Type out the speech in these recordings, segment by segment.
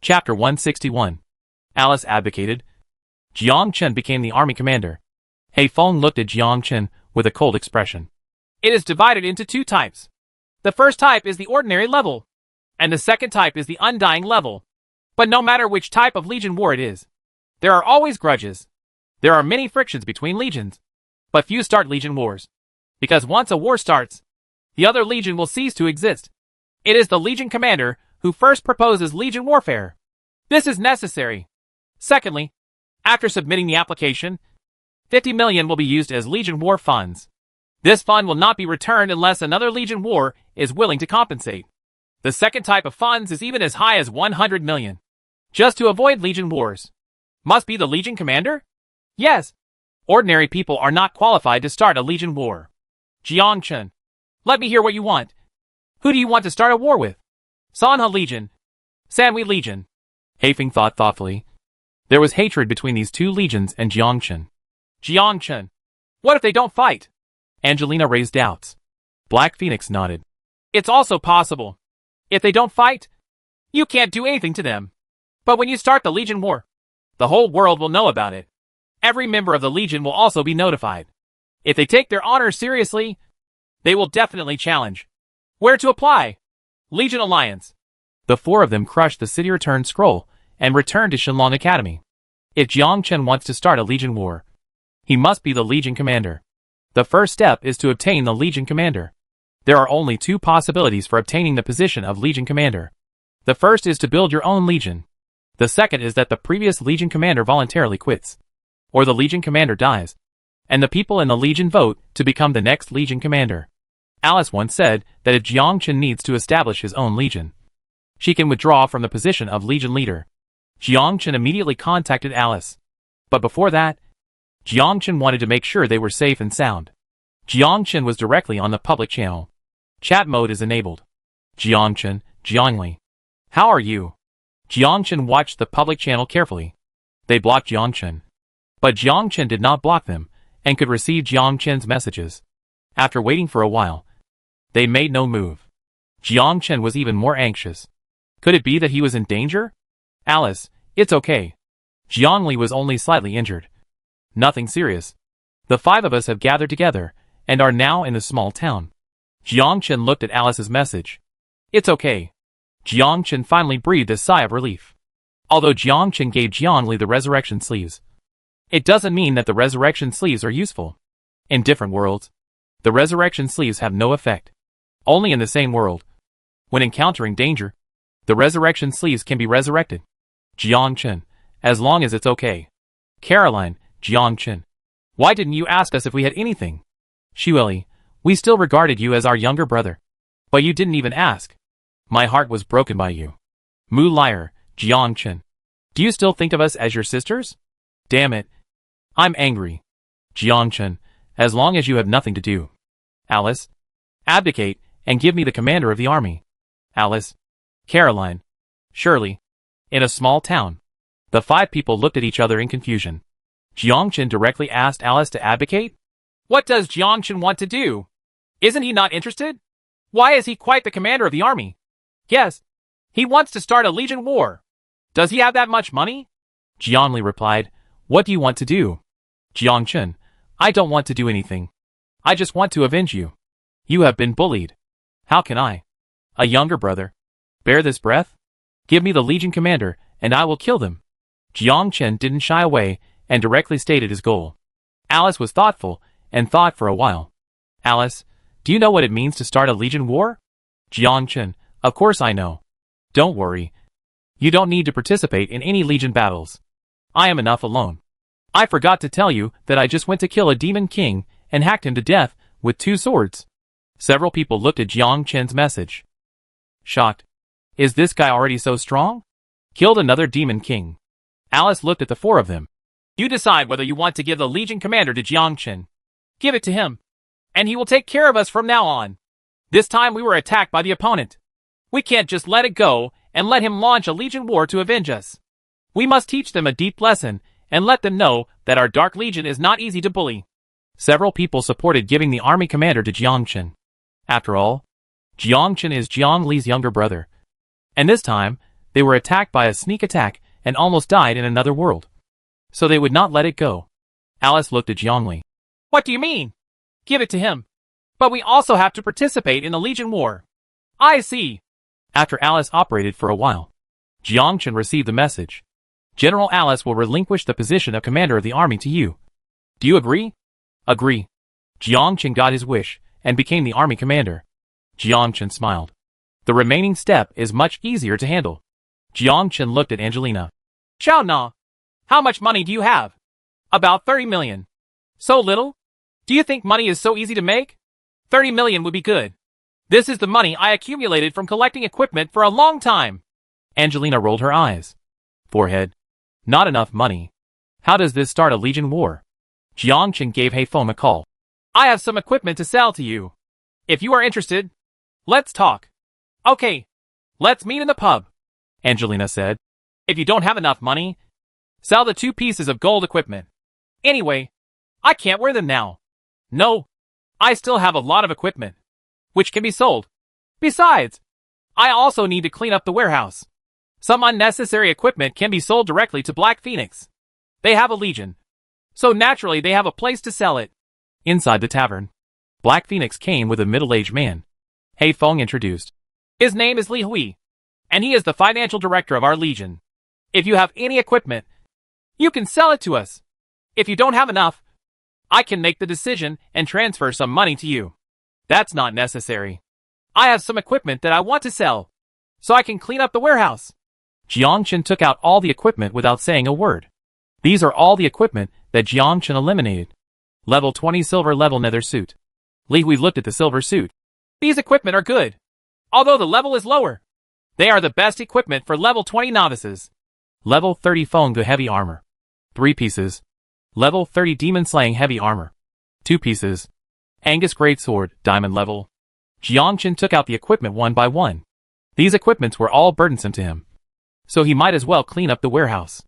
Chapter 161. Alice advocated. Jiang Chen became the army commander. Hei Feng looked at Jiang Chen with a cold expression. It is divided into two types. The first type is the ordinary level, and the second type is the undying level. But no matter which type of legion war it is, there are always grudges. There are many frictions between legions, but few start legion wars. Because once a war starts, the other legion will cease to exist. It is the legion commander who first proposes legion warfare. This is necessary. Secondly, after submitting the application, 50 million will be used as legion war funds. This fund will not be returned unless another legion war is willing to compensate. The second type of funds is even as high as 100 million. Just to avoid legion wars. Must be the legion commander? Yes. Ordinary people are not qualified to start a legion war. Jiang Chen, let me hear what you want. Who do you want to start a war with? Sanhe Legion. Sanhui Legion. Hei Feng thought thoughtfully. There was hatred between these two legions and Jiang Chen. Jiang Chen, what if they don't fight? Angelina raised doubts. Black Phoenix nodded. It's also possible. If they don't fight, you can't do anything to them. But when you start the Legion War, the whole world will know about it. Every member of the Legion will also be notified. If they take their honor seriously, they will definitely challenge. Where to apply? Legion Alliance. The four of them crushed the city return scroll and returned to Shenlong Academy. If Jiang Chen wants to start a Legion war, he must be the Legion commander. The first step is to obtain the Legion commander. There are only two possibilities for obtaining the position of Legion commander. The first is to build your own Legion. The second is that the previous Legion commander voluntarily quits, or the Legion commander dies, and the people in the Legion vote to become the next Legion commander. Alice once said that if Jiang Chen needs to establish his own Legion, she can withdraw from the position of Legion leader. Jiang Chen immediately contacted Alice. But before that, Jiang Chen wanted to make sure they were safe and sound. Jiang Chen was directly on the public channel. Chat mode is enabled. Jiang Chen, Jiangli. How are you? Jiang Chen watched the public channel carefully. They blocked Jiang Chen. But Jiang Chen did not block them, and could receive Jiang Chen's messages. After waiting for a while, they made no move. Jiang Chen was even more anxious. Could it be that he was in danger? Alice, it's okay. Jiangli was only slightly injured. Nothing serious. The five of us have gathered together, and are now in a small town. Jiang Chen looked at Alice's message. It's okay. Jiang Chen finally breathed a sigh of relief. Although Jiang Chen gave Jiangli the resurrection sleeves, it doesn't mean that the resurrection sleeves are useful. In different worlds, the resurrection sleeves have no effect. Only in the same world, when encountering danger, the resurrection sleeves can be resurrected. Jiang Chen, as long as it's okay. Caroline, Jiang Chen, why didn't you ask us if we had anything? Xueli, we still regarded you as our younger brother. But you didn't even ask. My heart was broken by you. Mu liar, Jiang Chen. Do you still think of us as your sisters? Damn it. I'm angry. Jiang Chen, as long as you have nothing to do. Alice, abdicate and give me the commander of the army. Alice, Caroline, Shirley. In a small town, the five people looked at each other in confusion. Jiang Chen directly asked Alice to abdicate? What does Jiang Chen want to do? Isn't he not interested? Why is he quite the commander of the army? Yes, he wants to start a legion war. Does he have that much money? Jiangli replied, what do you want to do? Jiang Chen, I don't want to do anything. I just want to avenge you. You have been bullied. How can I, a younger brother, bear this breath? Give me the legion commander, and I will kill them. Jiang Chen didn't shy away, and directly stated his goal. Alice was thoughtful, and thought for a while. Alice, do you know what it means to start a legion war? Jiang Chen, of course I know. Don't worry. You don't need to participate in any legion battles. I am enough alone. I forgot to tell you that I just went to kill a demon king, and hacked him to death, with 2 swords. Several people looked at Jiang Chen's message. Shocked. Is this guy already so strong? Killed another demon king. Alice looked at the 4 of them. You decide whether you want to give the legion commander to Jiang Chen. Give it to him, and he will take care of us from now on. This time we were attacked by the opponent. We can't just let it go, and let him launch a legion war to avenge us. We must teach them a deep lesson, and let them know that our Dark Legion is not easy to bully. Several people supported giving the army commander to Jiang Chen. After all, Jiang Chen is Jiang Li's younger brother. And this time, they were attacked by a sneak attack and almost died in another world. So they would not let it go. Alice looked at Zhongli. What do you mean? Give it to him. But we also have to participate in the Legion War. I see. After Alice operated for a while, Jiangchen received the message. General Alice will relinquish the position of commander of the army to you. Do you agree? Agree. Jiangchen got his wish and became the army commander. Jiangchen smiled. The remaining step is much easier to handle. Jiangchen looked at Angelina. Xiao Na, how much money do you have? About 30 million. So little? Do you think money is so easy to make? 30 million would be good. This is the money I accumulated from collecting equipment for a long time. Angelina rolled her eyes. Forehead. Not enough money. How does this start a Legion war? Jiangchen gave Heifeng a call. I have some equipment to sell to you. If you are interested, let's talk. Okay, let's meet in the pub, Angelina said. If you don't have enough money, sell the 2 pieces of gold equipment. Anyway, I can't wear them now. No, I still have a lot of equipment, which can be sold. Besides, I also need to clean up the warehouse. Some unnecessary equipment can be sold directly to Black Phoenix. They have a legion, so naturally they have a place to sell it. Inside the tavern, Black Phoenix came with a middle-aged man. Heifeng introduced. His name is Li Hui, and he is the financial director of our legion. If you have any equipment, you can sell it to us. If you don't have enough, I can make the decision and transfer some money to you. That's not necessary. I have some equipment that I want to sell, so I can clean up the warehouse. Jiangchen took out all the equipment without saying a word. These are all the equipment that Jiangchen eliminated. Level 20 silver level nether suit. Li Hui looked at the silver suit. These equipment are good, although the level is lower. They are the best equipment for level 20 novices. Level 30 Feng the heavy armor. 3 pieces. Level 30 demon slaying heavy armor. 2 pieces. Angus greatsword, diamond level. Jiangchen took out the equipment one by one. These equipments were all burdensome to him, so he might as well clean up the warehouse.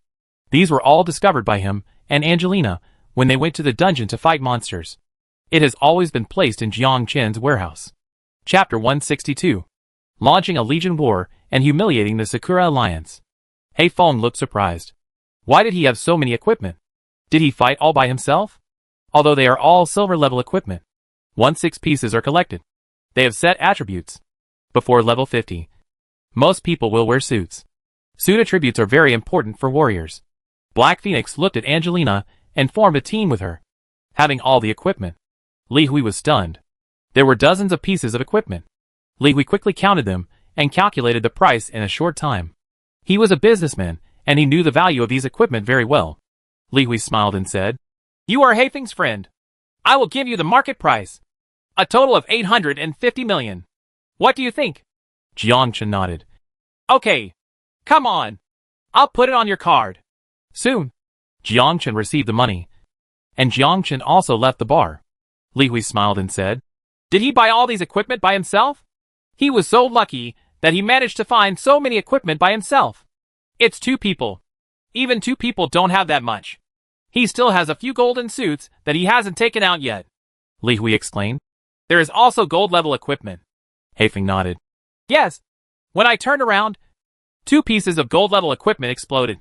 These were all discovered by him and Angelina when they went to the dungeon to fight monsters. It has always been placed in Jiangchen's warehouse. Chapter 162. Launching a Legion War and humiliating the Sakura Alliance. Heifeng looked surprised. Why did he have so many equipment? Did he fight all by himself? Although they are all silver level equipment, 6 pieces are collected. They have set attributes. Before level 50, most people will wear suits. Suit attributes are very important for warriors. Black Phoenix looked at Angelina and formed a team with her. Having all the equipment, Li Hui was stunned. There were dozens of pieces of equipment. Li Hui quickly counted them and calculated the price in a short time. He was a businessman, and he knew the value of these equipment very well. Li Hui smiled and said, You are Heifeng's friend. I will give you the market price. A total of 850 million. What do you think? Jiangchen nodded. Okay. Come on. I'll put it on your card. Soon, Jiangchen received the money. And Jiangchen also left the bar. Li Hui smiled and said, Did he buy all these equipment by himself? He was so lucky that he managed to find so many equipment by himself. It's 2 people. Even 2 people don't have that much. He still has a few golden suits that he hasn't taken out yet. Li Hui exclaimed. There is also gold level equipment. Heifeng nodded. Yes. When I turned around, 2 pieces of gold level equipment exploded.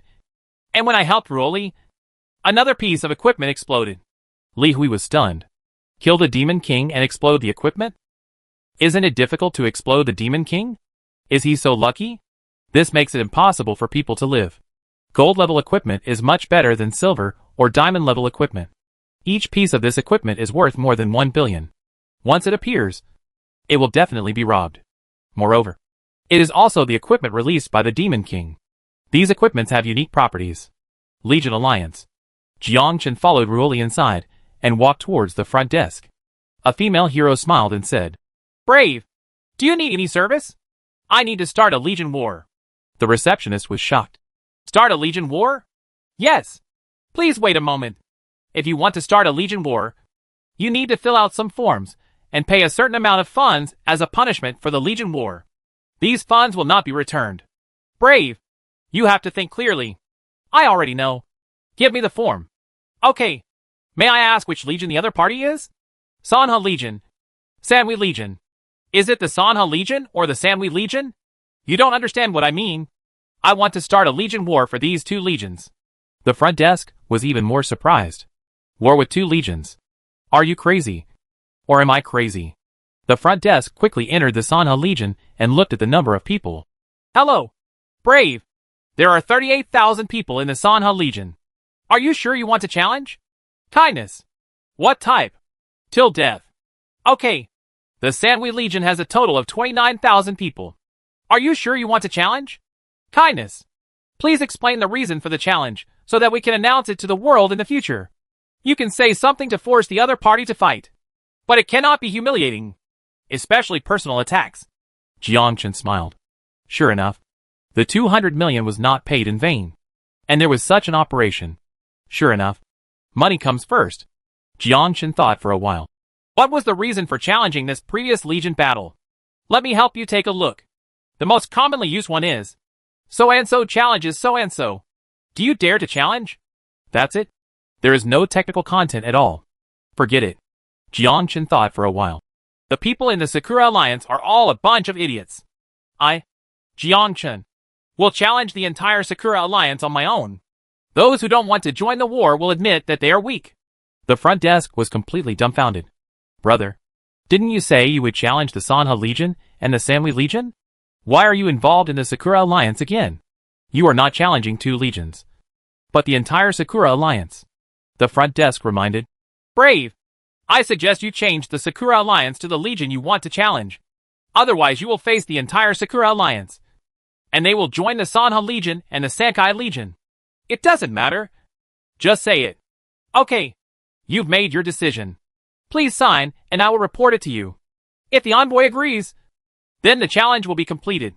And when I helped Ruoli, another piece of equipment exploded. Li Hui was stunned. Kill the Demon King and explode the equipment? Isn't it difficult to explode the Demon King? Is he so lucky? This makes it impossible for people to live. Gold level equipment is much better than silver or diamond level equipment. Each piece of this equipment is worth more than 1 billion. Once it appears, it will definitely be robbed. Moreover, it is also the equipment released by the Demon King. These equipments have unique properties. Legion Alliance. Jiangchen followed Ruoli inside and walked towards the front desk. A female hero smiled and said, Brave, do you need any service? I need to start a Legion War. The receptionist was shocked. Start a Legion War? Yes. Please wait a moment. If you want to start a Legion War, you need to fill out some forms and pay a certain amount of funds as a punishment for the Legion War. These funds will not be returned. Brave, you have to think clearly. I already know. Give me the form. Okay. May I ask which legion the other party is? Sanha Legion. Sanhui Legion. Is it the Sanha Legion or the Sanhui Legion? You don't understand what I mean. I want to start a legion war for these two legions. The front desk was even more surprised. War with 2 legions. Are you crazy? Or am I crazy? The front desk quickly entered the Sanha Legion and looked at the number of people. Hello. Brave. There are 38,000 people in the Sanha Legion. Are you sure you want to challenge? Kindness. What type? Till death. Okay. The Sanhui Legion has a total of 29,000 people. Are you sure you want to challenge? Kindness. Please explain the reason for the challenge, so that we can announce it to the world in the future. You can say something to force the other party to fight. But it cannot be humiliating. Especially personal attacks. Jiangchen smiled. Sure enough, the 200 million was not paid in vain. And there was such an operation. Sure enough, money comes first. Jiangchen thought for a while. What was the reason for challenging this previous Legion battle? Let me help you take a look. The most commonly used one is, so-and-so challenges so-and-so. Do you dare to challenge? That's it. There is no technical content at all. Forget it. Jiangchen thought for a while. The people in the Sakura Alliance are all a bunch of idiots. I, Jiangchen, will challenge the entire Sakura Alliance on my own. Those who don't want to join the war will admit that they are weak. The front desk was completely dumbfounded. Brother, didn't you say you would challenge the Sanha Legion and the Sanhui Legion? Why are you involved in the Sakura Alliance again? You are not challenging 2 legions, but the entire Sakura Alliance. The front desk reminded. Brave. I suggest you change the Sakura Alliance to the legion you want to challenge. Otherwise you will face the entire Sakura Alliance. And they will join the Sanha Legion and the Sankai Legion. It doesn't matter. Just say it. Okay. You've made your decision. Please sign, and I will report it to you. If the envoy agrees, then the challenge will be completed.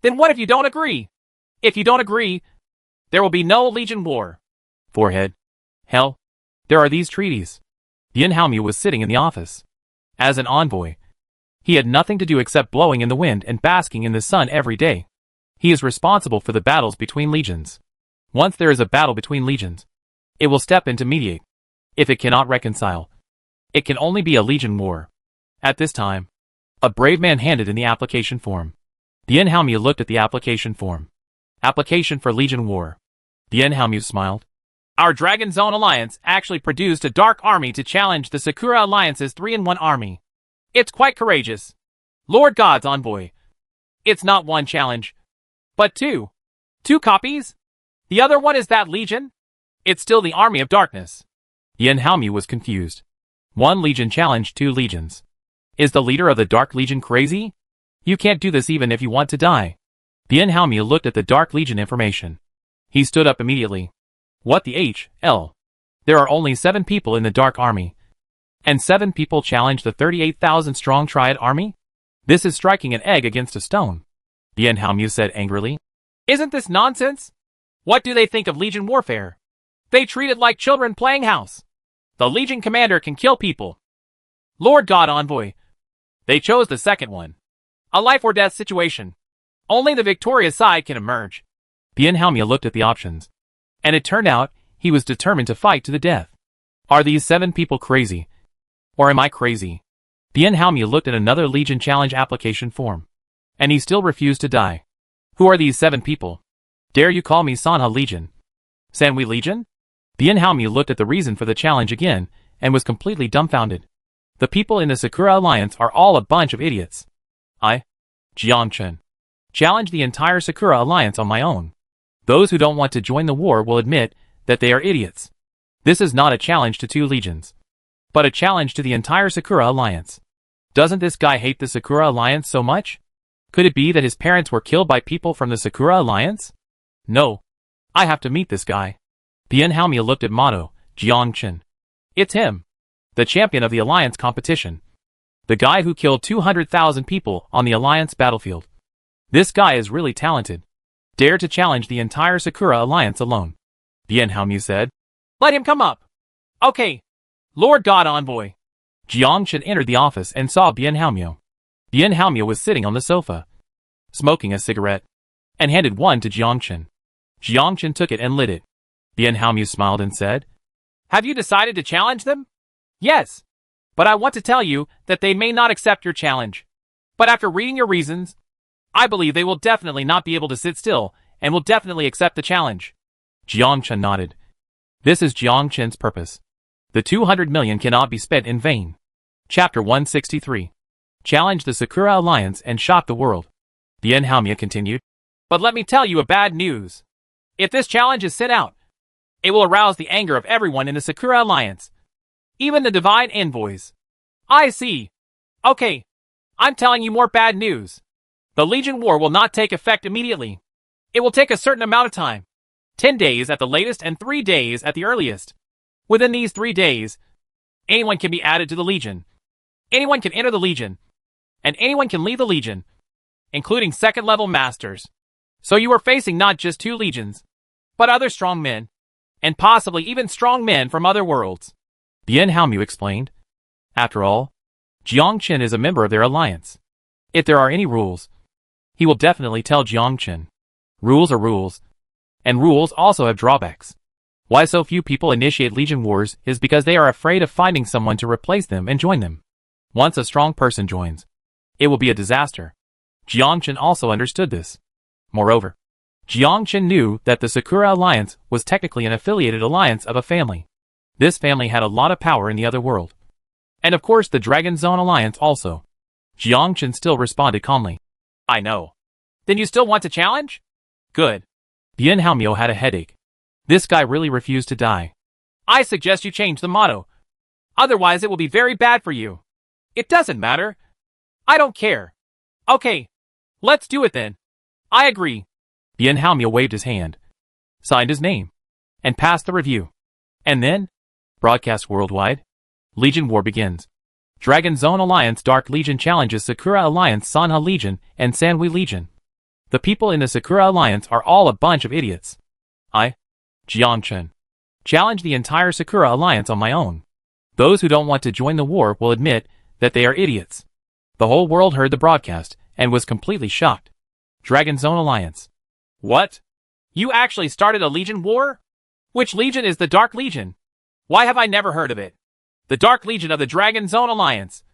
Then what if you don't agree? If you don't agree, there will be no Legion war. Forehead. Hell, there are these treaties. Yan Haomu was sitting in the office. As an envoy, he had nothing to do except blowing in the wind and basking in the sun every day. He is responsible for the battles between legions. Once there is a battle between legions, it will step in to mediate. If it cannot reconcile, it can only be a legion war. At this time, a brave man handed in the application form. Yan Haomu looked at the application form. Application for Legion War. Yan Haomu smiled. Our Dragon Zone Alliance actually produced a dark army to challenge the Sakura Alliance's 3-in-1 army. It's quite courageous. Lord God's envoy. It's not 1 challenge, but 2. 2 copies? The other one is that legion? It's still the army of darkness. Yan Haomu was confused. 1 legion challenged 2 legions. Is the leader of the Dark Legion crazy? You can't do this even if you want to die. Yan Haomu looked at the Dark Legion information. He stood up immediately. What the HL? There are only 7 people in the Dark Army. And 7 people challenge the 38,000 strong Triad Army? This is striking an egg against a stone. Yan Haomu said angrily. Isn't this nonsense? What do they think of Legion warfare? They treat it like children playing house. The Legion commander can kill people. Lord God envoy. They chose the second one. A life or death situation. Only the victorious side can emerge. Yan Haomu looked at the options. And it turned out, he was determined to fight to the death. Are these 7 people crazy? Or am I crazy? Yan Haomu looked at another Legion Challenge application form. And he still refused to die. Who are these 7 people? Dare you call me Sanha Legion? Sanhui Legion? Yan Haomu looked at the reason for the challenge again, and was completely dumbfounded. The people in the Sakura Alliance are all a bunch of idiots. I, Jiangchen, challenge the entire Sakura Alliance on my own. Those who don't want to join the war will admit that they are idiots. This is not a challenge to 2 legions, but a challenge to the entire Sakura Alliance. Doesn't this guy hate the Sakura Alliance so much? Could it be that his parents were killed by people from the Sakura Alliance? No. I have to meet this guy. Yan Haomu looked at Mato, Jiangchen. It's him. The champion of the Alliance competition. The guy who killed 200,000 people on the Alliance battlefield. This guy is really talented. Dare to challenge the entire Sakura Alliance alone. Yan Haomu said. Let him come up. Okay. Lord God envoy. Jiangchen entered the office and saw Yan Haomu. Yan Haomu was sitting on the sofa, smoking a cigarette, and handed one to Jiangchen. Jiangchen took it and lit it. Yan Haomu smiled and said, Have you decided to challenge them? Yes. But I want to tell you that they may not accept your challenge. But after reading your reasons, I believe they will definitely not be able to sit still and will definitely accept the challenge. Jiang Chen nodded. This is Jiang Chen's purpose. The 200 million cannot be spent in vain. Chapter 163. Challenge the Sakura Alliance and shock the world. Yan Haomya continued. But let me tell you a bad news. If this challenge is sent out, it will arouse the anger of everyone in the Sakura Alliance. Even the divine envoys. I see. Okay. I'm telling you more bad news. The Legion War will not take effect immediately. It will take a certain amount of time. 10 days at the latest and 3 days at the earliest. Within these 3 days, anyone can be added to the Legion. Anyone can enter the Legion. And anyone can leave the Legion, including second-level masters. So you are facing not just 2 legions, but other strong men, and possibly even strong men from other worlds. Yan Haomya explained. After all, Jiang Chen is a member of their alliance. If there are any rules, he will definitely tell Jiang Chen. Rules are rules, and rules also have drawbacks. Why so few people initiate Legion Wars is because they are afraid of finding someone to replace them and join them. Once a strong person joins, it will be a disaster. Jiang Chen also understood this. Moreover, Jiang Chen knew that the Sakura Alliance was technically an affiliated alliance of a family. This family had a lot of power in the other world. And of course the Dragon Zone Alliance also. Jiang Chen still responded calmly. I know. Then you still want to challenge? Good. Yan Haomya had a headache. This guy really refused to die. I suggest you change the motto. Otherwise it will be very bad for you. It doesn't matter. I don't care. Okay. Let's do it then. I agree. Yan Haomya waved his hand, signed his name, and passed the review. And then, broadcast worldwide, Legion War begins. Dragon Zone Alliance Dark Legion challenges Sakura Alliance Sanha Legion and Sanhui Legion. The people in the Sakura Alliance are all a bunch of idiots. I, Jiang Chen, challenge the entire Sakura Alliance on my own. Those who don't want to join the war will admit that they are idiots. The whole world heard the broadcast and was completely shocked. Dragon Zone Alliance. What? You actually started a Legion War? Which Legion is the Dark Legion? Why have I never heard of it? The Dark Legion of the Dragon Zone Alliance.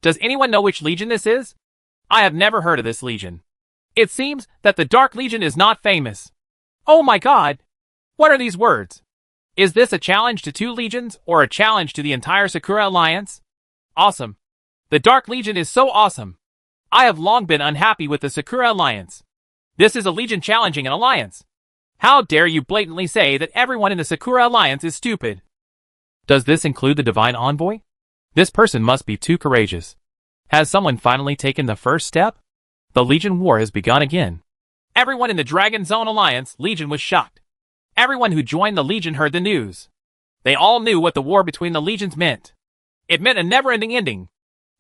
Does anyone know which Legion this is? I have never heard of this Legion. It seems that the Dark Legion is not famous. Oh my god! What are these words? Is this a challenge to 2 legions or a challenge to the entire Sakura Alliance? Awesome. The Dark Legion is so awesome. I have long been unhappy with the Sakura Alliance. This is a legion challenging an alliance. How dare you blatantly say that everyone in the Sakura Alliance is stupid? Does this include the Divine Envoy? This person must be too courageous. Has someone finally taken the first step? The Legion War has begun again. Everyone in the Dragon Zone Alliance Legion was shocked. Everyone who joined the Legion heard the news. They all knew what the war between the legions meant. It meant a never-ending ending.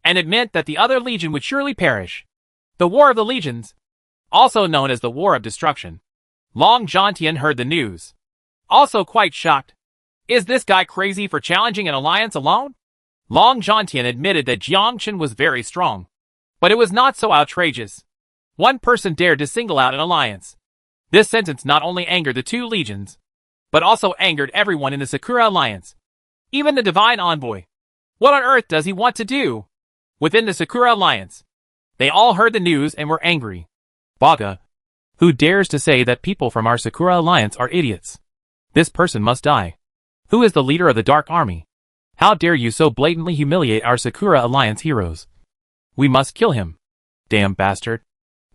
And it meant that the other legion would surely perish. The War of the Legions, also known as the War of Destruction. Long Zhantian heard the news. Also quite shocked. Is this guy crazy for challenging an alliance alone? Long Zhantian admitted that Jiang Chen was very strong. But it was not so outrageous. One person dared to single out an alliance. This sentence not only angered the 2 legions, but also angered everyone in the Sakura Alliance. Even the Divine Envoy. What on earth does he want to do? Within the Sakura Alliance, they all heard the news and were angry. Baga. Who dares to say that people from our Sakura Alliance are idiots? This person must die. Who is the leader of the Dark Army? How dare you so blatantly humiliate our Sakura Alliance heroes? We must kill him. Damn bastard.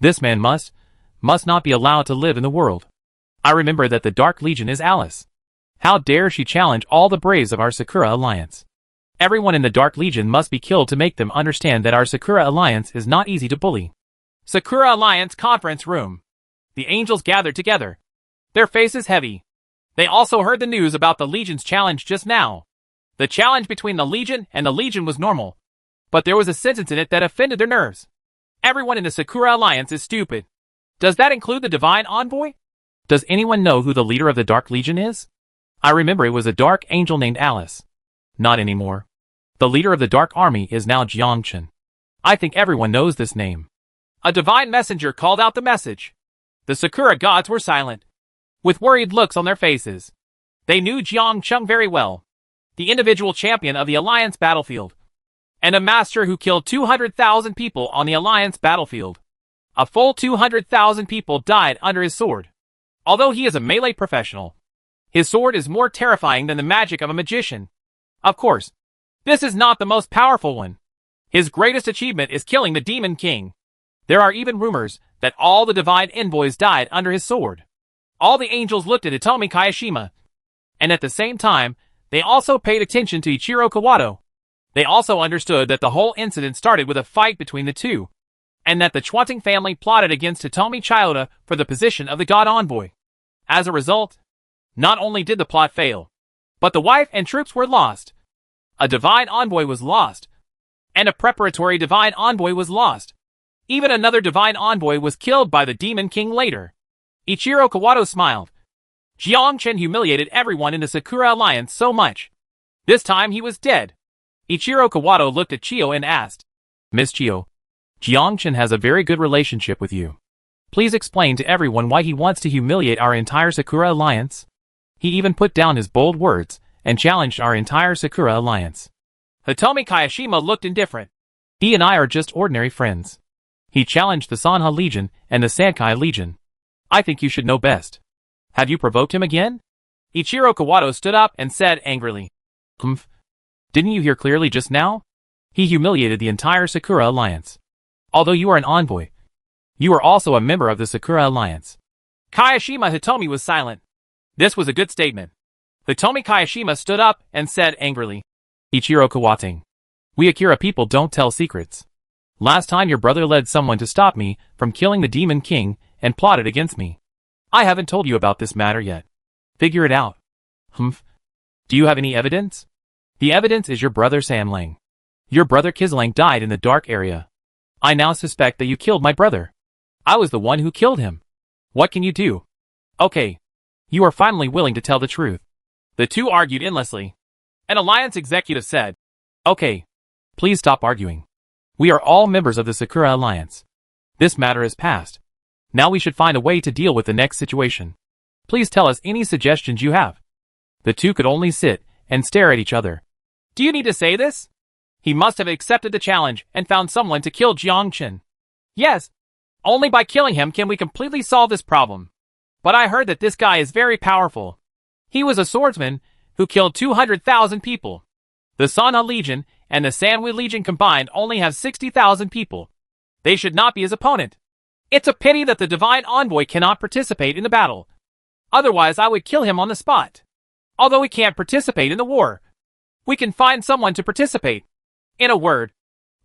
This man must not be allowed to live in the world. I remember that the Dark Legion is Alice. How dare she challenge all the braves of our Sakura Alliance? Everyone in the Dark Legion must be killed to make them understand that our Sakura Alliance is not easy to bully. Sakura Alliance Conference Room. The angels gathered together. Their faces heavy. They also heard the news about the Legion's challenge just now. The challenge between the Legion and the Legion was normal. But there was a sentence in it that offended their nerves. Everyone in the Sakura Alliance is stupid. Does that include the Divine Envoy? Does anyone know who the leader of the Dark Legion is? I remember it was a dark angel named Alice. Not anymore. The leader of the Dark Army is now Jiang Chen. I think everyone knows this name. A divine messenger called out the message. The Sakura gods were silent, with worried looks on their faces. They knew Jiang Chen very well, the individual champion of the Alliance battlefield, and a master who killed 200,000 people on the Alliance battlefield. A full 200,000 people died under his sword. Although he is a melee professional, his sword is more terrifying than the magic of a magician. Of course, this is not the most powerful one. His greatest achievement is killing the Demon King. There are even rumors that all the divine envoys died under his sword. All the angels looked at Hitomi Kayashima, and at the same time, they also paid attention to Ichiro Kawato. They also understood that the whole incident started with a fight between the two, and that the Chwanting family plotted against Hitomi Chiyoda for the position of the God Envoy. As a result, not only did the plot fail, but the wife and troops were lost. A divine envoy was lost, and a preparatory divine envoy was lost. Even another divine envoy was killed by the Demon King later. Ichiro Kawato smiled. Jiang Chen humiliated everyone in the Sakura Alliance so much. This time he was dead. Ichiro Kawato looked at Chiyo and asked, Miss Chiyo, Jiang Chen has a very good relationship with you. Please explain to everyone why he wants to humiliate our entire Sakura Alliance. He even put down his bold words and challenged our entire Sakura Alliance. Hitomi Kayashima looked indifferent. He and I are just ordinary friends. He challenged the Sanha Legion and the Sankai Legion. I think you should know best. Have you provoked him again? Ichiro Kawato stood up and said angrily. Didn't you hear clearly just now? He humiliated the entire Sakura Alliance. Although you are an envoy, you are also a member of the Sakura Alliance. Kayashima Hitomi was silent. This was a good statement. Hitomi Kayashima stood up and said angrily. Ichiro Kawato, we Akira people don't tell secrets. Last time your brother led someone to stop me from killing the Demon King and plotted against me. I haven't told you about this matter yet. Figure it out. Do you have any evidence? The evidence is your brother Sanlang. Your brother Kislang died in the dark area. I now suspect that you killed my brother. I was the one who killed him. What can you do? Okay. You are finally willing to tell the truth. The two argued endlessly. An alliance executive said, Okay. Please stop arguing. We are all members of the Sakura Alliance. This matter is past. Now we should find a way to deal with the next situation. Please tell us any suggestions you have. The two could only sit and stare at each other. Do you need to say this? He must have accepted the challenge and found someone to kill Jiang Chen. Yes. Only by killing him can we completely solve this problem. But I heard that this guy is very powerful. He was a swordsman who killed 200,000 people. The Sanha Legion and the Sanhui Legion combined only have 60,000 people. They should not be his opponent. It's a pity that the Divine Envoy cannot participate in the battle. Otherwise I would kill him on the spot. Although he can't participate in the war, we can find someone to participate. In a word,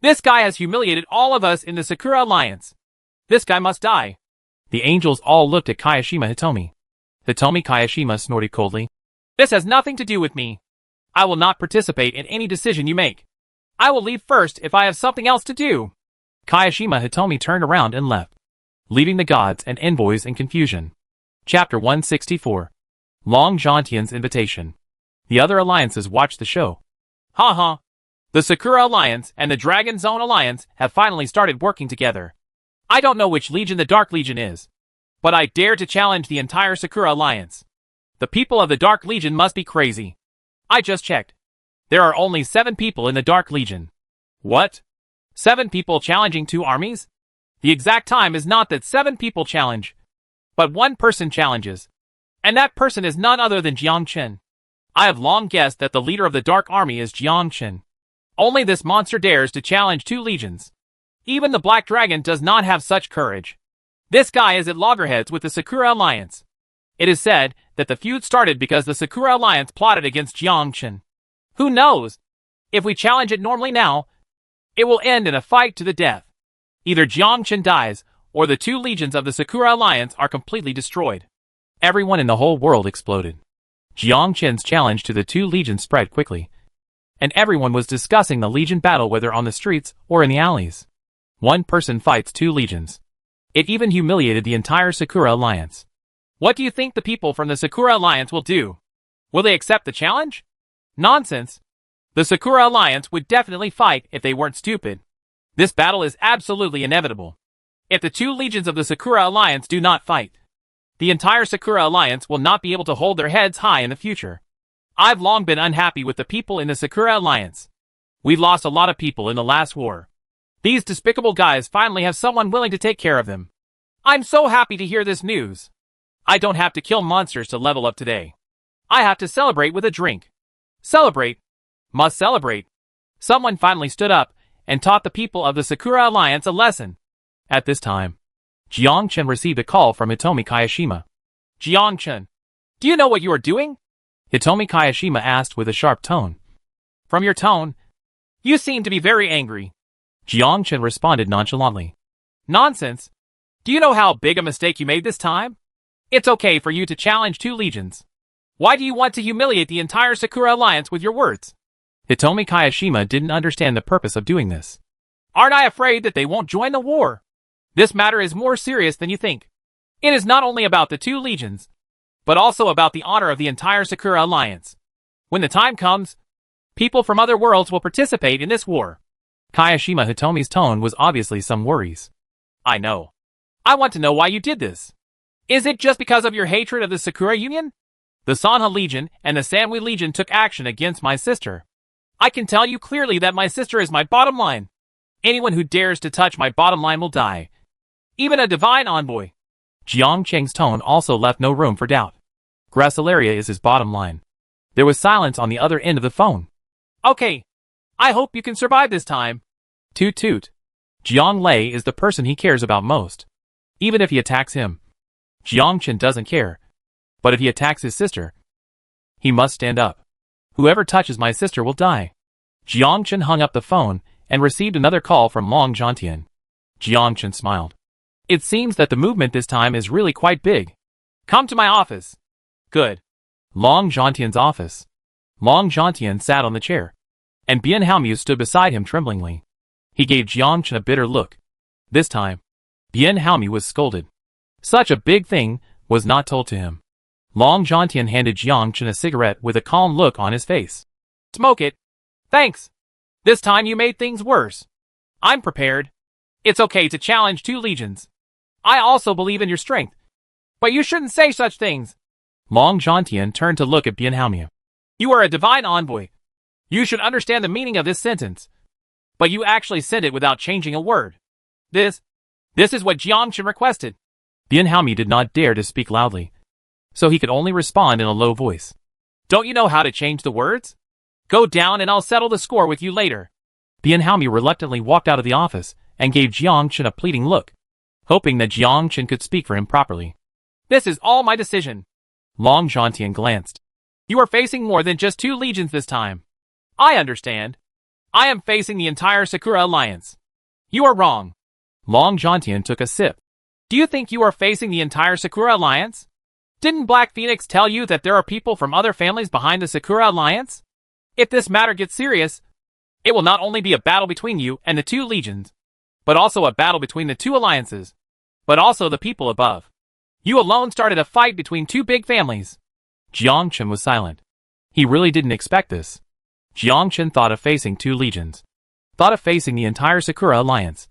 this guy has humiliated all of us in the Sakura Alliance. This guy must die. The angels all looked at Kayashima Hitomi. Hitomi Kayashima snorted coldly. This has nothing to do with me. I will not participate in any decision you make. I will leave first if I have something else to do. Kayashima Hitomi turned around and left, leaving the gods and envoys in confusion. Chapter 164. Long Zhantian's Invitation. The other alliances watched the show. Ha. The Sakura Alliance and the Dragon Zone Alliance have finally started working together. I don't know which legion the Dark Legion is, but I dare to challenge the entire Sakura Alliance. The people of the Dark Legion must be crazy. I just checked. There are only 7 people in the Dark Legion. What? 7 people challenging 2 armies? The exact time is not that 7 people challenge, but 1 person challenges. And that person is none other than Jiang Chen. I have long guessed that the leader of the Dark Army is Jiang Chen. Only this monster dares to challenge 2 legions. Even the Black Dragon does not have such courage. This guy is at loggerheads with the Sakura Alliance. It is said that the feud started because the Sakura Alliance plotted against Jiang Chen. Who knows? If we challenge it normally now, it will end in a fight to the death. Either Jiang Chen dies, or the 2 legions of the Sakura Alliance are completely destroyed. Everyone in the whole world exploded. Jiang Chen's challenge to the 2 legions spread quickly, and everyone was discussing the legion battle whether on the streets or in the alleys. 1 person fights 2 legions. It even humiliated the entire Sakura Alliance. What do you think the people from the Sakura Alliance will do? Will they accept the challenge? Nonsense. The Sakura Alliance would definitely fight if they weren't stupid. This battle is absolutely inevitable. If the 2 legions of the Sakura Alliance do not fight, the entire Sakura Alliance will not be able to hold their heads high in the future. I've long been unhappy with the people in the Sakura Alliance. We lost a lot of people in the last war. These despicable guys finally have someone willing to take care of them. I'm so happy to hear this news. I don't have to kill monsters to level up today. I have to celebrate with a drink. Celebrate. Must celebrate. Someone finally stood up and taught the people of the Sakura Alliance a lesson. At this time, Jiang-chen received a call from Hitomi Kayashima. Jiang-chen, do you know what you are doing? Hitomi Kayashima asked with a sharp tone. From your tone, you seem to be very angry. Jiang-chen responded nonchalantly. Nonsense. Do you know how big a mistake you made this time? It's okay for you to challenge 2 legions. Why do you want to humiliate the entire Sakura Alliance with your words? Hitomi Kayashima didn't understand the purpose of doing this. Aren't I afraid that they won't join the war? This matter is more serious than you think. It is not only about the 2 legions, but also about the honor of the entire Sakura Alliance. When the time comes, people from other worlds will participate in this war. Kayashima Hitomi's tone was obviously some worries. I know. I want to know why you did this. Is it just because of your hatred of the Sakura Union? The Sanha Legion and the Sanwi Legion took action against my sister. I can tell you clearly that my sister is my bottom line. Anyone who dares to touch my bottom line will die. Even a divine envoy. Jiang-chen's tone also left no room for doubt. Gracilaria is his bottom line. There was silence on the other end of the phone. Okay. I hope you can survive this time. Toot toot. Jiang Lei is the person he cares about most. Even if he attacks him, Jiang-chen doesn't care. But if he attacks his sister, he must stand up. Whoever touches my sister will die. Jiang-chen hung up the phone and received another call from Long Zhantian. Jiang-chen smiled. It seems that the movement this time is really quite big. Come to my office. Good. Long Zhantian's office. Long Zhantian sat on the chair, and Bien Haomu stood beside him tremblingly. He gave Jiang-chen a bitter look. This time, Bien Haomu was scolded. Such a big thing was not told to him. Long Zhantian handed Jiang-chen a cigarette with a calm look on his face. Smoke it. Thanks. This time you made things worse. I'm prepared. It's okay to challenge 2 legions. I also believe in your strength. But you shouldn't say such things. Long Zhantian turned to look at Bien Haomu. You are a divine envoy. You should understand the meaning of this sentence. But you actually said it without changing a word. This is what Jiang-chen requested. Bien Haomu did not dare to speak loudly, so he could only respond in a low voice. Don't you know how to change the words? Go down and I'll settle the score with you later. Bien Haomu reluctantly walked out of the office and gave Jiang-chen a pleading look, hoping that Jiang-chen could speak for him properly. This is all my decision. Long Zhantian glanced. You are facing more than just 2 legions this time. I understand. I am facing the entire Sakura Alliance. You are wrong. Long Zhantian took a sip. Do you think you are facing the entire Sakura Alliance? Didn't Black Phoenix tell you that there are people from other families behind the Sakura Alliance? If this matter gets serious, it will not only be a battle between you and the 2 legions, but also a battle between the 2 alliances, but also the people above. You alone started a fight between 2 big families. Jiang-chen was silent. He really didn't expect this. Jiang-chen thought of facing 2 legions, thought of facing the entire Sakura Alliance,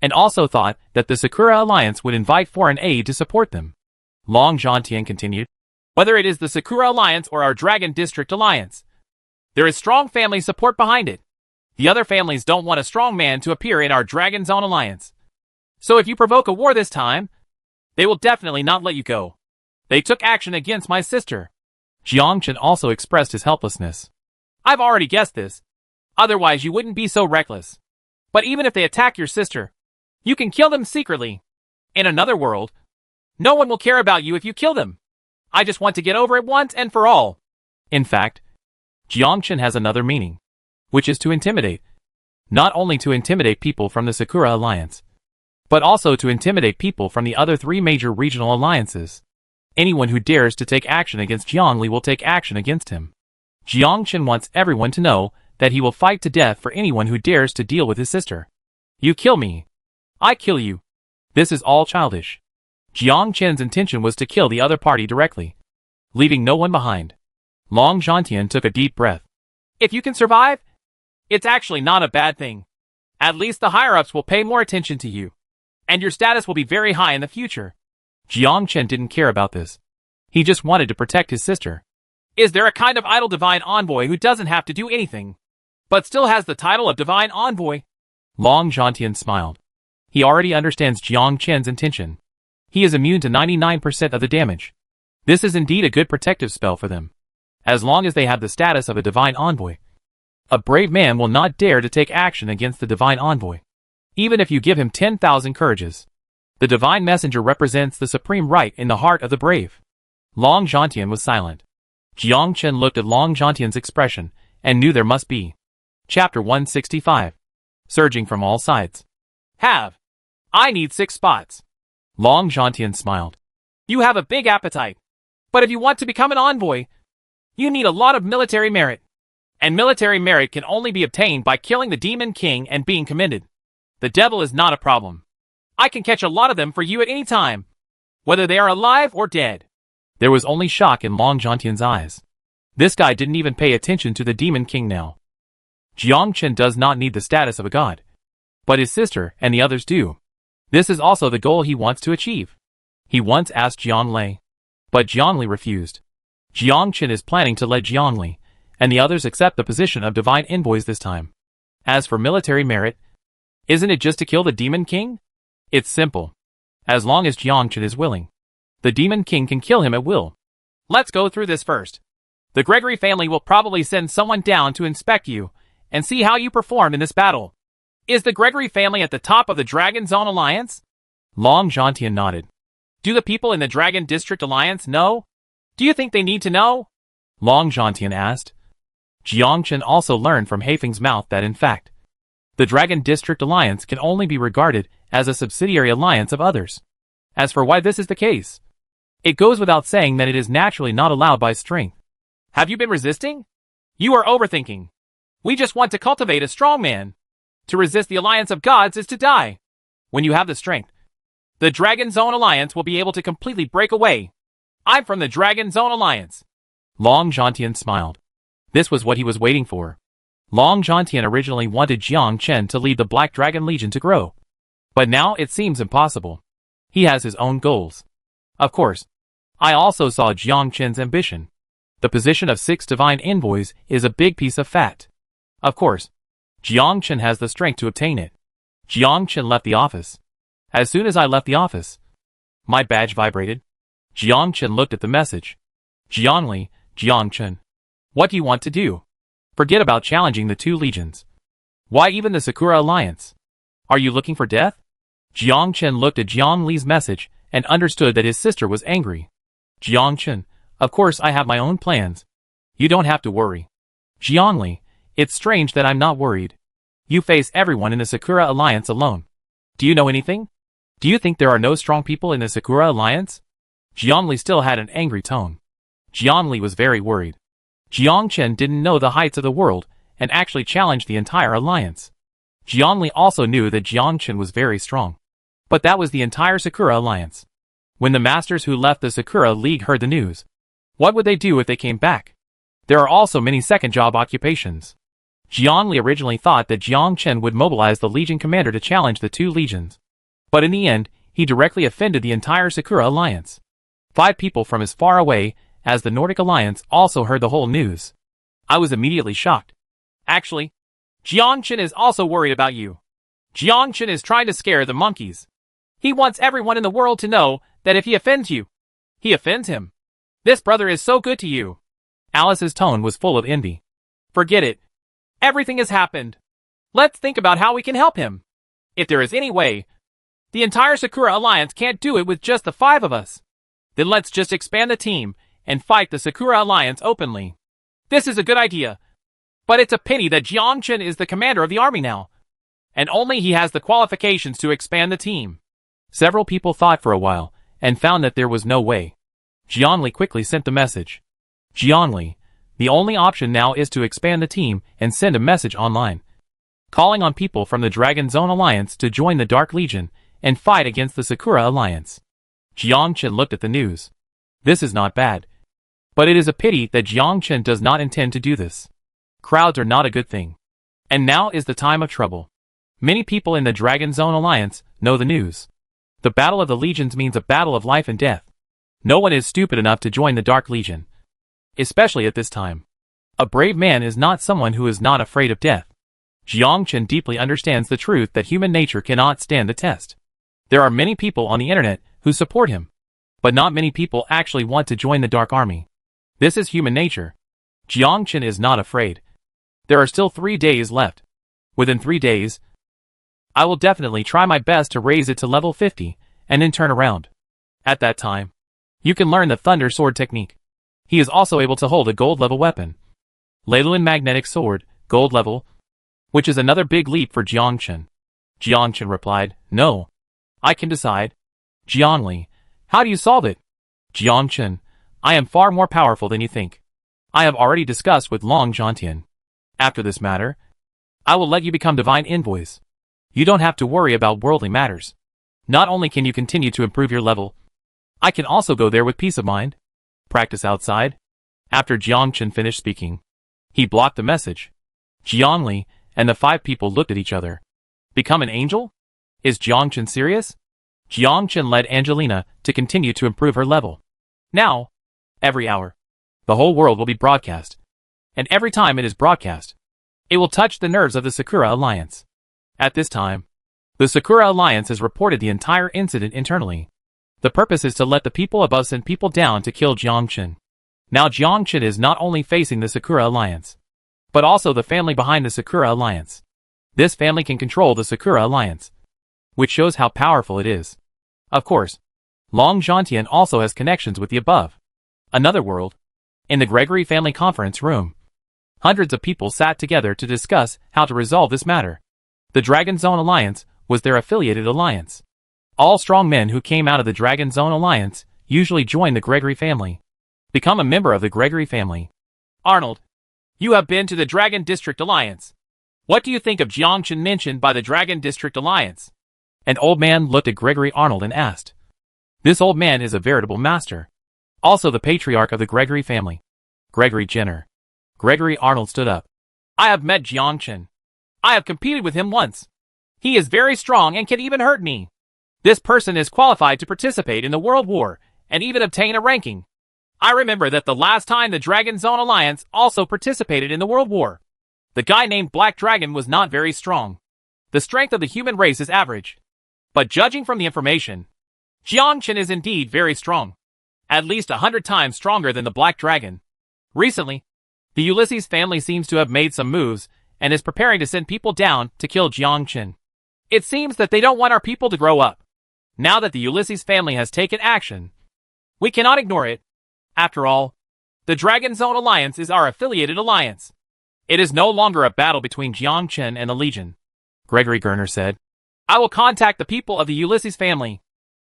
and also thought that the Sakura Alliance would invite foreign aid to support them. Long Zhantian continued. Whether it is the Sakura Alliance or our Dragon District Alliance, there is strong family support behind it. The other families don't want a strong man to appear in our Dragon Zone Alliance. So if you provoke a war this time, they will definitely not let you go. They took action against my sister. Jiang-chen also expressed his helplessness. I've already guessed this. Otherwise you wouldn't be so reckless. But even if they attack your sister, you can kill them secretly. In another world, no one will care about you if you kill them. I just want to get over it once and for all. In fact, Jiang-chen has another meaning, which is to intimidate. Not only to intimidate people from the Sakura Alliance, but also to intimidate people from the other 3 major regional alliances. Anyone who dares to take action against Jiangli will take action against him. Jiang-chen wants everyone to know that he will fight to death for anyone who dares to deal with his sister. You kill me, I kill you. This is all childish. Jiang-chen's intention was to kill the other party directly, leaving no one behind. Long Zhantian took a deep breath. If you can survive, it's actually not a bad thing. At least the higher-ups will pay more attention to you, and your status will be very high in the future. Jiang-chen didn't care about this. He just wanted to protect his sister. Is there a kind of idle divine envoy who doesn't have to do anything, but still has the title of divine envoy? Long Zhantian smiled. He already understands Jiang-chen's intention. He is immune to 99% of the damage. This is indeed a good protective spell for them, as long as they have the status of a divine envoy. A brave man will not dare to take action against the divine envoy, even if you give him 10,000 courages. The divine messenger represents the supreme right in the heart of the brave. Long Zhantian was silent. Jiang Chen looked at Long Zhantian's expression and knew there must be. Chapter 165. Surging from all sides. I need 6 spots. Long Zhantian smiled. You have a big appetite. But if you want to become an envoy, you need a lot of military merit. And military merit can only be obtained by killing the Demon King and being commended. The devil is not a problem. I can catch a lot of them for you at any time, whether they are alive or dead. There was only shock in Long Zhantian's eyes. This guy didn't even pay attention to the Demon King now. Jiang Chen does not need the status of a god, but his sister and the others do. This is also the goal he wants to achieve. He once asked Jianglei, but Jianglei refused. Jiang Chen is planning to let Jianglei and the others accept the position of divine envoys this time. As for military merit, isn't it just to kill the Demon King? It's simple. As long as Jiang Chen is willing, the Demon King can kill him at will. Let's go through this first. The Gregory family will probably send someone down to inspect you and see how you perform in this battle. Is the Gregory family at the top of the Dragon Zone Alliance? Long Zhantian nodded. Do the people in the Dragon District Alliance know? Do you think they need to know? Long Zhantian asked. Jiang Chen also learned from Haifeng's mouth that in fact, the Dragon District Alliance can only be regarded as a subsidiary alliance of others. As for why this is the case, it goes without saying that it is naturally not allowed by strength. Have you been resisting? You are overthinking. We just want to cultivate a strong man. To resist the alliance of gods is to die. When you have the strength, the Dragon Zone Alliance will be able to completely break away. I'm from the Dragon Zone Alliance. Long Zhantian smiled. This was what he was waiting for. Long Zhantian originally wanted Jiang Chen to lead the Black Dragon Legion to grow, but now it seems impossible. He has his own goals. Of course, I also saw Jiang Chen's ambition. The position of 6 divine envoys is a big piece of fat. Of course, Jiang Chen has the strength to obtain it. Jiang Chen left the office. As soon as I left the office, my badge vibrated. Jiang Chen looked at the message. Jianglei, Jiang Chen. What do you want to do? Forget about challenging the 2 legions. Why even the Sakura Alliance? Are you looking for death? Jiang Chen looked at Jianglei's message and understood that his sister was angry. Jiang Chen, of course I have my own plans. You don't have to worry. Jianglei, it's strange that I'm not worried. You face everyone in the Sakura Alliance alone. Do you know anything? Do you think there are no strong people in the Sakura Alliance? Jianglei still had an angry tone. Jianglei was very worried. Jiang Chen didn't know the heights of the world and actually challenged the entire alliance. Jianglei also knew that Jiang Chen was very strong. But that was the entire Sakura Alliance. When the masters who left the Sakura League heard the news, what would they do if they came back? There are also many second job occupations. Jianglei originally thought that Jiang Chen would mobilize the Legion commander to challenge the 2 legions. But in the end, he directly offended the entire Sakura Alliance. 5 people from as far away as the Nordic Alliance also heard the whole news. I was immediately shocked. Actually, Jiang Chen is also worried about you. Jiang Chen is trying to scare the monkeys. He wants everyone in the world to know that if he offends you, he offends him. This brother is so good to you. Alice's tone was full of envy. Forget it. Everything has happened. Let's think about how we can help him. If there is any way, the entire Sakura Alliance can't do it with just the 5 of us. Then let's just expand the team and fight the Sakura Alliance openly. This is a good idea. But it's a pity that Jiang Chen is the commander of the army now, and only he has the qualifications to expand the team. Several people thought for a while and found that there was no way. Jianglei quickly sent the message. Jianglei, the only option now is to expand the team and send a message online, calling on people from the Dragon Zone Alliance to join the Dark Legion and fight against the Sakura Alliance. Jiang Chen looked at the news. This is not bad. But it is a pity that Jiang Chen does not intend to do this. Crowds are not a good thing. And now is the time of trouble. Many people in the Dragon Zone Alliance know the news. The Battle of the Legions means a battle of life and death. No one is stupid enough to join the Dark Legion, especially at this time. A brave man is not someone who is not afraid of death. Jiang Chen deeply understands the truth that human nature cannot stand the test. There are many people on the internet who support him. But not many people actually want to join the Dark Army. This is human nature. Jiang Chen is not afraid. There are still 3 days left. Within 3 days, I will definitely try my best to raise it to level 50, and then turn around. At that time, you can learn the Thunder Sword technique. He is also able to hold a gold level weapon. Leiluin Magnetic Sword, gold level, which is another big leap for Jiang Chen. Jiang Chen replied, "No. I can decide." Jiangli, how do you solve it? Jiang Chen, I am far more powerful than you think. I have already discussed with Long Zhantian. After this matter, I will let you become divine envoys. You don't have to worry about worldly matters. Not only can you continue to improve your level, I can also go there with peace of mind. Practice outside. After Jiang Chen finished speaking, he blocked the message. Jiangli and the 5 people looked at each other. Become an angel? Is Jiang Chen serious? Jiang Chen led Angelina to continue to improve her level. Now, every hour, the whole world will be broadcast. And every time it is broadcast, it will touch the nerves of the Sakura Alliance. At this time, the Sakura Alliance has reported the entire incident internally. The purpose is to let the people above send people down to kill Jiang Chen. Now Jiang Chen is not only facing the Sakura Alliance, but also the family behind the Sakura Alliance. This family can control the Sakura Alliance, which shows how powerful it is. Of course, Long Zhantian also has connections with the above. Another world. In the Gregory family conference room, hundreds of people sat together to discuss how to resolve this matter. The Dragon Zone Alliance was their affiliated alliance. All strong men who came out of the Dragon Zone Alliance usually join the Gregory family. Become a member of the Gregory family. Arnold, you have been to the Dragon District Alliance. What do you think of Jiang Chen mentioned by the Dragon District Alliance? An old man looked at Gregory Arnold and asked. This old man is a veritable master. Also the patriarch of the Gregory family. Gregory Jenner. Gregory Arnold stood up. I have met Jiang Chen. I have competed with him once. He is very strong and can even hurt me. This person is qualified to participate in the World War and even obtain a ranking. I remember that the last time the Dragon Zone Alliance also participated in the World War, the guy named Black Dragon was not very strong. The strength of the human race is average. But judging from the information, Jiang Chen is indeed very strong. At least 100 times stronger than the Black Dragon. Recently, the Ulysses family seems to have made some moves and is preparing to send people down to kill Jiang Chen. It seems that they don't want our people to grow up. Now that the Ulysses family has taken action, we cannot ignore it. After all, the Dragon Zone Alliance is our affiliated alliance. It is no longer a battle between Jiang Chen and the Legion. Gregory Gerner said. I will contact the people of the Ulysses family.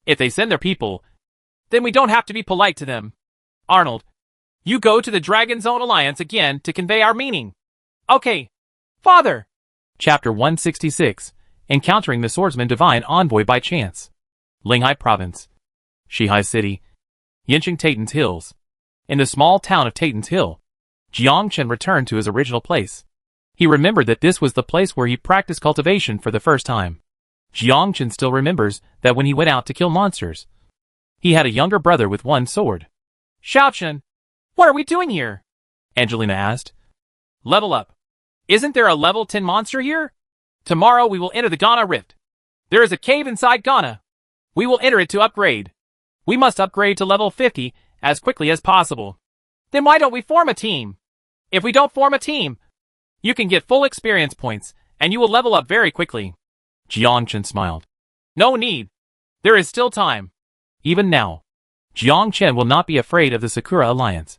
If they send their people, then we don't have to be polite to them. Arnold, you go to the Dragon Zone Alliance again to convey our meaning. Okay, Father. Chapter 166, Encountering the Swordsman Divine Envoy by Chance. Linghai Province. Shihai City. Yinqing Tatan's Hills. In the small town of Tatan's Hill, Jiang Chen returned to his original place. He remembered that this was the place where he practiced cultivation for the first time. Jiang Chen still remembers that when he went out to kill monsters, he had a younger brother with one sword. Xiao Chen, what are we doing here? Angelina asked. Level up. Isn't there a level 10 monster here? Tomorrow we will enter the Ghana Rift. There is a cave inside Ghana. We will enter it to upgrade. We must upgrade to level 50 as quickly as possible. Then why don't we form a team? If we don't form a team, you can get full experience points, and you will level up very quickly. Jiang Chen smiled. No need. There is still time. Even now, Jiang Chen will not be afraid of the Sakura Alliance.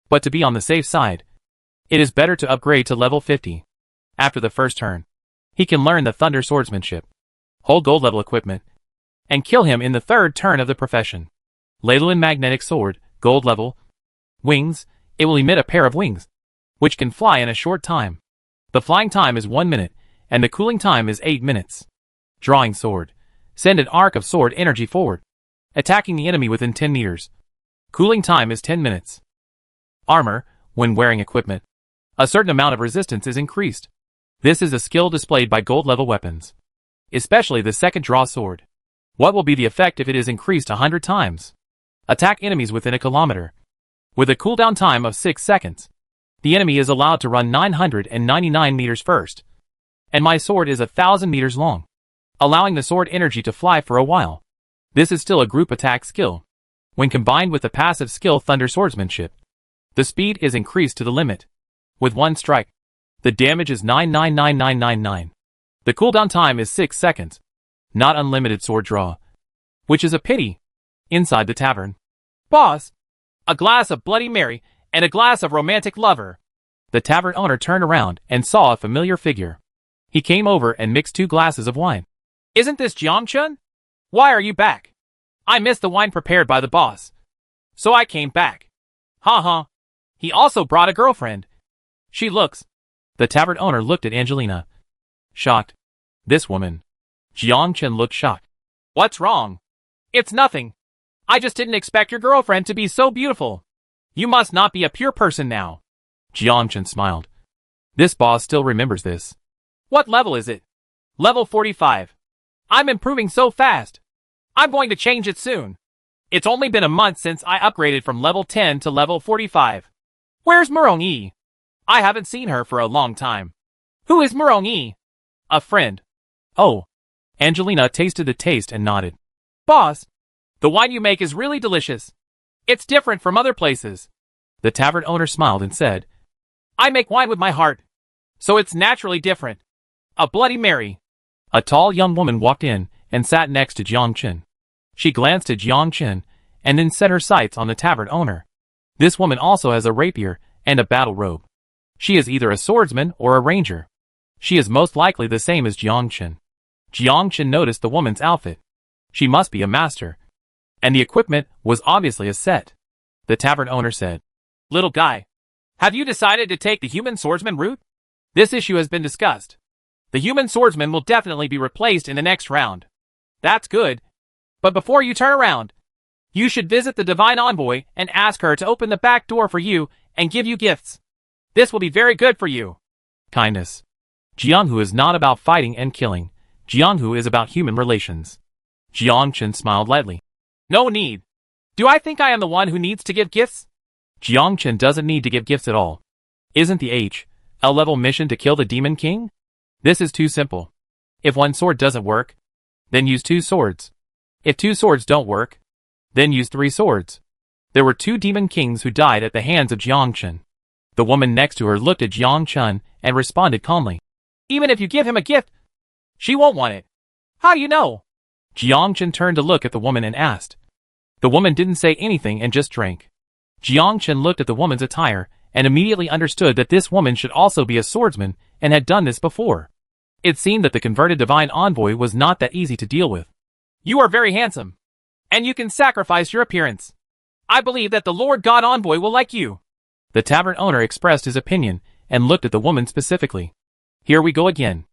But to be on the safe side, it is better to upgrade to level 50. After the first turn, he can learn the Thunder Swordsmanship, hold gold level equipment, and kill him in the third turn of the profession. Leiluin Magnetic Sword, gold level. Wings, it will emit a pair of wings, which can fly in a short time. The flying time is 1 minute, and the cooling time is 8 minutes. Drawing Sword, send an arc of sword energy forward, attacking the enemy within 10 meters. Cooling time is 10 minutes. Armor, when wearing equipment, a certain amount of resistance is increased. This is a skill displayed by gold level weapons, especially the second draw sword. What will be the effect if it is increased 100 times? Attack enemies within a kilometer. With a cooldown time of 6 seconds, the enemy is allowed to run 999 meters first. And my sword is 1,000 meters long, allowing the sword energy to fly for a while. This is still a group attack skill. When combined with the passive skill Thunder Swordsmanship, the speed is increased to the limit. With one strike, the damage is 9999999. The cooldown time is 6 seconds. Not unlimited sword draw. Which is a pity. Inside the tavern. Boss, a glass of Bloody Mary and a glass of Romantic Lover. The tavern owner turned around and saw a familiar figure. He came over and mixed 2 glasses of wine. Isn't this Jiang-chun? Why are you back? I missed the wine prepared by the boss. So I came back. Ha. He also brought a girlfriend. She looks. The tavern owner looked at Angelina. Shocked. This woman. Jiang-chun looked shocked. What's wrong? It's nothing. I just didn't expect your girlfriend to be so beautiful. You must not be a pure person now. Jiang-chun smiled. This boss still remembers this. What level is it? Level 45. I'm improving so fast. I'm going to change it soon. It's only been a month since I upgraded from level 10 to level 45. Where's Murong-yi? I haven't seen her for a long time. Who is Murong-yi? A friend. Oh. Angelina tasted the taste and nodded. Boss, the wine you make is really delicious. It's different from other places. The tavern owner smiled and said, I make wine with my heart, so it's naturally different. A Bloody Mary. A tall young woman walked in and sat next to Jiang-chun. She glanced at Jiang-chun and then set her sights on the tavern owner. This woman also has a rapier and a battle robe. She is either a swordsman or a ranger. She is most likely the same as Jiang-chun. Jiang-chun noticed the woman's outfit. She must be a master. And the equipment was obviously a set. The tavern owner said, Little guy, have you decided to take the human swordsman route? This issue has been discussed. The human swordsman will definitely be replaced in the next round. That's good. But before you turn around, you should visit the Divine Envoy and ask her to open the back door for you and give you gifts. This will be very good for you. Kindness. Jianghu is not about fighting and killing. Jianghu is about human relations. Jiang-chun smiled lightly. No need. Do I think I am the one who needs to give gifts? Jiang-chun doesn't need to give gifts at all. Isn't the H.L. level mission to kill the Demon King? This is too simple. If one sword doesn't work, then use 2 swords. If 2 swords don't work, then use 3 swords. There were 2 Demon Kings who died at the hands of Jiang-chun. The woman next to her looked at Jiang-chun and responded calmly. Even if you give him a gift, she won't want it. How do you know? Jiang-chun turned to look at the woman and asked. The woman didn't say anything and just drank. Jiang-chun looked at the woman's attire and immediately understood that this woman should also be a swordsman and had done this before. It seemed that the converted divine envoy was not that easy to deal with. You are very handsome, and you can sacrifice your appearance. I believe that the Lord God Envoy will like you. The tavern owner expressed his opinion and looked at the woman specifically. Here we go again.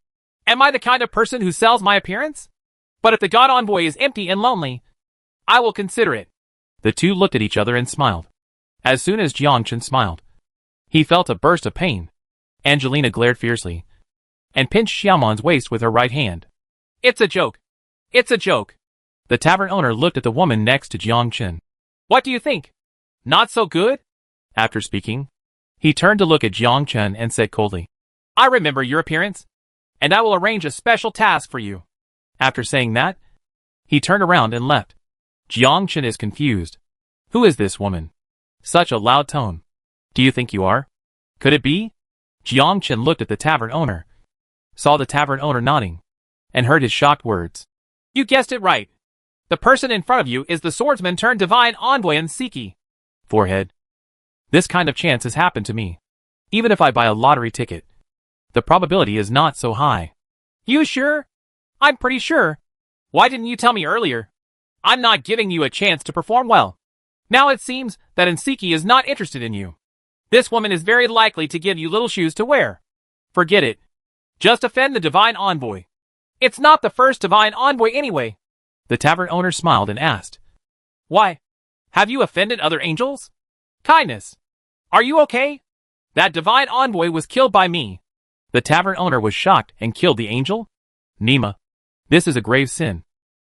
Am I the kind of person who sells my appearance? But if the God Envoy is empty and lonely, I will consider it. The two looked at each other and smiled. As soon as Jiang-chun smiled, he felt a burst of pain. Angelina glared fiercely and pinched Xiaomon's waist with her right hand. It's a joke. It's a joke. The tavern owner looked at the woman next to Jiang-chun. What do you think? Not so good? After speaking, he turned to look at Jiang-chun and said coldly, I remember your appearance, and I will arrange a special task for you. After saying that, he turned around and left. Jiang-chun is confused. Who is this woman? Such a loud tone. Do you think you are? Could it be? Jiang-chun looked at the tavern owner, saw the tavern owner nodding, and heard his shocked words. You guessed it right. The person in front of you is the swordsman turned divine envoy Nsiki. Forehead. This kind of chance has happened to me. Even if I buy a lottery ticket, the probability is not so high. You sure? I'm pretty sure. Why didn't you tell me earlier? I'm not giving you a chance to perform well. Now it seems that Nsiki is not interested in you. This woman is very likely to give you little shoes to wear. Forget it. Just offend the divine envoy. It's not the first divine envoy anyway. The tavern owner smiled and asked, Why? Have you offended other angels? Kindness. Are you okay? That divine envoy was killed by me. The tavern owner was shocked and killed the angel? Nima. This is a grave sin.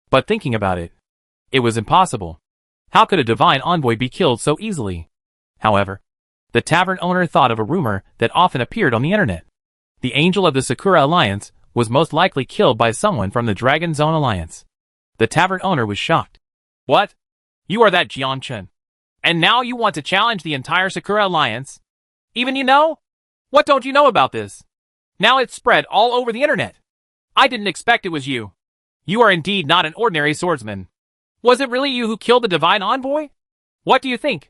But thinking about it, it was impossible. How could a divine envoy be killed so easily? However, the tavern owner thought of a rumor that often appeared on the internet. The angel of the Sakura Alliance was most likely killed by someone from the Dragon Zone Alliance. The tavern owner was shocked. What? You are that Jiangchen. And now you want to challenge the entire Sakura Alliance? Even you know? What don't you know about this? Now it's spread all over the internet. I didn't expect it was you. You are indeed not an ordinary swordsman. Was it really you who killed the divine envoy? What do you think?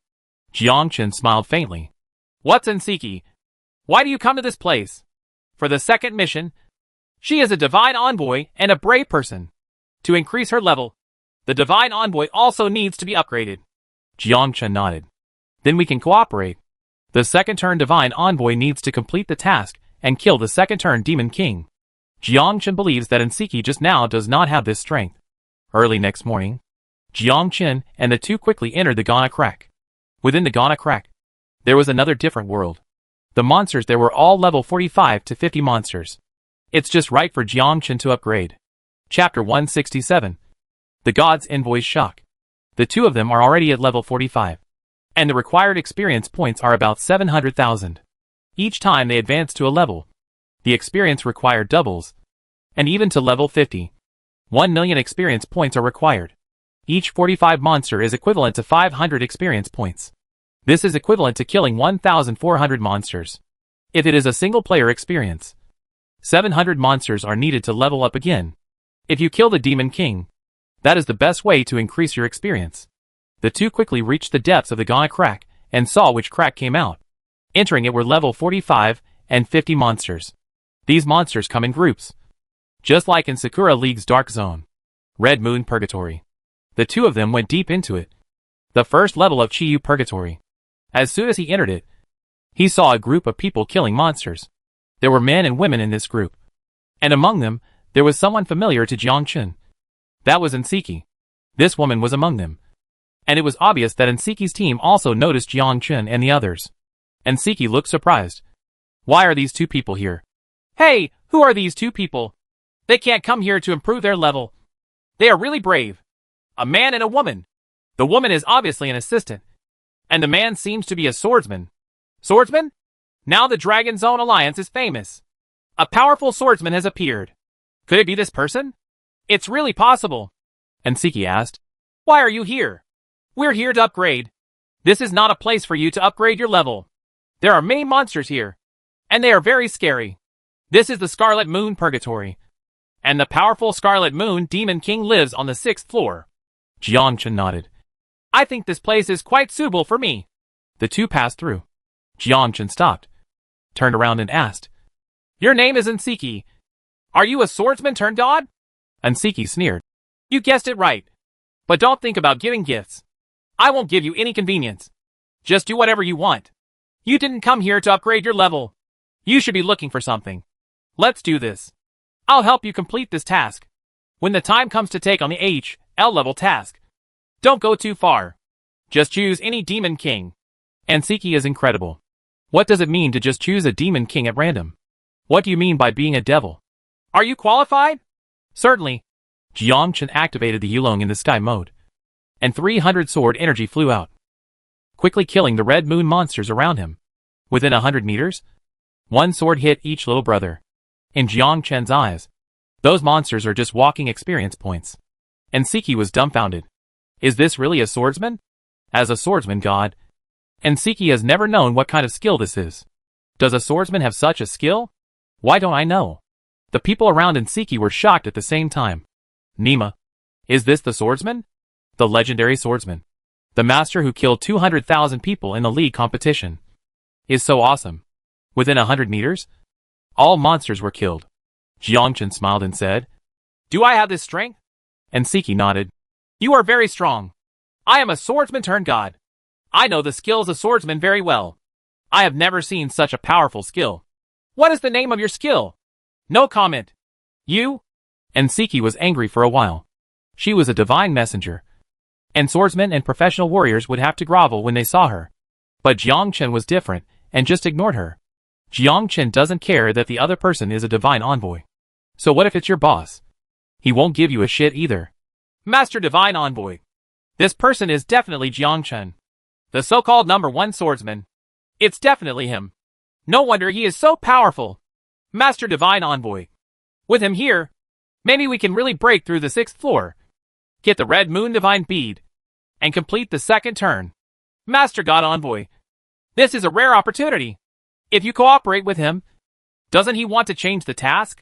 Jiangchen smiled faintly. What's Nsiki? Why do you come to this place? For the second mission. She is a divine envoy and a brave person. To increase her level, the divine envoy also needs to be upgraded. Jiangchen nodded. Then we can cooperate. The second turn divine envoy needs to complete the task and kill the second turn demon king. Jiangchen believes that Nsiki just now does not have this strength. Early next morning, Jiangchen and the two quickly entered the Ghana Crack. Within the Ghana Crack, there was another different world. The monsters there were all level 45 to 50 monsters. It's just right for Jiangchen to upgrade. Chapter 167. The Gods Envoy's Shock. The two of them are already at level 45. And the required experience points are about 700,000. Each time they advance to a level, the experience required doubles. And even to level 50, 1 million experience points are required. Each 45 monster is equivalent to 500 experience points. This is equivalent to killing 1,400 monsters. If it is a single player experience, 700 monsters are needed to level up again. If you kill the Demon King, that is the best way to increase your experience. The two quickly reached the depths of the Ghana Crack and saw which crack came out. Entering it were level 45 and 50 monsters. These monsters come in groups, just like in Sakura League's Dark Zone, Red Moon Purgatory. The two of them went deep into it. The first level of Chiyu Purgatory. As soon as he entered it, he saw a group of people killing monsters. There were men and women in this group. And among them, there was someone familiar to Jiangchen. That was Nsiki. This woman was among them. And it was obvious that Nsiki's team also noticed Jiangchen and the others. Nsiki looked surprised. Why are these two people here? Hey, who are these two people? They can't come here to improve their level. They are really brave. A man and a woman. The woman is obviously an assistant. And the man seems to be a swordsman. Swordsman? Now the Dragon Zone Alliance is famous. A powerful swordsman has appeared. Could it be this person? It's really possible. Nsiki asked. Why are you here? We're here to upgrade. This is not a place for you to upgrade your level. There are many monsters here. And they are very scary. This is the Scarlet Moon Purgatory. And the powerful Scarlet Moon Demon King lives on the 6th floor. Jiangchen nodded. I think this place is quite suitable for me. The two passed through. Jiangchen stopped, turned around and asked. Your name is Nsiki. Are you a swordsman turned god? Nsiki sneered. You guessed it right. But don't think about giving gifts. I won't give you any convenience. Just do whatever you want. You didn't come here to upgrade your level. You should be looking for something. Let's do this. I'll help you complete this task. When the time comes to take on the HL level task, don't go too far. Just choose any Demon King. Nsiki is incredible. What does it mean to just choose a Demon King at random? What do you mean by being a devil? Are you qualified? Certainly. Jiangchen activated the Yulong in the sky mode. And 300 sword energy flew out, quickly killing the Red Moon monsters around him. Within 100 meters, one sword hit each little brother. In Jiangchen's eyes, those monsters are just walking experience points. Nsiki was dumbfounded. Is this really a swordsman? As a swordsman god, Nsiki has never known what kind of skill this is. Does a swordsman have such a skill? Why don't I know? The people around Nsiki were shocked at the same time. Nima. Is this the swordsman? The legendary swordsman. The master who killed 200,000 people in the league competition. Is so awesome. Within 100 meters, all monsters were killed. Jiangchen smiled and said, Do I have this strength? Nsiki nodded. You are very strong. I am a swordsman turned god. I know the skills of swordsman very well. I have never seen such a powerful skill. What is the name of your skill? No comment. You? Nsiki was angry for a while. She was a divine messenger. And swordsmen and professional warriors would have to grovel when they saw her. But Jiangchen was different, and just ignored her. Jiangchen doesn't care that the other person is a divine envoy. So what if it's your boss? He won't give you a shit either. Master Divine Envoy. This person is definitely Jiangchen, the so-called #1 swordsman. It's definitely him. No wonder he is so powerful. Master Divine Envoy. With him here, maybe we can really break through the 6th floor. Get the Red Moon Divine Bead, and complete the second turn. Master God Envoy. This is a rare opportunity. If you cooperate with him, doesn't he want to change the task?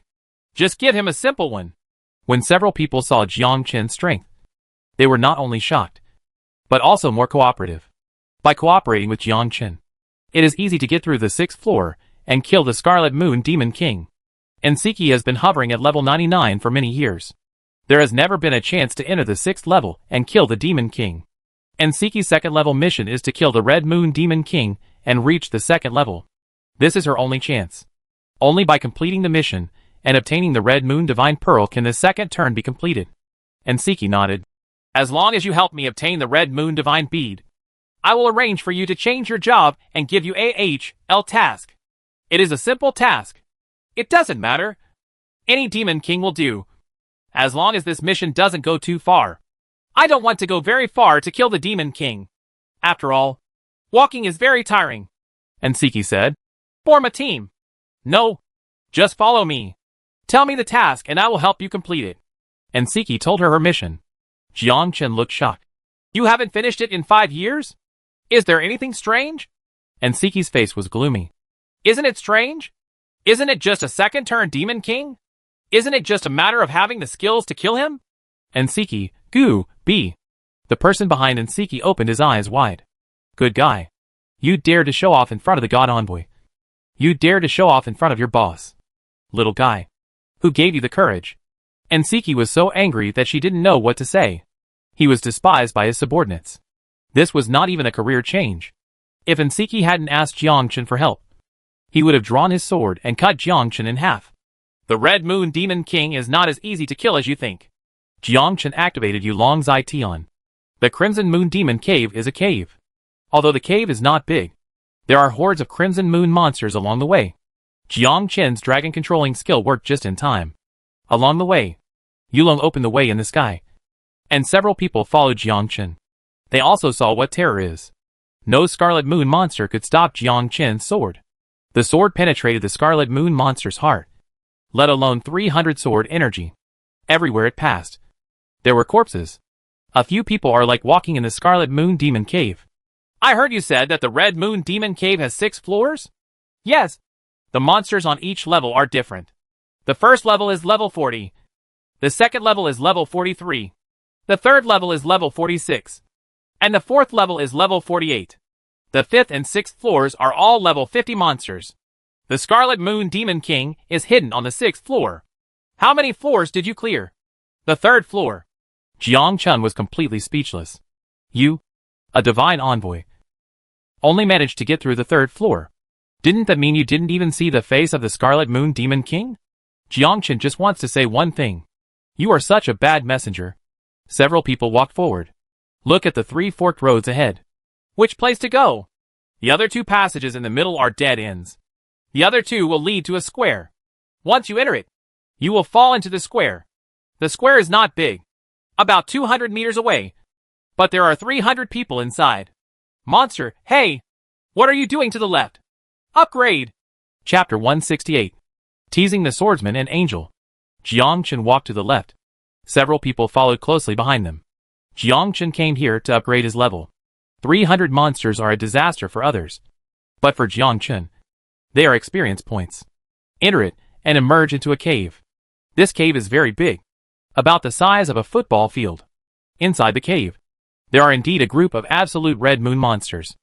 Just give him a simple one. When several people saw Jiang Chen's strength, they were not only shocked, but also more cooperative. By cooperating with Jiang Chen, it is easy to get through the 6th floor and kill the Scarlet Moon Demon King. Ensiki has been hovering at level 99 for many years. There has never been a chance to enter the 6th level and kill the Demon King. Ensiki's 2nd level mission is to kill the Red Moon Demon King and reach the 2nd level. This is her only chance. Only by completing the mission and obtaining the Red Moon Divine Pearl can the 2nd turn be completed. Ensiki nodded. As long as you help me obtain the Red Moon Divine Bead, I will arrange for you to change your job and give you AHL task. It is a simple task. It doesn't matter. Any Demon King will do. As long as this mission doesn't go too far. I don't want to go very far to kill the Demon King. After all, walking is very tiring. Ensiki said. Form a team. No. Just follow me. Tell me the task and I will help you complete it. Ensiki told her mission. Jiang Chen looked shocked. You haven't finished it in 5 years? Is there anything strange? Ensiki's face was gloomy. Isn't it strange? Isn't it just a 2nd turn Demon King? Isn't it just a matter of having the skills to kill him? Ensiki, Gu, B. The person behind Ensiki opened his eyes wide. Good guy. You dared to show off in front of the God Envoy. You dared to show off in front of your boss. Little guy. Who gave you the courage? Ensiki was so angry that she didn't know what to say. He was despised by his subordinates. This was not even a career change. If Ensiki hadn't asked Jiang Chen for help, he would have drawn his sword and cut Jiang Chen in half. The Red Moon Demon King is not as easy to kill as you think. Jiang Chen activated Yulong's Tion. The Crimson Moon Demon Cave is a cave. Although the cave is not big, there are hordes of Crimson Moon monsters along the way. Jiang Chen's dragon controlling skill worked just in time. Along the way, Yulong opened the way in the sky, and several people followed Jiang Chen. They also saw what terror is. No Scarlet Moon monster could stop Jiang Chen's sword. The sword penetrated the Scarlet Moon monster's heart, let alone 300 sword energy. Everywhere it passed, there were corpses. A few people are like walking in the Scarlet Moon Demon Cave. I heard you said that the Red Moon Demon Cave has 6 floors? Yes. The monsters on each level are different. The first level is level 40. The second level is level 43. The third level is level 46. And the fourth level is level 48. The 5th and 6th floors are all level 50 monsters. The Scarlet Moon Demon King is hidden on the 6th floor. How many floors did you clear? The 3rd floor. Jiang Chen was completely speechless. You, a divine envoy, only managed to get through the 3rd floor. Didn't that mean you didn't even see the face of the Scarlet Moon Demon King? Jiang Chen just wants to say one thing. You are such a bad messenger. Several people walked forward. Look at the 3 forked roads ahead. Which place to go? The other 2 passages in the middle are dead ends. The other 2 will lead to a square. Once you enter it, you will fall into the square. The square is not big. About 200 meters away. But there are 300 people inside. Monster, hey! What are you doing to the left? Upgrade! Chapter 168. Teasing the Swordsman and Angel. Jiang Chen walked to the left. Several people followed closely behind them. Jiang Chen came here to upgrade his level. 300 monsters are a disaster for others. But for Jiang Chen, they are experience points. Enter it and emerge into a cave. This cave is very big, about the size of a football field. Inside the cave, there are indeed a group of absolute Red Moon monsters.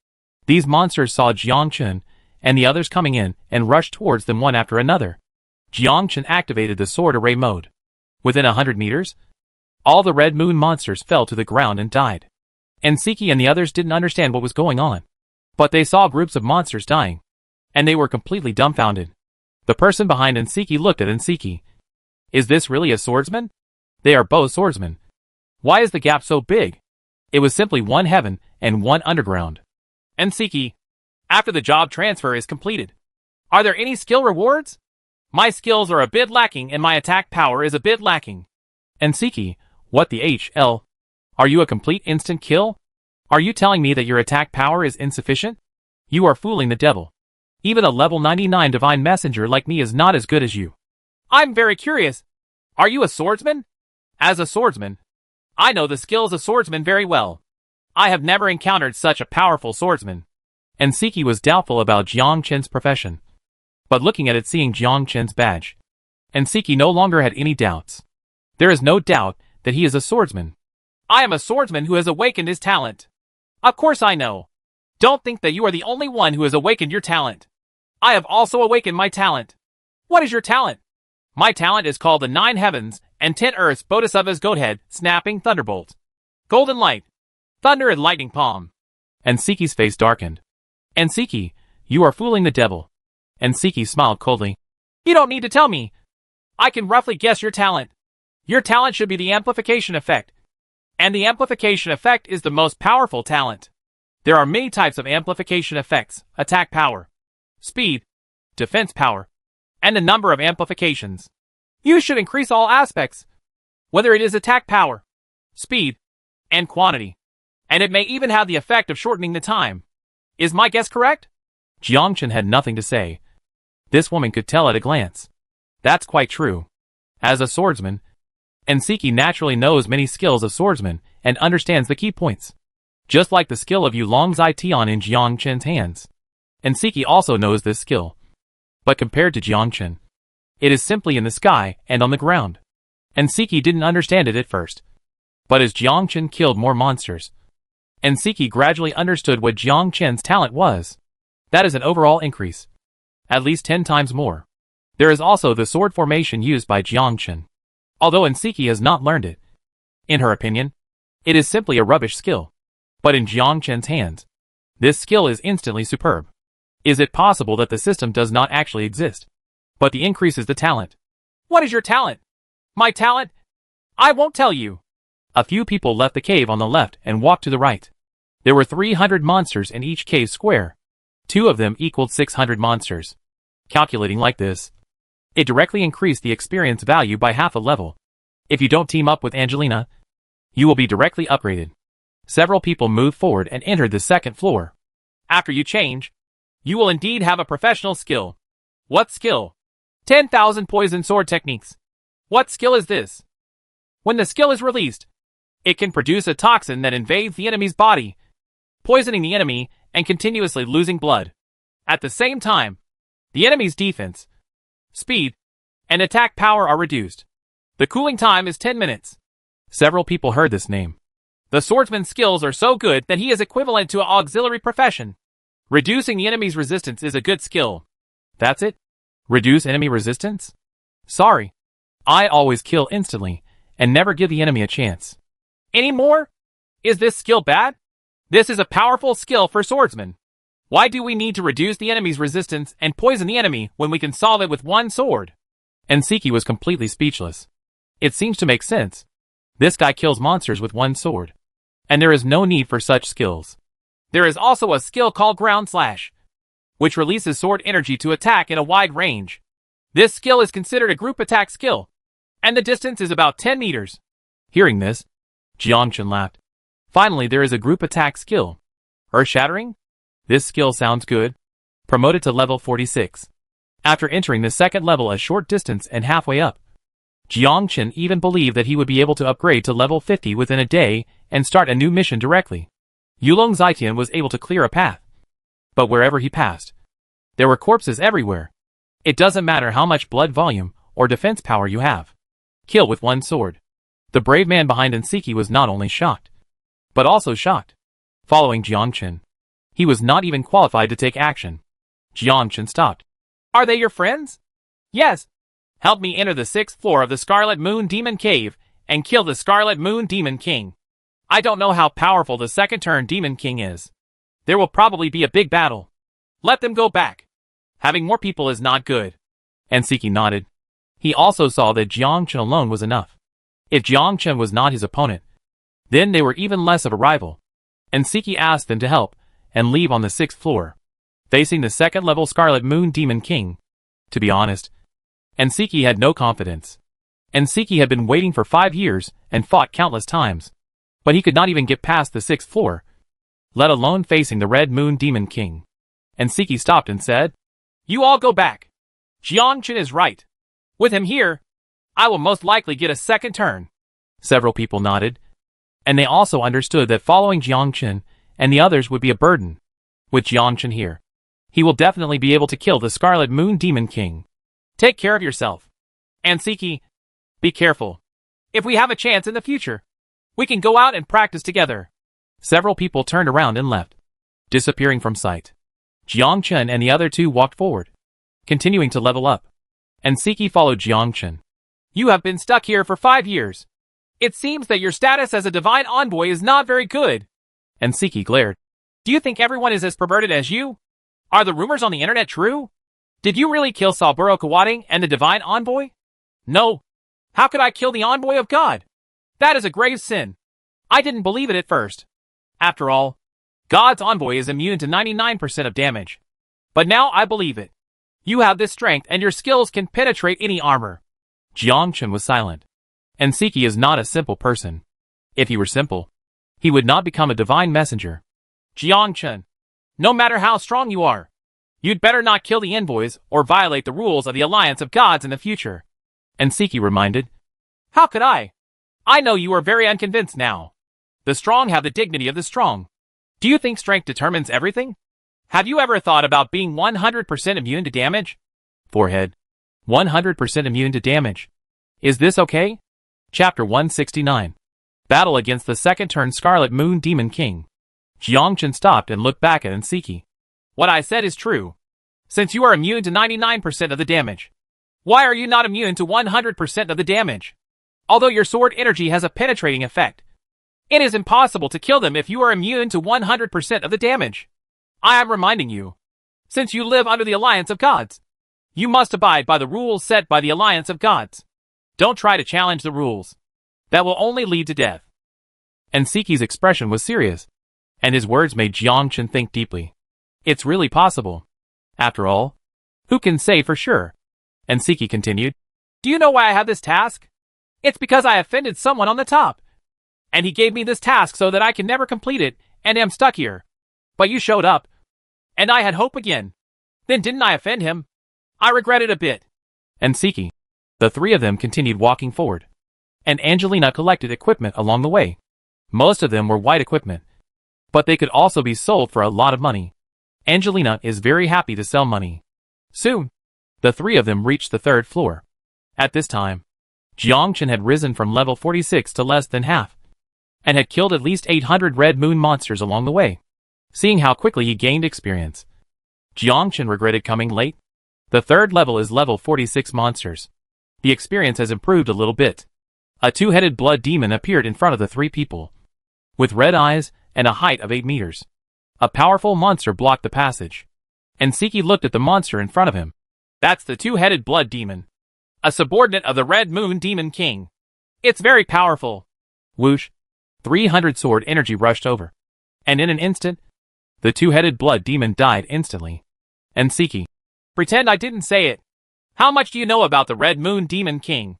These monsters saw Jiang Chen and the others coming in and rushed towards them one after another. Jiang Chen activated the sword array mode. Within 100 meters, all the Red Moon monsters fell to the ground and died. Ensiki and the others didn't understand what was going on, but they saw groups of monsters dying, and they were completely dumbfounded. The person behind Ensiki looked at Ensiki. Is this really a swordsman? They are both swordsmen. Why is the gap so big? It was simply one heaven and one underground. Ensiki, after the job transfer is completed, are there any skill rewards? My skills are a bit lacking and my attack power is a bit lacking. Ensiki, what the HL? Are you a complete instant kill? Are you telling me that your attack power is insufficient? You are fooling the devil. Even a level 99 divine messenger like me is not as good as you. I'm very curious. Are you a swordsman? As a swordsman, I know the skills of swordsmen very well. I have never encountered such a powerful swordsman. And Siki was doubtful about Jiang Chen's profession. But looking at it, seeing Jiang Chen's badge, and Siki no longer had any doubts. There is no doubt that he is a swordsman. I am a swordsman who has awakened his talent. Of course I know. Don't think that you are the only one who has awakened your talent. I have also awakened my talent. What is your talent? My talent is called the 9 Heavens and 10 Earths Bodhisattva's Goathead, Snapping Thunderbolt. Golden Light. Thunder and Lightning Palm. And Siki's face darkened. And Siki, you are fooling the devil. And Siki smiled coldly. You don't need to tell me. I can roughly guess your talent. Your talent should be the amplification effect. And the amplification effect is the most powerful talent. There are many types of amplification effects: attack power, speed, defense power, and the number of amplifications. You should increase all aspects, whether it is attack power, speed, and quantity. And it may even have the effect of shortening the time. Is my guess correct? Jiang Chen had nothing to say. This woman could tell at a glance. That's quite true. As a swordsman, and Siki naturally knows many skills of swordsman and understands the key points. Just like the skill of Yulong Zai Tian in Jiang Chen's hands. And Siki also knows this skill. But compared to Jiang Chen, it is simply in the sky and on the ground. And Siki didn't understand it at first. But as Jiang Chen killed more monsters, and Siki gradually understood what Jiang Chen's talent was. That is an overall increase. At least 10 times more. There is also the sword formation used by Jiang Chen. Although Siki has not learned it. In her opinion, it is simply a rubbish skill. But in Jiang Chen's hands, this skill is instantly superb. Is it possible that the system does not actually exist, but the increase is the talent? What is your talent? My talent? I won't tell you. A few people left the cave on the left and walked to the right. There were 300 monsters in each cave square. 2 of them equaled 600 monsters. Calculating like this, it directly increased the experience value by half a level. If you don't team up with Angelina, you will be directly upgraded. Several people moved forward and entered the second floor. After you change, you will indeed have a professional skill. What skill? 10,000 poison sword techniques. What skill is this? When the skill is released, it can produce a toxin that invades the enemy's body, poisoning the enemy and continuously losing blood. At the same time, the enemy's defense, speed, and attack power are reduced. The cooling time is 10 minutes. Several people heard this name. The swordsman's skills are so good that he is equivalent to an auxiliary profession. Reducing the enemy's resistance is a good skill. That's it? Reduce enemy resistance? Sorry. I always kill instantly and never give the enemy a chance. Any more? Is this skill bad? This is a powerful skill for swordsmen. Why do we need to reduce the enemy's resistance and poison the enemy when we can solve it with one sword? And Siki was completely speechless. It seems to make sense. This guy kills monsters with one sword. And there is no need for such skills. There is also a skill called Ground Slash, which releases sword energy to attack in a wide range. This skill is considered a group attack skill, and the distance is about 10 meters. Hearing this, Jiang Chen laughed. Finally, there is a group attack skill. Earth-shattering? This skill sounds good. Promoted to level 46. After entering the second level a short distance and halfway up, Jiang Chen even believed that he would be able to upgrade to level 50 within a day and start a new mission directly. Yulong Zaitian was able to clear a path. But wherever he passed, there were corpses everywhere. It doesn't matter how much blood volume or defense power you have. Kill with one sword. The brave man behind Siki was not only shocked, but also shocked. Following Jiang Chen, he was not even qualified to take action. Jiang Chen stopped. Are they your friends? Yes. Help me enter the 6th floor of the Scarlet Moon Demon Cave and kill the Scarlet Moon Demon King. I don't know how powerful the second turn Demon King is. There will probably be a big battle. Let them go back. Having more people is not good. And Siki nodded. He also saw that Jiang Chen alone was enough. If Jiang Chen was not his opponent, then they were even less of a rival. And Siki asked them to help and leave on the 6th floor, facing the 2nd level Scarlet Moon Demon King. To be honest, and Siki had no confidence. And Siki had been waiting for 5 years and fought countless times. But he could not even get past the 6th floor, let alone facing the Red Moon Demon King. And Siki stopped and said, You all go back. Jiang Chen is right. With him here, I will most likely get a second turn. Several people nodded. And they also understood that following Jiangchen and the others would be a burden. With Jiangchen here, he will definitely be able to kill the Scarlet Moon Demon King. Take care of yourself. And Siki, be careful. If we have a chance in the future, we can go out and practice together. Several people turned around and left, disappearing from sight. Jiangchen and the other two walked forward, continuing to level up. And Siki followed Jiangchen. You have been stuck here for 5 years. It seems that your status as a divine envoy is not very good. And Siki glared. Do you think everyone is as perverted as you? Are the rumors on the internet true? Did you really kill Saburo Kawating and the divine envoy? No. How could I kill the envoy of God? That is a grave sin. I didn't believe it at first. After all, God's envoy is immune to 99% of damage. But now I believe it. You have this strength and your skills can penetrate any armor. Jiangchen was silent. And Siki is not a simple person. If he were simple, he would not become a divine messenger. Jiangchen, no matter how strong you are, you'd better not kill the envoys or violate the rules of the Alliance of Gods in the future. And Siki reminded. How could I? I know you are very unconvinced now. The strong have the dignity of the strong. Do you think strength determines everything? Have you ever thought about being 100% immune to damage? Forehead. 100% immune to damage. Is this okay? Chapter 169. Battle against the second-turn Scarlet Moon Demon King. Jiangchen stopped and looked back at Nsiki. What I said is true. Since you are immune to 99% of the damage, why are you not immune to 100% of the damage? Although your sword energy has a penetrating effect, it is impossible to kill them if you are immune to 100% of the damage. I am reminding you. Since you live under the Alliance of Gods, you must abide by the rules set by the Alliance of Gods. Don't try to challenge the rules. That will only lead to death. And Nsiki's expression was serious, and his words made Jiangchen think deeply. It's really possible. After all, who can say for sure? And Nsiki continued. Do you know why I have this task? It's because I offended someone on the top. And he gave me this task so that I can never complete it and am stuck here. But you showed up. And I had hope again. Then didn't I offend him? I regret it a bit. And Nsiki. The three of them continued walking forward. And Angelina collected equipment along the way. Most of them were white equipment. But they could also be sold for a lot of money. Angelina is very happy to sell money. Soon, the three of them reached the 3rd floor. At this time, Jiangchen had risen from level 46 to less than half, and had killed at least 800 red moon monsters along the way. Seeing how quickly he gained experience, Jiangchen regretted coming late. The 3rd level is level 46 monsters. The experience has improved a little bit. A 2-headed blood demon appeared in front of the 3 people, with red eyes and a height of 8 meters. A powerful monster blocked the passage. And Nsiki looked at the monster in front of him. That's the 2-headed blood demon. A subordinate of the Red Moon Demon King. It's very powerful. Whoosh. 300 sword energy rushed over. And in an instant, the 2-headed blood demon died instantly. And Nsiki. Pretend I didn't say it. How much do you know about the Red Moon Demon King?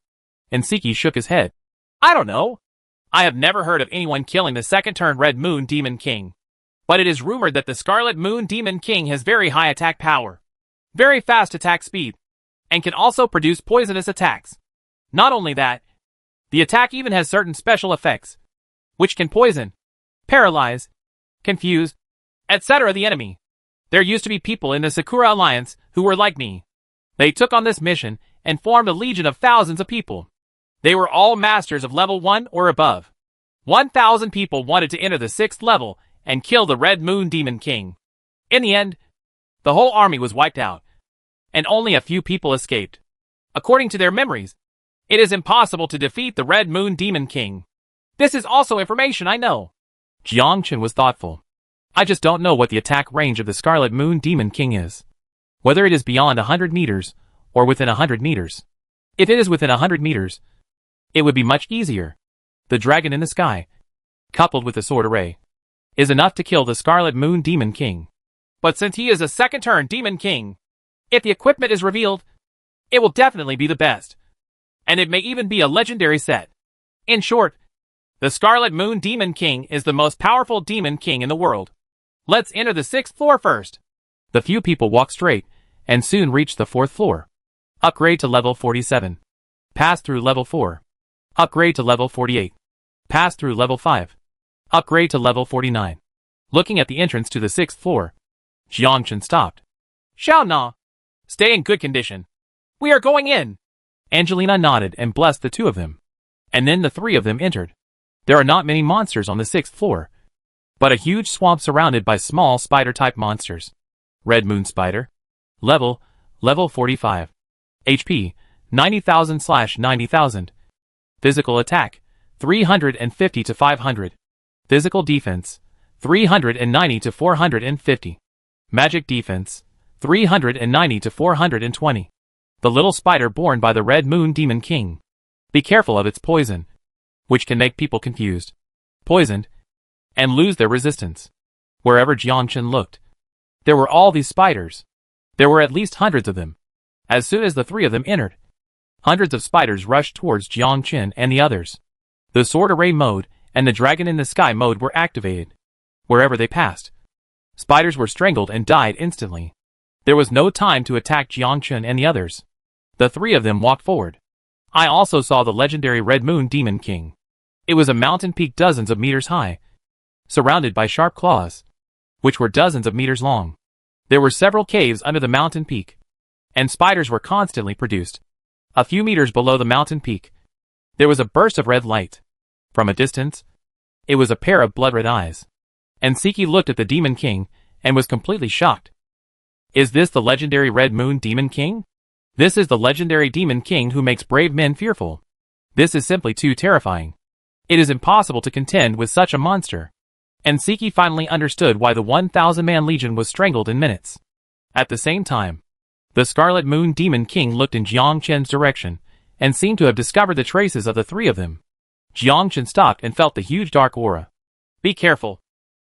And Nsiki shook his head. I don't know. I have never heard of anyone killing the 2nd-turn Red Moon Demon King. But it is rumored that the Scarlet Moon Demon King has very high attack power, very fast attack speed, and can also produce poisonous attacks. Not only that, the attack even has certain special effects, which can poison, paralyze, confuse, etc. the enemy. There used to be people in the Sakura Alliance who were like me. They took on this mission and formed a legion of thousands of people. They were all masters of level 1 or above. 1,000 people wanted to enter the 6th level and kill the Red Moon Demon King. In the end, the whole army was wiped out, and only a few people escaped. According to their memories, it is impossible to defeat the Red Moon Demon King. This is also information I know. Jiangchen was thoughtful. I just don't know what the attack range of the Scarlet Moon Demon King is. Whether it is beyond 100 meters, or within 100 meters. If it is within 100 meters, it would be much easier. The dragon in the sky, coupled with the sword array, is enough to kill the Scarlet Moon Demon King. But since he is a 2nd-turn Demon King, if the equipment is revealed, it will definitely be the best. And it may even be a legendary set. In short, the Scarlet Moon Demon King is the most powerful Demon King in the world. Let's enter the 6th floor first. The few people walked straight, and soon reached the 4th floor. Upgrade to level 47. Pass through level 4. Upgrade to level 48. Pass through level 5. Upgrade to level 49. Looking at the entrance to the 6th floor, Jiangchen stopped. Xiao Na. Stay in good condition. We are going in. Angelina nodded and blessed the two of them. And then the three of them entered. There are not many monsters on the 6th floor, but a huge swamp surrounded by small spider-type monsters. Red Moon Spider. Level 45. HP, 90,000/90,000. Physical attack, 350 to 500. Physical defense, 390 to 450. Magic defense, 390 to 420. The little spider born by the Red Moon Demon King. Be careful of its poison, which can make people confused, poisoned, and lose their resistance. Wherever Jiangchen looked, there were all these spiders. There were at least hundreds of them. As soon as the three of them entered, hundreds of spiders rushed towards Jiangchen and the others. The Sword Array mode and the Dragon in the Sky mode were activated. Wherever they passed, spiders were strangled and died instantly. There was no time to attack Jiangchen and the others. The three of them walked forward. I also saw the legendary Red Moon Demon King. It was a mountain peak dozens of meters high, surrounded by sharp claws, which were dozens of meters long. There were several caves under the mountain peak, and spiders were constantly produced. A few meters below the mountain peak, there was a burst of red light. From a distance, it was a pair of blood-red eyes. And Siki looked at the Demon King and was completely shocked. Is this the legendary Red Moon Demon King? This is the legendary Demon King who makes brave men fearful. This is simply too terrifying. It is impossible to contend with such a monster. And Siki finally understood why the 1,000-man legion was strangled in minutes. At the same time, the Scarlet Moon Demon King looked in Jiangchen's direction and seemed to have discovered the traces of the three of them. Jiangchen stopped and felt the huge dark aura. Be careful.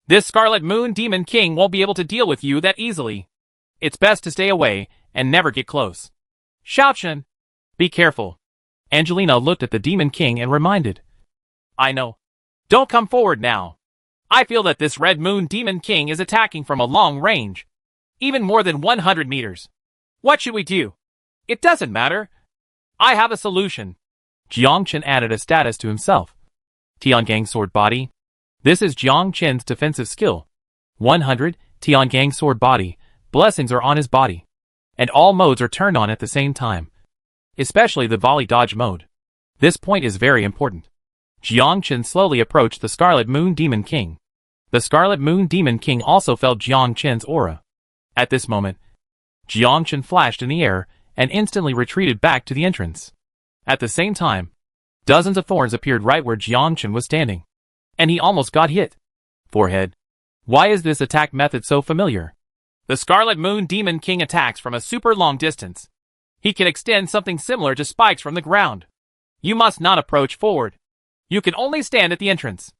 This Scarlet Moon Demon King won't be able to deal with you that easily. It's best to stay away and never get close. Xiaochen, be careful. Angelina looked at the Demon King and reminded. I know. Don't come forward now. I feel that this Red Moon Demon King is attacking from a long range. Even more than 100 meters. What should we do? It doesn't matter. I have a solution. Jiangchen added a status to himself. Tiangang Sword Body. This is Jiangchen's defensive skill. 100, Tiangang Sword Body. Blessings are on his body. And all modes are turned on at the same time. Especially the volley dodge mode. This point is very important. Jiangchen slowly approached the Scarlet Moon Demon King. The Scarlet Moon Demon King also felt Jiangchen's aura. At this moment, Jiangchen flashed in the air and instantly retreated back to the entrance. At the same time, dozens of thorns appeared right where Jiangchen was standing. And he almost got hit. Forehead. Why is this attack method so familiar? The Scarlet Moon Demon King attacks from a super long distance. He can extend something similar to spikes from the ground. You must not approach forward. You can only stand at the entrance.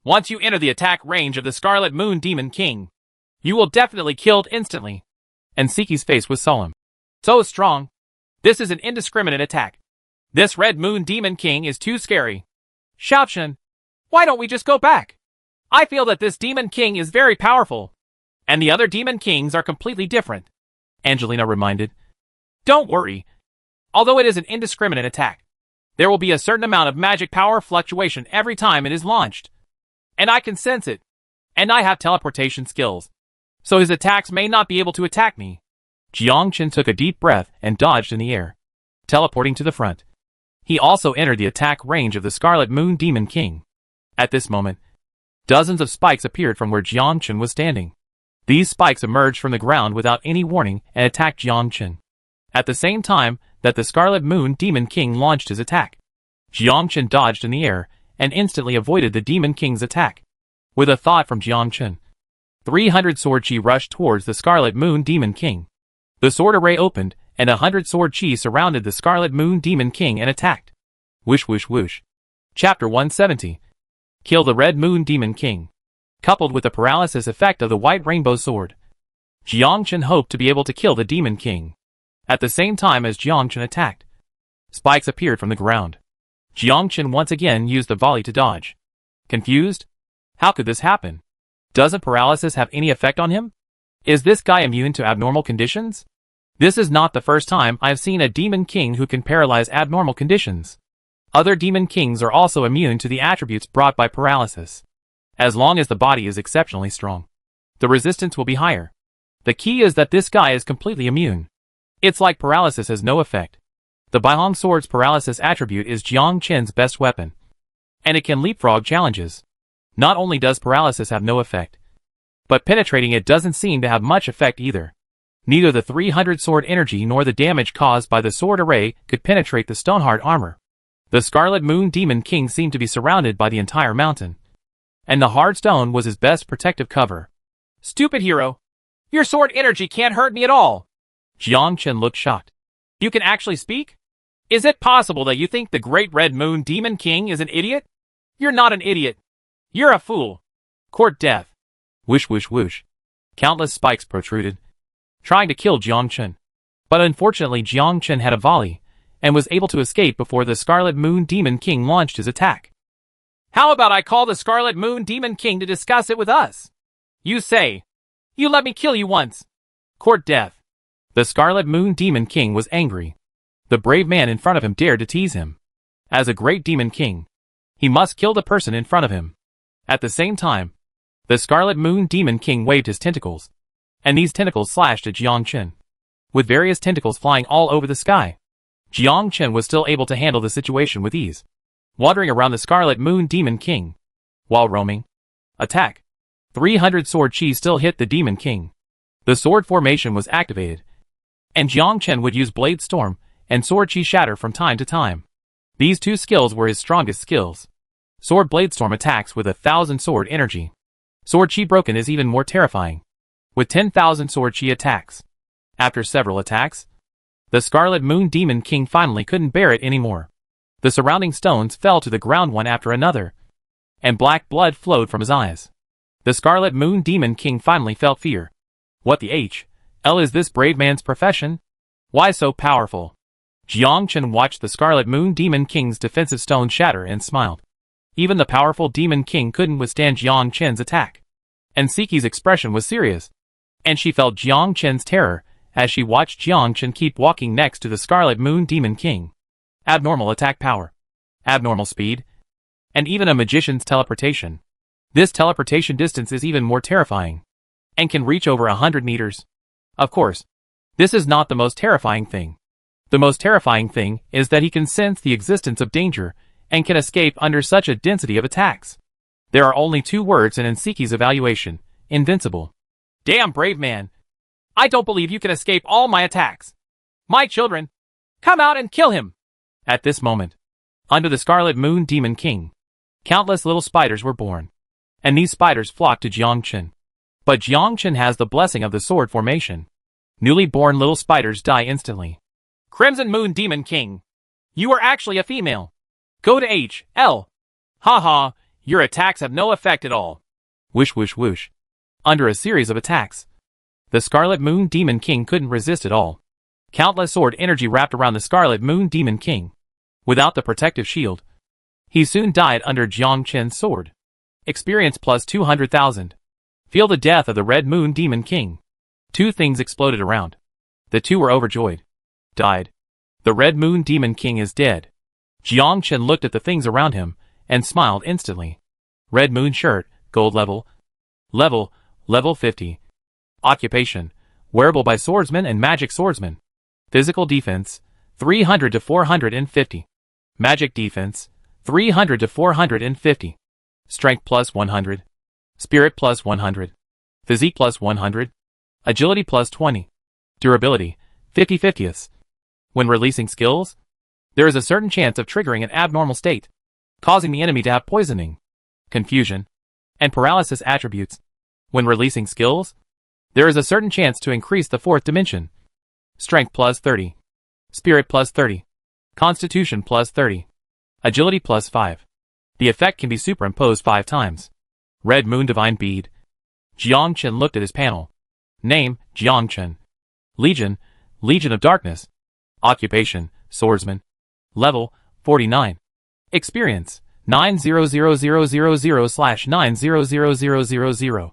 Once you enter the attack range of the Scarlet Moon Demon King, you will definitely killed instantly. And Siki's face was solemn. So strong. This is an indiscriminate attack. This Red Moon Demon King is too scary. Xiaochen, why don't we just go back? I feel that this Demon King is very powerful. And the other Demon Kings are completely different. Angelina reminded. Don't worry. Although it is an indiscriminate attack, there will be a certain amount of magic power fluctuation every time it is launched. And I can sense it. And I have teleportation skills. So his attacks may not be able to attack me. Jiangchen took a deep breath and dodged in the air, teleporting to the front. He also entered the attack range of the Scarlet Moon Demon King. At this moment, dozens of spikes appeared from where Jiangchen was standing. These spikes emerged from the ground without any warning and attacked Jiangchen. At the same time that the Scarlet Moon Demon King launched his attack, Jiangchen dodged in the air and instantly avoided the Demon King's attack. With a thought from Jiangchen, 300 sword chi rushed towards the Scarlet Moon Demon King. The sword array opened, and 100 sword chi surrounded the Scarlet Moon Demon King and attacked. Whoosh whoosh whoosh. Chapter 170. Kill the Red Moon Demon King. Coupled with the paralysis effect of the White Rainbow Sword, Jiangchen hoped to be able to kill the Demon King. At the same time as Jiangchen attacked, spikes appeared from the ground. Jiangchen once again used the volley to dodge. Confused? How could this happen? Doesn't paralysis have any effect on him? Is this guy immune to abnormal conditions? This is not the first time I have seen a Demon King who can paralyze abnormal conditions. Other demon kings are also immune to the attributes brought by paralysis. As long as the body is exceptionally strong, the resistance will be higher. The key is that this guy is completely immune. It's like paralysis has no effect. The Baihong Sword's paralysis attribute is Jiang Qin's best weapon, and it can leapfrog challenges. Not only does paralysis have no effect, but penetrating it doesn't seem to have much effect either. Neither the 300 sword energy nor the damage caused by the sword array could penetrate the Stoneheart armor. The Scarlet Moon Demon King seemed to be surrounded by the entire mountain, and the hard stone was his best protective cover. Stupid hero! Your sword energy can't hurt me at all! Jiang Qin looked shocked. You can actually speak? Is it possible that you think the Great Red Moon Demon King is an idiot? You're not an idiot. You're a fool. Court death. Whoosh whoosh whoosh. Countless spikes protruded, trying to kill Jiang Qin. But unfortunately Jiang Qin had a volley, and was able to escape before the Scarlet Moon Demon King launched his attack. How about I call the Scarlet Moon Demon King to discuss it with us? You say. You let me kill you once. Court death. The Scarlet Moon Demon King was angry. The brave man in front of him dared to tease him. As a great demon king, he must kill the person in front of him. At the same time, the Scarlet Moon Demon King waved his tentacles, and these tentacles slashed at Jiang Qin, with various tentacles flying all over the sky. Jiang Qin was still able to handle the situation with ease, wandering around the Scarlet Moon Demon King. While roaming, attack. 300 sword chi still hit the Demon King. The sword formation was activated, and Jiang Qin would use Blade Storm and Sword Chi Shatter from time to time. These two skills were his strongest skills. Sword Blade Storm attacks with 1,000 sword energy. Sword Chi Broken is even more terrifying, with 10,000 sword chi attacks. After several attacks, the Scarlet Moon Demon King finally couldn't bear it anymore. The surrounding stones fell to the ground one after another, and black blood flowed from his eyes. The Scarlet Moon Demon King finally felt fear. What the hell is this brave man's profession? Why so powerful? Jiang Qin watched the Scarlet Moon Demon King's defensive stone shatter and smiled. Even the powerful Demon King couldn't withstand Jiang Qin's attack. And Siki's expression was serious, and she felt Jiang Qin's terror as she watched Jiang Qin keep walking next to the Scarlet Moon Demon King. Abnormal attack power, abnormal speed, and even a magician's teleportation. This teleportation distance is even more terrifying, and can reach over 100 meters. Of course, this is not the most terrifying thing. The most terrifying thing is that he can sense the existence of danger and can escape under such a density of attacks. There are only two words in Ensiki's evaluation: invincible. Damn brave man. I don't believe you can escape all my attacks. My children, come out and kill him. At this moment, under the Scarlet Moon Demon King, countless little spiders were born, and these spiders flocked to Jiang Qin. But Jiang Qin has the blessing of the sword formation. Newly born little spiders die instantly. Crimson Moon Demon King, you are actually a female. Go to HL. Haha, your attacks have no effect at all. Whoosh whoosh whoosh. Under a series of attacks, the Scarlet Moon Demon King couldn't resist at all. Countless sword energy wrapped around the Scarlet Moon Demon King. Without the protective shield, he soon died under Jiang Qin's sword. Experience plus 200,000. Feel the death of the Red Moon Demon King. Two things exploded around. The two were overjoyed. Died. The Red Moon Demon King is dead. Jiang Qin looked at the things around him and smiled instantly. Red Moon shirt, gold level. Level 50. Occupation, wearable by swordsman and magic swordsman. Physical defense, 300 to 450. Magic defense, 300 to 450. Strength plus 100. Spirit plus 100. Physique plus 100. Agility plus 20. Durability, 50/50. When releasing skills, there is a certain chance of triggering an abnormal state, causing the enemy to have poisoning, confusion, and paralysis attributes. When releasing skills, there is a certain chance to increase the fourth dimension. Strength plus 30. Spirit plus 30. Constitution plus 30. Agility plus 5. The effect can be superimposed 5 times. Red Moon Divine Bead. Jiang Qin looked at his panel. Name, Jiang Qin. Legion of Darkness. Occupation, Swordsman. Level, 49. Experience, 900000/900000.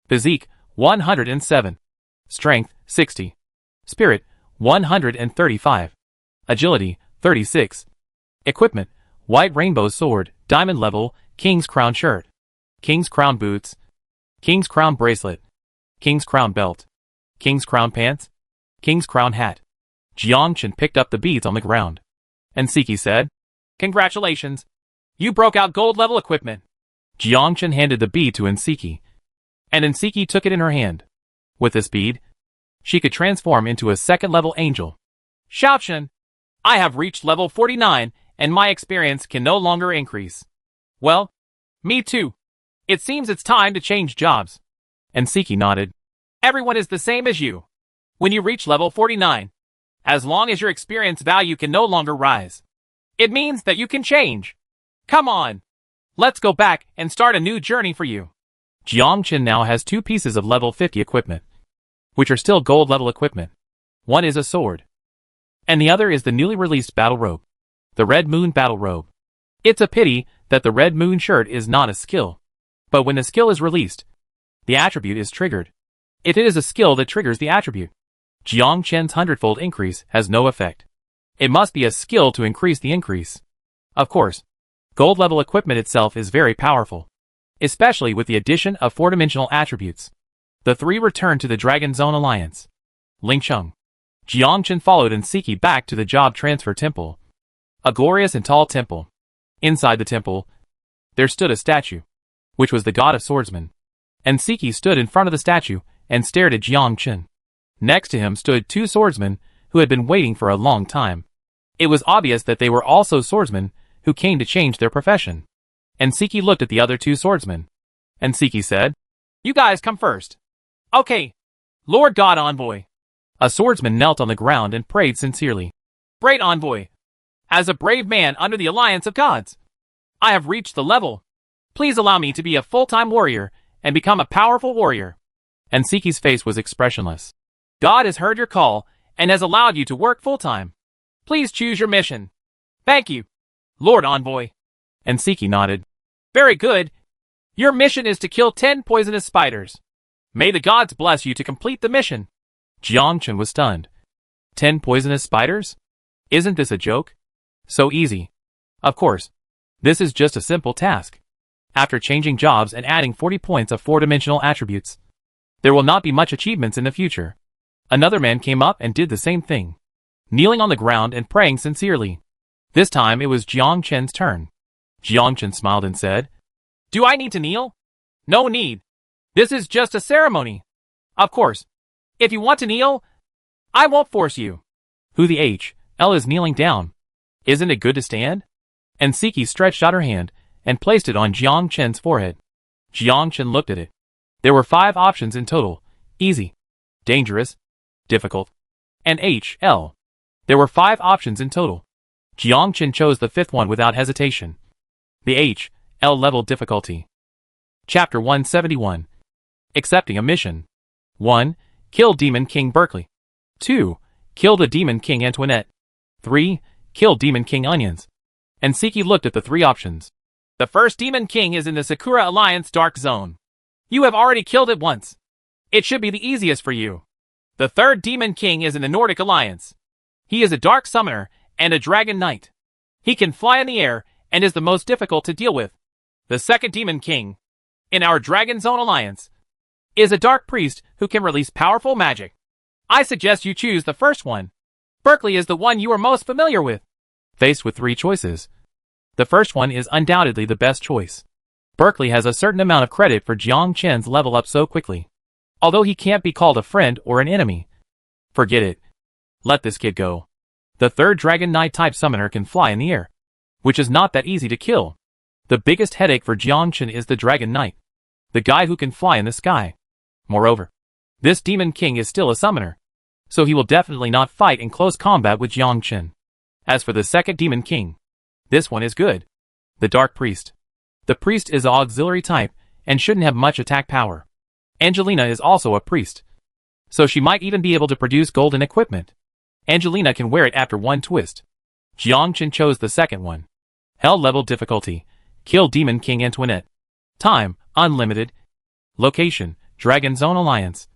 Physique, 107. Strength, 60. Spirit, 135. Agility, 36. Equipment, White rainbow sword, diamond level, king's crown shirt, king's crown boots, king's crown bracelet, king's crown belt, king's crown pants, king's crown hat. Jiangchen picked up the beads on the ground. And Siki said, "Congratulations. You broke out gold level equipment." Jiangchen handed the bead to Nsiki, and Nsiki took it in her hand. With this bead, she could transform into a second-level angel. "Xiaochen, I have reached level 49, and my experience can no longer increase." "Well, me too. It seems it's time to change jobs." Nsiki nodded. "Everyone is the same as you. When you reach level 49, as long as your experience value can no longer rise, it means that you can change. Come on. Let's go back and start a new journey for you." Jiangchen now has 2 pieces of level 50 equipment, which are still gold level equipment. One is a sword, and the other is the newly released battle robe, the Red Moon battle robe. It's a pity that the Red Moon shirt is not a skill, but when the skill is released, the attribute is triggered. If it is a skill that triggers the attribute, Jiangchen's 100-fold increase has no effect. It must be a skill to increase the increase. Of course, gold level equipment itself is very powerful, especially with the addition of 4-dimensional attributes. The 3 returned to the Dragon Zone Alliance. Lingcheng. Jiangchen followed Nsiki back to the job transfer temple. A glorious and tall temple. Inside the temple, there stood a statue, which was the god of swordsmen. Nsiki stood in front of the statue and stared at Jiangchen. Next to him stood 2 swordsmen who had been waiting for a long time. It was obvious that they were also swordsmen who came to change their profession. Nsiki looked at the other 2 swordsmen. Nsiki said, "You guys come first." "Okay, Lord God Envoy." A swordsman knelt on the ground and prayed sincerely. "Great Envoy, as a brave man under the alliance of gods, I have reached the level. Please allow me to be a full-time warrior and become a powerful warrior." Nsiki's face was expressionless. "God has heard your call and has allowed you to work full-time. Please choose your mission." "Thank you, Lord Envoy." Nsiki nodded. "Very good. Your mission is to kill 10 poisonous spiders. May the gods bless you to complete the mission." Jiangchen was stunned. 10 poisonous spiders? Isn't this a joke? So easy. Of course. This is just a simple task. After changing jobs and adding 40 points of 4-dimensional attributes, there will not be much achievements in the future. Another man came up and did the same thing, kneeling on the ground and praying sincerely. This time it was Jiangchen's turn. Jiangchen smiled and said, "Do I need to kneel?" "No need. This is just a ceremony. Of course, if you want to kneel, I won't force you." "Who the H.L. is kneeling down? Isn't it good to stand?" Nsiki stretched out her hand and placed it on Jiangchen's forehead. Jiangchen looked at it. There were 5 options in total: easy, dangerous, difficult, and H.L. There were 5 options in total. Jiangchen chose the 5th one without hesitation. The H.L. level difficulty. Chapter 171. Accepting a mission. 1. Kill Demon King Berkeley. 2. Kill the Demon King Antoinette. 3. Kill Demon King Onions. Nsiki looked at the 3 options. "The first Demon King is in the Sakura Alliance Dark Zone. You have already killed it once. It should be the easiest for you. The third Demon King is in the Nordic Alliance. He is a Dark Summoner and a Dragon Knight. He can fly in the air and is the most difficult to deal with. The second Demon King, in our Dragon Zone Alliance, is a Dark Priest who can release powerful magic. I suggest you choose the first one. Berkeley is the one you are most familiar with." Faced with 3 choices, the first one is undoubtedly the best choice. Berkeley has a certain amount of credit for Jiangchen's level up so quickly. Although he can't be called a friend or an enemy. Forget it. Let this kid go. The third Dragon Knight type summoner can fly in the air, which is not that easy to kill. The biggest headache for Jiangchen is the Dragon Knight, the guy who can fly in the sky. Moreover, this Demon King is still a summoner, so he will definitely not fight in close combat with Jiangchen. As for the second Demon King, this one is good. The Dark Priest. The priest is an auxiliary type and shouldn't have much attack power. Angelina is also a priest, so she might even be able to produce golden equipment. Angelina can wear it after 1 twist. Jiangchen chose the second one. Hell level difficulty. Kill Demon King Antoinette. Time, unlimited. Location, Dragon Zone Alliance.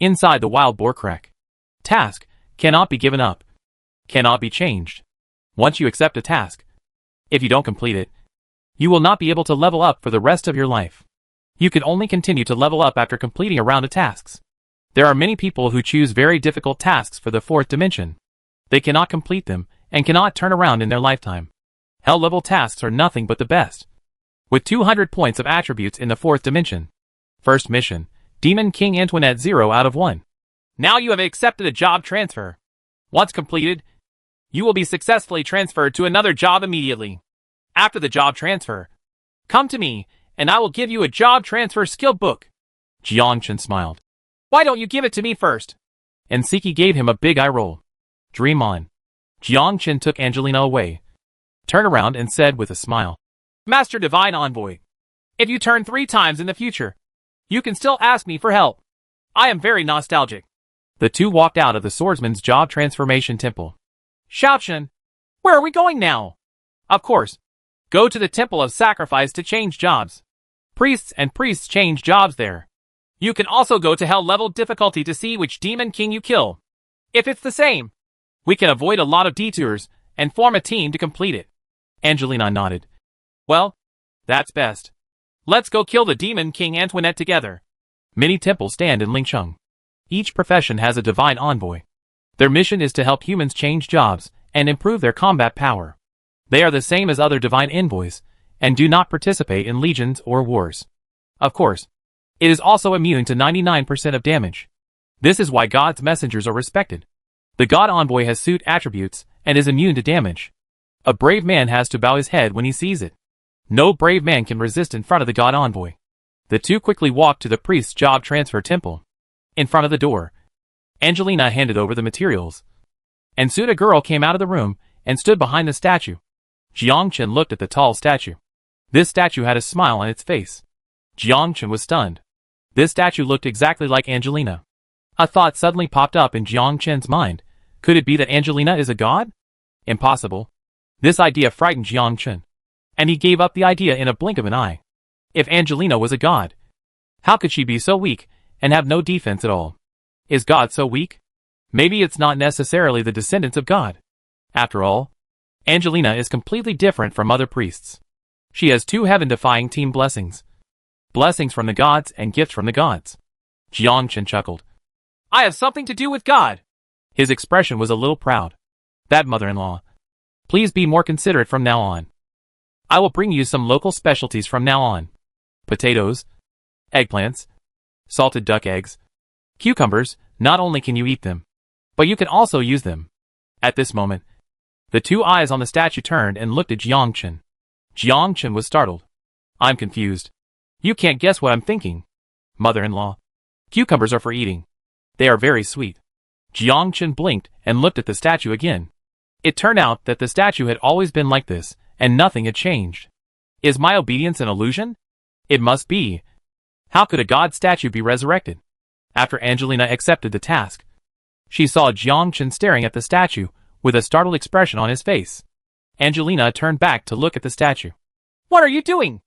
Inside the Wild Boar Crack. Task, cannot be given up. Cannot be changed. Once you accept a task, If you don't complete it, you will not be able to level up for the rest of your life. You can only continue to level up after completing a round of tasks. There are many people who choose very difficult tasks for the 4th dimension. They cannot complete them, and cannot turn around in their lifetime. Hell-level tasks are nothing but the best. With 200 points of attributes in the 4th dimension. First mission, Demon King Antoinette 0 out of 1. Now you have accepted a job transfer. Once completed, you will be successfully transferred to another job immediately. After the job transfer, come to me, and I will give you a job transfer skill book. Jiangchen smiled. Why don't you give it to me first? And Siki gave him a big eye roll. Dream on. Jiangchen took Angelina away, turned around and said with a smile. Master Divine Envoy, if you turn 3 times in the future, you can still ask me for help. I am very nostalgic. The two walked out of the Swordsman's job transformation temple. Xiaochen, where are we going now? Of course. Go to the Temple of Sacrifice to change jobs. Priests and priests change jobs there. You can also go to Hell level difficulty to see which Demon King you kill. If it's the same, we can avoid a lot of detours and form a team to complete it. Angelina nodded. Well, that's best. Let's go kill the Demon King Antoinette together. Many temples stand in Lingcheng. Each profession has a divine envoy. Their mission is to help humans change jobs and improve their combat power. They are the same as other divine envoys, and do not participate in legions or wars. Of course, it is also immune to 99% of damage. This is why God's messengers are respected. The God envoy has suit attributes and is immune to damage. A brave man has to bow his head when he sees it. No brave man can resist in front of the God envoy. The two quickly walked to the priest's job transfer temple. In front of the door, Angelina handed over the materials. And soon a girl came out of the room and stood behind the statue. Jiangchen looked at the tall statue. This statue had a smile on its face. Jiangchen was stunned. This statue looked exactly like Angelina. A thought suddenly popped up in Jiangchen's mind. Could it be that Angelina is a god? Impossible. This idea frightened Jiangchen, and he gave up the idea in a blink of an eye. If Angelina was a god, how could she be so weak and have no defense at all? Is God so weak? Maybe it's not necessarily the descendants of God. After all, Angelina is completely different from other priests. She has 2 heaven-defying team blessings. Blessings from the gods and gifts from the gods. Jiangchen chuckled. I have something to do with God. His expression was a little proud. That mother-in-law. Please be more considerate from now on. I will bring you some local specialties from now on. Potatoes, eggplants, salted duck eggs, cucumbers. Not only can you eat them, but you can also use them. At this moment, the 2 eyes on the statue turned and looked at Jiangchen. Jiangchen was startled. I'm confused. You can't guess what I'm thinking. Mother-in-law. Cucumbers are for eating. They are very sweet. Jiangchen blinked and looked at the statue again. It turned out that the statue had always been like this, and nothing had changed. Is my obedience an illusion? It must be. How could a god statue be resurrected? After Angelina accepted the task, she saw Jiangchen staring at the statue, with a startled expression on his face. Angelina turned back to look at the statue. What are you doing?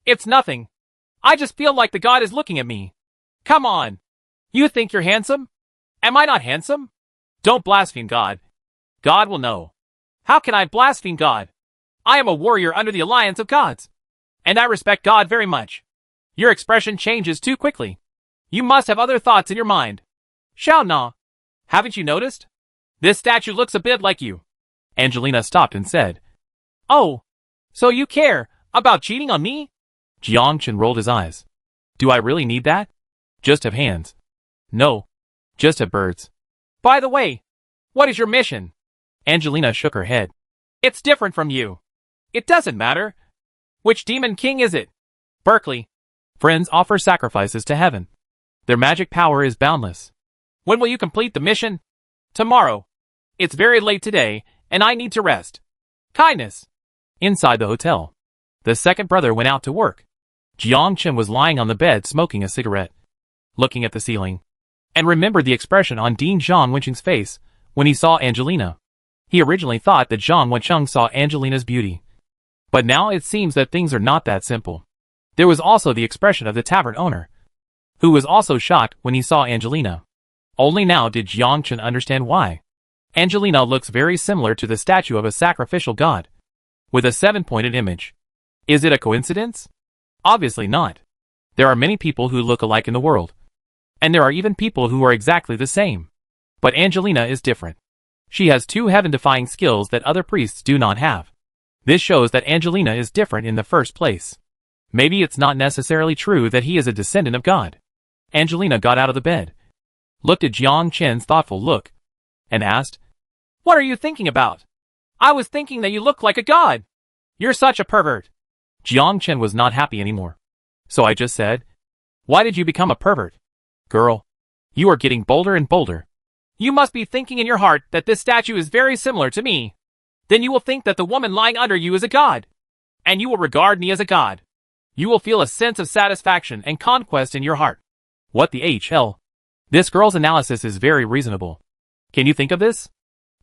It's nothing. I just feel like the god is looking at me. Come on. You think you're handsome? Am I not handsome? Don't blaspheme God. God will know. How can I blaspheme God? I am a warrior under the alliance of gods. And I respect God very much. Your expression changes too quickly. You must have other thoughts in your mind. Xiao Na, haven't you noticed? This statue looks a bit like you. Angelina stopped and said, Oh, so you care about cheating on me? Jiangchen rolled his eyes. Do I really need that? Just have hands. No, just have birds. By the way, what is your mission? Angelina shook her head. It's different from you. It doesn't matter. Which demon king is it? Berkeley. Friends offer sacrifices to heaven. Their magic power is boundless. When will you complete the mission? Tomorrow. It's very late today, and I need to rest. Kindness. Inside the hotel, the second brother went out to work. Jiangchen was lying on the bed smoking a cigarette, looking at the ceiling, and remembered the expression on Dean Zhang Wencheng's face when he saw Angelina. He originally thought that Zhang Wencheng saw Angelina's beauty. But now it seems that things are not that simple. There was also the expression of the tavern owner, who was also shocked when he saw Angelina. Only now did Jiangchen understand why. Angelina looks very similar to the statue of a sacrificial god. with a 7-pointed image. Is it a coincidence? Obviously not. There are many people who look alike in the world. And there are even people who are exactly the same. But Angelina is different. She has 2 heaven-defying skills that other priests do not have. This shows that Angelina is different in the first place. Maybe it's not necessarily true that he is a descendant of God. Angelina got out of the bed, looked at Jiang Chen's thoughtful look, and asked, "What are you thinking about? I was thinking that you look like a god. You're such a pervert." Jiang Chen was not happy anymore. So I just said, "Why did you become a pervert? Girl, you are getting bolder and bolder." "You must be thinking in your heart that this statue is very similar to me. Then you will think that the woman lying under you is a god. And you will regard me as a god. You will feel a sense of satisfaction and conquest in your heart." What the hell? This girl's analysis is very reasonable. Can you think of this?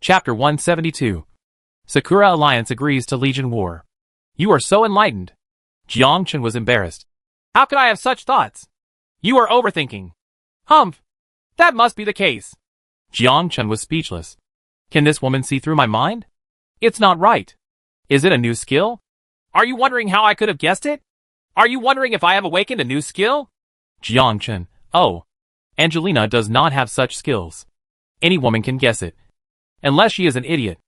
Chapter 172. Sakura Alliance agrees to Legion War. You are so enlightened. Jiang Chen was embarrassed. "How could I have such thoughts? You are overthinking." "Humph. That must be the case." Jiang Chen was speechless. Can this woman see through my mind? It's not right. Is it a new skill? Are you wondering how I could have guessed it? Are you wondering if I have awakened a new skill? Jiang Chen, oh. Angelina does not have such skills. Any woman can guess it. Unless she is an idiot.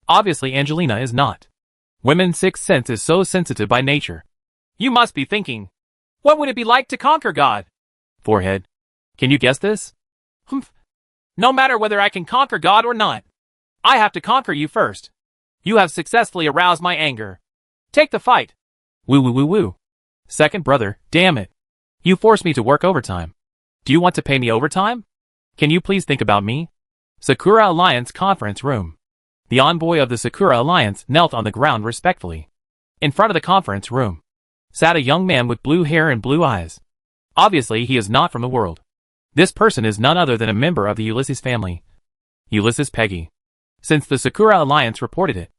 Obviously Angelina is not. Women's sixth sense is so sensitive by nature. You must be thinking, what would it be like to conquer God? Forehead. Can you guess this? Humph. No matter whether I can conquer God or not, I have to conquer you first. You have successfully aroused my anger. Take the fight. Woo woo woo woo. Second brother, damn it. You forced me to work overtime. Do you want to pay me overtime? Can you please think about me? Sakura Alliance conference room. The envoy of the Sakura Alliance knelt on the ground respectfully. In front of the conference room sat a young man with blue hair and blue eyes. Obviously he is not from the world. This person is none other than a member of the Ulysses family. Ulysses Peggy. Since the Sakura Alliance reported it,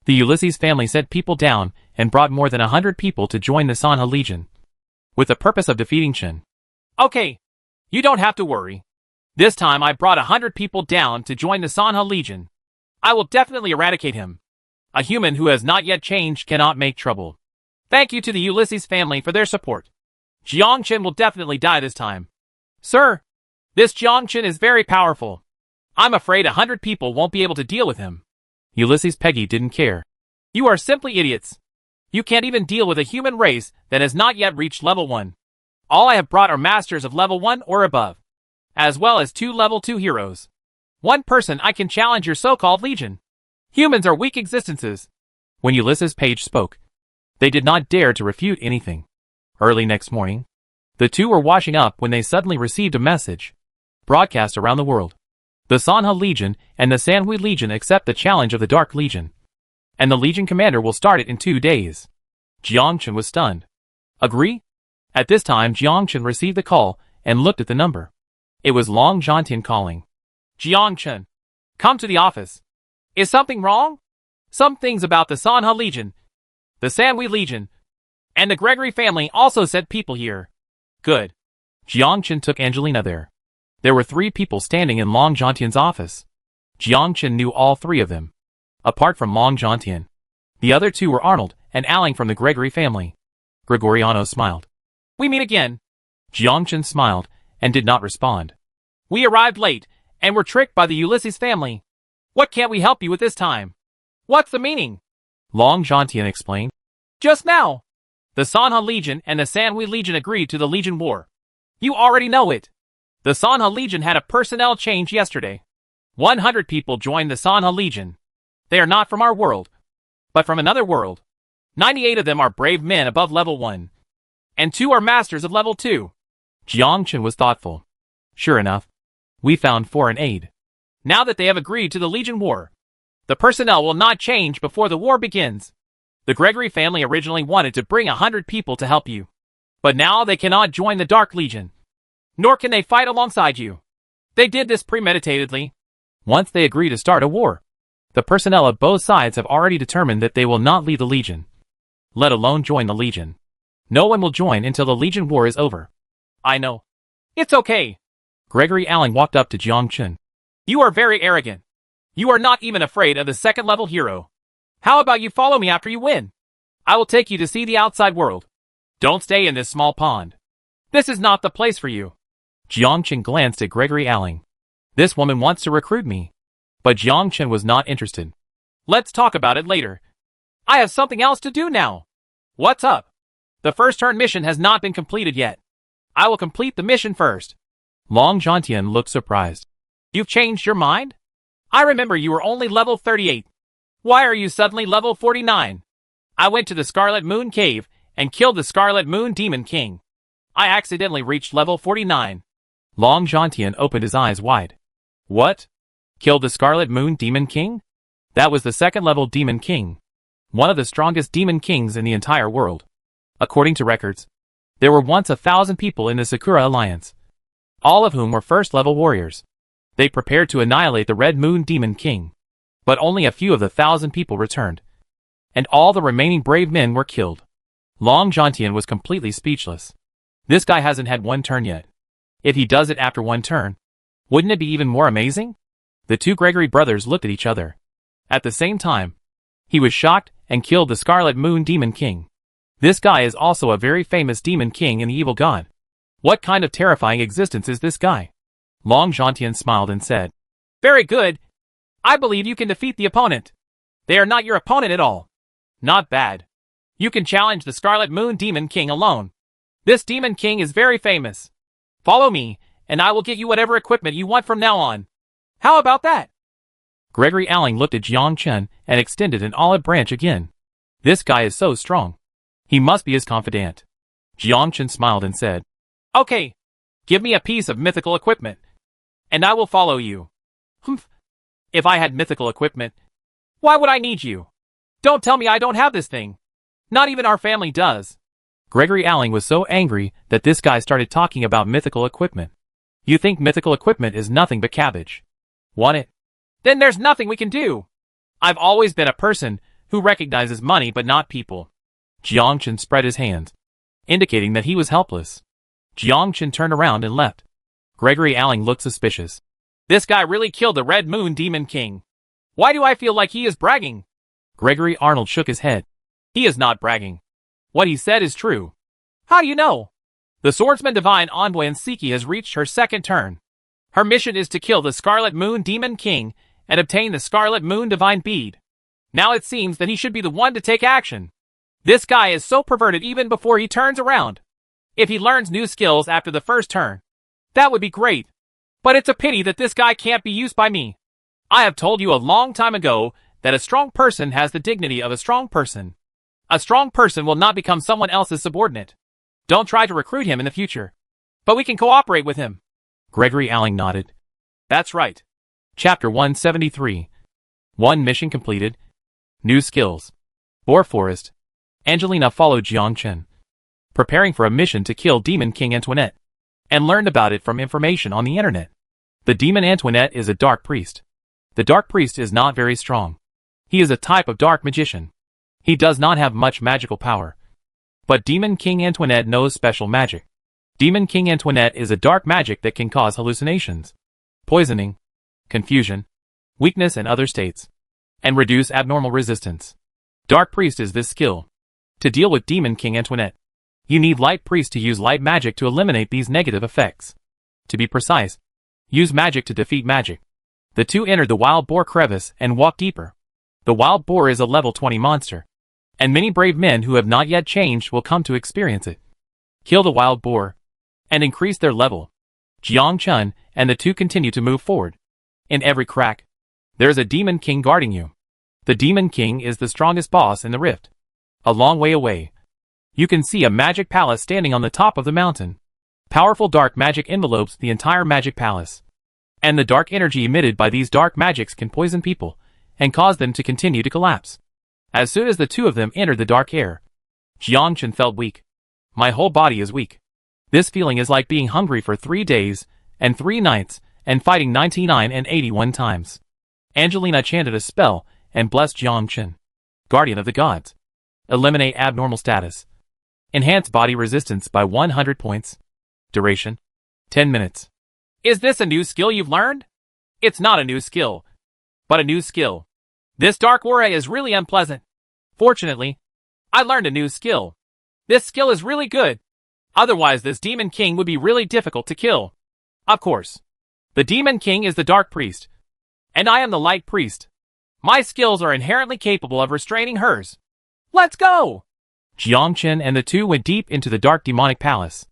the Ulysses family sent people down and brought more than 100 people to join the Sanha Legion, with the purpose of defeating Shin. Okay, you don't have to worry. This time I brought 100 people down to join the Sanha Legion. I will definitely eradicate him. A human who has not yet changed cannot make trouble. Thank you to the Ulysses family for their support. Jiang Chen will definitely die this time. Sir, this Jiang Chen is very powerful. I'm afraid 100 people won't be able to deal with him. Ulysses Peggy didn't care. You are simply idiots. You can't even deal with a human race that has not yet reached level 1. All I have brought are masters of level 1 or above, as well as 2 level 2 heroes. One person I can challenge your so-called legion. Humans are weak existences. When Ulysses Page spoke, they did not dare to refute anything. Early next morning, the two were washing up when they suddenly received a message, broadcast around the world. The Sanha Legion and the Sanhui Legion accept the challenge of the Dark Legion, and the Legion commander will start it in 2 days. Jiang Chen was stunned. Agree? At this time Jiang Chen received the call and looked at the number. It was Long Zhantian calling. Jiang Chen, come to the office. Is something wrong? Some things about the Sanha Legion, the Sanhui Legion, and the Gregory family also sent people here. Good. Jiang Chen took Angelina there. There were 3 people standing in Long Zhantian's office. Jiang Chen knew all 3 of them. Apart from Long Zhantian, the other 2 were Arnold and Aling from the Gregory family. Gregoriano smiled. We meet again. Jiang Chen smiled and did not respond. We arrived late and were tricked by the Ulysses family. What can't we help you with this time? What's the meaning? Long Zhantian explained. Just now, the Sanha Legion and the Sanhui Legion agreed to the Legion War. You already know it. The Sanha Legion had a personnel change yesterday. 100 people joined the Sanha Legion. They are not from our world, but from another world. 98 of them are brave men above level 1, and 2 are masters of level 2. Jiang Chen was thoughtful. Sure enough, we found foreign aid. Now that they have agreed to the Legion War, the personnel will not change before the war begins. The Gregory family originally wanted to bring 100 people to help you, but now they cannot join the Dark Legion, nor can they fight alongside you. They did this premeditatedly. Once they agree to start a war, the personnel of both sides have already determined that they will not leave the Legion, let alone join the Legion. No one will join until the Legion War is over. I know. It's okay. Gregory Aling walked up to Jiang Chen. You are very arrogant. You are not even afraid of the second-level hero. How about you follow me after you win? I will take you to see the outside world. Don't stay in this small pond. This is not the place for you. Jiang Chen glanced at Gregory Alling. This woman wants to recruit me. But Jiang Chen was not interested. Let's talk about it later. I have something else to do now. What's up? The first turn mission has not been completed yet. I will complete the mission first. Long Zhantian looked surprised. You've changed your mind? I remember you were only level 38. Why are you suddenly level 49? I went to the Scarlet Moon Cave and killed the Scarlet Moon Demon King. I accidentally reached level 49. Long Zhantian opened his eyes wide. What? Killed the Scarlet Moon Demon King? That was the second-level Demon King. One of the strongest Demon Kings in the entire world. According to records, there were once 1,000 people in the Sakura Alliance, all of whom were first-level warriors. They prepared to annihilate the Red Moon Demon King. But only a few of the 1,000 people returned. And all the remaining brave men were killed. Long Zhantian was completely speechless. This guy hasn't had one turn yet. If he does it after one turn, wouldn't it be even more amazing? The two Gregory brothers looked at each other. At the same time, he was shocked and killed the Scarlet Moon Demon King. This guy is also a very famous Demon King and the Evil God. What kind of terrifying existence is this guy? Long Zhantian smiled and said, Very good. I believe you can defeat the opponent. They are not your opponent at all. Not bad. You can challenge the Scarlet Moon Demon King alone. This Demon King is very famous. Follow me, and I will get you whatever equipment you want from now on. How about that? Gregory Alling looked at Jiang Chen and extended an olive branch again. This guy is so strong. He must be his confidant. Jiang Chen smiled and said, Okay. Give me a piece of mythical equipment, and I will follow you. Humph. If I had mythical equipment, why would I need you? Don't tell me I don't have this thing. Not even our family does. Gregory Alling was so angry that this guy started talking about mythical equipment. You think mythical equipment is nothing but cabbage? Want it? Then there's nothing we can do. I've always been a person who recognizes money but not people. Jiang Chen spread his hands, indicating that he was helpless. Jiang Chen turned around and left. Gregory Alling looked suspicious. This guy really killed the Red Moon Demon King. Why do I feel like he is bragging? Gregory Arnold shook his head. He is not bragging. What he said is true. How do you know? The Swordsman Divine Envoy Nsiki has reached her second turn. Her mission is to kill the Scarlet Moon Demon King and obtain the Scarlet Moon Divine Bead. Now it seems that he should be the one to take action. This guy is so perverted even before he turns around. If he learns new skills after the first turn, that would be great. But it's a pity that this guy can't be used by me. I have told you a long time ago that a strong person has the dignity of a strong person. A strong person will not become someone else's subordinate. Don't try to recruit him in the future. But we can cooperate with him. Gregory Alling nodded. That's right. Chapter 173. 1 mission completed. New skills. Boar Forest. Angelina followed Jiang Chen, preparing for a mission to kill Demon King Antoinette, and learned about it from information on the internet. The Demon Antoinette is a dark priest. The dark priest is not very strong. He is a type of dark magician. He does not have much magical power. But Demon King Antoinette knows special magic. Demon King Antoinette is a dark magic that can cause hallucinations, poisoning, confusion, weakness and other states, and reduce abnormal resistance. Dark Priest is this skill. To deal with Demon King Antoinette, you need Light Priest to use light magic to eliminate these negative effects. To be precise, use magic to defeat magic. The two entered the Wild Boar crevice and walked deeper. The Wild Boar is a level 20 monster, and many brave men who have not yet changed will come to experience it. Kill the Wild Boar, and increase their level. Jiang Chen and the two continue to move forward. In every crack, there is a Demon King guarding you. The Demon King is the strongest boss in the rift. A long way away, you can see a magic palace standing on the top of the mountain. Powerful dark magic envelopes the entire magic palace. And the dark energy emitted by these dark magics can poison people and cause them to continue to collapse. As soon as the two of them entered the dark air, Jiang Chen felt weak. My whole body is weak. This feeling is like being hungry for 3 days and 3 nights and fighting 99 and 81 times. Angelina chanted a spell and blessed Jiang Chen. Guardian of the Gods. Eliminate abnormal status. Enhance body resistance by 100 points. Duration: 10 minutes. Is this a new skill you've learned? It's not a new skill, but a new skill. This dark warrior is really unpleasant. Fortunately, I learned a new skill. This skill is really good. Otherwise this Demon King would be really difficult to kill. Of course. The Demon King is the Dark Priest. And I am the Light Priest. My skills are inherently capable of restraining hers. Let's go! Jiangchen and the two went deep into the dark demonic palace.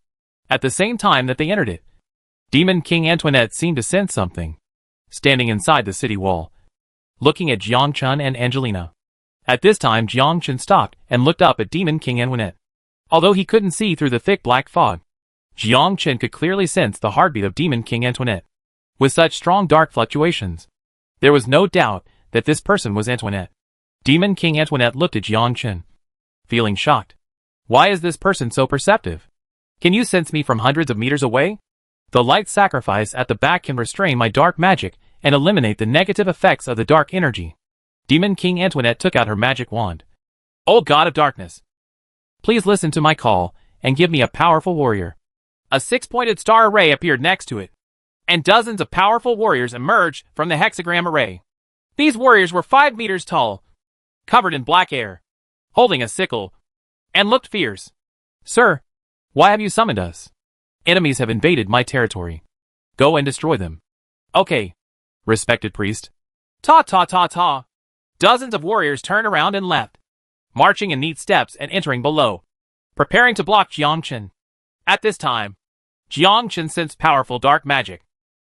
At the same time that they entered it, Demon King Antoinette seemed to sense something, standing inside the city wall, looking at Jiangchen and Angelina. At this time Jiangchen stopped and looked up at Demon King Antoinette. Although he couldn't see through the thick black fog, Jiangchen could clearly sense the heartbeat of Demon King Antoinette. With such strong dark fluctuations, there was no doubt that this person was Antoinette. Demon King Antoinette looked at Jiangchen, feeling shocked. Why is this person so perceptive? Can you sense me from hundreds of meters away? The light sacrifice at the back can restrain my dark magic and eliminate the negative effects of the dark energy. Demon King Antoinette took out her magic wand. O God of Darkness, please listen to my call and give me a powerful warrior. A six-pointed star array appeared next to it, and dozens of powerful warriors emerged from the hexagram array. These warriors were 5 meters tall, covered in black hair, holding a sickle, and looked fierce. Sir, why have you summoned us? Enemies have invaded my territory. Go and destroy them. Okay, respected priest. Ta ta ta ta. Dozens of warriors turned around and left, marching in neat steps and entering below, preparing to block Jiangchen. At this time, Jiangchen sensed powerful dark magic.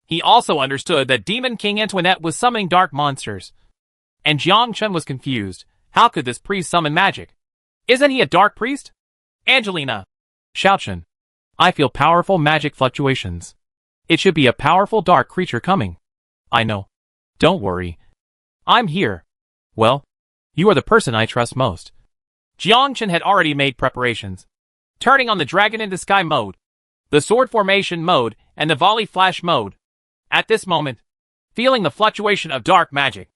He also understood that Demon King Antoinette was summoning dark monsters. And Jiangchen was confused. How could this priest summon magic? Isn't he a dark priest? Angelina. Xiaochen. I feel powerful magic fluctuations. It should be a powerful dark creature coming. I know. Don't worry. I'm here. Well, you are the person I trust most. Jiangchen had already made preparations, turning on the Dragon in the Sky mode, the Sword Formation mode, and the Volley Flash mode. At this moment, feeling the fluctuation of dark magic,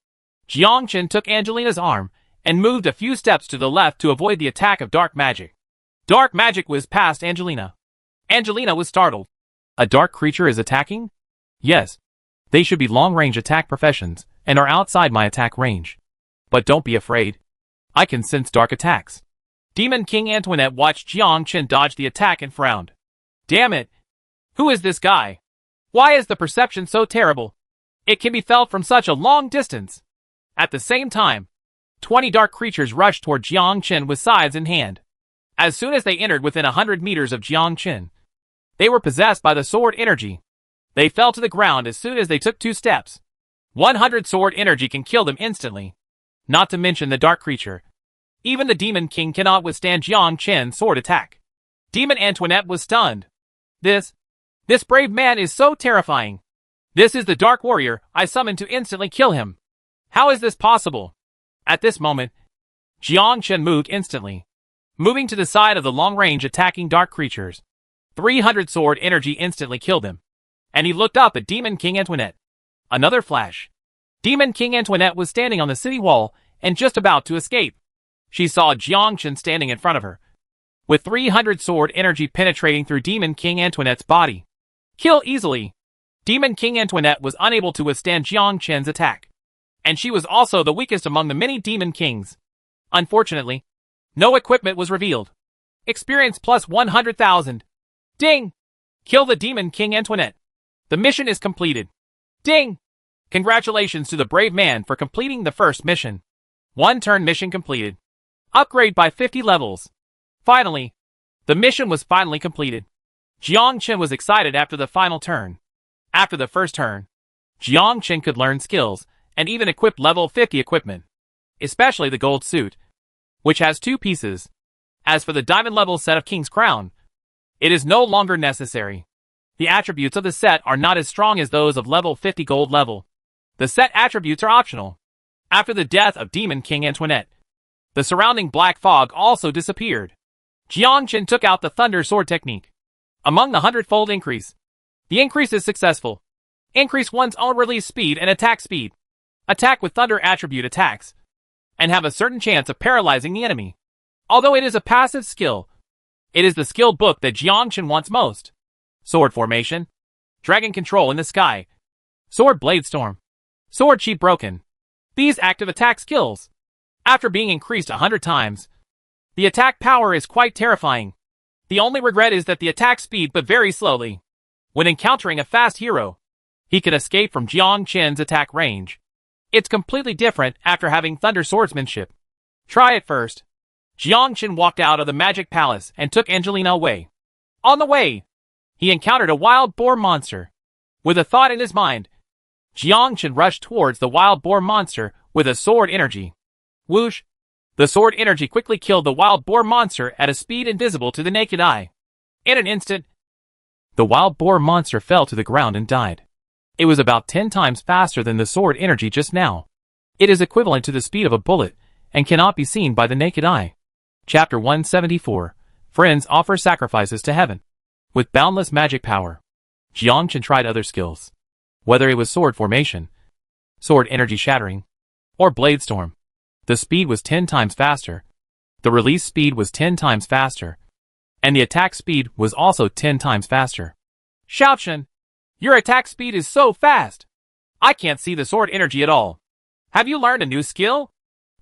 Jiangchen took Angelina's arm and moved a few steps to the left to avoid the attack of dark magic. Dark magic whizzed past Angelina. Angelina was startled. A dark creature is attacking? Yes. They should be long-range attack professions and are outside my attack range. But don't be afraid. I can sense dark attacks. Demon King Antoinette watched Jiangchen dodge the attack and frowned. Damn it! Who is this guy? Why is the perception so terrible? It can be felt from such a long distance. At the same time, 20 dark creatures rushed toward Jiangchen with scythes in hand. As soon as they entered within 100 meters of Jiangchen, they were possessed by the sword energy. They fell to the ground as soon as they took 2 steps. 100 sword energy can kill them instantly. Not to mention the dark creature. Even the Demon King cannot withstand Jiangchen's sword attack. Demon Antoinette was stunned. This brave man is so terrifying. This is the dark warrior I summoned to instantly kill him. How is this possible? At this moment, Jiangchen moved instantly, moving to the side of the long-range attacking dark creatures. 300 sword energy instantly killed him. And he looked up at Demon King Antoinette. Another flash. Demon King Antoinette was standing on the city wall and just about to escape. She saw Jiangchen standing in front of her, with 300 sword energy penetrating through Demon King Antoinette's body. Kill easily. Demon King Antoinette was unable to withstand Jiangchen's attack, and she was also the weakest among the many Demon Kings. Unfortunately, no equipment was revealed. Experience plus 100,000. Ding! Kill the Demon King Antoinette. The mission is completed. Ding! Congratulations to the brave man for completing the first mission. 1 turn mission completed. Upgrade by 50 levels. Finally, the mission was finally completed. Jiangchen was excited after the final turn. After the first turn, Jiangchen could learn skills and even equip level 50 equipment, especially the gold suit, which has 2 pieces. As for the diamond level set of King's Crown, it is no longer necessary. The attributes of the set are not as strong as those of level 50 gold level. The set attributes are optional. After the death of Demon King Antoinette, the surrounding black fog also disappeared. Jiangchen took out the Thunder Sword technique. Among the 100-fold increase, the increase is successful. Increase one's own release speed and attack speed. Attack with Thunder attribute attacks, and have a certain chance of paralyzing the enemy. Although it is a passive skill, it is the skill book that Jiangchen wants most. Sword Formation, Dragon Control in the Sky, Sword Blade Storm, Sword Chi Broken. these active attack skills. After being increased 100 times, the attack power is quite terrifying. The only regret is that the attack speed but very slowly. When encountering a fast hero, he can escape from Jiang Chen's attack range. It's completely different after having thunder swordsmanship. Try it first. Jiang Chen walked out of the magic palace and took Angelina away. On the way, he encountered a wild boar monster. With a thought in his mind, Jiang Chen rushed towards the wild boar monster with a sword energy. Whoosh! The sword energy quickly killed the wild boar monster at a speed invisible to the naked eye. In an instant, the wild boar monster fell to the ground and died. It was about 10 times faster than the sword energy just now. It is equivalent to the speed of a bullet and cannot be seen by the naked eye. Chapter 174. Friends offer sacrifices to heaven. With boundless magic power, Jiang Chen tried other skills. Whether it was sword formation, sword energy shattering, or blade storm, the speed was 10 times faster. The release speed was 10 times faster. And the attack speed was also 10 times faster. Xiaochen, your attack speed is so fast. I can't see the sword energy at all. Have you learned a new skill?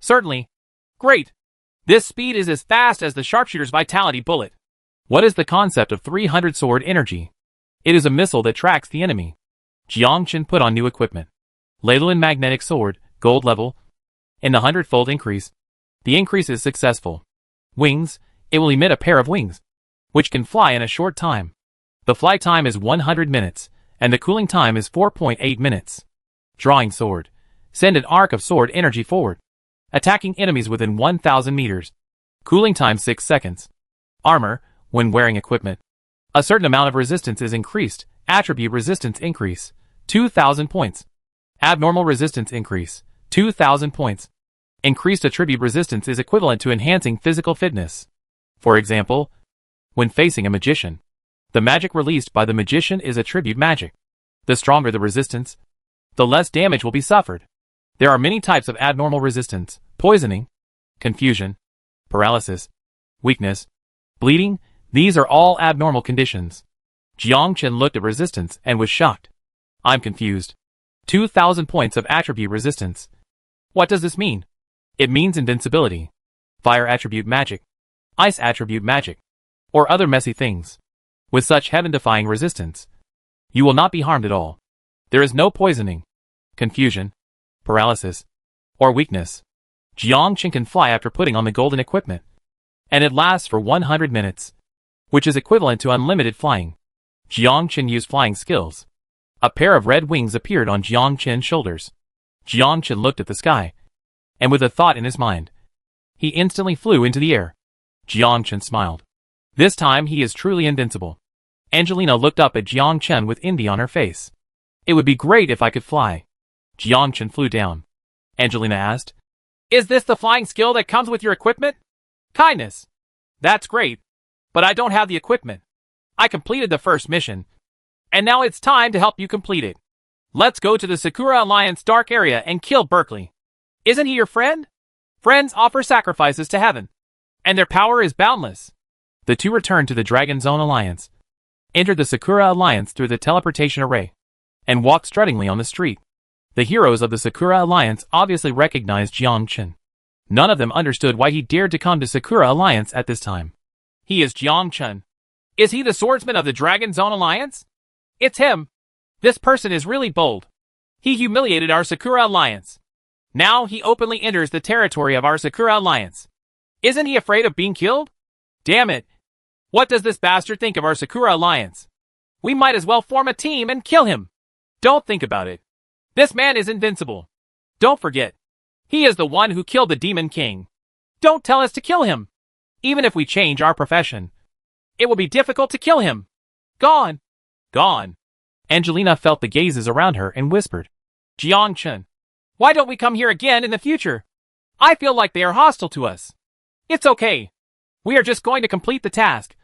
Certainly. Great. This speed is as fast as the sharpshooter's vitality bullet. What is the concept of 300 sword energy? It is a missile that tracks the enemy. Jiang Chen put on new equipment. Leyland magnetic sword, gold level. In the 100-fold increase. The increase is successful. Wings, it will emit a pair of wings, which can fly in a short time. The flight time is 100 minutes, and the cooling time is 4.8 minutes. Drawing sword. Send an arc of sword energy forward, attacking enemies within 1,000 meters. Cooling time 6 seconds. Armor, when wearing equipment. A certain amount of resistance is increased. Attribute resistance increase, 2,000 points. Abnormal resistance increase, 2,000 points. Increased attribute resistance is equivalent to enhancing physical fitness. For example, when facing a magician, the magic released by the magician is attribute magic. The stronger the resistance, the less damage will be suffered. There are many types of abnormal resistance: poisoning, confusion, paralysis, weakness, bleeding. These are all abnormal conditions. Jiang Chen looked at resistance and was shocked. I'm confused. 2,000 points of attribute resistance. What does this mean? It means invincibility, fire attribute magic, ice attribute magic, or other messy things. With such heaven-defying resistance, you will not be harmed at all. There is no poisoning, confusion, paralysis, or weakness. Jiang Chen can fly after putting on the golden equipment, and it lasts for 100 minutes, which is equivalent to unlimited flying. Jiang Chen used flying skills. A pair of red wings appeared on Jiang Chen's shoulders. Jiang Chen looked at the sky, and with a thought in his mind, he instantly flew into the air. Jiang Chen smiled. This time he is truly invincible. Angelina looked up at Jiang Chen with envy on her face. It would be great if I could fly. Jiang Chen flew down. Angelina asked, Is this the flying skill that comes with your equipment? Kindness. That's great. But I don't have the equipment. I completed the first mission, and now it's time to help you complete it. Let's go to the Sakura Alliance dark area and kill Berkeley. Isn't he your friend? Friends offer sacrifices to heaven, and their power is boundless. The two returned to the Dragon Zone Alliance, entered the Sakura Alliance through the teleportation array, and walked struttingly on the street. The heroes of the Sakura Alliance obviously recognized Jiang Chen. None of them understood why he dared to come to Sakura Alliance at this time. He is Jiang Chen. Is he the swordsman of the Dragon Zone Alliance? It's him. This person is really bold. He humiliated our Sakura Alliance. Now he openly enters the territory of our Sakura Alliance. Isn't he afraid of being killed? Damn it. What does this bastard think of our Sakura Alliance? We might as well form a team and kill him. Don't think about it. This man is invincible. Don't forget. He is the one who killed the Demon King. Don't tell us to kill him. Even if we change our profession, it will be difficult to kill him. Gone. Gone. Angelina felt the gazes around her and whispered, Jiang Chen, why don't we come here again in the future? I feel like they are hostile to us. It's okay. We are just going to complete the task.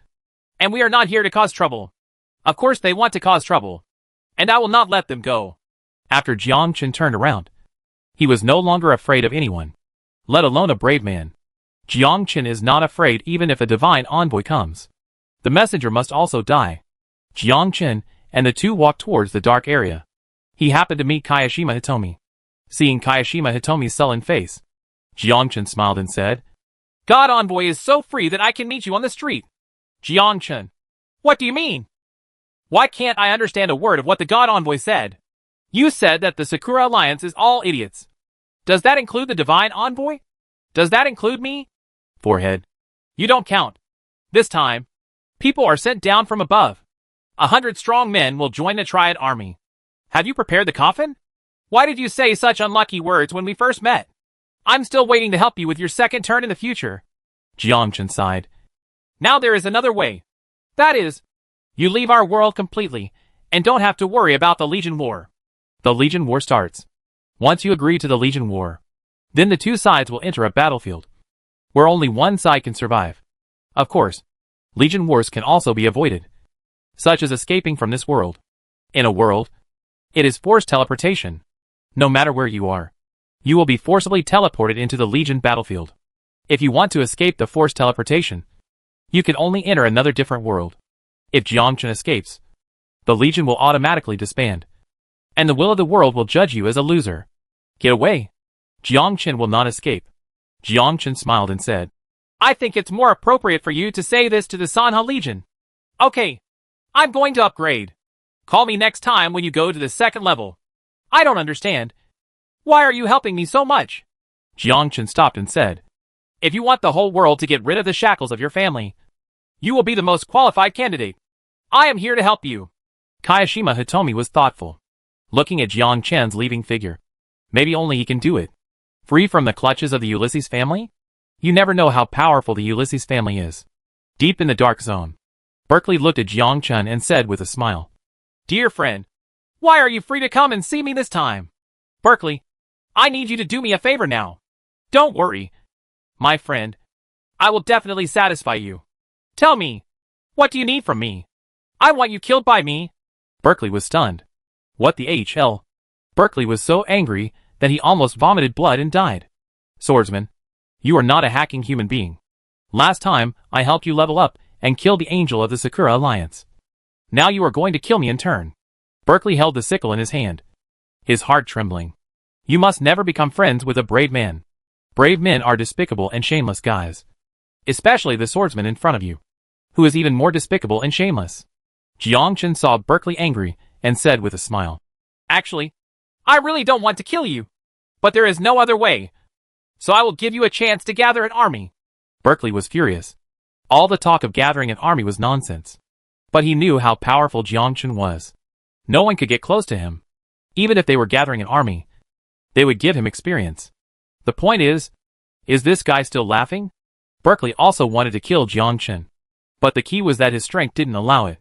And we are not here to cause trouble. Of course they want to cause trouble. And I will not let them go. After Jiang Chen turned around, he was no longer afraid of anyone, let alone a brave man. Jiang Chen is not afraid even if a divine envoy comes. The messenger must also die. Jiang Chen and the two walked towards the dark area. He happened to meet Kayashima Hitomi. Seeing Kayashima Hitomi's sullen face, Jiangchen smiled and said, God Envoy is so free that I can meet you on the street. Jiangchen. What do you mean? Why can't I understand a word of what the God Envoy said? You said that the Sakura Alliance is all idiots. Does that include the Divine Envoy? Does that include me? Forehead. You don't count. This time, people are sent down from above. 100 strong men will join the Triad army. Have you prepared the coffin? Why did you say such unlucky words when we first met? I'm still waiting to help you with your second turn in the future. Jiangchen sighed. Now there is another way. That is, you leave our world completely, and don't have to worry about the Legion War. The Legion War starts. Once you agree to the Legion War, then the two sides will enter a battlefield, where only one side can survive. Of course, Legion Wars can also be avoided, such as escaping from this world. In a world, it is forced teleportation. No matter where you are, you will be forcibly teleported into the Legion battlefield. If you want to escape the forced teleportation, you can only enter another different world. If Jiangchen escapes, the Legion will automatically disband, and the will of the world will judge you as a loser. Get away. Jiangchen will not escape. Jiangchen smiled and said, I think it's more appropriate for you to say this to the Sanha Legion. Okay, I'm going to upgrade. Call me next time when you go to the second level. I don't understand. Why are you helping me so much? Jiangchen stopped and said, If you want the whole world to get rid of the shackles of your family, you will be the most qualified candidate. I am here to help you. Kayashima Hitomi was thoughtful, looking at Jiangchen's leaving figure. Maybe only he can do it. Free from the clutches of the Ulysses family? You never know how powerful the Ulysses family is. Deep in the dark zone, Berkeley looked at Jiangchen and said with a smile, Dear friend, why are you free to come and see me this time? Berkeley, I need you to do me a favor now. Don't worry, my friend. I will definitely satisfy you. Tell me, what do you need from me? I want you killed by me. Berkeley was stunned. What the HL? Berkeley was so angry that he almost vomited blood and died. Swordsman, you are not a hacking human being. Last time, I helped you level up and kill the angel of the Sakura Alliance. Now you are going to kill me in turn. Berkeley held the sickle in his hand, his heart trembling. You must never become friends with a brave man. Brave men are despicable and shameless guys. Especially the swordsman in front of you, who is even more despicable and shameless. Jiangchen saw Berkeley angry and said with a smile, Actually, I really don't want to kill you, but there is no other way. So I will give you a chance to gather an army. Berkeley was furious. All the talk of gathering an army was nonsense. But he knew how powerful Jiangchen was. No one could get close to him. Even if they were gathering an army, they would give him experience. The point is this guy still laughing? Berkeley also wanted to kill Jiangchen, but the key was that his strength didn't allow it.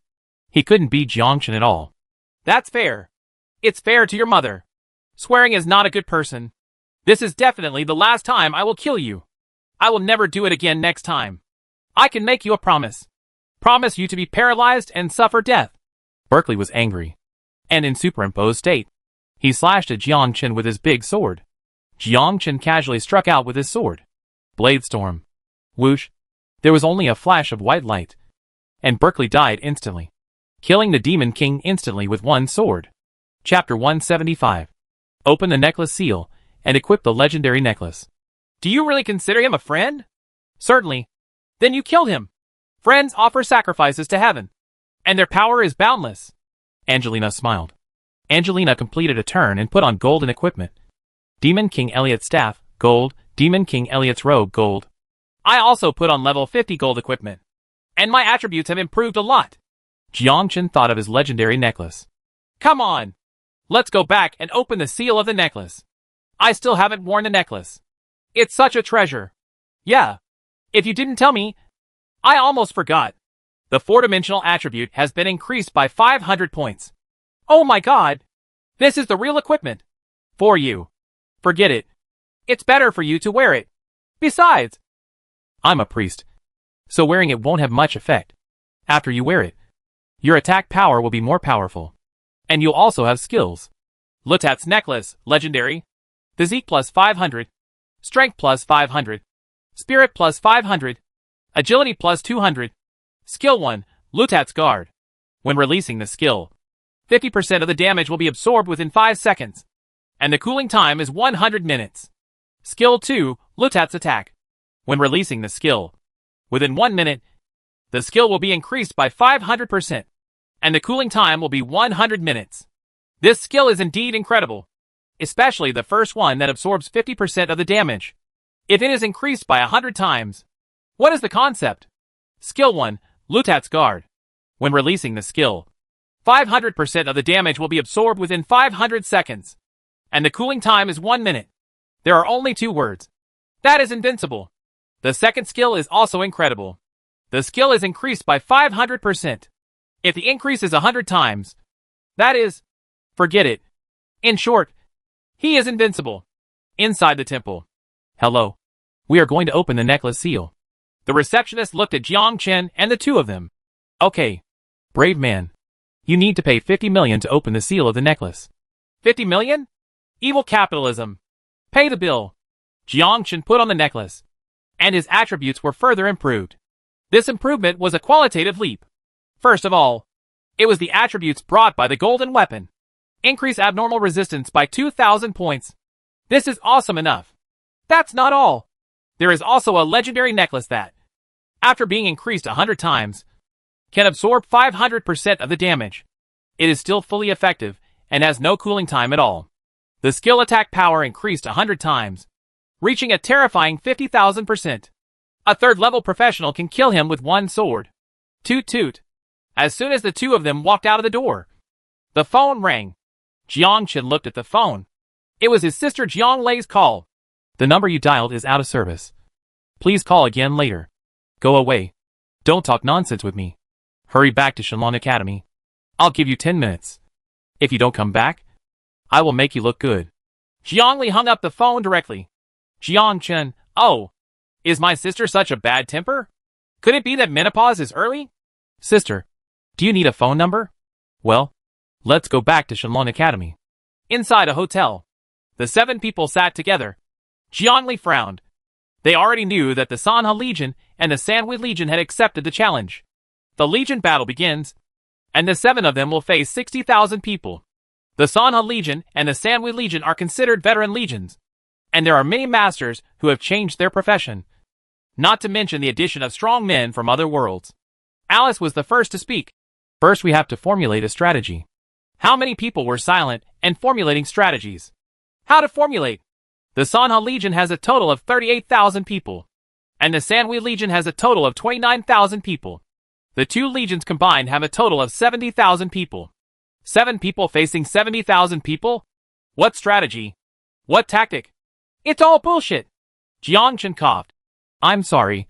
He couldn't beat Jiangchen at all. That's fair. It's fair to your mother. Swearing is not a good person. This is definitely the last time I will kill you. I will never do it again next time. I can make you a promise. Promise you to be paralyzed and suffer death. Berkeley was angry, and in superimposed state, he slashed at Jiangchen with his big sword. Jiangchen casually struck out with his sword. Blade storm. Whoosh. There was only a flash of white light, and Berkeley died instantly, killing the Demon King instantly with one sword. Chapter 175. Open the necklace seal and equip the legendary necklace. Do you really consider him a friend? Certainly. Then you killed him. Friends offer sacrifices to heaven, and their power is boundless. Angelina smiled. Angelina completed a turn and put on golden equipment. Demon King Elliot's staff, gold. Demon King Elliot's robe, gold. I also put on level 50 gold equipment, and my attributes have improved a lot. Jiangchen thought of his legendary necklace. Come on. Let's go back and open the seal of the necklace. I still haven't worn the necklace. It's such a treasure. Yeah. If you didn't tell me, I almost forgot. The 4-dimensional attribute has been increased by 500 points. Oh my god. This is the real equipment. For you. Forget it. It's better for you to wear it. Besides, I'm a priest, so wearing it won't have much effect. After you wear it, your attack power will be more powerful. And you'll also have skills. Lutat's necklace, legendary. Physique plus 500. Strength plus 500. Spirit plus 500. Agility plus 200. Skill 1, Lutat's guard. When releasing the skill, 50% of the damage will be absorbed within 5 seconds. and the cooling time is 100 minutes. Skill 2, Lutat's Attack. When releasing the skill, within 1 minute, the skill will be increased by 500%, and the cooling time will be 100 minutes. This skill is indeed incredible, especially the first one that absorbs 50% of the damage. If it is increased by 100 times. What is the concept? Skill 1, Lutat's Guard. When releasing the skill, 500% of the damage will be absorbed within 500 seconds, and the cooling time is 1 minute. There are only 2 words. That is invincible. The second skill is also incredible. The skill is increased by 500%. If the increase is 100 times, that is, forget it. In short, he is invincible. Inside the temple. Hello. We are going to open the necklace seal. The receptionist looked at Jiang Chen and the two of them. Okay. Brave man. You need to pay 50 million to open the seal of the necklace. 50 million? Evil capitalism. Pay the bill. Jiang Chen put on the necklace, and his attributes were further improved. This improvement was a qualitative leap. First of all, it was the attributes brought by the golden weapon. Increase abnormal resistance by 2,000 points. This is awesome enough. That's not all. There is also a legendary necklace that, after being increased 100 times, can absorb 500% of the damage. It is still fully effective and has no cooling time at all. The skill attack power increased 100 times, reaching a terrifying 50,000%. A third-level professional can kill him with one sword. Toot toot. As soon as the two of them walked out of the door, the phone rang. Jiang Chen looked at the phone. It was his sister Jiang Lei's call. The number you dialed is out of service. Please call again later. Go away. Don't talk nonsense with me. Hurry back to Shenlong Academy. I'll give you 10 minutes. If you don't come back, I will make you look good. Jiang Li hung up the phone directly. Jiang Chen, oh, is my sister such a bad temper? Could it be that menopause is early? Sister, do you need a phone number? Well, let's go back to Shenlong Academy. Inside a hotel, the 7 people sat together. Jiang Li frowned. They already knew that the Sanhe Legion and the Sanhui Legion had accepted the challenge. The Legion battle begins, and the 7 of them will face 60,000 people. The Sanhe Legion and the Sanhui Legion are considered veteran legions, and there are many masters who have changed their profession. Not to mention the addition of strong men from other worlds. Alice was the first to speak. First we have to formulate a strategy. How many people were silent and formulating strategies? How to formulate? The Sanhe Legion has a total of 38,000 people, and the Sanhui Legion has a total of 29,000 people. The two legions combined have a total of 70,000 people. 7 people facing 70,000 people? What strategy? What tactic? It's all bullshit. Jiang Chen coughed. I'm sorry.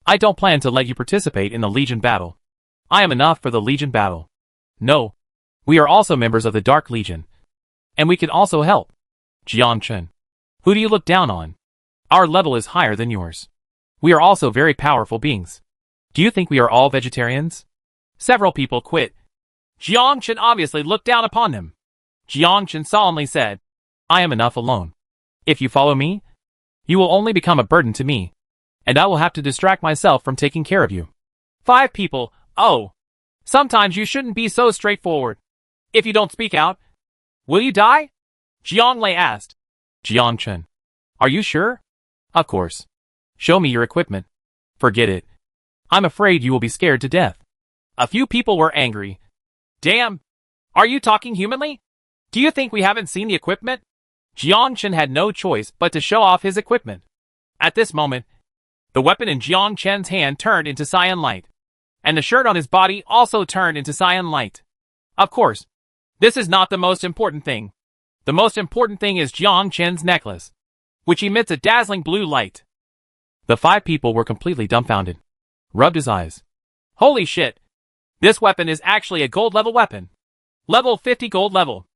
I don't plan to let you participate in the Legion battle. I am enough for the Legion battle. No. We are also members of the Dark Legion. And we can also help. Jiang Chen. Who do you look down on? Our level is higher than yours. We are also very powerful beings. Do you think we are all vegetarians? Several people quit. Jiang Chen obviously looked down upon them. Jiang Chen solemnly said, I am enough alone. If you follow me, you will only become a burden to me, and I will have to distract myself from taking care of you. 5 people, oh. Sometimes you shouldn't be so straightforward. If you don't speak out, will you die? Jiang Lei asked. Jiang Chen. Are you sure? Of course. Show me your equipment. Forget it. I'm afraid you will be scared to death. A few people were angry. Damn. Are you talking humanly? Do you think we haven't seen the equipment? Jiang Chen had no choice but to show off his equipment. At this moment, the weapon in Jiang Chen's hand turned into cyan light, and the shirt on his body also turned into cyan light. Of course, this is not the most important thing. The most important thing is Jiang Chen's necklace, which emits a dazzling blue light. The 5 people were completely dumbfounded. Rubbed his eyes. Holy shit! This weapon is actually a gold level weapon. Level 50 gold level.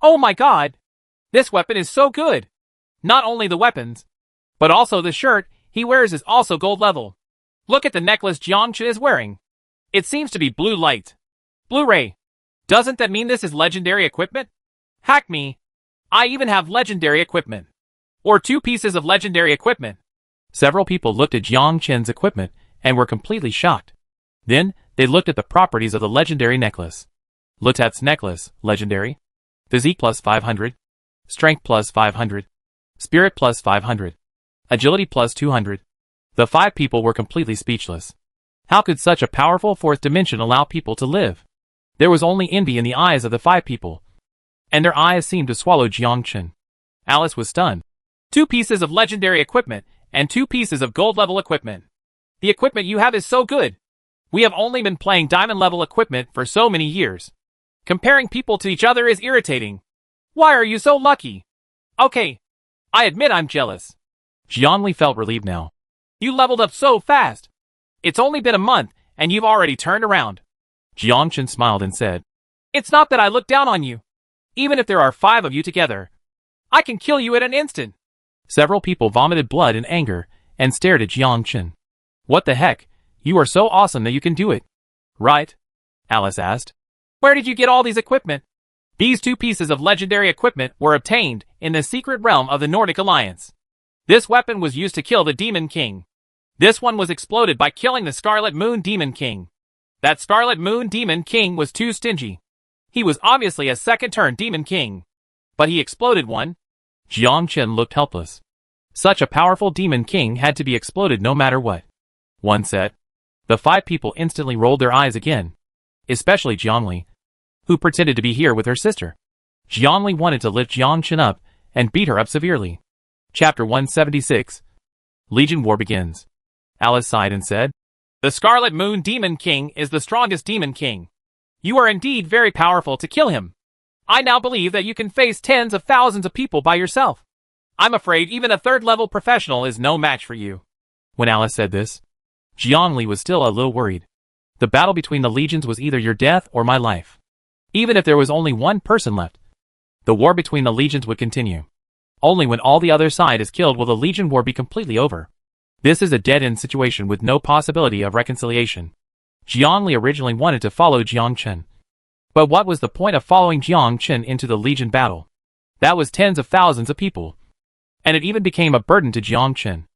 Oh my god! This weapon is so good! Not only the weapons, but also the shirt he wears is also gold level. Look at the necklace Jiang Chen is wearing. It seems to be blue light. Blu-ray. Doesn't that mean this is legendary equipment? Hack me. I even have legendary equipment. Or 2 pieces of legendary equipment. Several people looked at Jiang Chen's equipment and were completely shocked. Then, they looked at the properties of the legendary necklace. Lutat's necklace, legendary. Physique plus 500. Strength plus 500. Spirit plus 500. Agility plus 200. The 5 people were completely speechless. How could such a powerful 4th dimension allow people to live? There was only envy in the eyes of the 5 people, and their eyes seemed to swallow Jiang Chen. Alice was stunned. 2 pieces of legendary equipment, and 2 pieces of gold-level equipment. The equipment you have is so good. We have only been playing diamond-level equipment for so many years. Comparing people to each other is irritating. Why are you so lucky? Okay, I admit I'm jealous. Jiangli felt relieved now. You leveled up so fast. It's only been a month, and you've already turned around. Jiang Chen smiled and said, It's not that I look down on you. Even if there are 5 of you together, I can kill you in an instant. Several people vomited blood in anger and stared at Jiang Chen. What the heck? You are so awesome that you can do it. Right? Alice asked. Where did you get all these equipment? These 2 pieces of legendary equipment were obtained in the secret realm of the Nordic Alliance. This weapon was used to kill the Demon King. This one was exploded by killing the Scarlet Moon Demon King. That Scarlet Moon Demon King was too stingy. He was obviously a second-turn Demon King, but he exploded one. Jiang Chen looked helpless. Such a powerful Demon King had to be exploded no matter what. One said. The 5 people instantly rolled their eyes again, especially Jiangli, who pretended to be here with her sister. Jiangli wanted to lift Jiang Chen up and beat her up severely. Chapter 176. Legion War begins. Alice sighed and said, The Scarlet Moon Demon King is the strongest Demon King. You are indeed very powerful to kill him. I now believe that you can face tens of thousands of people by yourself. I'm afraid even a 3rd-level professional is no match for you. When Alice said this, Jiangli was still a little worried. The battle between the legions was either your death or my life. Even if there was only one person left, the war between the legions would continue. Only when all the other side is killed will the legion war be completely over. This is a dead-end situation with no possibility of reconciliation. Jiangli originally wanted to follow Jiang Chen. But what was the point of following Jiang Chen into the legion battle? That was tens of thousands of people. And it even became a burden to Jiang Chen.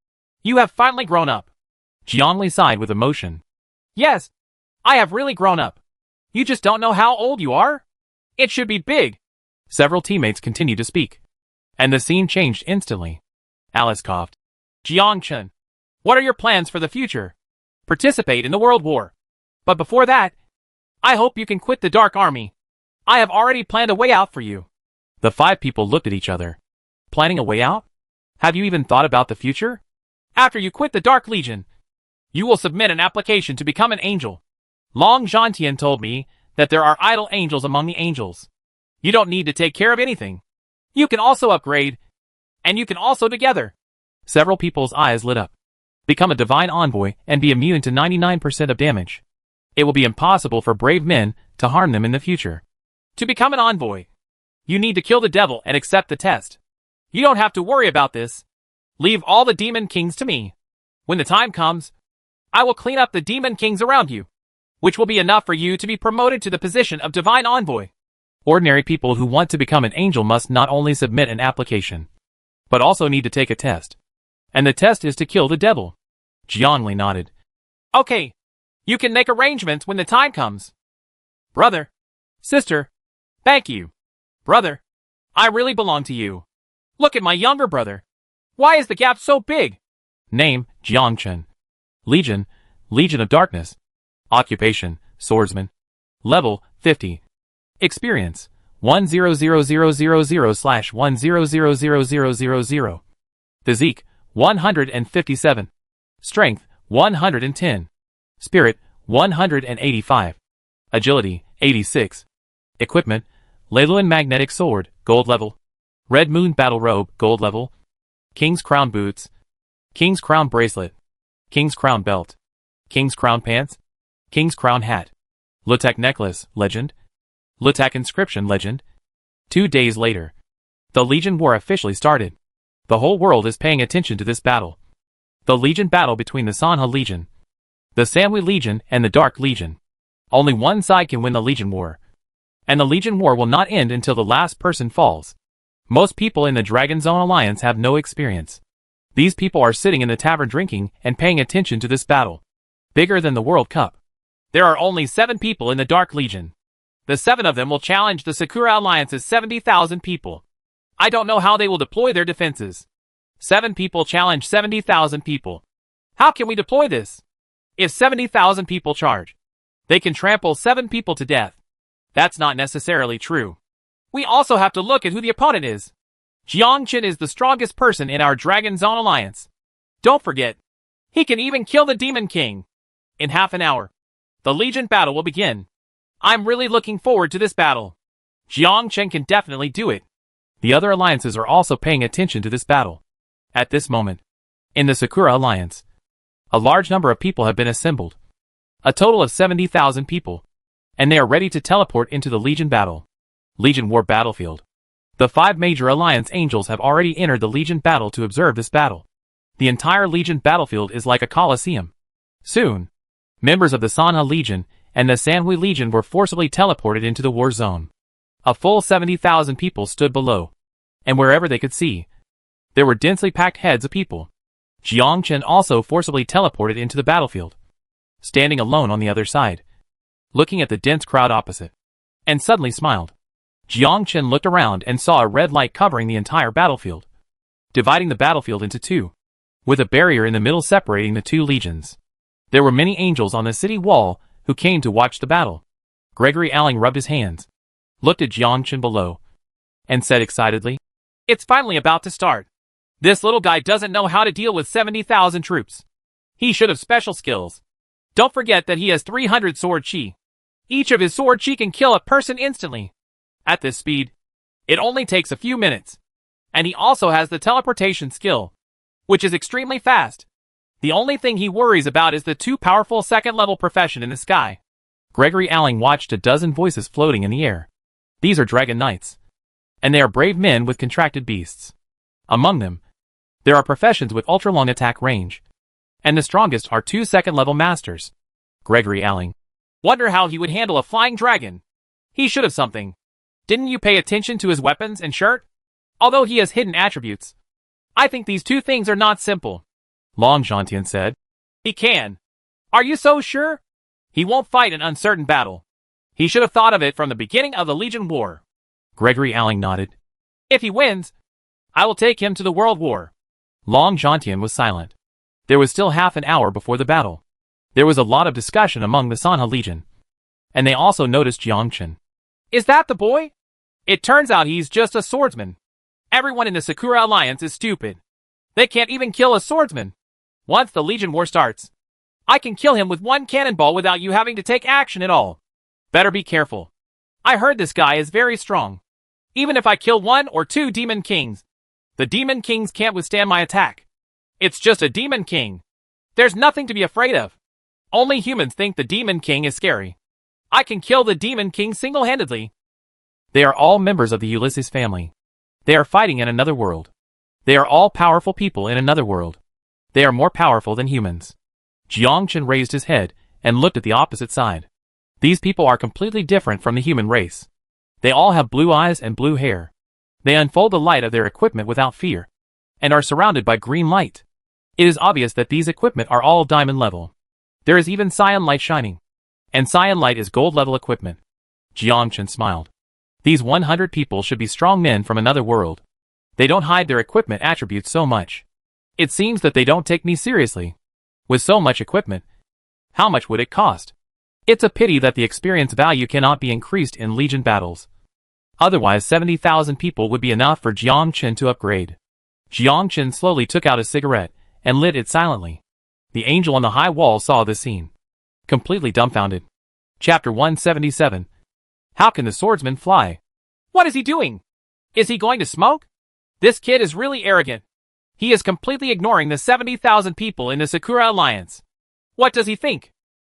You have finally grown up. Jiangli sighed with emotion. Yes, I have really grown up. You just don't know how old you are? It should be big. Several teammates continued to speak. And the scene changed instantly. Alice coughed. Jiang Chen, what are your plans for the future? Participate in the World War. But before that, I hope you can quit the Dark Army. I have already planned a way out for you. The 5 people looked at each other. Planning a way out? Have you even thought about the future? After you quit the Dark Legion, you will submit an application to become an angel. Long Zhantian told me that there are idle angels among the angels. You don't need to take care of anything. You can also upgrade, and you can also together. Several people's eyes lit up. Become a divine envoy and be immune to 99% of damage. It will be impossible for brave men to harm them in the future. To become an envoy, you need to kill the devil and accept the test. You don't have to worry about this. Leave all the demon kings to me. When the time comes, I will clean up the demon kings around you, which will be enough for you to be promoted to the position of divine envoy. Ordinary people who want to become an angel must not only submit an application, but also need to take a test. And the test is to kill the devil. Jiangli nodded. Okay. You can make arrangements when the time comes. Brother. Sister. Thank you. Brother. I really belong to you. Look at my younger brother. Why is the gap so big? Name, Jiang Chen. Legion, Legion of Darkness. Occupation, Swordsman. Level, 50. Experience, 100,000/100,000. Physique, 157. Strength, 110. Spirit, 185. Agility, 86. Equipment, Leiluan Magnetic Sword, Gold Level. Red Moon Battle Robe, Gold Level. King's Crown Boots. King's Crown Bracelet. King's Crown Belt. King's Crown Pants. King's Crown Hat. Lutek Necklace, Legend. Lutek Inscription, Legend. 2 days later. The Legion War officially started. The whole world is paying attention to this battle. The Legion battle between the Sanha Legion, the Samui Legion, and the Dark Legion. Only one side can win the Legion War. And the Legion War will not end until the last person falls. Most people in the Dragon Zone Alliance have no experience. These people are sitting in the tavern drinking and paying attention to this battle. Bigger than the World Cup. There are only 7 people in the Dark Legion. The 7 of them will challenge the Sakura Alliance's 70,000 people. I don't know how they will deploy their defenses. 7 people challenge 70,000 people. How can we deploy this? If 70,000 people charge, they can trample 7 people to death. That's not necessarily true. We also have to look at who the opponent is. Jiang Chen is the strongest person in our Dragon Zone Alliance. Don't forget, he can even kill the Demon King. In half an hour, the Legion battle will begin. I'm really looking forward to this battle. Jiang Chen can definitely do it. The other alliances are also paying attention to this battle. At this moment, in the Sakura Alliance, a large number of people have been assembled. A total of 70,000 people. And they are ready to teleport into the Legion battle. Legion War Battlefield. The 5 major Alliance Angels have already entered the Legion battle to observe this battle. The entire Legion battlefield is like a coliseum. Soon, members of the Sanha Legion and the Sanhui Legion were forcibly teleported into the war zone. A full 70,000 people stood below. And wherever they could see, there were densely packed heads of people. Jiang Chen also forcibly teleported into the battlefield, standing alone on the other side, looking at the dense crowd opposite, and suddenly smiled. Jiang Chen looked around and saw a red light covering the entire battlefield, dividing the battlefield into 2, with a barrier in the middle separating the 2 legions. There were many angels on the city wall who came to watch the battle. Gregory Alling rubbed his hands, looked at Jiang Chen below, and said excitedly, "It's finally about to start. This little guy doesn't know how to deal with 70,000 troops. He should have special skills. Don't forget that he has 300 sword chi. Each of his sword chi can kill a person instantly. At this speed, it only takes a few minutes. And he also has the teleportation skill, which is extremely fast. The only thing he worries about is the 2 powerful second-level profession in the sky." Gregory Alling watched a dozen voices floating in the air. These are Dragon Knights, and they are brave men with contracted beasts. Among them, there are professions with ultra-long attack range, and the strongest are 2 second-level masters. Gregory Alling. Wonder how he would handle a flying dragon. He should have something. Didn't you pay attention to his weapons and shirt? Although he has hidden attributes, I think these 2 things are not simple. Long Zhantian said. He can. Are you so sure? He won't fight an uncertain battle. He should have thought of it from the beginning of the Legion War. Gregory Alling nodded. If he wins, I will take him to the World War. Long Zhantian was silent. There was still half an hour before the battle. There was a lot of discussion among the Sanha Legion. And they also noticed Jiang Chen. Is that the boy? It turns out he's just a swordsman. Everyone in the Sakura Alliance is stupid. They can't even kill a swordsman. Once the Legion War starts, I can kill him with 1 cannonball without you having to take action at all. Better be careful. I heard this guy is very strong. Even if I kill 1 or 2 Demon Kings, the Demon Kings can't withstand my attack. It's just a Demon King. There's nothing to be afraid of. Only humans think the Demon King is scary. I can kill the Demon King single-handedly. They are all members of the Ulysses family. They are fighting in another world. They are all powerful people in another world. They are more powerful than humans. Jiang Chen raised his head and looked at the opposite side. These people are completely different from the human race. They all have blue eyes and blue hair. They unfold the light of their equipment without fear, and are surrounded by green light. It is obvious that these equipment are all diamond level. There is even cyan light shining. And cyan light is gold level equipment. Jiang Chen smiled. These 100 people should be strong men from another world. They don't hide their equipment attributes so much. It seems that they don't take me seriously. With so much equipment, how much would it cost? It's a pity that the experience value cannot be increased in Legion battles. Otherwise 70,000 people would be enough for Jiang Chen to upgrade. Jiang Chen slowly took out a cigarette and lit it silently. The angel on the high wall saw this scene, completely dumbfounded. Chapter 177. How can the swordsman fly? What is he doing? Is he going to smoke? This kid is really arrogant. He is completely ignoring the 70,000 people in the Sakura Alliance. What does he think?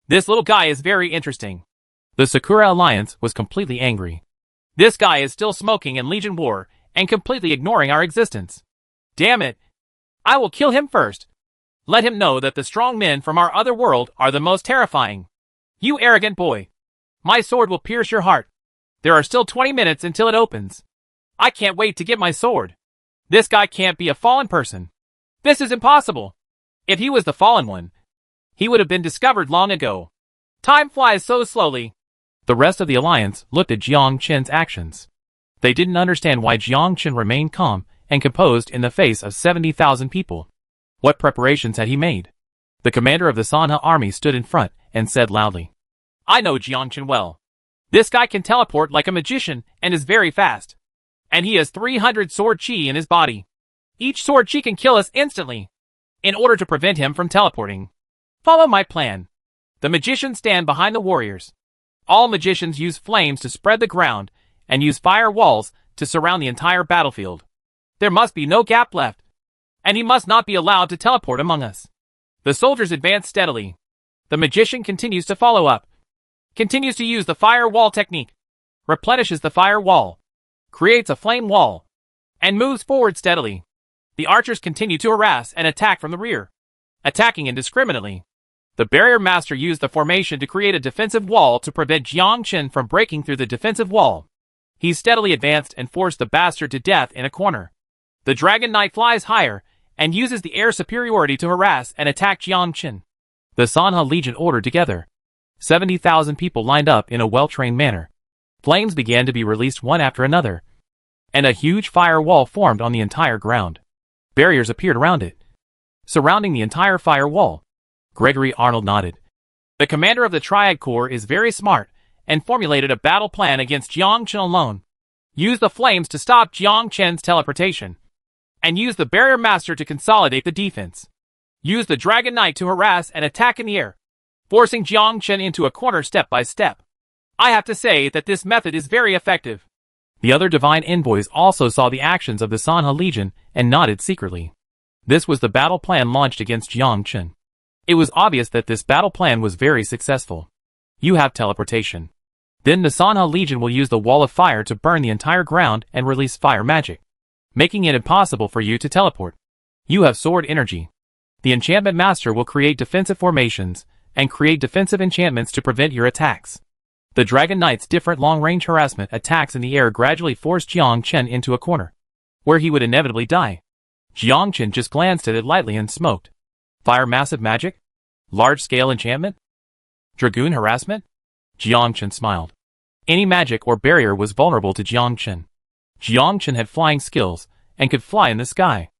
This little guy is very interesting. The Sakura Alliance was completely angry. This guy is still smoking in Legion War and completely ignoring our existence. Damn it. I will kill him first. Let him know that the strong men from our other world are the most terrifying. You arrogant boy. My sword will pierce your heart. There are still 20 minutes until it opens. I can't wait to get my sword. This guy can't be a fallen person. This is impossible. If he was the fallen one, he would have been discovered long ago. Time flies so slowly. The rest of the alliance looked at Jiang Chen's actions. They didn't understand why Jiang Chen remained calm and composed in the face of 70,000 people. What preparations had he made? The commander of the Sanha army stood in front and said loudly, I know Jiang Chen well. This guy can teleport like a magician and is very fast. And he has 300 sword chi in his body. Each sword chi can kill us instantly. In order to prevent him from teleporting, follow my plan. The magicians stand behind the warriors. All magicians use flames to spread the ground and use fire walls to surround the entire battlefield. There must be no gap left. And he must not be allowed to teleport among us. The soldiers advance steadily. The magician continues to follow up. Continues to use the fire wall technique. Replenishes the fire wall. Creates a flame wall. And moves forward steadily. The archers continue to harass and attack from the rear. Attacking indiscriminately. The barrier master used the formation to create a defensive wall to prevent Jiang Chen from breaking through the defensive wall. He steadily advanced and forced the bastard to death in a corner. The Dragon Knight flies higher and uses the air superiority to harass and attack Jiang Chen. The Sanha Legion ordered together. 70,000 people lined up in a well-trained manner. Flames began to be released one after another. And a huge fire wall formed on the entire ground. Barriers appeared around it, surrounding the entire fire wall. Gregory Arnold nodded. The commander of the Triad Corps is very smart and formulated a battle plan against Jiang Chen alone. Use the flames to stop Jiang Chen's teleportation. And use the barrier master to consolidate the defense. Use the Dragon Knight to harass and attack in the air, forcing Jiang Chen into a corner step by step. I have to say that this method is very effective. The other divine envoys also saw the actions of the Sanha Legion and nodded secretly. This was the battle plan launched against Jiang Chen. It was obvious that this battle plan was very successful. You have teleportation. Then the Sanha Legion will use the wall of fire to burn the entire ground and release fire magic, making it impossible for you to teleport. You have sword energy. The enchantment master will create defensive formations and create defensive enchantments to prevent your attacks. The Dragon Knight's different long-range harassment attacks in the air gradually forced Jiang Chen into a corner, where he would inevitably die. Jiang Chen just glanced at it lightly and smoked. Fire massive magic? Large-scale enchantment? Dragoon harassment? Jiang Chen smiled. Any magic or barrier was vulnerable to Jiang Chen. Jiang Chen had flying skills and could fly in the sky.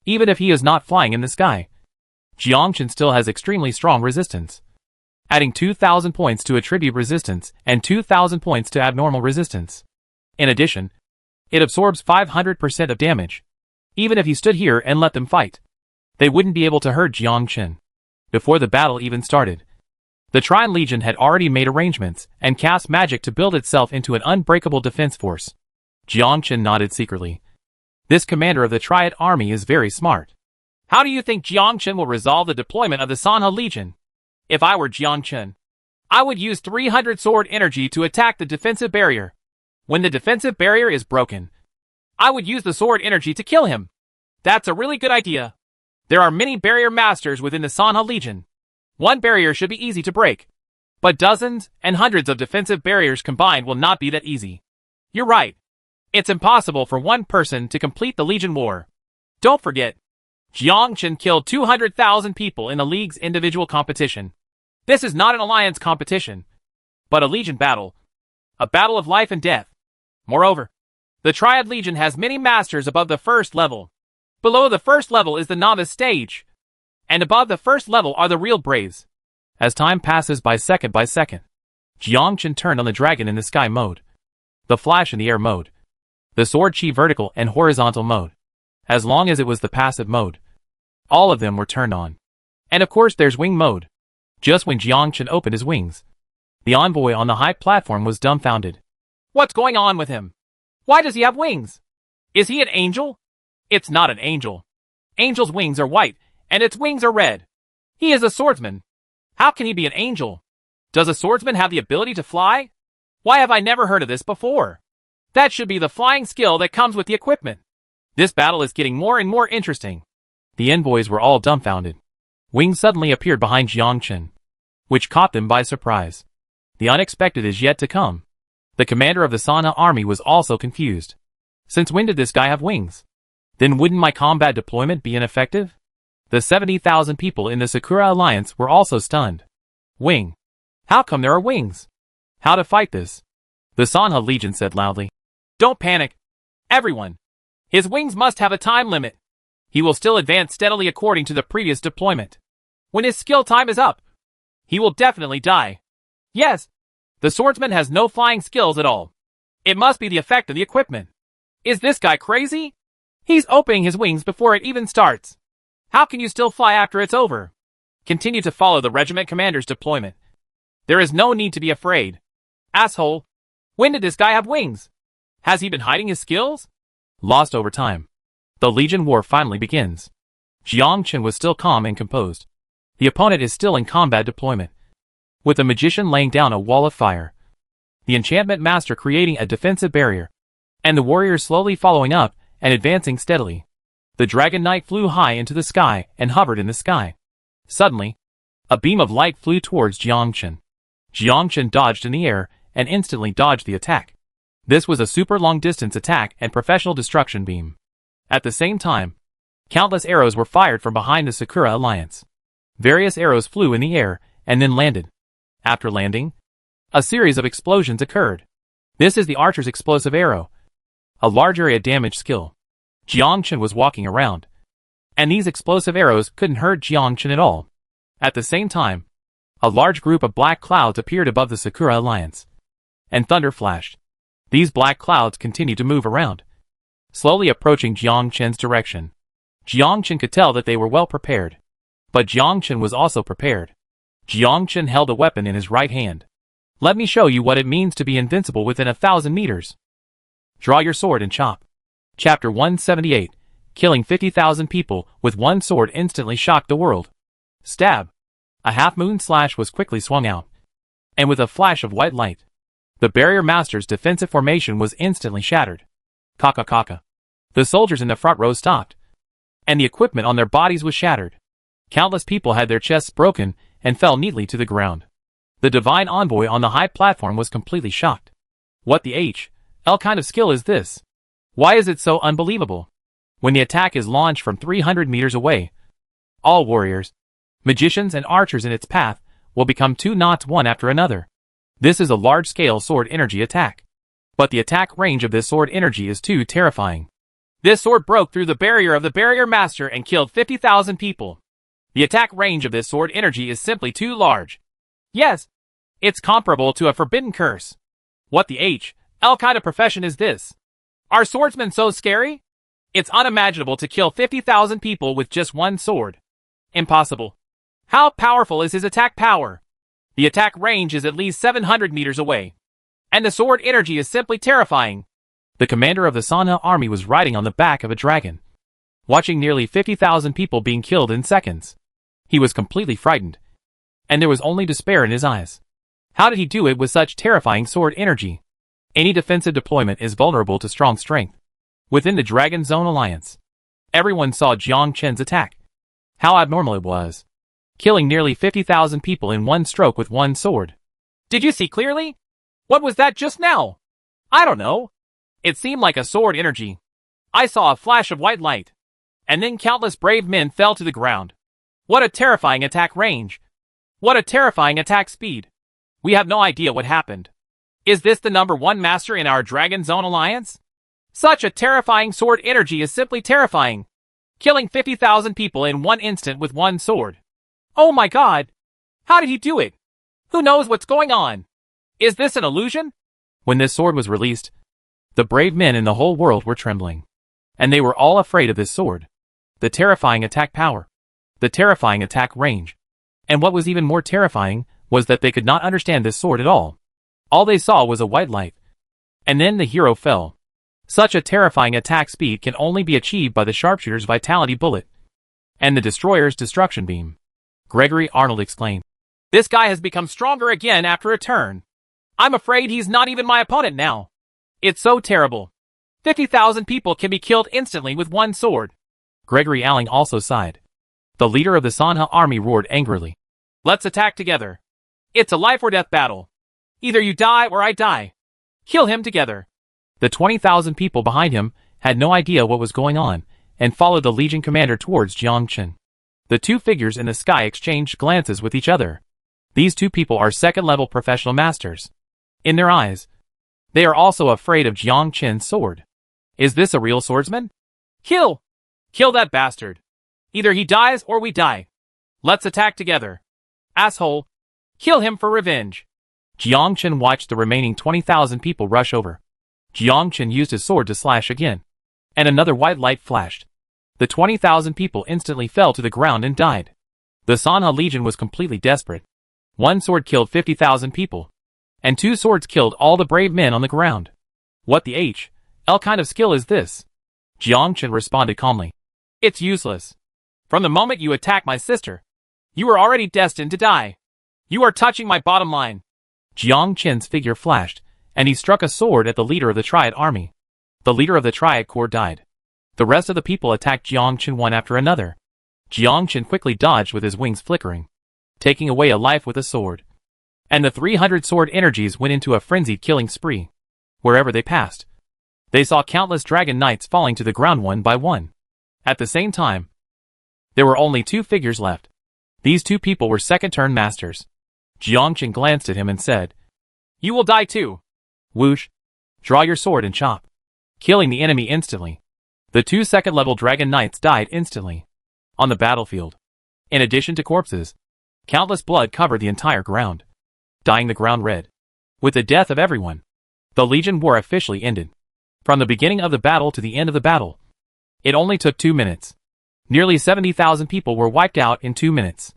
Even if he is not flying in the sky, Jiang Chen still has extremely strong resistance. Adding 2,000 points to attribute resistance and 2,000 points to abnormal resistance. In addition, it absorbs 500% of damage. Even if he stood here and let them fight, they wouldn't be able to hurt Jiang Chen. Before the battle even started, the Trine Legion had already made arrangements and cast magic to build itself into an unbreakable defense force. Jiang Chen nodded secretly. This commander of the Triad army is very smart. How do you think Jiang Chen will resolve the deployment of the Sanha Legion? If I were Jiang Chen, I would use 300 sword energy to attack the defensive barrier. When the defensive barrier is broken, I would use the sword energy to kill him. That's a really good idea. There are many barrier masters within the Sanha Legion. One barrier should be easy to break. But dozens and hundreds of defensive barriers combined will not be that easy. You're right. It's impossible for one person to complete the Legion War. Don't forget, Jiang Chen killed 200,000 people in the League's individual competition. This is not an alliance competition, but a Legion battle. A battle of life and death. Moreover, the Triad Legion has many masters above the first level. Below the first level is the novice stage, and above the first level are the real braves. As time passes by second, Jiang Chen turned on the dragon in the sky mode, the flash in the air mode, the sword chi vertical and horizontal mode. As long as it was the passive mode, all of them were turned on. And of course there's wing mode. Just when Jiang Chen opened his wings, the envoy on the high platform was dumbfounded. What's going on with him? Why does he have wings? Is he an angel? It's not an angel. Angel's wings are white, and its wings are red. He is a swordsman. How can he be an angel? Does a swordsman have the ability to fly? Why have I never heard of this before? That should be the flying skill that comes with the equipment. This battle is getting more and more interesting. The envoys were all dumbfounded. Wings suddenly appeared behind Jiang Chen, which caught them by surprise. The unexpected is yet to come. The commander of the Sanha army was also confused. Since when did this guy have wings? Then wouldn't my combat deployment be ineffective? The 70,000 people in the Sakura Alliance were also stunned. Wing. How come there are wings? How to fight this? The Sanha Legion said loudly. Don't panic. Everyone. His wings must have a time limit. He will still advance steadily according to the previous deployment. When his skill time is up, he will definitely die. Yes. The swordsman has no flying skills at all. It must be the effect of the equipment. Is this guy crazy? He's opening his wings before it even starts. How can you still fly after it's over? Continue to follow the regiment commander's deployment. There is no need to be afraid. Asshole. When did this guy have wings? Has he been hiding his skills? Lost over time. The Legion War finally begins. Jiang Chen was still calm and composed. The opponent is still in combat deployment, with the magician laying down a wall of fire, the enchantment master creating a defensive barrier, and the warriors slowly following up and advancing steadily. The Dragon Knight flew high into the sky and hovered in the sky. Suddenly, a beam of light flew towards Jiang Chen. Jiang Chen dodged in the air and instantly dodged the attack. This was a super long-distance attack and professional destruction beam. At the same time, countless arrows were fired from behind the Sakura Alliance. Various arrows flew in the air and then landed. After landing, a series of explosions occurred. This is the archer's explosive arrow, a large area damage skill. Jiang Chen was walking around, and these explosive arrows couldn't hurt Jiang Chen at all. At the same time, a large group of black clouds appeared above the Sakura Alliance, and thunder flashed. These black clouds continued to move around, slowly approaching Jiang Chen's direction. Jiang Chen could tell that they were well prepared, but Jiang Chen was also prepared. Jiang Chen held a weapon in his right hand. Let me show you what it means to be invincible within 1,000 meters. Draw your sword and chop. Chapter 178. Killing 50,000 people with one sword instantly shocked the world. Stab. A half-moon slash was quickly swung out, and with a flash of white light, the barrier master's defensive formation was instantly shattered. Kaka kaka. The soldiers in the front row stopped, and the equipment on their bodies was shattered. Countless people had their chests broken and fell neatly to the ground. The divine envoy on the high platform was completely shocked. What the hell kind of skill is this? Why is it so unbelievable? When the attack is launched from 300 meters away, all warriors, magicians and archers in its path will become two knots one after another. This is a large-scale sword energy attack. But the attack range of this sword energy is too terrifying. This sword broke through the barrier of the barrier master and killed 50,000 people. The attack range of this sword energy is simply too large. Yes, it's comparable to a forbidden curse. What the hell kind of profession is this? Are swordsmen so scary? It's unimaginable to kill 50,000 people with just one sword. Impossible. How powerful is his attack power? The attack range is at least 700 meters away, and the sword energy is simply terrifying. The commander of the Sanha army was riding on the back of a dragon, watching nearly 50,000 people being killed in seconds. He was completely frightened, and there was only despair in his eyes. How did he do it with such terrifying sword energy? Any defensive deployment is vulnerable to strong strength. Within the Dragon Zone Alliance, everyone saw Jiang Chen's attack. How abnormal it was, killing nearly 50,000 people in one stroke with one sword. Did you see clearly? What was that just now? I don't know. It seemed like a sword energy. I saw a flash of white light, and then countless brave men fell to the ground. What a terrifying attack range. What a terrifying attack speed. We have no idea what happened. Is this the #1 master in our Dragon Zone Alliance? Such a terrifying sword energy is simply terrifying. Killing 50,000 people in one instant with one sword. Oh my god! How did he do it? Who knows what's going on? Is this an illusion? When this sword was released, the brave men in the whole world were trembling. And they were all afraid of this sword. The terrifying attack power. The terrifying attack range. And what was even more terrifying was that they could not understand this sword at all. All they saw was a white light. And then the hero fell. Such a terrifying attack speed can only be achieved by the sharpshooter's vitality bullet and the destroyer's destruction beam. Gregory Arnold exclaimed. This guy has become stronger again after a turn. I'm afraid he's not even my opponent now. It's so terrible. 50,000 people can be killed instantly with one sword. Gregory Alling also sighed. The leader of the Sanha army roared angrily. Let's attack together. It's a life or death battle. Either you die or I die. Kill him together. The 20,000 people behind him had no idea what was going on and followed the Legion commander towards Jiang Chen. The two figures in the sky exchanged glances with each other. These two people are second-level professional masters. In their eyes, They are also afraid of Jiang Qin's sword. Is this a real swordsman? Kill! Kill that bastard. Either he dies or we die. Let's attack together. Asshole. Kill him for revenge. Jiang Qin watched the remaining 20,000 people rush over. Jiang Qin used his sword to slash again. And another white light flashed. The 20,000 people instantly fell to the ground and died. The Sanha Legion was completely desperate. One sword killed 50,000 people. And 2 swords killed all the brave men on the ground. What the L kind of skill is this? Jiang Qin responded calmly. It's useless. From the moment you attack my sister, you are already destined to die. You are touching my bottom line. Jiang Qin's figure flashed, and he struck a sword at the leader of the Triad army. The leader of the Triad Corps died. The rest of the people attacked Jiang Qin one after another. Jiang Qin quickly dodged with his wings flickering, taking away a life with a sword. And the 300 sword energies went into a frenzied killing spree. Wherever they passed, they saw countless dragon knights falling to the ground one by one. At the same time, there were only 2 figures left. These 2 people were second-turn masters. Jiang Qin glanced at him and said, You will die too. Whoosh. Draw your sword and chop. Killing the enemy instantly. The 2 second-level dragon knights died instantly. On the battlefield. In addition to corpses, countless blood covered the entire ground, dyeing the ground red. With the death of everyone, the Legion War officially ended. From the beginning of the battle to the end of the battle, it only took 2 minutes. Nearly 70,000 people were wiped out in 2 minutes.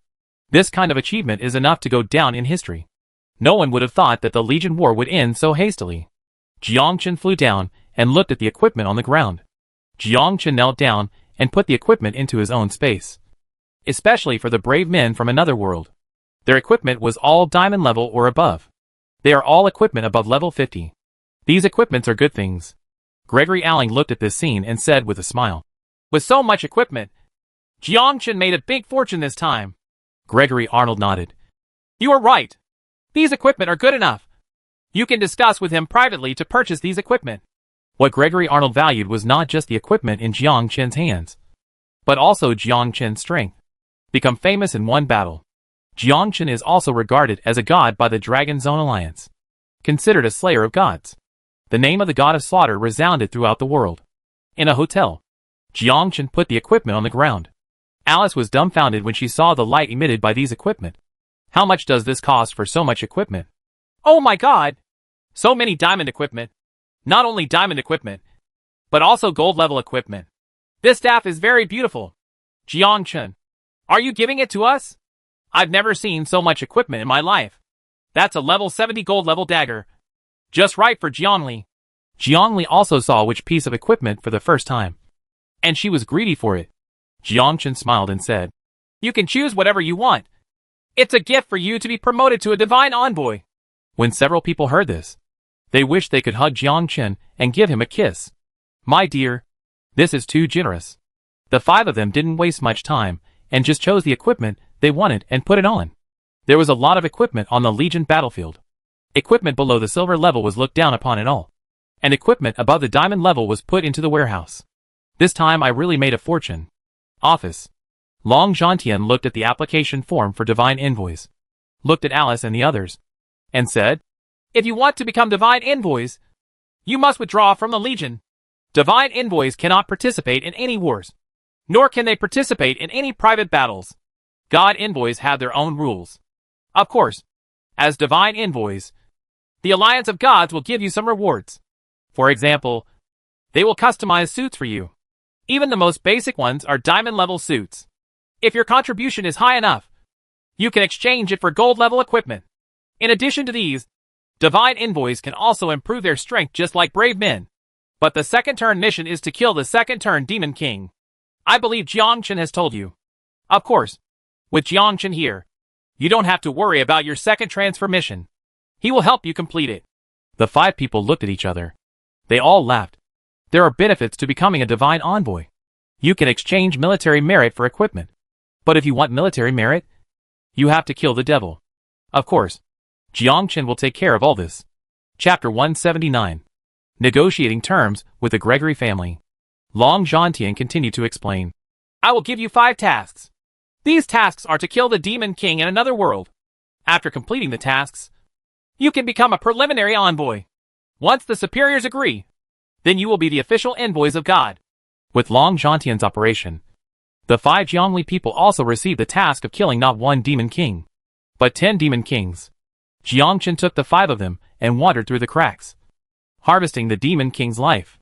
This kind of achievement is enough to go down in history. No one would have thought that the Legion War would end so hastily. Jiang Qin flew down and looked at the equipment on the ground. Jiang Qin knelt down and put the equipment into his own space. Especially for the brave men from another world. Their equipment was all diamond level or above. They are all equipment above level 50. These equipments are good things. Gregory Alling looked at this scene and said with a smile. With so much equipment, Jiang Qin made a big fortune this time. Gregory Arnold nodded. You are right. These equipment are good enough. You can discuss with him privately to purchase these equipment. What Gregory Arnold valued was not just the equipment in Jiang Qin's hands, but also Jiang Qin's strength. Become famous in one battle. Jiang Qin is also regarded as a god by the Dragon Zone Alliance. Considered a slayer of gods. The name of the god of slaughter resounded throughout the world. In a hotel, Jiang Qin put the equipment on the ground. Alice was dumbfounded when she saw the light emitted by these equipment. How much does this cost for so much equipment? Oh my god! So many diamond equipment. Not only diamond equipment, but also gold level equipment. This staff is very beautiful. Jiang Qin, are you giving it to us? I've never seen so much equipment in my life. That's a level 70 gold level dagger. Just right for Jiangli. Jiangli also saw which piece of equipment for the first time. And she was greedy for it. Jiang Qin smiled and said, You can choose whatever you want. It's a gift for you to be promoted to a divine envoy. When several people heard this, they wished they could hug Jiang Qin and give him a kiss. My dear, this is too generous. The 5 of them didn't waste much time and just chose the equipment they wanted and put it on. There was a lot of equipment on the Legion battlefield. Equipment below the silver level was looked down upon at all. And equipment above the diamond level was put into the warehouse. This time I really made a fortune. Office. Long Zhantian looked at the application form for divine envoys, looked at Alice and the others, and said, If you want to become divine envoys, you must withdraw from the Legion. Divine envoys cannot participate in any wars, nor can they participate in any private battles. God envoys have their own rules. Of course, as divine envoys, the Alliance of Gods will give you some rewards. For example, they will customize suits for you. Even the most basic ones are diamond level suits. If your contribution is high enough, you can exchange it for gold level equipment. In addition to these, divine envoys can also improve their strength just like brave men. But the second turn mission is to kill the second turn Demon King. I believe Jiang Qin has told you. Of course, with Jiang Qin here, you don't have to worry about your second transfer mission. He will help you complete it. The 5 people looked at each other. They all laughed. There are benefits to becoming a divine envoy. You can exchange military merit for equipment. But if you want military merit, you have to kill the devil. Of course, Jiang Qin will take care of all this. Chapter 179. Negotiating terms with the Gregory family. Long Zhantian continued to explain. I will give you 5 tasks. These tasks are to kill the Demon King in another world. After completing the tasks, you can become a preliminary envoy. Once the superiors agree, then you will be the official envoys of God. With Long Zhantian's operation, the 5 Jiangli people also received the task of killing not 1 demon king, but 10 demon kings. Jiangchen took the 5 of them and wandered through the cracks, harvesting the demon king's life.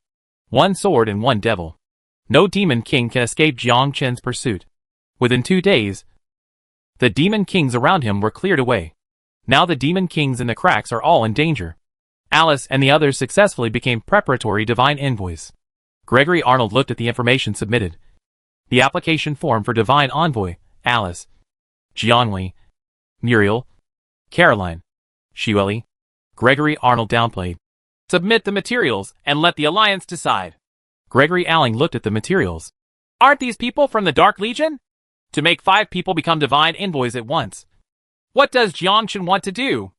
1 sword and 1 devil. No demon king can escape Jiangchen's pursuit. Within 2 days, the demon kings around him were cleared away. Now the demon kings in the cracks are all in danger. Alice and the others successfully became preparatory divine envoys. Gregory Arnold looked at the information submitted. The application form for divine envoy: Alice, Jiangli, Muriel, Caroline, Xiueli. Gregory Arnold downplayed. Submit the materials and let the Alliance decide. Gregory Alling looked at the materials. Aren't these people from the Dark Legion? To make 5 people become divine envoys at once. What does Jiangchen want to do?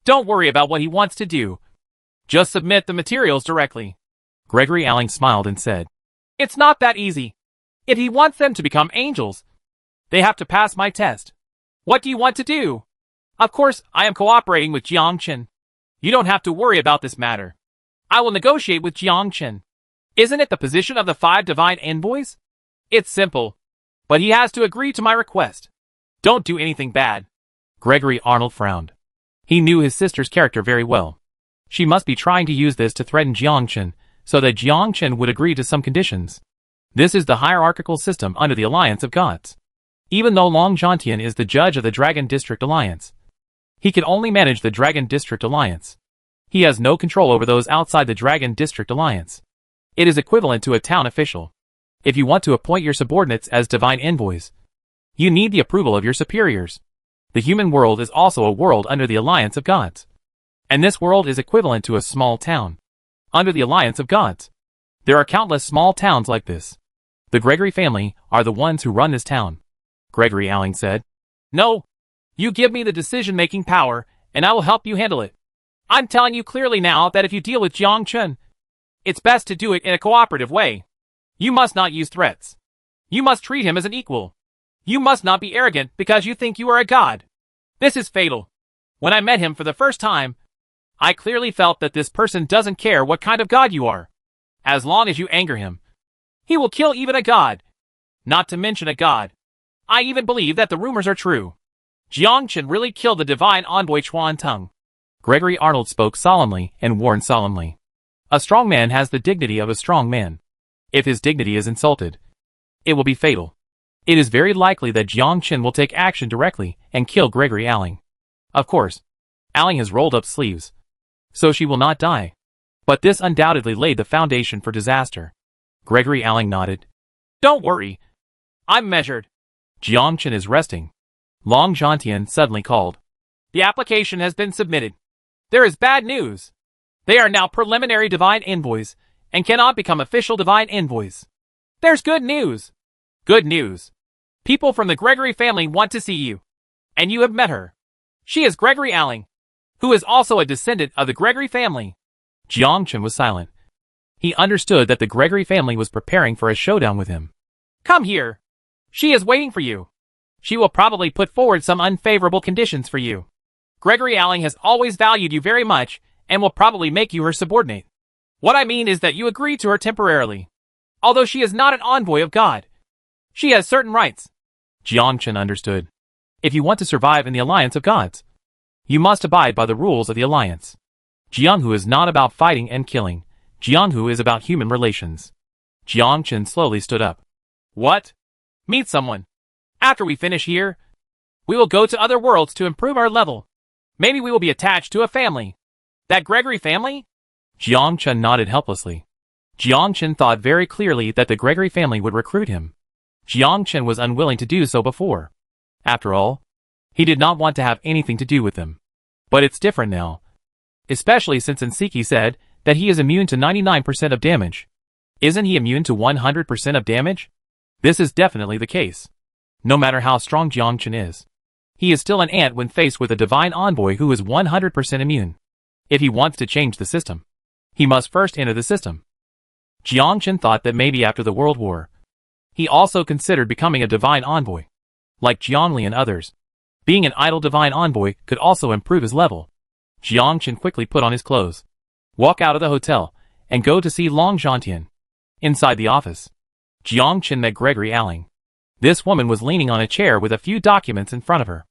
Don't worry about what he wants to do. Just submit the materials directly. Gregory Alling smiled and said, It's not that easy. If he wants them to become angels, they have to pass my test. What do you want to do? Of course, I am cooperating with Jiangchen. You don't have to worry about this matter. I will negotiate with Jiangchen. Isn't it the position of the 5 divine envoys? It's simple, but he has to agree to my request. Don't do anything bad. Gregory Arnold frowned. He knew his sister's character very well. She must be trying to use this to threaten Jiangchen, so that Jiangchen would agree to some conditions. This is the hierarchical system under the Alliance of Gods. Even though Long Zhantian is the judge of the Dragon District Alliance, he can only manage the Dragon District Alliance. He has no control over those outside the Dragon District Alliance. It is equivalent to a town official. If you want to appoint your subordinates as divine envoys, you need the approval of your superiors. The human world is also a world under the Alliance of Gods. And this world is equivalent to a small town under the Alliance of Gods. There are countless small towns like this. The Gregory family are the ones who run this town. Gregory Alling said, No. You give me the decision-making power, and I will help you handle it. I'm telling you clearly now that if you deal with Jiangchen, it's best to do it in a cooperative way. You must not use threats. You must treat him as an equal. You must not be arrogant because you think you are a god. This is fatal. When I met him for the first time, I clearly felt that this person doesn't care what kind of god you are. As long as you anger him, he will kill even a god. Not to mention a god. I even believe that the rumors are true. Jiangchen really killed the divine envoy Chuan Tung. Gregory Arnold spoke solemnly and warned solemnly. A strong man has the dignity of a strong man. If his dignity is insulted, it will be fatal. It is very likely that Jiangchen will take action directly and kill Gregory Alling. Of course, Alling has rolled up sleeves, so she will not die. But this undoubtedly laid the foundation for disaster. Gregory Alling nodded. Don't worry. I'm measured. Jiangchen is resting. Long Zhantian suddenly called. The application has been submitted. There is bad news. They are now preliminary divine envoys and cannot become official divine envoys. There's good news. Good news. People from the Gregory family want to see you. And you have met her. She is Gregory Alling, who is also a descendant of the Gregory family. Jiangchen was silent. He understood that the Gregory family was preparing for a showdown with him. Come here. She is waiting for you. She will probably put forward some unfavorable conditions for you. Gregory Alling has always valued you very much and will probably make you her subordinate. What I mean is that you agree to her temporarily. Although she is not an envoy of God, she has certain rights. Jiangchen understood. If you want to survive in the Alliance of Gods, you must abide by the rules of the Alliance. Jianghu is not about fighting and killing. Jianghu is about human relations. Jiangchen slowly stood up. What? Meet someone. After we finish here, we will go to other worlds to improve our level. Maybe we will be attached to a family. That Gregory family? Jiangchen nodded helplessly. Jiangchen thought very clearly that the Gregory family would recruit him. Jiangchen was unwilling to do so before. After all, he did not want to have anything to do with them. But it's different now. Especially since Nsiki said that he is immune to 99% of damage. Isn't he immune to 100% of damage? This is definitely the case. No matter how strong Jiangchen is, he is still an ant when faced with a divine envoy who is 100% immune. If he wants to change the system, he must first enter the system. Jiangchen thought that maybe after the World War, he also considered becoming a divine envoy. Like Jiangli and others, being an idle divine envoy could also improve his level. Jiangchen quickly put on his clothes. walk out of the hotel, and go to see Long Zhantian. Inside the office, Jiang Chen met Gregory Alling. This woman was leaning on a chair with a few documents in front of her.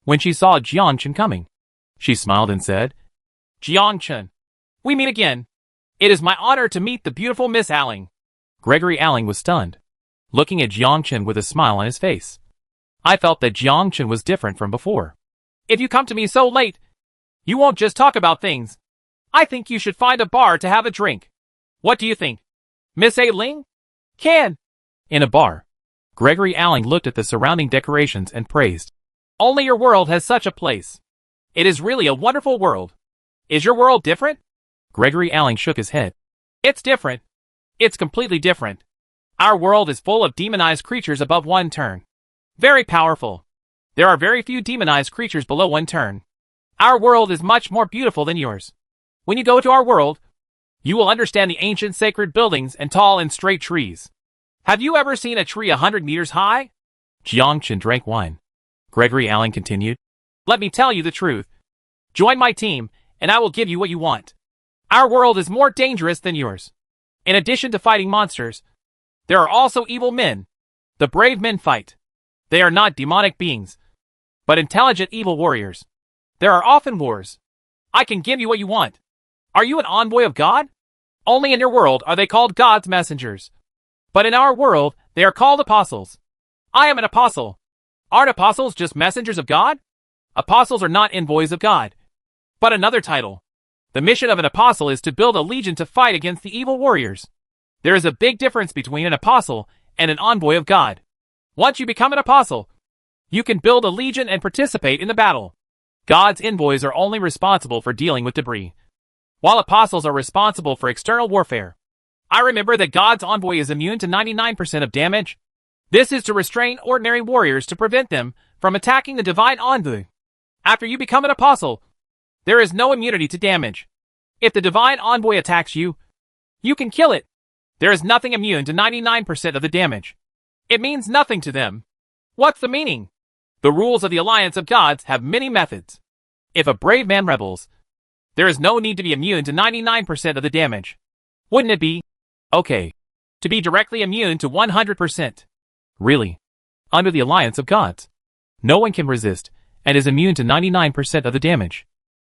When she saw Jiang Chen coming, she smiled and said, Jiang Chen, we meet again. It is my honor to meet the beautiful Miss Alling. Gregory Alling was stunned, looking at Jiang Chen with a smile on his face. I felt that Jiang Chen was different from before. If you come to me so late, you won't just talk about things. I think you should find a bar to have a drink. What do you think? Miss Ling? Can. In a bar, Gregory Alling looked at the surrounding decorations and praised. Only your world has such a place. It is really a wonderful world. Is your world different? Gregory Alling shook his head. It's different. It's completely different. Our world is full of demonized creatures above 1 turn. Very powerful. There are very few demonized creatures below 1 turn. Our world is much more beautiful than yours. When you go to our world, you will understand the ancient sacred buildings and tall and straight trees. Have you ever seen a tree 100 meters high? Jiang Chen drank wine. Gregory Alling continued. Let me tell you the truth. Join my team, and I will give you what you want. Our world is more dangerous than yours. In addition to fighting monsters, there are also evil men. The brave men fight. They are not demonic beings, but intelligent evil warriors. There are often wars. I can give you what you want. Are you an envoy of God? Only in your world are they called God's messengers. But in our world, they are called apostles. I am an apostle. Aren't apostles just messengers of God? Apostles are not envoys of God. But another title. The mission of an apostle is to build a legion to fight against the evil warriors. There is a big difference between an apostle and an envoy of God. Once you become an apostle, you can build a legion and participate in the battle. God's envoys are only responsible for dealing with debris, while apostles are responsible for external warfare. I remember that God's envoy is immune to 99% of damage. This is to restrain ordinary warriors to prevent them from attacking the divine envoy. After you become an apostle, there is no immunity to damage. If the divine envoy attacks you, you can kill it. There is nothing immune to 99% of the damage. It means nothing to them. What's the meaning? The rules of the Alliance of Gods have many methods. If a brave man rebels, there is no need to be immune to 99% of the damage. Wouldn't it be okay to be directly immune to 100%? Really? Under the Alliance of Gods, no one can resist and is immune to 99% of the damage.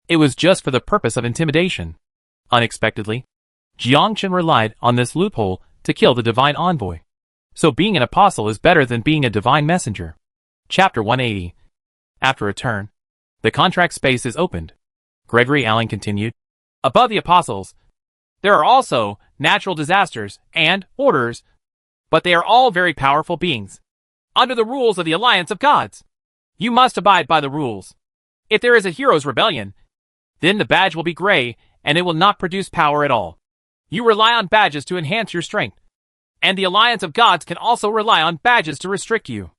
It was just for the purpose of intimidation. Unexpectedly, Jiang Chen relied on this loophole to kill the divine envoy. So being an apostle is better than being a divine messenger. Chapter 180. After a turn, the contract space is opened. Gregory Alling continued. Above the apostles, there are also natural disasters and orders, but they are all very powerful beings. Under the rules of the Alliance of Gods, you must abide by the rules. If there is a hero's rebellion, then the badge will be gray and it will not produce power at all. You rely on badges to enhance your strength, and the Alliance of Gods can also rely on badges to restrict you.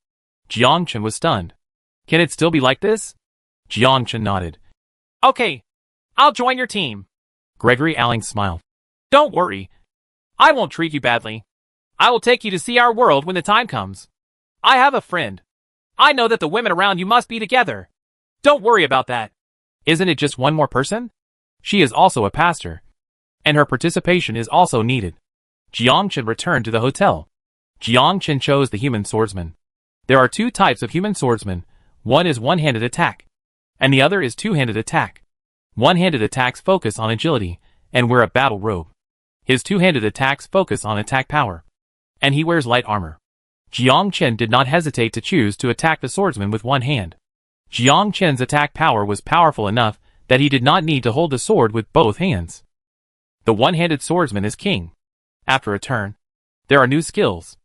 Jiang Chen was stunned. Can it still be like this? Jiang Chen nodded. Okay, I'll join your team. Gregory Alling smiled. Don't worry. I won't treat you badly. I will take you to see our world when the time comes. I have a friend. I know that the women around you must be together. Don't worry about that. Isn't it just one more person? She is also a pastor, and her participation is also needed. Jiang Chen returned to the hotel. Jiang Chen chose the human swordsman. There are 2 types of human swordsmen. One is one-handed attack, and the other is two-handed attack. One-handed attacks focus on agility and wear a battle robe. His two-handed attacks focus on attack power, and he wears light armor. Jiang Chen did not hesitate to choose to attack the swordsman with one hand. Jiang Chen's attack power was powerful enough that he did not need to hold the sword with both hands. The one-handed swordsman is king. After a turn, there are new skills.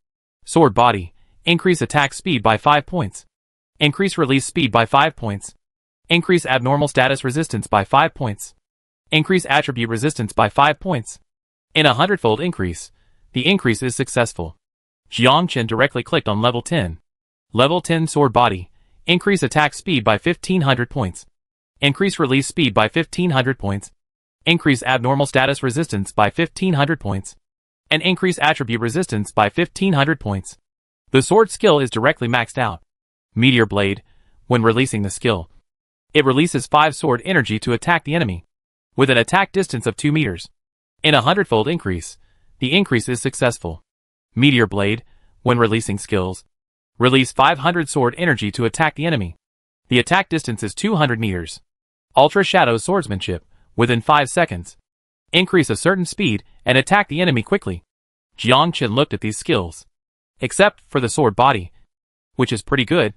Sword body, increase attack speed by 5 points. Increase release speed by 5 points. Increase abnormal status resistance by 5 points. Increase attribute resistance by 5 points. In a 100-fold increase, the increase is successful. Jiang Chen directly clicked on level 10. Level 10 sword body, increase attack speed by 1500 points. Increase release speed by 1500 points. Increase abnormal status resistance by 1500 points. And increase attribute resistance by 1500 points. The sword skill is directly maxed out. Meteor blade, when releasing the skill, it releases 5 sword energy to attack the enemy. with an attack distance of 2 meters. In a 100-fold increase, the increase is successful. Meteor Blade, when releasing skills, release 500 sword energy to attack the enemy. The attack distance is 200 meters. Ultra Shadow Swordsmanship, within 5 seconds. Increase a certain speed and attack the enemy quickly. Jiang Chen looked at these skills. Except for the sword body, which is pretty good,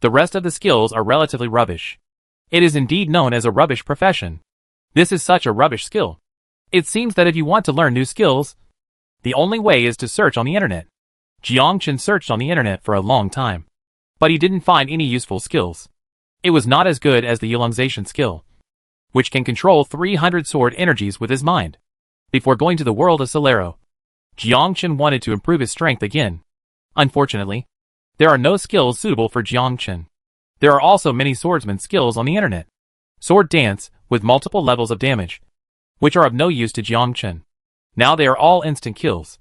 the rest of the skills are relatively rubbish. It is indeed known as a rubbish profession. This is such a rubbish skill. It seems that if you want to learn new skills, the only way is to search on the internet. Jiang Chen searched on the internet for a long time, but he didn't find any useful skills. It was not as good as the elongation skill, which can control 300 sword energies with his mind. Before going to the world of Solero, Jiang Chen wanted to improve his strength again. Unfortunately, there are no skills suitable for Jiang Chen. There are also many swordsman skills on the internet. Sword dance, with multiple levels of damage, which are of no use to Jiang Chen. Now they are all instant kills.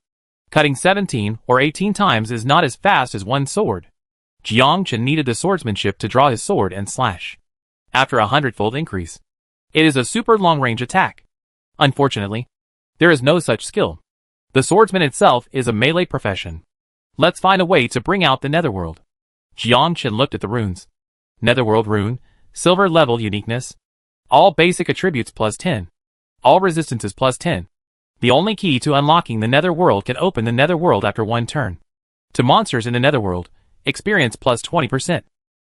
Cutting 17 or 18 times is not as fast as one sword. Jiang Chen needed the swordsmanship to draw his sword and slash. After a 100-fold increase, it is a super long-range attack. Unfortunately, there is no such skill. The swordsman itself is a melee profession. Let's find a way to bring out the netherworld. Jiang Chen looked at the runes. Netherworld rune, silver level uniqueness. All basic attributes plus 10. All resistances plus 10. The only key to unlocking the netherworld can open the netherworld after one turn. To monsters in the netherworld, experience plus 20%.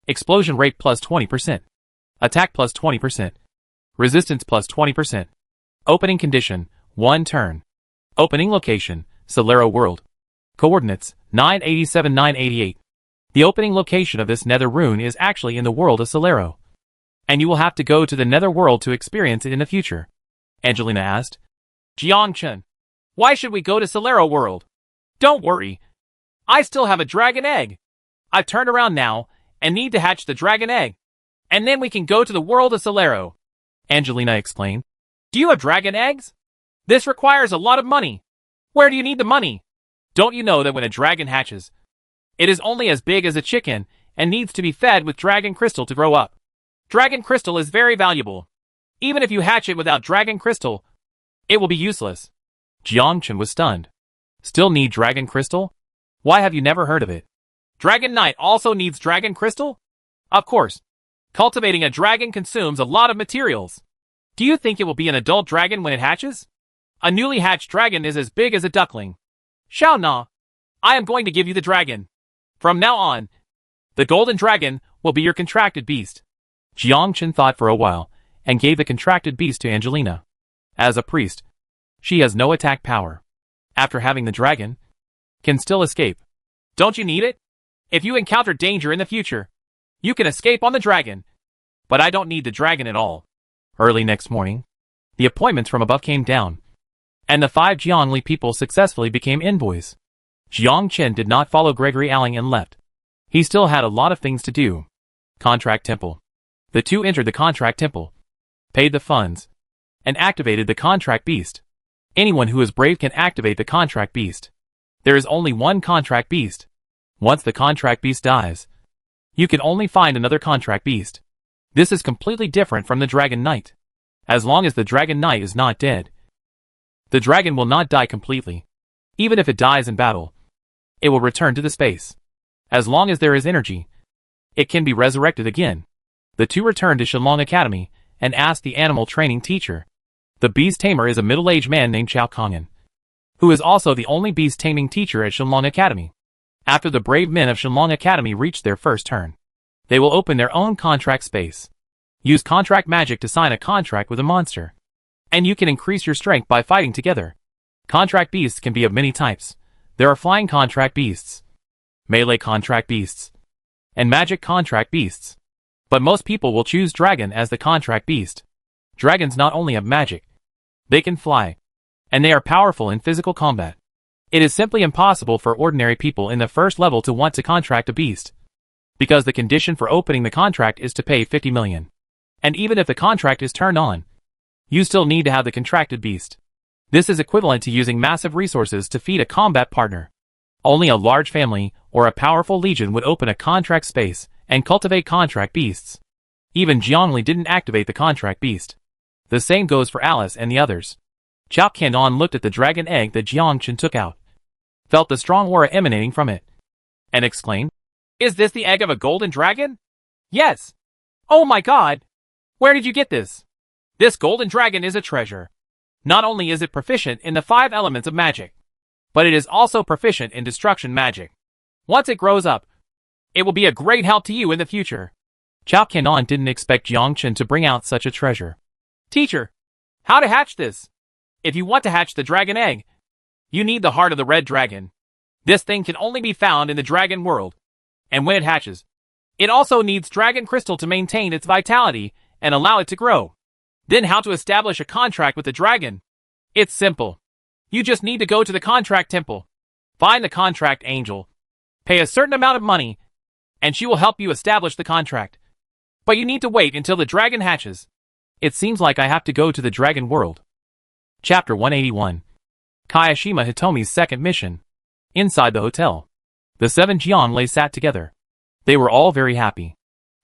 Explosion rate plus 20%. Attack plus 20%. Resistance plus 20%. Opening condition, 1 turn. Opening location, Solero World. Coordinates, 987-988. The opening location of this nether rune is actually in the world of Solero. And you will have to go to the nether world to experience it in the future. Angelina asked. Jiang Chen, why should we go to Solero World? Don't worry. I still have a dragon egg. I've turned around now, and need to hatch the dragon egg. And then we can go to the world of Solero. Angelina explained. Do you have dragon eggs? This requires a lot of money. Where do you need the money? Don't you know that when a dragon hatches, it is only as big as a chicken and needs to be fed with dragon crystal to grow up. Dragon crystal is very valuable. Even if you hatch it without dragon crystal, it will be useless. Jiang Chen was stunned. Still need dragon crystal? Why have you never heard of it? Dragon Knight also needs dragon crystal? Of course. Cultivating a dragon consumes a lot of materials. Do you think it will be an adult dragon when it hatches? A newly hatched dragon is as big as a duckling. Shao Na, I am going to give you the dragon. From now on, the golden dragon will be your contracted beast. Jiang Chen thought for a while, and gave the contracted beast to Angelina. As a priest, she has no attack power. After having the dragon, can still escape. Don't you need it? If you encounter danger in the future, you can escape on the dragon. But I don't need the dragon at all. Early next morning, the appointments from above came down, and the 5 Jiangli people successfully became envoys. Jiang Chen did not follow Gregory Alling and left. He still had a lot of things to do. Contract Temple. The two entered the Contract Temple, paid the funds, and activated the Contract Beast. Anyone who is brave can activate the Contract Beast. There is only one Contract Beast. Once the Contract Beast dies, you can only find another Contract Beast. This is completely different from the Dragon Knight. As long as the Dragon Knight is not dead, the dragon will not die completely. Even if it dies in battle, it will return to the space. As long as there is energy, it can be resurrected again. The two returned to Shenlong Academy and asked the animal training teacher. The beast tamer is a middle-aged man named Chao Kongan, who is also the only beast taming teacher at Shenlong Academy. After the brave men of Shenlong Academy reach their first turn, they will open their own contract space. Use contract magic to sign a contract with a monster. And you can increase your strength by fighting together. Contract beasts can be of many types. There are flying contract beasts, melee contract beasts, and magic contract beasts. But most people will choose dragon as the contract beast. Dragons not only have magic, they can fly, and they are powerful in physical combat. It is simply impossible for ordinary people in the first level to want to contract a beast, because the condition for opening the contract is to pay 50 million. And even if the contract is turned on, you still need to have the contracted beast. This is equivalent to using massive resources to feed a combat partner. Only a large family or a powerful legion would open a contract space and cultivate contract beasts. Even Jiangli didn't activate the contract beast. The same goes for Alice and the others. Chao Qianan looked at the dragon egg that Jiang Chen took out, felt the strong aura emanating from it, and exclaimed, Is this the egg of a golden dragon? Yes. Oh my god! Where did you get this? This golden dragon is a treasure. Not only is it proficient in the 5 elements of magic, but it is also proficient in destruction magic. Once it grows up, it will be a great help to you in the future. Chao Qianan didn't expect Jiang Chen to bring out such a treasure. Teacher, how to hatch this? If you want to hatch the dragon egg, you need the heart of the red dragon. This thing can only be found in the dragon world. And when it hatches, it also needs dragon crystal to maintain its vitality and allow it to grow. Then how to establish a contract with the dragon? It's simple. You just need to go to the contract temple, find the contract angel, pay a certain amount of money, and she will help you establish the contract. But you need to wait until the dragon hatches. It seems like I have to go to the dragon world. Chapter 181. Kayashima Hitomi's second mission. Inside the hotel, the 7 Jianlei sat together. They were all very happy.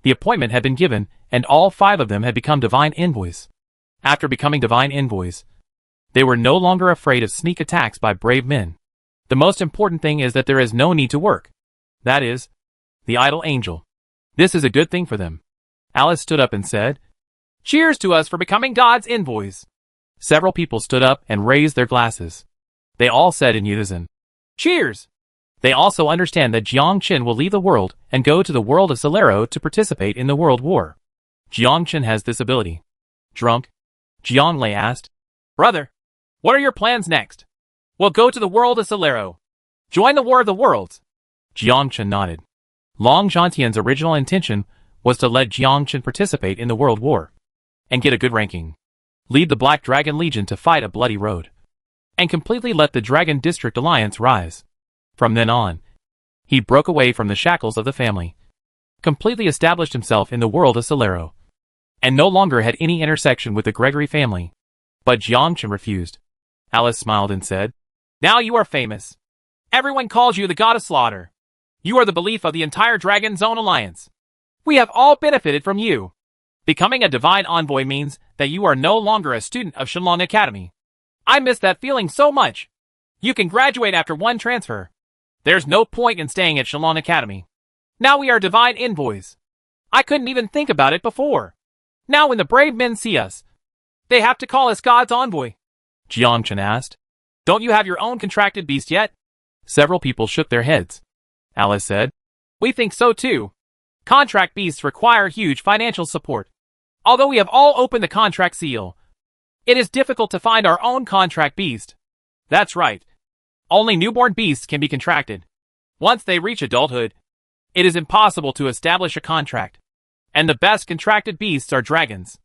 The appointment had been given, and all 5 of them had become divine envoys. After becoming divine envoys, they were no longer afraid of sneak attacks by brave men. The most important thing is that there is no need to work. That is, the idle angel. This is a good thing for them. Alice stood up and said, Cheers to us for becoming God's envoys. Several people stood up and raised their glasses. They all said in unison, Cheers! They also understand that Jiang Chen will leave the world and go to the world of Solero to participate in the world war. Jiang Chen has this ability. Drunk? Jianlei asked. Brother, what are your plans next? We'll go to the world of Solero. Join the War of the Worlds. Jiang Chen nodded. Long Zhantian's original intention was to let Jiang Chen participate in the world war and get a good ranking, lead the Black Dragon Legion to fight a bloody road, and completely let the Dragon District Alliance rise. From then on, he broke away from the shackles of the family, completely established himself in the world of Solero, and no longer had any intersection with the Gregory family. But Jiang Chen refused. Alice smiled and said, Now you are famous. Everyone calls you the God of Slaughter. You are the belief of the entire Dragon Zone Alliance. We have all benefited from you. Becoming a divine envoy means that you are no longer a student of Shenlong Academy. I miss that feeling so much. You can graduate after 1 transfer. There's no point in staying at Shenlong Academy. Now we are divine envoys. I couldn't even think about it before. Now when the brave men see us, they have to call us God's envoy. Jiang Chen asked. Don't you have your own contracted beast yet? Several people shook their heads. Alice said, We think so too. Contract beasts require huge financial support. Although we have all opened the contract seal, it is difficult to find our own contract beast. That's right. Only newborn beasts can be contracted. Once they reach adulthood, it is impossible to establish a contract. And the best contracted beasts are dragons.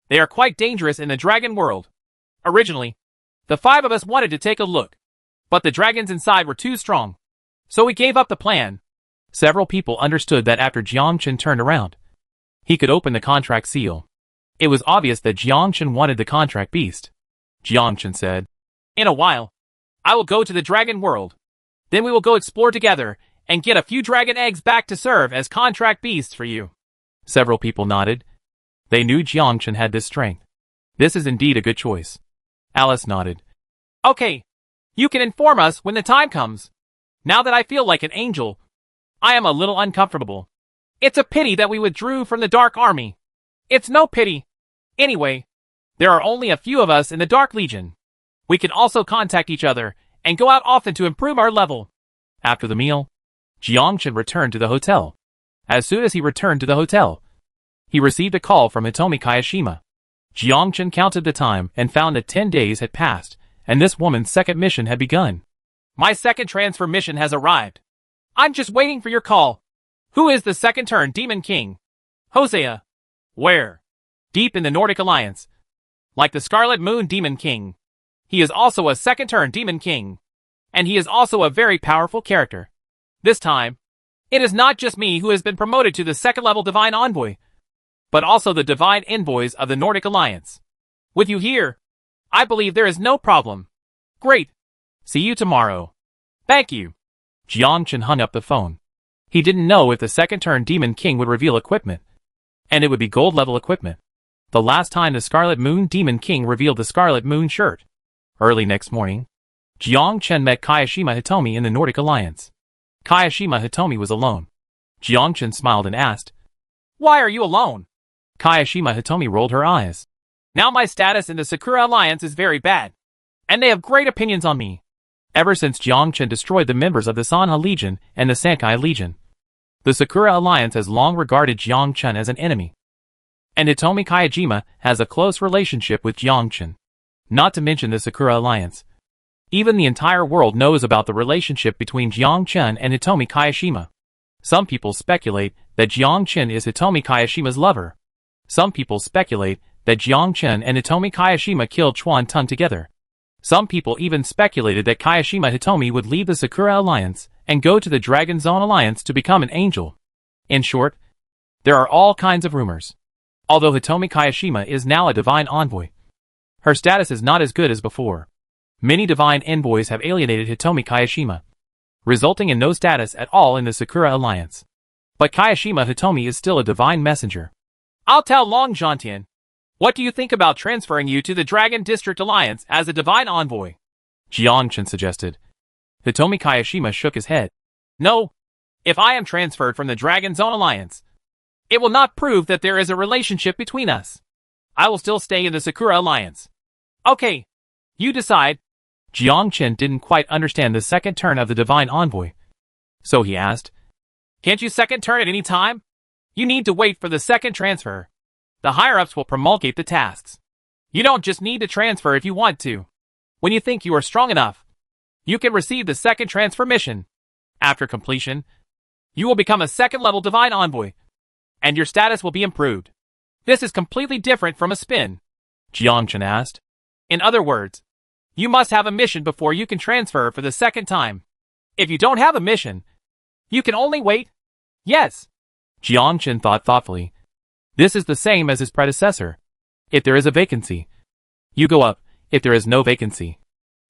They are quite dangerous in the dragon world. Originally, the 5 of us wanted to take a look, but the dragons inside were too strong. So we gave up the plan. Several people understood that after Jiang Chen turned around, he could open the contract seal. It was obvious that Jiang Chen wanted the contract beast. Jiang Chen said, In a while, I will go to the dragon world. Then we will go explore together and get a few dragon eggs back to serve as contract beasts for you. Several people nodded. They knew Jiang Chen had this strength. This is indeed a good choice. Alice nodded. Okay. You can inform us when the time comes. Now that I feel like an angel, I am a little uncomfortable. It's a pity that we withdrew from the Dark Army. It's no pity. Anyway, there are only a few of us in the Dark Legion. We can also contact each other and go out often to improve our level. After the meal, Jiang Chen returned to the hotel. As soon as he returned to the hotel, he received a call from Hitomi Kayashima. Jiang Chen counted the time and found that 10 days had passed, and this woman's second mission had begun. My second transfer mission has arrived. I'm just waiting for your call. Who is the second turn Demon King? Hosea. Where? Deep in the Nordic Alliance. Like the Scarlet Moon Demon King. He is also a second turn Demon King. And he is also a very powerful character. This time, it is not just me who has been promoted to the second level Divine Envoy, but also the Divine Envoys of the Nordic Alliance. With you here, I believe there is no problem. Great. See you tomorrow. Thank you. Jiang Chen hung up the phone. He didn't know if the second turn Demon King would reveal equipment, and it would be gold level equipment. The last time the Scarlet Moon Demon King revealed the Scarlet Moon shirt. Early next morning, Jiang Chen met Kayashima Hitomi in the Nordic Alliance. Kayashima Hitomi was alone. Jiang Chen smiled and asked, "Why are you alone?" Kayashima Hitomi rolled her eyes. "Now my status in the Sakura Alliance is very bad, and they have great opinions on me." Ever since Jiang Chen destroyed the members of the Sanha Legion and the Sankai Legion, the Sakura Alliance has long regarded Jiang Chen as an enemy. And Hitomi Kayajima has a close relationship with Jiang Chen. Not to mention the Sakura Alliance. Even the entire world knows about the relationship between Jiang Chen and Hitomi Kayashima. Some people speculate that Jiang Chen is Hitomi Kayashima's lover. Some people speculate that Jiang Chen and Hitomi Kayashima killed Chuan Tun together. Some people even speculated that Kayashima Hitomi would leave the Sakura Alliance and go to the Dragon Zone Alliance to become an angel. In short, there are all kinds of rumors. Although Hitomi Kayashima is now a divine envoy, her status is not as good as before. Many divine envoys have alienated Hitomi Kayashima, resulting in no status at all in the Sakura Alliance. But Kayashima Hitomi is still a divine messenger. "I'll tell Long Zhantian. What do you think about transferring you to the Dragon District Alliance as a divine envoy?" Jiang Chen suggested. Hitomi Kayashima shook his head. "No. If I am transferred from the Dragon Zone Alliance, it will not prove that there is a relationship between us. I will still stay in the Sakura Alliance." "Okay. You decide." Jiang Chen didn't quite understand the second turn of the divine envoy. So he asked, "Can't you second turn at any time? You need to wait for the second transfer. The higher-ups will promulgate the tasks. You don't just need to transfer if you want to. When you think you are strong enough, you can receive the second transfer mission. After completion, you will become a second-level divine envoy, and your status will be improved. This is completely different from a spin." Jiang Chen asked. "In other words, you must have a mission before you can transfer for the second time. If you don't have a mission, you can only wait." "Yes." Jiang Chen thought thoughtfully. This is the same as his predecessor. If there is a vacancy, you go up. If there is no vacancy,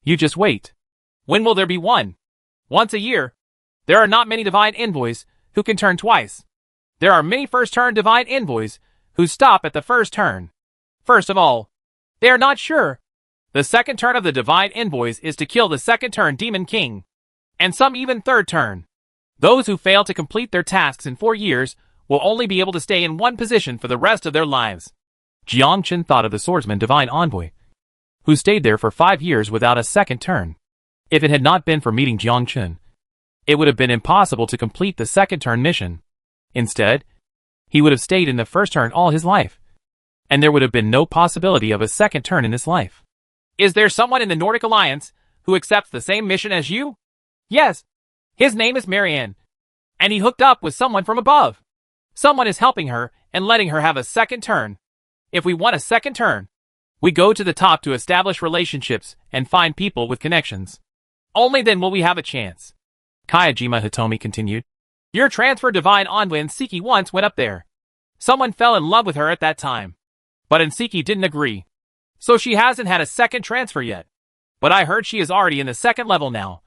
you just wait. "When will there be one?" "Once a year. There are not many divine envoys who can turn twice. There are many first-turn divine envoys who stop at the first turn. First of all, they are not sure. The second turn of the divine envoys is to kill the second-turn Demon King, and some even third turn. Those who fail to complete their tasks in 4 years will only be able to stay in one position for the rest of their lives." Jiang Chen thought of the Swordsman divine envoy, who stayed there for 5 years without a second turn. If it had not been for meeting Jiang Chen, it would have been impossible to complete the second turn mission. Instead, he would have stayed in the first turn all his life, and there would have been no possibility of a second turn in his life. "Is there someone in the Nordic Alliance who accepts the same mission as you?" "Yes. His name is Marianne, and he hooked up with someone from above. Someone is helping her and letting her have a second turn. If we want a second turn, we go to the top to establish relationships and find people with connections. Only then will we have a chance." Kayajima Hitomi continued. "Your transfer divine envoy Nsiki once went up there. Someone fell in love with her at that time, but Nsiki didn't agree. So she hasn't had a second transfer yet. But I heard she is already in the second level now.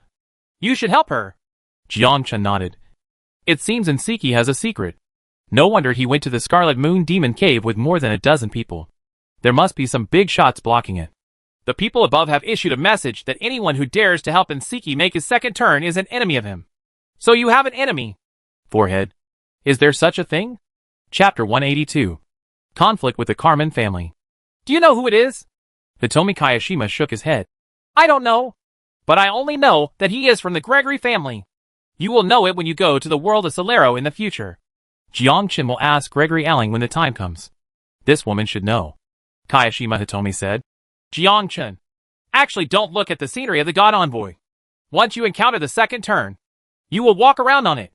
You should help her." Jiang Chen nodded. It seems Nsiki has a secret. No wonder he went to the Scarlet Moon Demon Cave with more than a dozen people. There must be some big shots blocking it. "The people above have issued a message that anyone who dares to help Nsiki make his second turn is an enemy of him. So you have an enemy." Forehead. Is there such a thing? Chapter 182. Conflict with the Carmen family. "Do you know who it is?" Hitomi Kayashima shook his head. "I don't know. But I only know that he is from the Gregory family. You will know it when you go to the world of Solero in the future." Jiang Chen will ask Gregory Alling when the time comes. This woman should know. Kayashima Hitomi said. "Jiang Chen, actually don't look at the scenery of the God Envoy. Once you encounter the second turn, you will walk around on it.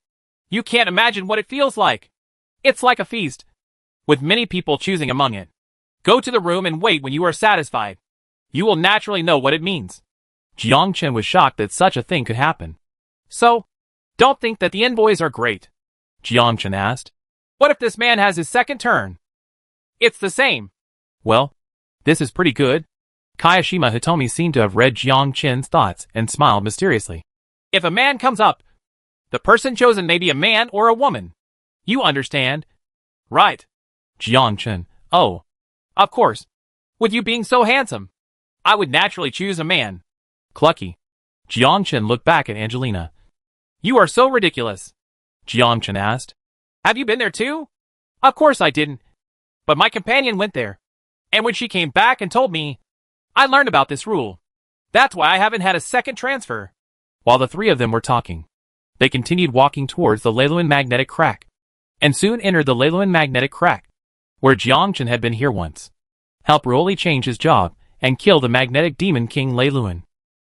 You can't imagine what it feels like. It's like a feast, with many people choosing among it. Go to the room and wait when you are satisfied. You will naturally know what it means." Jiang Chen was shocked that such a thing could happen. "So, don't think that the envoys are great?" Jiang Chen asked. "What if this man has his second turn? It's the same." Well, this is pretty good. Kayashima Hitomi seemed to have read Jiang Chen's thoughts and smiled mysteriously. "If a man comes up, the person chosen may be a man or a woman. You understand?" "Right." Jiang Chen. Oh, Of course. With you being so handsome, I would naturally choose a man. Clucky. Jiangchen looked back at Angelina. You are so ridiculous. Jiangchen asked. Have you been there too? Of course I didn't. But my companion went there. And when she came back and told me, I learned about this rule. That's why I haven't had a second transfer. While the three of them were talking, they continued walking towards the Leiluan magnetic crack, and soon entered the Leiluan magnetic crack, where Jiangchen had been here once. Help Broly change his job and kill the magnetic demon king Leiluan.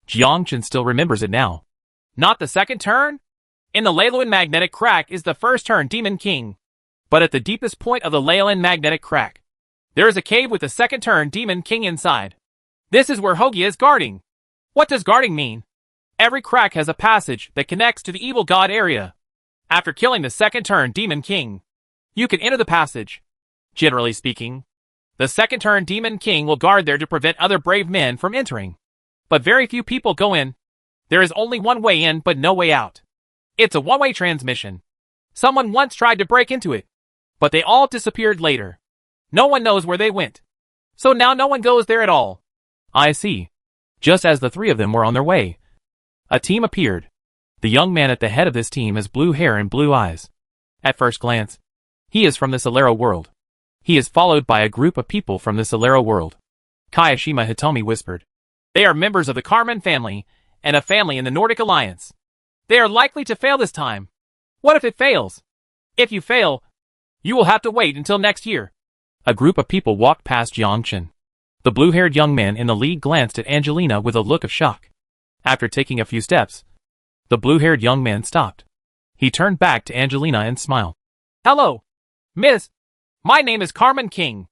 Jiangchen still remembers it now. Not the second turn? In the Leiluan magnetic crack is the first turn demon king. But at the deepest point of the Leiluan magnetic crack, there is a cave with the second turn demon king inside. This is where Hogia is guarding. What does guarding mean? Every crack has a passage that connects to the evil god area. After killing the second turn demon king, you can enter the passage. Generally speaking, the second turn demon king will guard there to prevent other brave men from entering. But very few people go in. There is only one way in but no way out. It's a one-way transmission. Someone once tried to break into it, but they all disappeared later. No one knows where they went. So now no one goes there at all. I see. Just as the three of them were on their way, a team appeared. The young man at the head of this team has blue hair and blue eyes. At first glance, he is from the Solero world. He is followed by a group of people from the Solero world. Kayashima Hitomi whispered. They are members of the Carmen family, and a family in the Nordic Alliance. They are likely to fail this time. What if it fails? If you fail, you will have to wait until next year. A group of people walked past Jiangchen. The blue-haired young man in the lead glanced at Angelina with a look of shock. After taking a few steps, the blue-haired young man stopped. He turned back to Angelina and smiled. Hello, miss. My name is Carmen King,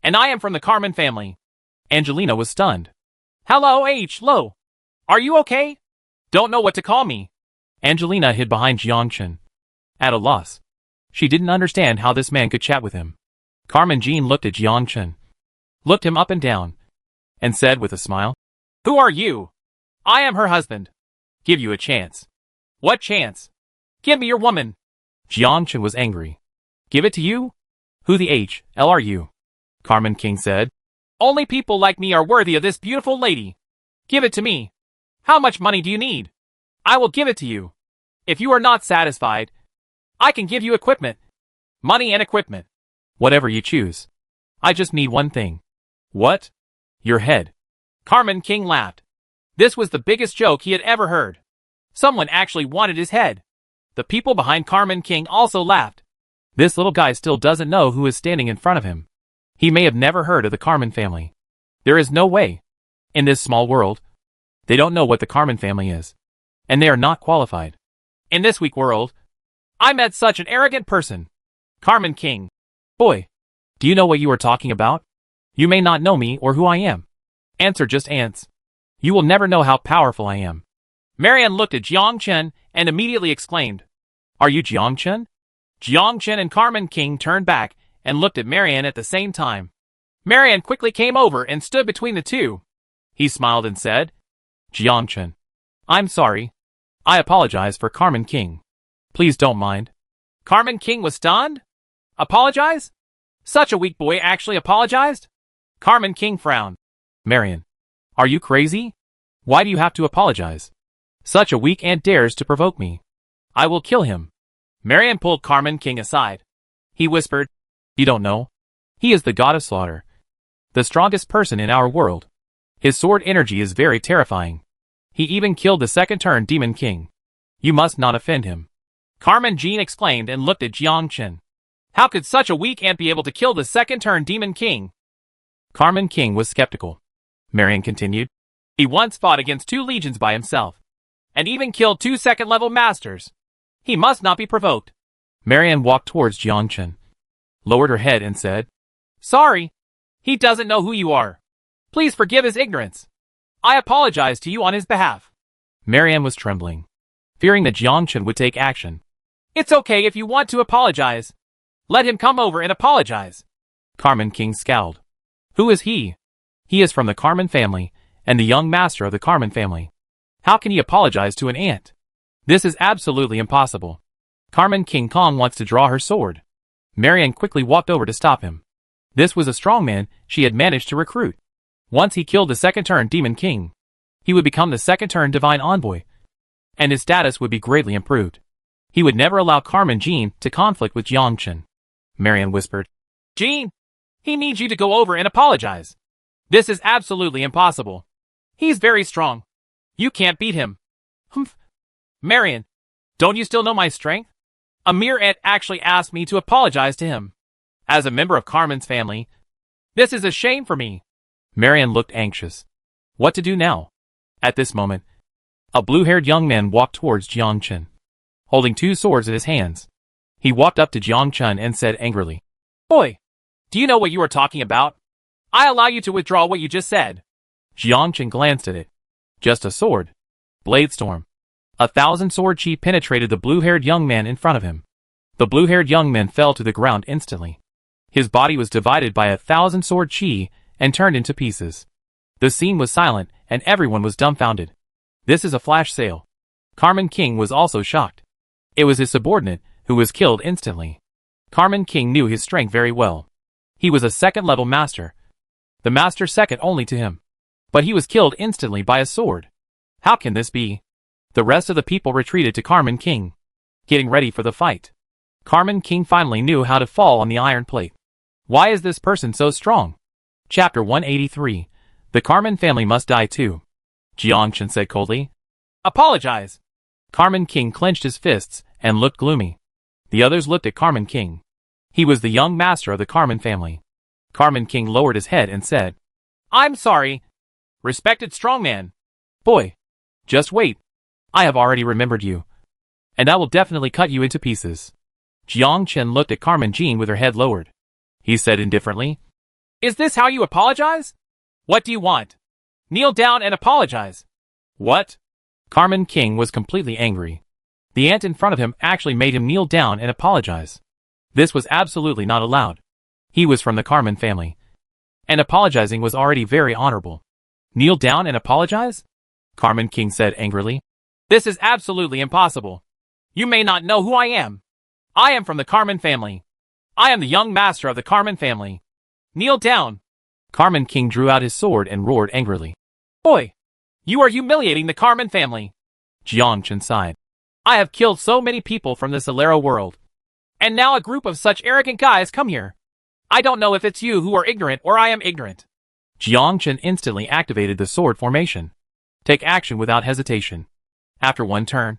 and I am from the Carmen family. Angelina was stunned. Hello, Lo. Are you okay? Don't know what to call me. Angelina hid behind Jiangchen. At a loss. She didn't understand how this man could chat with him. Carmen Jean looked at Jiangchen, looked him up and down, and said with a smile, Who are you? I am her husband. Give you a chance. What chance? Give me your woman. Jiangchen was angry. Give it to you? Who the hell are you? Carmen King said. Only people like me are worthy of this beautiful lady. Give it to me. How much money do you need? I will give it to you. If you are not satisfied, I can give you equipment. Money and equipment. Whatever you choose. I just need one thing. What? Your head. Carmen King laughed. This was the biggest joke he had ever heard. Someone actually wanted his head. The people behind Carmen King also laughed. This little guy still doesn't know who is standing in front of him. He may have never heard of the Carmen family. There is no way. In this small world, they don't know what the Carmen family is. And they are not qualified. In this weak world, I met such an arrogant person. Carmen King. Boy, do you know what you are talking about? You may not know me or who I am. Ants are just ants. You will never know how powerful I am. Marian looked at Jiangchen and immediately exclaimed, Are you Jiangchen? Jiangchen and Carmen King turned back and looked at Marian at the same time. Marian quickly came over and stood between the two. He smiled and said, Jiangchen, I'm sorry. I apologize for Carmen King. Please don't mind. Carmen King was stunned? Apologize? Such a weak boy actually apologized? Carmen King frowned. Marian, are you crazy? Why do you have to apologize? Such a weak ant dares to provoke me. I will kill him. Marian pulled Carmen King aside. He whispered, You don't know? He is the god of slaughter. The strongest person in our world. His sword energy is very terrifying. He even killed the second turn demon king. You must not offend him. Carmen Jean exclaimed and looked at Jiangchen. How could such a weak ant be able to kill the second turn demon king? Carmen King was skeptical. Marian continued. He once fought against 2 legions by himself, and even killed 2 second-level masters. He must not be provoked. Marian walked towards Jiangchen, lowered her head and said, Sorry. He doesn't know who you are. Please forgive his ignorance. I apologize to you on his behalf. Marian was trembling, fearing that Jiangchen would take action. It's okay if you want to apologize. Let him come over and apologize. Carmen King scowled. Who is he? He is from the Carmen family, and the young master of the Carmen family. How can he apologize to an ant? This is absolutely impossible. Carmen King Kong wants to draw her sword. Marian quickly walked over to stop him. This was a strong man she had managed to recruit. Once he killed the second-turn Demon King, he would become the second-turn Divine Envoy, and his status would be greatly improved. He would never allow Carmen Jean to conflict with Jiang Chen. Marian whispered. Jean, he needs you to go over and apologize. This is absolutely impossible. He's very strong. You can't beat him. Humph. Marian, don't you still know my strength? Amir Ed actually asked me to apologize to him. As a member of Carmen's family, this is a shame for me. Marian looked anxious. What to do now? At this moment, a blue-haired young man walked towards Jiang Chen, holding two swords in his hands. He walked up to Jiang Chen and said angrily, Boy, do you know what you are talking about? I allow you to withdraw what you just said. Jiang Chen glanced at it. Just a sword. Blade storm. 1,000 sword chi penetrated the blue-haired young man in front of him. The blue-haired young man fell to the ground instantly. His body was divided by 1,000 sword chi and turned into pieces. The scene was silent and everyone was dumbfounded. This is a flash sale. Carmen King was also shocked. It was his subordinate who was killed instantly. Carmen King knew his strength very well. He was a second-level master. The master second only to him. But he was killed instantly by a sword. How can this be? The rest of the people retreated to Carmen King, getting ready for the fight. Carmen King finally knew how to fall on the iron plate. Why is this person so strong? Chapter 183. The Carmen family must die too. Jiang Chen said coldly. Apologize. Carmen King clenched his fists and looked gloomy. The others looked at Carmen King. He was the young master of the Carmen family. Carmen King lowered his head and said, I'm sorry. Respected strongman. Boy, just wait. I have already remembered you. And I will definitely cut you into pieces. Jiang Chen looked at Carmen Jean with her head lowered. He said indifferently, Is this how you apologize? What do you want? Kneel down and apologize. What? Carmen King was completely angry. The ant in front of him actually made him kneel down and apologize. This was absolutely not allowed. He was from the Carmen family. And apologizing was already very honorable. Kneel down and apologize? Carmen King said angrily. This is absolutely impossible. You may not know who I am. I am from the Carmen family. I am the young master of the Carmen family. Kneel down. Carmen King drew out his sword and roared angrily. Boy, you are humiliating the Carmen family. Jiang Chen sighed. I have killed so many people from this Alero world. And now a group of such arrogant guys come here. I don't know if it's you who are ignorant or I am ignorant. Jiang Chen instantly activated the sword formation. Take action without hesitation. After one turn,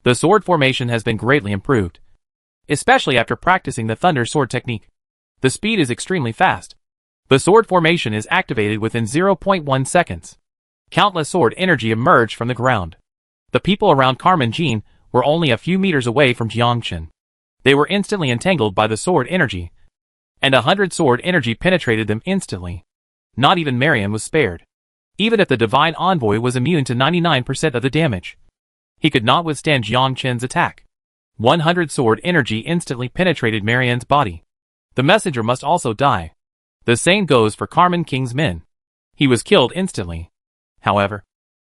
the sword formation has been greatly improved. Especially after practicing the Thunder Sword technique. The speed is extremely fast. The sword formation is activated within 0.1 seconds. Countless sword energy emerged from the ground. The people around Carmen Jean were only a few meters away from Jiang Chen. They were instantly entangled by the sword energy. And 100 sword energy penetrated them instantly. Not even Marian was spared. Even if the Divine Envoy was immune to 99% of the damage, he could not withstand Jiang Chen's attack. 100 sword energy instantly penetrated Marian's body. The messenger must also die. The same goes for Carmen King's men. He was killed instantly. However,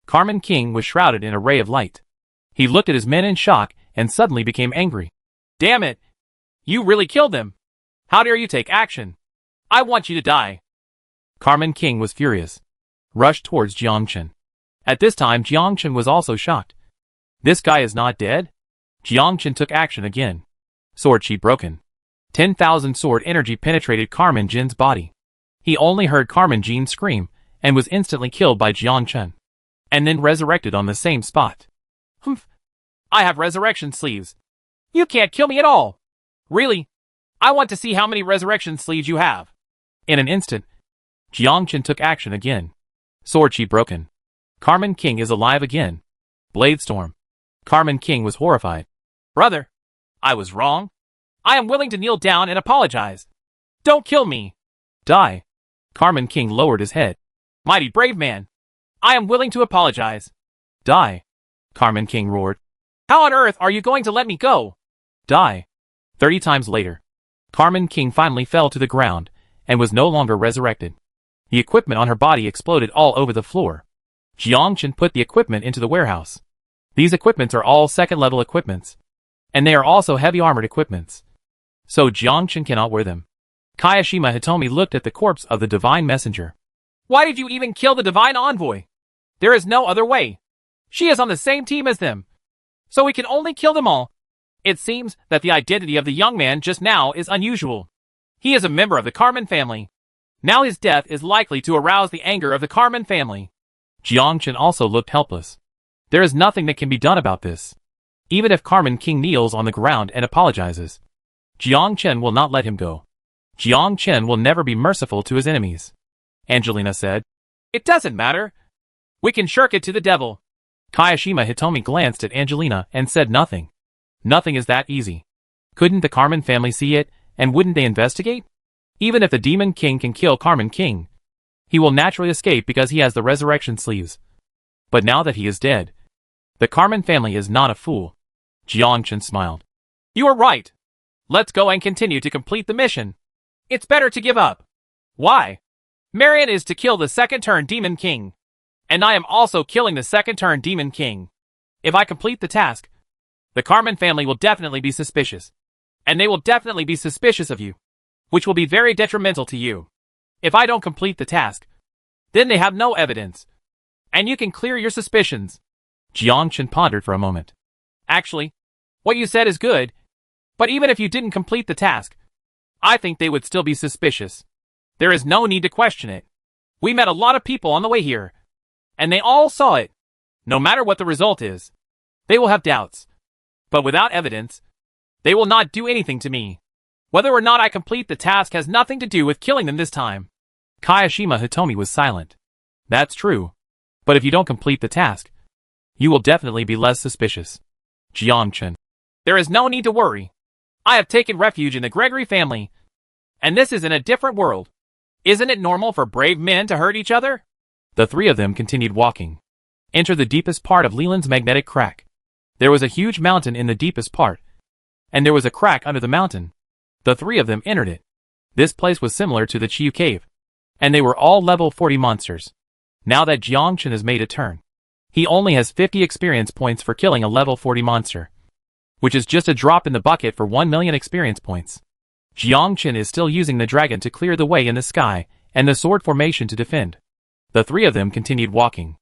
Carmen King was shrouded in a ray of light. He looked at his men in shock and suddenly became angry. Damn it! You really killed them! How dare you take action? I want you to die! Carmen King was furious. Rushed towards Jiang Chen. At this time Jiang Chen was also shocked. This guy is not dead? Jiang Chen took action again. Sword chi broken. 10,000 sword energy penetrated Carmen Jin's body. He only heard Carmen Jin scream, and was instantly killed by Jiang Chen. And then resurrected on the same spot. Humph. I have resurrection sleeves. You can't kill me at all. Really? I want to see how many resurrection sleeves you have. In an instant, Jiang Chen took action again. Sword chi broken. Carmen King is alive again. Blade storm. Carmen King was horrified. Brother, I was wrong. I am willing to kneel down and apologize. Don't kill me. Die. Carmen King lowered his head. Mighty brave man. I am willing to apologize. Die. Carmen King roared. How on earth are you going to let me go? Die. 30 times later, Carmen King finally fell to the ground and was no longer resurrected. The equipment on her body exploded all over the floor. Jiang Chen put the equipment into the warehouse. These equipments are all second-level equipments, and they are also heavy armored equipments. So Jiang Chen cannot wear them. Kayashima Hitomi looked at the corpse of the divine messenger. Why did you even kill the divine envoy? There is no other way. She is on the same team as them. So we can only kill them all. It seems that the identity of the young man just now is unusual. He is a member of the Carmen family. Now his death is likely to arouse the anger of the Carmen family. Jiangchen also looked helpless. There is nothing that can be done about this. Even if Carmen King kneels on the ground and apologizes, Jiangchen will not let him go. Jiangchen will never be merciful to his enemies. Angelina said. It doesn't matter. We can shirk it to the devil. Kayashima Hitomi glanced at Angelina and said nothing. Nothing is that easy. Couldn't the Carmen family see it, and wouldn't they investigate? Even if the Demon King can kill Carmen King, he will naturally escape because he has the resurrection sleeves. But now that he is dead, the Carmen family is not a fool. Jiangchen smiled. You are right. Let's go and continue to complete the mission. It's better to give up. Why? Marion is to kill the second-turn Demon King. And I am also killing the second-turn Demon King. If I complete the task, the Carmen family will definitely be suspicious. And they will definitely be suspicious of you, which will be very detrimental to you. If I don't complete the task, then they have no evidence. And you can clear your suspicions. Jiangchen pondered for a moment. Actually, what you said is good, but even if you didn't complete the task, I think they would still be suspicious. There is no need to question it. We met a lot of people on the way here, and they all saw it. No matter what the result is, they will have doubts. But without evidence, they will not do anything to me. Whether or not I complete the task has nothing to do with killing them this time. Kayashima Hitomi was silent. That's true. But if you don't complete the task, you will definitely be less suspicious. Jiangchen. There is no need to worry. I have taken refuge in the Gregory family. And this is in a different world. Isn't it normal for brave men to hurt each other? The three of them continued walking. Enter the deepest part of Leland's magnetic crack. There was a huge mountain in the deepest part, and there was a crack under the mountain. The three of them entered it. This place was similar to the Chiyu cave, and they were all level 40 monsters. Now that Jiangchen has made a turn, he only has 50 experience points for killing a level 40 monster, which is just a drop in the bucket for 1 million experience points. Jiangchen is still using the dragon to clear the way in the sky and the sword formation to defend. The three of them continued walking.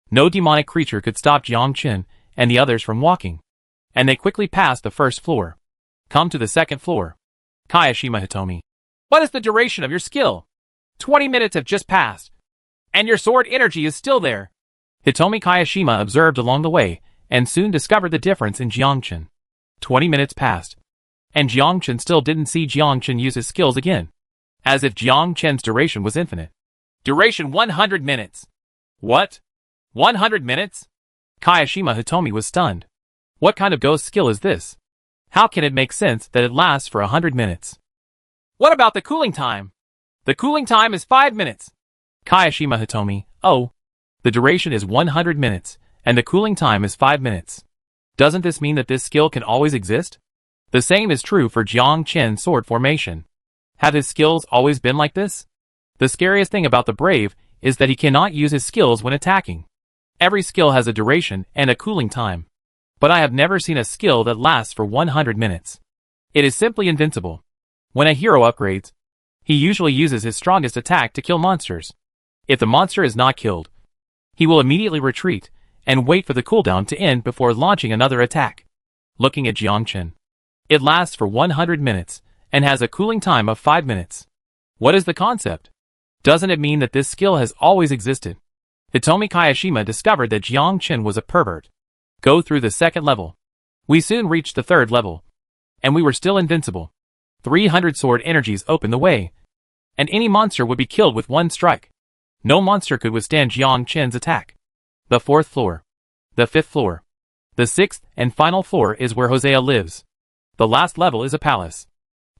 No demonic creature could stop Jiangchen and the others from walking, and they quickly passed the first floor. Come to the second floor. Kayashima Hitomi. What is the duration of your skill? 20 minutes have just passed, and your sword energy is still there. Hitomi Kayashima observed along the way, and soon discovered the difference in Jiangchen. 20 minutes passed, and Jiangchen still didn't see Jiangchen use his skills again, as if Jiangchen's duration was infinite. Duration 100 minutes. What? 100 minutes? Kayashima Hitomi was stunned. What kind of ghost skill is this? How can it make sense that it lasts for 100 minutes? What about the cooling time? The cooling time is 5 minutes. Kayashima Hitomi. Oh. The duration is 100 minutes, and the cooling time is 5 minutes. Doesn't this mean that this skill can always exist? The same is true for Jiangchen's sword formation. Have his skills always been like this? The scariest thing about the brave is that he cannot use his skills when attacking. Every skill has a duration and a cooling time. But I have never seen a skill that lasts for 100 minutes. It is simply invincible. When a hero upgrades, he usually uses his strongest attack to kill monsters. If the monster is not killed, he will immediately retreat and wait for the cooldown to end before launching another attack. Looking at Jiangchen, it lasts for 100 minutes and has a cooling time of 5 minutes. What is the concept? Doesn't it mean that this skill has always existed? Hitomi Kayashima discovered that Jiangchen was a pervert. Go through the second level. We soon reached the third level, and we were still invincible. 300 sword energies opened the way, and any monster would be killed with one strike. No monster could withstand Jiangchen's attack. The fourth floor. The fifth floor. The sixth and final floor is where Hosea lives. The last level is a palace.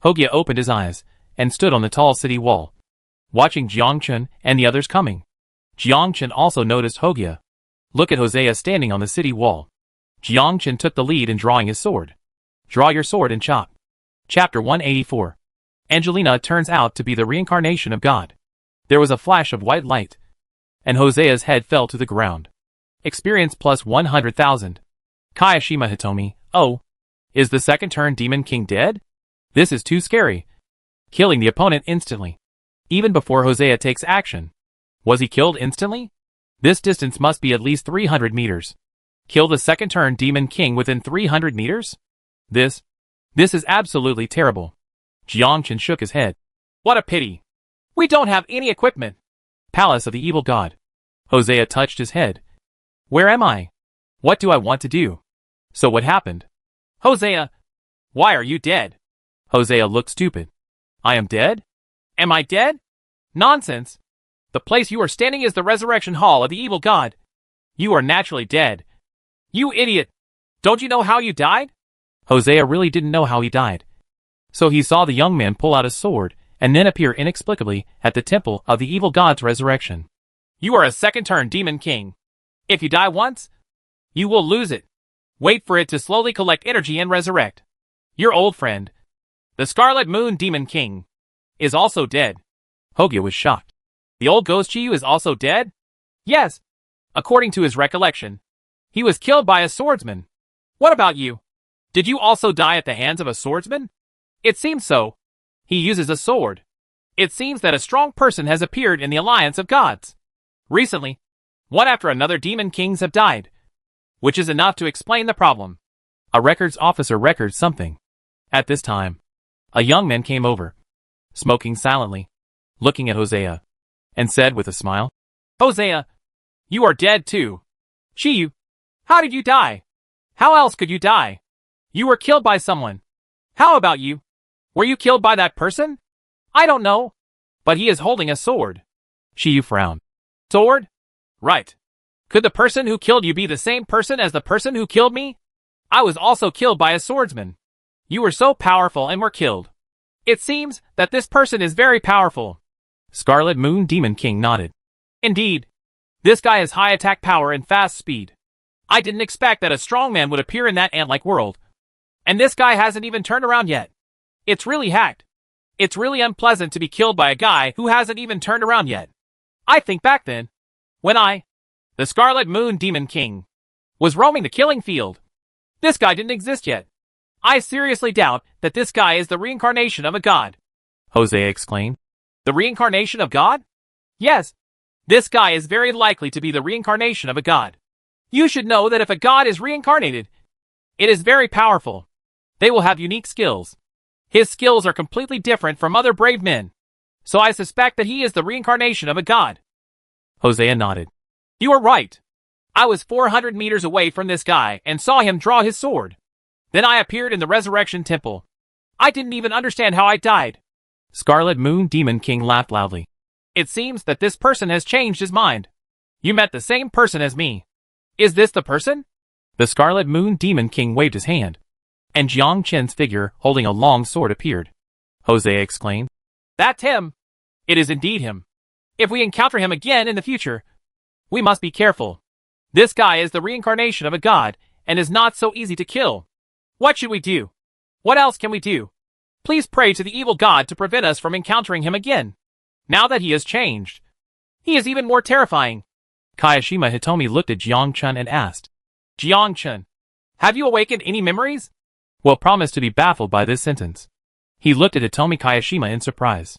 Hogya opened his eyes and stood on the tall city wall, watching Jiangchen and the others coming. Jiangchen also noticed Hogya. Look at Hosea standing on the city wall. Jiangchen took the lead in drawing his sword. Draw your sword and chop. Chapter 184. Angelina turns out to be the reincarnation of God. There was a flash of white light, and Hosea's head fell to the ground. Experience plus 100,000. Kayashima Hitomi. Oh. Is the second turn Demon King dead? This is too scary. killing the opponent instantly, even before Hosea takes action. Was he killed instantly? This distance must be at least 300 meters. Kill the second turn Demon King within 300 meters? This is absolutely terrible. Jiangchen shook his head. What a pity. We don't have any equipment. Palace of the Evil God. Hosea touched his head. Where am I? What do I want to do? So what happened? Hosea, why are you dead? Hosea looked stupid. I am dead? Am I dead? Nonsense. The place you are standing is the resurrection hall of the evil god. You are naturally dead. You idiot. Don't you know how you died? Hosea really didn't know how he died. So he saw the young man pull out a sword and then appear inexplicably at the temple of the evil god's resurrection. You are a second-turn demon king. If you die once, you will lose it. Wait for it to slowly collect energy and resurrect. Your old friend, the Scarlet Moon Demon King, is also dead. Hosea was shocked. The old ghost Chiyu is also dead? Yes. According to his recollection, he was killed by a swordsman. What about you? Did you also die at the hands of a swordsman? It seems so. He uses a sword. It seems that a strong person has appeared in the alliance of gods. Recently, one after another demon kings have died, which is enough to explain the problem. A records officer records something. At this time, a young man came over, smoking silently, looking at Hosea, and said with a smile, Hosea, you are dead too. Chiyu, how did you die? How else could you die? You were killed by someone. How about you? Were you killed by that person? I don't know. But he is holding a sword. Chiyu frowned. Sword? Right. Could the person who killed you be the same person as the person who killed me? I was also killed by a swordsman. You were so powerful and were killed. It seems that this person is very powerful. Scarlet Moon Demon King nodded. Indeed. This guy has high attack power and fast speed. I didn't expect that a strong man would appear in that ant-like world. And this guy hasn't even turned around yet. It's really hacked. It's really unpleasant to be killed by a guy who hasn't even turned around yet. I think back then, when I, the Scarlet Moon Demon King, was roaming the killing field. This guy didn't exist yet. I seriously doubt that this guy is the reincarnation of a god. Hosea exclaimed. The reincarnation of God? Yes. This guy is very likely to be the reincarnation of a god. You should know that if a god is reincarnated, it is very powerful. They will have unique skills. His skills are completely different from other brave men. So I suspect that he is the reincarnation of a god. Hosea nodded. You are right. I was 400 meters away from this guy and saw him draw his sword. Then I appeared in the Resurrection Temple. I didn't even understand how I died. Scarlet Moon Demon King laughed loudly. It seems that this person has changed his mind. You met the same person as me. Is this the person? The Scarlet Moon Demon King waved his hand, and Jiang Chen's figure holding a long sword appeared. Hosea exclaimed. That's him. It is indeed him. If we encounter him again in the future, we must be careful. This guy is the reincarnation of a god and is not so easy to kill. What should we do? What else can we do? Please pray to the evil god to prevent us from encountering him again. Now that he has changed, he is even more terrifying. Kayashima Hitomi looked at Jiang Chen and asked, Jiang Chen, have you awakened any memories? Will promised to be baffled by this sentence. He looked at Hitomi Kayashima in surprise.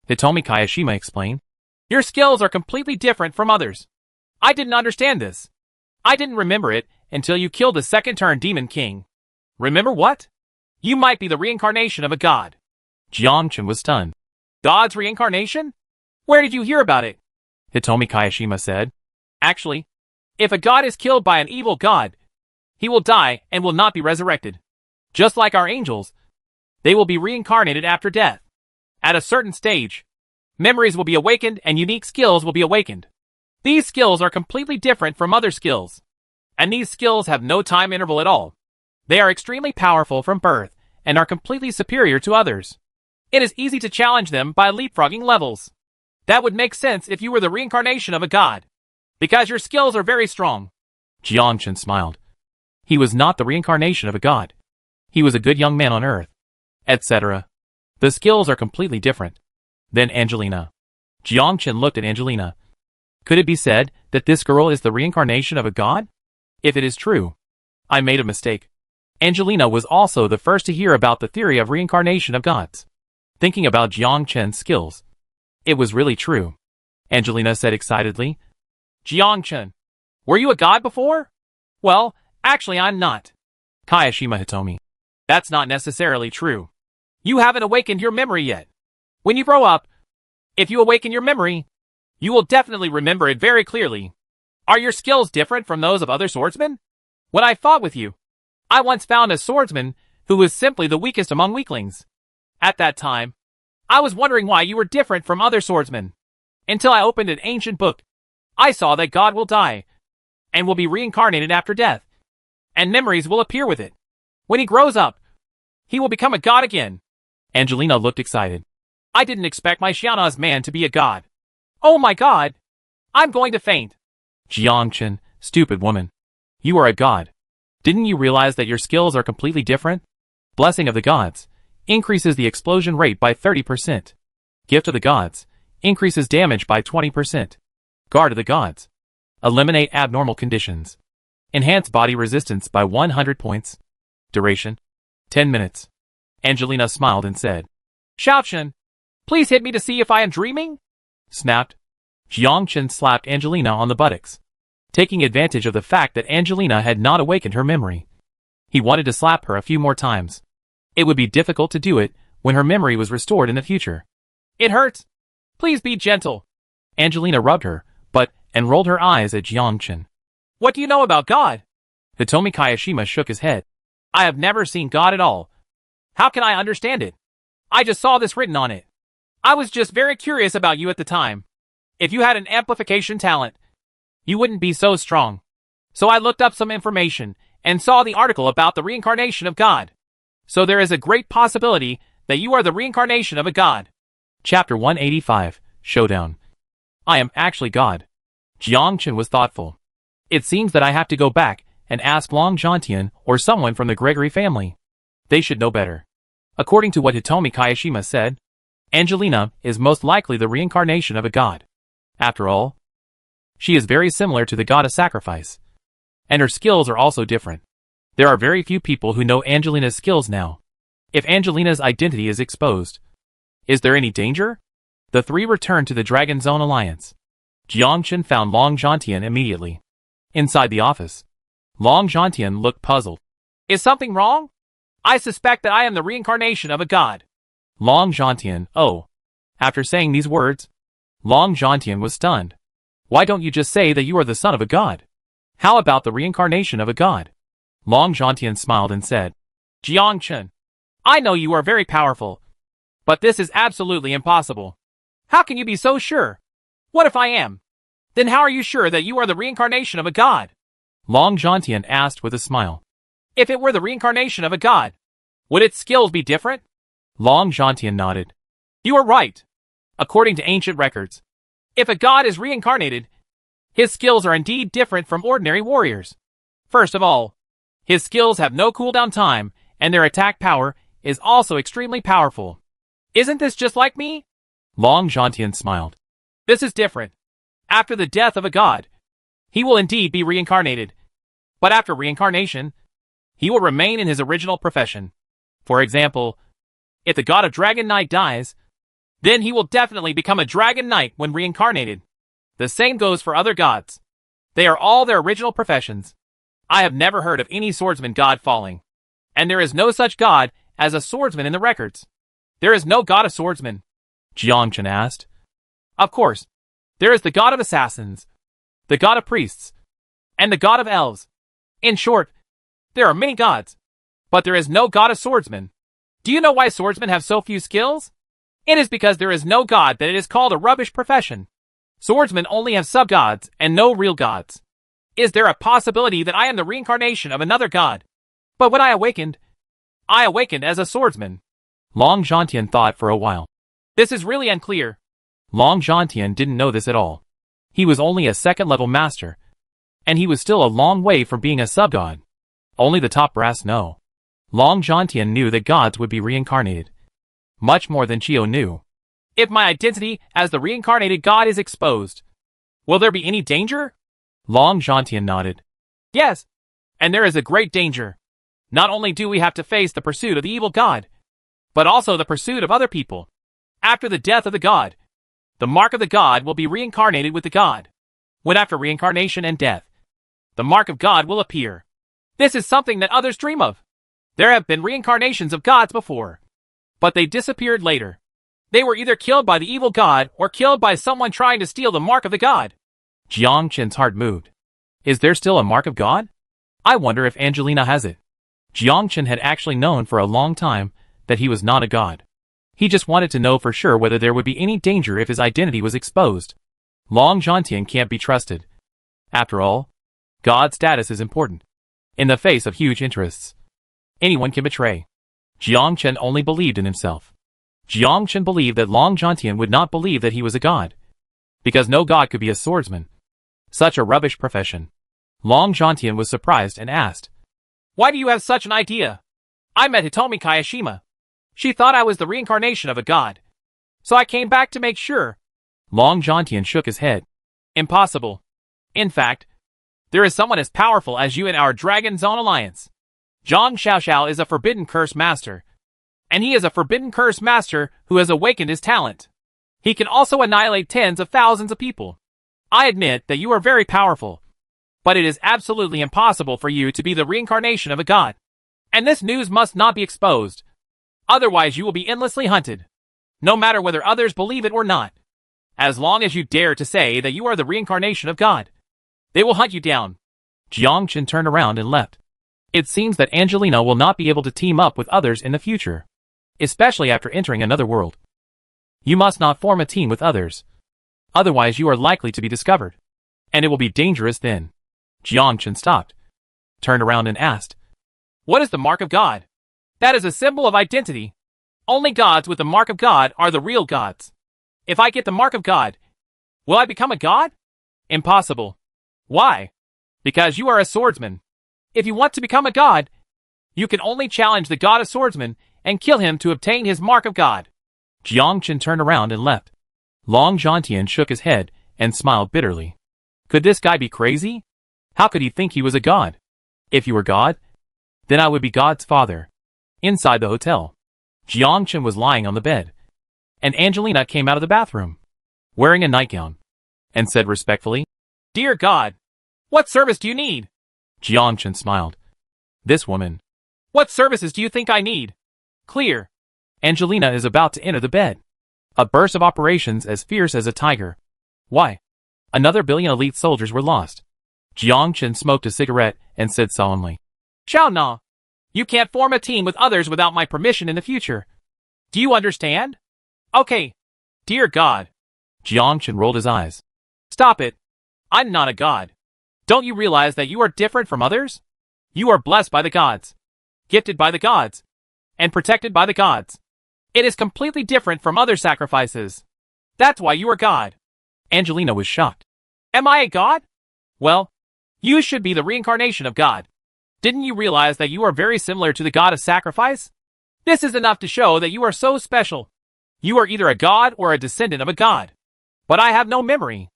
Hitomi Kayashima explained, Your skills are completely different from others. I didn't understand this. I didn't remember it until you killed the second-turn Demon King. Remember what? You might be the reincarnation of a god. Jiang Chen was stunned. God's reincarnation? Where did you hear about it? Hitomi Kayashima said. Actually, if a god is killed by an evil god, he will die and will not be resurrected. Just like our angels, they will be reincarnated after death. At a certain stage, memories will be awakened and unique skills will be awakened. These skills are completely different from other skills. And these skills have no time interval at all. They are extremely powerful from birth and are completely superior to others. It is easy to challenge them by leapfrogging levels. That would make sense if you were the reincarnation of a god, because your skills are very strong. Jiang Chen smiled. He was not the reincarnation of a god. He was a good young man on earth, etc. The skills are completely different. Then Angelina. Jiang Chen looked at Angelina. Could it be said that this girl is the reincarnation of a god? If it is true, I made a mistake. Angelina was also the first to hear about the theory of reincarnation of gods. thinking about Jiang Chen's skills. It was really true. Angelina said excitedly. Jiang Chen, were you a god before? Well, actually I'm not. Kayashima Hitomi. That's not necessarily true. You haven't awakened your memory yet. When you grow up, if you awaken your memory, you will definitely remember it very clearly. Are your skills different from those of other swordsmen? When I fought with you, I once found a swordsman who was simply the weakest among weaklings. At that time, I was wondering why you were different from other swordsmen. Until I opened an ancient book, I saw that God will die, and will be reincarnated after death, and memories will appear with it. When he grows up, he will become a god again. Angelina looked excited. I didn't expect my Xiana's man to be a god. Oh my god! I'm going to faint. Jiang Chen, stupid woman. You are a god. Didn't you realize that your skills are completely different? Blessing of the Gods increases the explosion rate by 30%. Gift of the Gods increases damage by 20%. Guard of the Gods. Eliminate abnormal conditions. Enhance body resistance by 100 points. Duration. 10 minutes. Angelina smiled and said, Xiaochen, please hit me to see if I am dreaming? Snapped. Jiang Chen slapped Angelina on the buttocks, taking advantage of the fact that Angelina had not awakened her memory. He wanted to slap her a few more times. It would be difficult to do it when her memory was restored in the future. It hurts. Please be gentle. Angelina rubbed her butt and rolled her eyes at Jiang Chen. What do you know about God? Hitomi Kayashima shook his head. I have never seen God at all. How can I understand it? I just saw this written on it. I was just very curious about you at the time. If you had an amplification talent, you wouldn't be so strong. So I looked up some information and saw the article about the reincarnation of God. So there is a great possibility that you are the reincarnation of a god. Chapter 185, Showdown. I am actually God. Jiang Chen was thoughtful. It seems that I have to go back and ask Long Zhantian or someone from the Gregory family. They should know better. According to what Hitomi Kayashima said, Angelina is most likely the reincarnation of a god. After all, she is very similar to the god of sacrifice. And her skills are also different. There are very few people who know Angelina's skills now. If Angelina's identity is exposed, is there any danger? The three returned to the Dragon Zone Alliance. Jiang Chen found Long Zhantian immediately. Inside the office, Long Zhantian looked puzzled. Is something wrong? I suspect that I am the reincarnation of a god. Long Zhantian, oh. After saying these words, Long Zhantian was stunned. Why don't you just say that you are the son of a god? How about the reincarnation of a god? Long Zhantian smiled and said, Jiang Chen, I know you are very powerful, but this is absolutely impossible. How can you be so sure? What if I am? Then how are you sure that you are the reincarnation of a god? Long Zhantian asked with a smile. If it were the reincarnation of a god, would its skills be different? Long Zhantian nodded. You are right. According to ancient records, if a god is reincarnated, his skills are indeed different from ordinary warriors. First of all, his skills have no cooldown time, and their attack power is also extremely powerful. Isn't this just like me? Long Zhantian smiled. This is different. After the death of a god, he will indeed be reincarnated. But after reincarnation, he will remain in his original profession. For example, if the god of Dragon Knight dies, then he will definitely become a Dragon Knight when reincarnated. The same goes for other gods. They are all their original professions. I have never heard of any swordsman god falling. And there is no such god as a swordsman in the records. There is no god of swordsmen. Jiang Chen asked. Of course. There is the god of assassins, the god of priests, and the god of elves. In short, there are many gods, but there is no god of swordsmen. Do you know why swordsmen have so few skills? It is because there is no god that it is called a rubbish profession. Swordsmen only have sub-gods and no real gods. Is there a possibility that I am the reincarnation of another god? But when I awakened as a swordsman. Long Zhantian thought for a while. This is really unclear. Long Zhantian didn't know this at all. He was only a second-level master, and he was still a long way from being a sub-god. Only the top brass know. Long Zhantian knew that gods would be reincarnated. Much more than Chio knew. If my identity as the reincarnated god is exposed, will there be any danger? Long Zhantian nodded. Yes, and there is a great danger. Not only do we have to face the pursuit of the evil god, but also the pursuit of other people. After the death of the god, the mark of the god will be reincarnated with the god. When after reincarnation and death, the mark of God will appear. This is something that others dream of. There have been reincarnations of gods before, but they disappeared later. They were either killed by the evil god or killed by someone trying to steal the mark of the god. Jiang Chen's heart moved. Is there still a mark of God? I wonder if Angelina has it. Jiang Chen had actually known for a long time that he was not a god. He just wanted to know for sure whether there would be any danger if his identity was exposed. Long Zhantian can't be trusted. After all, God status is important. In the face of huge interests, anyone can betray. Jiang Chen only believed in himself. Jiang Chen believed that Long Zhantian would not believe that he was a god. Because no god could be a swordsman. Such a rubbish profession. Long Zhantian was surprised and asked, "Why do you have such an idea? I met Hitomi Kayashima. She thought I was the reincarnation of a god. So I came back to make sure." Long Zhantian shook his head. "Impossible. In fact, there is someone as powerful as you in our Dragon Zone Alliance. Zhang Xiaoxiao is a Forbidden Curse Master. And he is a Forbidden Curse Master who has awakened his talent. He can also annihilate tens of thousands of people. I admit that you are very powerful. But it is absolutely impossible for you to be the reincarnation of a god. And this news must not be exposed. Otherwise you will be endlessly hunted. No matter whether others believe it or not. As long as you dare to say that you are the reincarnation of God, they will hunt you down." Jiang Chen turned around and left. It seems that Angelina will not be able to team up with others in the future. Especially after entering another world. You must not form a team with others. Otherwise you are likely to be discovered. And it will be dangerous then. Jiang Chen stopped. Turned around and asked, "What is the mark of God?" "That is a symbol of identity. Only gods with the mark of God are the real gods. If I get the mark of God, will I become a god?" "Impossible." "Why?" "Because you are a swordsman. If you want to become a god, you can only challenge the god of swordsmen and kill him to obtain his mark of God." Jiang Chen turned around and left. Long Zhantian shook his head and smiled bitterly. Could this guy be crazy? How could he think he was a god? If you were God, then I would be God's father. Inside the hotel, Jiang Chen was lying on the bed, and Angelina came out of the bathroom, wearing a nightgown, and said respectfully, "Dear God, what service do you need?" Jiang Chen smiled. This woman. "What services do you think I need?" "Clear." Angelina is about to enter the bed. A burst of operations as fierce as a tiger. Why? Another billion elite soldiers were lost. Jiang Chen smoked a cigarette and said solemnly, "Xiao Na, you can't form a team with others without my permission in the future. Do you understand?" "Okay." "Dear God." Jiang Chen rolled his eyes. "Stop it. I'm not a god. Don't you realize that you are different from others? You are blessed by the gods, gifted by the gods, and protected by the gods. It is completely different from other sacrifices. That's why you are God." Angelina was shocked. "Am I a god?" "Well, you should be the reincarnation of God. Didn't you realize that you are very similar to the god of sacrifice? This is enough to show that you are so special. You are either a god or a descendant of a god. But I have no memory.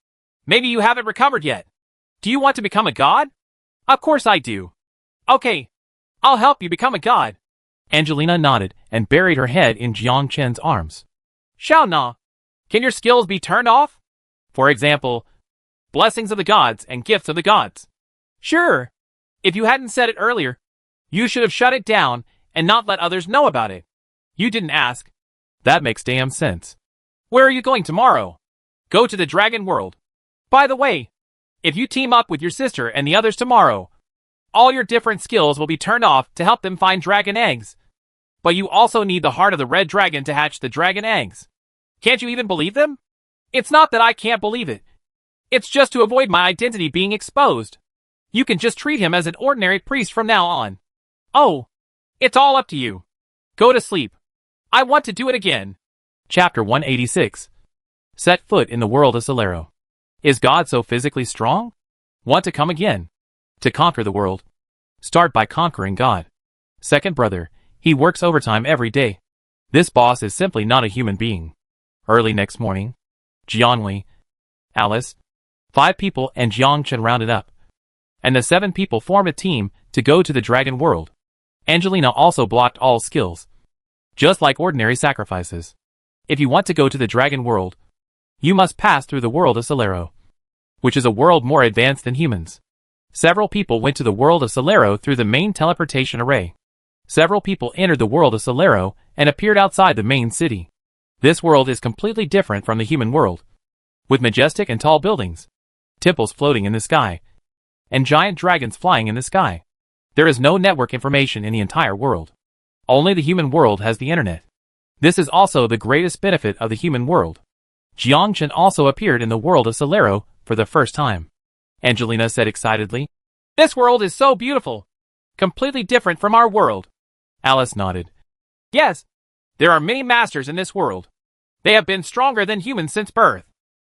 Maybe you haven't recovered yet. Do you want to become a god?" "Of course I do." "Okay. I'll help you become a god." Angelina nodded and buried her head in Jiang Chen's arms. "Xiao Na, can your skills be turned off? For example, blessings of the gods and gifts of the gods." "Sure. If you hadn't said it earlier, you should have shut it down and not let others know about it. You didn't ask." "That makes damn sense." "Where are you going tomorrow?" "Go to the Dragon World. By the way, if you team up with your sister and the others tomorrow, all your different skills will be turned off to help them find dragon eggs. But you also need the heart of the red dragon to hatch the dragon eggs. Can't you even believe them?" "It's not that I can't believe it. It's just to avoid my identity being exposed. You can just treat him as an ordinary priest from now on." "Oh, it's all up to you. Go to sleep. I want to do it again." Chapter 186. Set foot in the world of Solero. Is God so physically strong? Want to come again? To conquer the world? Start by conquering God. Second brother, he works overtime every day. This boss is simply not a human being. Early next morning, Jianwei, Alice, 5 people and Jiang Chen rounded up. And the 7 people form a team to go to the Dragon World. Angelina also blocked all skills. Just like ordinary sacrifices. If you want to go to the dragon world, you must pass through the world of Solero, which is a world more advanced than humans. Several people went to the world of Solero through the main teleportation array. Several people entered the world of Solero and appeared outside the main city. This world is completely different from the human world, with majestic and tall buildings, temples floating in the sky, and giant dragons flying in the sky. There is no network information in the entire world. Only the human world has the internet. This is also the greatest benefit of the human world. Jiangchen also appeared in the world of Solero for the first time. Angelina said excitedly, "This world is so beautiful. Completely different from our world." Alice nodded. "Yes. There are many masters in this world. They have been stronger than humans since birth.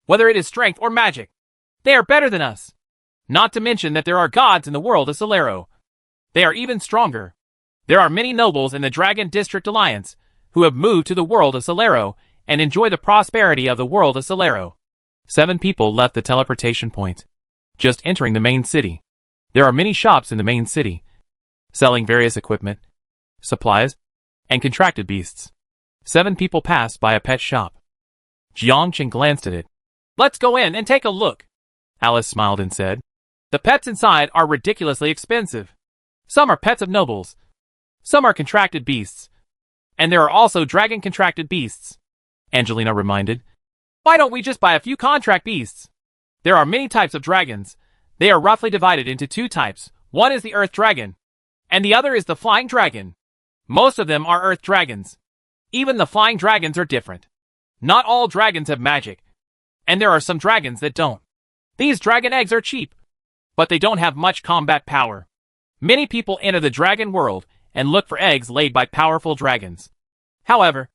Whether it is strength or magic, they are better than us. Not to mention that there are gods in the world of Solero. They are even stronger. There are many nobles in the Dragon District Alliance who have moved to the world of Solero and enjoy the prosperity of the world of Solero." 7 people left the teleportation point, just entering the main city. There are many shops in the main city, selling various equipment, supplies, and contracted beasts. 7 people passed by a pet shop. Jiangchen glanced at it. "Let's go in and take a look." Alice smiled and said, "The pets inside are ridiculously expensive. Some are pets of nobles. Some are contracted beasts. And there are also dragon contracted beasts." Angelina reminded. "Why don't we just buy a few contract beasts? There are many types of dragons. They are roughly divided into 2 types. One is the earth dragon, and the other is the flying dragon. Most of them are earth dragons. Even the flying dragons are different. Not all dragons have magic, and there are some dragons that don't. These dragon eggs are cheap, but they don't have much combat power. Many people enter the dragon world and look for eggs laid by powerful dragons. However,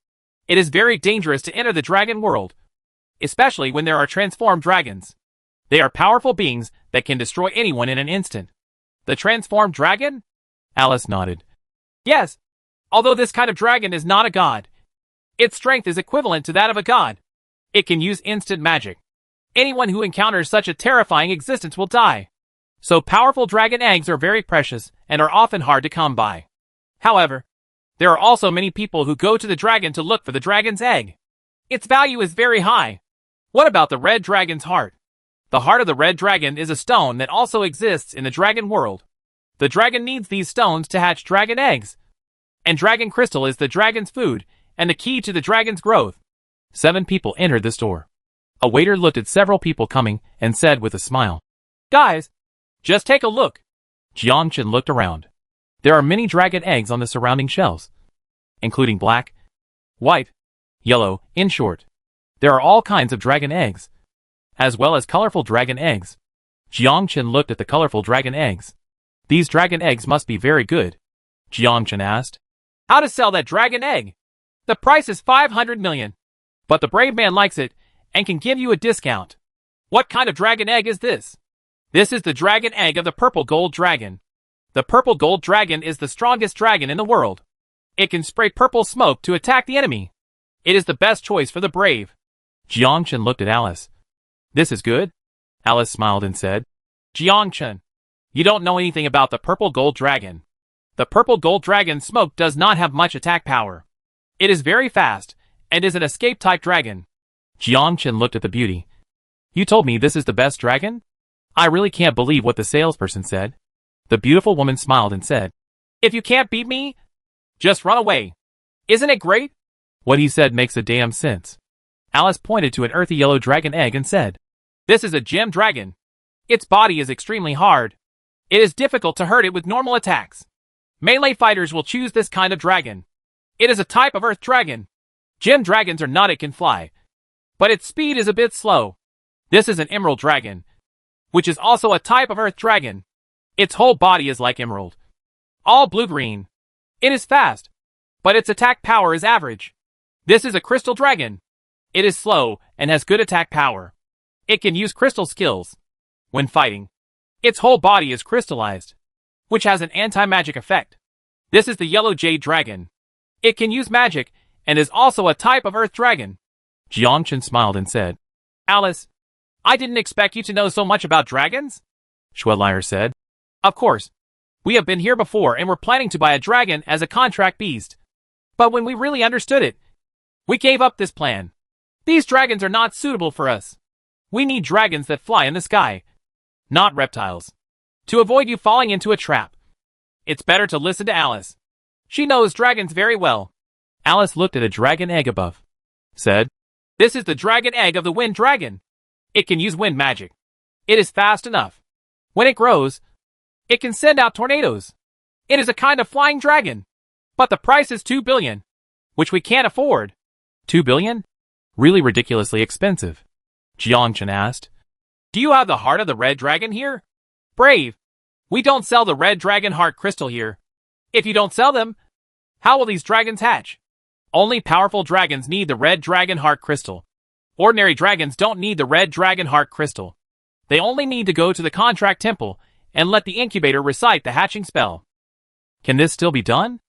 it is very dangerous to enter the dragon world, especially when there are transformed dragons. They are powerful beings that can destroy anyone in an instant." "The transformed dragon?" Alice nodded. "Yes. Although this kind of dragon is not a god, its strength is equivalent to that of a god. It can use instant magic. Anyone who encounters such a terrifying existence will die. So powerful dragon eggs are very precious and are often hard to come by. However, there are also many people who go to the dragon to look for the dragon's egg. Its value is very high." "What about the red dragon's heart?" "The heart of the red dragon is a stone that also exists in the dragon world. The dragon needs these stones to hatch dragon eggs. And dragon crystal is the dragon's food and the key to the dragon's growth." 7 people entered the store. A waiter looked at several people coming and said with a smile, "Guys, just take a look." Jiangchen looked around. There are many dragon eggs on the surrounding shelves, including black, white, yellow, in short. There are all kinds of dragon eggs, as well as colorful dragon eggs. Jiangchen looked at the colorful dragon eggs. "These dragon eggs must be very good," Jiangchen asked. "How to sell that dragon egg? The price is 500 million. But the brave man likes it and can give you a discount." "What kind of dragon egg is this?" "This is the dragon egg of the purple gold dragon. The purple gold dragon is the strongest dragon in the world. It can spray purple smoke to attack the enemy. It is the best choice for the brave." Jiangchen looked at Alice. "This is good?" Alice smiled and said, "Jiangchen, you don't know anything about the purple gold dragon. The purple gold dragon's smoke does not have much attack power. It is very fast and is an escape-type dragon." Jiangchen looked at the beauty. "You told me this is the best dragon? I really can't believe what the salesperson said." The beautiful woman smiled and said, "If you can't beat me, just run away. Isn't it great?" "What he said makes a damn sense." Alice pointed to an earthy yellow dragon egg and said, "This is a gem dragon. Its body is extremely hard. It is difficult to hurt it with normal attacks. Melee fighters will choose this kind of dragon. It is a type of earth dragon. Gem dragons are not, it can fly, but its speed is a bit slow. This is an emerald dragon, which is also a type of earth dragon. Its whole body is like emerald, all blue-green. It is fast, but its attack power is average. This is a crystal dragon. It is slow and has good attack power. It can use crystal skills when fighting. Its whole body is crystallized, which has an anti-magic effect. This is the yellow jade dragon. It can use magic and is also a type of earth dragon." Jiangchen smiled and said, "Alice, I didn't expect you to know so much about dragons." Schwedlier said, "Of course. We have been here before and were planning to buy a dragon as a contract beast. But when we really understood it, We gave up this plan. These dragons are not suitable for us. We need dragons that fly in the sky, not reptiles. To avoid you falling into a trap, it's better to listen to Alice. She knows dragons very well. Alice looked at a dragon egg above. Said, This is the dragon egg of the wind dragon. It can use wind magic. It is fast enough. When it grows, it can send out tornadoes. It is a kind of flying dragon. But the price is 2 billion, which we can't afford. 2 billion? Really ridiculously expensive. Jiangchen asked. Do you have the heart of the red dragon here? Brave. We don't sell the red dragon heart crystal here. If you don't sell them, how will these dragons hatch? Only powerful dragons need the red dragon heart crystal. Ordinary dragons don't need the red dragon heart crystal. They only need to go to the contract temple and let the incubator recite the hatching spell. Can this still be done?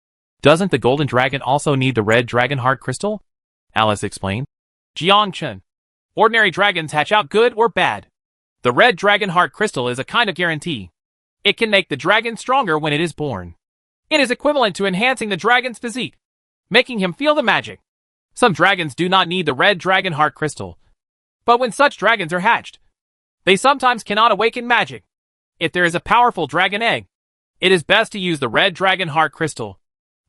Doesn't the golden dragon also need the red dragon heart crystal? Alice explained. Jiangchen. Ordinary dragons hatch out good or bad. The red dragon heart crystal is a kind of guarantee. It can make the dragon stronger when it is born. It is equivalent to enhancing the dragon's physique, making him feel the magic. Some dragons do not need the red dragon heart crystal. But when such dragons are hatched, they sometimes cannot awaken magic. If there is a powerful dragon egg, it is best to use the red dragon heart crystal.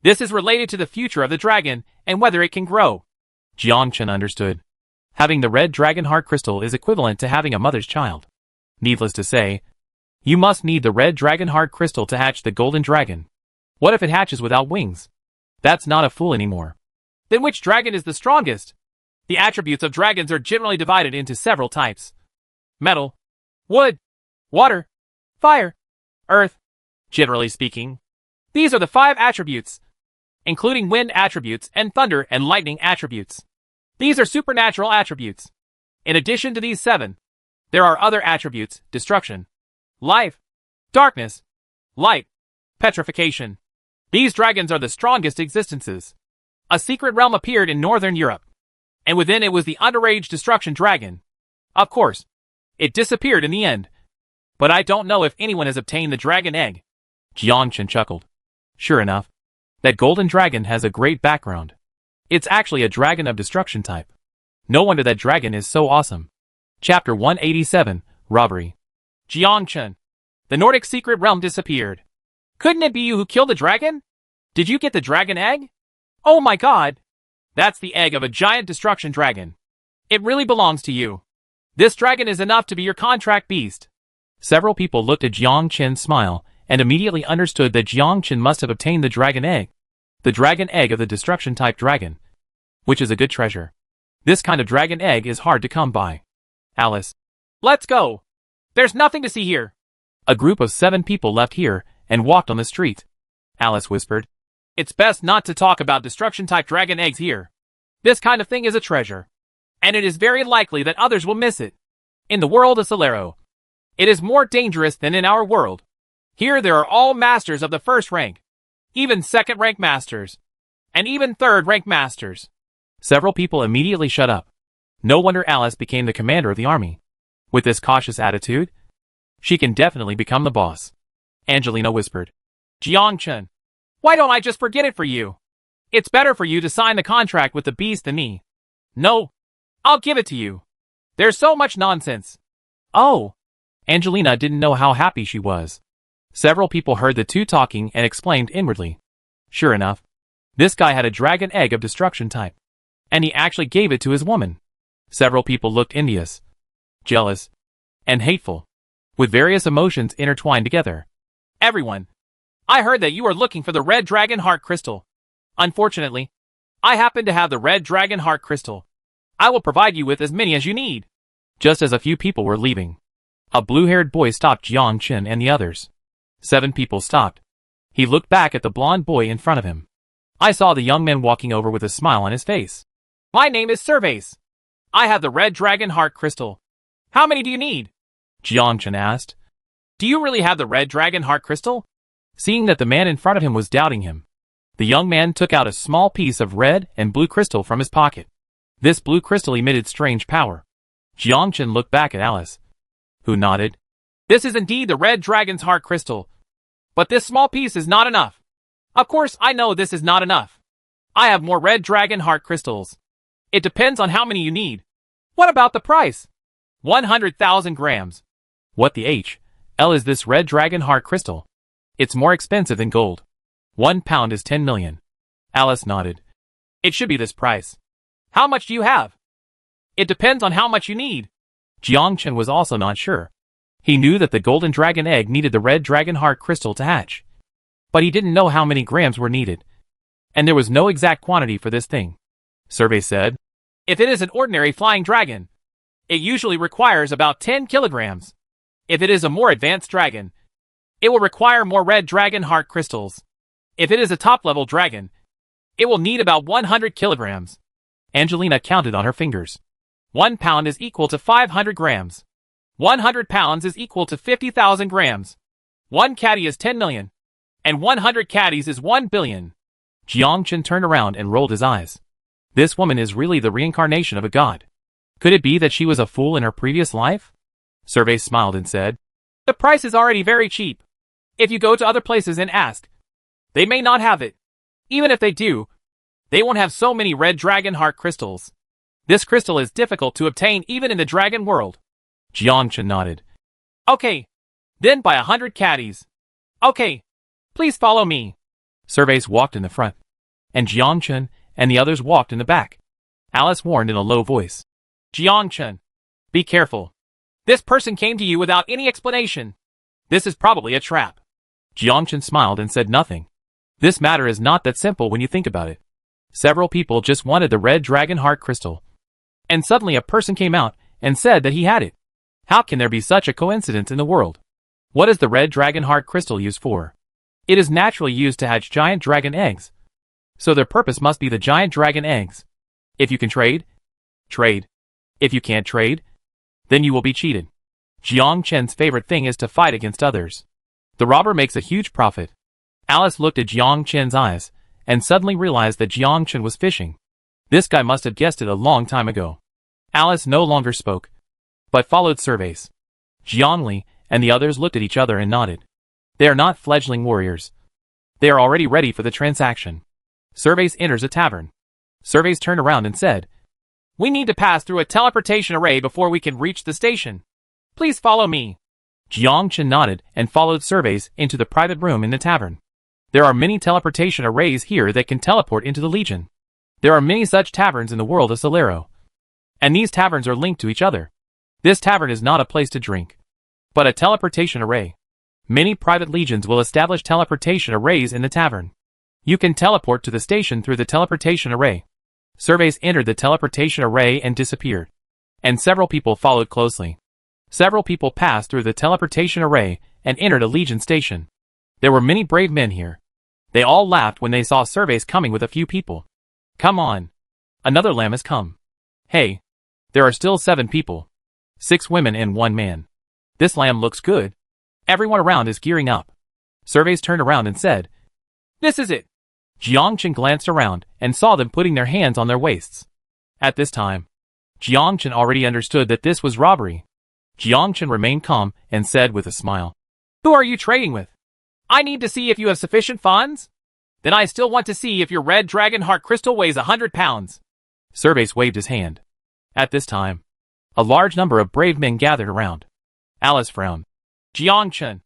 This is related to the future of the dragon and whether it can grow. Jiangchen understood. Having the red dragon heart crystal is equivalent to having a mother's child. Needless to say, you must need the red dragon heart crystal to hatch the golden dragon. What if it hatches without wings? That's not a fool anymore. Then which dragon is the strongest? The attributes of dragons are generally divided into several types. Metal, wood, water, fire, earth. Generally speaking, these are the 5 attributes, including wind attributes and thunder and lightning attributes. These are supernatural attributes. In addition to these 7, there are other attributes: destruction, life, darkness, light, petrification. These dragons are the strongest existences. A secret realm appeared in northern Europe, and within it was the underage destruction dragon. Of course, it disappeared in the end. But I don't know if anyone has obtained the dragon egg. Jiangchen chuckled. Sure enough, that golden dragon has a great background. It's actually a dragon of destruction type. No wonder that dragon is so awesome. Chapter 187, Robbery. Jiangchen. The Nordic secret realm disappeared. Couldn't it be you who killed the dragon? Did you get the dragon egg? Oh my god! That's the egg of a giant destruction dragon. It really belongs to you. This dragon is enough to be your contract beast. Several people looked at Jiangchen's smile and immediately understood that Jiangchen must have obtained the dragon egg. The dragon egg of the destruction type dragon, which is a good treasure. This kind of dragon egg is hard to come by. Alice. Let's go. There's nothing to see here. A group of 7 people left here and walked on the street. Alice whispered. It's best not to talk about destruction type dragon eggs here. This kind of thing is a treasure, and it is very likely that others will miss it. In the world of Solero, it is more dangerous than in our world. Here there are all masters of the first rank, even second rank masters, and even third rank masters. Several people immediately shut up. No wonder Alice became the commander of the army. With this cautious attitude, she can definitely become the boss. Angelina whispered. Jiangchen, why don't I just forget it for you? It's better for you to sign the contract with the beast than me. No, I'll give it to you. There's so much nonsense. Oh! Angelina didn't know how happy she was. Several people heard the two talking and exclaimed inwardly. Sure enough, this guy had a dragon egg of destruction type. And he actually gave it to his woman. Several people looked envious, jealous, and hateful, with various emotions intertwined together. Everyone, I heard that you are looking for the red dragon heart crystal. Unfortunately, I happen to have the red dragon heart crystal. I will provide you with as many as you need. Just as a few people were leaving, a blue-haired boy stopped Jiangchen and the others. 7 people stopped. He looked back at the blonde boy in front of him. I saw the young man walking over with a smile on his face. My name is Servais. I have the red dragon heart crystal. How many do you need? Jiangchen asked. Do you really have the red dragon heart crystal? Seeing that the man in front of him was doubting him, the young man took out a small piece of red and blue crystal from his pocket. This blue crystal emitted strange power. Jiangchen looked back at Alice, who nodded. This is indeed the red dragon's heart crystal. But this small piece is not enough. Of course, I know this is not enough. I have more red dragon heart crystals. It depends on how many you need. What about the price? 100,000 grams. What the L is this red dragon heart crystal? It's more expensive than gold. 1 pound is 10 million. Alice nodded. It should be this price. How much do you have? It depends on how much you need. Jiang Chen was also not sure. He knew that the golden dragon egg needed the red dragon heart crystal to hatch. But he didn't know how many grams were needed. And there was no exact quantity for this thing. Survey said, if it is an ordinary flying dragon, it usually requires about 10 kilograms. If it is a more advanced dragon, it will require more red dragon heart crystals. If it is a top-level dragon, it will need about 100 kilograms. Angelina counted on her fingers. 1 pound is equal to 500 grams. 100 pounds is equal to 50,000 grams. 1 caddy is 10 million. And 100 caddies is 1 billion. Jiang Chen turned around and rolled his eyes. This woman is really the reincarnation of a god. Could it be that she was a fool in her previous life? Survey smiled and said, the price is already very cheap. If you go to other places and ask, they may not have it. Even if they do, they won't have so many red dragon heart crystals. This crystal is difficult to obtain even in the dragon world. Jiang Chen nodded. Okay. Then buy 100 caddies. Okay. Please follow me. Surveys walked in the front, and Jiang Chen and the others walked in the back. Alice warned in a low voice. Jiang Chen, be careful. This person came to you without any explanation. This is probably a trap. Jiang Chen smiled and said nothing. This matter is not that simple when you think about it. Several people just wanted the red dragon heart crystal. And suddenly a person came out and said that he had it. How can there be such a coincidence in the world? What is the red dragon heart crystal used for? It is naturally used to hatch giant dragon eggs. So their purpose must be the giant dragon eggs. If you can trade, trade. If you can't trade, then you will be cheated. Jiang Chen's favorite thing is to fight against others. The robber makes a huge profit. Alice looked at Jiang Chen's eyes and suddenly realized that Jiang Chen was fishing. This guy must have guessed it a long time ago. Alice no longer spoke, but followed Surveys. Jiang Li and the others looked at each other and nodded. They are not fledgling warriors. They are already ready for the transaction. Surveys enters a tavern. Surveys turned around and said, we need to pass through a teleportation array before we can reach the station. Please follow me. Jiang Chen nodded and followed Surveys into the private room in the tavern. There are many teleportation arrays here that can teleport into the Legion. There are many such taverns in the world of Solero. And these taverns are linked to each other. This tavern is not a place to drink, but a teleportation array. Many private legions will establish teleportation arrays in the tavern. You can teleport to the station through the teleportation array. Surveys entered the teleportation array and disappeared. And several people followed closely. Several people passed through the teleportation array and entered a legion station. There were many brave men here. They all laughed when they saw Surveys coming with a few people. Come on. Another lamb has come. Hey. There are still 7 people. 6 women and 1 man. This lamb looks good. Everyone around is gearing up. Surveys turned around and said, this is it. Jiang Chen glanced around and saw them putting their hands on their waists. At this time, Jiang Chen already understood that this was robbery. Jiang Chen remained calm and said with a smile, who are you trading with? I need to see if you have sufficient funds. Then I still want to see if your red dragon heart crystal weighs 100 pounds. Surveys waved his hand. At this time, a large number of brave men gathered around. Alice frowned. Jiang Chen,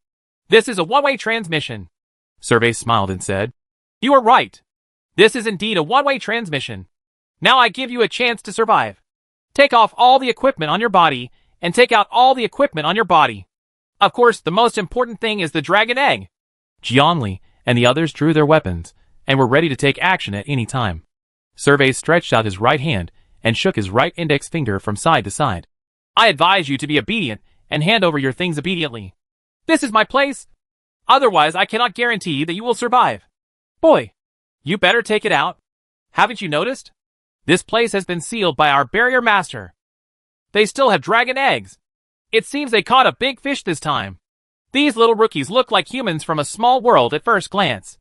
this is a one-way transmission. Surveys smiled and said, you are right. This is indeed a one-way transmission. Now I give you a chance to survive. Take off all the equipment on your body and take out all the equipment on your body. Of course, the most important thing is the dragon egg. Jiang Li and the others drew their weapons and were ready to take action at any time. Surveys stretched out his right hand and shook his right index finger from side to side. I advise you to be obedient and hand over your things obediently. This is my place. Otherwise, I cannot guarantee that you will survive. Boy, you better take it out. Haven't you noticed? This place has been sealed by our barrier master. They still have dragon eggs. It seems they caught a big fish this time. These little rookies look like humans from a small world at first glance.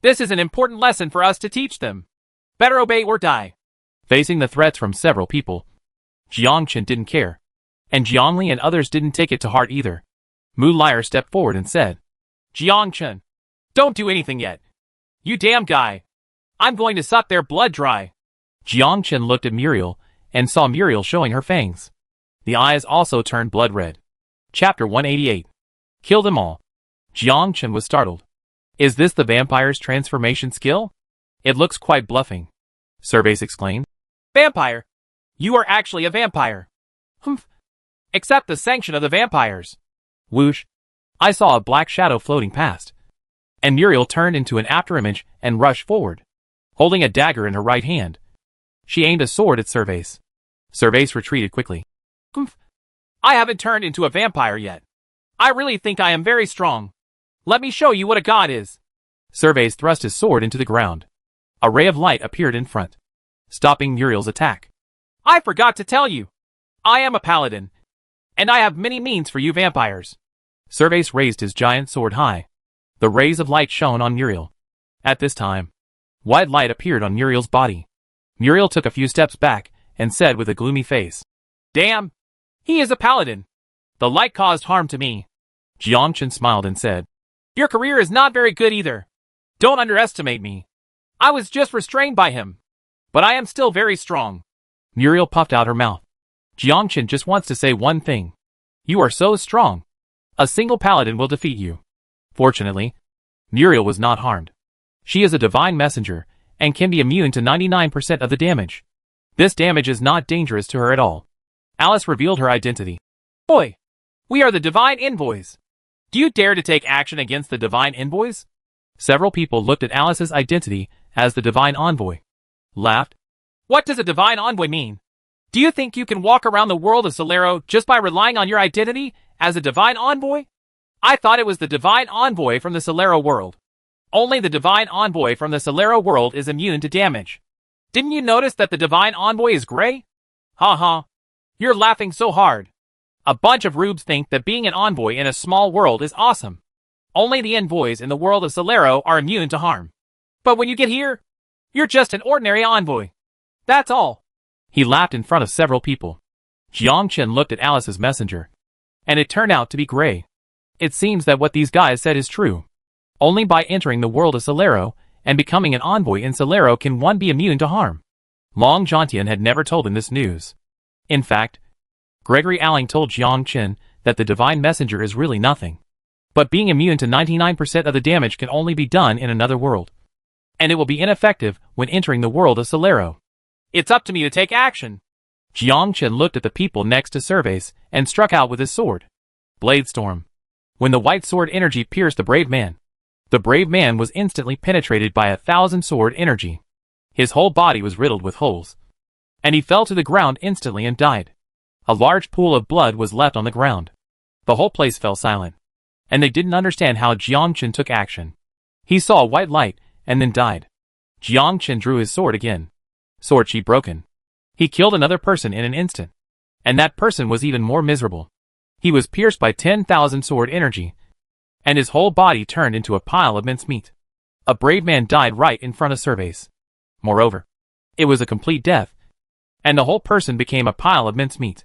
This is an important lesson for us to teach them. Better obey or die. Facing the threats from several people, Jiang Chen didn't care. And Jiang Li and others didn't take it to heart either. Mu Liar stepped forward and said, Jiang Chen, don't do anything yet. You damn guy. I'm going to suck their blood dry. Jiang Chen looked at Muriel and saw Muriel showing her fangs. The eyes also turned blood red. Chapter 188. Kill them all. Jiang Chen was startled. Is this the vampire's transformation skill? It looks quite bluffing. Cervase exclaimed. Vampire! You are actually a vampire. Humph. Accept the sanction of the vampires. Whoosh. I saw a black shadow floating past. And Muriel turned into an afterimage and rushed forward, holding a dagger in her right hand. She aimed a sword at Cervase. Cervase retreated quickly. Humph. I haven't turned into a vampire yet. I really think I am very strong. Let me show you what a god is. Cervase thrust his sword into the ground. A ray of light appeared in front, stopping Muriel's attack. I forgot to tell you. I am a paladin, and I have many means for you vampires. Cervase raised his giant sword high. The rays of light shone on Muriel. At this time, white light appeared on Muriel's body. Muriel took a few steps back and said with a gloomy face, Damn! He is a paladin. The light caused harm to me. Jiang Chen smiled and said, Your career is not very good either. Don't underestimate me. I was just restrained by him. But I am still very strong. Muriel puffed out her mouth. Jiang Chen just wants to say one thing. You are so strong. A single paladin will defeat you. Fortunately, Muriel was not harmed. She is a divine messenger and can be immune to 99% of the damage. This damage is not dangerous to her at all. Alice revealed her identity. Boy, we are the divine envoys. Do you dare to take action against the divine envoys? Several people looked at Alice's identity as the divine envoy. Laughed. What does a divine envoy mean? Do you think you can walk around the world of Solero just by relying on your identity as a divine envoy? I thought it was the divine envoy from the Solero world. Only the divine envoy from the Solero world is immune to damage. Didn't you notice that the divine envoy is gray? Ha ha. You're laughing so hard. A bunch of rubes think that being an envoy in a small world is awesome. Only the envoys in the world of Solero are immune to harm. But when you get here, you're just an ordinary envoy. That's all. He laughed in front of several people. Jiang Chen looked at Alice's messenger. And it turned out to be gray. It seems that what these guys said is true. Only by entering the world of Solero and becoming an envoy in Solero can one be immune to harm. Long Jiantian had never told him this news. In fact, Gregory Alling told Jiang Chen that the divine messenger is really nothing. But being immune to 99% of the damage can only be done in another world. And it will be ineffective when entering the world of Solero. It's up to me to take action. Jiang Chen looked at the people next to Cervase and struck out with his sword. Blade Storm. When the white sword energy pierced the brave man was instantly penetrated by 1,000 sword energy. His whole body was riddled with holes. And he fell to the ground instantly and died. A large pool of blood was left on the ground. The whole place fell silent. And they didn't understand how Jiang Chen took action. He saw a white light and then died. Jiang Chen drew his sword again. Sword chi broken. He killed another person in an instant. And that person was even more miserable. He was pierced by 10,000 sword energy. And his whole body turned into a pile of mincemeat. A brave man died right in front of Cervase. Moreover, it was a complete death. And the whole person became a pile of mincemeat.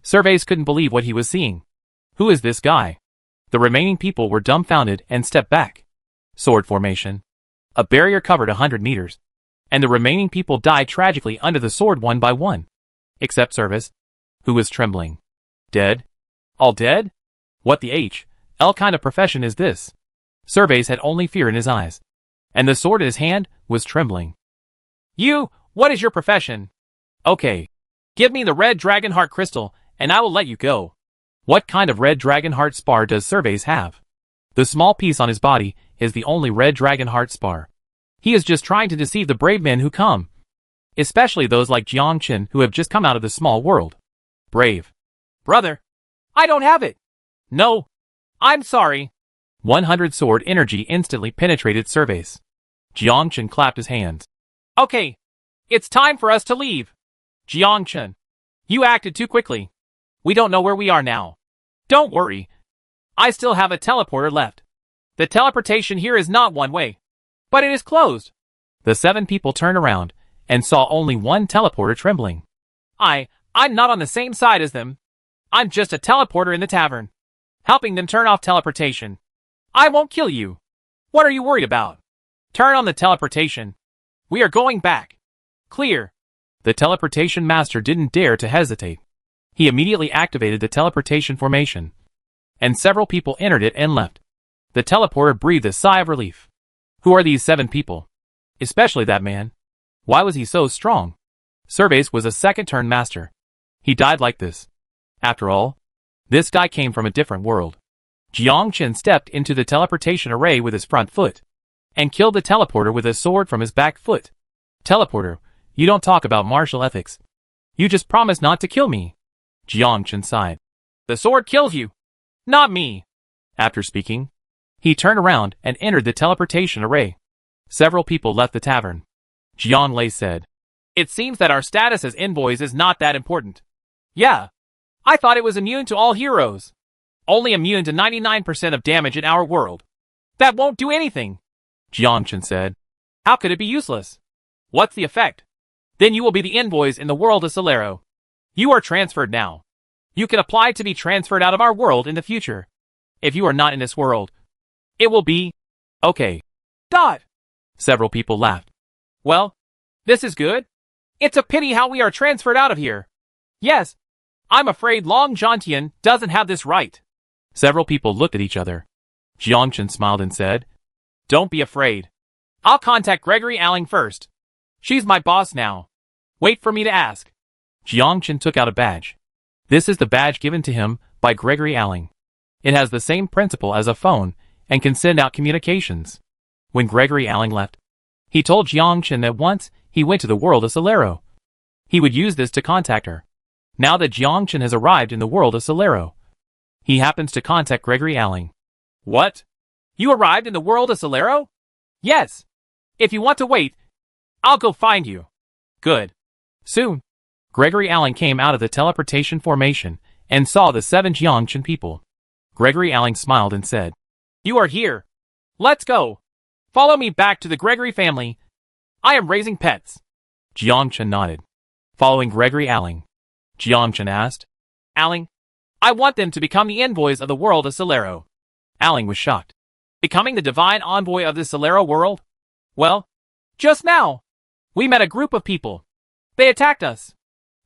Cervase couldn't believe what he was seeing. Who is this guy? The remaining people were dumbfounded and stepped back. Sword formation. A barrier covered 100 meters. And the remaining people died tragically under the sword one by one. Except Cervase, who was trembling. Dead? All dead? What the L kind of profession is this? Cervase had only fear in his eyes. And the sword in his hand was trembling. What is your profession? Okay. Give me the red dragon heart crystal, and I will let you go. What kind of red dragon heart spar does Cervase have? The small piece on his body is the only red dragon heart spar. He is just trying to deceive the brave men who come. Especially those like Jiang Chen who have just come out of the small world. Brave. Brother, I don't have it. No. I'm sorry. 100 sword energy instantly penetrated Cervase. Jiang Chen clapped his hands. Okay. It's time for us to leave. Jiang Chen, you acted too quickly. We don't know where we are now. Don't worry. I still have a teleporter left. The teleportation here is not one way, but it is closed. The 7 people turned around and saw only one teleporter trembling. I'm not on the same side as them. I'm just a teleporter in the tavern, helping them turn off teleportation. I won't kill you. What are you worried about? Turn on the teleportation. We are going back. Clear. The teleportation master didn't dare to hesitate. He immediately activated the teleportation formation, and several people entered it and left. The teleporter breathed a sigh of relief. Who are these 7 people? Especially that man. Why was he so strong? Surveys was a second-turn master. He died like this. After all, this guy came from a different world. Jiang Chen stepped into the teleportation array with his front foot, and killed the teleporter with a sword from his back foot. Teleporter, you don't talk about martial ethics. You just promise not to kill me. Jiang Chen sighed. The sword kills you, not me. After speaking, he turned around and entered the teleportation array. Several people left the tavern. Jiang Lei said, It seems that our status as envoys is not that important. Yeah, I thought it was immune to all heroes. Only immune to 99% of damage in our world. That won't do anything. Jiang Chen said. How could it be useless? What's the effect? Then you will be the envoys in the world of Solero. You are transferred now. You can apply to be transferred out of our world in the future. If you are not in this world, it will be... Okay. Dot. Several people laughed. Well, this is good. It's a pity how we are transferred out of here. Yes, I'm afraid Long Jiantian doesn't have this right. Several people looked at each other. Jiang Chen smiled and said, Don't be afraid. I'll contact Gregory Alling first. She's my boss now. Wait for me to ask. Jiang Chen took out a badge. This is the badge given to him by Gregory Alling. It has the same principle as a phone and can send out communications. When Gregory Alling left, he told Jiang Chen that once he went to the world of Solero, he would use this to contact her. Now that Jiang Chen has arrived in the world of Solero, he happens to contact Gregory Alling. What? You arrived in the world of Solero? Yes. If you want to wait, I'll go find you. Good. Soon, Gregory Alling came out of the teleportation formation and saw the 7 Jiang Chen people. Gregory Alling smiled and said, You are here. Let's go. Follow me back to the Gregory family. I am raising pets. Jiang Chen nodded. Following Gregory Alling, Jiang Chen asked, Alling, I want them to become the envoys of the world of Solero. Alling was shocked. Becoming the divine envoy of the Solero world? Well, just now, we met a group of people. They attacked us.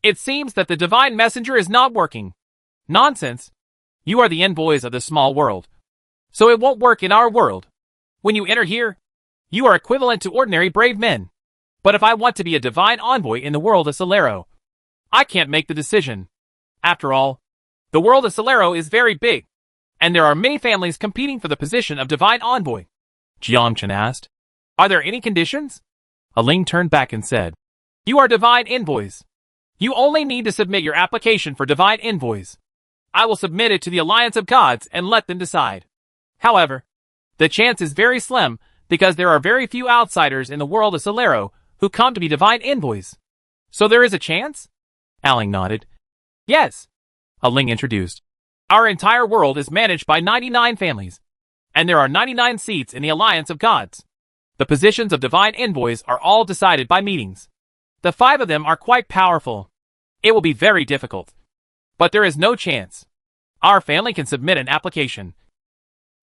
It seems that the divine messenger is not working. Nonsense. You are the envoys of the small world, so it won't work in our world. When you enter here, you are equivalent to ordinary brave men. But if I want to be a divine envoy in the world of Solero, I can't make the decision. After all, the world of Solero is very big, and there are many families competing for the position of divine envoy. Jiang Chen asked, Are there any conditions? Alling turned back and said, You are divine envoys. You only need to submit your application for divine envoys. I will submit it to the Alliance of Gods and let them decide. However, the chance is very slim because there are very few outsiders in the world of Solero who come to be divine envoys. So there is a chance? Alling nodded. Yes. Alling introduced. Our entire world is managed by 99 families, and there are 99 seats in the Alliance of Gods. The positions of divine envoys are all decided by meetings. The 5 of them are quite powerful. It will be very difficult. But there is no chance. Our family can submit an application.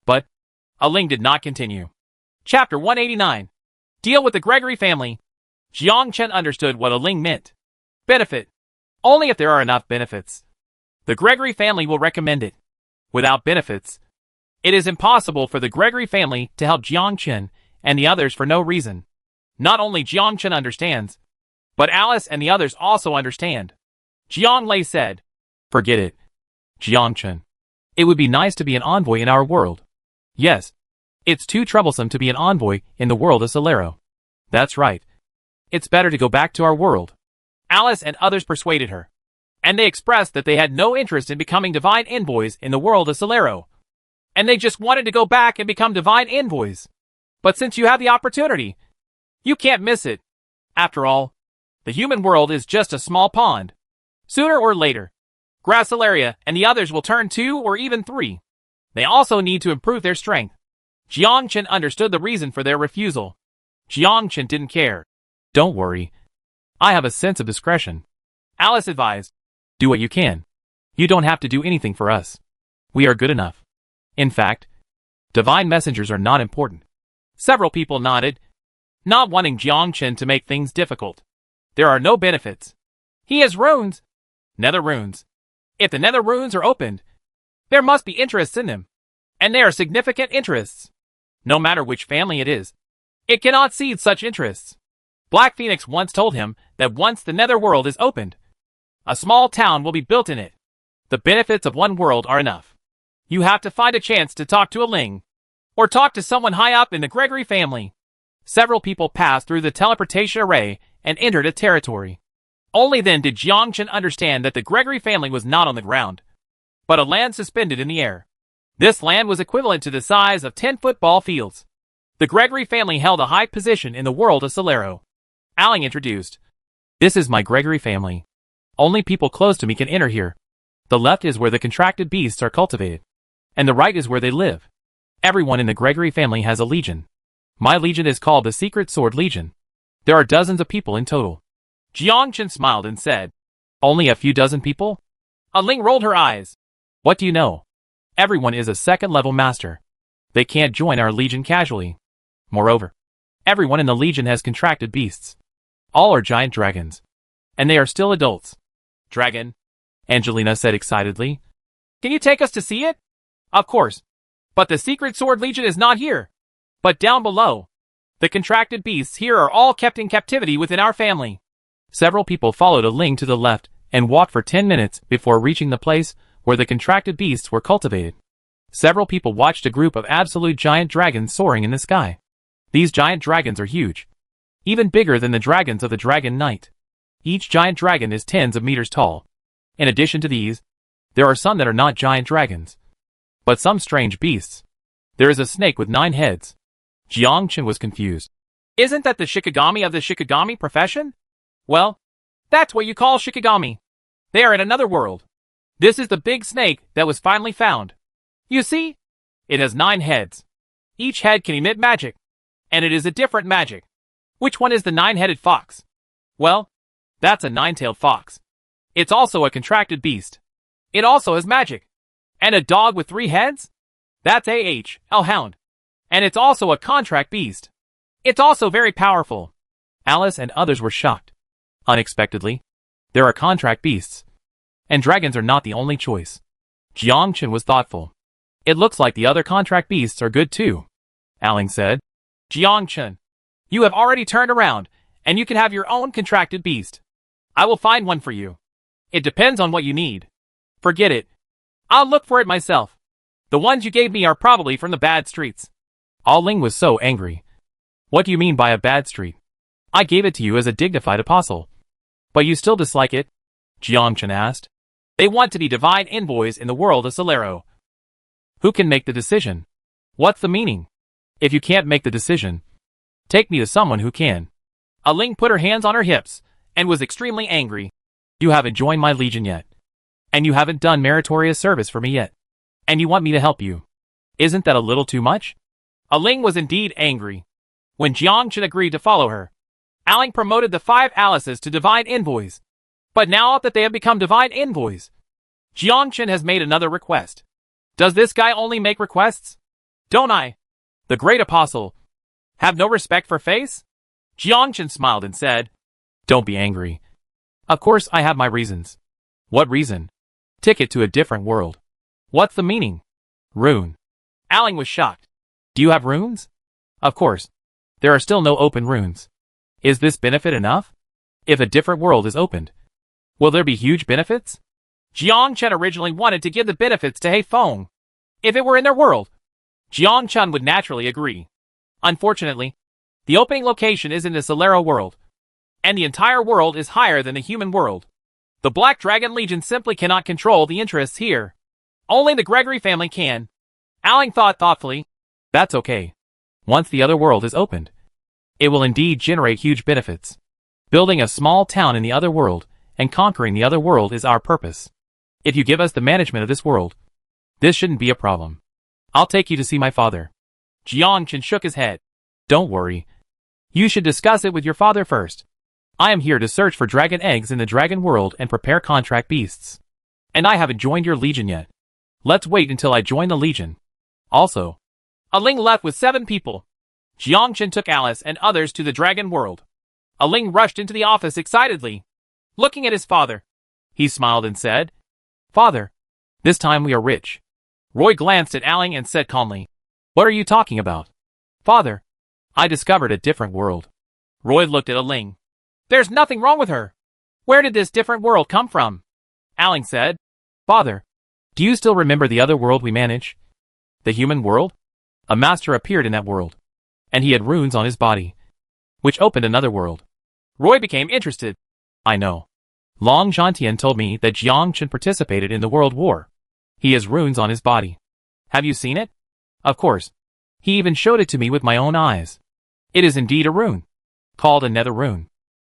But Alling did not continue. Chapter 189. Deal with the Gregory family. Jiang Chen understood what Alling meant. Benefit. Only if there are enough benefits. The Gregory family will recommend it. Without benefits, it is impossible for the Gregory family to help Jiang Chen and the others for no reason. Not only Jiang Chen understands, but Alice and the others also understand. Jiang Lei said, Forget it, Jiang Chen. It would be nice to be an envoy in our world. Yes, it's too troublesome to be an envoy in the world of Solero. That's right. It's better to go back to our world. Alice and others persuaded her, and they expressed that they had no interest in becoming divine envoys in the world of Solero, and they just wanted to go back and become divine envoys. But since you have the opportunity, you can't miss it. After all, the human world is just a small pond. Sooner or later, Gracilaria and the others will turn 2 or even 3. They also need to improve their strength. Jiang Chen understood the reason for their refusal. Jiang Chen didn't care. Don't worry. I have a sense of discretion. Alice advised. Do what you can. You don't have to do anything for us. We are good enough. In fact, divine messengers are not important. Several people nodded, not wanting Jiang Chen to make things difficult. There are no benefits. He has runes. Nether runes. If the nether runes are opened, there must be interests in them. And they are significant interests. No matter which family it is, it cannot cede such interests. Black Phoenix once told him that once the nether world is opened, a small town will be built in it. The benefits of one world are enough. You have to find a chance to talk to a Ling, or talk to someone high up in the Gregory family. Several people passed through the teleportation array and entered a territory. Only then did Jiangchen understand that the Gregory family was not on the ground, but a land suspended in the air. This land was equivalent to the size of 10 football fields. The Gregory family held a high position in the world of Solero. Aling introduced. This is my Gregory family. Only people close to me can enter here. The left is where the contracted beasts are cultivated, and the right is where they live. Everyone in the Gregory family has a legion. My legion is called the Secret Sword Legion. There are dozens of people in total. Jiangchen smiled and said, Only a few dozen people? Ling rolled her eyes. What do you know? Everyone is a second-level master. They can't join our legion casually. Moreover, everyone in the legion has contracted beasts. All are giant dragons. And they are still adults. Dragon, Angelina said excitedly. Can you take us to see it? Of course. But the Secret Sword Legion is not here, but down below. The contracted beasts here are all kept in captivity within our family. Several people followed Ling to the left and walked for 10 minutes before reaching the place where the contracted beasts were cultivated. Several people watched a group of absolute giant dragons soaring in the sky. These giant dragons are huge, even bigger than the dragons of the Dragon Knight. Each giant dragon is tens of meters tall. In addition to these, there are some that are not giant dragons, but some strange beasts. There is a snake with 9 heads. Jiangchen was confused. Isn't that the Shikigami of the Shikigami profession? Well, that's what you call Shikigami. They are in another world. This is the big snake that was finally found. You see? It has 9 heads. Each head can emit magic, and it is a different magic. Which one is the 9-headed fox? Well, that's a 9-tailed fox. It's also a contracted beast. It also has magic. And a dog with 3 heads? That's a hound. And it's also a contract beast. It's also very powerful. Alice and others were shocked. Unexpectedly, there are contract beasts. And dragons are not the only choice. Jiangchen was thoughtful. It looks like the other contract beasts are good too, Aling said. Jiangchen, you have already turned around, and you can have your own contracted beast. I will find one for you. It depends on what you need. Forget it. I'll look for it myself. The ones you gave me are probably from the bad streets. Ling was so angry. What do you mean by a bad street? I gave it to you as a dignified apostle. But you still dislike it? Jiangchen asked. They want to be divine envoys in the world of Solero. Who can make the decision? What's the meaning? If you can't make the decision, take me to someone who can. Ling put her hands on her hips and was extremely angry. You haven't joined my legion yet. And you haven't done meritorious service for me yet. And you want me to help you. Isn't that a little too much? Ling was indeed angry. When Jiangchen agreed to follow her, Aling promoted the 5 Alices to divine envoys. But now that they have become divine envoys, Jiangchen has made another request. Does this guy only make requests? Don't I, the great apostle, have no respect for face? Jiangchen smiled and said, Don't be angry. Of course I have my reasons. What reason? Ticket to a different world. What's the meaning? Rune. Aling was shocked. Do you have runes? Of course. There are still no open runes. Is this benefit enough? If a different world is opened, will there be huge benefits? Jiangchen originally wanted to give the benefits to Heifeng. If it were in their world, Jiangchen would naturally agree. Unfortunately, the opening location is in the Solero world, and the entire world is higher than the human world. The Black Dragon Legion simply cannot control the interests here. Only the Gregory family can. Aling thought thoughtfully. That's okay. Once the other world is opened, it will indeed generate huge benefits. Building a small town in the other world and conquering the other world is our purpose. If you give us the management of this world, this shouldn't be a problem. I'll take you to see my father. Jiangchen shook his head. Don't worry. You should discuss it with your father first. I am here to search for dragon eggs in the dragon world and prepare contract beasts. And I haven't joined your legion yet. Let's wait until I join the legion. Also, Ling left with 7 people. Jiangchen took Alice and others to the dragon world. Ling rushed into the office excitedly, looking at his father. He smiled and said, "Father, this time we are rich." Roy glanced at Ling and said calmly, "What are you talking about?" "Father, I discovered a different world." Roy looked at Ling. "There's nothing wrong with her. Where did this different world come from?" Ling said, "Father, do you still remember the other world we manage? The human world? A master appeared in that world, and he had runes on his body, which opened another world." Roy became interested. "I know. Long Zhantian told me that Jiang Chen participated in the World War. He has runes on his body. Have you seen it?" "Of course. He even showed it to me with my own eyes. It is indeed a rune, called a nether rune.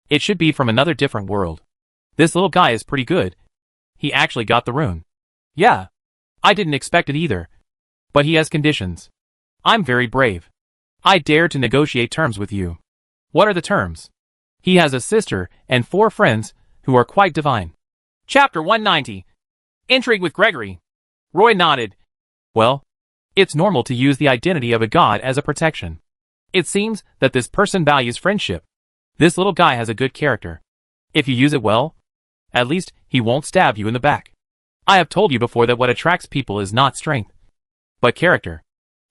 It should be from another different world. This little guy is pretty good. He actually got the rune." "Yeah. I didn't expect it either. But he has conditions. I'm very brave. I dare to negotiate terms with you." "What are the terms?" "He has a sister and 4 friends who are quite divine." Chapter 190. Intrigue with Gregory. Roy nodded. "Well, it's normal to use the identity of a god as a protection. It seems that this person values friendship. This little guy has a good character. If you use it well, at least he won't stab you in the back. I have told you before that what attracts people is not strength, but character.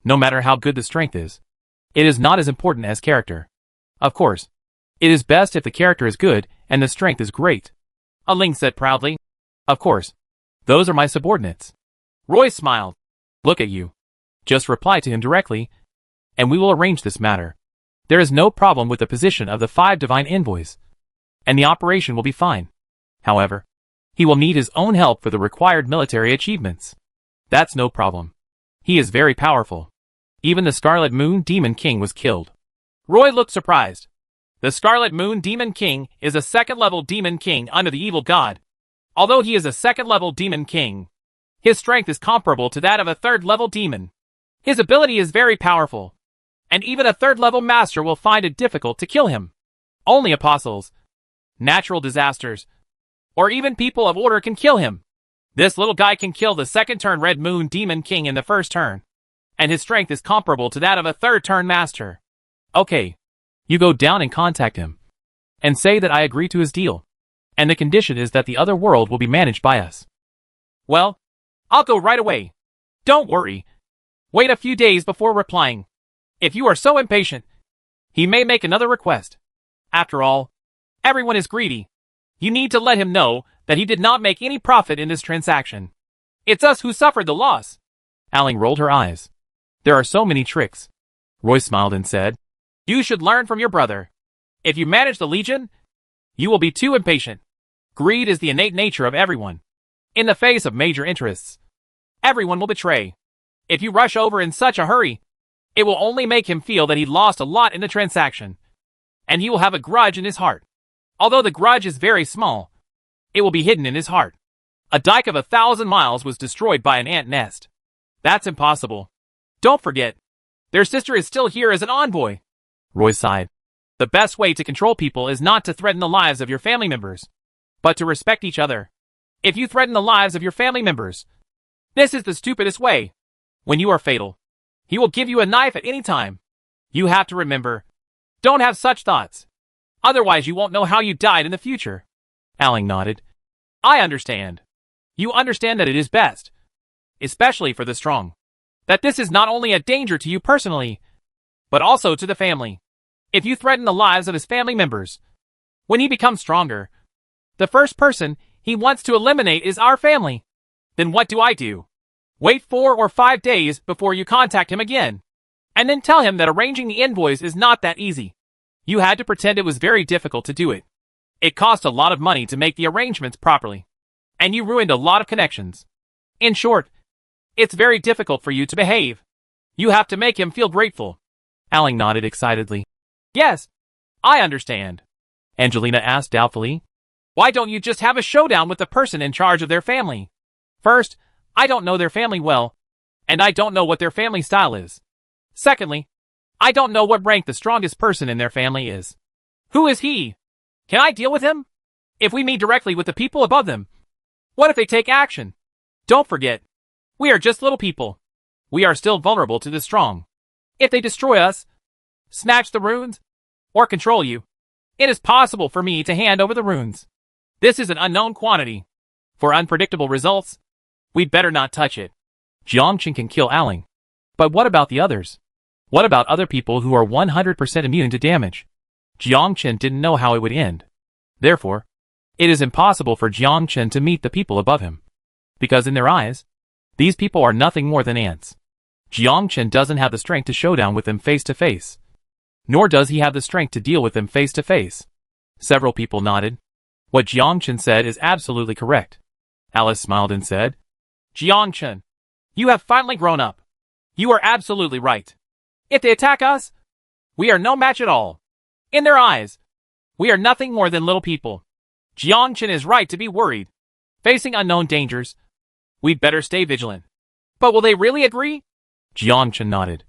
No matter how good the strength is, it is not as important as character. Of course, it is best if the character is good and the strength is great." Ling said proudly. "Of course. Those are my subordinates." Roy smiled. "Look at you. Just reply to him directly, and we will arrange this matter. There is no problem with the position of the 5 divine envoys, and the operation will be fine. However, he will need his own help for the required military achievements. That's no problem. He is very powerful. Even the Scarlet Moon Demon King was killed." Roy looked surprised. The Scarlet Moon Demon King is a 2nd-level demon king under the evil god. Although he is a 2nd-level demon king, his strength is comparable to that of a 3rd-level demon. His ability is very powerful, and even a 3rd-level master will find it difficult to kill him. Only apostles, natural disasters, or even people of order can kill him. This little guy can kill the 2nd-turn Red Moon Demon King in the 1st turn, and his strength is comparable to that of a 3rd-turn master. Okay, you go down and contact him, and say that I agree to his deal, and the condition is that the other world will be managed by us." "Well, I'll go right away. Don't worry. Wait a few days before replying. If you are so impatient, he may make another request. After all, everyone is greedy. You need to let him know that he did not make any profit in this transaction. It's us who suffered the loss." Ling rolled her eyes. "There are so many tricks." Roy smiled and said, "You should learn from your brother. If you manage the Legion, you will be too impatient. Greed is the innate nature of everyone. In the face of major interests, everyone will betray. If you rush over in such a hurry, it will only make him feel that he lost a lot in the transaction, and he will have a grudge in his heart. Although the grudge is very small, it will be hidden in his heart. A dike of 1,000 miles was destroyed by an ant nest. That's impossible. Don't forget, their sister is still here as an envoy." Roy sighed. "The best way to control people is not to threaten the lives of your family members, but to respect each other. If you threaten the lives of your family members, this is the stupidest way. When you are fatal, he will give you a knife at any time. You have to remember, don't have such thoughts. Otherwise you won't know how you died in the future." Ling nodded. "I understand. You understand that it is best, especially for the strong, that this is not only a danger to you personally, but also to the family. If you threaten the lives of his family members, when he becomes stronger, the first person he wants to eliminate is our family. Then what do? Wait 4 or 5 days before you contact him again, and then tell him that arranging the invoice is not that easy. You had to pretend it was very difficult to do it. It cost a lot of money to make the arrangements properly, and you ruined a lot of connections. In short, it's very difficult for you to behave. You have to make him feel grateful." Ling nodded excitedly. "Yes, I understand." Angelina asked doubtfully, "Why don't you just have a showdown with the person in charge of their family? First, I don't know their family well, and I don't know what their family style is. Secondly, I don't know what rank the strongest person in their family is. Who is he? Can I deal with him? If we meet directly with the people above them, what if they take action? Don't forget, we are just little people. We are still vulnerable to the strong. If they destroy us, snatch the runes, or control you, It is possible for me to hand over the runes. This is an unknown quantity. For unpredictable results, we'd better not touch it. Jiangchen can kill Aling. But what about the others? What about other people who are 100% immune to damage? Jiangchen didn't know how it would end. Therefore, it is impossible for Jiangchen to meet the people above him. Because in their eyes, these people are nothing more than ants. Jiangchen doesn't have the strength to showdown with them face to face. Nor does he have the strength to deal with them face to face. Several people nodded. What Jiangchen said is absolutely correct. Alice smiled and said, Jiangchen, you have finally grown up. You are absolutely right. If they attack us, we are no match at all. In their eyes, we are nothing more than little people. Jiangchen is right to be worried. Facing unknown dangers, we'd better stay vigilant. But will they really agree? Jiangchen nodded.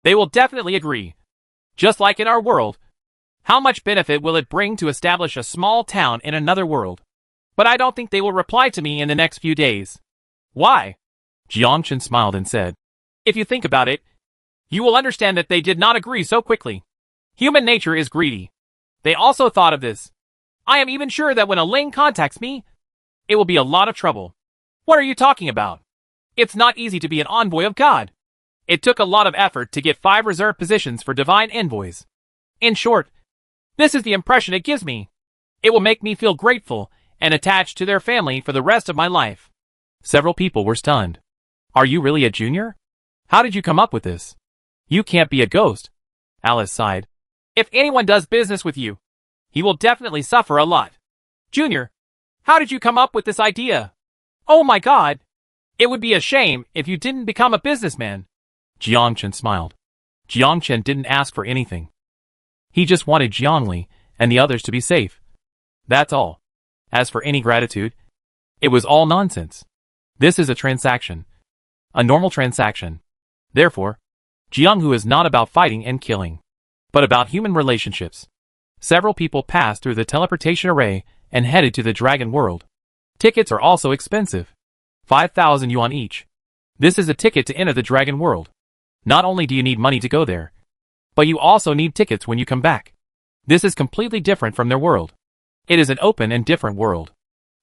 They will definitely agree. Just like in our world. How much benefit will it bring to establish a small town in another world? But I don't think they will reply to me in the next few days. Why? Jiangchen smiled and said, If you think about it, you will understand that they did not agree so quickly. Human nature is greedy. They also thought of this. I am even sure that when a Ling contacts me, it will be a lot of trouble. What are you talking about? It's not easy to be an envoy of God. It took a lot of effort to get 5 reserved positions for divine envoys. In short, this is the impression it gives me. It will make me feel grateful and attached to their family for the rest of my life. Several people were stunned. Are you really a junior? How did you come up with this? You can't be a ghost. Alice sighed. If anyone does business with you, he will definitely suffer a lot. Junior, how did you come up with this idea? Oh my God! It would be a shame if you didn't become a businessman. Jiangchen smiled. Jiangchen didn't ask for anything. He just wanted Jiangli and the others to be safe. That's all. As for any gratitude, it was all nonsense. This is a transaction. A normal transaction. Therefore, Jianghu is not about fighting and killing, but about human relationships. Several people passed through the teleportation array and headed to the dragon world. Tickets are also expensive. 5,000 yuan each. This is a ticket to enter the dragon world. Not only do you need money to go there, but you also need tickets when you come back. This is completely different from their world. It is an open and different world.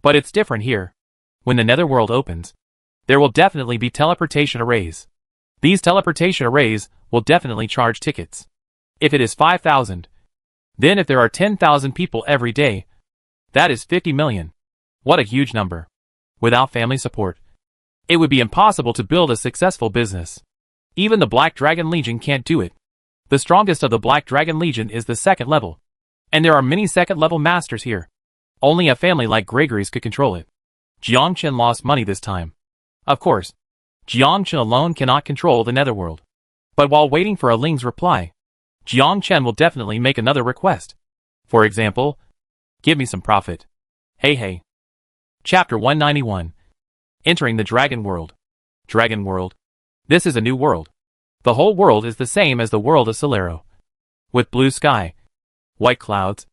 But it's different here. When the netherworld opens, there will definitely be teleportation arrays. These teleportation arrays will definitely charge tickets. If it is 5,000, then if there are 10,000 people every day, that is 50 million. What a huge number. Without family support, it would be impossible to build a successful business. Even the Black Dragon Legion can't do it. The strongest of the Black Dragon Legion is the 2nd level. And there are many 2nd level masters here. Only a family like Gregory's could control it. Jiangchen lost money this time. Of course, Jiangchen alone cannot control the netherworld. But while waiting for a Ling's reply, Jiangchen will definitely make another request. For example, give me some profit. Hey. Chapter 191. Entering the Dragon World. Dragon World. This is a new world. The whole world is the same as the world of Solero. With blue sky, white clouds,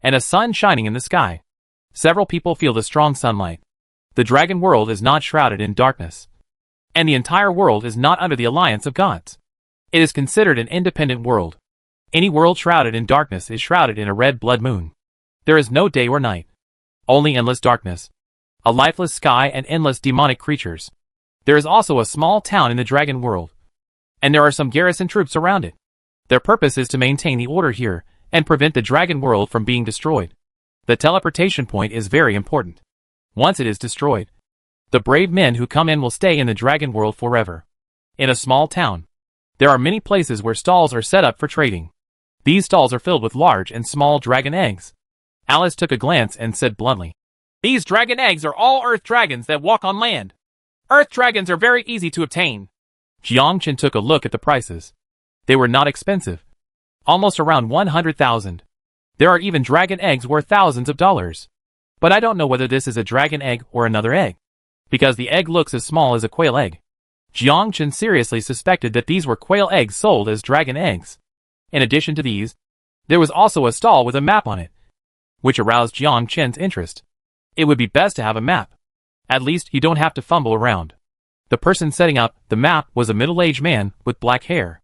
and a sun shining in the sky. Several people feel the strong sunlight. The dragon world is not shrouded in darkness. And the entire world is not under the alliance of gods. It is considered an independent world. Any world shrouded in darkness is shrouded in a red blood moon. There is no day or night. Only endless darkness. A lifeless sky and endless demonic creatures. There is also a small town in the dragon world. And there are some garrison troops around it. Their purpose is to maintain the order here and prevent the dragon world from being destroyed. The teleportation point is very important. Once it is destroyed, the brave men who come in will stay in the dragon world forever. In a small town, there are many places where stalls are set up for trading. These stalls are filled with large and small dragon eggs. Alice took a glance and said bluntly, These dragon eggs are all earth dragons that walk on land. Earth dragons are very easy to obtain. Jiangchen took a look at the prices. They were not expensive. Almost around 100,000. There are even dragon eggs worth thousands of dollars. But I don't know whether this is a dragon egg or another egg. Because the egg looks as small as a quail egg. Jiangchen seriously suspected that these were quail eggs sold as dragon eggs. In addition to these, there was also a stall with a map on it, which aroused Jiangchen's interest. It would be best to have a map. At least you don't have to fumble around. The person setting up the map was a middle-aged man with black hair.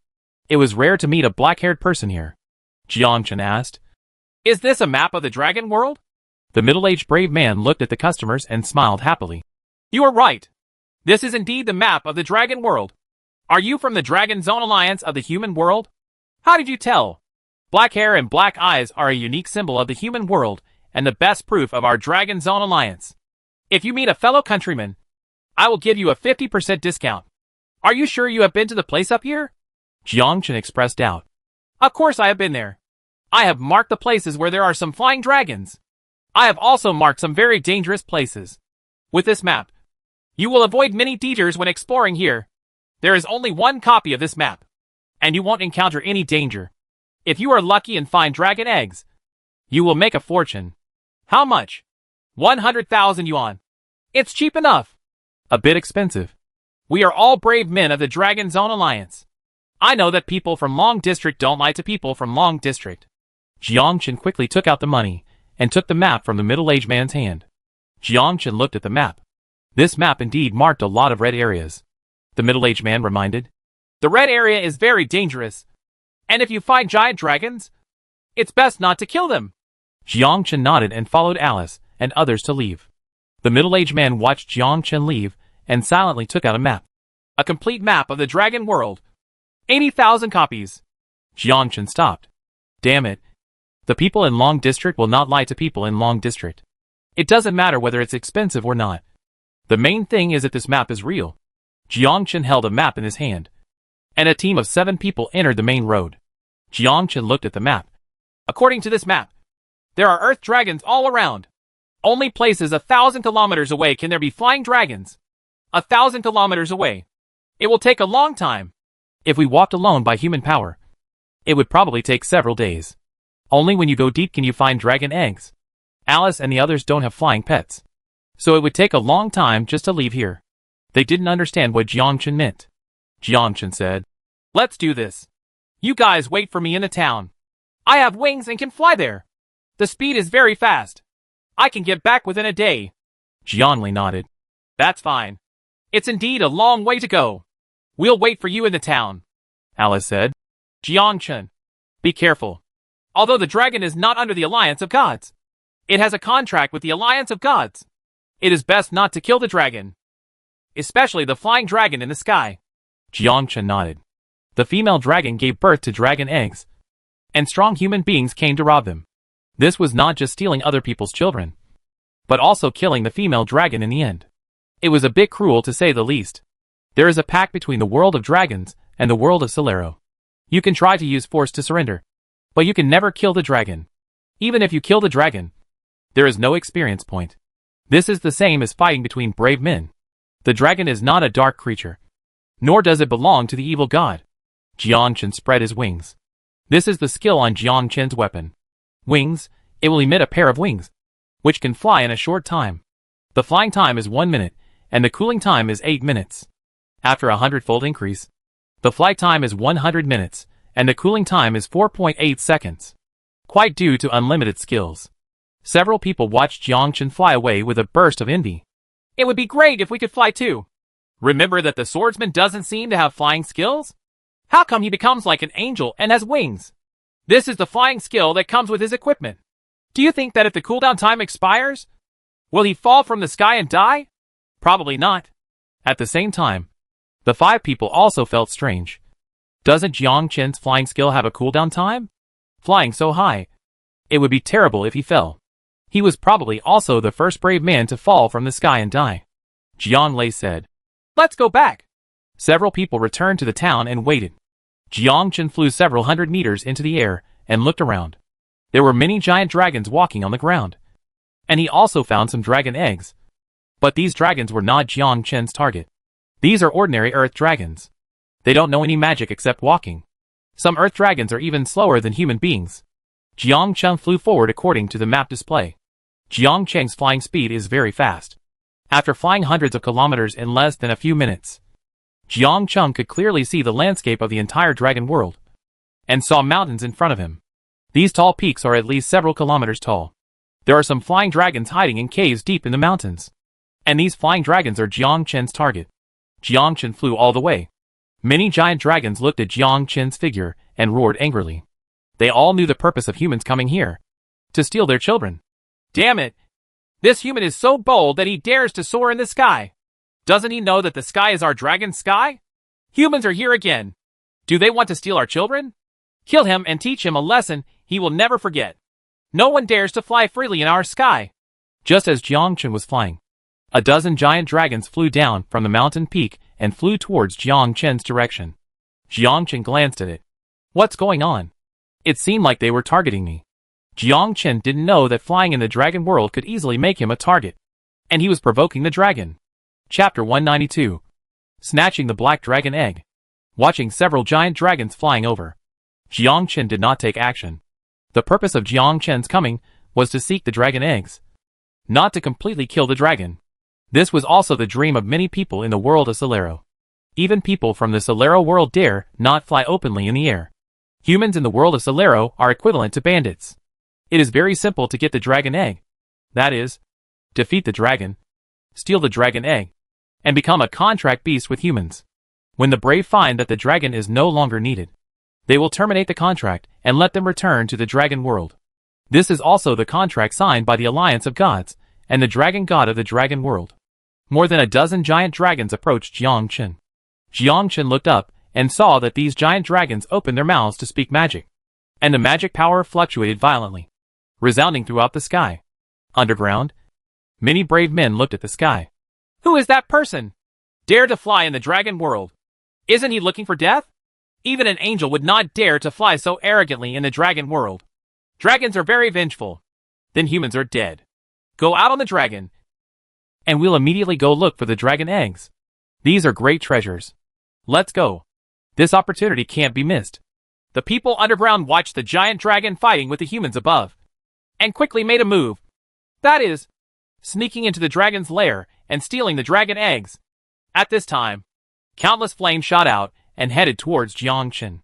It was rare to meet a black-haired person here. Jiangchen asked, Is this a map of the dragon world? The middle-aged brave man looked at the customers and smiled happily. You are right. This is indeed the map of the dragon world. Are you from the Dragon Zone Alliance of the human world? How did you tell? Black hair and black eyes are a unique symbol of the human world and the best proof of our Dragon Zone Alliance. If you meet a fellow countryman, I will give you a 50% discount. Are you sure you have been to the place up here? Jiang Chen expressed doubt. Of course I have been there. I have marked the places where there are some flying dragons. I have also marked some very dangerous places. With this map, you will avoid many detours when exploring here. There is only one copy of this map, and you won't encounter any danger. If you are lucky and find dragon eggs, you will make a fortune. How much? 100,000 yuan. It's cheap enough. A bit expensive. We are all brave men of the Dragon Zone Alliance. I know that people from Long District don't lie to people from Long District. Jiang Chen quickly took out the money and took the map from the middle-aged man's hand. Jiang Chen looked at the map. This map indeed marked a lot of red areas. The middle-aged man reminded. The red area is very dangerous. And if you find giant dragons, it's best not to kill them. Jiang Chen nodded and followed Alice and others to leave. The middle-aged man watched Jiang Chen leave and silently took out a map. A complete map of the dragon world. 80,000 copies. Jiang Chen stopped. Damn it. The people in Long District will not lie to people in Long District. It doesn't matter whether it's expensive or not. The main thing is that this map is real. Jiang Chen held a map in his hand, and a team of 7 people entered the main road. Jiang Chen looked at the map. According to this map, there are earth dragons all around. Only places 1,000 kilometers away can there be flying dragons. 1,000 kilometers away. It will take a long time. If we walked alone by human power, it would probably take several days. Only when you go deep can you find dragon eggs. Alice and the others don't have flying pets, so it would take a long time just to leave here. They didn't understand what Jiang Chen meant. Jiang Chen said, Let's do this. You guys wait for me in the town. I have wings and can fly there. The speed is very fast. I can get back within a day. Jiang Li nodded. That's fine. It's indeed a long way to go. We'll wait for you in the town. Alice said. Jiang Chen, be careful. Although the dragon is not under the Alliance of Gods, it has a contract with the Alliance of Gods. It is best not to kill the dragon, especially the flying dragon in the sky. Jiang Chen nodded. The female dragon gave birth to dragon eggs, and strong human beings came to rob them. This was not just stealing other people's children, but also killing the female dragon in the end. It was a bit cruel to say the least. There is a pact between the world of dragons and the world of Solero. You can try to use force to surrender, but you can never kill the dragon. Even if you kill the dragon, there is no experience point. This is the same as fighting between brave men. The dragon is not a dark creature, nor does it belong to the evil god. Jiang Chen spread his wings. This is the skill on Jiang Chen's weapon. Wings, it will emit a pair of wings, which can fly in a short time. The flying time is 1 minute, and the cooling time is 8 minutes. After a 100-fold increase, the flight time is 100 minutes, and the cooling time is 4.8 seconds. Quite due to unlimited skills. Several people watched Jiang Chen fly away with a burst of envy. It would be great if we could fly too. Remember that the swordsman doesn't seem to have flying skills? How come he becomes like an angel and has wings? This is the flying skill that comes with his equipment. Do you think that if the cooldown time expires, will he fall from the sky and die? Probably not. At the same time, the 5 people also felt strange. Doesn't Jiang Chen's flying skill have a cooldown time? Flying so high, it would be terrible if he fell. He was probably also the first brave man to fall from the sky and die. Jiang Lei said, Let's go back. Several people returned to the town and waited. Jiang Chen flew several hundred meters into the air and looked around. There were many giant dragons walking on the ground. And he also found some dragon eggs. But these dragons were not Jiang Chen's target. These are ordinary earth dragons. They don't know any magic except walking. Some earth dragons are even slower than human beings. Jiang Chen flew forward according to the map display. Jiang Cheng's flying speed is very fast. After flying hundreds of kilometers in less than a few minutes, Jiang Chen could clearly see the landscape of the entire dragon world, and saw mountains in front of him. These tall peaks are at least several kilometers tall. There are some flying dragons hiding in caves deep in the mountains. And these flying dragons are Jiang Chen's target. Jiang Chen flew all the way. Many giant dragons looked at Jiang Chen's figure and roared angrily. They all knew the purpose of humans coming here. to steal their children. Damn it! This human is so bold that he dares to soar in the sky. Doesn't he know that the sky is our dragon's sky? Humans are here again. Do they want to steal our children? Kill him and teach him a lesson he will never forget. No one dares to fly freely in our sky. Just as Jiangchen was flying, a dozen giant dragons flew down from the mountain peak and flew towards Jiangchen's direction. Jiangchen glanced at it. What's going on? It seemed like they were targeting me. Jiangchen didn't know that flying in the dragon world could easily make him a target. And he was provoking the dragon. Chapter 192. Snatching the black dragon egg. Watching several giant dragons flying over, Jiangchen did not take action. The purpose of Jiangchen's coming was to seek the dragon eggs, not to completely kill the dragon. This was also the dream of many people in the world of Solero. Even people from the Solero world dare not fly openly in the air. Humans in the world of Solero are equivalent to bandits. It is very simple to get the dragon egg. That is, defeat the dragon, steal the dragon egg, and become a contract beast with humans. When the brave find that the dragon is no longer needed, they will terminate the contract and let them return to the dragon world. This is also the contract signed by the Alliance of Gods and the dragon god of the dragon world. More than a dozen giant dragons approached Jiangchen. Jiangchen looked up and saw that these giant dragons opened their mouths to speak magic, and the magic power fluctuated violently, resounding throughout the sky. Underground, many brave men looked at the sky. Who is that person? Dare to fly in the dragon world? Isn't he looking for death? Even an angel would not dare to fly so arrogantly in the dragon world. Dragons are very vengeful. Then humans are dead. Go out on the dragon, and we'll immediately go look for the dragon eggs. These are great treasures. Let's go. This opportunity can't be missed. The people underground watched the giant dragon fighting with the humans above, and quickly made a move. That is, sneaking into the dragon's lair and stealing the dragon eggs. At this time, countless flames shot out and headed towards Jiangchen.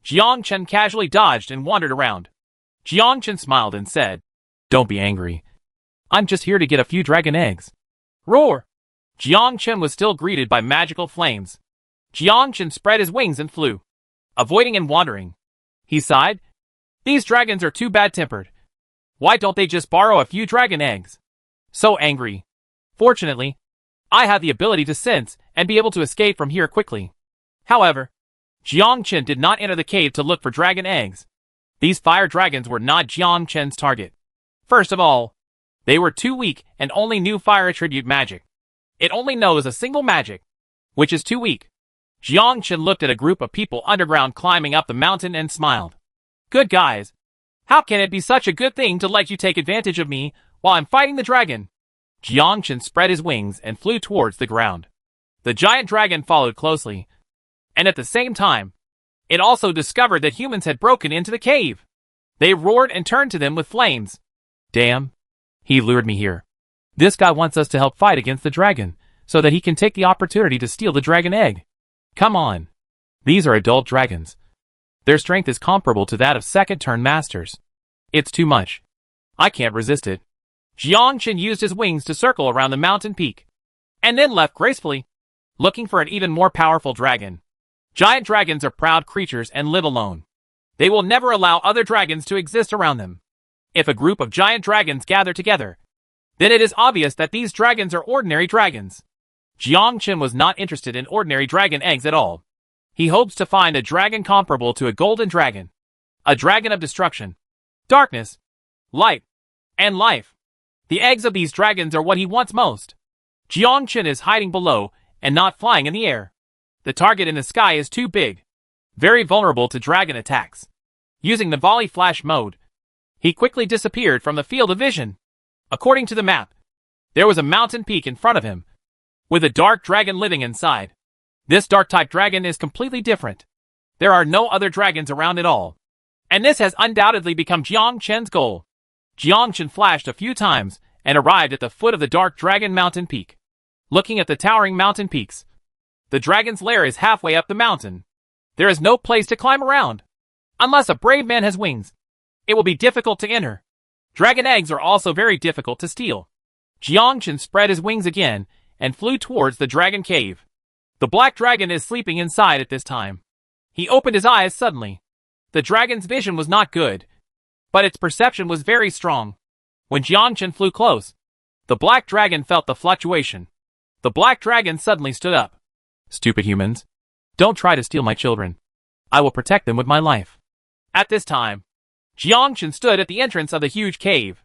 Jiangchen casually dodged and wandered around. Jiangchen smiled and said, "Don't be angry. I'm just here to get a few dragon eggs." Roar! Jiangchen was still greeted by magical flames. Jiangchen spread his wings and flew, avoiding and wandering. He sighed. These dragons are too bad-tempered. Why don't they just borrow a few dragon eggs? So angry. Fortunately, I have the ability to sense and be able to escape from here quickly. However, Jiangchen did not enter the cave to look for dragon eggs. These fire dragons were not Jiangchen's target. First of all, they were too weak and only knew fire attribute magic. It only knows a single magic, which is too weak. Jiangchen looked at a group of people underground climbing up the mountain and smiled. Good guys. How can it be such a good thing to let you take advantage of me while I'm fighting the dragon? Jiangchen spread his wings and flew towards the ground. The giant dragon followed closely, and at the same time, it also discovered that humans had broken into the cave. They roared and turned to them with flames. Damn, he lured me here. This guy wants us to help fight against the dragon, so that he can take the opportunity to steal the dragon egg. Come on. These are adult dragons. Their strength is comparable to that of second-turn masters. It's too much. I can't resist it. Jiangchen used his wings to circle around the mountain peak, and then left gracefully, looking for an even more powerful dragon. Giant dragons are proud creatures and live alone. They will never allow other dragons to exist around them. If a group of giant dragons gather together, then it is obvious that these dragons are ordinary dragons. Jiangchen was not interested in ordinary dragon eggs at all. He hopes to find a dragon comparable to a golden dragon. A dragon of destruction, darkness, light, and life. The eggs of these dragons are what he wants most. Jiangchen is hiding below and not flying in the air. The target in the sky is too big, very vulnerable to dragon attacks. Using the volley flash mode, he quickly disappeared from the field of vision. According to the map, there was a mountain peak in front of him, with a dark dragon living inside. This dark-type dragon is completely different. There are no other dragons around at all, and this has undoubtedly become Jiangchen's goal. Jiangchen flashed a few times and arrived at the foot of the dark dragon mountain peak. Looking at the towering mountain peaks, the dragon's lair is halfway up the mountain. There is no place to climb around. Unless a brave man has wings, it will be difficult to enter. Dragon eggs are also very difficult to steal. Jiangchen spread his wings again and flew towards the dragon cave. The black dragon is sleeping inside at this time. He opened his eyes suddenly. The dragon's vision was not good, but its perception was very strong. When Jiang Chen flew close, the black dragon felt the fluctuation. The black dragon suddenly stood up. Stupid humans. Don't try to steal my children. I will protect them with my life. At this time, Jiang Chen stood at the entrance of the huge cave.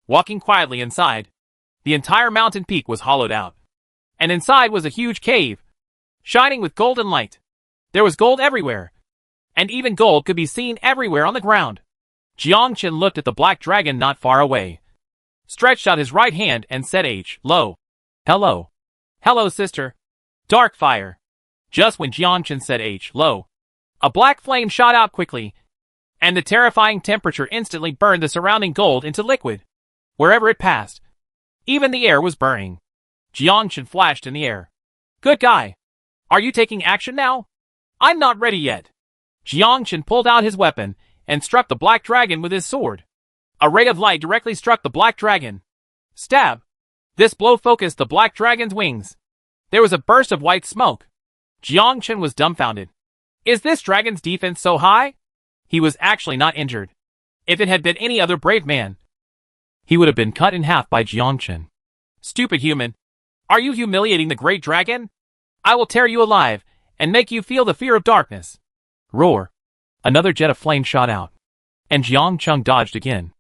Walking quietly inside, the entire mountain peak was hollowed out. And inside was a huge cave, shining with golden light. There was gold everywhere, and even gold could be seen everywhere on the ground. Jiang Chen looked at the black dragon not far away, stretched out his right hand and said Hello. Hello. Hello, sister. Dark fire. Just when Jiang Chen said hello, a black flame shot out quickly, and the terrifying temperature instantly burned the surrounding gold into liquid. Wherever it passed, even the air was burning. Jiang Chen flashed in the air. Good guy. Are you taking action now? I'm not ready yet. Jiang Chen pulled out his weapon and struck the black dragon with his sword. A ray of light directly struck the black dragon. Stab! This blow focused the black dragon's wings. There was a burst of white smoke. Jiang Chen was dumbfounded. Is this dragon's defense so high? He was actually not injured. If it had been any other brave man, he would have been cut in half by Jiang Chen. Stupid human. Are you humiliating the great dragon? I will tear you alive and make you feel the fear of darkness. Roar. Another jet of flame shot out, and Jiang Chen dodged again.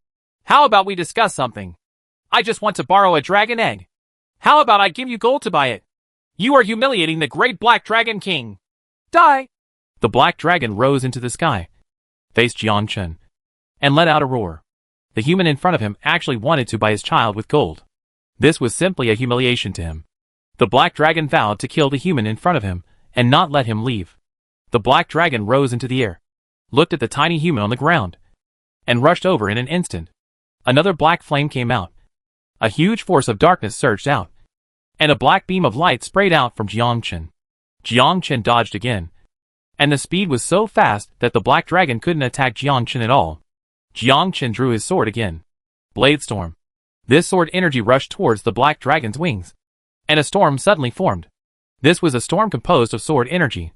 How about we discuss something? I just want to borrow a dragon egg. How about I give you gold to buy it? You are humiliating the great black dragon king. Die! The black dragon rose into the sky, faced Jiang Chen, and let out a roar. The human in front of him actually wanted to buy his child with gold. This was simply a humiliation to him. The black dragon vowed to kill the human in front of him and not let him leave. The black dragon rose into the air, looked at the tiny human on the ground, and rushed over in an instant. Another black flame came out. A huge force of darkness surged out, and a black beam of light sprayed out from Jiang Chen. Jiang Chen dodged again, and the speed was so fast that the black dragon couldn't attack Jiang Chen at all. Jiang Chen drew his sword again. Blade Storm. This sword energy rushed towards the black dragon's wings, and a storm suddenly formed. This was a storm composed of sword energy,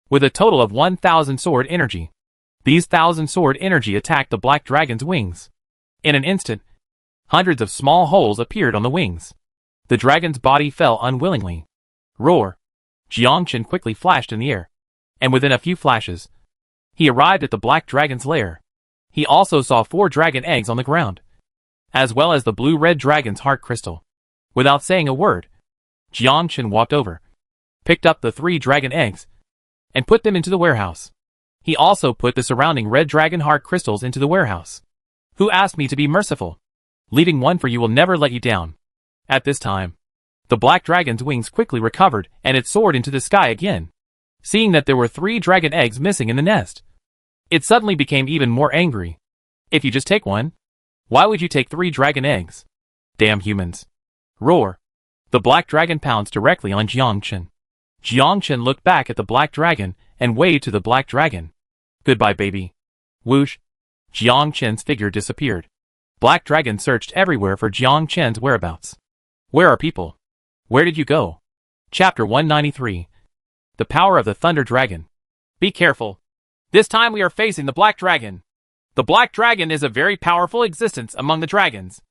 with a total of 1,000 sword energy. These 1,000 sword energy attacked the black dragon's wings. In an instant, hundreds of small holes appeared on the wings. The dragon's body fell unwillingly. Roar! Jiang Chen quickly flashed in the air, and within a few flashes, he arrived at the black dragon's lair. He also saw 4 dragon eggs on the ground, as well as the blue-red dragon's heart crystal. Without saying a word, Jiang Chen walked over, picked up the 3 dragon eggs, and put them into the warehouse. He also put the surrounding red dragon heart crystals into the warehouse. Who asked me to be merciful? Leaving one for you will never let you down. At this time, the black dragon's wings quickly recovered and it soared into the sky again. Seeing that there were 3 dragon eggs missing in the nest, it suddenly became even more angry. If you just take one, why would you take 3 dragon eggs? Damn humans. Roar. The black dragon pounced directly on Jiang Chen. Jiang Chen looked back at the black dragon and waved to the black dragon. Goodbye, baby. Whoosh. Jiang Chen's figure disappeared. Black dragon searched everywhere for Jiang Chen's whereabouts. Where are people? Where did you go? Chapter 193. The Power of the Thunder Dragon. Be careful. This time we are facing the black dragon. The black dragon is a very powerful existence among the dragons.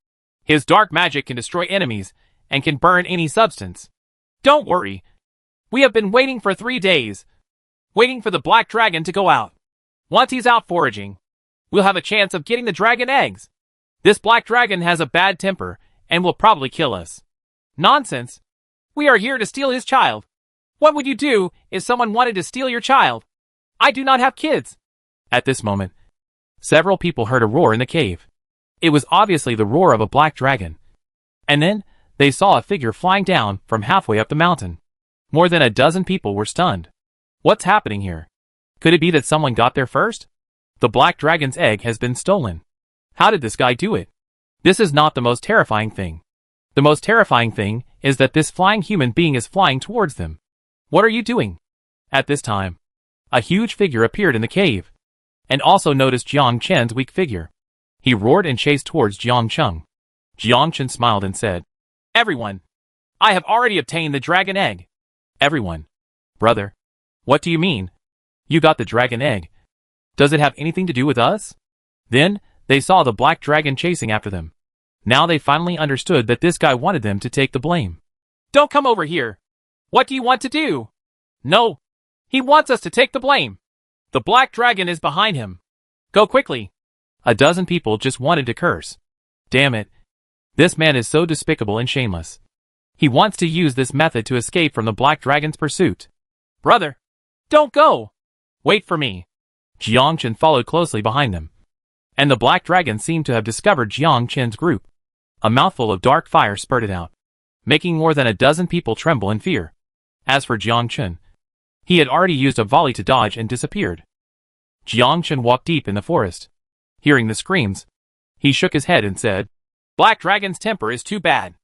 His dark magic can destroy enemies and can burn any substance. Don't worry. We have been waiting for 3 days, waiting for the black dragon to go out. Once he's out foraging, we'll have a chance of getting the dragon eggs. This black dragon has a bad temper and will probably kill us. Nonsense. We are here to steal his child. What would you do if someone wanted to steal your child? I do not have kids. At this moment, several people heard a roar in the cave. It was obviously the roar of a black dragon. And then, they saw a figure flying down from halfway up the mountain. More than a dozen people were stunned. What's happening here? Could it be that someone got there first? The black dragon's egg has been stolen. How did this guy do it? This is not the most terrifying thing. The most terrifying thing is that this flying human being is flying towards them. What are you doing? At this time, a huge figure appeared in the cave, and also noticed Jiang Chen's weak figure. He roared and chased towards Jiang Chen. Jiang Chen smiled and said, Everyone, I have already obtained the dragon egg. Everyone. Brother, what do you mean? You got the dragon egg. Does it have anything to do with us? Then, they saw the black dragon chasing after them. Now they finally understood that this guy wanted them to take the blame. Don't come over here. What do you want to do? No. He wants us to take the blame. The black dragon is behind him. Go quickly. A dozen people just wanted to curse. Damn it. This man is so despicable and shameless. He wants to use this method to escape from the black dragon's pursuit. Brother, don't go. Wait for me. Jiang Chen followed closely behind them. And the black dragon seemed to have discovered Jiang Chen's group. A mouthful of dark fire spurted out, making more than a dozen people tremble in fear. As for Jiang Chen, he had already used a volley to dodge and disappeared. Jiang Chen walked deep in the forest. Hearing the screams, he shook his head and said, Black Dragon's temper is too bad.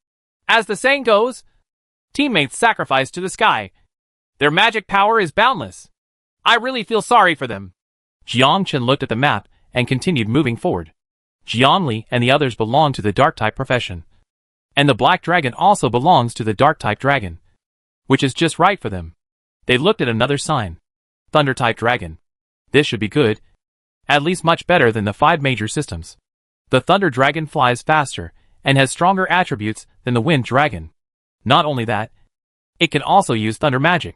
As the saying goes, teammates sacrifice to the sky. Their magic power is boundless. I really feel sorry for them. Jiang Chen looked at the map and continued moving forward. Jiang Li and the others belong to the Dark-type profession. And the Black Dragon also belongs to the Dark-type dragon, which is just right for them. They looked at another sign. Thunder-type dragon. This should be good. At least much better than the 5 major systems. The Thunder Dragon flies faster and has stronger attributes than the Wind Dragon. Not only that, it can also use thunder magic.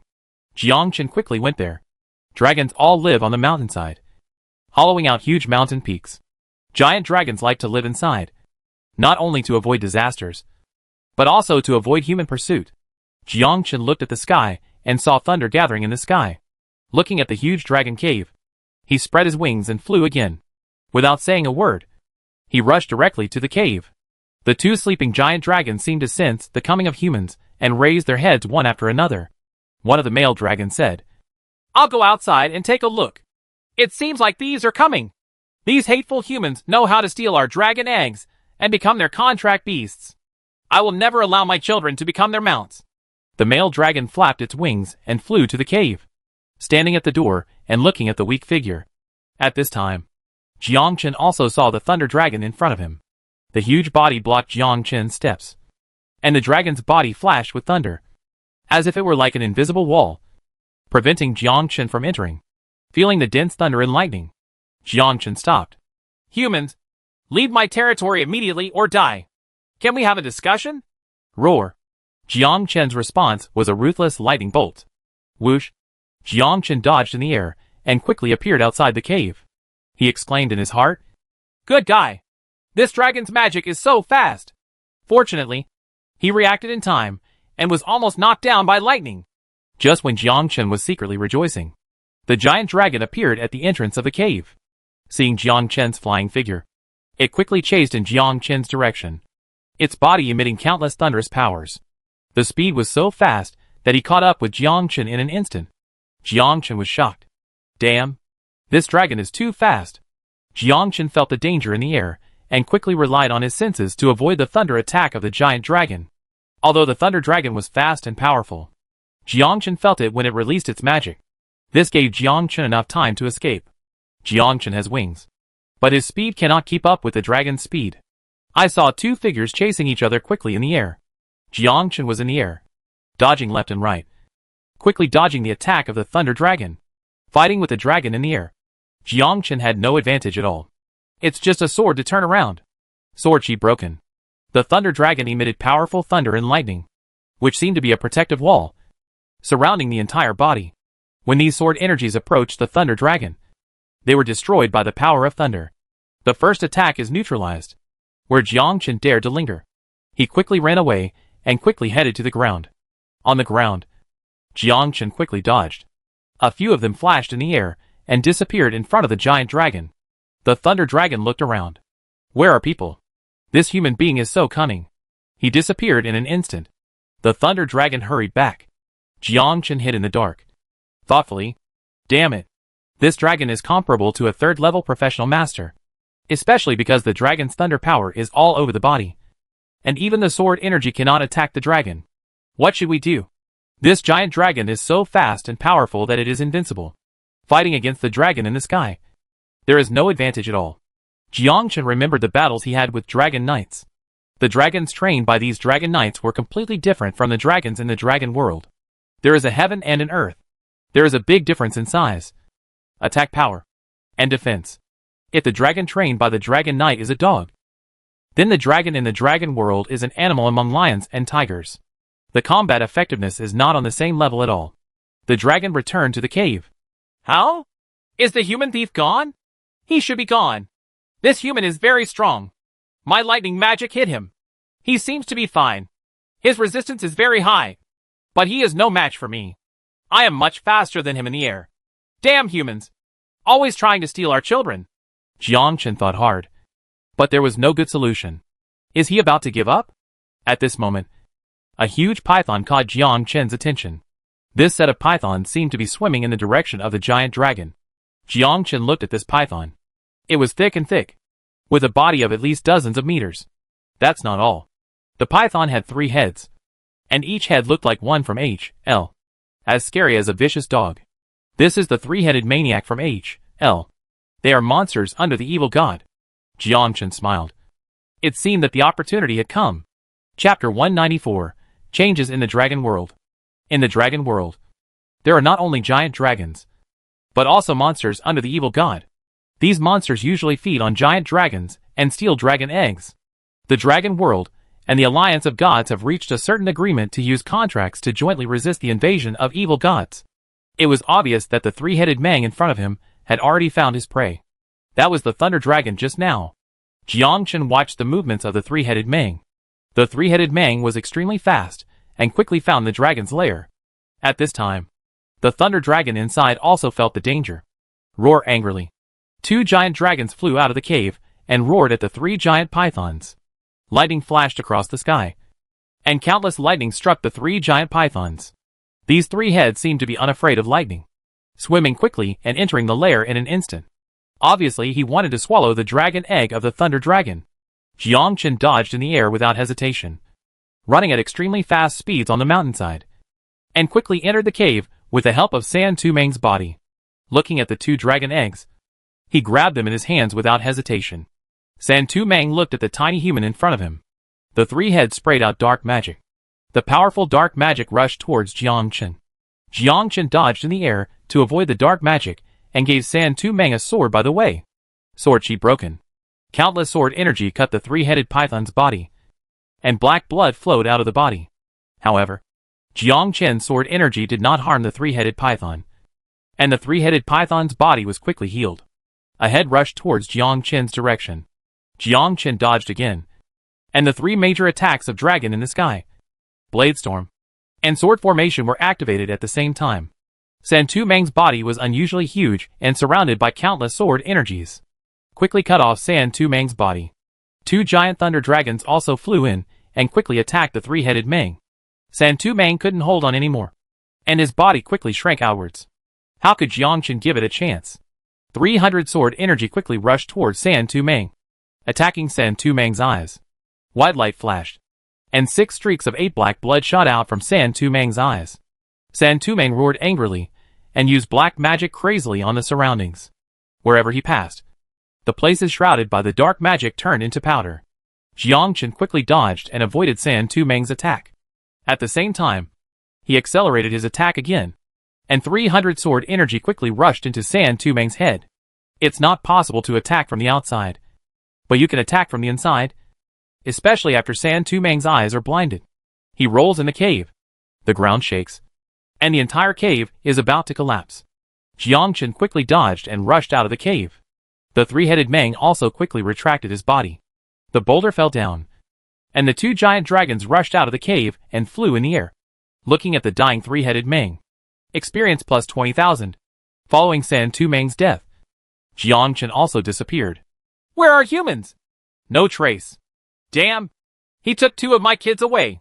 Jiang Chen quickly went there. Dragons all live on the mountainside, hollowing out huge mountain peaks. Giant dragons like to live inside, not only to avoid disasters, but also to avoid human pursuit. Jiang Chen looked at the sky and saw thunder gathering in the sky. Looking at the huge dragon cave, he spread his wings and flew again. Without saying a word, he rushed directly to the cave. The 2 sleeping giant dragons seemed to sense the coming of humans and raised their heads one after another. One of the male dragons said, I'll go outside and take a look. It seems like these are coming. These hateful humans know how to steal our dragon eggs and become their contract beasts. I will never allow my children to become their mounts. The male dragon flapped its wings and flew to the cave, standing at the door and looking at the weak figure. At this time, Jiang Chen also saw the thunder dragon in front of him. The huge body blocked Jiang Chen's steps, and the dragon's body flashed with thunder, as if it were like an invisible wall, preventing Jiang Chen from entering. Feeling the dense thunder and lightning, Jiang Chen stopped. Humans, leave my territory immediately or die. Can we have a discussion? Roar. Jiang Chen's response was a ruthless lightning bolt. Whoosh. Jiang Chen dodged in the air and quickly appeared outside the cave. He exclaimed in his heart, Good guy. This dragon's magic is so fast. Fortunately, he reacted in time and was almost knocked down by lightning. Just when Jiang Chen was secretly rejoicing, the giant dragon appeared at the entrance of the cave. Seeing Jiang Chen's flying figure, it quickly chased in Jiang Chen's direction, its body emitting countless thunderous powers. The speed was so fast that he caught up with Jiang Chen in an instant. Jiang Chen was shocked. Damn! This dragon is too fast. Jiang Chen felt the danger in the air and quickly relied on his senses to avoid the thunder attack of the giant dragon. Although the thunder dragon was fast and powerful, Jiang Chen felt it when it released its magic. This gave Jiang Chen enough time to escape. Jiang Chen has wings, but his speed cannot keep up with the dragon's speed. I saw 2 figures chasing each other quickly in the air. Jiang Chen was in the air, dodging left and right, quickly dodging the attack of the thunder dragon, fighting with the dragon in the air. Jiang Chen had no advantage at all. It's just a sword to turn around. Sword chi broken. The thunder dragon emitted powerful thunder and lightning, which seemed to be a protective wall, surrounding the entire body. When these sword energies approached the thunder dragon, they were destroyed by the power of thunder. The first attack is neutralized, where Jiang Chen dared to linger. He quickly ran away and quickly headed to the ground. On the ground, Jiang Chen quickly dodged. A few of them flashed in the air and disappeared in front of the giant dragon. The thunder dragon looked around. Where are people? This human being is so cunning. He disappeared in an instant. The thunder dragon hurried back. Jiang Chen hid in the dark. Thoughtfully, damn it. This dragon is comparable to a 3rd-level professional master, especially because the dragon's thunder power is all over the body, and even the sword energy cannot attack the dragon. What should we do? This giant dragon is so fast and powerful that it is invincible. Fighting against the dragon in the sky, there is no advantage at all. Jiang Chen remembered the battles he had with dragon knights. The dragons trained by these dragon knights were completely different from the dragons in the dragon world. There is a heaven and an earth. There is a big difference in size, attack power, and defense. If the dragon trained by the Dragon Knight is a dog, then the dragon in the dragon world is an animal among lions and tigers. The combat effectiveness is not on the same level at all. The dragon returned to the cave. How? Is the human thief gone? He should be gone. This human is very strong. My lightning magic hit him. He seems to be fine. His resistance is very high. But he is no match for me. I am much faster than him in the air. Damn humans. Always trying to steal our children. Jiang Chen thought hard. But there was no good solution. Is he about to give up? At this moment, a huge python caught Jiang Chen's attention. This set of pythons seemed to be swimming in the direction of the giant dragon. Jiang Chen looked at this python. It was thick and thick, with a body of at least dozens of meters. That's not all. The python had 3 heads, and each head looked like one from H.L. As scary as a vicious dog. This is the 3-headed maniac from H.L. They are monsters under the evil god. Jiang Chen smiled. It seemed that the opportunity had come. Chapter 194, Changes in the Dragon World. In the Dragon World, there are not only giant dragons, but also monsters under the evil god. These monsters usually feed on giant dragons and steal dragon eggs. The Dragon World and the Alliance of Gods have reached a certain agreement to use contracts to jointly resist the invasion of evil gods. It was obvious that the 3-headed Mang in front of him had already found his prey. That was the Thunder Dragon just now. Jiang Chen watched the movements of the 3-headed Mang. The 3-headed Mang was extremely fast and quickly found the dragon's lair. At this time, the Thunder Dragon inside also felt the danger. Roar angrily. 2 giant dragons flew out of the cave and roared at the 3 giant pythons. Lightning flashed across the sky, and countless lightning struck the 3 giant pythons. These 3 heads seemed to be unafraid of lightning, swimming quickly and entering the lair in an instant. Obviously, he wanted to swallow the dragon egg of the Thunder Dragon. Jiang Chen dodged in the air without hesitation, running at extremely fast speeds on the mountainside, and quickly entered the cave with the help of San Tu Meng's body. Looking at the 2 dragon eggs, he grabbed them in his hands without hesitation. San Tu Meng looked at the tiny human in front of him. The 3 heads sprayed out dark magic. The powerful dark magic rushed towards Jiang Chen. Jiang Chen dodged in the air to avoid the dark magic and gave San Tu Meng a sword by the way. Sword chi broken. Countless sword energy cut the 3-headed python's body, and black blood flowed out of the body. However, Jiang Chen's sword energy did not harm the 3-headed python, and the 3-headed python's body was quickly healed. A head rushed towards Jiang Chen's direction. Jiang Chen dodged again, and the 3 major attacks of Dragon in the Sky, Blade Storm, and Sword Formation were activated at the same time. San Tu Meng's body was unusually huge and surrounded by countless sword energies. Quickly cut off San Tu Meng's body. 2 giant thunder dragons also flew in and quickly attacked the 3-headed Meng. San Tu Meng couldn't hold on anymore, and his body quickly shrank outwards. How could Jiang Chen give it a chance? 300 sword energy quickly rushed towards San Tu Meng, attacking San Tu Meng's eyes. White light flashed, and 6 streaks of 8 black blood shot out from San Tu Meng's eyes. San Tu Meng roared angrily and used black magic crazily on the surroundings. Wherever he passed, the places shrouded by the dark magic turned into powder. Jiang Chen quickly dodged and avoided San Tu Meng's attack. At the same time, he accelerated his attack again, and 300 sword energy quickly rushed into San Tu Meng's head. It's not possible to attack from the outside, but you can attack from the inside, especially after San Tu Meng's eyes are blinded. He rolls in the cave. The ground shakes, and the entire cave is about to collapse. Jiang Chen quickly dodged and rushed out of the cave. The 3-headed Meng also quickly retracted his body. The boulder fell down, and the 2 giant dragons rushed out of the cave and flew in the air. Looking at the dying 3-headed Meng. Experience plus 20,000. Following San Tu Meng's death, Jiang Chen also disappeared. Where are humans? No trace. Damn! He took 2 of my kids away.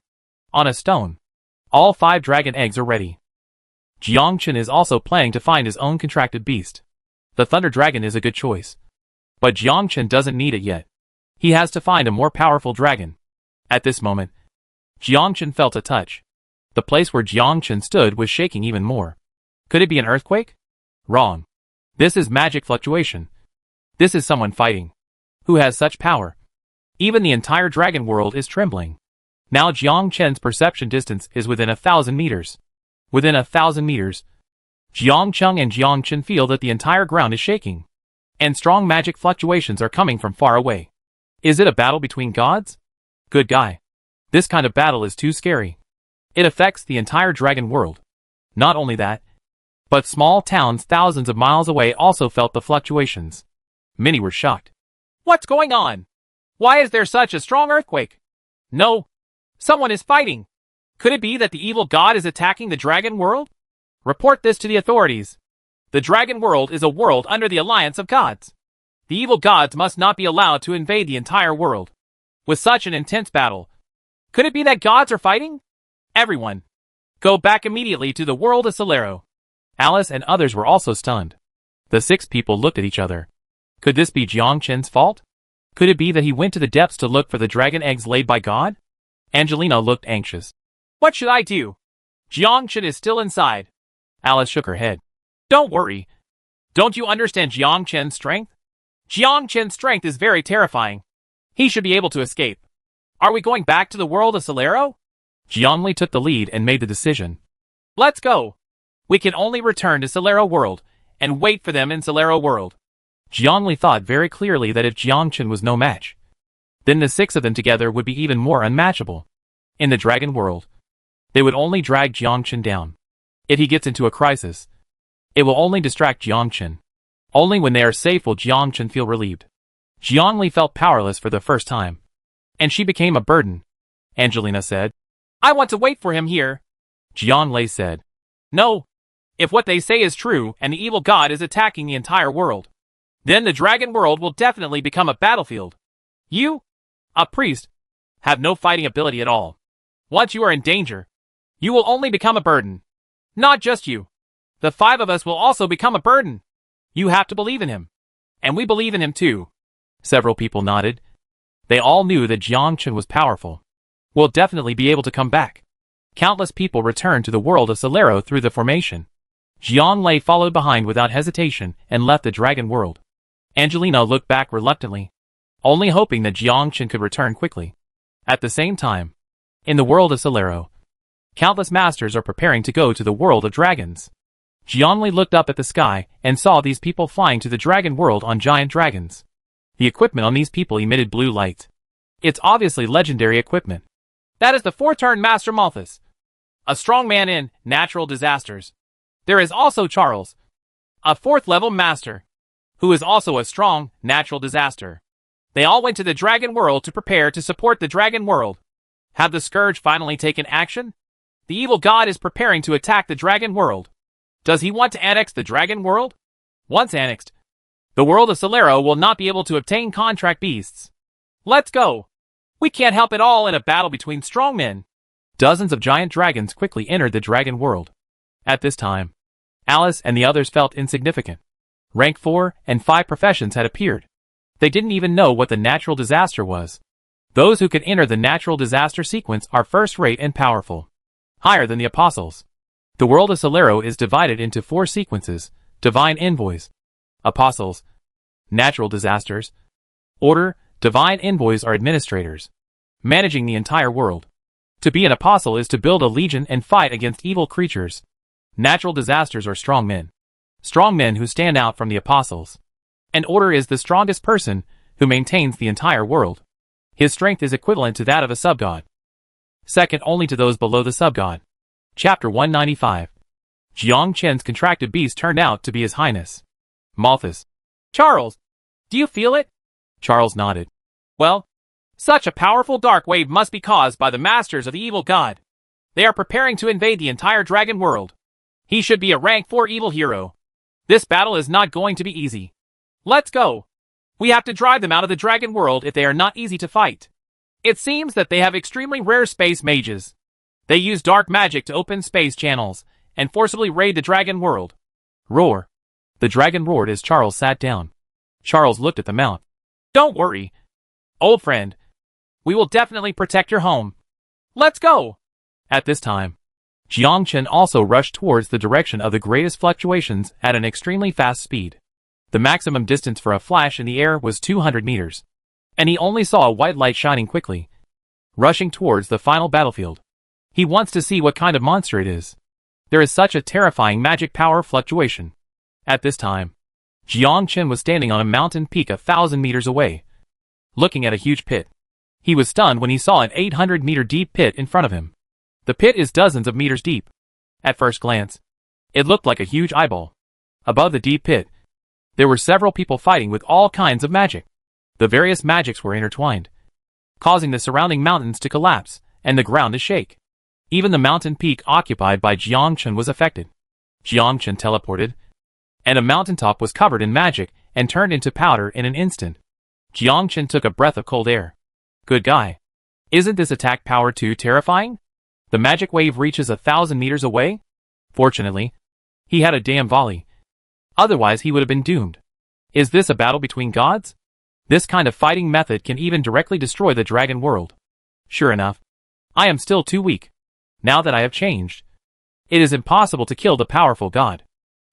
On a stone. All 5 dragon eggs are ready. Jiang Chen is also planning to find his own contracted beast. The Thunder Dragon is a good choice. But Jiang Chen doesn't need it yet. He has to find a more powerful dragon. At this moment, Jiang Chen felt a touch. The place where Jiang Chen stood was shaking even more. Could it be an earthquake? Wrong. This is magic fluctuation. This is someone fighting. Who has such power? Even the entire dragon world is trembling. Now Jiang Chen's perception distance is within 1,000 meters. Within 1,000 meters, Jiang Cheng and Jiang Chen feel that the entire ground is shaking. And strong magic fluctuations are coming from far away. Is it a battle between gods? Good guy. This kind of battle is too scary. It affects the entire dragon world. Not only that, but small towns thousands of miles away also felt the fluctuations. Many were shocked. What's going on? Why is there such a strong earthquake? No. Someone is fighting. Could it be that the evil god is attacking the dragon world? Report this to the authorities. The dragon world is a world under the alliance of gods. The evil gods must not be allowed to invade the entire world. With such an intense battle, could it be that gods are fighting? Everyone, go back immediately to the world of Solero. Alice and others were also stunned. The 6 people looked at each other. Could this be Jiang Chen's fault? Could it be that he went to the depths to look for the dragon eggs laid by God? Angelina looked anxious. What should I do? Jiang Chen is still inside. Alice shook her head. Don't worry. Don't you understand Jiang Chen's strength? Jiang Chen's strength is very terrifying. He should be able to escape. Are we going back to the world of Solero? Jiang Li took the lead and made the decision. Let's go. We can only return to Solero world and wait for them in Solero world. Jiang Li thought very clearly that if Jiang Chen was no match, then the 6 of them together would be even more unmatchable. In the dragon world, they would only drag Jiang Chen down. If he gets into a crisis, it will only distract Jiang Chen. Only when they are safe will Jiang Chen feel relieved. Jiang Li felt powerless for the first time, and she became a burden. Angelina said, I want to wait for him here. Jiang Li said, No. If what they say is true and the evil god is attacking the entire world, then the dragon world will definitely become a battlefield. You, a priest, have no fighting ability at all. Once you are in danger, you will only become a burden. Not just you. The 5 of us will also become a burden. You have to believe in him. And we believe in him too. Several people nodded. They all knew that Jiang Chen was powerful. Will definitely be able to come back. Countless people returned to the world of Solero through the formation. Jiang Li followed behind without hesitation and left the dragon world. Angelina looked back reluctantly, only hoping that Jiang Chen could return quickly. At the same time, in the world of Solero, countless masters are preparing to go to the world of dragons. Jiang Li looked up at the sky and saw these people flying to the dragon world on giant dragons. The equipment on these people emitted blue light. It's obviously legendary equipment. That is the 4-turn Master Malthus, a strong man in natural disasters. There is also Charles, a 4th-level master, who is also a strong natural disaster. They all went to the dragon world to prepare to support the dragon world. Have the Scourge finally taken action? The evil god is preparing to attack the dragon world. Does he want to annex the dragon world? Once annexed, the world of Solero will not be able to obtain contract beasts. Let's go. We can't help it all in a battle between strong men. Dozens of giant dragons quickly entered the dragon world. At this time, Alice and the others felt insignificant. Rank 4 and 5 professions had appeared. They didn't even know what the natural disaster was. Those who could enter the natural disaster sequence are first-rate and powerful. Higher than the apostles. The world of Solero is divided into 4 sequences: divine envoys, apostles, natural disasters, order. Divine envoys are administrators, managing the entire world. To be an apostle is to build a legion and fight against evil creatures. Natural disasters are strong men. Strong men who stand out from the apostles. An order is the strongest person who maintains the entire world. His strength is equivalent to that of a subgod. Second only to those below the subgod. Chapter 195. Jiang Chen's contracted beast turned out to be His Highness Malthus. Charles, do you feel it? Charles nodded. Well, such a powerful dark wave must be caused by the masters of the evil god. They are preparing to invade the entire dragon world. He should be a rank 4 evil hero. This battle is not going to be easy. Let's go. We have to drive them out of the dragon world if they are not easy to fight. It seems that they have extremely rare space mages. They use dark magic to open space channels and forcibly raid the dragon world. Roar. The dragon roared as Charles sat down. Charles looked at the mount. Don't worry, old friend. We will definitely protect your home. Let's go. At this time, Jiang Chen also rushed towards the direction of the greatest fluctuations at an extremely fast speed. The maximum distance for a flash in the air was 200 meters, and he only saw a white light shining quickly, rushing towards the final battlefield. He wants to see what kind of monster it is. There is such a terrifying magic power fluctuation. At this time, Jiang Chen was standing on a mountain peak 1,000 meters away, looking at a huge pit. He was stunned when he saw an 800-meter deep pit in front of him. The pit is dozens of meters deep. At first glance, it looked like a huge eyeball. Above the deep pit, there were several people fighting with all kinds of magic. The various magics were intertwined, causing the surrounding mountains to collapse and the ground to shake. Even the mountain peak occupied by Jiang Chen was affected. Jiang Chen teleported, and a mountaintop was covered in magic and turned into powder in an instant. Jiang Chen took a breath of cold air. Good guy. Isn't this attack power too terrifying? The magic wave reaches 1,000 meters away? Fortunately, he had a damn volley. Otherwise he would have been doomed. Is this a battle between gods? This kind of fighting method can even directly destroy the dragon world. Sure enough, I am still too weak. Now that I have changed, it is impossible to kill the powerful god.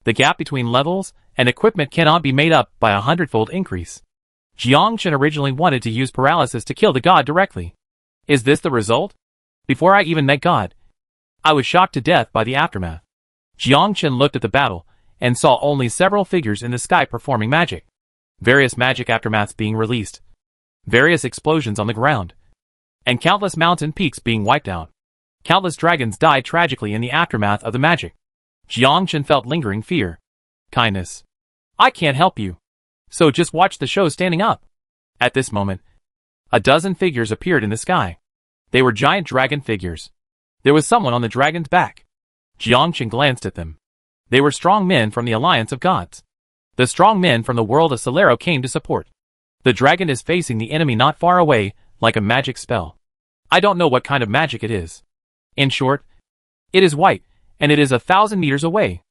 The gap between levels and equipment cannot be made up by 100-fold increase. Jiang Chen originally wanted to use paralysis to kill the god directly. Is this the result? Before I even met God, I was shocked to death by the aftermath. Jiang Chen looked at the battle and saw only several figures in the sky performing magic. Various magic aftermaths being released. Various explosions on the ground. And countless mountain peaks being wiped out. Countless dragons died tragically in the aftermath of the magic. Jiang Chen felt lingering fear. Kindness. I can't help you. So just watch the show standing up. At this moment, a dozen figures appeared in the sky. They were giant dragon figures. There was someone on the dragon's back. Jiang Chen glanced at them. They were strong men from the Alliance of Gods. The strong men from the world of Solero came to support. The dragon is facing the enemy not far away, like a magic spell. I don't know what kind of magic it is. In short, it is white, and it is 1,000 meters away.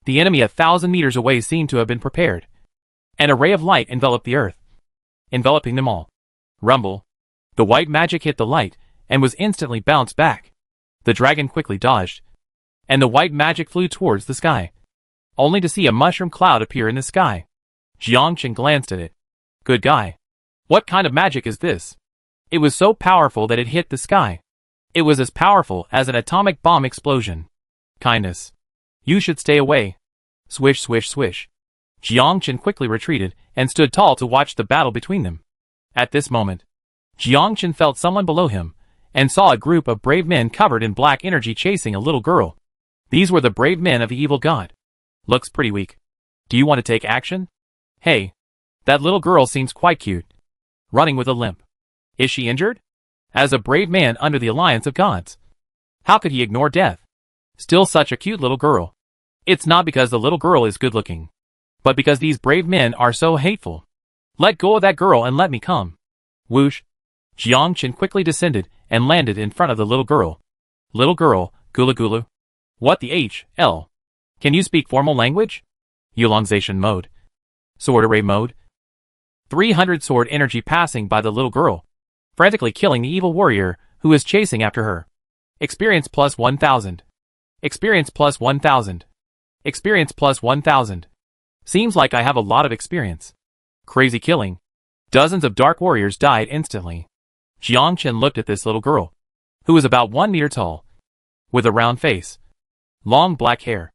The enemy 1,000 meters away seemed to have been prepared. An array of light enveloped the earth, enveloping them all. Rumble. The white magic hit the light, and was instantly bounced back. The dragon quickly dodged, and the white magic flew towards the sky, only to see a mushroom cloud appear in the sky. Jiang Chen glanced at it. Good guy. What kind of magic is this? It was so powerful that it hit the sky. It was as powerful as an atomic bomb explosion. Kindness. You should stay away. Swish, swish, swish. Jiang Chen quickly retreated and stood tall to watch the battle between them. At this moment, Jiang Chen felt someone below him, and saw a group of brave men covered in black energy chasing a little girl. These were the brave men of the evil god. Looks pretty weak. Do you want to take action? Hey, that little girl seems quite cute. Running with a limp. Is she injured? As a brave man under the Alliance of Gods, how could he ignore death? Still such a cute little girl. It's not because the little girl is good looking, but because these brave men are so hateful. Let go of that girl and let me come. Whoosh. Jiang Chen quickly descended and landed in front of the little girl. Little girl, gulu gulu. What the h-l? Can you speak formal language? Elongation mode. Sword array mode. 300 sword energy passing by the little girl, frantically killing the evil warrior who is chasing after her. Experience plus 1,000. Experience plus 1,000. Experience plus 1,000. Seems like I have a lot of experience. Crazy killing. Dozens of dark warriors died instantly. Jiang Chen looked at this little girl, who was about 1 meter tall, with a round face, long black hair,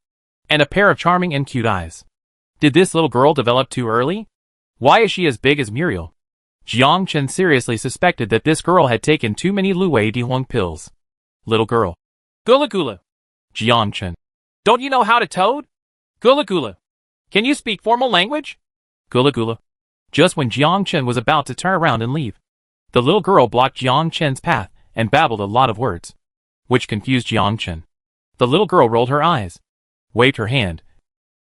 and a pair of charming and cute eyes. Did this little girl develop too early? Why is she as big as Muriel? Jiang Chen seriously suspected that this girl had taken too many Luwei Dihuang pills. Little girl. Gula gula. Jiang Chen. Don't you know how to toad? Gula gula. Can you speak formal language? Gula gula. Just when Jiang Chen was about to turn around and leave, the little girl blocked Jiang Chen's path and babbled a lot of words, which confused Jiang Chen. The little girl rolled her eyes, waved her hand,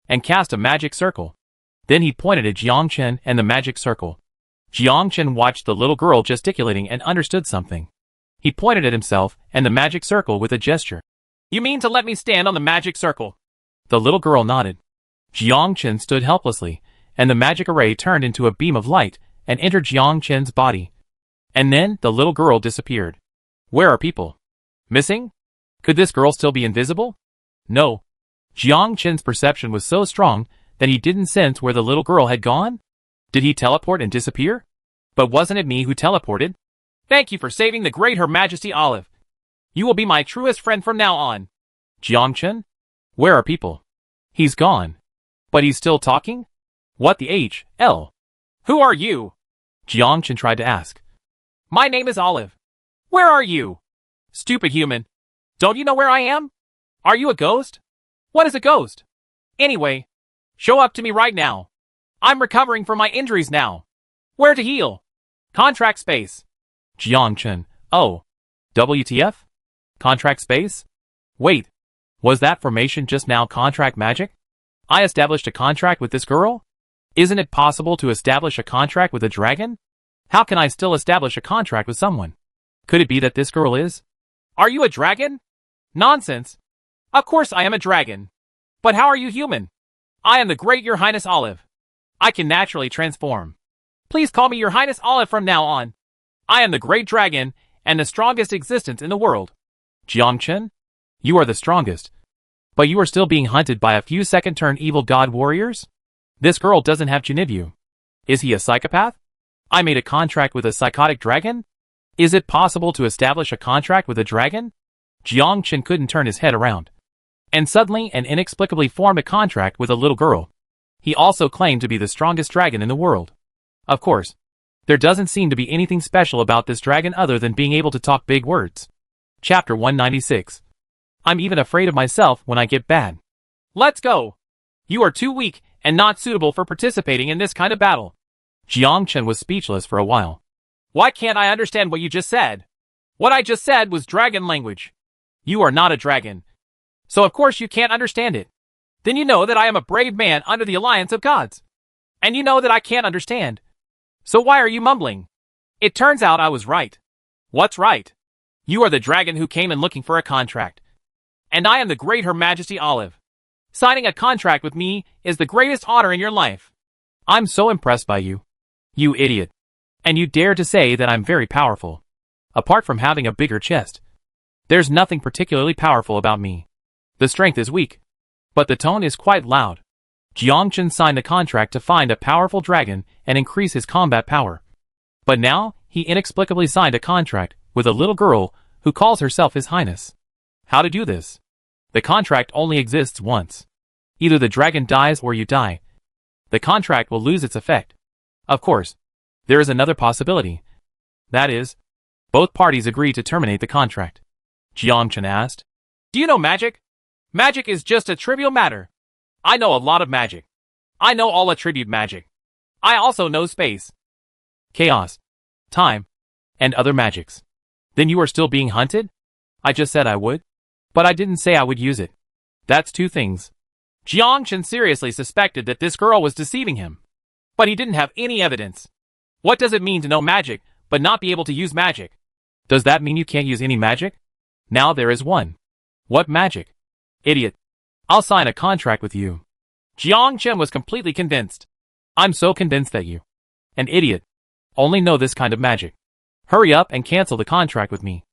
and cast a magic circle. Then he pointed at Jiang Chen and the magic circle. Jiang Chen watched the little girl gesticulating and understood something. He pointed at himself and the magic circle with a gesture. You mean to let me stand on the magic circle? The little girl nodded. Jiang Chen stood helplessly, and the magic array turned into a beam of light and entered Jiang Chen's body. And then the little girl disappeared. Where are people? Missing? Could this girl still be invisible? No. Jiang Chen's perception was so strong that he didn't sense where the little girl had gone. Did he teleport and disappear? But wasn't it me who teleported? Thank you for saving the great Her Majesty Olive. You will be my truest friend from now on. Jiang Chen? Where are people? He's gone. But he's still talking? What the H.L.? Who are you? Jiangchen tried to ask. My name is Olive. Where are you? Stupid human. Don't you know where I am? Are you a ghost? What is a ghost? Anyway, show up to me right now. I'm recovering from my injuries now. Where to heal? Contract space. Jiangchen. Oh. WTF? Contract space? Wait. Was that formation just now contract magic? I established a contract with this girl? Isn't it possible to establish a contract with a dragon? How can I still establish a contract with someone? Could it be that this girl is? Are you a dragon? Nonsense. Of course I am a dragon. But how are you human? I am the great Your Highness Olive. I can naturally transform. Please call me Your Highness Olive from now on. I am the great dragon and the strongest existence in the world. Jiangchen? You are the strongest. But you are still being hunted by a few second-turn evil god warriors? This girl doesn't have Jinibyu. Is he a psychopath? I made a contract with a psychotic dragon? Is it possible to establish a contract with a dragon? Jiangchen couldn't turn his head around. And suddenly and inexplicably formed a contract with a little girl. He also claimed to be the strongest dragon in the world. Of course, there doesn't seem to be anything special about this dragon other than being able to talk big words. Chapter 196. I'm even afraid of myself when I get bad. Let's go. You are too weak and not suitable for participating in this kind of battle. Jiangchen was speechless for a while. Why can't I understand what you just said? What I just said was dragon language. You are not a dragon. So of course you can't understand it. Then you know that I am a brave man under the alliance of gods. And you know that I can't understand. So why are you mumbling? It turns out I was right. What's right? You are the dragon who came in looking for a contract. And I am the great Her Majesty Olive. Signing a contract with me is the greatest honor in your life. I'm so impressed by you. You idiot. And you dare to say that I'm very powerful. Apart from having a bigger chest, there's nothing particularly powerful about me. The strength is weak, but the tone is quite loud. Jiangchen signed a contract to find a powerful dragon and increase his combat power. But now, he inexplicably signed a contract with a little girl who calls herself His Highness. How to do this? The contract only exists once. Either the dragon dies or you die. The contract will lose its effect. Of course, there is another possibility. That is, both parties agree to terminate the contract. Jiangchen asked. Do you know magic? Magic is just a trivial matter. I know a lot of magic. I know all attribute magic. I also know space, chaos, time, and other magics. Then you are still being hunted? I just said I would. But I didn't say I would use it. That's two things. Jiangchen seriously suspected that this girl was deceiving him. But he didn't have any evidence. What does it mean to know magic, but not be able to use magic? Does that mean you can't use any magic? Now there is one. What magic? Idiot. I'll sign a contract with you. Jiangchen was completely convinced. I'm so convinced that you, an idiot, only know this kind of magic. Hurry up and cancel the contract with me.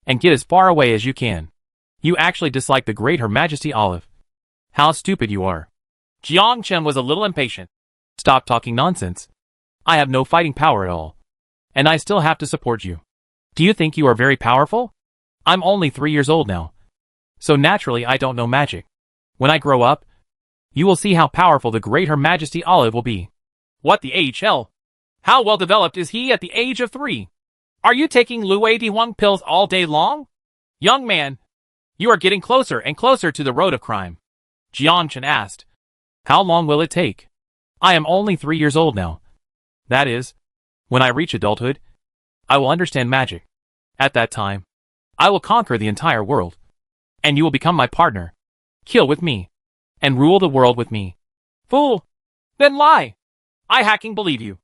And get as far away as you can. You actually dislike the great Her Majesty Olive. How stupid you are. Jiangchen was a little impatient. Stop talking nonsense. I have no fighting power at all. And I still have to support you. Do you think you are very powerful? I'm only 3 years old now. So naturally I don't know magic. When I grow up, you will see how powerful the great Her Majesty Olive will be. What the HL? How well developed is he at the age of 3? Are you taking Luei Dihuang pills all day long? Young man, you are getting closer and closer to the road of crime. Jiangchen asked. How long will it take? I am only 3 years old now. That is, when I reach adulthood, I will understand magic. At that time, I will conquer the entire world. And you will become my partner. Kill with me. And rule the world with me. Fool! Then lie! I hacking believe you.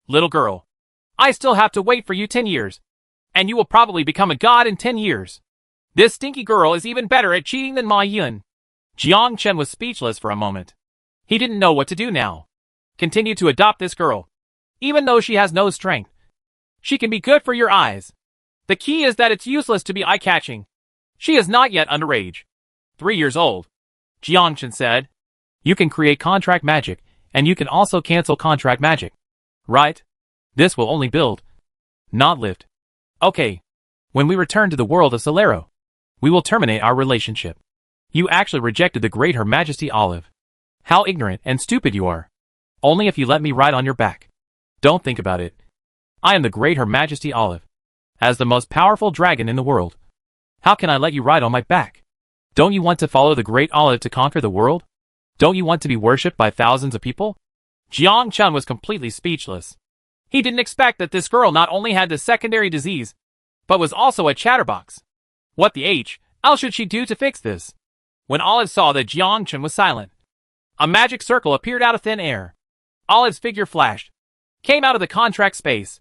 Little girl, I still have to wait for you 10 years. And you will probably become a god in 10 years. This stinky girl is even better at cheating than Ma Yun. Jiangchen was speechless for a moment. He didn't know what to do now. Continue to adopt this girl. Even though she has no strength. She can be good for your eyes. The key is that it's useless to be eye-catching. She is not yet underage. 3 years old. Jiangchen said. You can create contract magic, and you can also cancel contract magic. Right? This will only build, not lift. Okay. When we return to the world of Solero, we will terminate our relationship. You actually rejected the great Her Majesty Olive. How ignorant and stupid you are. Only if you let me ride on your back. Don't think about it. I am the great Her Majesty Olive. As the most powerful dragon in the world. How can I let you ride on my back? Don't you want to follow the great Olive to conquer the world? Don't you want to be worshipped by thousands of people? Jiang Chen was completely speechless. He didn't expect that this girl not only had the secondary disease, but was also a chatterbox. What the hell should she do to fix this? When Olive saw that Jiang Chen was silent, a magic circle appeared out of thin air. Olive's figure flashed, came out of the contract space,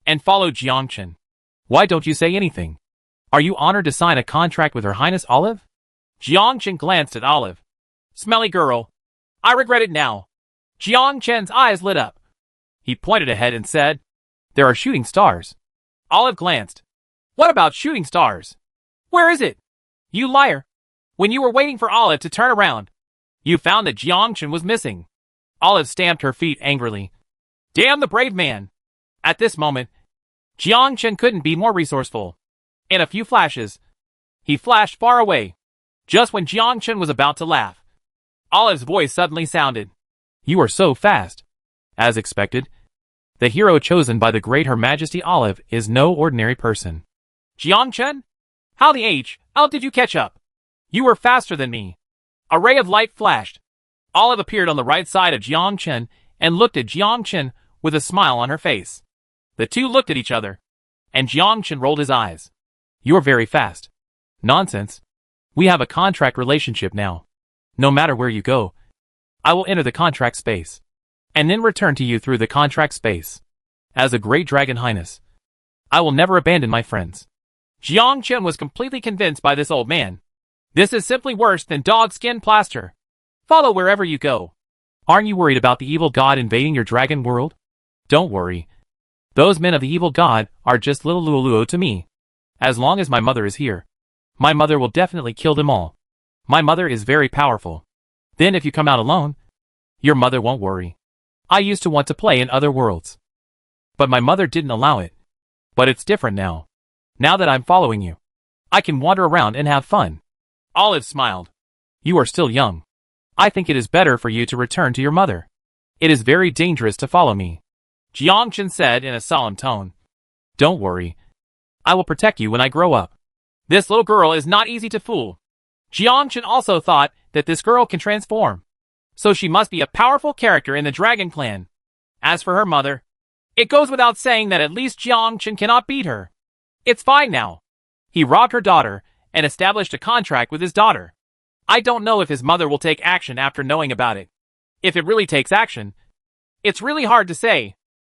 and followed Jiang Chen. Why don't you say anything? Are you honored to sign a contract with Her Highness Olive? Jiang Chen glanced at Olive. Smelly girl. I regret it now. Jiang Chen's eyes lit up. He pointed ahead and said, There are shooting stars. Olive glanced. What about shooting stars? Where is it? You liar. When you were waiting for Olive to turn around, you found that Jiang Chen was missing. Olive stamped her feet angrily. Damn the brave man. At this moment, Jiang Chen couldn't be more resourceful. In a few flashes, he flashed far away. Just when Jiang Chen was about to laugh, Olive's voice suddenly sounded. You are so fast. As expected, the hero chosen by the great Her Majesty Olive is no ordinary person. Jiang Chen? How the hell did you catch up? You were faster than me. A ray of light flashed. Olive appeared on the right side of Jiang Chen and looked at Jiang Chen with a smile on her face. The two looked at each other, and Jiang Chen rolled his eyes. You're very fast. Nonsense. We have a contract relationship now. No matter where you go, I will enter the contract space, and then return to you through the contract space. As a great dragon highness, I will never abandon my friends. Jiang Chen was completely convinced by this old man. This is simply worse than dog skin plaster. Follow wherever you go. Aren't you worried about the evil god invading your dragon world? Don't worry. Those men of the evil god are just little Luoluo to me. As long as my mother is here, my mother will definitely kill them all. My mother is very powerful. Then if you come out alone, your mother won't worry. I used to want to play in other worlds, but my mother didn't allow it. But it's different now. Now that I'm following you, I can wander around and have fun. Olive smiled. You are still young. I think it is better for you to return to your mother. It is very dangerous to follow me, Jiang Chen said in a solemn tone. Don't worry. I will protect you when I grow up. This little girl is not easy to fool. Jiang Chen also thought that this girl can transform, so she must be a powerful character in the Dragon Clan. As for her mother, it goes without saying that at least Jiang Chen cannot beat her. It's fine now. He robbed her daughter and established a contract with his daughter. I don't know if his mother will take action after knowing about it. If it really takes action, it's really hard to say.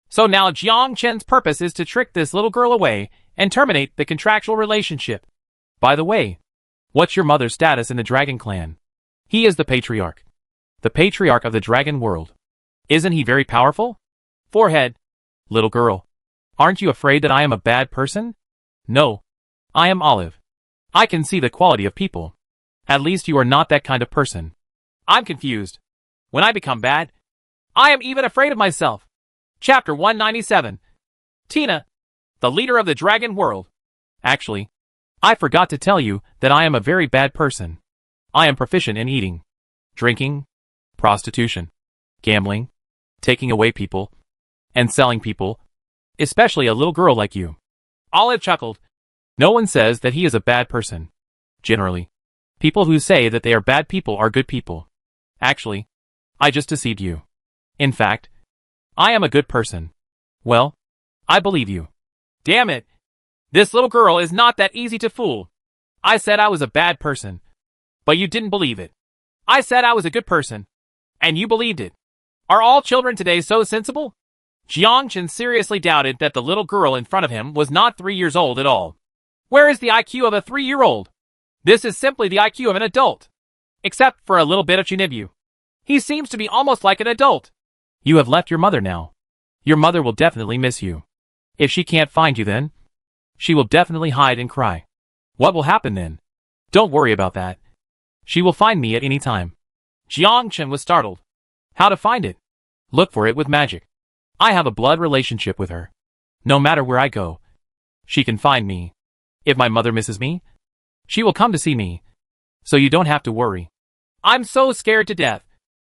So now Jiang Chen's purpose is to trick this little girl away and terminate the contractual relationship. By the way, what's your mother's status in the Dragon Clan? He is the patriarch. The patriarch of the dragon world. Isn't he very powerful? Forehead. Little girl, aren't you afraid that I am a bad person? No. I am Olive. I can see the quality of people. At least you are not that kind of person. I'm confused. When I become bad, I am even afraid of myself. Chapter 197. Tina, the leader of the dragon world. Actually, I forgot to tell you that I am a very bad person. I am proficient in eating, drinking, prostitution, gambling, taking away people, and selling people, especially a little girl like you. Olive chuckled. No one says that he is a bad person. Generally, people who say that they are bad people are good people. Actually, I just deceived you. In fact, I am a good person. Well, I believe you. Damn it. This little girl is not that easy to fool. I said I was a bad person, but you didn't believe it. I said I was a good person, and you believed it. Are all children today so sensible? Jiang Chen seriously doubted that the little girl in front of him was not 3 years old at all. Where is the IQ of a 3-year-old? This is simply the IQ of an adult. Except for a little bit of Chunibu. He seems to be almost like an adult. You have left your mother now. Your mother will definitely miss you. If she can't find you then, she will definitely hide and cry. What will happen then? Don't worry about that. She will find me at any time. Jiang Chen was startled. How to find it? Look for it with magic. I have a blood relationship with her. No matter where I go, she can find me. If my mother misses me, she will come to see me. So you don't have to worry. I'm so scared to death.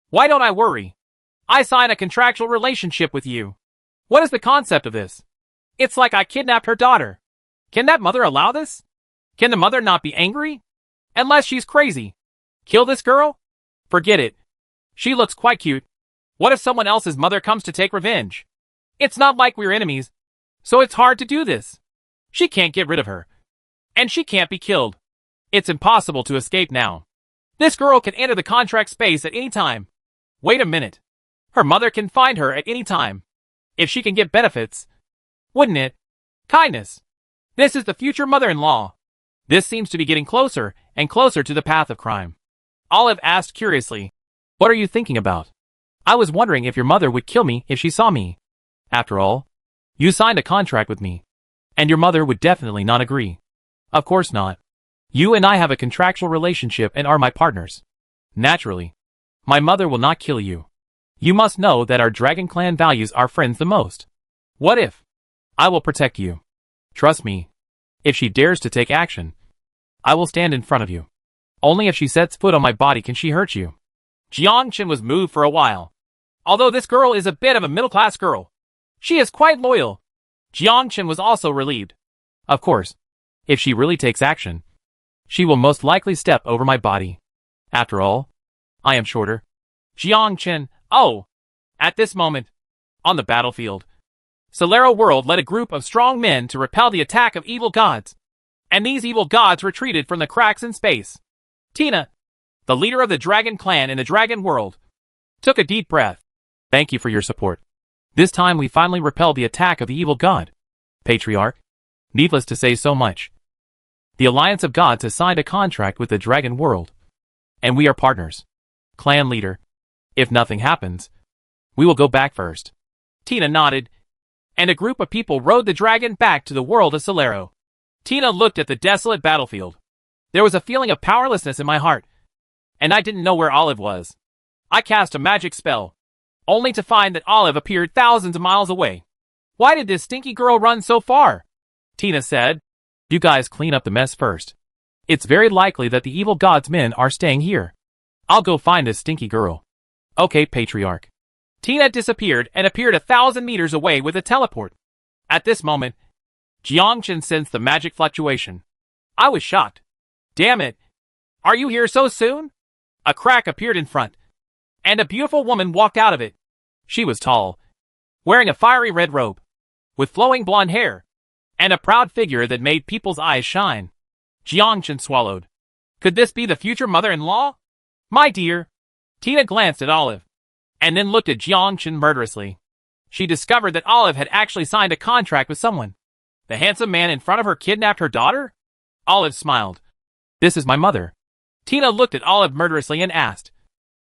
Why don't I worry? I sign a contractual relationship with you. What is the concept of this? It's like I kidnapped her daughter. Can that mother allow this? Can the mother not be angry? Unless she's crazy. Kill this girl? Forget it. She looks quite cute. What if someone else's mother comes to take revenge? It's not like we're enemies, so it's hard to do this. She can't get rid of her. And she can't be killed. It's impossible to escape now. This girl can enter the contract space at any time. Wait a minute. Her mother can find her at any time. If she can get benefits. Wouldn't it? Kindness. This is the future mother-in-law. This seems to be getting closer and closer to the path of crime. Olive asked curiously. What are you thinking about? I was wondering if your mother would kill me if she saw me. After all, you signed a contract with me. And your mother would definitely not agree. Of course not. You and I have a contractual relationship and are my partners. Naturally. My mother will not kill you. You must know that our Dragon Clan values our friends the most. What if? I will protect you. Trust me. If she dares to take action, I will stand in front of you. Only if she sets foot on my body can she hurt you. Jiang Chen was moved for a while. Although this girl is a bit of a middle-class girl, she is quite loyal. Jiang Chen was also relieved. Of course, if she really takes action, she will most likely step over my body. After all, I am shorter. Jiang Chen, oh! At this moment, on the battlefield, Solero World led a group of strong men to repel the attack of evil gods. And these evil gods retreated from the cracks in space. Tina, the leader of the Dragon Clan in the Dragon World, took a deep breath. Thank you for your support. This time we finally repelled the attack of the evil god. Patriarch, needless to say so much. The Alliance of Gods has signed a contract with the Dragon World. And we are partners. Clan leader, if nothing happens, we will go back first. Tina nodded, and a group of people rode the dragon back to the world of Solero. Tina looked at the desolate battlefield. There was a feeling of powerlessness in my heart, and I didn't know where Olive was. I cast a magic spell, only to find that Olive appeared thousands of miles away. Why did this stinky girl run so far? Tina said. You guys clean up the mess first. It's very likely that the evil god's men are staying here. I'll go find this stinky girl. Okay, Patriarch. Tina disappeared and appeared 1,000 meters away with a teleport. At this moment, Jiang Chen sensed the magic fluctuation. I was shocked. Damn it! Are you here so soon? A crack appeared in front, and a beautiful woman walked out of it. She was tall, wearing a fiery red robe, with flowing blonde hair, and a proud figure that made people's eyes shine. Jiang Chen swallowed. Could this be the future mother-in-law? My dear. Tina glanced at Olive, and then looked at Jiang Chen murderously. She discovered that Olive had actually signed a contract with someone. The handsome man in front of her kidnapped her daughter? Olive smiled. This is my mother. Tina looked at Olive murderously and asked,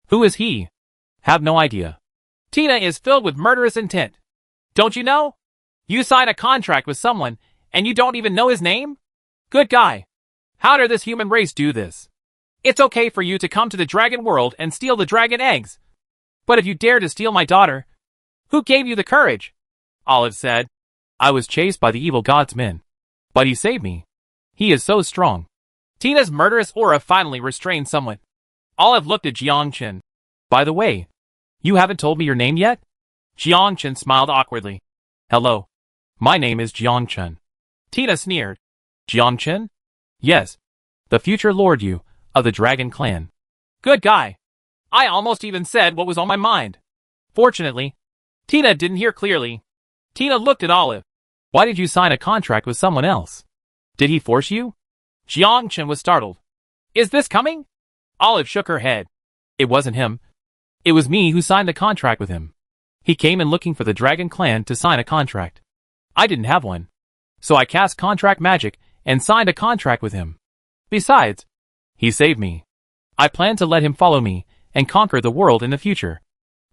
who is he? Have no idea. Tina is filled with murderous intent. Don't you know? You sign a contract with someone, and you don't even know his name? Good guy. How did this human race do this? It's okay for you to come to the dragon world and steal the dragon eggs. But if you dare to steal my daughter, who gave you the courage? Olive said. I was chased by the evil god's men. But he saved me. He is so strong. Tina's murderous aura finally restrained somewhat. Olive looked at Jiang Chen. By the way, you haven't told me your name yet? Jiang Chen smiled awkwardly. Hello. My name is Jiang Chen. Tina sneered. Jiang Chen? Yes. The future Lord Yu of the Dragon Clan. Good guy. I almost even said what was on my mind. Fortunately, Tina didn't hear clearly. Tina looked at Olive. Why did you sign a contract with someone else? Did he force you? Jiang Chen was startled. Is this coming? Olive shook her head. It wasn't him. It was me who signed the contract with him. He came in looking for the Dragon Clan to sign a contract. I didn't have one. So I cast contract magic and signed a contract with him. Besides, he saved me. I plan to let him follow me and conquer the world in the future.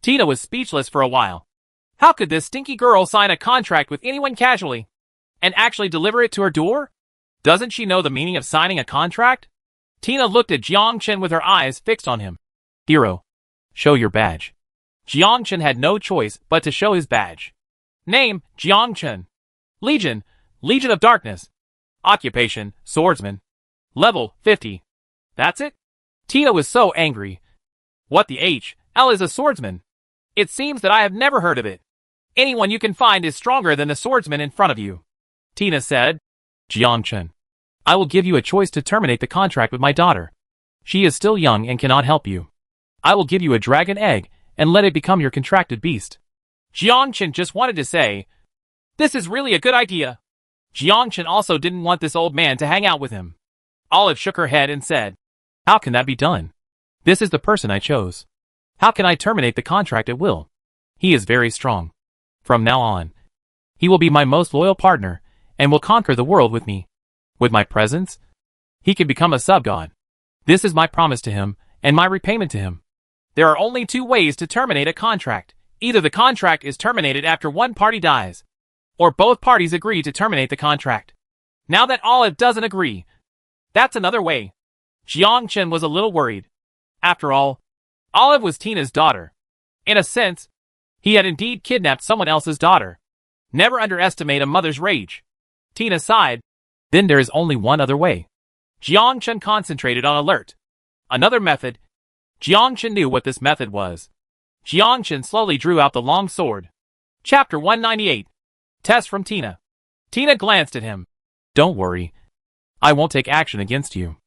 Tina was speechless for a while. How could this stinky girl sign a contract with anyone casually and actually deliver it to her door? Doesn't she know the meaning of signing a contract? Tina looked at Jiang Chen with her eyes fixed on him. Hero, show your badge. Jiang Chen had no choice but to show his badge. Name, Jiang Chen. Legion, Legion of Darkness. Occupation, Swordsman. Level, 50. That's it? Tina was so angry. What the H, L is a swordsman. It seems that I have never heard of it. Anyone you can find is stronger than the swordsman in front of you. Tina said. Jiangchen, I will give you a choice to terminate the contract with my daughter. She is still young and cannot help you. I will give you a dragon egg and let it become your contracted beast. Jiangchen just wanted to say, this is really a good idea. Jiangchen also didn't want this old man to hang out with him. Olive shook her head and said, how can that be done? This is the person I chose. How can I terminate the contract at will? He is very strong. From now on, he will be my most loyal partner and will conquer the world with me. With my presence, he can become a sub-god. This is my promise to him and my repayment to him. There are only two ways to terminate a contract. Either the contract is terminated after one party dies, or both parties agree to terminate the contract. Now that Olive doesn't agree, that's another way. Jiangchen was a little worried. After all, Olive was Tina's daughter. In a sense, he had indeed kidnapped someone else's daughter. Never underestimate a mother's rage. Tina sighed. Then there is only one other way. Jiangchen concentrated on alert. Another method. Jiangchen knew what this method was. Jiangchen slowly drew out the long sword. Chapter 198. Test from Tina. Tina glanced at him. Don't worry. I won't take action against you.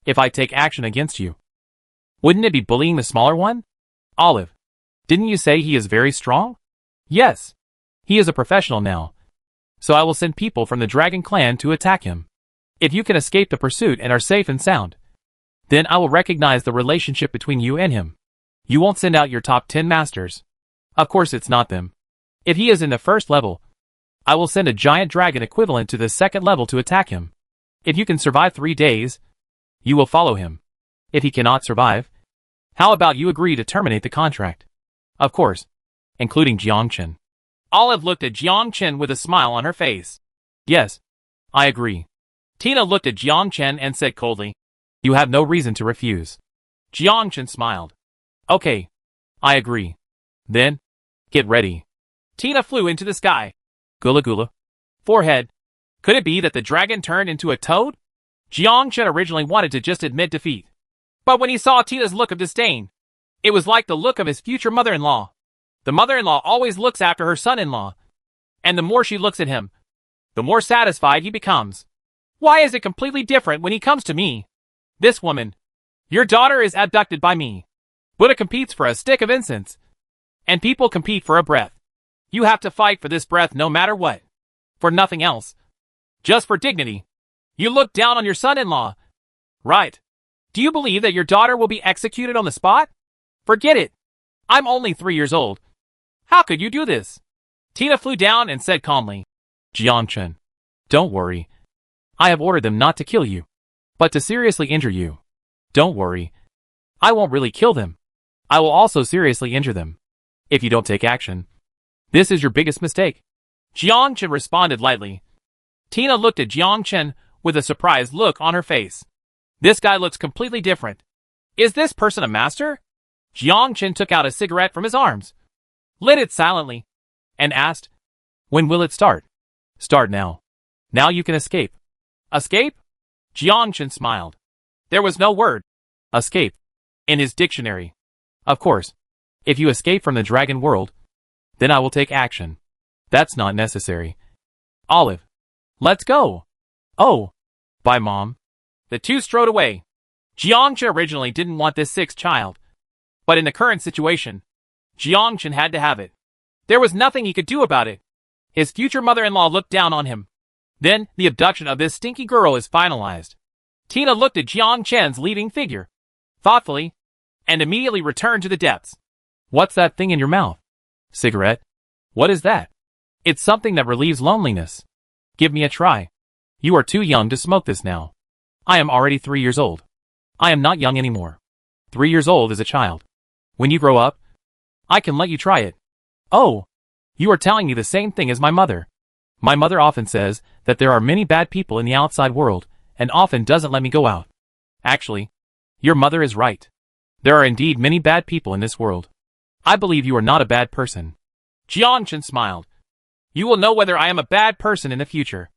If I take action against you, wouldn't it be bullying the smaller one? Olive, didn't you say he is very strong? Yes. He is a professional now. So I will send people from the Dragon Clan to attack him. If you can escape the pursuit and are safe and sound, then I will recognize the relationship between you and him. You won't send out your top 10 masters. Of course it's not them. If he is in the first level, I will send a giant dragon equivalent to the second level to attack him. If you can survive 3 days, you will follow him. If he cannot survive, how about you agree to terminate the contract? Of course, including Jiangchen. Olive looked at Jiangchen with a smile on her face. Yes, I agree. Tina looked at Jiangchen and said coldly, you have no reason to refuse. Jiangchen smiled. Okay, I agree. Then, get ready. Tina flew into the sky. Gula gula. Forehead. Could it be that the dragon turned into a toad? Jiangchen originally wanted to just admit defeat. But when he saw Tina's look of disdain, it was like the look of his future mother-in-law. The mother-in-law always looks after her son-in-law. And the more she looks at him, the more satisfied he becomes. Why is it completely different when he comes to me? This woman. Your daughter is abducted by me. Buddha competes for a stick of incense. And people compete for a breath. You have to fight for this breath no matter what. For nothing else. Just for dignity. You look down on your son-in-law. Right. Do you believe that your daughter will be executed on the spot? Forget it. I'm only 3 years old. How could you do this? Tina flew down and said calmly. Jiangchen, don't worry. I have ordered them not to kill you, but to seriously injure you. Don't worry. I won't really kill them. I will also seriously injure them. If you don't take action, this is your biggest mistake. Jiangchen responded lightly. Tina looked at Jiangchen with a surprised look on her face. This guy looks completely different. Is this person a master? Jiangchen took out a cigarette from his arms, lit it silently, and asked, when will it start? Start now. Now you can escape. Escape? Jiangchen smiled. There was no word, escape, in his dictionary. Of course, if you escape from the dragon world, then I will take action. That's not necessary. Olive, let's go. Oh, bye Mom. The two strode away. Jiangchen originally didn't want this sixth child, but in the current situation, Jiangchen had to have it. There was nothing he could do about it. His future mother-in-law looked down on him. Then, the abduction of this stinky girl is finalized. Tina looked at Jiangchen's leading figure, thoughtfully, and immediately returned to the depths. What's that thing in your mouth? Cigarette? What is that? It's something that relieves loneliness. Give me a try. You are too young to smoke this now. I am already 3 years old. I am not young anymore. 3 years old is a child. When you grow up, I can let you try it. Oh, you are telling me the same thing as my mother. My mother often says that there are many bad people in the outside world and often doesn't let me go out. Actually, your mother is right. There are indeed many bad people in this world. I believe you are not a bad person. Jiangchen smiled. You will know whether I am a bad person in the future.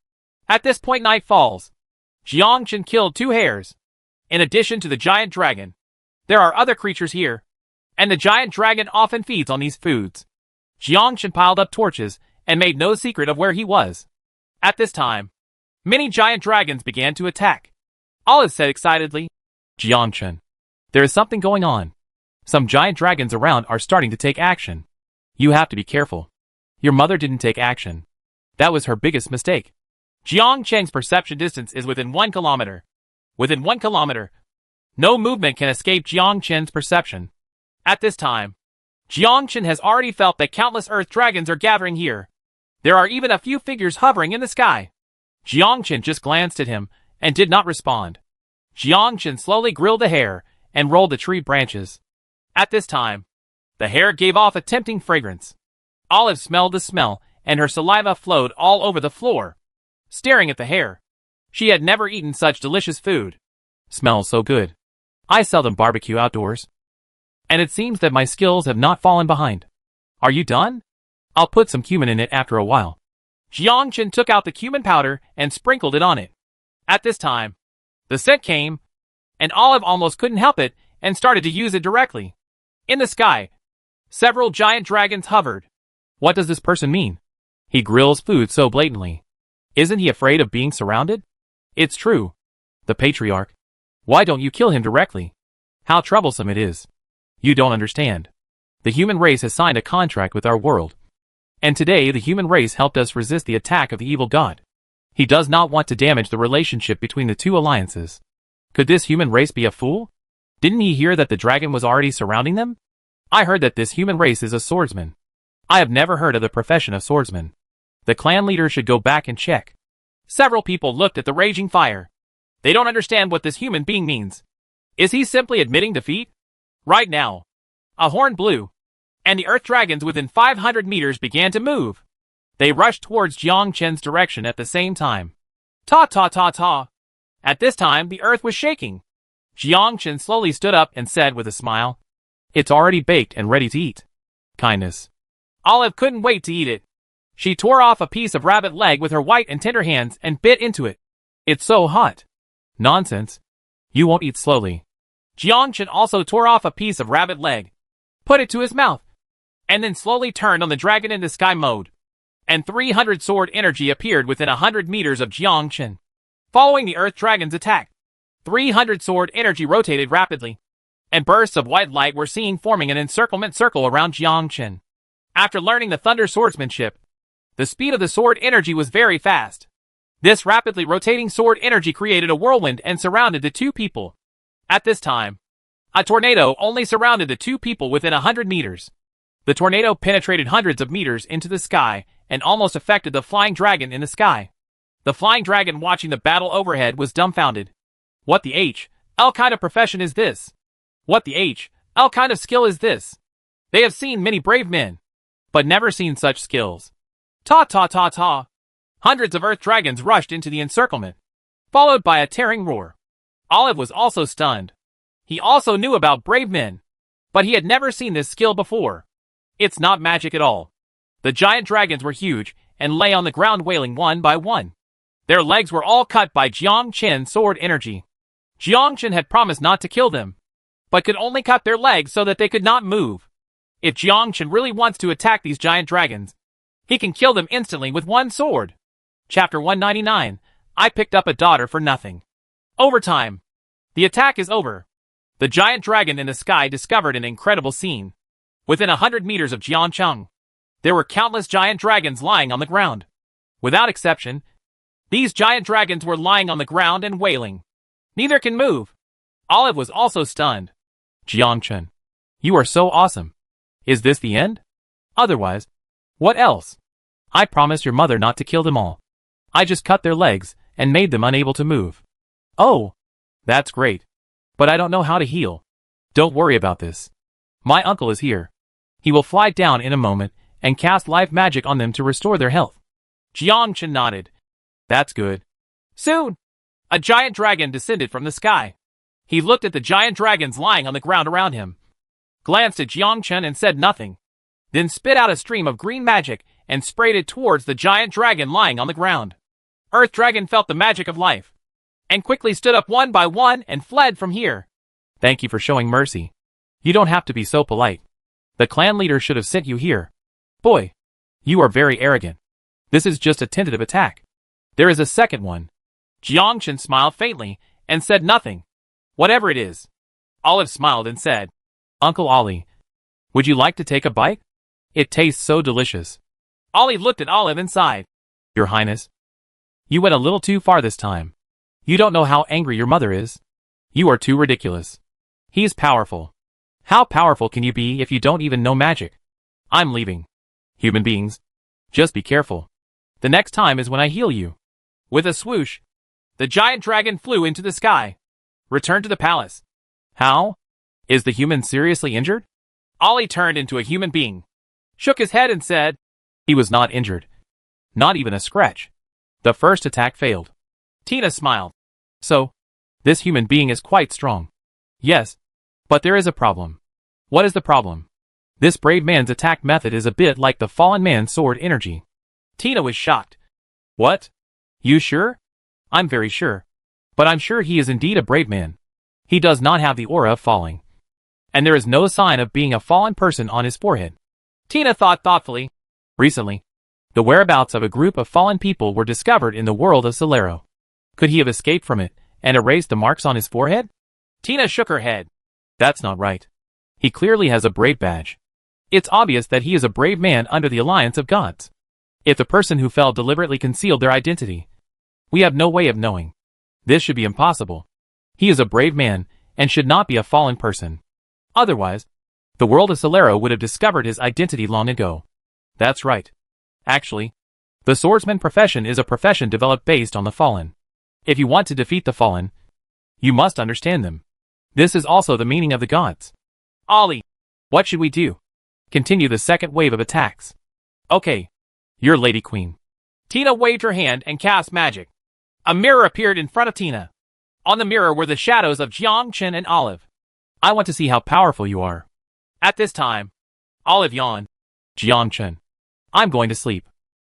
At this point night falls. Jiangchen killed 2 hares. In addition to the giant dragon, there are other creatures here. and the giant dragon often feeds on these foods. Jiangchen piled up torches and made no secret of where he was. At this time, many giant dragons began to attack. Olive said excitedly, Jiangchen, there is something going on. Some giant dragons around are starting to take action. You have to be careful. Your mother didn't take action. That was her biggest mistake. Jiangchen's perception distance is within 1 kilometer. Within 1 kilometer, no movement can escape Jiangchen's perception. At this time, Jiangchen has already felt that countless earth dragons are gathering here. There are even a few figures hovering in the sky. Jiangchen just glanced at him and did not respond. Jiangchen slowly grilled the hair and rolled the tree branches. At this time, the hair gave off a tempting fragrance. Olive smelled the smell, and her saliva flowed all over the floor. Staring at the hair, she had never eaten such delicious food. Smells so good. I seldom barbecue outdoors. And it seems that my skills have not fallen behind. Are you done? I'll put some cumin in it after a while. Jiangchen took out the cumin powder and sprinkled it on it. At this time, the scent came, and Olive almost couldn't help it and started to use it directly. In the sky, several giant dragons hovered. What does this person mean? He grills food so blatantly. Isn't he afraid of being surrounded? It's true. The patriarch. Why don't you kill him directly? How troublesome it is. You don't understand. The human race has signed a contract with our world. And today the human race helped us resist the attack of the evil god. He does not want to damage the relationship between the two alliances. Could this human race be a fool? Didn't he hear that the dragon was already surrounding them? I heard that this human race is a swordsman. I have never heard of the profession of swordsman. The clan leader should go back and check. Several people looked at the raging fire. They don't understand what this human being means. Is he simply admitting defeat? Right now, a horn blew, and the earth dragons within 500 meters began to move. They rushed towards Jiangchen's direction at the same time. Ta ta ta ta. At this time, the earth was shaking. Jiangchen slowly stood up and said with a smile, It's already baked and ready to eat. Kindness. Olive couldn't wait to eat it. She tore off a piece of rabbit leg with her white and tender hands and bit into it. It's so hot. Nonsense. You won't eat slowly. Jiangchen also tore off a piece of rabbit leg, put it to his mouth, and then slowly turned on the dragon in the sky mode. And 300 sword energy appeared within 100 meters of Jiangchen. Following the earth dragon's attack, 300 sword energy rotated rapidly, and bursts of white light were seen forming an encirclement circle around Jiangchen. After learning the thunder swordsmanship, the speed of the sword energy was very fast. This rapidly rotating sword energy created a whirlwind and surrounded the two people. At this time, a tornado only surrounded the two people within 100 meters. The tornado penetrated hundreds of meters into the sky and almost affected the flying dragon in the sky. The flying dragon watching the battle overhead was dumbfounded. What the H.L. kind of profession is this? What the H.L. kind of skill is this? They have seen many brave men, but never seen such skills. Ta ta ta ta. Hundreds of earth dragons rushed into the encirclement, followed by a tearing roar. Olive was also stunned. He also knew about brave men, but he had never seen this skill before. It's not magic at all. The giant dragons were huge and lay on the ground wailing one by one. Their legs were all cut by Jiangchen's sword energy. Jiangchen had promised not to kill them, but could only cut their legs so that they could not move. If Jiangchen really wants to attack these giant dragons, he can kill them instantly with one sword. Chapter 199, I picked up a daughter for nothing. Overtime. The attack is over. The giant dragon in the sky discovered an incredible scene. Within 100 meters of Jiangcheng, there were countless giant dragons lying on the ground. Without exception, these giant dragons were lying on the ground and wailing. Neither can move. Olive was also stunned. Jiangchen, you are so awesome. Is this the end? Otherwise, what else? I promised your mother not to kill them all. I just cut their legs and made them unable to move. Oh, that's great. But I don't know how to heal. Don't worry about this. My uncle is here. He will fly down in a moment and cast life magic on them to restore their health. Jiangchen nodded. That's good. Soon, a giant dragon descended from the sky. He looked at the giant dragons lying on the ground around him, glanced at Jiangchen and said nothing, then spit out a stream of green magic and sprayed it towards the giant dragon lying on the ground. Earth Dragon felt the magic of life, and quickly stood up one by one and fled from here. Thank you for showing mercy. You don't have to be so polite. The clan leader should have sent you here. Boy, you are very arrogant. This is just a tentative attack. There is a second one. Jiangchen smiled faintly and said nothing. Whatever it is. Olive smiled and said, Uncle Ollie, would you like to take a bite? It tastes so delicious. Ollie looked at Olive and sighed. Your Highness, you went a little too far this time. You don't know how angry your mother is. You are too ridiculous. He is powerful. How powerful can you be if you don't even know magic? I'm leaving. Human beings, just be careful. The next time is when I heal you. With a swoosh, the giant dragon flew into the sky. Returned to the palace. How? Is the human seriously injured? Ollie turned into a human being, shook his head and said, He was not injured. Not even a scratch. The first attack failed. Tina smiled. So, this human being is quite strong. Yes, but there is a problem. What is the problem? This brave man's attack method is a bit like the fallen man's sword energy. Tina was shocked. What? You sure? I'm very sure. But I'm sure he is indeed a brave man. He does not have the aura of falling. And there is no sign of being a fallen person on his forehead. Tina thought thoughtfully. Recently, the whereabouts of a group of fallen people were discovered in the world of Solero. Could he have escaped from it and erased the marks on his forehead? Tina shook her head. That's not right. He clearly has a brave badge. It's obvious that he is a brave man under the alliance of gods. If the person who fell deliberately concealed their identity, we have no way of knowing. This should be impossible. He is a brave man and should not be a fallen person. Otherwise, the world of Solero would have discovered his identity long ago. That's right. Actually, the swordsman profession is a profession developed based on the fallen. If you want to defeat the fallen, you must understand them. This is also the meaning of the gods. Ollie, what should we do? Continue the second wave of attacks. Okay, you're Lady Queen. Tina waved her hand and cast magic. A mirror appeared in front of Tina. On the mirror were the shadows of Jiangchen and Olive. I want to see how powerful you are. At this time, Olive yawned. Jiangchen, I'm going to sleep.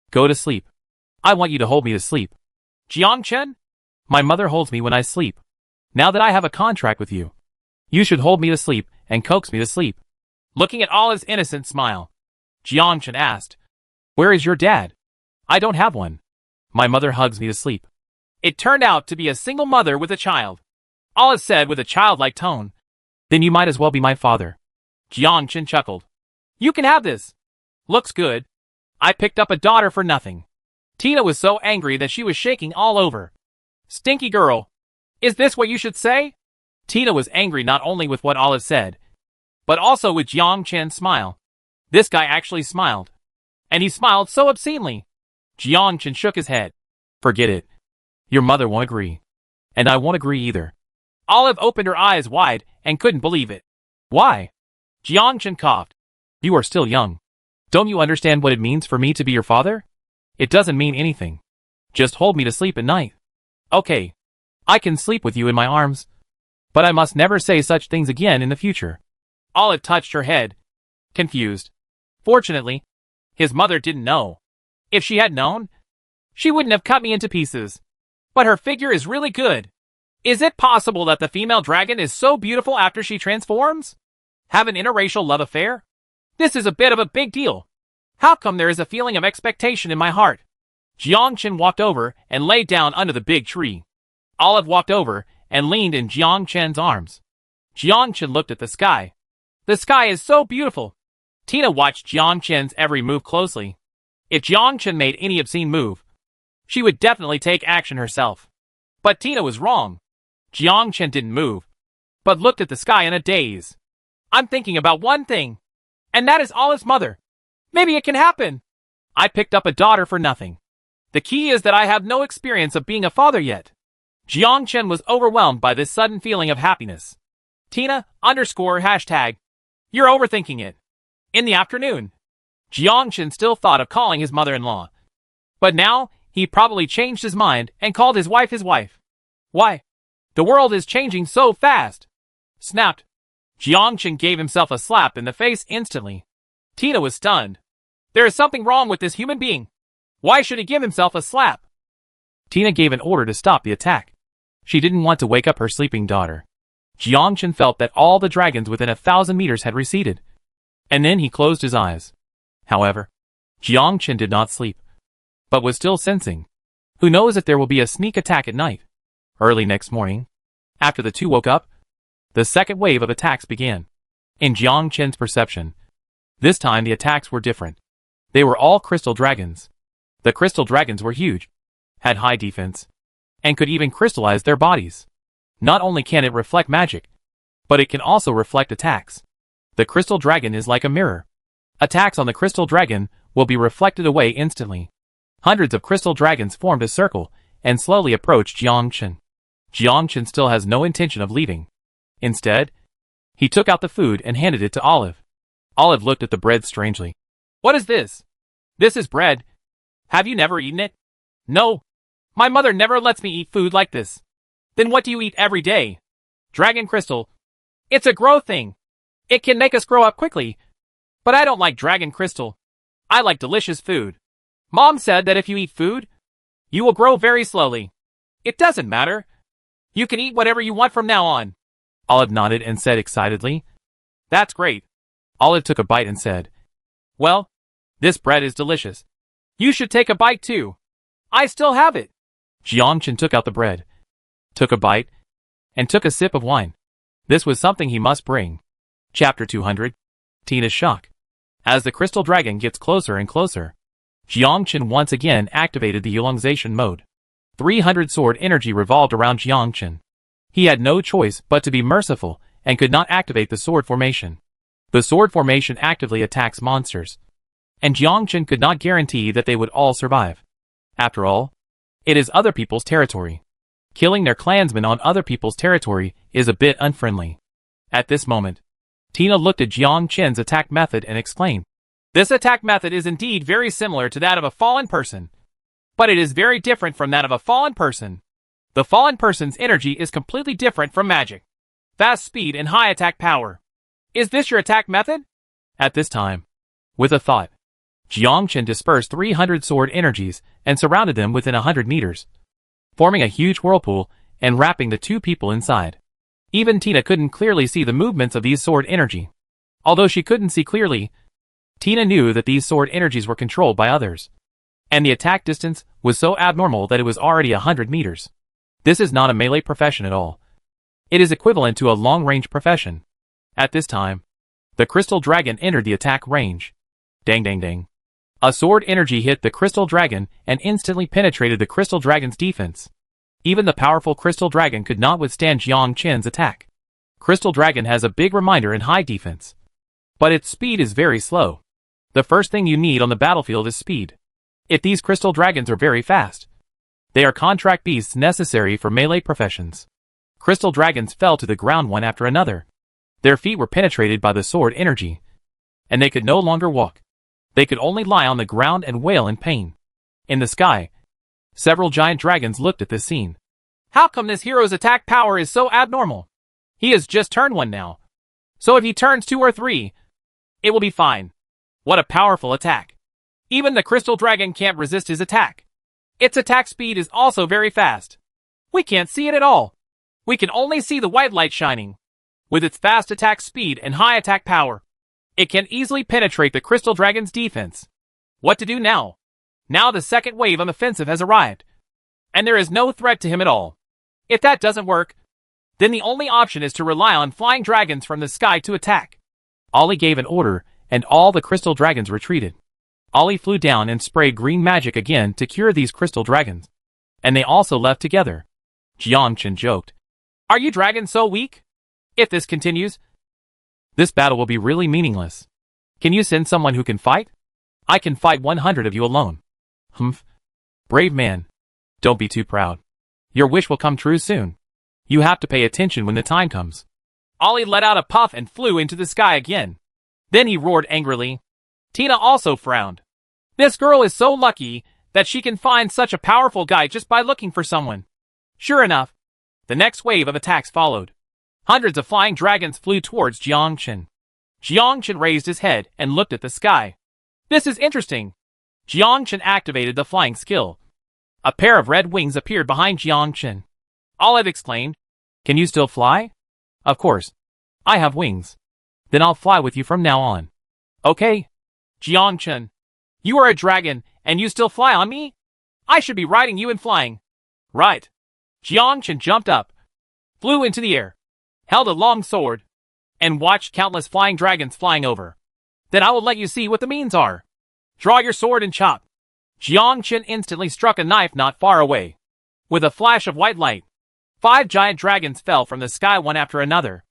Go to sleep. I want you to hold me to sleep. Jiangchen? My mother holds me when I sleep. Now that I have a contract with you, you should hold me to sleep and coax me to sleep. Looking at Olive's innocent smile, Jiangchen asked, Where is your dad? I don't have one. My mother hugs me to sleep. It turned out to be a single mother with a child. Olive said with a childlike tone, Then you might as well be my father. Jiangchen chuckled. You can have this. Looks good. I picked up a daughter for nothing. Tina was so angry that she was shaking all over. Stinky girl. Is this what you should say? Tina was angry not only with what Olive said, but also with Jiangchen's smile. This guy actually smiled. And he smiled so obscenely. Jiangchen shook his head. Forget it. Your mother won't agree. And I won't agree either. Olive opened her eyes wide and couldn't believe it. Why? Jiangchen coughed. You are still young. Don't you understand what it means for me to be your father? It doesn't mean anything. Just hold me to sleep at night. Okay. I can sleep with you in my arms. But I must never say such things again in the future. Olive touched her head, confused. Fortunately, his mother didn't know. If she had known, she wouldn't have cut me into pieces. But her figure is really good. Is it possible that the female dragon is so beautiful after she transforms? Have an interracial love affair? This is a bit of a big deal. How come there is a feeling of expectation in my heart? Jiangchen walked over and lay down under the big tree. Olive walked over and leaned in Jiangchen's arms. Jiangchen looked at the sky. The sky is so beautiful. Tina watched Jiangchen's every move closely. If Jiangchen made any obscene move, she would definitely take action herself. But Tina was wrong. Jiangchen didn't move, but looked at the sky in a daze. I'm thinking about one thing, and that is Olive's mother. Maybe it can happen. I picked up a daughter for nothing. The key is that I have no experience of being a father yet. Jiangchen was overwhelmed by this sudden feeling of happiness. Tina _#. You're overthinking it. In the afternoon, Jiangchen still thought of calling his mother-in-law. But now, he probably changed his mind and called his wife his wife. Why? The world is changing so fast. Snapped. Jiangchen gave himself a slap in the face instantly. Tina was stunned. There is something wrong with this human being. Why should he give himself a slap? Tina gave an order to stop the attack. She didn't want to wake up her sleeping daughter. Jiangchen felt that all the dragons within 1,000 meters had receded. And then he closed his eyes. However, Jiangchen did not sleep, but was still sensing. Who knows if there will be a sneak attack at night? Early next morning, after the two woke up, the second wave of attacks began. In Jiangchen's perception, this time the attacks were different. They were all crystal dragons. The crystal dragons were huge, had high defense, and could even crystallize their bodies. Not only can it reflect magic, but it can also reflect attacks. The crystal dragon is like a mirror. Attacks on the crystal dragon will be reflected away instantly. Hundreds of crystal dragons formed a circle and slowly approached Jiangchen. Jiangchen still has no intention of leaving. Instead, he took out the food and handed it to Olive. Olive looked at the bread strangely. What is this? This is bread. Have you never eaten it? No. My mother never lets me eat food like this. Then what do you eat every day? Dragon crystal. It's a grow thing. It can make us grow up quickly. But I don't like dragon crystal. I like delicious food. Mom said that if you eat food, you will grow very slowly. It doesn't matter. You can eat whatever you want from now on. Olive nodded and said excitedly, That's great. Olive took a bite and said, Well, this bread is delicious. You should take a bite too. I still have it. Jiangchen took out the bread, took a bite, and took a sip of wine. This was something he must bring. Chapter 200. Tina's shock. As the crystal dragon gets closer and closer, Jiangchen once again activated the elongation mode. 300 sword energy revolved around Jiangchen. He had no choice but to be merciful and could not activate the sword formation. The sword formation actively attacks monsters, and Jiangchen could not guarantee that they would all survive. After all, it is other people's territory. Killing their clansmen on other people's territory is a bit unfriendly. At this moment, Tina looked at Jiangchen's attack method and explained, This attack method is indeed very similar to that of a fallen person, but it is very different from that of a fallen person. The fallen person's energy is completely different from magic. Fast speed and high attack power. Is this your attack method? At this time, with a thought, Jiangchen dispersed 300 sword energies and surrounded them within 100 meters, forming a huge whirlpool and wrapping the two people inside. Even Tina couldn't clearly see the movements of these sword energy. Although she couldn't see clearly, Tina knew that these sword energies were controlled by others. And the attack distance was so abnormal that it was already 100 meters. This is not a melee profession at all. It is equivalent to a long-range profession. At this time, the crystal dragon entered the attack range. Dang dang dang. A sword energy hit the crystal dragon and instantly penetrated the crystal dragon's defense. Even the powerful crystal dragon could not withstand Jiangchen's attack. Crystal dragon has a big reminder and high defense, but its speed is very slow. The first thing you need on the battlefield is speed. If these crystal dragons are very fast, they are contract beasts necessary for melee professions. Crystal dragons fell to the ground one after another. Their feet were penetrated by the sword energy, and they could no longer walk. They could only lie on the ground and wail in pain. In the sky, several giant dragons looked at this scene. How come this hero's attack power is so abnormal? He has just turned 1 now. So if he turns 2 or 3, it will be fine. What a powerful attack. Even the crystal dragon can't resist his attack. Its attack speed is also very fast. We can't see it at all. We can only see the white light shining. With its fast attack speed and high attack power, it can easily penetrate the crystal dragon's defense. What to do now? Now the second wave of offensive has arrived, and there is no threat to him at all. If that doesn't work, then the only option is to rely on flying dragons from the sky to attack. Ollie gave an order, and all the crystal dragons retreated. Ollie flew down and sprayed green magic again to cure these crystal dragons, and they also left together. Jiangchen joked, Are you dragons so weak? If this continues, this battle will be really meaningless. Can you send someone who can fight? I can fight 100 of you alone. Humph. Brave man. Don't be too proud. Your wish will come true soon. You have to pay attention when the time comes. Ollie let out a puff and flew into the sky again. Then he roared angrily. Tina also frowned. This girl is so lucky that she can find such a powerful guy just by looking for someone. Sure enough, the next wave of attacks followed. Hundreds of flying dragons flew towards Jiangchen. Jiangchen raised his head and looked at the sky. This is interesting. Jiangchen activated the flying skill. A pair of red wings appeared behind Jiangchen. Olive exclaimed, Can you still fly? Of course. I have wings. Then I'll fly with you from now on. Okay. Jiangchen, you are a dragon, and you still fly on me? I should be riding you and flying. Right. Jiangchen jumped up, flew into the air, held a long sword, and watched countless flying dragons flying over. Then I will let you see what the means are. Draw your sword and chop. Jiangchen instantly struck a knife not far away. With a flash of white light, 5 giant dragons fell from the sky one after another.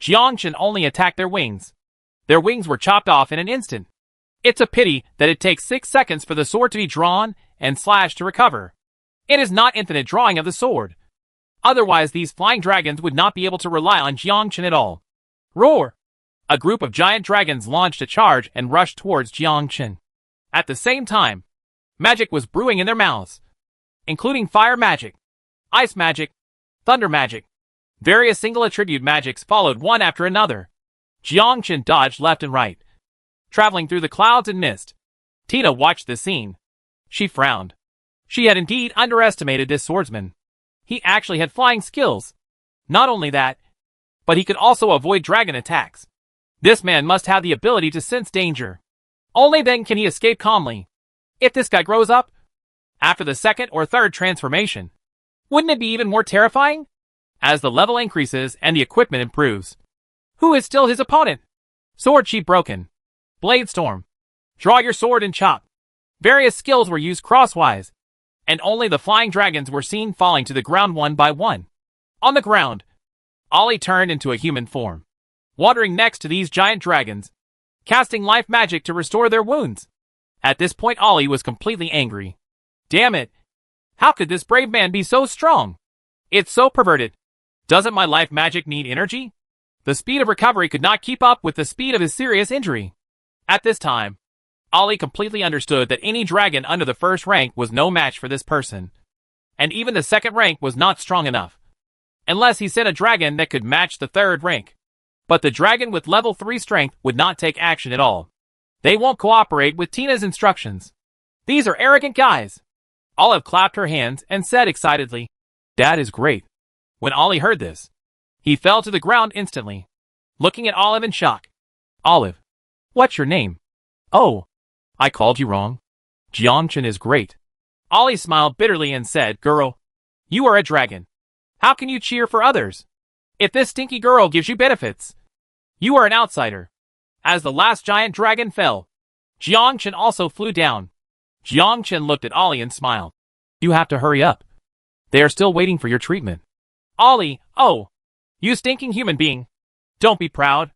Jiangchen only attacked their wings. Their wings were chopped off in an instant. It's a pity that it takes 6 seconds for the sword to be drawn and slashed to recover. It is not infinite drawing of the sword. Otherwise, these flying dragons would not be able to rely on Jiangchen at all. Roar! A group of giant dragons launched a charge and rushed towards Jiangchen. At the same time, magic was brewing in their mouths, including fire magic, ice magic, thunder magic. Various single attribute magics followed one after another. Jiangchen dodged left and right, traveling through the clouds and mist. Tina watched the scene. She frowned. She had indeed underestimated this swordsman. He actually had flying skills. Not only that, but he could also avoid dragon attacks. This man must have the ability to sense danger. Only then can he escape calmly. If this guy grows up, after the second or third transformation, wouldn't it be even more terrifying? As the level increases and the equipment improves. Who is still his opponent? Sword sheet broken. Blade storm. Draw your sword and chop. Various skills were used crosswise, and only the flying dragons were seen falling to the ground one by one. On the ground, Ollie turned into a human form, wandering next to these giant dragons, casting life magic to restore their wounds. At this point, Ollie was completely angry. Damn it! How could this brave man be so strong? It's so perverted. Doesn't my life magic need energy? The speed of recovery could not keep up with the speed of his serious injury. At this time, Ollie completely understood that any dragon under the first rank was no match for this person. And even the second rank was not strong enough. Unless he sent a dragon that could match the third rank. But the dragon with level 3 strength would not take action at all. They won't cooperate with Tina's instructions. These are arrogant guys. Olive clapped her hands and said excitedly, "That is great." When Ollie heard this, he fell to the ground instantly, looking at Olive in shock. "Olive, what's your name?" "Oh, I called you wrong. Jiangchen is great." Ollie smiled bitterly and said, "Girl, you are a dragon. How can you cheer for others? If this stinky girl gives you benefits, you are an outsider." As the last giant dragon fell, Jiangchen also flew down. Jiangchen looked at Ollie and smiled. "You have to hurry up. They are still waiting for your treatment." Ollie, "Oh, you stinking human being. Don't be proud.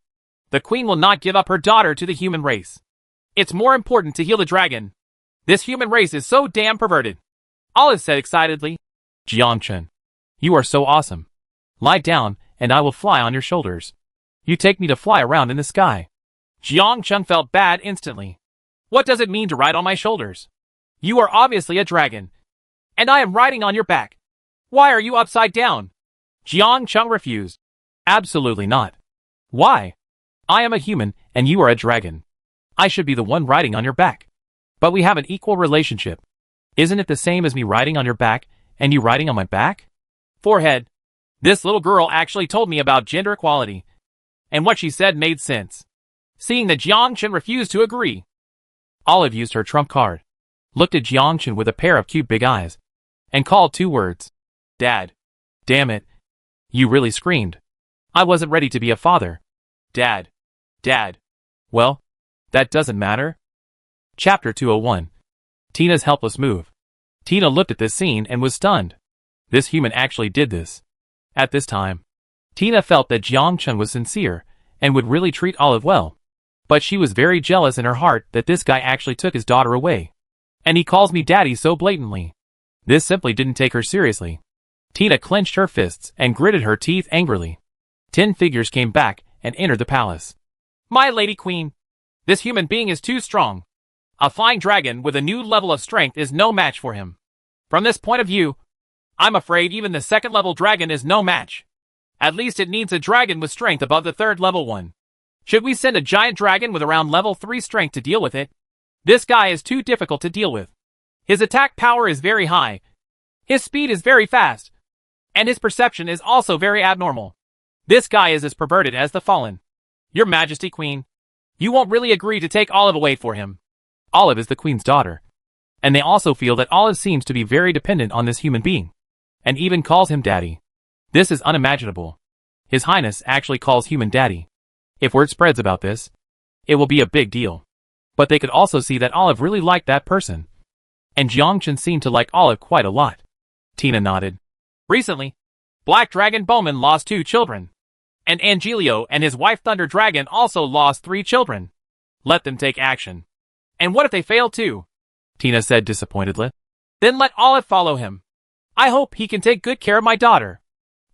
The queen will not give up her daughter to the human race. It's more important to heal the dragon. This human race is so damn perverted." Olive said excitedly, "Jiangchen, you are so awesome. Lie down and I will fly on your shoulders. You take me to fly around in the sky." Jiangchen felt bad instantly. What does it mean to ride on my shoulders? You are obviously a dragon, and I am riding on your back. Why are you upside down? Jiangchen refused. Absolutely not. Why? I am a human and you are a dragon. I should be the one riding on your back. But we have an equal relationship. Isn't it the same as me riding on your back and you riding on my back? Forehead. This little girl actually told me about gender equality, and what she said made sense. Seeing that Jiangchen refused to agree, Olive used her trump card, looked at Jiangchen with a pair of cute big eyes, and called 2 words. "Dad." "Damn it. You really screamed. I wasn't ready to be a father." "Dad. Dad." "Well, that doesn't matter." Chapter 201. Tina's helpless move. Tina looked at this scene and was stunned. This human actually did this. At this time, Tina felt that Jiangchen was sincere and would really treat Olive well. But she was very jealous in her heart that this guy actually took his daughter away. And he calls me daddy so blatantly. This simply didn't take her seriously. Tina clenched her fists and gritted her teeth angrily. 10 figures came back and entered the palace. "My lady queen, this human being is too strong. A flying dragon with a new level of strength is no match for him. From this point of view, I'm afraid even the second level dragon is no match. At least it needs a dragon with strength above the third level one. Should we send a giant dragon with around level 3 strength to deal with it? This guy is too difficult to deal with. His attack power is very high. His speed is very fast. And his perception is also very abnormal. This guy is as perverted as the Fallen. Your Majesty, Queen. You won't really agree to take Olive away for him. Olive is the queen's daughter. And they also feel that Olive seems to be very dependent on this human being. And even calls him daddy. This is unimaginable. His Highness actually calls human daddy. If word spreads about this, it will be a big deal. But they could also see that Olive really liked that person. And Jiangchen seemed to like Olive quite a lot. Tina nodded. Recently, Black Dragon Bowman lost 2 children. And Angelio and his wife Thunder Dragon also lost 3 children. Let them take action. And what if they fail too? Tina said disappointedly. Then let Olive follow him. I hope he can take good care of my daughter.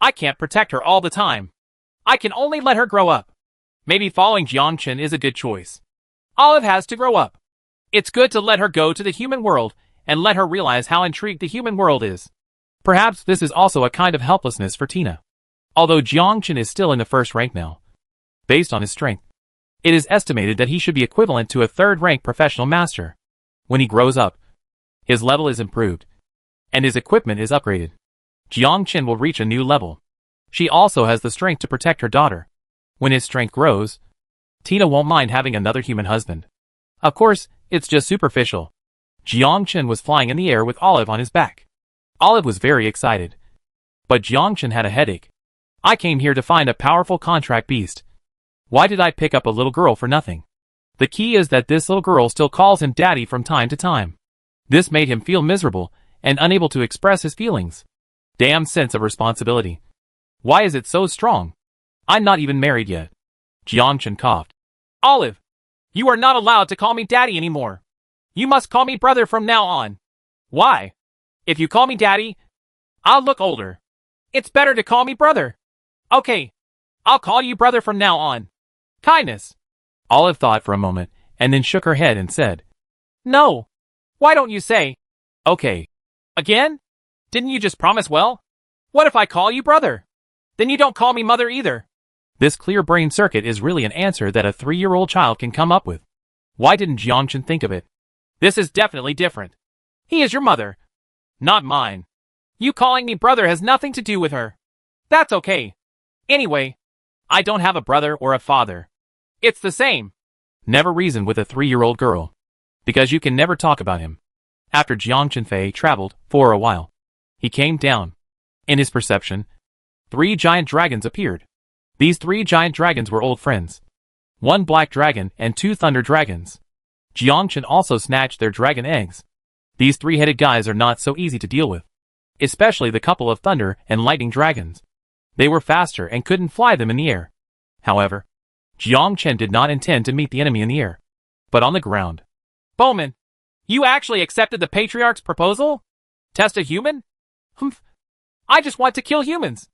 I can't protect her all the time. I can only let her grow up. Maybe following Jiangchen is a good choice. Olive has to grow up. It's good to let her go to the human world and let her realize how intrigued the human world is. Perhaps this is also a kind of helplessness for Tina. Although Jiangchen is still in the first rank now. Based on his strength, it is estimated that he should be equivalent to a 3rd-rank professional master. When he grows up, his level is improved, and his equipment is upgraded. Jiangchen will reach a new level. She also has the strength to protect her daughter. When his strength grows, Tina won't mind having another human husband. Of course, it's just superficial. Jiangchen was flying in the air with Olive on his back. Olive was very excited. But Jiangchen had a headache. I came here to find a powerful contract beast. Why did I pick up a little girl for nothing? The key is that this little girl still calls him daddy from time to time. This made him feel miserable and unable to express his feelings. Damn sense of responsibility. Why is it so strong? I'm not even married yet. Jiangchen coughed. Olive, you are not allowed to call me daddy anymore. You must call me brother from now on. Why? If you call me daddy, I'll look older. It's better to call me brother. Okay, I'll call you brother from now on. Kindness. Olive thought for a moment, and then shook her head and said, No. Why don't you say, okay. Again? Didn't you just promise well? What if I call you brother? Then you don't call me mother either. This clear brain circuit is really an answer that a 3-year-old child can come up with. Why didn't Jiangchen think of it? This is definitely different. He is your mother. Not mine. You calling me brother has nothing to do with her. That's okay. Anyway, I don't have a brother or a father. It's the same. Never reason with a 3-year-old girl. Because you can never talk about him. After Jiangchen Fei traveled for a while, he came down. In his perception, 3 giant dragons appeared. These 3 giant dragons were old friends. 1 black dragon and 2 thunder dragons. Jiangchen also snatched their dragon eggs. These 3-headed guys are not so easy to deal with. Especially the couple of thunder and lightning dragons. They were faster and couldn't fly them in the air. However, Jiangchen did not intend to meet the enemy in the air, but on the ground. Bowman, you actually accepted the Patriarch's proposal? Test a human? Humph. I just want to kill humans.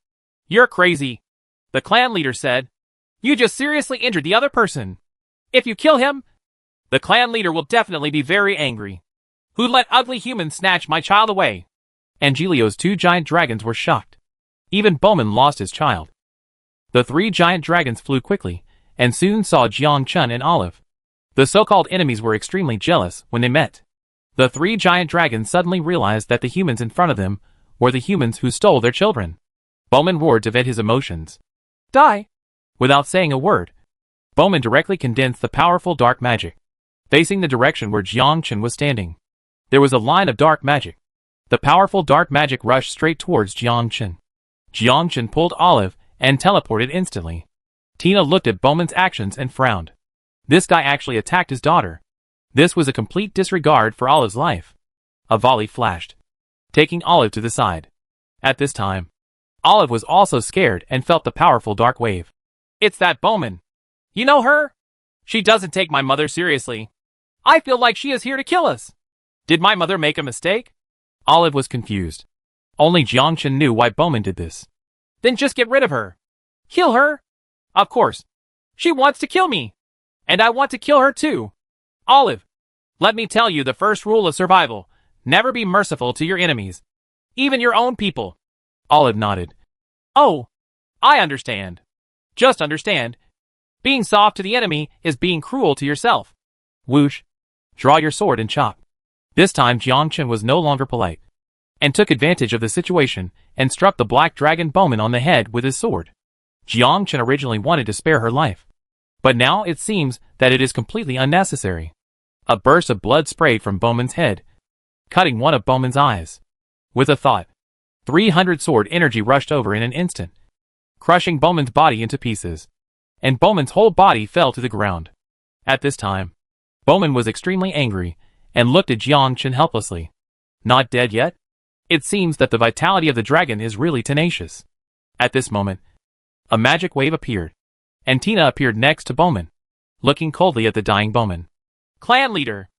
You're crazy. The clan leader said. You just seriously injured the other person. If you kill him, the clan leader will definitely be very angry. Who let ugly humans snatch my child away? Angelio's 2 giant dragons were shocked. Even Bowman lost his child. The 3 giant dragons flew quickly, and soon saw Jiangchen and Olive. The so-called enemies were extremely jealous when they met. The 3 giant dragons suddenly realized that the humans in front of them were the humans who stole their children. Bowman roared to vent his emotions. Die! Without saying a word, Bowman directly condensed the powerful dark magic, facing the direction where Jiangchen was standing. There was a line of dark magic. The powerful dark magic rushed straight towards Jiangchen. Jiangchen pulled Olive and teleported instantly. Tina looked at Bowman's actions and frowned. This guy actually attacked his daughter. This was a complete disregard for Olive's life. A volley flashed, taking Olive to the side. At this time, Olive was also scared and felt the powerful dark wave. It's that Bowman. You know her? She doesn't take my mother seriously. I feel like she is here to kill us. Did my mother make a mistake? Olive was confused. Only Jiangchen knew why Bowman did this. Then just get rid of her. Kill her? Of course. She wants to kill me. And I want to kill her too. Olive, let me tell you the first rule of survival. Never be merciful to your enemies. Even your own people. Olive nodded. Oh, I understand. Just understand. Being soft to the enemy is being cruel to yourself. Whoosh. Draw your sword and chop. This time Jiangchen was no longer polite, and took advantage of the situation and struck the black dragon Bowman on the head with his sword. Jiang Chen originally wanted to spare her life, but now it seems that it is completely unnecessary. A burst of blood sprayed from Bowman's head, cutting one of Bowman's eyes. With a thought, 300 sword energy rushed over in an instant, crushing Bowman's body into pieces, and Bowman's whole body fell to the ground. At this time, Bowman was extremely angry and looked at Jiang Chen helplessly. Not dead yet? It seems that the vitality of the dragon is really tenacious. At this moment, a magic wave appeared, and Tina appeared next to Bowman, looking coldly at the dying Bowman. Clan leader,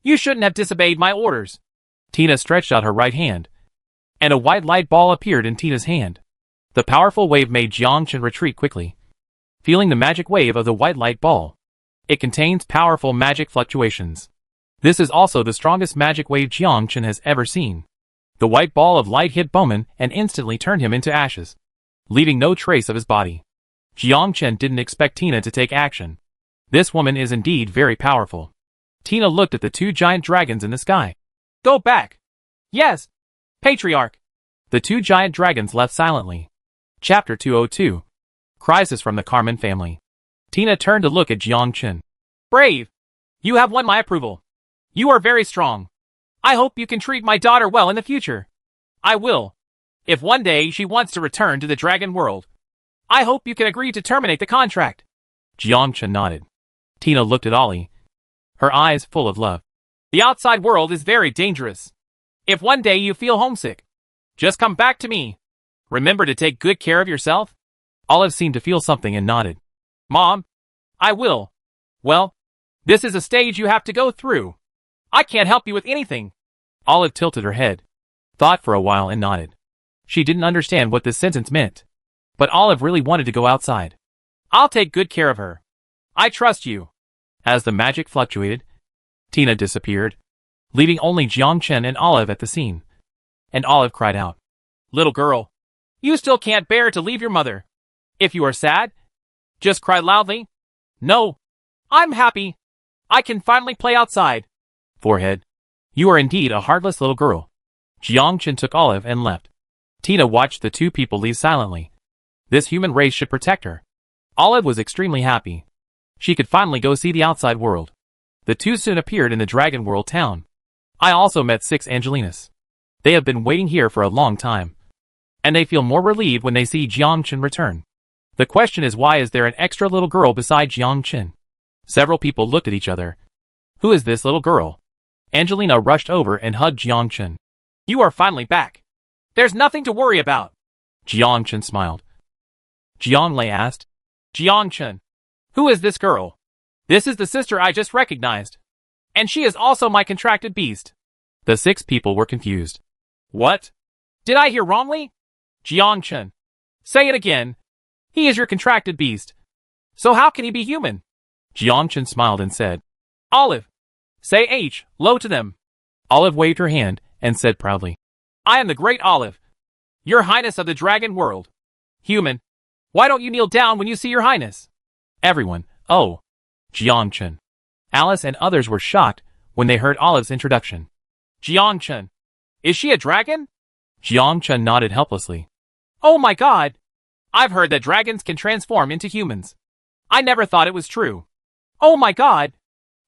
you shouldn't have disobeyed my orders. Tina stretched out her right hand, and a white light ball appeared in Tina's hand. The powerful wave made Jiang Chen retreat quickly, feeling the magic wave of the white light ball. It contains powerful magic fluctuations. This is also the strongest magic wave Jiang Chen has ever seen. The white ball of light hit Bowman and instantly turned him into ashes, leaving no trace of his body. Jiang Chen didn't expect Tina to take action. This woman is indeed very powerful. Tina looked at the two giant dragons in the sky. Go back. Yes, Patriarch. The two giant dragons left silently. Chapter 202. Crisis from the Carmen family. Tina turned to look at Jiang Chen. Brave. You have won my approval. You are very strong. I hope you can treat my daughter well in the future. I will. If one day she wants to return to the dragon world, I hope you can agree to terminate the contract. Jiang Chen nodded. Tina looked at Ollie, her eyes full of love. The outside world is very dangerous. If one day you feel homesick, just come back to me. Remember to take good care of yourself. Olive seemed to feel something and nodded. Mom, I will. Well, this is a stage you have to go through. I can't help you with anything. Olive tilted her head, thought for a while and nodded. She didn't understand what this sentence meant, but Olive really wanted to go outside. I'll take good care of her. I trust you. As the magic fluctuated, Tina disappeared, leaving only Jiang Chen and Olive at the scene. And Olive cried out, Little girl, you still can't bear to leave your mother. If you are sad, just cry loudly. No, I'm happy. I can finally play outside. Forehead, you are indeed a heartless little girl. Jiang Chen took Olive and left. Tina watched the two people leave silently. This human race should protect her. Olive was extremely happy. She could finally go see the outside world. The two soon appeared in the Dragon World town. I also met 6 Angelinas. They have been waiting here for a long time, and they feel more relieved when they see Jiang Chen return. The question is, why is there an extra little girl beside Jiang Chen? Several people looked at each other. Who is this little girl? Angelina rushed over and hugged Jiang Chen. You are finally back. There's nothing to worry about. Jiang Chen smiled. Jiang Lei asked, Jiang Chen, who is this girl? This is the sister I just recognized. And she is also my contracted beast. The 6 people were confused. What? Did I hear wrongly? Jiang Chen, say it again. He is your contracted beast. So how can he be human? Jiang Chen smiled and said, Olive, say H, low to them. Olive waved her hand and said proudly, I am the great Olive, your highness of the dragon world. Human, why don't you kneel down when you see your highness? Everyone, oh, Jiang Chen. Alice and others were shocked when they heard Olive's introduction. Jiang Chen, is she a dragon? Jiang Chen nodded helplessly. Oh my god! I've heard that dragons can transform into humans. I never thought it was true. Oh my god!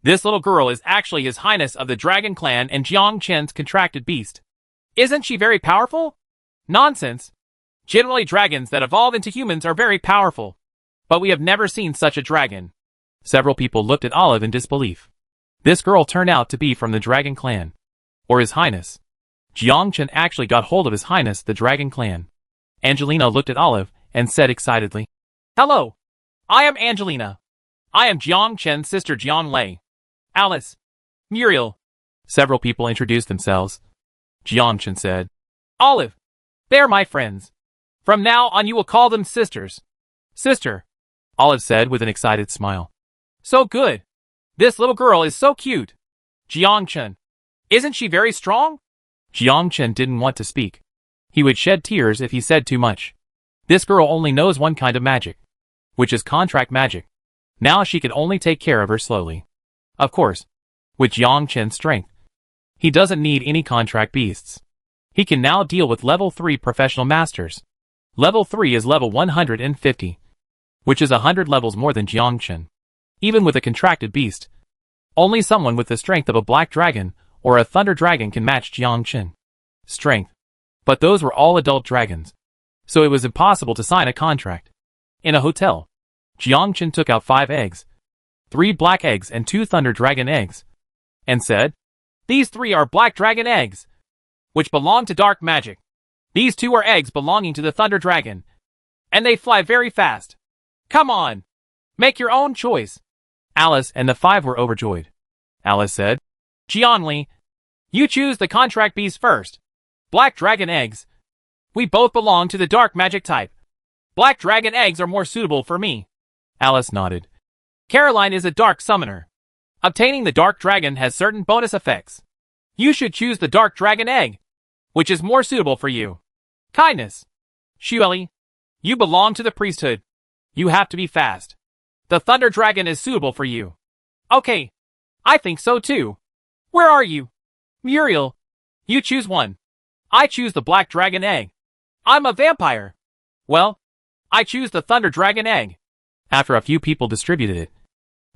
This little girl is actually His Highness of the Dragon Clan and Jiang Chen's contracted beast. Isn't she very powerful? Nonsense. Generally dragons that evolve into humans are very powerful. But we have never seen such a dragon. Several people looked at Olive in disbelief. This girl turned out to be from the Dragon Clan. Or His Highness. Jiang Chen actually got hold of His Highness the Dragon Clan. Angelina looked at Olive and said excitedly, Hello. I am Angelina. I am Jiang Chen's sister Jiang Lei. Alice. Muriel. Several people introduced themselves. Jiang Chen said, Olive. They're my friends. From now on you will call them sisters. Sister. Olive said with an excited smile. So good. This little girl is so cute. Jiang Chen. Isn't she very strong? Jiang Chen didn't want to speak. He would shed tears if he said too much. This girl only knows one kind of magic, which is contract magic. Now she could only take care of her slowly. Of course, with Jiang Chen's strength, he doesn't need any contract beasts. He can now deal with level 3 professional masters. Level 3 is level 150. which is 100 levels more than Jiangchen. Even with a contracted beast, only someone with the strength of a black dragon or a thunder dragon can match Jiangchen strength. But those were all adult dragons, so it was impossible to sign a contract. In a hotel, Jiangchen took out 5 eggs, 3 black eggs and 2 thunder dragon eggs, and said, "These 3 are black dragon eggs, which belong to dark magic. These 2 are eggs belonging to the thunder dragon, and they fly very fast. Come on, make your own choice." Alice and the 5 were overjoyed. Alice said, "Jianli, you choose the contract beast first. Black dragon eggs. We both belong to the dark magic type. Black dragon eggs are more suitable for me." Alice nodded. "Caroline is a dark summoner. Obtaining the dark dragon has certain bonus effects. You should choose the dark dragon egg, which is more suitable for you. Kindness. Xueli, you belong to the priesthood. You have to be fast. The thunder dragon is suitable for you." "Okay, I think so too. Where are you?" "Muriel, you choose one." "I choose the black dragon egg. I'm a vampire." "Well, I choose the thunder dragon egg." After a few people distributed it,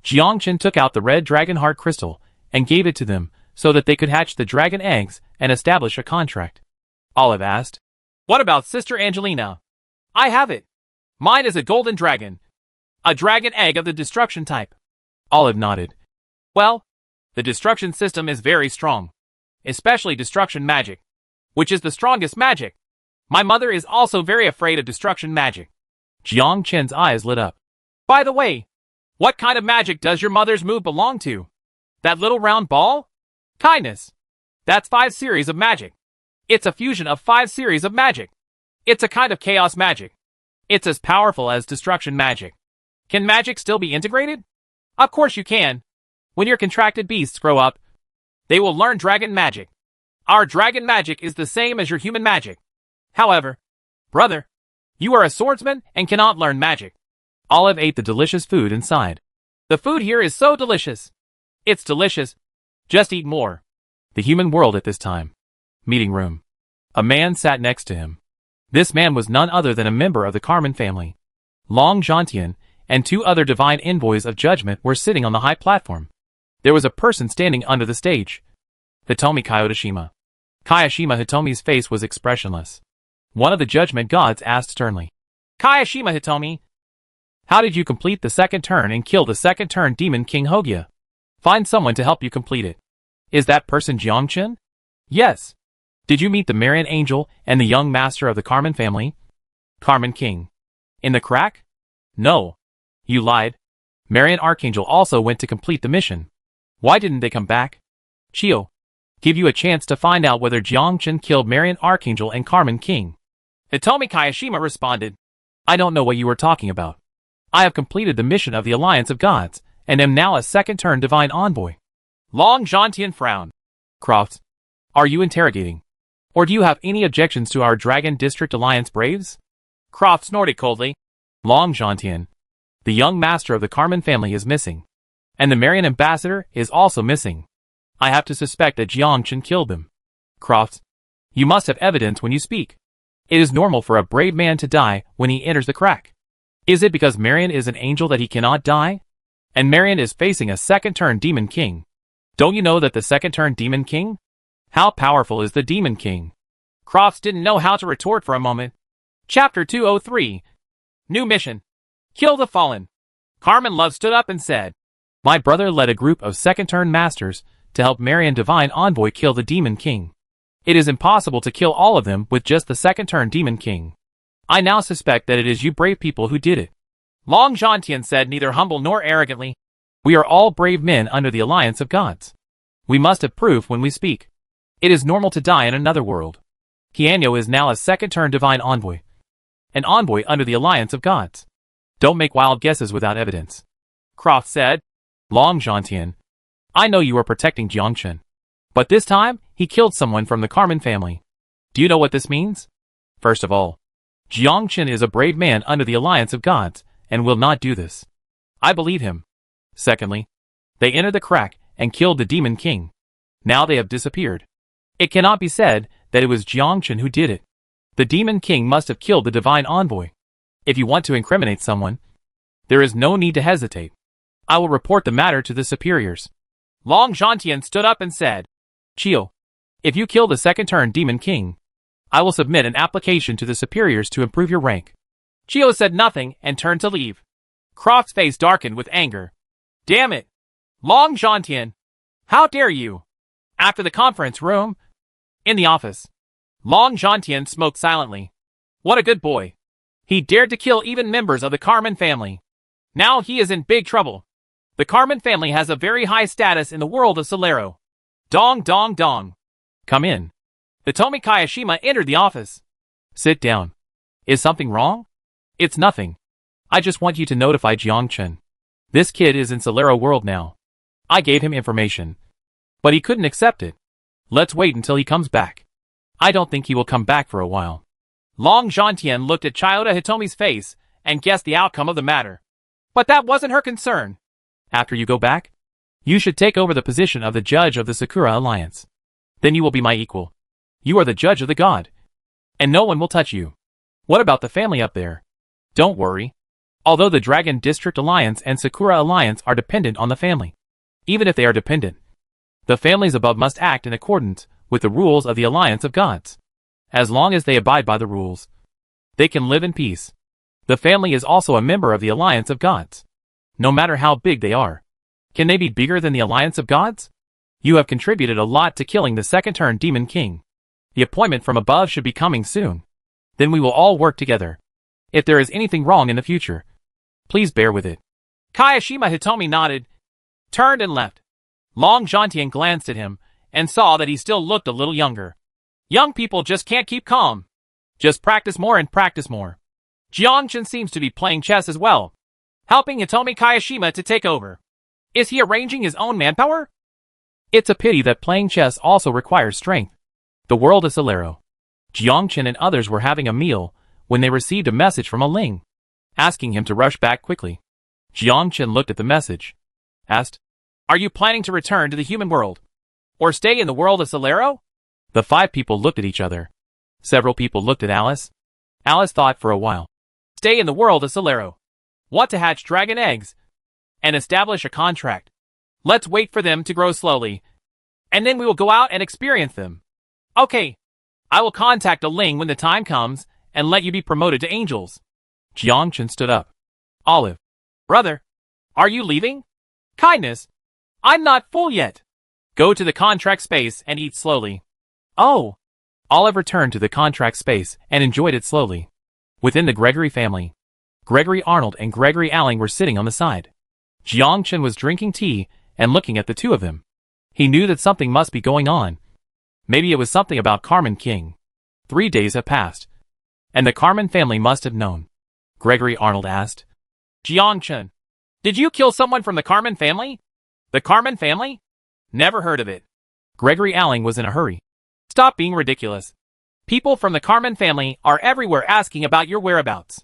Jiangchen took out the red dragon heart crystal and gave it to them so that they could hatch the dragon eggs and establish a contract. Olive asked, "What about Sister Angelina?" "I have it. Mine is a golden dragon. A dragon egg of the destruction type." Olive nodded. "Well, the destruction system is very strong, especially destruction magic, which is the strongest magic. My mother is also very afraid of destruction magic." Jiangchen's eyes lit up. "By the way, what kind of magic does your mother's move belong to? That little round ball?" "Kindness. That's 5 series of magic. It's a fusion of 5 series of magic. It's a kind of chaos magic. It's as powerful as destruction magic." "Can magic still be integrated?" "Of course you can. When your contracted beasts grow up, they will learn dragon magic. Our dragon magic is the same as your human magic. However, brother, you are a swordsman and cannot learn magic." Olive ate the delicious food inside. "The food here is so delicious." "It's delicious. Just eat more." The human world at this time. Meeting room. A man sat next to him. This man was none other than a member of the Carmen family. Long Zhantian and 2 other divine envoys of judgment were sitting on the high platform. There was a person standing under the stage. Hitomi Kyotoshima. Kayashima Hitomi's face was expressionless. One of the judgment gods asked sternly, "Kayashima Hitomi, how did you complete the second turn and kill the second turn demon King Hogya? Find someone to help you complete it." "Is that person Jiangchen?" "Yes." "Did you meet the Marian Angel and the young master of the Carmen family?" "Carmen King." "In the crack?" "No. You lied. Marian Archangel also went to complete the mission." "Why didn't they come back?" "Chio, give you a chance to find out whether Jiangchen killed Marian Archangel and Carmen King." Hitomi Kayashima responded, "I don't know what you are talking about. I have completed the mission of the Alliance of Gods, and am now a second-turn divine envoy." Long Zhantian frowned. "Crofts, are you interrogating? Or do you have any objections to our Dragon District Alliance braves?" Croft snorted coldly. "Long Zhantian, the young master of the Carmen family is missing, and the Marian ambassador is also missing. I have to suspect that Jiangchen killed them." "Crofts, you must have evidence when you speak. It is normal for a brave man to die when he enters the crack. Is it because Marian is an angel that he cannot die? And Marian is facing a second-turn demon king. Don't you know that the second-turn demon king? How powerful is the demon king?" Crofts didn't know how to retort for a moment. Chapter 203. New mission. Kill the fallen. Carmen Love stood up and said, "My brother led a group of second-turn masters to help Marian Divine Envoy kill the Demon King. It is impossible to kill all of them with just the second-turn Demon King. I now suspect that it is you brave people who did it." Long Zhantian said, neither humble nor arrogantly, "We are all brave men under the Alliance of Gods. We must have proof when we speak. It is normal to die in another world. Kianyo is now a second-turn Divine Envoy. An envoy under the Alliance of Gods. Don't make wild guesses without evidence." Croft said, "Long Zhantian, I know you are protecting Jiangchen. But this time, he killed someone from the Carmen family. Do you know what this means? First of all, Jiangchen is a brave man under the Alliance of Gods, and will not do this. I believe him. Secondly, they entered the crack and killed the Demon King. Now they have disappeared. It cannot be said that it was Jiangchen who did it. The Demon King must have killed the Divine Envoy. If you want to incriminate someone, There is no need to hesitate. I will report the matter to the superiors. Long Zhantian stood up and said, Chio, if you kill the second-turn Demon King, I will submit an application to the superiors to improve your rank. Chio said nothing and turned to leave. Croft's face darkened with anger. Damn it! Long Zhantian! How dare you! After the conference room, in the office, Long Zhantian smoked silently. What a good boy. He dared to kill even members of the Carmen family. Now he is in big trouble. The Carmen family has a very high status in the world of Solero. Dong dong dong. Come in. Hitomi Kayashima entered the office. Sit down. Is something wrong? It's nothing. I just want you to notify Jiangchen. This kid is in Solero world now. I gave him information. But he couldn't accept it. Let's wait until he comes back. I don't think he will come back for a while. Long Zhantian looked at Chiyoda Hitomi's face and guessed the outcome of the matter. But that wasn't her concern. After you go back, you should take over the position of the judge of the Sakura Alliance. Then you will be my equal. You are the judge of the god. And no one will touch you. What about the family up there? Don't worry. Although the Dragon District Alliance and Sakura Alliance are dependent on the family. Even if they are dependent, the families above must act in accordance with the rules of the Alliance of Gods. As long as they abide by the rules, they can live in peace. The family is also a member of the Alliance of Gods. No matter how big they are. Can they be bigger than the Alliance of Gods? You have contributed a lot to killing the second-turn Demon King. The appointment from above should be coming soon. Then we will all work together. If there is anything wrong in the future, please bear with it. Kayashima Hitomi nodded, turned and left. Long Zhantian glanced at him and saw that he still looked a little younger. Young people just can't keep calm. Just practice more and practice more. Jiangchen seems to be playing chess as well, helping Hitomi Kayashima to take over. Is he arranging his own manpower? It's a pity that playing chess also requires strength. The world is Solero. Jiangchen and others were having a meal when they received a message from a Ling, asking him to rush back quickly. Jiangchen looked at the message, asked, Are you planning to return to the human world? Or stay in the world of Solero? The 5 people looked at each other. Several people looked at Alice. Alice thought for a while. Stay in the world of Solero. Want to hatch dragon eggs and establish a contract. Let's wait for them to grow slowly, and then we will go out and experience them. Okay. I will contact a Ling when the time comes and let you be promoted to angels. Jiangchen stood up. Olive. Brother, are you leaving? Kindness. I'm not full yet. Go to the contract space and eat slowly. Oh. Olive returned to the contract space and enjoyed it slowly. Within the Gregory family, Gregory Arnold and Gregory Alling were sitting on the side. Jiangchen was drinking tea and looking at the two of them. He knew that something must be going on. Maybe it was something about Carmen King. 3 days have passed, and the Carmen family must have known. Gregory Arnold asked. Jiangchen, did you kill someone from the Carmen family? The Carmen family? Never heard of it. Gregory Alling was in a hurry. Stop being ridiculous. People from the Carmen family are everywhere asking about your whereabouts.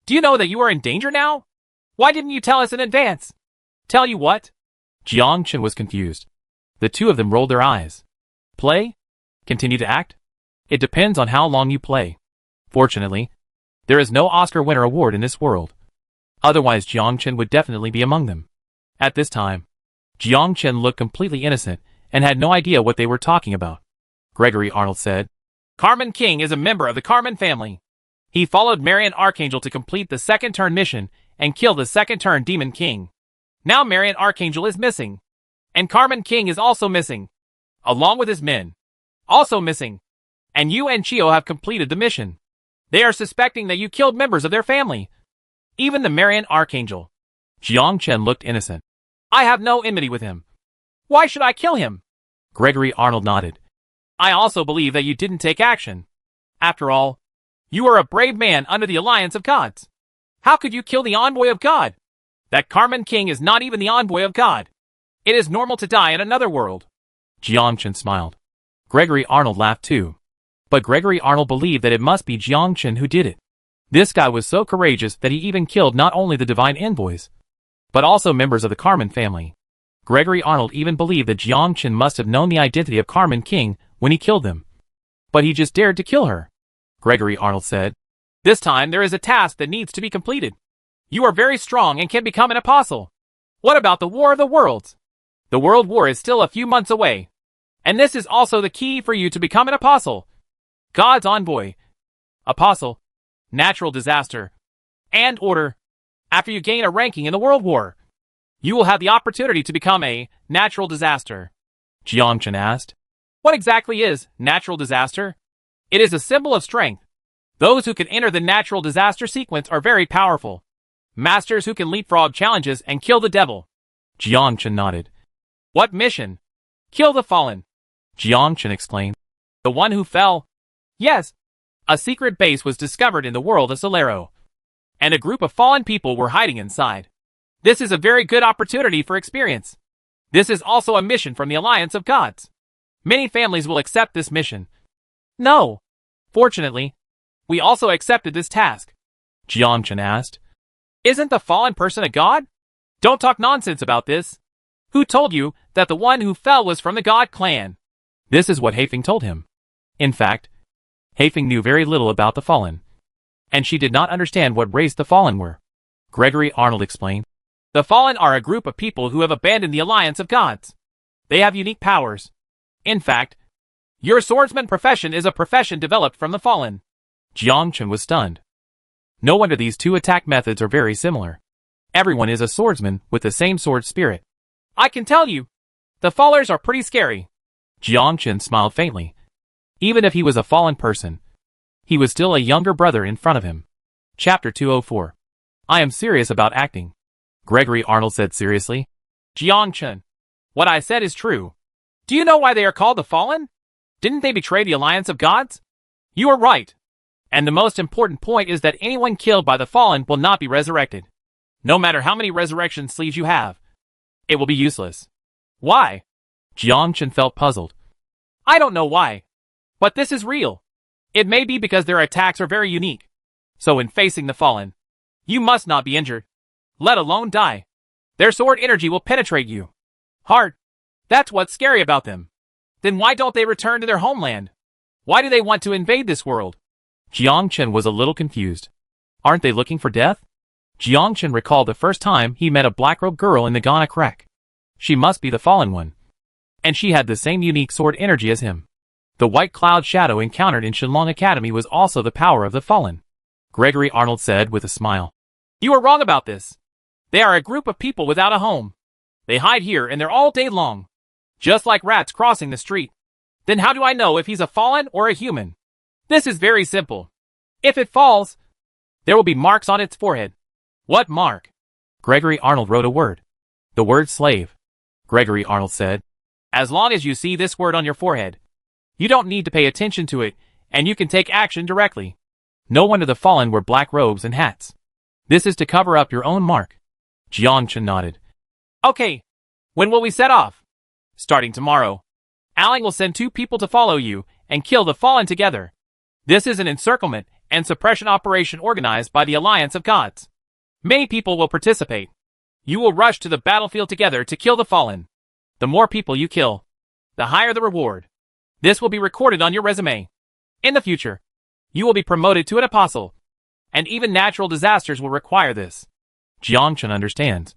Do you know that you are in danger now? Why didn't you tell us in advance? Tell you what? Jiangchen was confused. The two of them rolled their eyes. Play? Continue to act? It depends on how long you play. Fortunately, there is no Oscar winner award in this world. Otherwise Jiangchen would definitely be among them. At this time, Jiangchen looked completely innocent and had no idea what they were talking about. Gregory Arnold said, Carmen King is a member of the Carmen family. He followed Marian Archangel to complete the second-turn mission and kill the second-turn Demon King. Now Marian Archangel is missing. And Carmen King is also missing. Along with his men. Also missing. And you and Chio have completed the mission. They are suspecting that you killed members of their family. Even the Marian Archangel. Jiangchen looked innocent. I have no enmity with him. Why should I kill him? Gregory Arnold nodded. I also believe that you didn't take action. After all, you are a brave man under the Alliance of Gods. How could you kill the envoy of God? That Carmen King is not even the envoy of God. It is normal to die in another world. Jiangchen smiled. Gregory Arnold laughed too. But Gregory Arnold believed that it must be Jiangchen who did it. This guy was so courageous that he even killed not only the divine envoys, but also members of the Carmen family. Gregory Arnold even believed that Jiangchen must have known the identity of Carmen King when he killed them. But he just dared to kill her. Gregory Arnold said, This time there is a task that needs to be completed. You are very strong and can become an apostle. What about the War of the Worlds? The World War is still a few months away. And this is also the key for you to become an apostle. God's envoy. Apostle. Natural disaster. And order. After you gain a ranking in the World War, you will have the opportunity to become a natural disaster. Jiangchen asked. What exactly is natural disaster? It is a symbol of strength. Those who can enter the natural disaster sequence are very powerful. Masters who can leapfrog challenges and kill the devil. Jiangchen nodded. What mission? Kill the fallen. Jiangchen explained. The one who fell? Yes. A secret base was discovered in the world of Solero. And a group of fallen people were hiding inside. This is a very good opportunity for experience. This is also a mission from the Alliance of Gods. Many families will accept this mission. No. Fortunately, we also accepted this task. Jiangchen asked. Isn't the fallen person a god? Don't talk nonsense about this. Who told you that the one who fell was from the god clan? This is what Haifeng told him. In fact, Haifeng knew very little about the fallen. And she did not understand what race the fallen were. Gregory Arnold explained. The fallen are a group of people who have abandoned the Alliance of Gods. They have unique powers. In fact, your swordsman profession is a profession developed from the fallen. Jiangchen was stunned. No wonder these two attack methods are very similar. Everyone is a swordsman with the same sword spirit. I can tell you, the fallers are pretty scary. Jiangchen smiled faintly. Even if he was a fallen person, he was still a younger brother in front of him. Chapter 204. I am serious about acting. Gregory Arnold said seriously. Jiangchen, what I said is true. Do you know why they are called the Fallen? Didn't they betray the Alliance of Gods? You are right. And the most important point is that anyone killed by the Fallen will not be resurrected. No matter how many resurrection sleeves you have, it will be useless. Why? Jiangchen felt puzzled. I don't know why. But this is real. It may be because their attacks are very unique. So in facing the Fallen, you must not be injured, let alone die. Their sword energy will penetrate you hard. That's what's scary about them. Then why don't they return to their homeland? Why do they want to invade this world? Jiangchen was a little confused. Aren't they looking for death? Jiangchen recalled the first time he met a black-robed girl in the Ghana Crack. She must be the fallen one. And she had the same unique sword energy as him. The white cloud shadow encountered in Shenlong Academy was also the power of the fallen. Gregory Arnold said with a smile. You are wrong about this. They are a group of people without a home. They hide here and they're all day long. Just like rats crossing the street. Then how do I know if he's a fallen or a human? This is very simple. If it falls, there will be marks on its forehead. What mark? Gregory Arnold wrote a word. The word slave. Gregory Arnold said. As long as you see this word on your forehead, you don't need to pay attention to it, and you can take action directly. No wonder the fallen wear black robes and hats. This is to cover up your own mark. Jiangchen nodded. Okay. When will we set off? Starting tomorrow. Aling will send 2 people to follow you and kill the fallen together. This is an encirclement and suppression operation organized by the Alliance of Gods. Many people will participate. You will rush to the battlefield together to kill the fallen. The more people you kill, the higher the reward. This will be recorded on your resume. In the future, you will be promoted to an apostle. And even natural disasters will require this. Jiangchen understands.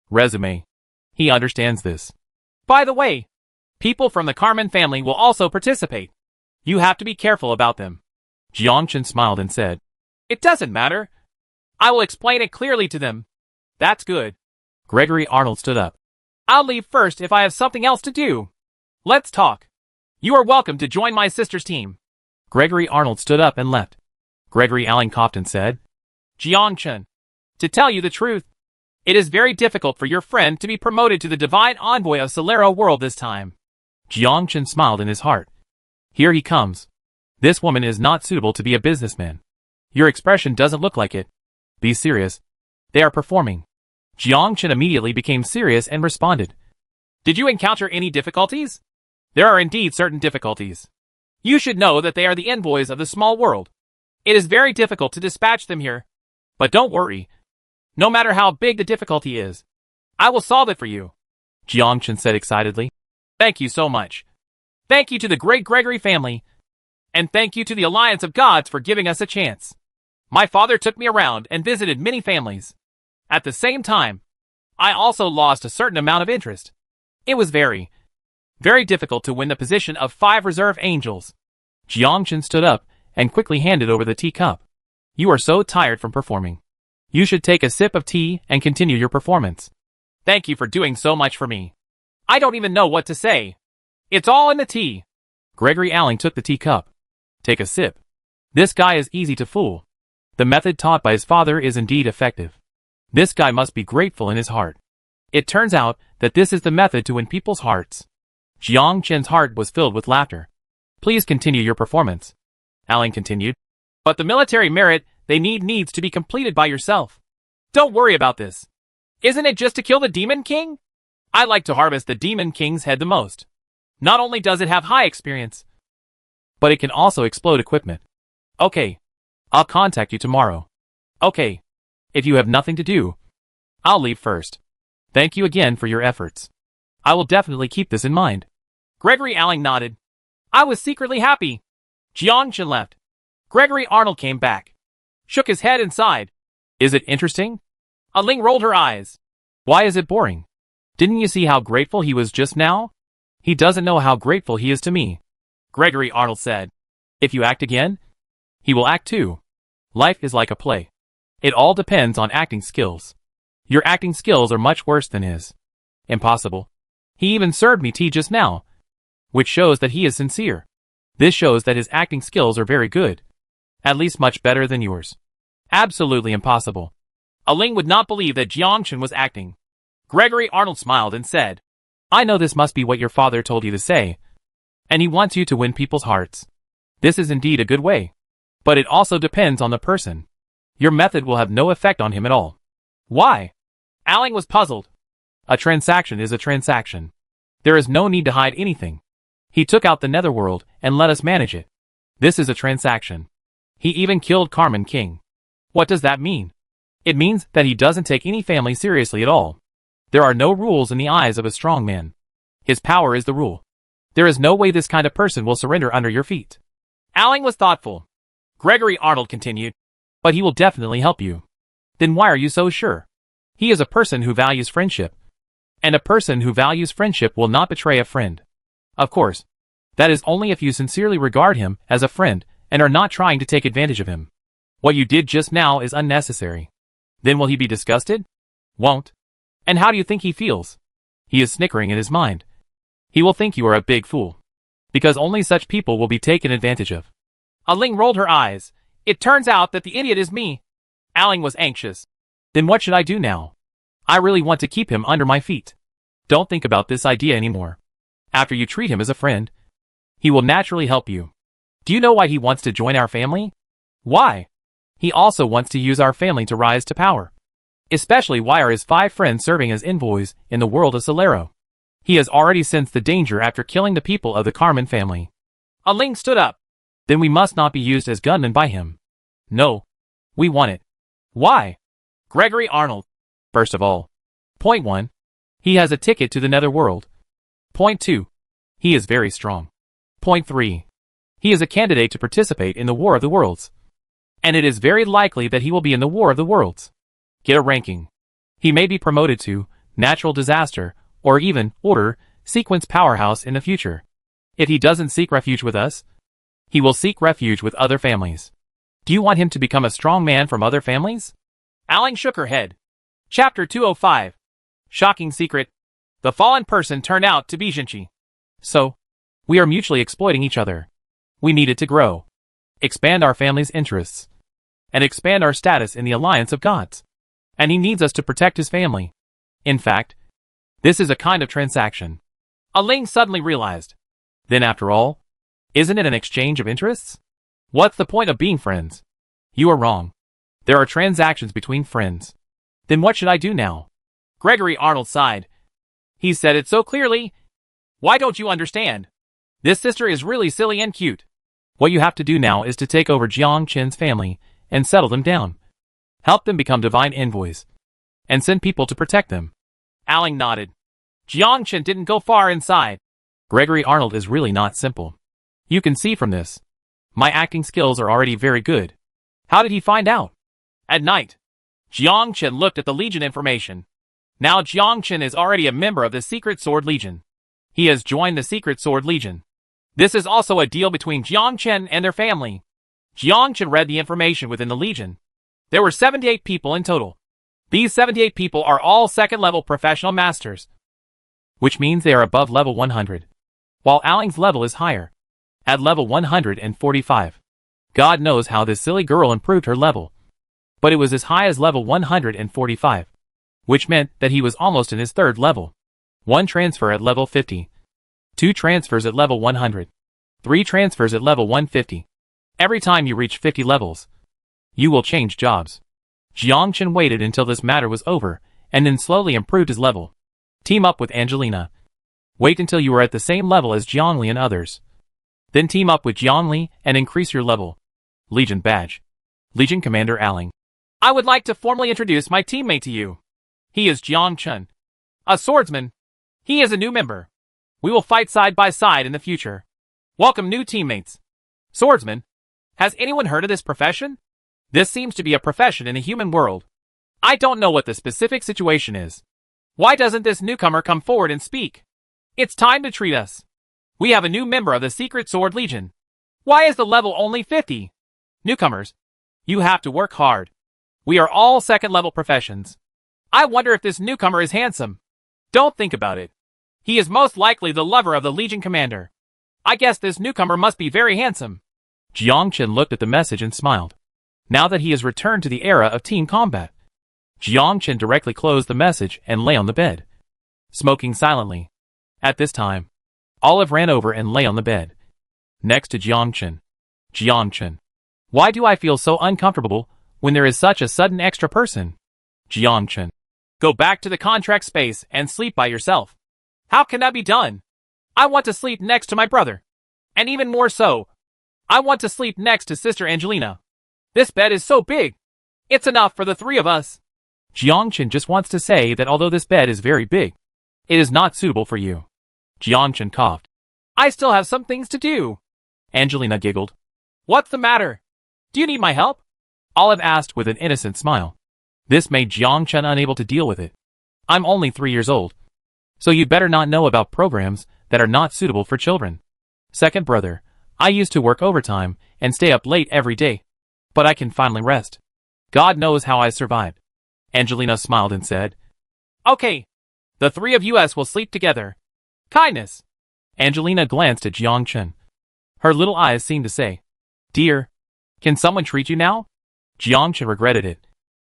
Resume. He understands this. By the way, people from the Carmen family will also participate. You have to be careful about them. Jiangchen smiled and said, It doesn't matter. I will explain it clearly to them. That's good. Gregory Arnold stood up. I'll leave first if I have something else to do. Let's talk. You are welcome to join my sister's team. Gregory Arnold stood up and left. Gregory Allen coughed and said, Jiangchen, to tell you the truth, it is very difficult for your friend to be promoted to the divine envoy of Solero world this time. Jiangchen smiled in his heart. Here he comes. This woman is not suitable to be a businessman. Your expression doesn't look like it. Be serious. They are performing. Jiangchen immediately became serious and responded. Did you encounter any difficulties? There are indeed certain difficulties. You should know that they are the envoys of the small world. It is very difficult to dispatch them here. But don't worry. No matter how big the difficulty is, I will solve it for you. Jiangchen said excitedly. Thank you so much. Thank you to the great Gregory family. And thank you to the Alliance of Gods for giving us a chance. My father took me around and visited many families. At the same time, I also lost a certain amount of interest. It was very difficult to win the position of 5 reserve angels. Jiangchen stood up and quickly handed over the teacup. You are so tired from performing. You should take a sip of tea and continue your performance. Thank you for doing so much for me. I don't even know what to say. It's all in the tea. Gregory Alling took the teacup. Take a sip. This guy is easy to fool. The method taught by his father is indeed effective. This guy must be grateful in his heart. It turns out that this is the method to win people's hearts. Jiang Chen's heart was filled with laughter. Please continue your performance. Alling continued. But the military merit they needs to be completed by yourself. Don't worry about this. Isn't it just to kill the Demon King? I like to harvest the Demon King's head the most. Not only does it have high experience, but it can also explode equipment. Okay. I'll contact you tomorrow. Okay. If you have nothing to do, I'll leave first. Thank you again for your efforts. I will definitely keep this in mind. Gregory Alling nodded. I was secretly happy. Jiangchen left. Gregory Arnold came back. Shook his head and sighed. Is it interesting? Ling rolled her eyes. Why is it boring? Didn't you see how grateful he was just now? He doesn't know how grateful he is to me. Gregory Arnold said. If you act again, he will act too. Life is like a play. It all depends on acting skills. Your acting skills are much worse than his. Impossible. He even served me tea just now, which shows that he is sincere. This shows that his acting skills are very good. At least much better than yours. Absolutely impossible. Ling would not believe that Jiangchen was acting. Gregory Arnold smiled and said, I know this must be what your father told you to say, and he wants you to win people's hearts. This is indeed a good way. But it also depends on the person. Your method will have no effect on him at all. Why? Alling was puzzled. A transaction is a transaction. There is no need to hide anything. He took out the netherworld and let us manage it. This is a transaction. He even killed Carmen King. What does that mean? It means that he doesn't take any family seriously at all. There are no rules in the eyes of a strong man. His power is the rule. There is no way this kind of person will surrender under your feet. Alling was thoughtful. Gregory Arnold continued. But he will definitely help you. Then why are you so sure? He is a person who values friendship. And a person who values friendship will not betray a friend. Of course. That is only if you sincerely regard him as a friend and are not trying to take advantage of him. What you did just now is unnecessary. Then will he be disgusted? Won't. And how do you think he feels? He is snickering in his mind. He will think you are a big fool. Because only such people will be taken advantage of. Ling rolled her eyes. It turns out that the idiot is me. Alling was anxious. Then what should I do now? I really want to keep him under my feet. Don't think about this idea anymore. After you treat him as a friend, he will naturally help you. Do you know why he wants to join our family? Why? He also wants to use our family to rise to power. Especially why are his 5 friends serving as envoys in the world of Solero? He has already sensed the danger after killing the people of the Carmen family. Ling stood up. Then we must not be used as gunmen by him. No. We want it. Why? Gregory Arnold. First of all. Point 1. He has a ticket to the netherworld. Point 2. He is very strong. Point 3. He is a candidate to participate in the War of the Worlds. And it is very likely that he will be in the War of the Worlds. Get a ranking. He may be promoted to Natural Disaster, or even Order, Sequence Powerhouse in the future. If he doesn't seek refuge with us, he will seek refuge with other families. Do you want him to become a strong man from other families? Alling shook her head. Chapter 205. Shocking secret. The fallen person turned out to be Jinchi. So, we are mutually exploiting each other. We need it to grow. Expand our family's interests. And expand our status in the alliance of gods. And he needs us to protect his family. In fact, this is a kind of transaction. Ling suddenly realized. Then after all, isn't it an exchange of interests? What's the point of being friends? You are wrong. There are transactions between friends. Then what should I do now? Gregory Arnold sighed. He said it so clearly. Why don't you understand? This sister is really silly and cute. What you have to do now is to take over Jiang Chen's family and settle them down. Help them become divine envoys. And send people to protect them. Alling nodded. Jiang Chen didn't go far inside. Gregory Arnold is really not simple. You can see from this. My acting skills are already very good. How did he find out? At night. Jiang Chen looked at the Legion information. Now Jiang Chen is already a member of the Secret Sword Legion. He has joined the Secret Sword Legion. This is also a deal between Jiang Chen and their family. Jiang Chen read the information within the Legion. There were 78 people in total. These 78 people are all second-level professional masters, which means they are above level 100, while Aling's level is higher, at level 145. God knows how this silly girl improved her level, but it was as high as level 145, which meant that he was almost in his third level. 1 transfer at level 50, 2 transfers at level 100, 3 transfers at level 150. Every time you reach 50 levels, you will change jobs. Jiang Chen waited until this matter was over, and then slowly improved his level. Team up with Angelina. Wait until you are at the same level as Jiangli and others. Then team up with Jiangli and increase your level. Legion Badge. Legion Commander Aling. I would like to formally introduce my teammate to you. He is Jiang Chen, a swordsman. He is a new member. We will fight side by side in the future. Welcome new teammates. Swordsman. Has anyone heard of this profession? This seems to be a profession in the human world. I don't know what the specific situation is. Why doesn't this newcomer come forward and speak? It's time to treat us. We have a new member of the Secret Sword Legion. Why is the level only 50? Newcomers, you have to work hard. We are all second-level professions. I wonder if this newcomer is handsome. Don't think about it. He is most likely the lover of the Legion Commander. I guess this newcomer must be very handsome. Jiang Chen looked at the message and smiled. Now that he has returned to the era of team combat, Jiang Chen directly closed the message and lay on the bed, smoking silently. At this time, Olive ran over and lay on the bed, next to Jiang Chen. Jiang Chen. Why do I feel so uncomfortable when there is such a sudden extra person? Jiang Chen. Go back to the contract space and sleep by yourself. How can that be done? I want to sleep next to my brother. And even more so, I want to sleep next to Sister Angelina. This bed is so big. It's enough for the 3 of us. Jiang Chen just wants to say that although this bed is very big, it is not suitable for you. Jiang Chen coughed. I still have some things to do. Angelina giggled. What's the matter? Do you need my help? Olive asked with an innocent smile. This made Jiang Chen unable to deal with it. I'm only 3 years old, so you'd better not know about programs that are not suitable for children. Second brother, I used to work overtime and stay up late every day, but I can finally rest. God knows how I survived. Angelina smiled and said, Okay, the 3 of us will sleep together. Kindness. Angelina glanced at Jiang Chen. Her little eyes seemed to say, Dear, can someone treat you now? Jiang Chen regretted it.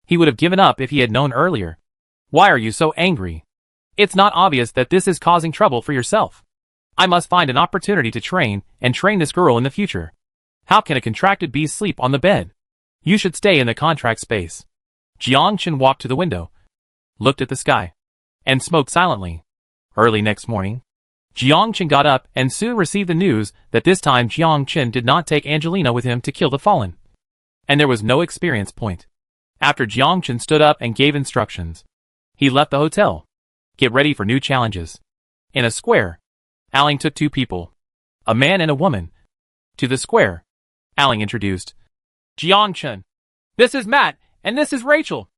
He would have given up if he had known earlier. Why are you so angry? It's not obvious that this is causing trouble for yourself. I must find an opportunity to train this girl in the future. How can a contracted beast sleep on the bed? You should stay in the contract space. Jiang Chen walked to the window, looked at the sky, and smoked silently. Early next morning, Jiang Chen got up and soon received the news that this time Jiang Chen did not take Angelina with him to kill the fallen. And there was no experience point. After Jiang Chen stood up and gave instructions, he left the hotel. Get ready for new challenges. In a square, Aling took 2 people, a man and a woman. To the square, Aling introduced. Jiang Chen. This is Matt, and this is Rachel.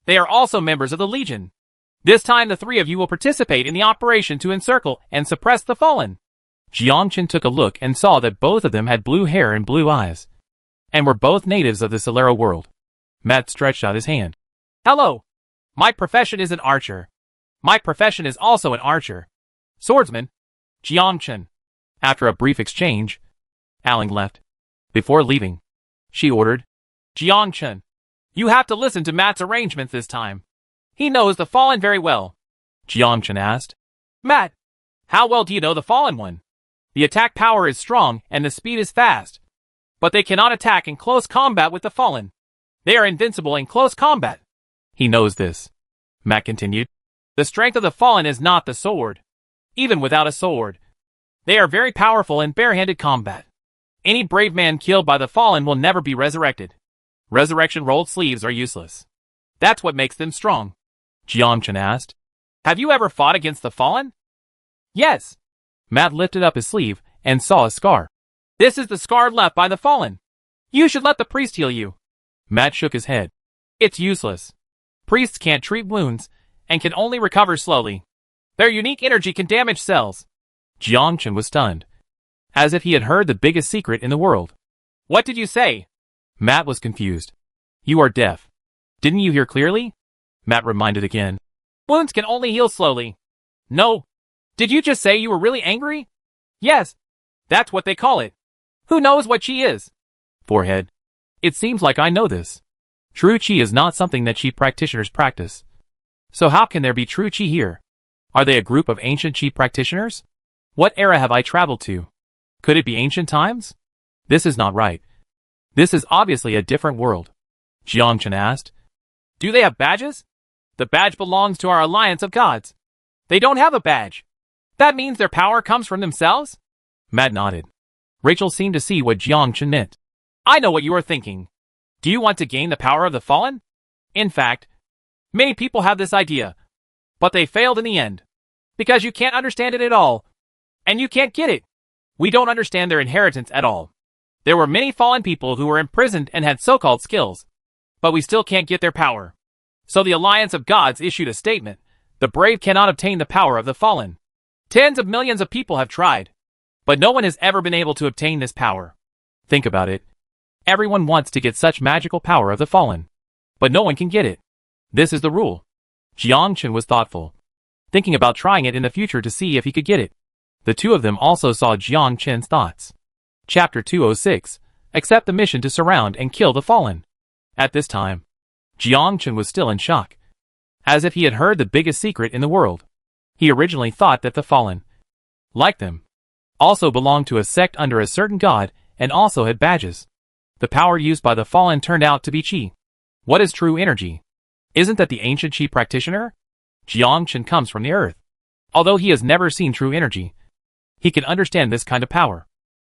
They are also members of the Legion. This time the 3 of you will participate in the operation to encircle and suppress the fallen. Jiang Chen took a look and saw that both of them had blue hair and blue eyes, and were both natives of the Solero world. Matt stretched out his hand. Hello. My profession is an archer. My profession is also an archer. Swordsman. Jiang Chen. After a brief exchange, Aling left. Before leaving, she ordered, Jiang Chen, you have to listen to Matt's arrangements this time. He knows the fallen very well. Jiang Chen asked. Matt, how well do you know the fallen one? The attack power is strong and the speed is fast, but they cannot attack in close combat with the fallen. They are invincible in close combat. He knows this. Matt continued. The strength of the fallen is not the sword. Even without a sword, they are very powerful in bare-handed combat. Any brave man killed by the fallen will never be resurrected. Resurrection rolled sleeves are useless. That's what makes them strong. Jiang Chen asked. Have you ever fought against the fallen? Yes. Matt lifted up his sleeve and saw a scar. This is the scar left by the fallen. You should let the priest heal you. Matt shook his head. It's useless. Priests can't treat wounds, and can only recover slowly. Their unique energy can damage cells. Jiangchen was stunned, as if he had heard the biggest secret in the world. What did you say? Matt was confused. You are deaf. Didn't you hear clearly? Matt reminded again. Wounds can only heal slowly. No. Did you just say you were really angry? Yes. That's what they call it. Who knows what chi is? Forehead. It seems like I know this. True chi is not something that chi practitioners practice. So how can there be true chi here? Are they a group of ancient chi practitioners? What era have I traveled to? Could it be ancient times? This is not right. This is obviously a different world. Jiangchen asked. Do they have badges? The badge belongs to our alliance of gods. They don't have a badge. That means their power comes from themselves? Matt nodded. Rachel seemed to see what Jiangchen meant. I know what you are thinking. Do you want to gain the power of the fallen? In fact, many people have this idea, but they failed in the end. Because you can't understand it at all. And you can't get it. We don't understand their inheritance at all. There were many fallen people who were imprisoned and had so-called skills. But we still can't get their power. So the Alliance of Gods issued a statement. The brave cannot obtain the power of the fallen. Tens of millions of people have tried. But no one has ever been able to obtain this power. Think about it. Everyone wants to get such magical power of the fallen. But no one can get it. This is the rule. Jiangchen was thoughtful, thinking about trying it in the future to see if he could get it. The two of them also saw Jiangchen's thoughts. Chapter 206. Accept the mission to surround and kill the fallen. At this time, Jiangchen was still in shock, as if he had heard the biggest secret in the world. He originally thought that the fallen, like them, also belonged to a sect under a certain god and also had badges. The power used by the fallen turned out to be chi. What is true energy? Isn't that the ancient chi practitioner? Jiangchen comes from the earth. Although he has never seen true energy, he can understand this kind of power.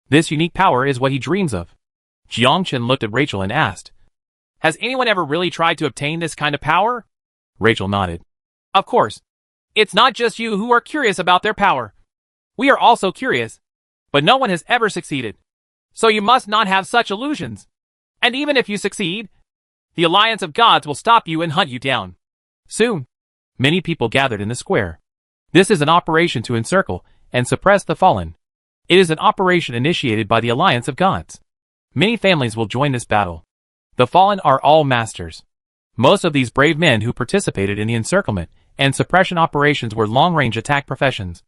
This unique power is what he dreams of. Jiangchen looked at Rachel and asked, Has anyone ever really tried to obtain this kind of power? Rachel nodded. Of course. It's not just you who are curious about their power. We are also curious. But no one has ever succeeded. So you must not have such illusions. And even if you succeed, the Alliance of Gods will stop you and hunt you down. Soon, many people gathered in the square. This is an operation to encircle and suppress the fallen. It is an operation initiated by the Alliance of Gods. Many families will join this battle. The fallen are all masters. Most of these brave men who participated in the encirclement and suppression operations were long-range attack professions,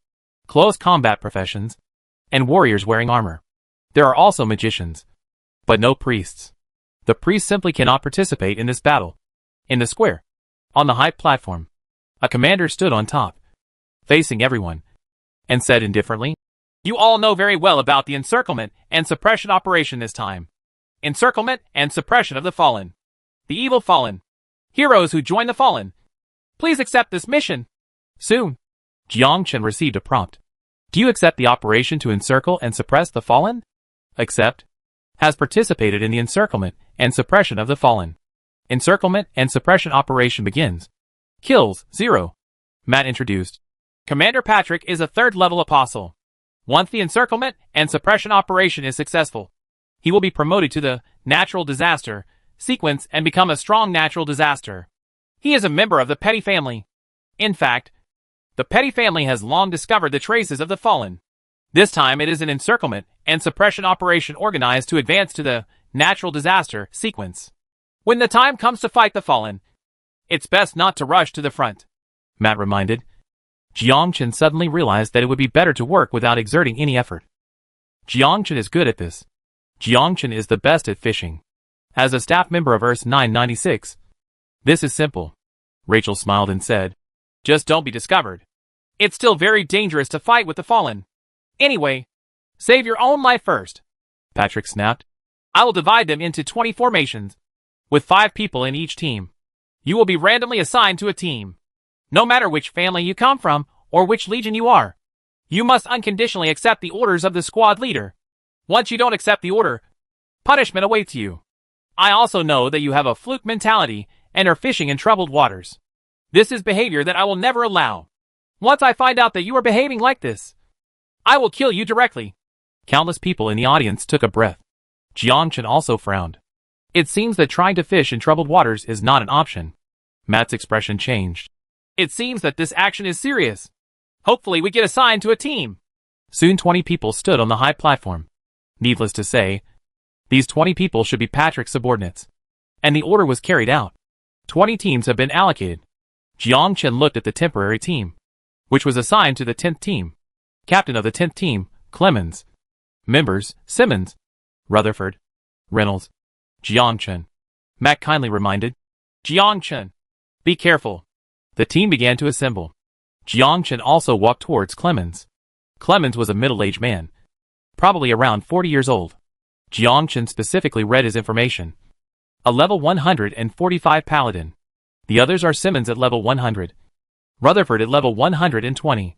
close combat professions, and warriors wearing armor. There are also magicians, but no priests. The priests simply cannot participate in this battle. In the square, on the high platform, a commander stood on top, facing everyone, and said indifferently, You all know very well about the encirclement and suppression operation this time. Encirclement and suppression of the fallen. The evil fallen. Heroes who join the fallen. Please accept this mission. Soon, Jiangchen received a prompt. Do you accept the operation to encircle and suppress the fallen? Accept. Has participated in the encirclement and suppression of the fallen. Encirclement and suppression operation begins. Kills, 0. Matt introduced. Commander Patrick is a third-level apostle. Once the encirclement and suppression operation is successful, he will be promoted to the natural disaster sequence and become a strong natural disaster. He is a member of the Petty family. In fact, the Petty family has long discovered the traces of the fallen. This time it is an encirclement and suppression operation organized to advance to the natural disaster sequence. When the time comes to fight the fallen, it's best not to rush to the front. Matt reminded. Jiangchen suddenly realized that it would be better to work without exerting any effort. Jiangchen is good at this. Jiangchen is the best at fishing. As a staff member of Earth 996, this is simple. Rachel smiled and said, Just don't be discovered. It's still very dangerous to fight with the fallen. Anyway, save your own life first. Patrick snapped. I will divide them into 20 formations, with 5 people in each team. You will be randomly assigned to a team. No matter which family you come from, or which legion you are, you must unconditionally accept the orders of the squad leader. Once you don't accept the order, punishment awaits you. I also know that you have a fluke mentality and are fishing in troubled waters. This is behavior that I will never allow. Once I find out that you are behaving like this, I will kill you directly. Countless people in the audience took a breath. Jiangchen also frowned. It seems that trying to fish in troubled waters is not an option. Matt's expression changed. It seems that this action is serious. Hopefully we get assigned to a team. Soon 20 people stood on the high platform. Needless to say, these 20 people should be Patrick's subordinates. And the order was carried out. 20 teams have been allocated. Jiang Chen looked at the temporary team, which was assigned to the 10th team. Captain of the 10th team, Clemens. Members, Simmons, Rutherford, Reynolds, Jiang Chen. Matt kindly reminded. Jiang Chen, be careful. The team began to assemble. Jiang Chen also walked towards Clemens. Clemens was a middle-aged man, probably around 40 years old. Jiang Chen specifically read his information. A level 145 paladin. The others are Simmons at level 100, Rutherford at level 120,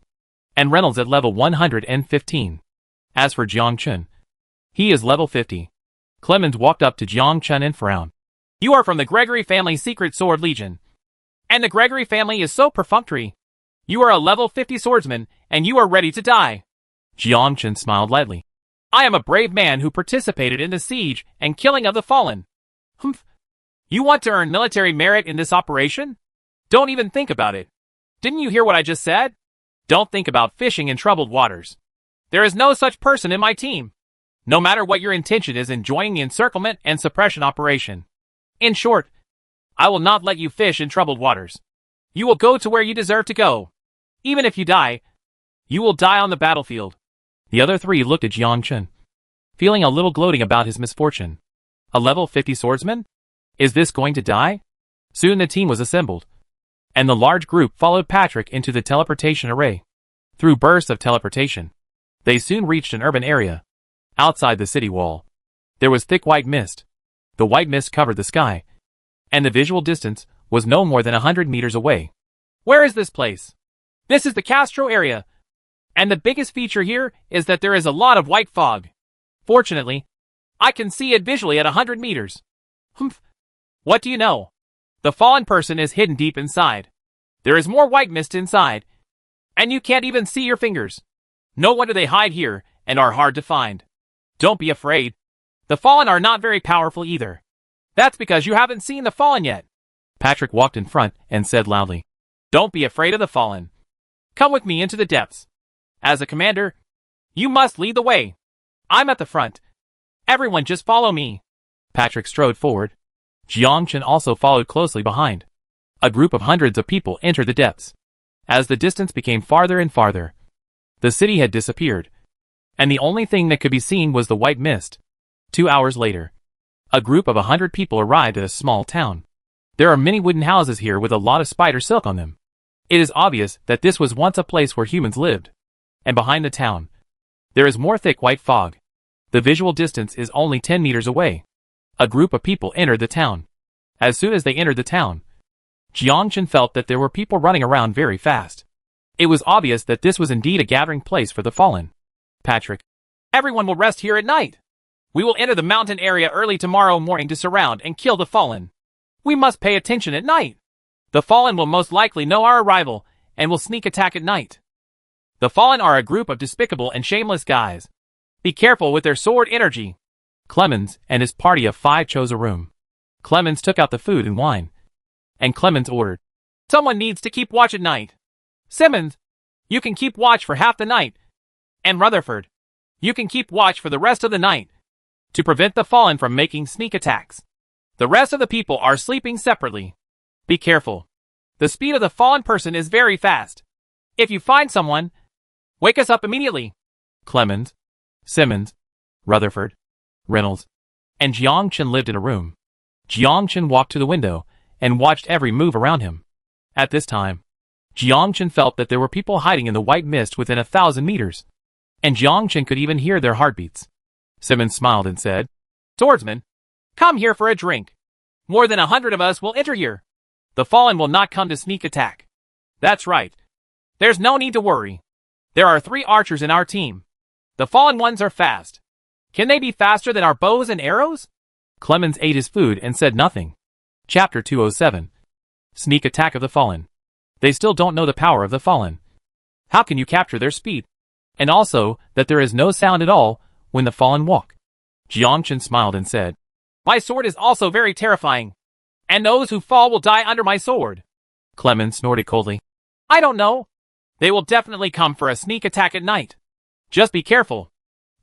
and Reynolds at level 115. As for Jiang Chen, he is level 50. Clemens walked up to Jiang Chen and frowned. You are from the Gregory family Secret Sword Legion. And the Gregory family is so perfunctory. You are a level 50 swordsman, and you are ready to die. Jiang Chen smiled lightly. I am a brave man who participated in the siege and killing of the fallen. Humph. You want to earn military merit in this operation? Don't even think about it. Didn't you hear what I just said? Don't think about fishing in troubled waters. There is no such person in my team. No matter what your intention is in joining the encirclement and suppression operation. In short, I will not let you fish in troubled waters. You will go to where you deserve to go. Even if you die, you will die on the battlefield. The other three looked at Jiang Chen, feeling a little gloating about his misfortune. A level 50 swordsman? Is this going to die? Soon the team was assembled, and the large group followed Patrick into the teleportation array. Through bursts of teleportation, they soon reached an urban area. Outside the city wall, there was thick white mist. The white mist covered the sky, and the visual distance was no more than 100 meters away. Where is this place? This is the Castro area. And the biggest feature here is that there is a lot of white fog. Fortunately, I can see it visually at 100 meters. Humph. What do you know? The fallen person is hidden deep inside. There is more white mist inside, and you can't even see your fingers. No wonder they hide here and are hard to find. Don't be afraid. The fallen are not very powerful either. That's because you haven't seen the fallen yet. Patrick walked in front and said loudly, Don't be afraid of the fallen. Come with me into the depths. As a commander, you must lead the way. I'm at the front. Everyone just follow me. Patrick strode forward. Jiang Chen also followed closely behind. A group of hundreds of people entered the depths. As the distance became farther and farther, the city had disappeared, and the only thing that could be seen was the white mist. 2 hours later, a group of 100 people arrived at a small town. There are many wooden houses here with a lot of spider silk on them. It is obvious that this was once a place where humans lived. And behind the town, there is more thick white fog. The visual distance is only 10 meters away. A group of people entered the town. As soon as they entered the town, Jiang Chen felt that there were people running around very fast. It was obvious that this was indeed a gathering place for the fallen. Patrick. Everyone will rest here at night. We will enter the mountain area early tomorrow morning to surround and kill the fallen. We must pay attention at night. The fallen will most likely know our arrival and will sneak attack at night. The fallen are a group of despicable and shameless guys. Be careful with their sword energy. Clemens and his party of 5 chose a room. Clemens took out the food and wine, and Clemens ordered, Someone needs to keep watch at night. Simmons, you can keep watch for half the night. And Rutherford, you can keep watch for the rest of the night, to prevent the fallen from making sneak attacks. The rest of the people are sleeping separately. Be careful. The speed of the fallen person is very fast. If you find someone, wake us up immediately. Clemens, Simmons, Rutherford, Reynolds, and Jiang Chen lived in a room. Jiang Chen walked to the window and watched every move around him. At this time, Jiang Chen felt that there were people hiding in the white mist within 1,000 meters, and Jiang Chen could even hear their heartbeats. Simmons smiled and said, Swordsman, come here for a drink. More than 100 of us will enter here. The fallen will not come to sneak attack. That's right. There's no need to worry. There are 3 archers in our team. The fallen ones are fast. Can they be faster than our bows and arrows? Clemens ate his food and said nothing. Chapter 207. Sneak Attack of the Fallen. They still don't know the power of the fallen. How can you capture their speed? And also, that there is no sound at all when the fallen walk. Jiang Chen smiled and said, My sword is also very terrifying. And those who fall will die under my sword. Clemens snorted coldly. I don't know. They will definitely come for a sneak attack at night. Just be careful.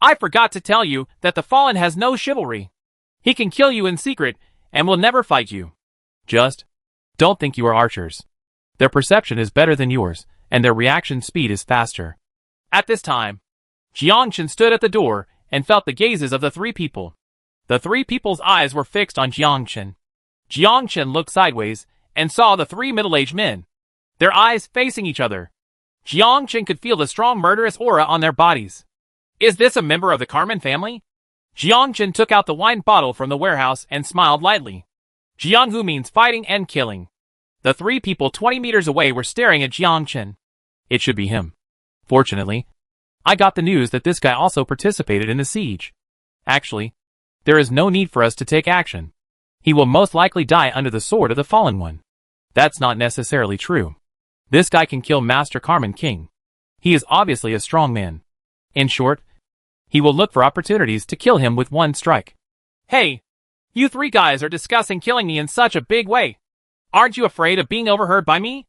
I forgot to tell you that the Fallen has no chivalry. He can kill you in secret and will never fight you. Just don't think you are archers. Their perception is better than yours, and their reaction speed is faster. At this time, Jiangchen stood at the door and felt the gazes of the three people. The three people's eyes were fixed on Jiangchen. Jiangchen looked sideways and saw the three middle-aged men, their eyes facing each other. Jiangchen could feel the strong murderous aura on their bodies. Is this a member of the Carmen family? Jiangchen took out the wine bottle from the warehouse and smiled lightly. Jianghu means fighting and killing. The three people 20 meters away were staring at Jiangchen. It should be him. Fortunately, I got the news that this guy also participated in the siege. Actually, there is no need for us to take action. He will most likely die under the sword of the Fallen One. That's not necessarily true. This guy can kill Master Carmen King. He is obviously a strong man. In short, he will look for opportunities to kill him with one strike. Hey, you three guys are discussing killing me in such a big way. Aren't you afraid of being overheard by me?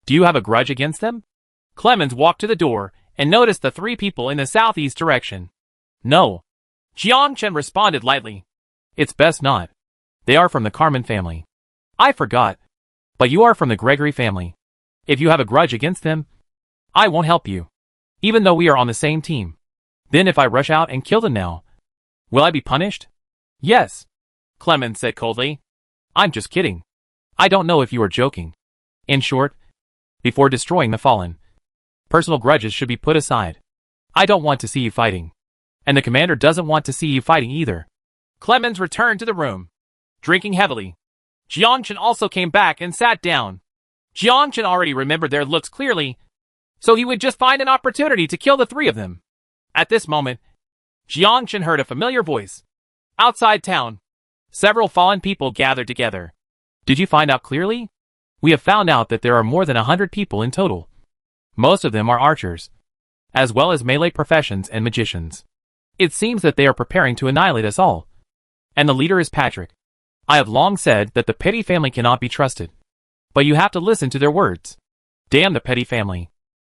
Do you have a grudge against them? Clemens walked to the door and noticed the three people in the southeast direction. No. Jiangchen responded lightly. It's best not. They are from the Carmen family. I forgot. But you are from the Gregory family. If you have a grudge against them, I won't help you. Even though we are on the same team. Then if I rush out and kill them now, will I be punished? Yes, Clemens said coldly. I'm just kidding. I don't know if you are joking. In short, before destroying the Fallen, personal grudges should be put aside. I don't want to see you fighting. And the commander doesn't want to see you fighting either. Clemens returned to the room, drinking heavily. Jiangchen also came back and sat down. Jiangchen already remembered their looks clearly, so he would just find an opportunity to kill the three of them. At this moment, Jiangchen heard a familiar voice. Outside town, several fallen people gathered together. Did you find out clearly? We have found out that there are more than 100 people in total. Most of them are archers, as well as melee professions and magicians. It seems that they are preparing to annihilate us all. And the leader is Patrick. I have long said that the Petty family cannot be trusted. But you have to listen to their words. Damn the Petty family.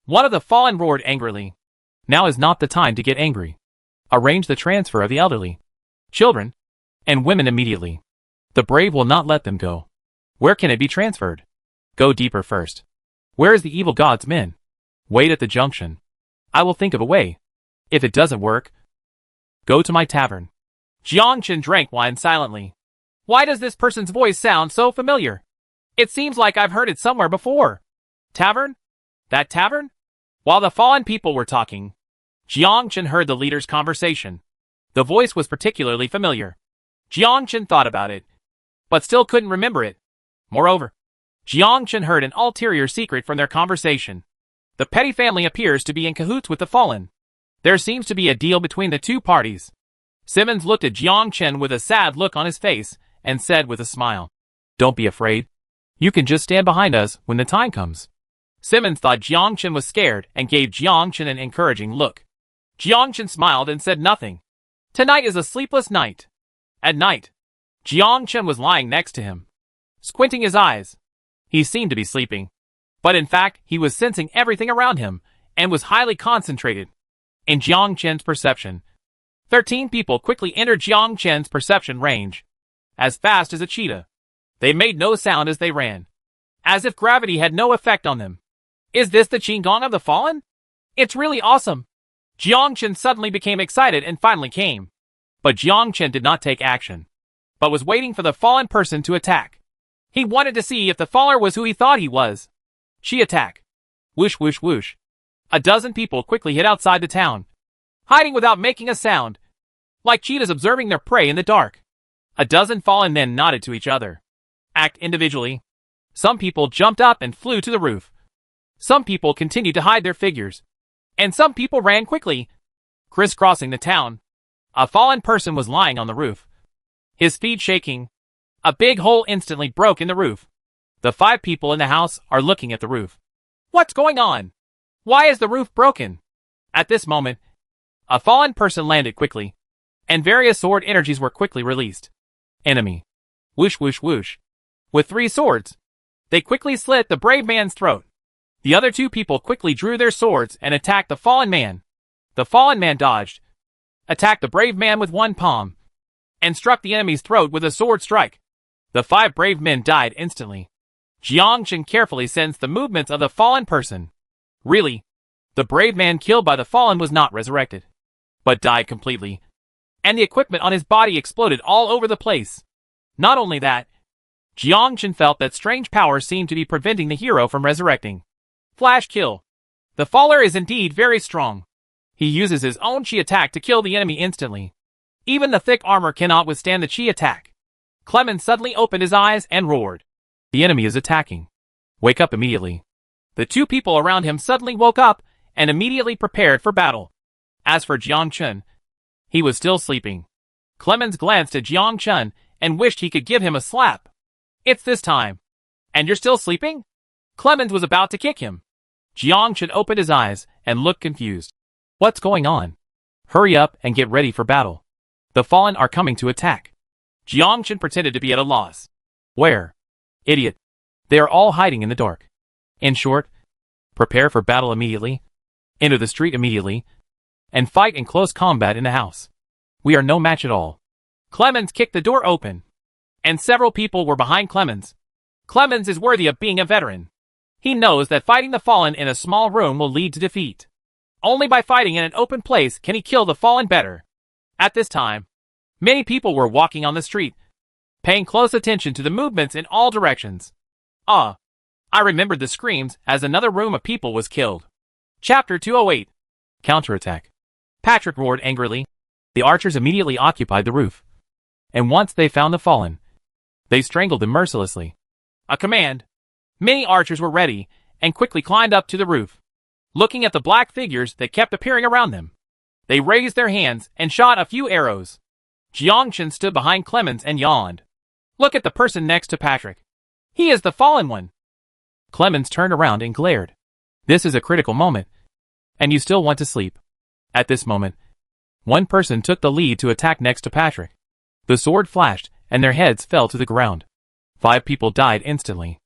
One of the fallen roared angrily. Now is not the time to get angry. Arrange the transfer of the elderly, children, and women immediately. The brave will not let them go. Where can it be transferred? Go deeper first. Where is the evil god's men? Wait at the junction. I will think of a way. If it doesn't work, go to my tavern. Jiangchen drank wine silently. Why does this person's voice sound so familiar? It seems like I've heard it somewhere before. Tavern? That tavern? While the fallen people were talking, Jiangchen heard the leader's conversation. The voice was particularly familiar. Jiangchen thought about it, but still couldn't remember it. Moreover, Jiangchen heard an ulterior secret from their conversation. The Petty family appears to be in cahoots with the fallen. There seems to be a deal between the two parties. Simmons looked at Jiangchen with a sad look on his face and said with a smile, Don't be afraid. You can just stand behind us when the time comes. Simmons thought Jiangchen was scared and gave Jiangchen an encouraging look. Jiangchen smiled and said nothing. Tonight is a sleepless night. At night, Jiangchen was lying next to him, squinting his eyes. He seemed to be sleeping, but in fact he was sensing everything around him and was highly concentrated. In Jiangchen's perception, 13 people quickly entered Jiangchen's perception range, as fast as a cheetah. They made no sound as they ran, as if gravity had no effect on them. Is this the Qinggong of the Fallen? It's really awesome. Jiangchen suddenly became excited and finally came. But Jiangchen did not take action, but was waiting for the fallen person to attack. He wanted to see if the faller was who he thought he was. She attack. Whoosh whoosh whoosh. A dozen people quickly hid outside the town, hiding without making a sound, like cheetahs observing their prey in the dark. A dozen fallen men nodded to each other. Act individually. Some people jumped up and flew to the roof. Some people continued to hide their figures. And some people ran quickly, crisscrossing the town. A fallen person was lying on the roof, his feet shaking. A big hole instantly broke in the roof. The 5 people in the house are looking at the roof. What's going on? Why is the roof broken? At this moment, a fallen person landed quickly, and various sword energies were quickly released. Enemy. Whoosh whoosh whoosh. with 3 swords. They quickly slit the brave man's throat. The other 2 people quickly drew their swords and attacked the fallen man. The fallen man dodged, attacked the brave man with one palm, and struck the enemy's throat with a sword strike. The 5 brave men died instantly. Jiang Chen carefully sensed the movements of the fallen person. Really, the brave man killed by the fallen was not resurrected, but died completely, and the equipment on his body exploded all over the place. Not only that, Jiang Chen felt that strange power seemed to be preventing the hero from resurrecting. Flash kill. The faller is indeed very strong. He uses his own chi attack to kill the enemy instantly. Even the thick armor cannot withstand the chi attack. Clemens suddenly opened his eyes and roared. The enemy is attacking. Wake up immediately. The 2 people around him suddenly woke up and immediately prepared for battle. As for Jiang Chen, he was still sleeping. Clemens glanced at Jiang Chen and wished he could give him a slap. It's this time. And you're still sleeping? Clemens was about to kick him. Jiang Chen opened his eyes and looked confused. What's going on? Hurry up and get ready for battle. The fallen are coming to attack. Jiang Chen pretended to be at a loss. Where? Idiot. They are all hiding in the dark. In short, prepare for battle immediately, enter the street immediately, and fight in close combat in the house. We are no match at all. Clemens kicked the door open, and several people were behind Clemens. Clemens is worthy of being a veteran. He knows that fighting the fallen in a small room will lead to defeat. Only by fighting in an open place can he kill the fallen better. At this time, many people were walking on the street, paying close attention to the movements in all directions. I remembered the screams as another room of people was killed. Chapter 208. Counterattack. Patrick roared angrily. The archers immediately occupied the roof, and once they found the fallen, they strangled them mercilessly. A command. Many archers were ready and quickly climbed up to the roof. Looking at the black figures that kept appearing around them, they raised their hands and shot a few arrows. Jiang Chen stood behind Clemens and yawned. Look at the person next to Patrick. He is the fallen one. Clemens turned around and glared. This is a critical moment, and you still want to sleep. At this moment, one person took the lead to attack next to Patrick. The sword flashed, and their heads fell to the ground. 5 people died instantly.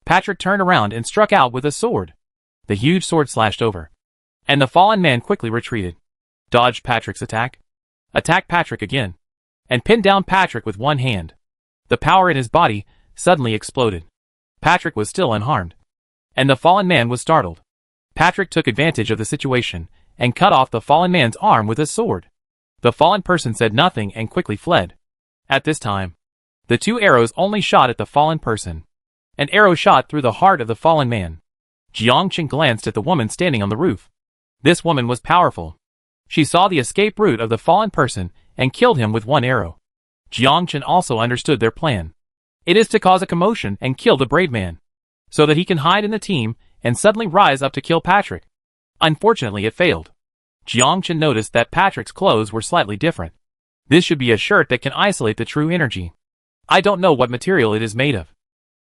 Patrick turned around and struck out with a sword. The huge sword slashed over, and the fallen man quickly retreated, dodged Patrick's attack, attacked Patrick again, and pinned down Patrick with one hand. The power in his body suddenly exploded. Patrick was still unharmed, and the fallen man was startled. Patrick took advantage of the situation and cut off the fallen man's arm with his sword. The fallen person said nothing and quickly fled. At this time, the 2 arrows only shot at the fallen person. An arrow shot through the heart of the fallen man. Jiang Chen glanced at the woman standing on the roof. This woman was powerful. She saw the escape route of the fallen person and killed him with one arrow. Jiang Chen also understood their plan. It is to cause a commotion and kill the brave man, so that he can hide in the team and suddenly rise up to kill Patrick. Unfortunately, it failed. Jiang Chen noticed that Patrick's clothes were slightly different. This should be a shirt that can isolate the true energy. I don't know what material it is made of.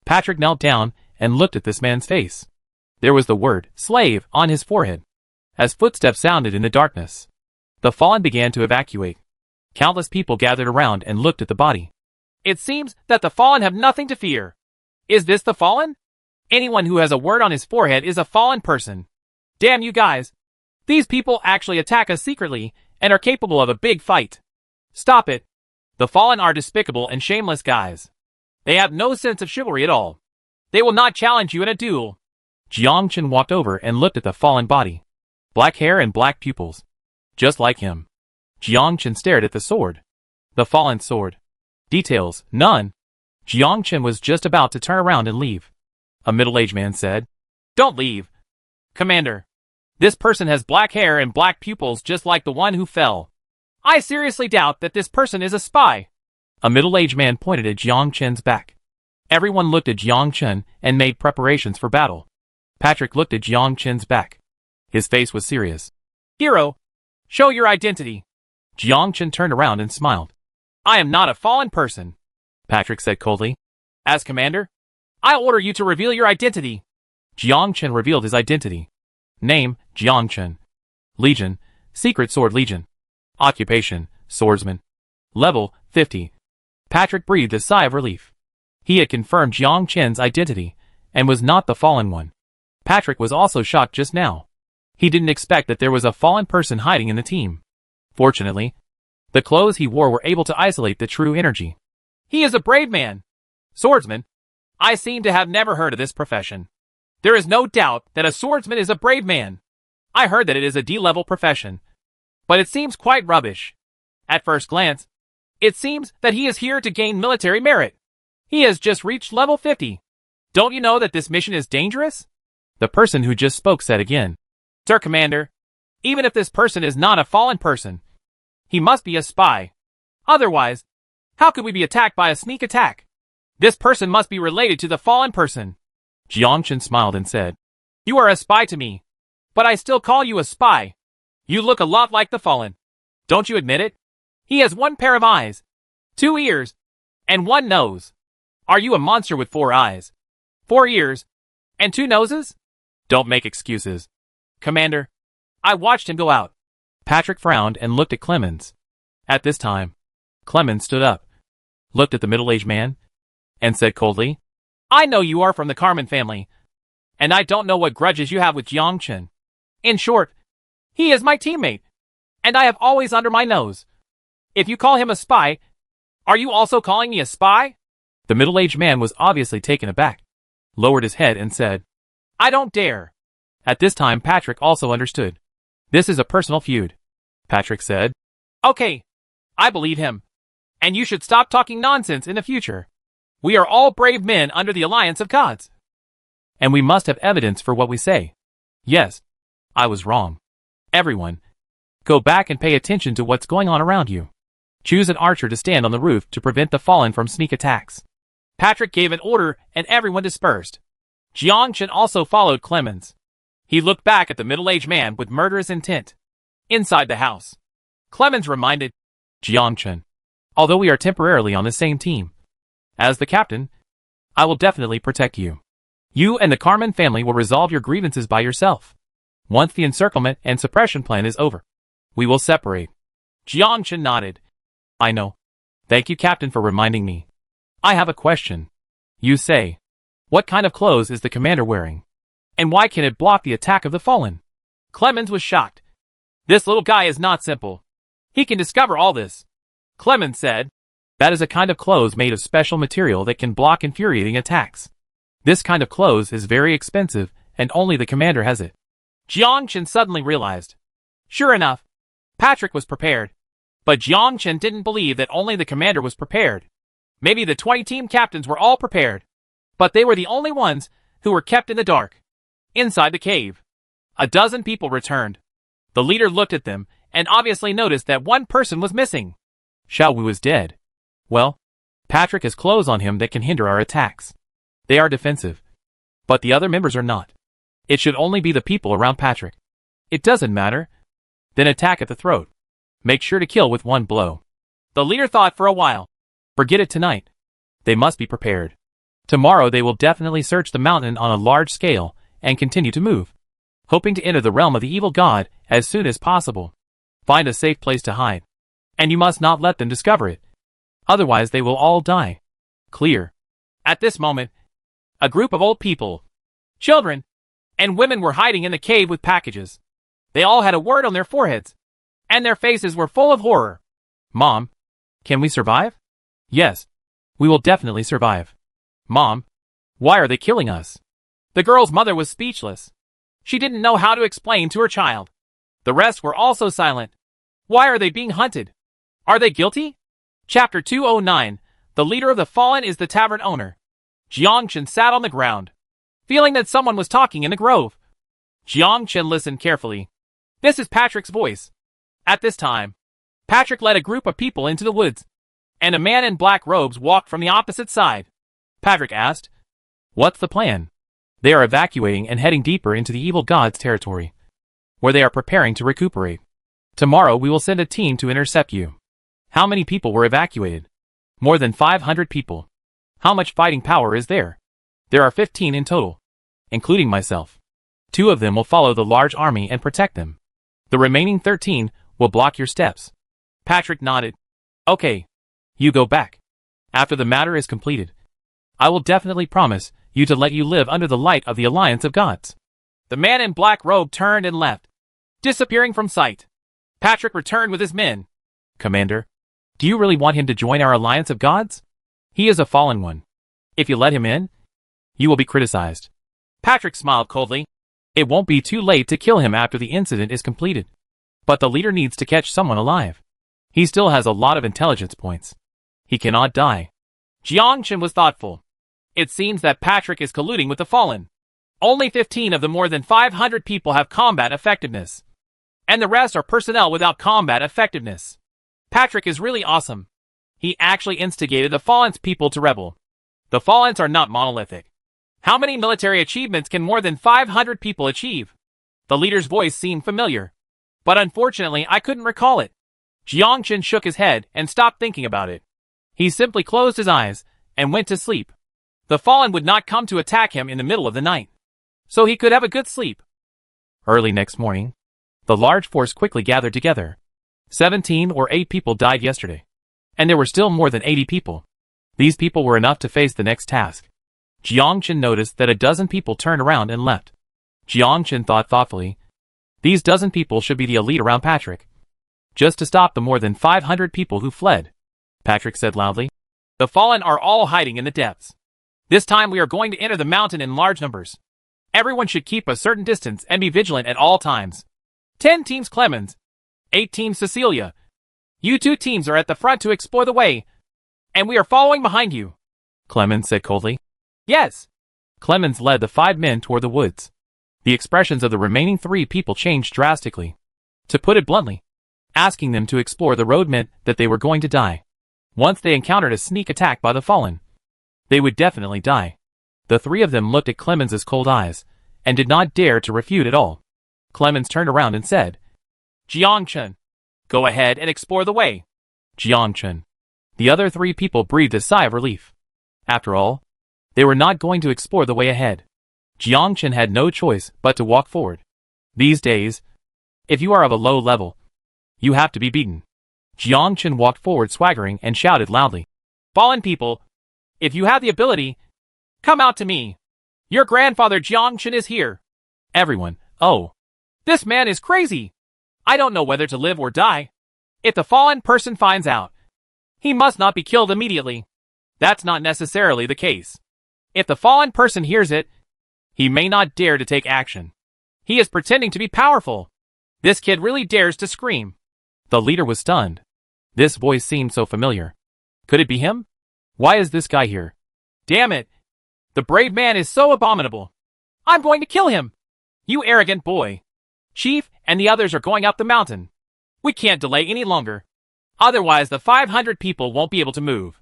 Patrick knelt down and looked at this man's face. There was the word, slave, on his forehead. As footsteps sounded in the darkness, the fallen began to evacuate. Countless people gathered around and looked at the body. It seems that the fallen have nothing to fear. Is this the fallen? Anyone who has a word on his forehead is a fallen person. Damn you guys. These people actually attack us secretly and are capable of a big fight. Stop it. The fallen are despicable and shameless guys. They have no sense of chivalry at all. They will not challenge you in a duel. Jiang Chen walked over and looked at the fallen body. Black hair and black pupils. Just like him. Jiang Chen stared at the sword. The fallen sword. Details, none. Jiang Chen was just about to turn around and leave. A middle-aged man said, Don't leave. Commander. This person has black hair and black pupils just like the one who fell. I seriously doubt that this person is a spy. A middle-aged man pointed at Jiang Chen's back. Everyone looked at Jiang Chen and made preparations for battle. Patrick looked at Jiang Chen's back. His face was serious. Hero, show your identity. Jiang Chen turned around and smiled. I am not a fallen person, Patrick said coldly. As commander, I order you to reveal your identity. Jiang Chen revealed his identity. Name, Jiang Chen. Legion, Secret Sword Legion. Occupation, Swordsman. Level, 50. Patrick breathed a sigh of relief. He had confirmed Jiang Chen's identity, and was not the fallen one. Patrick was also shocked just now. He didn't expect that there was a fallen person hiding in the team. Fortunately, the clothes he wore were able to isolate the true energy. He is a brave man. Swordsman. I seem to have never heard of this profession. There is no doubt that a swordsman is a brave man. I heard that it is a D-level profession. But it seems quite rubbish. At first glance, it seems that he is here to gain military merit. He has just reached level 50. Don't you know that this mission is dangerous? The person who just spoke said again. Sir Commander, even if this person is not a fallen person, he must be a spy. Otherwise, how could we be attacked by a sneak attack? This person must be related to the fallen person. Jiang Chen smiled and said, You are a spy to me, but I still call you a spy. You look a lot like the fallen. Don't you admit it? He has one pair of eyes, 2 ears, and 1 nose. Are you a monster with 4 eyes, 4 ears, and 2 noses? Don't make excuses. Commander, I watched him go out. Patrick frowned and looked at Clemens. At this time, Clemens stood up, looked at the middle-aged man, and said coldly, I know you are from the Carmen family, and I don't know what grudges you have with Jiang Chen. In short, he is my teammate, and I have always under my nose. If you call him a spy, are you also calling me a spy? The middle-aged man was obviously taken aback, lowered his head and said, I don't dare. At this time Patrick also understood. This is a personal feud. Patrick said, Okay, I believe him. And you should stop talking nonsense in the future. We are all brave men under the alliance of gods. And we must have evidence for what we say. Yes, I was wrong. Everyone, go back and pay attention to what's going on around you. Choose an archer to stand on the roof to prevent the fallen from sneak attacks. Patrick gave an order and everyone dispersed. Jiang Chen also followed Clemens. He looked back at the middle-aged man with murderous intent. Inside the house, Clemens reminded Jiang Chen, although we are temporarily on the same team, as the captain, I will definitely protect you. You and the Carmen family will resolve your grievances by yourself. Once the encirclement and suppression plan is over, we will separate. Jiang Chen nodded. I know. Thank you, Captain, for reminding me. I have a question. You say, what kind of clothes is the commander wearing? And why can it block the attack of the fallen? Clemens was shocked. This little guy is not simple. He can discover all this. Clemens said, That is a kind of clothes made of special material that can block infuriating attacks. This kind of clothes is very expensive, and only the commander has it. Jiang Chen suddenly realized. Sure enough, Patrick was prepared. But Jiang Chen didn't believe that only the commander was prepared. Maybe the 20 team captains were all prepared. But they were the only ones who were kept in the dark. Inside the cave, a dozen people returned. The leader looked at them and obviously noticed that one person was missing. Xiao Wu is dead. Well, Patrick has clothes on him that can hinder our attacks. They are defensive. But the other members are not. It should only be the people around Patrick. It doesn't matter. Then attack at the throat. Make sure to kill with 1 blow. The leader thought for a while. Forget it tonight. They must be prepared. Tomorrow they will definitely search the mountain on a large scale and continue to move, hoping to enter the realm of the evil god as soon as possible. Find a safe place to hide. And you must not let them discover it. Otherwise they will all die. Clear. At this moment, a group of old people, children, and women were hiding in the cave with packages. They all had a word on their foreheads, and their faces were full of horror. Mom, can we survive? Yes, we will definitely survive. Mom, why are they killing us? The girl's mother was speechless. She didn't know how to explain to her child. The rest were also silent. Why are they being hunted? Are they guilty? Chapter 209, The leader of the fallen is the tavern owner. Jiang Chen sat on the ground, feeling that someone was talking in the grove. Jiang Chen listened carefully. This is Patrick's voice. At this time, Patrick led a group of people into the woods, and a man in black robes walked from the opposite side. Patrick asked, What's the plan? They are evacuating and heading deeper into the evil god's territory, where they are preparing to recuperate. Tomorrow we will send a team to intercept you. How many people were evacuated? More than 500 people. How much fighting power is there? There are 15 in total, including myself. 2 of them will follow the large army and protect them. The remaining 13 will block your steps. Patrick nodded. Okay. You go back. After the matter is completed, I will definitely promise you to let you live under the light of the alliance of gods. The man in black robe turned and left, disappearing from sight. Patrick returned with his men. Commander, do you really want him to join our alliance of gods? He is a fallen one. If you let him in, you will be criticized. Patrick smiled coldly. It won't be too late to kill him after the incident is completed. But the leader needs to catch someone alive. He still has a lot of intelligence points. He cannot die. Jiang Chen was thoughtful. It seems that Patrick is colluding with the fallen. Only 15 of the more than 500 people have combat effectiveness. And the rest are personnel without combat effectiveness. Patrick is really awesome. He actually instigated the Fallen's people to rebel. The Fallens are not monolithic. How many military achievements can more than 500 people achieve? The leader's voice seemed familiar. But unfortunately, I couldn't recall it. Jiang Chen shook his head and stopped thinking about it. He simply closed his eyes and went to sleep. The Fallen would not come to attack him in the middle of the night, so he could have a good sleep. Early next morning, the large force quickly gathered together. 17 or 8 people died yesterday, and there were still more than 80 people. These people were enough to face the next task. Jiang Chen noticed that a dozen people turned around and left. Jiang Chen thought thoughtfully, these dozen people should be the elite around Patrick, just to stop the more than 500 people who fled. Patrick said loudly, the Fallen are all hiding in the depths. This time we are going to enter the mountain in large numbers. Everyone should keep a certain distance and be vigilant at all times. 10 teams Clemens. 8 teams Cecilia. You 2 teams are at the front to explore the way, and we are following behind you. Clemens said coldly. Yes. Clemens led the 5 men toward the woods. The expressions of the remaining 3 people changed drastically. To put it bluntly, asking them to explore the road meant that they were going to die. Once they encountered a sneak attack by the Fallen, they would definitely die. The 3 of them looked at Clemens's cold eyes, and did not dare to refute at all. Clemens turned around and said, Jiang Chen, go ahead and explore the way. Jiang Chen. The other 3 people breathed a sigh of relief. After all, they were not going to explore the way ahead. Jiang Chen had no choice but to walk forward. These days, if you are of a low level, you have to be beaten. Jiang Chen walked forward swaggering and shouted loudly, Fallen people, if you have the ability, come out to me. Your grandfather Jiang Chen is here. Everyone, oh. This man is crazy. I don't know whether to live or die. If the fallen person finds out, he must not be killed immediately. That's not necessarily the case. If the fallen person hears it, he may not dare to take action. He is pretending to be powerful. This kid really dares to scream. The leader was stunned. This voice seemed so familiar. Could it be him? Why is this guy here? Damn it. The brave man is so abominable. I'm going to kill him. You arrogant boy. Chief and the others are going up the mountain. We can't delay any longer. Otherwise the 500 people won't be able to move.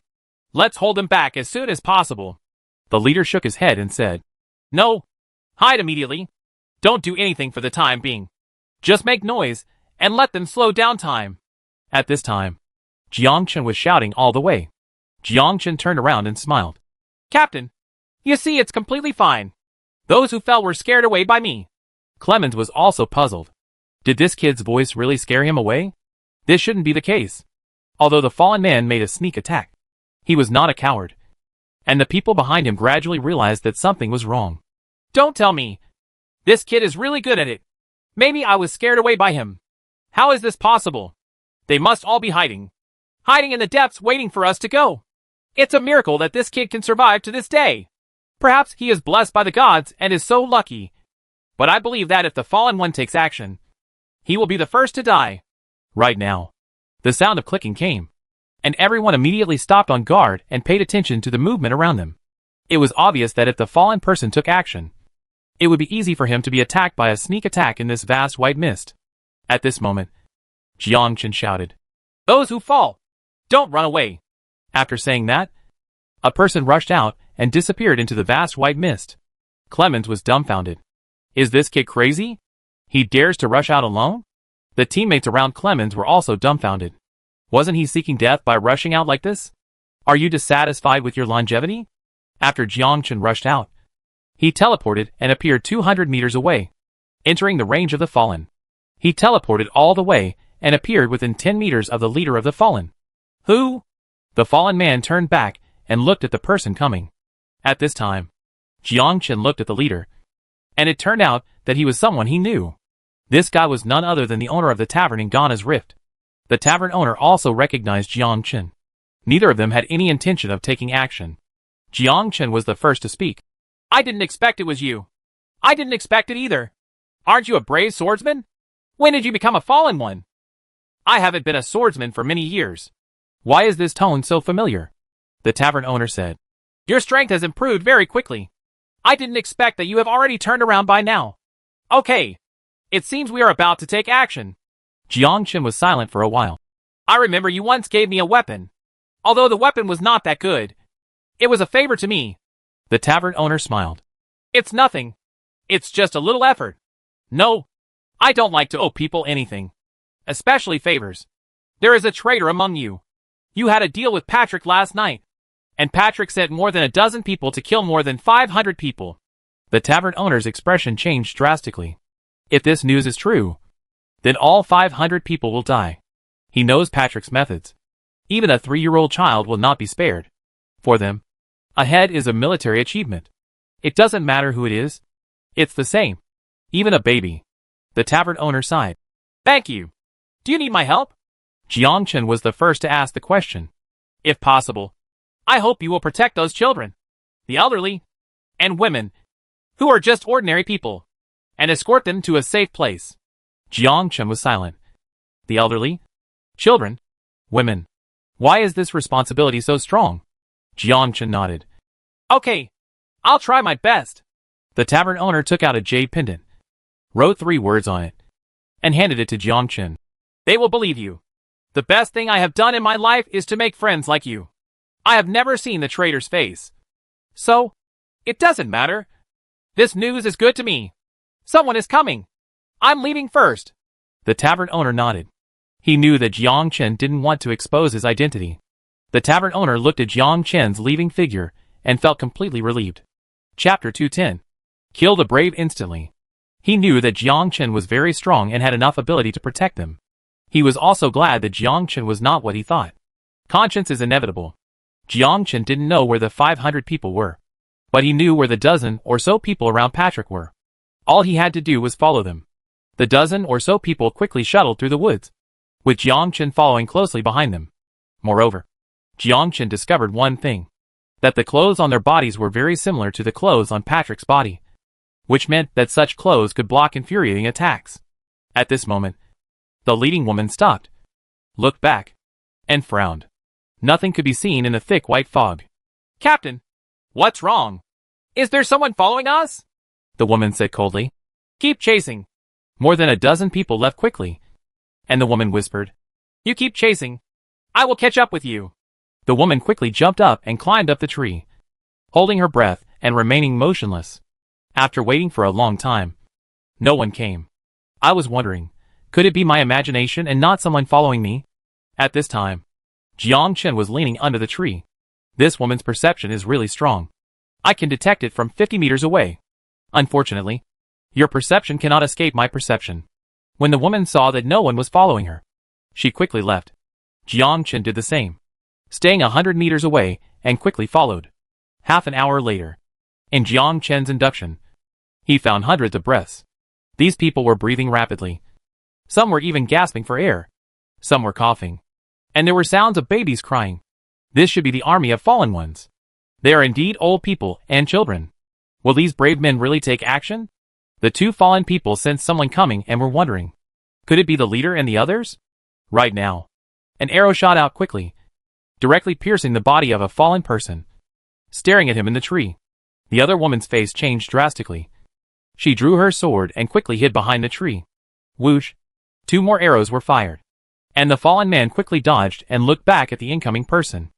Let's hold them back as soon as possible. The leader shook his head and said, No. Hide immediately. Don't do anything for the time being. Just make noise and let them slow down time. At this time, Jiang Chen was shouting all the way. Jiang Chen turned around and smiled. Captain, you see it's completely fine. Those who fell were scared away by me. Clemens was also puzzled. Did this kid's voice really scare him away? This shouldn't be the case. Although the fallen man made a sneak attack, he was not a coward. And the people behind him gradually realized that something was wrong. Don't tell me. This kid is really good at it. Maybe I was scared away by him. How is this possible? They must all be hiding. Hiding in the depths waiting for us to go. It's a miracle that this kid can survive to this day. Perhaps he is blessed by the gods and is so lucky. But I believe that if the fallen one takes action, he will be the first to die. Right now, the sound of clicking came, and everyone immediately stopped on guard and paid attention to the movement around them. It was obvious that if the fallen person took action, it would be easy for him to be attacked by a sneak attack in this vast white mist. At this moment, Jiang Chen shouted, Those who fall, don't run away. After saying that, a person rushed out and disappeared into the vast white mist. Clemens was dumbfounded. Is this kid crazy? He dares to rush out alone? The teammates around Clemens were also dumbfounded. Wasn't he seeking death by rushing out like this? Are you dissatisfied with your longevity? After Jiang Chen rushed out, he teleported and appeared 200 meters away, entering the range of the fallen. He teleported all the way and appeared within 10 meters of the leader of the fallen. Who? The fallen man turned back and looked at the person coming. At this time, Jiang Chen looked at the leader, and it turned out that he was someone he knew. This guy was none other than the owner of the tavern in Ghana's Rift. The tavern owner also recognized Jiang Chen. Neither of them had any intention of taking action. Jiang Chen was the first to speak. I didn't expect it was you. I didn't expect it either. Aren't you a brave swordsman? When did you become a fallen one? I haven't been a swordsman for many years. Why is this tone so familiar? The tavern owner said. Your strength has improved very quickly. I didn't expect that you have already turned around by now. Okay. It seems we are about to take action. Jiang Chen was silent for a while. I remember you once gave me a weapon. Although the weapon was not that good, it was a favor to me. The tavern owner smiled. It's nothing. It's just a little effort. No, I don't like to owe people anything. Especially favors. There is a traitor among you. You had a deal with Patrick last night. And Patrick sent more than a dozen people to kill more than 500 people. The tavern owner's expression changed drastically. If this news is true, then all 500 people will die. He knows Patrick's methods. Even a 3-year-old child will not be spared. For them, a head is a military achievement. It doesn't matter who it is. It's the same. Even a baby. The tavern owner sighed. Thank you. Do you need my help? Jiang Chen was the first to ask the question. If possible, I hope you will protect those children, the elderly, and women, who are just ordinary people, and escort them to a safe place. Jiang Chen was silent. The elderly? Children? Women? Why is this responsibility so strong? Jiang Chen nodded. Okay, I'll try my best. The tavern owner took out a jade pendant, wrote 3 words on it, and handed it to Jiang Chen. They will believe you. The best thing I have done in my life is to make friends like you. I have never seen the traitor's face. So, it doesn't matter. This news is good to me. Someone is coming. I'm leaving first. The tavern owner nodded. He knew that Jiang Chen didn't want to expose his identity. The tavern owner looked at Jiang Chen's leaving figure and felt completely relieved. Chapter 210. Kill the brave instantly. He knew that Jiang Chen was very strong and had enough ability to protect them. He was also glad that Jiang Chen was not what he thought. Conscience is inevitable. Jiang Chen didn't know where the 500 people were, but he knew where the dozen or so people around Patrick were. All he had to do was follow them. The dozen or so people quickly shuttled through the woods, with Jiang Chen following closely behind them. Moreover, Jiang Chen discovered one thing, that the clothes on their bodies were very similar to the clothes on Patrick's body, which meant that such clothes could block infuriating attacks. At this moment, the leading woman stopped, looked back, and frowned. Nothing could be seen in the thick white fog. Captain, what's wrong? Is there someone following us? The woman said coldly. Keep chasing. More than a dozen people left quickly, and the woman whispered, You keep chasing. I will catch up with you. The woman quickly jumped up and climbed up the tree, holding her breath and remaining motionless. After waiting for a long time, no one came. I was wondering, could it be my imagination and not someone following me? At this time, Jiang Chen was leaning under the tree. This woman's perception is really strong. I can detect it from 50 meters away. Unfortunately, your perception cannot escape my perception. When the woman saw that no one was following her, she quickly left. Jiang Chen did the same, staying 100 meters away and quickly followed. Half an hour later, in Jiang Chen's induction, he found hundreds of breaths. These people were breathing rapidly. Some were even gasping for air. Some were coughing. And there were sounds of babies crying. This should be the army of fallen ones. They are indeed old people and children. Will these brave men really take action? The 2 fallen people sensed someone coming and were wondering, could it be the leader and the others? Right now, an arrow shot out quickly, directly piercing the body of a fallen person, staring at him in the tree. The other woman's face changed drastically. She drew her sword and quickly hid behind the tree. Whoosh! 2 more arrows were fired, and the fallen man quickly dodged and looked back at the incoming person.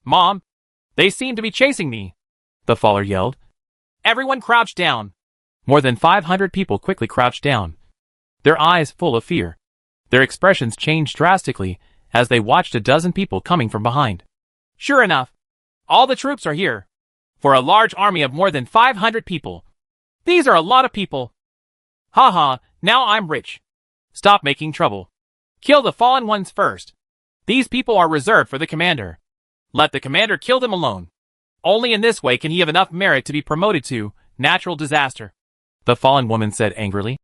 Mom, they seem to be chasing me, the faller yelled. Everyone crouch down. More than 500 people quickly crouched down, their eyes full of fear. Their expressions changed drastically as they watched a dozen people coming from behind. Sure enough, all the troops are here. For a large army of more than 500 people. These are a lot of people. Haha, now I'm rich. Stop making trouble. Kill the fallen ones first. These people are reserved for the commander. Let the commander kill them alone. Only in this way can he have enough merit to be promoted to natural disaster. The fallen woman said angrily.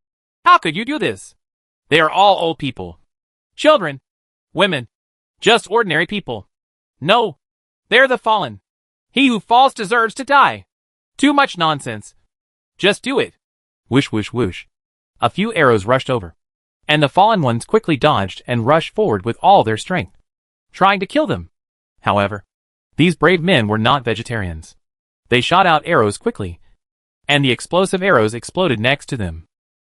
How could you do this? They are all old people. Children. Women. Just ordinary people. No. They're the fallen. He who falls deserves to die. Too much nonsense. Just do it. Whoosh whoosh whoosh. A few arrows rushed over, and the fallen ones quickly dodged and rushed forward with all their strength, trying to kill them. However, these brave men were not vegetarians. They shot out arrows quickly, and the explosive arrows exploded next to them.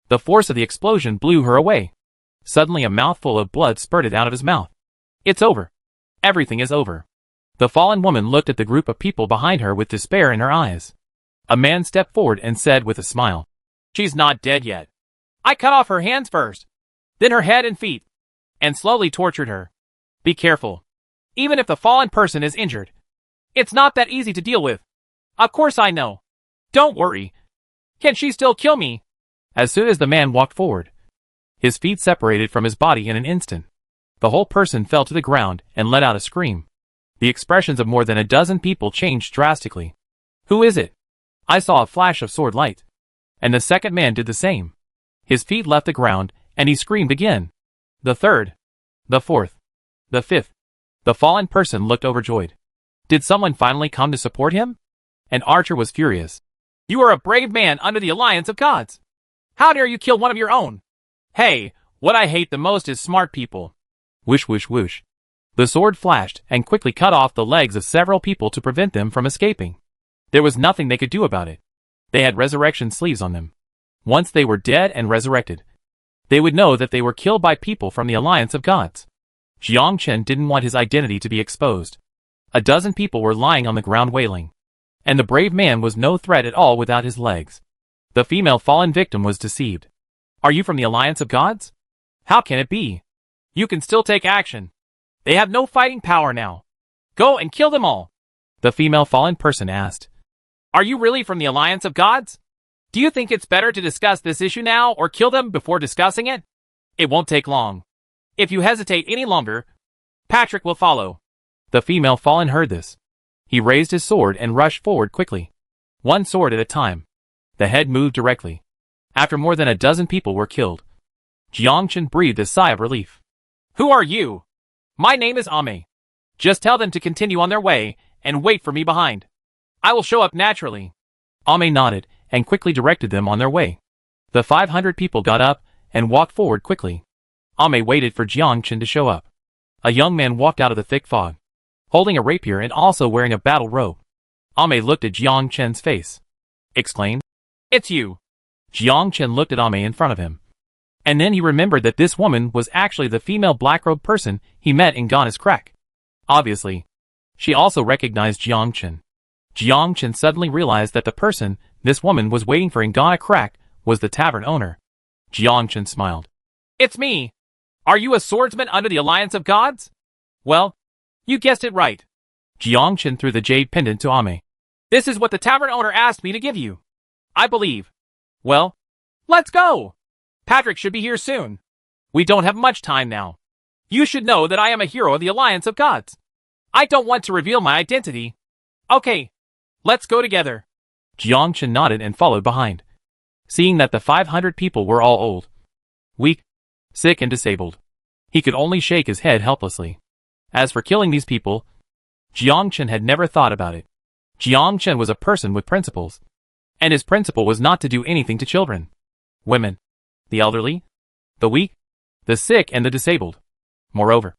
The force of the explosion blew her away. Suddenly a mouthful of blood spurted out of his mouth. It's over. Everything is over. The fallen woman looked at the group of people behind her with despair in her eyes. A man stepped forward and said with a smile, She's not dead yet. I cut off her hands first, then her head and feet, and slowly tortured her. Be careful. Even if the fallen person is injured, it's not that easy to deal with. Of course I know. Don't worry. Can she still kill me? As soon as the man walked forward, his feet separated from his body in an instant. The whole person fell to the ground and let out a scream. The expressions of more than a dozen people changed drastically. Who is it? I saw a flash of sword light. And the second man did the same. His feet left the ground, and he screamed again. The third. The fourth. The fifth. The fallen person looked overjoyed. Did someone finally come to support him? And Archer was furious. You are a brave man under the alliance of gods. How dare you kill one of your own? Hey, what I hate the most is smart people. Whoosh whoosh whoosh. The sword flashed and quickly cut off the legs of several people to prevent them from escaping. There was nothing they could do about it. They had resurrection sleeves on them. Once they were dead and resurrected, they would know that they were killed by people from the alliance of gods. Jiang Chen didn't want his identity to be exposed. A dozen people were lying on the ground wailing. And the brave man was no threat at all without his legs. The female fallen victim was deceived. Are you from the alliance of gods? How can it be? You can still take action. They have no fighting power now. Go and kill them all. The female fallen person asked. Are you really from the alliance of gods? Do you think it's better to discuss this issue now or kill them before discussing it? It won't take long. If you hesitate any longer, Patrick will follow. The female fallen heard this. He raised his sword and rushed forward quickly. One sword at a time. The head moved directly. After more than a dozen people were killed, Jiang Chen breathed a sigh of relief. Who are you? My name is Ame. Just tell them to continue on their way and wait for me behind. I will show up naturally. Ame nodded and quickly directed them on their way. The 500 people got up and walked forward quickly. Ame waited for Jiang Chen to show up. A young man walked out of the thick fog, holding a rapier and also wearing a battle robe. Ame looked at Jiang Chen's face. Exclaimed, It's you. Jiang Chen looked at Ame in front of him. And then he remembered that this woman was actually the female black-robed person he met in Ghana's crack. Obviously, she also recognized Jiang Chen. Jiang Chen suddenly realized that the person this woman was waiting for in Ghana crack was the tavern owner. Jiang Chen smiled. It's me. Are you a swordsman under the alliance of gods? Well, you guessed it right. Jiang Chen threw the jade pendant to Ame. This is what the tavern owner asked me to give you. I believe. Well, let's go. Patrick should be here soon. We don't have much time now. You should know that I am a hero of the alliance of gods. I don't want to reveal my identity. Okay, let's go together. Jiang Chen nodded and followed behind. Seeing that the 500 people were all old, weak, sick and disabled, he could only shake his head helplessly. As for killing these people, Jiang Chen had never thought about it. Jiang Chen was a person with principles, and his principle was not to do anything to children, women, the elderly, the weak, the sick and the disabled. Moreover,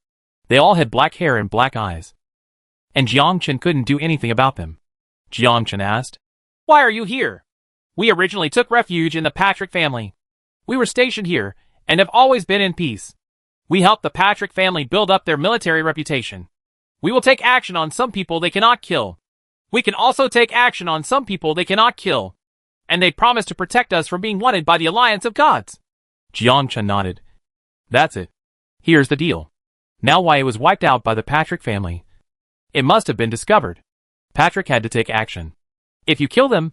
they all had black hair and black eyes. And Jiang Chen couldn't do anything about them. Jiang Chen asked, Why are you here? We originally took refuge in the Patrick family. We were stationed here and have always been in peace. We helped the Patrick family build up their military reputation. We will take action on some people they cannot kill. We can also take action on some people they cannot kill. And they promised to protect us from being wanted by the alliance of gods. Jiang Chen nodded. That's it. Here's the deal. Now why it was wiped out by the Patrick family. It must have been discovered. Patrick had to take action. If you kill them,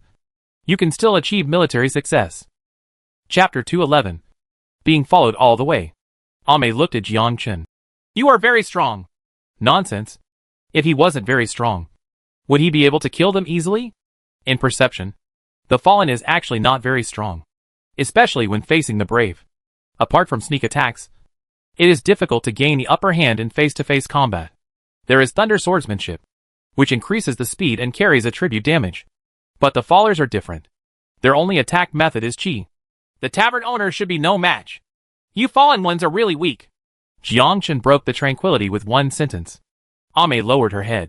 you can still achieve military success. Chapter 211. Being followed all the way. Ame looked at Jiang Chen. You are very strong. Nonsense. If he wasn't very strong, Would he be able to kill them easily? In perception, the Fallen is actually not very strong, especially when facing the brave. Apart from sneak attacks, it is difficult to gain the upper hand in face-to-face combat. There is Thunder Swordsmanship, which increases the speed and carries attribute damage. But the Fallers are different. Their only attack method is Chi. The tavern owner should be no match. You fallen ones are really weak. Jiangchen broke the tranquility with one sentence. Ame lowered her head.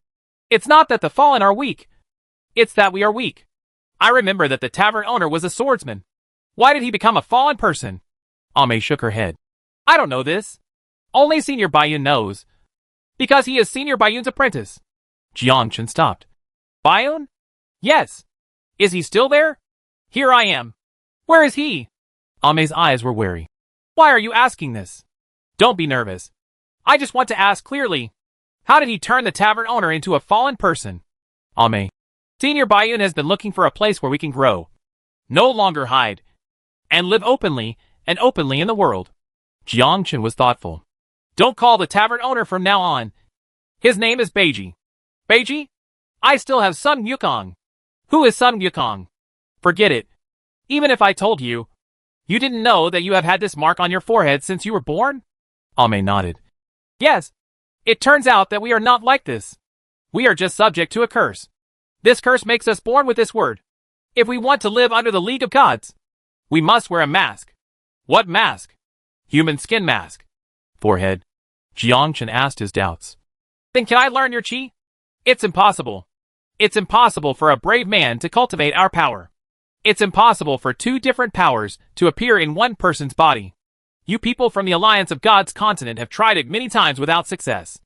It's not that the fallen are weak. It's that we are weak. I remember that the tavern owner was a swordsman. Why did he become a fallen person? Ame shook her head. I don't know this. Only Senior Bayun knows. Because he is Senior Bayun's apprentice. Jiangchen stopped. Bayun? Yes. Is he still there? Here I am. Where is he? Ame's eyes were wary. Why are you asking this? Don't be nervous. I just want to ask clearly. How did he turn the tavern owner into a fallen person? Ame. Senior Bayun has been looking for a place where we can grow. No longer hide. And live openly in the world. Jiangchen was thoughtful. Don't call the tavern owner from now on. His name is Beiji. Beiji? I still have Sun Yukong. Who is Sun Yukong? Forget it. Even if I told you, you didn't know that you have had this mark on your forehead since you were born? Ame nodded. Yes. It turns out that we are not like this. We are just subject to a curse. This curse makes us born with this word. If we want to live under the League of Gods, we must wear a mask. What mask? Human skin mask. Forehead. Jiangchen asked his doubts. Then can I learn your chi? It's impossible. It's impossible for a brave man to cultivate our power. It's impossible for two different powers to appear in one person's body. You people from the Alliance of Gods continent have tried it many times without success.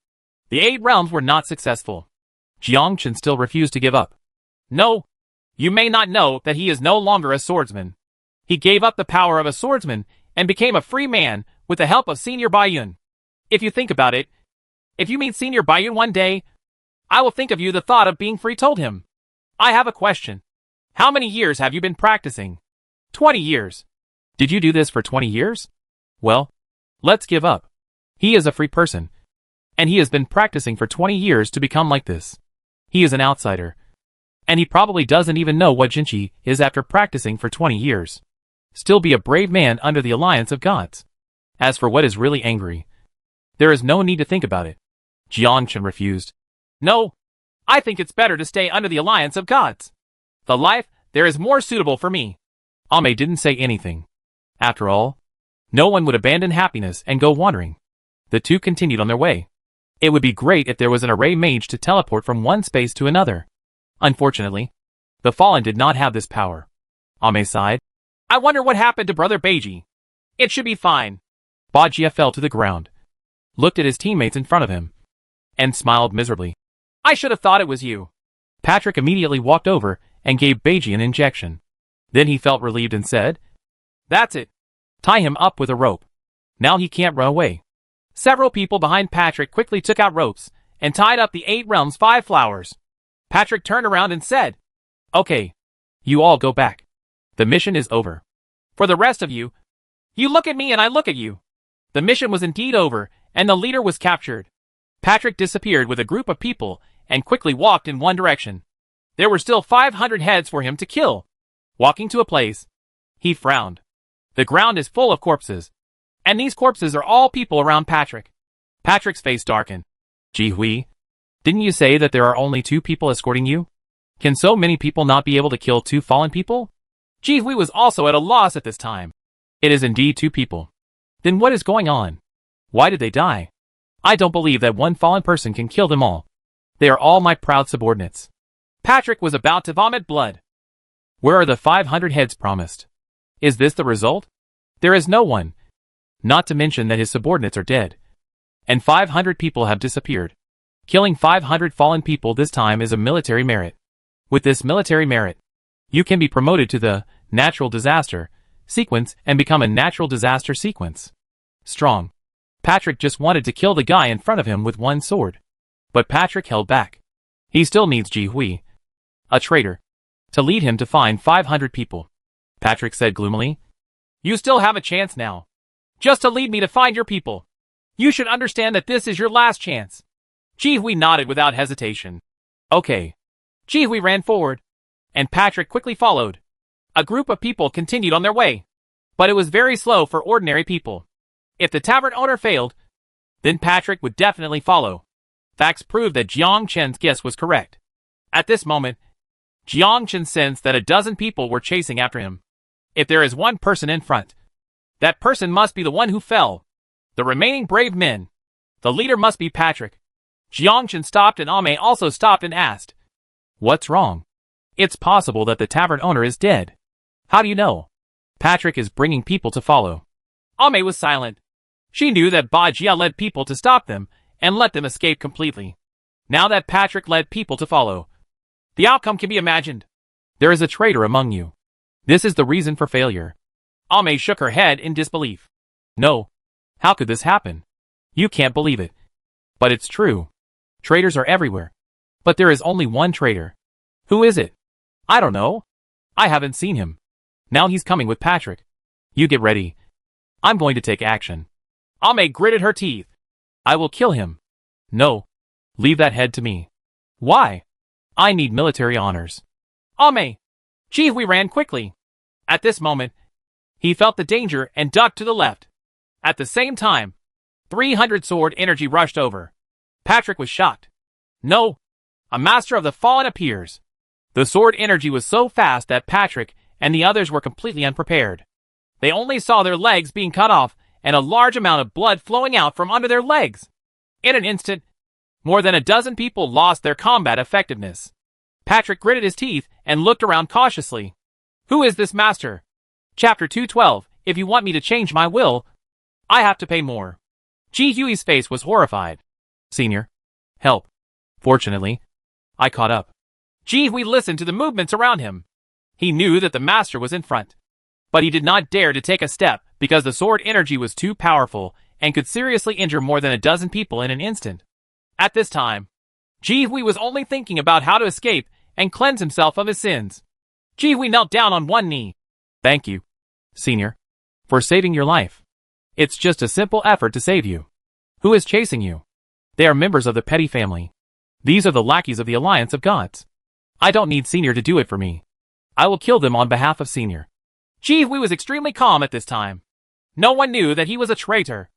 The 8 realms were not successful. Jiangchen still refused to give up. No. You may not know that he is no longer a swordsman. He gave up the power of a swordsman and became a free man with the help of Senior Bayun. If you think about it, if you meet Senior Bayun one day, I will think of you. The thought of being free told him. I have a question. How many years have you been practicing? 20 years. Did you do this for 20 years? Well, let's give up. He is a free person. And he has been practicing for 20 years to become like this. He is an outsider. And he probably doesn't even know what Jinchi is after practicing for 20 years. Still be a brave man under the Alliance of Gods. As for what is really angry, there is no need to think about it. Jiangchen refused. No. I think it's better to stay under the Alliance of Gods. The life there is more suitable for me. Ame didn't say anything. After all, no one would abandon happiness and go wandering. The two continued on their way. It would be great if there was an array mage to teleport from one space to another. Unfortunately, the Fallen did not have this power. Ame sighed. I wonder what happened to Brother Beiji. It should be fine. Bajia fell to the ground, looked at his teammates in front of him, and smiled miserably. I should have thought it was you. Patrick immediately walked over and gave Beiji an injection. Then he felt relieved and said, That's it. Tie him up with a rope. Now he can't run away. Several people behind Patrick quickly took out ropes and tied up the 8 realms 5 flowers. Patrick turned around and said, Okay, you all go back. The mission is over. For the rest of you, you look at me and I look at you. The mission was indeed over, and the leader was captured. Patrick disappeared with a group of people and quickly walked in one direction. There were still 500 heads for him to kill. Walking to a place, he frowned. The ground is full of corpses, and these corpses are all people around Patrick. Patrick's face darkened. Ji Hui, didn't you say that there are only 2 people escorting you? Can so many people not be able to kill 2 fallen people? Ji Hui was also at a loss at this time. It is indeed 2 people. Then what is going on? Why did they die? I don't believe that one fallen person can kill them all. They are all my proud subordinates. Patrick was about to vomit blood. Where are the 500 heads promised? Is this the result? There is no one. Not to mention that his subordinates are dead. And 500 people have disappeared. Killing 500 fallen people this time is a military merit. With this military merit, you can be promoted to the natural disaster sequence and become a natural disaster sequence. Strong. Patrick just wanted to kill the guy in front of him with one sword. But Patrick held back. He still needs Ji Hui, a traitor, to lead him to find 500 people. Patrick said gloomily. You still have a chance now. Just to lead me to find your people. You should understand that this is your last chance. Ji Hui nodded without hesitation. Okay. Ji Hui ran forward, and Patrick quickly followed. A group of people continued on their way, but it was very slow for ordinary people. If the tavern owner failed, then Patrick would definitely follow. Facts proved that Jiang Chen's guess was correct. At this moment, Jiang Chen sensed that a dozen people were chasing after him. If there is one person in front, that person must be the one who fell. The remaining brave men. The leader must be Patrick. Jiang Chen stopped and Ame also stopped and asked, "What's wrong?" "It's possible that the tavern owner is dead." "How do you know?" "Patrick is bringing people to follow." Ame was silent. She knew that Ba Jia led people to stop them and let them escape completely. Now that Patrick led people to follow, the outcome can be imagined. There is a traitor among you. This is the reason for failure. Ame shook her head in disbelief. No. How could this happen? You can't believe it. But it's true. Traitors are everywhere. But there is only one traitor. Who is it? I don't know. I haven't seen him. Now he's coming with Patrick. You get ready. I'm going to take action. Ame gritted her teeth. I will kill him. No. Leave that head to me. Why? I need military honors. Ame. Ji Hui ran quickly. At this moment, he felt the danger and ducked to the left. At the same time, 300 sword energy rushed over. Patrick was shocked. No. A master of the fallen appears. The sword energy was so fast that Patrick and the others were completely unprepared. They only saw their legs being cut off and a large amount of blood flowing out from under their legs. In an instant, more than a dozen people lost their combat effectiveness. Patrick gritted his teeth and looked around cautiously. Who is this master? Chapter 212. If you want me to change my will, I have to pay more. Ji Hui's face was horrified. Senior, help. Fortunately, I caught up. Ji Hui listened to the movements around him. He knew that the master was in front. But he did not dare to take a step because the sword energy was too powerful and could seriously injure more than a dozen people in an instant. At this time, Ji Hui was only thinking about how to escape and cleanse himself of his sins. Ji Hui knelt down on one knee. Thank you, Senior, for saving your life. It's just a simple effort to save you. Who is chasing you? They are members of the petty family. These are the lackeys of the Alliance of Gods. I don't need Senior to do it for me. I will kill them on behalf of Senior. Ji Hui was extremely calm at this time. No one knew that he was a traitor.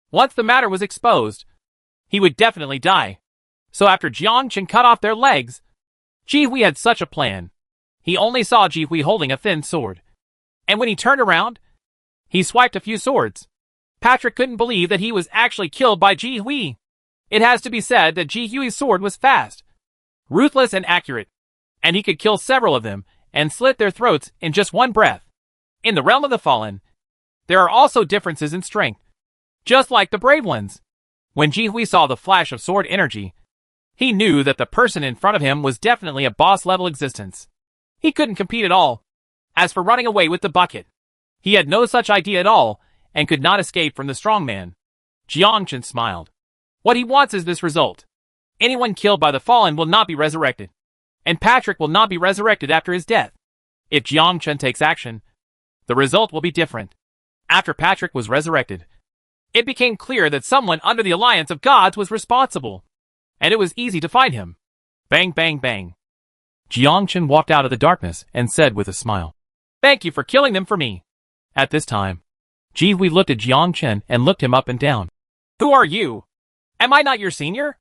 Once the matter was exposed, he would definitely die. So after Jiang Chen cut off their legs, Ji Hui had such a plan. He only saw Ji Hui holding a thin sword. And when he turned around, he swiped a few swords. Patrick couldn't believe that he was actually killed by Ji Hui. It has to be said that Ji Hui's sword was fast, ruthless and accurate, and he could kill several of them and slit their throats in just one breath. In the realm of the fallen, there are also differences in strength, just like the brave ones. When Ji Hui saw the flash of sword energy, he knew that the person in front of him was definitely a boss-level existence. He couldn't compete at all. As for running away with the bucket, he had no such idea at all and could not escape from the strong man. Jiang Chen smiled. What he wants is this result. Anyone killed by the fallen will not be resurrected, and Patrick will not be resurrected after his death. If Jiang Chen takes action, the result will be different. After Patrick was resurrected, it became clear that someone under the Alliance of Gods was responsible, and it was easy to find him. Bang, bang, bang. Jiang Chen walked out of the darkness and said with a smile, "Thank you for killing them for me." At this time, Ji Hui looked at Jiang Chen and looked him up and down. Who are you? Am I not your senior?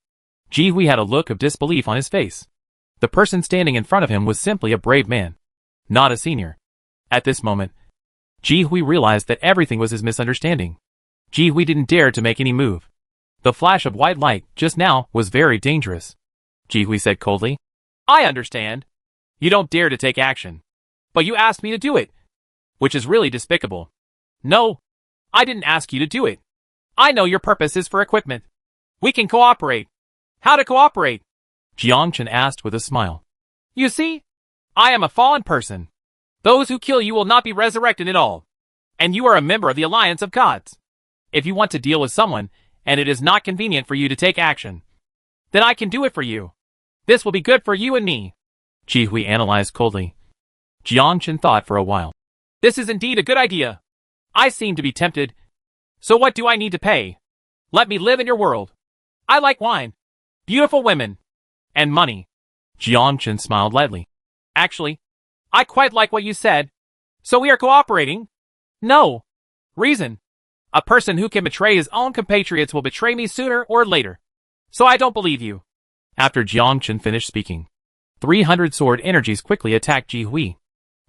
Ji Hui had a look of disbelief on his face. The person standing in front of him was simply a brave man, not a senior. At this moment, Ji Hui realized that everything was his misunderstanding. Ji Hui didn't dare to make any move. The flash of white light just now was very dangerous. Ji Hui said coldly, I understand. You don't dare to take action. But you asked me to do it, which is really despicable. No, I didn't ask you to do it. I know your purpose is for equipment. We can cooperate. How to cooperate? Jiang Chen asked with a smile. You see, I am a fallen person. Those who kill you will not be resurrected at all. And you are a member of the Alliance of Gods. If you want to deal with someone, and it is not convenient for you to take action, then I can do it for you. This will be good for you and me. Ji Hui analyzed coldly. Jiang Chen thought for a while. This is indeed a good idea. I seem to be tempted. So what do I need to pay? Let me live in your world. I like wine, beautiful women, and money. Jiang smiled lightly. Actually, I quite like what you said. So we are cooperating? No. Reason. A person who can betray his own compatriots will betray me sooner or later. So I don't believe you. After Jiang finished speaking, 300 sword energies quickly attacked Ji Hui.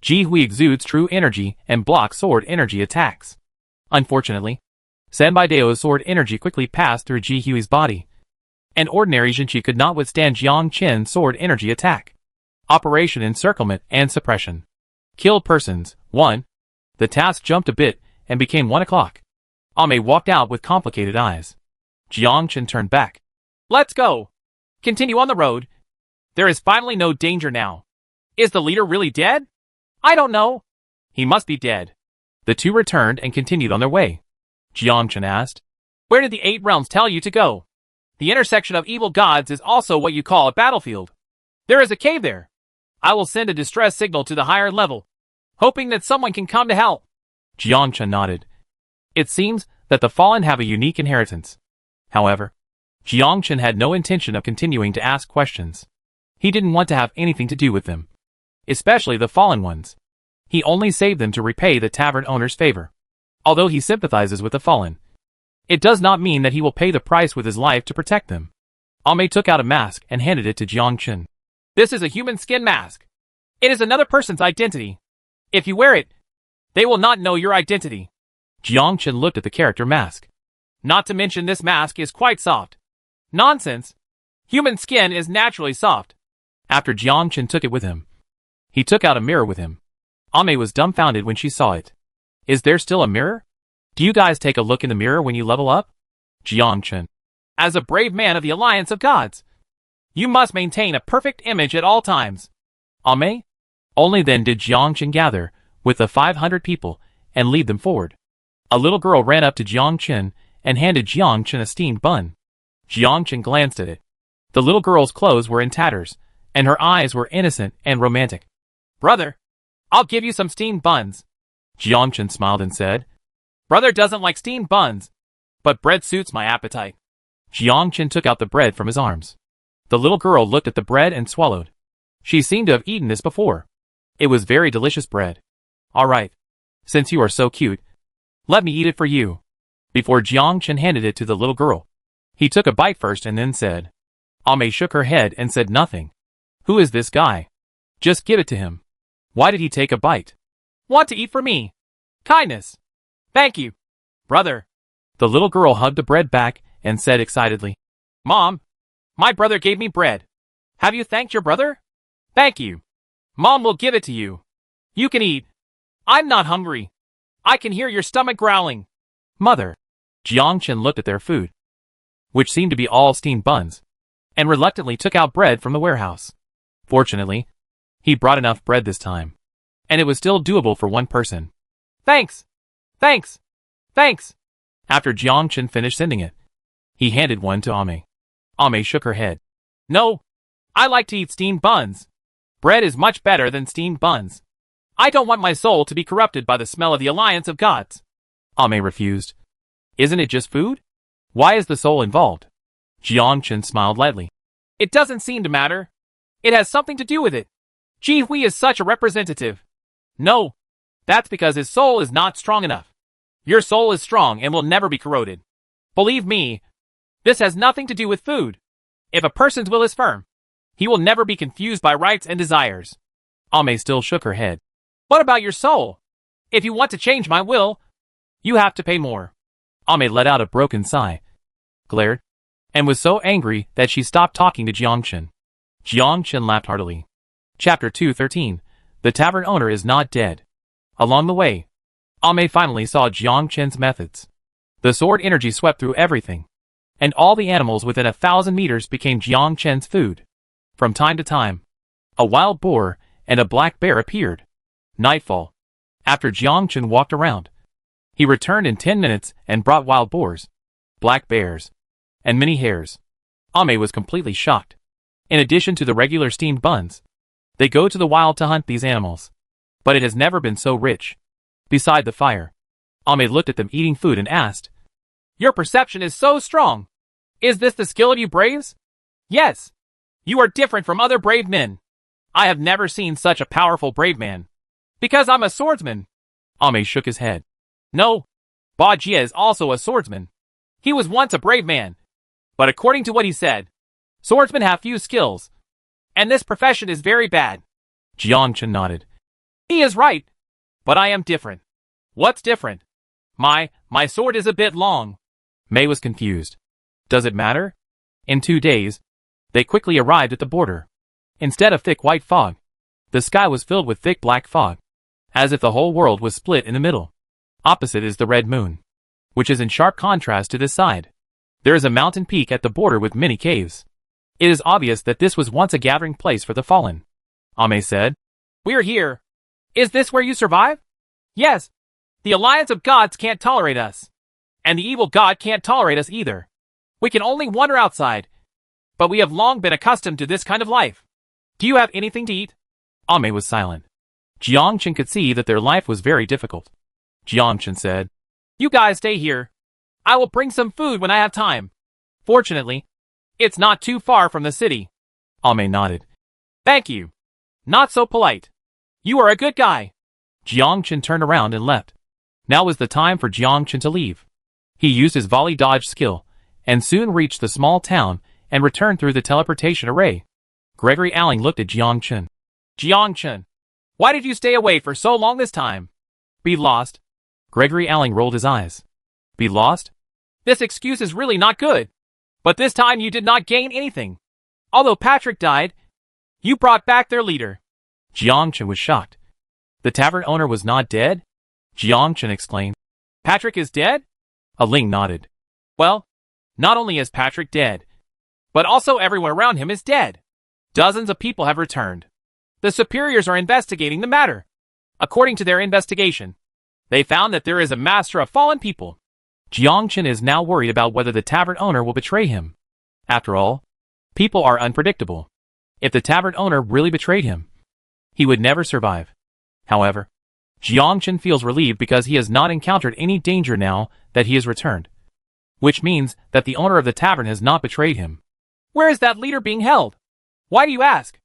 Ji Hui exudes true energy and blocks sword energy attacks. Unfortunately, Senbai Dao's sword energy quickly passed through Ji Hui's body. An ordinary Jinchi could not withstand Jiang sword energy attack. Operation Encirclement and Suppression. Killed persons, 1. The task jumped a bit and became 1 o'clock. Ame walked out with complicated eyes. Jiang turned back. Let's go. Continue on the road. There is finally no danger now. Is the leader really dead? I don't know. He must be dead. The two returned and continued on their way. Jiang asked, Where did the 8 realms tell you to go? The intersection of evil gods is also what you call a battlefield. There is a cave there. I will send a distress signal to the higher level, hoping that someone can come to help. Jiang nodded. It seems that the fallen have a unique inheritance. However, Jiang had no intention of continuing to ask questions. He didn't want to have anything to do with them, especially the fallen ones. He only saved them to repay the tavern owner's favor. Although he sympathizes with the fallen, it does not mean that he will pay the price with his life to protect them. Ame took out a mask and handed it to Jiang. This is a human skin mask. It is another person's identity. If you wear it, they will not know your identity. Jiang looked at the character mask. Not to mention this mask is quite soft. Nonsense. Human skin is naturally soft. After Jiang took it with him, he took out a mirror with him. Ame was dumbfounded when she saw it. Is there still a mirror? Do you guys take a look in the mirror when you level up? Jiang. As a brave man of the Alliance of Gods, you must maintain a perfect image at all times. Ame? Only then did Jiang gather with the 500 people and lead them forward. A little girl ran up to Jiang and handed Jiang a steamed bun. Jiang glanced at it. The little girl's clothes were in tatters, and her eyes were innocent and romantic. Brother, I'll give you some steamed buns. Jiang smiled and said, Brother doesn't like steamed buns, but bread suits my appetite. Jiang took out the bread from his arms. The little girl looked at the bread and swallowed. She seemed to have eaten this before. It was very delicious bread. All right. Since you are so cute, let me eat it for you. Before Jiang handed it to the little girl, he took a bite first and then said. Ame shook her head and said nothing. Who is this guy? Just give it to him. Why did he take a bite? Want to eat for me? Kindness. Thank you, brother. The little girl hugged the bread back and said excitedly, Mom, my brother gave me bread. Have you thanked your brother? Thank you. Mom will give it to you. You can eat. I'm not hungry. I can hear your stomach growling. Mother. Jiang looked at their food, which seemed to be all steamed buns, and reluctantly took out bread from the warehouse. Fortunately, he brought enough bread this time, and it was still doable for one person. Thanks. Thanks. Thanks. After Jiang finished sending it, he handed one to Ame. Ame shook her head. No, I like to eat steamed buns. Bread is much better than steamed buns. I don't want my soul to be corrupted by the smell of the Alliance of Gods. Ame refused. Isn't it just food? Why is the soul involved? Jiang smiled lightly. It doesn't seem to matter. It has something to do with it. Ji Hui is such a representative. No, that's because his soul is not strong enough. Your soul is strong and will never be corroded. Believe me, this has nothing to do with food. If a person's will is firm, he will never be confused by rights and desires. Ame still shook her head. What about your soul? If you want to change my will, you have to pay more. Ame let out a broken sigh, glared, and was so angry that she stopped talking to Jiang. Jiang laughed heartily. Chapter 213. The tavern owner is not dead. Along the way, Ame finally saw Jiang methods. The sword energy swept through everything, and all the animals within 1,000 meters became Jiang food. From time to time, a wild boar and a black bear appeared. Nightfall. After Jiang walked around, he returned in 10 minutes and brought wild boars, black bears, and many hares. Ame was completely shocked. In addition to the regular steamed buns, they go to the wild to hunt these animals. But it has never been so rich. Beside the fire, Ame looked at them eating food and asked, Your perception is so strong. Is this the skill of you braves? Yes. You are different from other brave men. I have never seen such a powerful brave man. Because I'm a swordsman. Ame shook his head. No. Ba Jie is also a swordsman. He was once a brave man. But according to what he said, swordsmen have few skills. And this profession is very bad. Jiangchen nodded. He is right. But I am different. What's different? My sword is a bit long. Mei was confused. Does it matter? In 2 days, they quickly arrived at the border. Instead of thick white fog, the sky was filled with thick black fog, as if the whole world was split in the middle. Opposite is the red moon, which is in sharp contrast to this side. There is a mountain peak at the border with many caves. It is obvious that this was once a gathering place for the fallen. Ame said, We're here. Is this where you survive? Yes. The alliance of gods can't tolerate us. And the evil god can't tolerate us either. We can only wander outside. But we have long been accustomed to this kind of life. Do you have anything to eat? Ame was silent. Jiangchen could see that their life was very difficult. Jiangchen said, You guys stay here. I will bring some food when I have time. Fortunately, it's not too far from the city. Ame nodded. Thank you. Not so polite. You are a good guy. Jiangchen turned around and left. Now was the time for Jiangchen to leave. He used his volley dodge skill, and soon reached the small town and returned through the teleportation array. Gregory Alling looked at Jiangchen. Jiangchen, why did you stay away for so long this time? Be lost? Gregory Alling rolled his eyes. Be lost? This excuse is really not good. But this time you did not gain anything. Although Patrick died, you brought back their leader. Jiangchen was shocked. The tavern owner was not dead? Jiangchen exclaimed. Patrick is dead? Alling nodded. Well, not only is Patrick dead, but also everyone around him is dead. Dozens of people have returned. The superiors are investigating the matter. According to their investigation, they found that there is a master of fallen people. Jiangchen is now worried about whether the tavern owner will betray him. After all, people are unpredictable. If the tavern owner really betrayed him, he would never survive. However, Jiangchen feels relieved because he has not encountered any danger now that he has returned. Which means that the owner of the tavern has not betrayed him. Where is that leader being held? Why do you ask?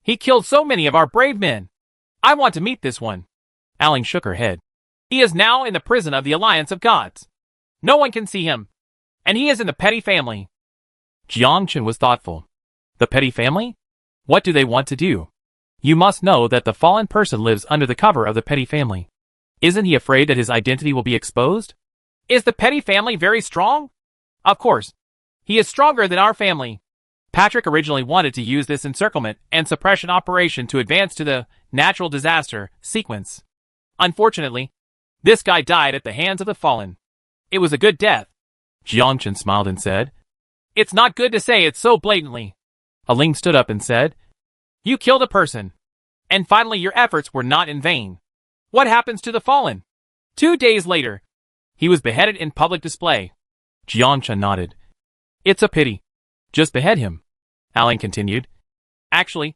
He killed so many of our brave men. I want to meet this one. Alling shook her head. He is now in the prison of the Alliance of Gods. No one can see him. And he is in the petty family. Jiangchen was thoughtful. The petty family? What do they want to do? You must know that the fallen person lives under the cover of the petty family. Isn't he afraid that his identity will be exposed? Is the petty family very strong? Of course. He is stronger than our family. Patrick originally wanted to use this encirclement and suppression operation to advance to the natural disaster sequence. Unfortunately, this guy died at the hands of the fallen. It was a good death. Jiangchen smiled and said, It's not good to say it so blatantly. Alling stood up and said, You killed a person. And finally your efforts were not in vain. What happens to the fallen? 2 days later, he was beheaded in public display. Jiangchen nodded. It's a pity. Just behead him. Alling continued. Actually,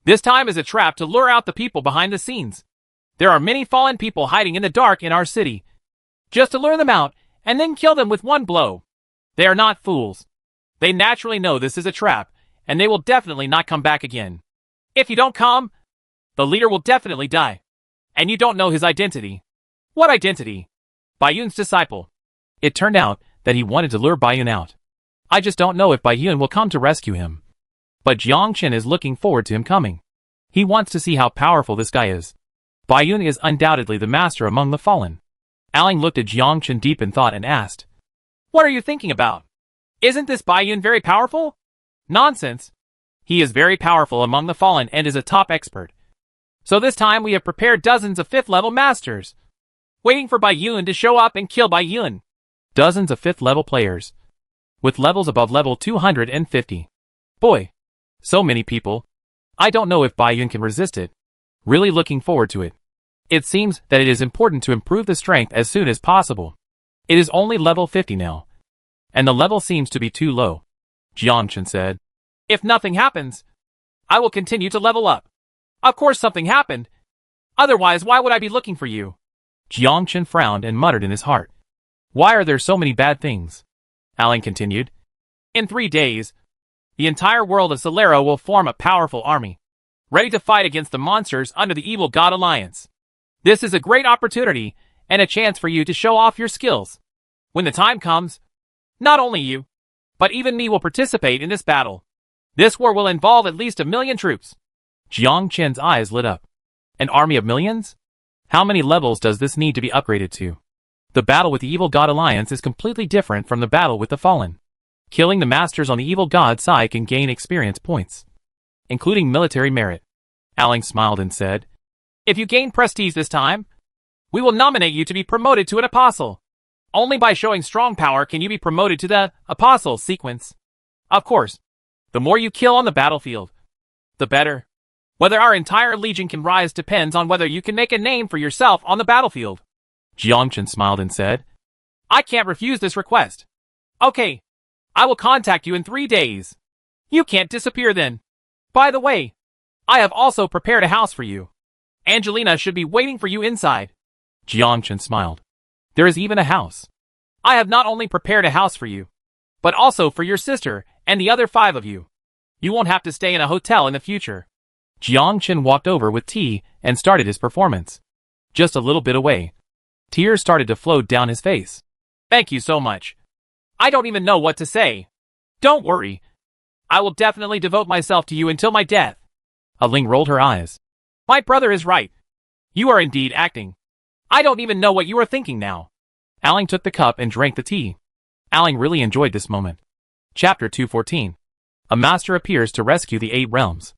this time is a trap to lure out the people behind the scenes. There are many fallen people hiding in the dark in our city. Just to lure them out and then kill them with one blow. They are not fools. They naturally know this is a trap, and they will definitely not come back again. If you don't come, the leader will definitely die. And you don't know his identity. What identity? Baiyun's disciple. It turned out that he wanted to lure Baiyun out. I just don't know if Baiyun will come to rescue him. But Jiangchen is looking forward to him coming. He wants to see how powerful this guy is. Baiyun is undoubtedly the master among the fallen. Alling looked at Jiangchen deep in thought and asked, What are you thinking about? Isn't this Baiyun very powerful? Nonsense. He is very powerful among the fallen and is a top expert. So this time we have prepared dozens of 5th level masters, waiting for Baiyun to show up and kill Baiyun. Dozens of 5th level players, with levels above level 250. Boy, so many people. I don't know if Baiyun can resist it. Really looking forward to it. It seems that it is important to improve the strength as soon as possible. It is only level 50 now, and the level seems to be too low. Jiangchen said, If nothing happens, I will continue to level up. Of course something happened. Otherwise, why would I be looking for you? Jiangchen frowned and muttered in his heart. Why are there so many bad things? Alling continued. In 3 days, the entire world of Solero will form a powerful army, ready to fight against the monsters under the Evil God Alliance. This is a great opportunity and a chance for you to show off your skills. When the time comes, not only you, but even me will participate in this battle. This war will involve at least 1 million troops. Jiang Chen's eyes lit up. An army of millions? How many levels does this need to be upgraded to? The battle with the Evil God Alliance is completely different from the battle with the Fallen. Killing the masters on the Evil God side can gain experience points, including military merit. Aling smiled and said, "If you gain prestige this time, we will nominate you to be promoted to an apostle. Only by showing strong power can you be promoted to the apostle sequence. Of course, the more you kill on the battlefield, the better. Whether our entire legion can rise depends on whether you can make a name for yourself on the battlefield." Jiang Chen smiled and said, "I can't refuse this request. Okay, I will contact you in 3 days. You can't disappear then. By the way, I have also prepared a house for you. Angelina should be waiting for you inside." Jiang Chen smiled. There is even a house. "I have not only prepared a house for you, but also for your sister and the other 5 of you. You won't have to stay in a hotel in the future." Jiang Chen walked over with tea and started his performance. Just a little bit away, tears started to flow down his face. "Thank you so much. I don't even know what to say. Don't worry. I will definitely devote myself to you until my death." Aling rolled her eyes. "My brother is right. You are indeed acting. I don't even know what you are thinking now." Aling took the cup and drank the tea. Aling really enjoyed this moment. Chapter 214. A master appears to rescue the 8 realms.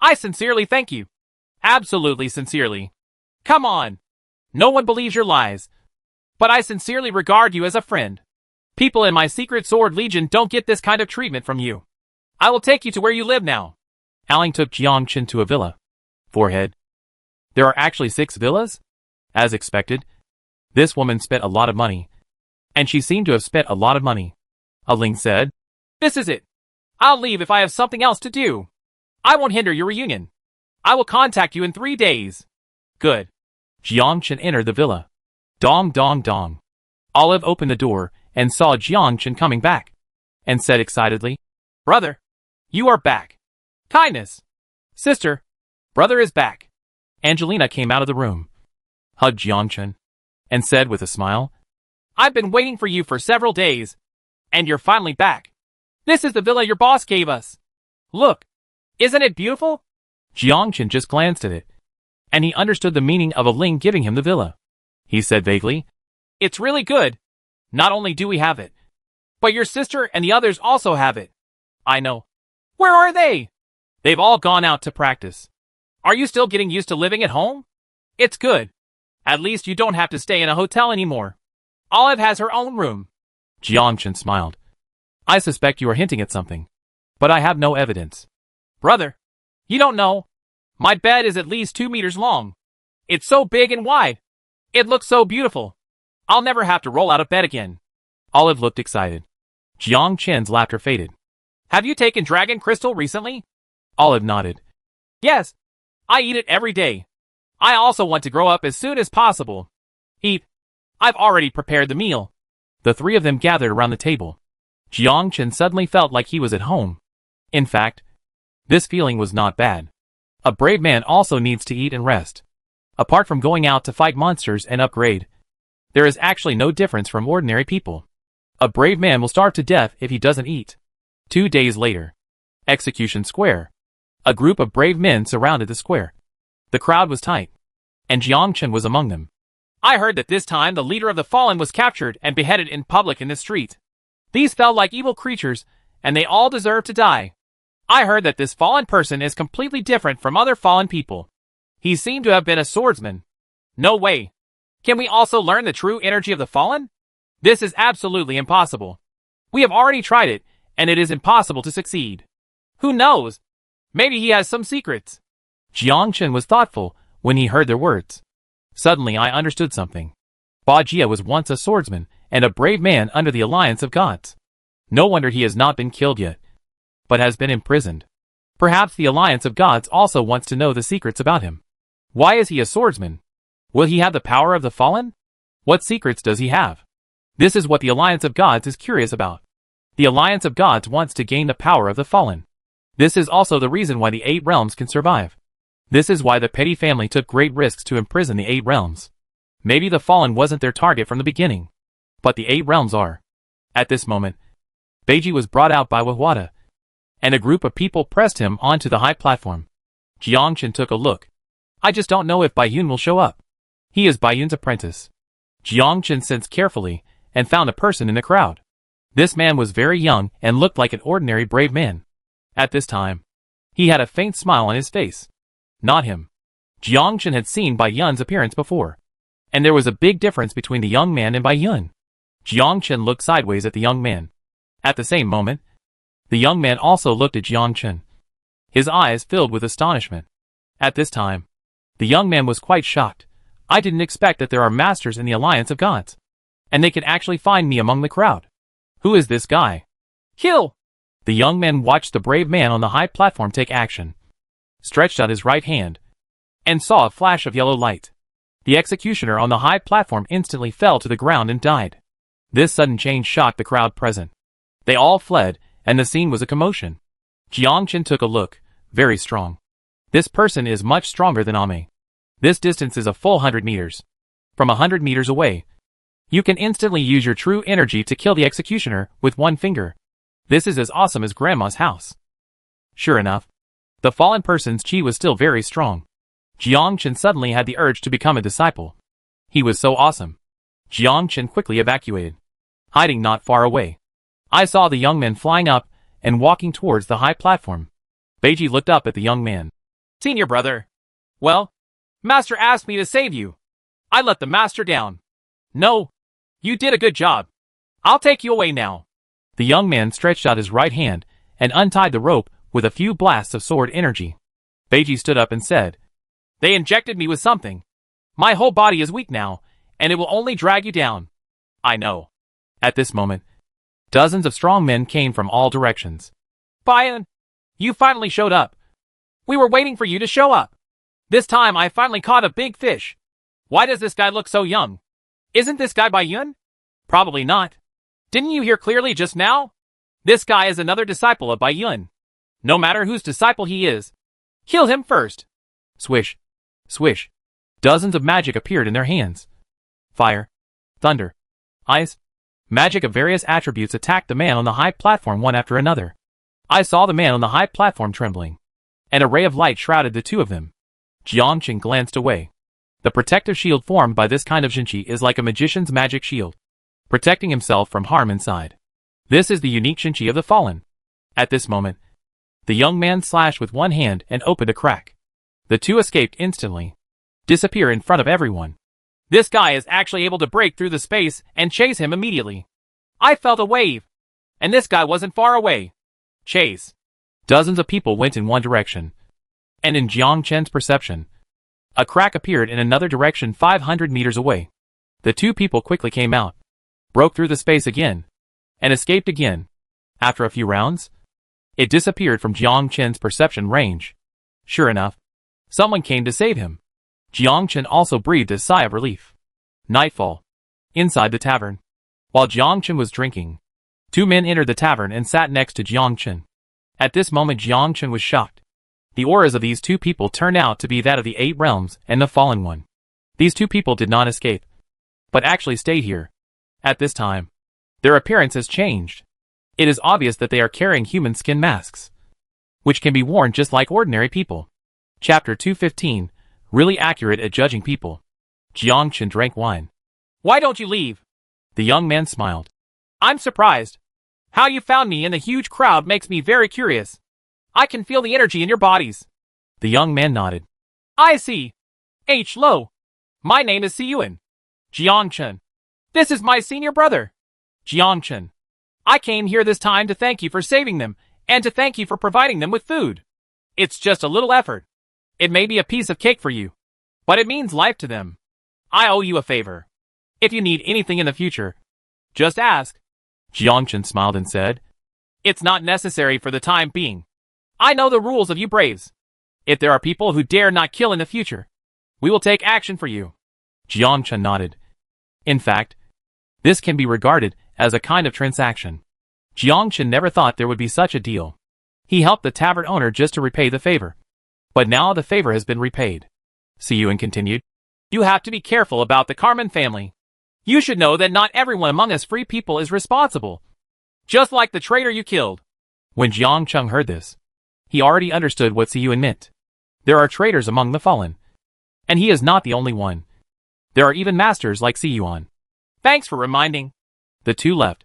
"I sincerely thank you. Absolutely sincerely. Come on. No one believes your lies. But I sincerely regard you as a friend. People in my secret sword legion don't get this kind of treatment from you. I will take you to where you live now." Aling took Jiang Chen to a villa. Forehead. There are actually 6 villas? As expected. This woman spent a lot of money. And she seemed to have spent a lot of money. Aling said, "This is it. I'll leave if I have something else to do. I won't hinder your reunion. I will contact you in 3 days." "Good." Jiang Chen entered the villa. Dong dong dong. Olive opened the door and saw Jiang Chen coming back, and said excitedly, "Brother, you are back. Kindness. Sister, brother is back." Angelina came out of the room, hugged Jiang Chen, and said with a smile, "I've been waiting for you for several days, and you're finally back. This is the villa your boss gave us. Look, isn't it beautiful?" Jiang Chen just glanced at it, and he understood the meaning of Aling giving him the villa. He said vaguely, "It's really good. Not only do we have it, but your sister and the others also have it." "I know. Where are they?" "They've all gone out to practice." "Are you still getting used to living at home?" "It's good. At least you don't have to stay in a hotel anymore. Olive has her own room." Jiang Chen smiled. "I suspect you are hinting at something, but I have no evidence." "Brother, you don't know. My bed is at least 2 meters long. It's so big and wide. It looks so beautiful. I'll never have to roll out of bed again." Olive looked excited. Jiang Chen's laughter faded. "Have you taken dragon crystal recently?" Olive nodded. "Yes. I eat it every day. I also want to grow up as soon as possible. Eat. I've already prepared the meal." The 3 of them gathered around the table. Jiang Chen suddenly felt like he was at home. In fact, this feeling was not bad. A brave man also needs to eat and rest. Apart from going out to fight monsters and upgrade, there is actually no difference from ordinary people. A brave man will starve to death if he doesn't eat. 2 days later. Execution Square. A group of brave men surrounded the square. The crowd was tight, and Jiang Chen was among them. "I heard that this time the leader of the Fallen was captured and beheaded in public in the street. These felt like evil creatures, and they all deserve to die. I heard that this fallen person is completely different from other fallen people. He seemed to have been a swordsman. No way. Can we also learn the true energy of the Fallen? This is absolutely impossible. We have already tried it, and it is impossible to succeed. Who knows? Maybe he has some secrets." Jiang Chen was thoughtful when he heard their words. Suddenly I understood something. Bajia was once a swordsman and a brave man under the alliance of gods. No wonder he has not been killed yet, but has been imprisoned. Perhaps the alliance of gods also wants to know the secrets about him. Why is he a swordsman? Will he have the power of the Fallen? What secrets does he have? This is what the alliance of gods is curious about. The Alliance of Gods wants to gain the power of the fallen. This is also the reason why the 8 realms can survive. This is why the petty family took great risks to imprison the 8 realms. Maybe the fallen wasn't their target from the beginning, but the 8 realms are. At this moment, Beiji was brought out by Wawada, and a group of people pressed him onto the high platform. Jiangchen took a look. I just don't know if Baiyun will show up. He is Baiyun's apprentice. Jiangchen sensed carefully and found a person in the crowd. This man was very young and looked like an ordinary brave man. At this time, he had a faint smile on his face. Not him. Jiangchen had seen Baiyun's appearance before, and there was a big difference between the young man and Baiyun. Jiangchen looked sideways at the young man. At the same moment, the young man also looked at Jiangchen. His eyes filled with astonishment. At this time, the young man was quite shocked. I didn't expect that there are masters in the Alliance of Gods, and they can actually find me among the crowd. Who is this guy? Kill! The young man watched the brave man on the high platform take action, stretched out his right hand, and saw a flash of yellow light. The executioner on the high platform instantly fell to the ground and died. This sudden change shocked the crowd present. They all fled, and the scene was a commotion. Jiangchen took a look, very strong. This person is much stronger than Ame. This distance is a full 100 meters. From 100 meters away, you can instantly use your true energy to kill the executioner with one finger. This is as awesome as Grandma's house. Sure enough, the fallen person's chi was still very strong. Jiangchen suddenly had the urge to become a disciple. He was so awesome. Jiangchen quickly evacuated, hiding not far away. I saw the young man flying up and walking towards the high platform. Beiji looked up at the young man. Senior brother. Well, Master asked me to save you. I let the Master down. No, you did a good job. I'll take you away now. The young man stretched out his right hand and untied the rope with a few blasts of sword energy. Beiji stood up and said, They injected me with something. My whole body is weak now, and it will only drag you down. I know. At this moment, dozens of strong men came from all directions. Baiyun, you finally showed up. We were waiting for you to show up. This time I finally caught a big fish. Why does this guy look so young? Isn't this guy Baiyun? Probably not. Didn't you hear clearly just now? This guy is another disciple of Baiyun. No matter whose disciple he is, kill him first. Swish, swish. Dozens of magic appeared in their hands. Fire, thunder, ice, magic of various attributes attacked the man on the high platform one after another. I saw the man on the high platform trembling. An array of light shrouded the two of them. Jiangchen glanced away. The protective shield formed by this kind of shinchi is like a magician's magic shield, protecting himself from harm inside. This is the unique shinchi of the fallen. At this moment, the young man slashed with one hand and opened a crack. The two escaped instantly, disappear in front of everyone. This guy is actually able to break through the space and chase him immediately. I felt a wave, and this guy wasn't far away. Chase. Dozens of people went in one direction, and in Jiangchen's perception, a crack appeared in another direction 500 meters away. The two people quickly came out, broke through the space again, and escaped again. After a few rounds, it disappeared from Jiangchen's perception range. Sure enough, someone came to save him. Jiangchen also breathed a sigh of relief. Nightfall. Inside the tavern. While Jiangchen was drinking, two men entered the tavern and sat next to Jiangchen. At this moment Jiangchen was shocked. The auras of these two people turned out to be that of the 8 realms and the fallen one. These two people did not escape, but actually stayed here. At this time, their appearance has changed. It is obvious that they are carrying human skin masks, which can be worn just like ordinary people. Chapter 215, really accurate at judging people. Jiangchen drank wine. Why don't you leave? The young man smiled. I'm surprised. How you found me in the huge crowd makes me very curious. I can feel the energy in your bodies. The young man nodded. I see. Lo. My name is Siyuan. Jiangchen. This is my senior brother. Jiangchen. I came here this time to thank you for saving them, and to thank you for providing them with food. It's just a little effort. It may be a piece of cake for you, but it means life to them. I owe you a favor. If you need anything in the future, just ask. Jiangchen smiled and said, It's not necessary for the time being. I know the rules of you braves. If there are people who dare not kill in the future, we will take action for you. Jiangchen nodded. In fact, this can be regarded as a kind of transaction. Jiangchen never thought there would be such a deal. He helped the tavern owner just to repay the favor. But now the favor has been repaid. Siyuan continued. You have to be careful about the Carmen family. You should know that not everyone among us free people is responsible. Just like the traitor you killed. When Jiangcheng heard this, he already understood what Siyuan meant. There are traitors among the fallen. And he is not the only one. There are even masters like Siyuan. Thanks for reminding. The two left.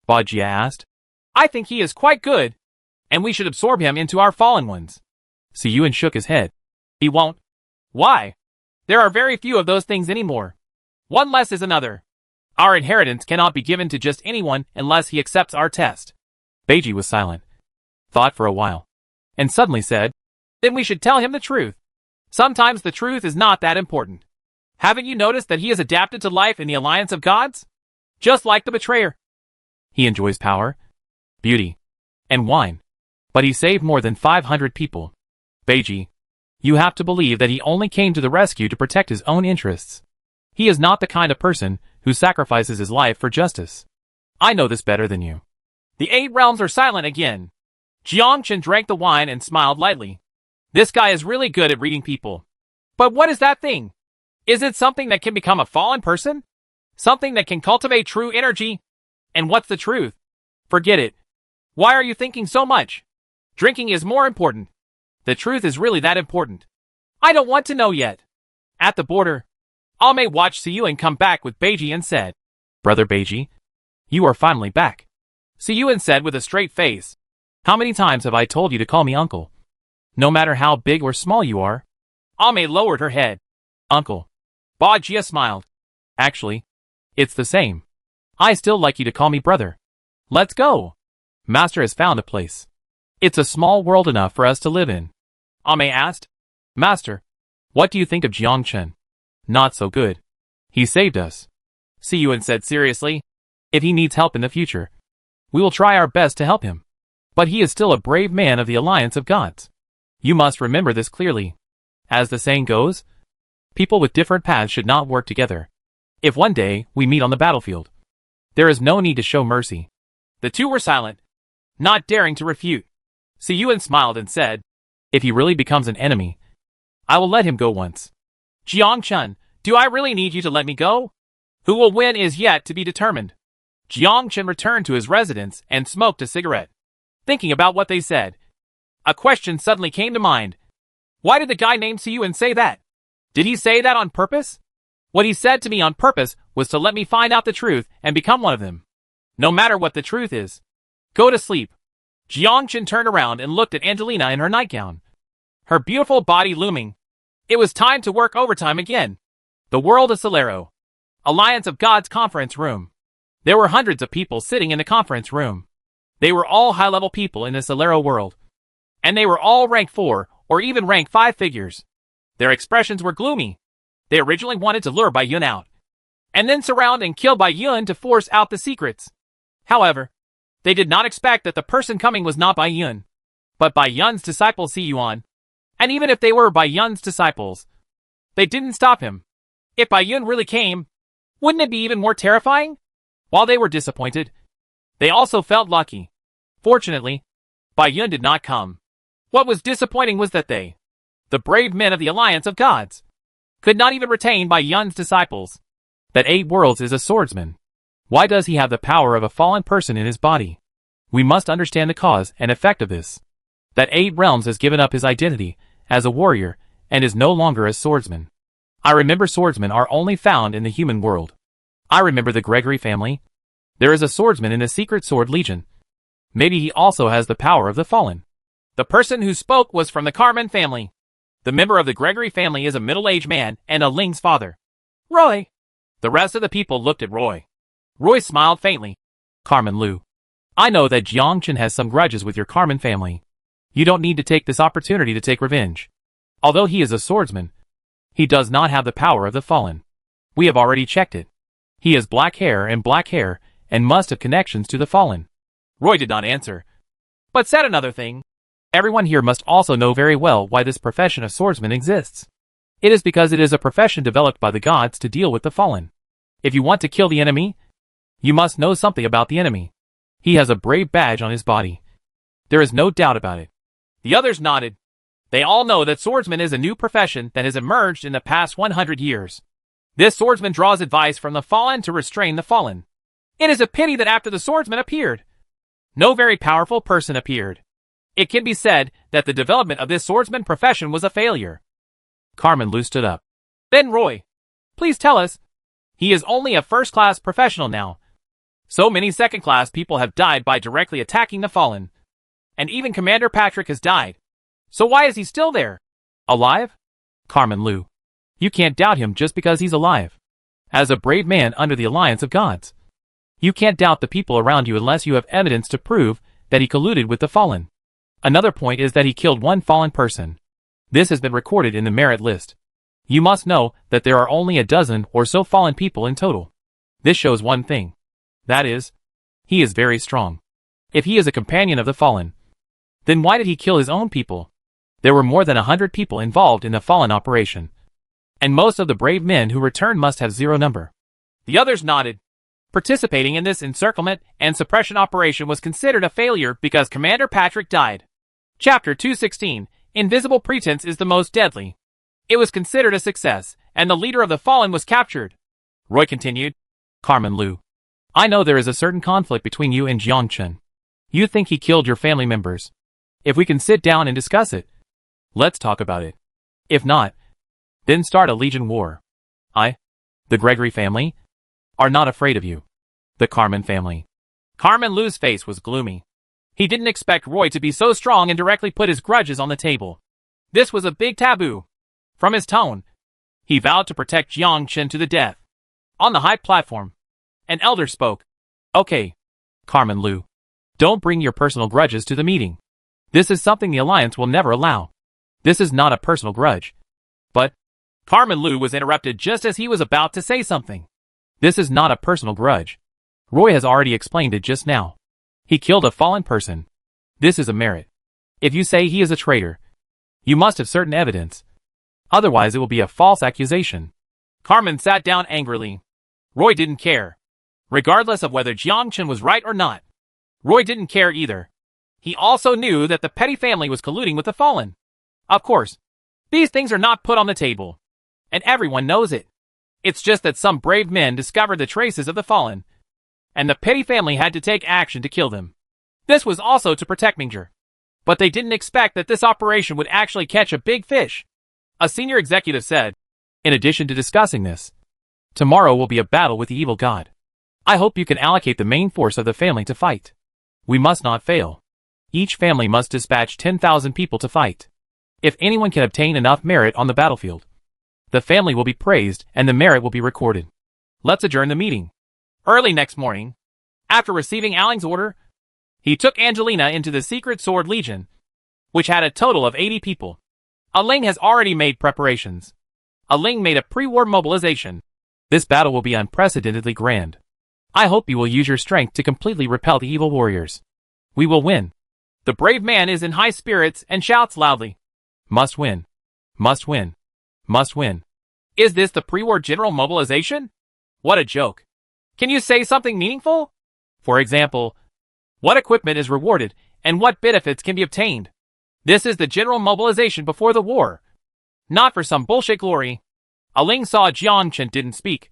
Bajie asked. I think he is quite good. And we should absorb him into our fallen ones. Siyuan shook his head. He won't. Why? There are very few of those things anymore. One less is another. Our inheritance cannot be given to just anyone unless he accepts our test. Beiji was silent. Thought for a while. And suddenly said, Then we should tell him the truth. Sometimes the truth is not that important. Haven't you noticed that he has adapted to life in the alliance of gods? Just like the betrayer. He enjoys power, beauty, and wine. But he saved more than 500 people. Beiji, you have to believe that he only came to the rescue to protect his own interests. He is not the kind of person who sacrifices his life for justice. I know this better than you. The 8 realms are silent again. Jiangchen drank the wine and smiled lightly. This guy is really good at reading people. But what is that thing? Is it something that can become a fallen person? Something that can cultivate true energy? And what's the truth? Forget it. Why are you thinking so much? Drinking is more important. The truth is really that important. I don't want to know yet. At the border, Ame watched Siyuan come back with Beiji and said, Brother Beiji, you are finally back. Siyuan said with a straight face, How many times have I told you to call me uncle? No matter how big or small you are. Ame lowered her head. Uncle. Bajie smiled. Actually, it's the same. I still like you to call me brother. Let's go. Master has found a place. It's a small world enough for us to live in. Ame asked. Master, what do you think of Jiangchen? Not so good. He saved us. Siyuan said seriously. If he needs help in the future, we will try our best to help him. But he is still a brave man of the alliance of gods. You must remember this clearly. As the saying goes, people with different paths should not work together. If one day we meet on the battlefield, there is no need to show mercy. The two were silent, not daring to refute. Siyuan smiled and said, If he really becomes an enemy, I will let him go once. Jiangchen, do I really need you to let me go? Who will win is yet to be determined. Jiangchen returned to his residence and smoked a cigarette. Thinking about what they said, a question suddenly came to mind. Why did the guy named Siyuan say that? Did he say that on purpose? What he said to me on purpose was to let me find out the truth and become one of them. No matter what the truth is. Go to sleep. Jiangchen turned around and looked at Angelina in her nightgown. Her beautiful body looming. It was time to work overtime again. The world of Solero. Alliance of Gods conference room. There were hundreds of people sitting in the conference room. They were all high-level people in the Solero world. And they were all rank 4 or even rank 5 figures. Their expressions were gloomy. They originally wanted to lure Bai Yun out, and then surround and kill Bai Yun to force out the secrets. However, they did not expect that the person coming was not Bai Yun, but Bai Yun's disciple Siyuan. And even if they were Bai Yun's disciples, they didn't stop him. If Bai Yun really came, wouldn't it be even more terrifying? While they were disappointed, they also felt lucky. Fortunately, Bai Yun did not come. What was disappointing was that they, the brave men of the Alliance of Gods, could not even retain Bai Yun's disciples. That 8 worlds is a swordsman. Why does he have the power of a fallen person in his body? We must understand the cause and effect of this. That 8 realms has given up his identity as a warrior and is no longer a swordsman. I remember swordsmen are only found in the human world. I remember the Gregory family. There is a swordsman in the Secret Sword Legion. Maybe he also has the power of the fallen. The person who spoke was from the Carmen family. The member of the Gregory family is a middle-aged man and a Ling's father. Roy. The rest of the people looked at Roy. Roy smiled faintly. Carmen Lu. I know that Jiangchen has some grudges with your Carmen family. You don't need to take this opportunity to take revenge. Although he is a swordsman, he does not have the power of the fallen. We have already checked it. He has black hair and must have connections to the fallen. Roy did not answer, but said another thing. Everyone here must also know very well why this profession of swordsman exists. It is because it is a profession developed by the gods to deal with the fallen. If you want to kill the enemy, you must know something about the enemy. He has a brave badge on his body. There is no doubt about it. The others nodded. They all know that swordsman is a new profession that has emerged in the past 100 years. This swordsman draws advice from the fallen to restrain the fallen. It is a pity that after the swordsman appeared, no very powerful person appeared. It can be said that the development of this swordsman profession was a failure. Carmen Lu stood up. Then Roy, please tell us. He is only a first-class professional now. So many second-class people have died by directly attacking the fallen. And even Commander Patrick has died. So why is he still there? Alive? Carmen Lu. You can't doubt him just because he's alive. As a brave man under the alliance of gods. You can't doubt the people around you unless you have evidence to prove that he colluded with the fallen. Another point is that he killed one fallen person. This has been recorded in the merit list. You must know that there are only a dozen or so fallen people in total. This shows one thing. That is, he is very strong. If he is a companion of the fallen, then why did he kill his own people? There were more than 100 people involved in the fallen operation. And most of the brave men who returned must have zero number. The others nodded. Participating in this encirclement and suppression operation was considered a failure because Commander Patrick died. Chapter 216, Invisible Pretense is the most deadly. It was considered a success, and the leader of the fallen was captured. Roy continued. Carmen Lu. I know there is a certain conflict between you and Jiang Chen. You think he killed your family members. If we can sit down and discuss it, let's talk about it. If not, then start a legion war. The Gregory family, are not afraid of you. The Carmen family. Carmen Lu's face was gloomy. He didn't expect Roy to be so strong and directly put his grudges on the table. This was a big taboo. From his tone, he vowed to protect Jiang Chen to the death. On the high platform, an elder spoke. Okay, Carmen Lu. Don't bring your personal grudges to the meeting. This is something the Alliance will never allow. This is not a personal grudge. But Carmen Lu was interrupted just as he was about to say something. This is not a personal grudge. Roy has already explained it just now. He killed a fallen person. This is a merit. If you say he is a traitor, you must have certain evidence. Otherwise it will be a false accusation. Carmen sat down angrily. Roy didn't care. Regardless of whether Jiang Chen was right or not, Roy didn't care either. He also knew that the petty family was colluding with the fallen. Of course, these things are not put on the table. And everyone knows it. It's just that some brave men discovered the traces of the fallen, and the petty family had to take action to kill them. This was also to protect Mingzhi. But they didn't expect that this operation would actually catch a big fish. A senior executive said, in addition to discussing this, tomorrow will be a battle with the evil god. I hope you can allocate the main force of the family to fight. We must not fail. Each family must dispatch 10,000 people to fight. If anyone can obtain enough merit on the battlefield, the family will be praised and the merit will be recorded. Let's adjourn the meeting. Early next morning, after receiving Aling's order, he took Angelina into the Secret Sword Legion, which had a total of 80 people. Aling has already made preparations. Aling made a pre-war mobilization. This battle will be unprecedentedly grand. I hope you will use your strength to completely repel the evil warriors. We will win. The brave man is in high spirits and shouts loudly. Must win. Must win. Must win. Is this the pre-war general mobilization? What a joke. Can you say something meaningful? For example, what equipment is rewarded and what benefits can be obtained? This is the general mobilization before the war. Not for some bullshit glory. Aling saw Jiang Chen didn't speak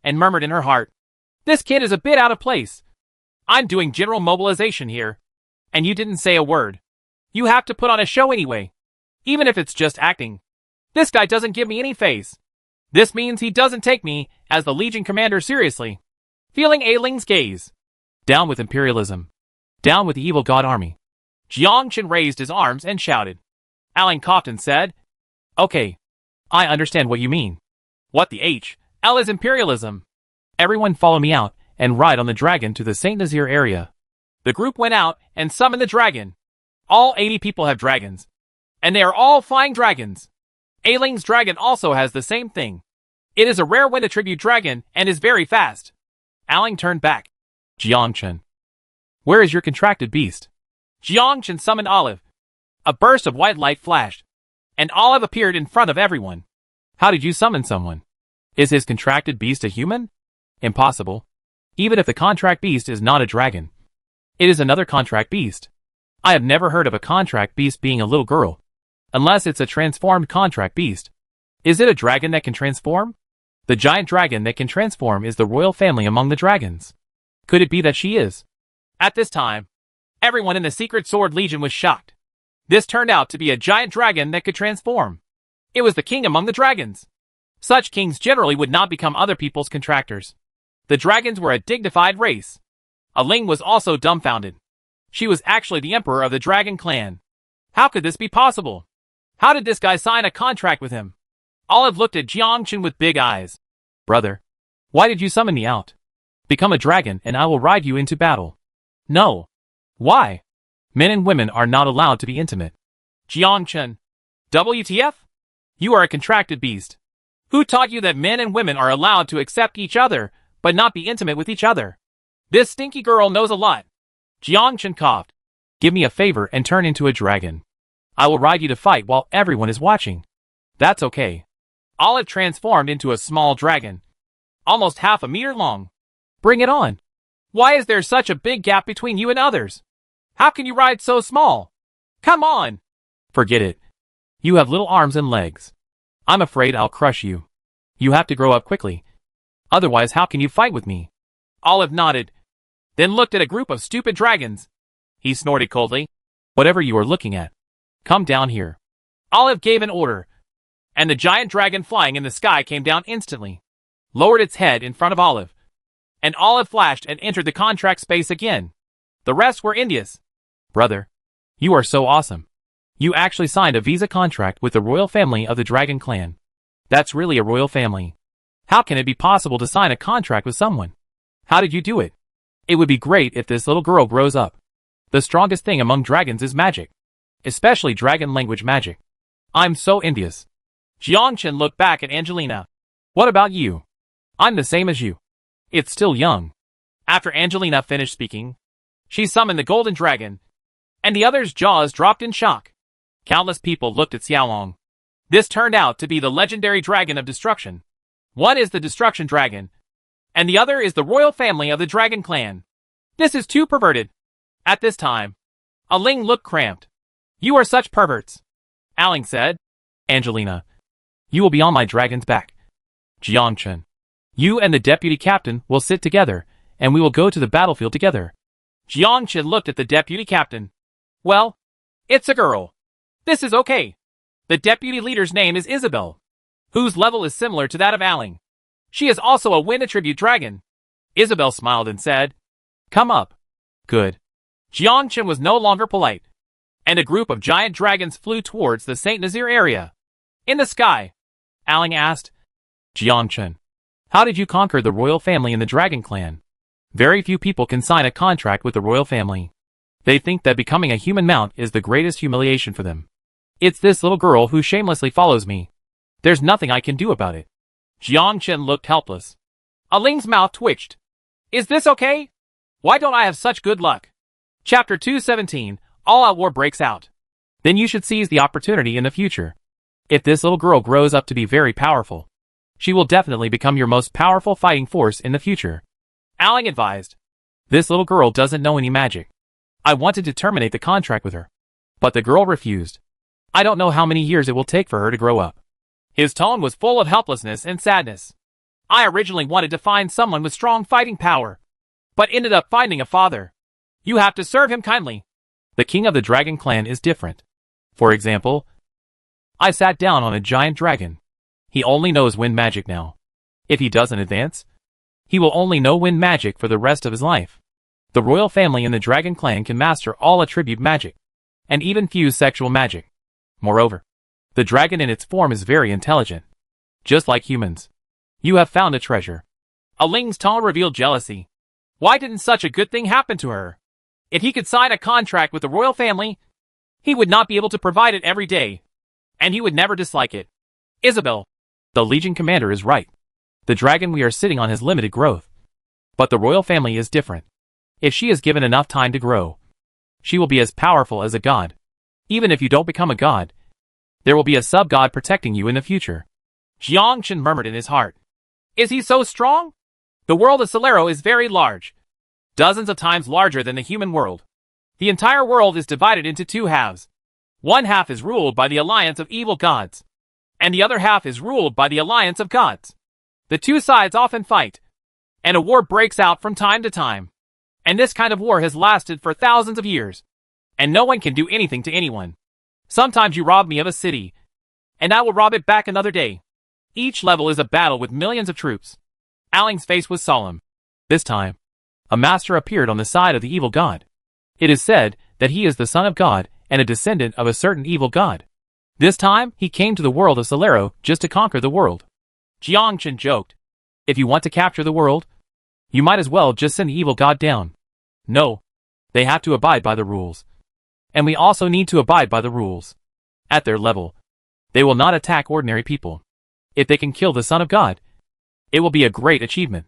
and murmured in her heart. This kid is a bit out of place. I'm doing general mobilization here, and you didn't say a word. You have to put on a show anyway, even if it's just acting. This guy doesn't give me any face. This means he doesn't take me as the Legion commander seriously. Feeling Aling's gaze. Down with imperialism. Down with the evil god army. Jiang Chen raised his arms and shouted. Aling coughed and said, Okay, I understand what you mean. What the L is imperialism. Everyone follow me out and ride on the dragon to the St. Nazir area. The group went out and summoned the dragon. All 80 people have dragons, and they are all flying dragons. Aling's dragon also has the same thing. It is a rare wind attribute dragon and is very fast. Aling turned back. Jiang Chen, where is your contracted beast? Jiang Chen summoned Olive. A burst of white light flashed, and Olive appeared in front of everyone. How did you summon someone? Is his contracted beast a human? Impossible. Even if the contract beast is not a dragon, It is another contract beast. I have never heard of a contract beast being a little girl. Unless it's a transformed contract beast. Is it a dragon that can transform? The giant dragon that can transform is the royal family among the dragons. Could it be that she is? At this time, everyone in the Secret Sword Legion was shocked. This turned out to be a giant dragon that could transform. It was the king among the dragons. Such kings generally would not become other people's contractors. The dragons were a dignified race. Aling was also dumbfounded. She was actually the emperor of the dragon clan. How could this be possible? How did this guy sign a contract with him? Olive looked at Jiangchen with big eyes. Brother, why did you summon me out? Become a dragon and I will ride you into battle. No. Why? Men and women are not allowed to be intimate. Jiangchen. WTF? You are a contracted beast. Who taught you that men and women are allowed to accept each other, but not be intimate with each other? This stinky girl knows a lot. Jiangchen coughed. Give me a favor and turn into a dragon. I will ride you to fight while everyone is watching. That's okay. Olive transformed into a small dragon. Almost half a meter long. Bring it on. Why is there such a big gap between you and others? How can you ride so small? Come on. Forget it. You have little arms and legs. I'm afraid I'll crush you. You have to grow up quickly. Otherwise, how can you fight with me? Olive nodded, then looked at a group of stupid dragons. He snorted coldly. Whatever you are looking at, come down here. Olive gave an order, and the giant dragon flying in the sky came down instantly, lowered its head in front of Olive, and Olive flashed and entered the contract space again. The rest were India's. Brother, you are so awesome. You actually signed a visa contract with the royal family of the Dragon Clan. That's really a royal family. How can it be possible to sign a contract with someone? How did you do it? It would be great if this little girl grows up. The strongest thing among dragons is magic. Especially dragon language magic. I'm so envious. Jiangchen looked back at Angelina. What about you? I'm the same as you. It's still young. After Angelina finished speaking, she summoned the golden dragon, and the others' jaws dropped in shock. Countless people looked at Xiaolong. This turned out to be the legendary dragon of destruction. One is the destruction dragon, and the other is the royal family of the dragon clan. This is too perverted. At this time, Aling looked cramped. You are such perverts, Aling said. Angelina, you will be on my dragon's back. Jiangchen, you and the deputy captain will sit together, and we will go to the battlefield together. Jiangchen looked at the deputy captain. Well, it's a girl. This is okay. The deputy leader's name is Isabel, whose level is similar to that of Aling. She is also a wind attribute dragon. Isabel smiled and said, Come up. Good. Jiangchen was no longer polite, and a group of giant dragons flew towards the St. Nazir area. In the sky, Aling asked, Jiangchen, how did you conquer the royal family in the Dragon Clan? Very few people can sign a contract with the royal family. They think that becoming a human mount is the greatest humiliation for them. It's this little girl who shamelessly follows me. There's nothing I can do about it. Jiangchen looked helpless. Aling's mouth twitched. Is this okay? Why don't I have such good luck? Chapter 217, All-Out War breaks out. Then you should seize the opportunity in the future. If this little girl grows up to be very powerful, she will definitely become your most powerful fighting force in the future. Aling advised. This little girl doesn't know any magic. I wanted to terminate the contract with her, but the girl refused. I don't know how many years it will take for her to grow up. His tone was full of helplessness and sadness. I originally wanted to find someone with strong fighting power, but ended up finding a father. You have to serve him kindly. The king of the Dragon Clan is different. For example, I sat down on a giant dragon. He only knows wind magic now. If he doesn't advance, he will only know wind magic for the rest of his life. The royal family in the Dragon Clan can master all attribute magic, and even fuse sexual magic. Moreover, the dragon in its form is very intelligent. Just like humans. You have found a treasure. Aling's tone revealed jealousy. Why didn't such a good thing happen to her? If he could sign a contract with the royal family, he would not be able to provide it every day, and he would never dislike it. Isabel. The Legion commander is right. The dragon we are sitting on has limited growth. But the royal family is different. If she is given enough time to grow, she will be as powerful as a god. Even if you don't become a god, there will be a sub-god protecting you in the future. Jiangchen murmured in his heart. Is he so strong? The world of Solero is very large. dozens of times larger than the human world. The entire world is divided into two halves. One half is ruled by the alliance of evil gods, and the other half is ruled by the alliance of gods. The two sides often fight, and a war breaks out from time to time. And this kind of war has lasted for thousands of years, and no one can do anything to anyone. Sometimes you rob me of a city, and I will rob it back another day. Each level is a battle with millions of troops. Aling's face was solemn. This time, a master appeared on the side of the evil god. It is said that he is the son of God and a descendant of a certain evil god. This time, he came to the world of Solero just to conquer the world. Jiangchen joked. If you want to capture the world, you might as well just send the evil god down. No, they have to abide by the rules. And we also need to abide by the rules. At their level, they will not attack ordinary people. If they can kill the son of God, it will be a great achievement.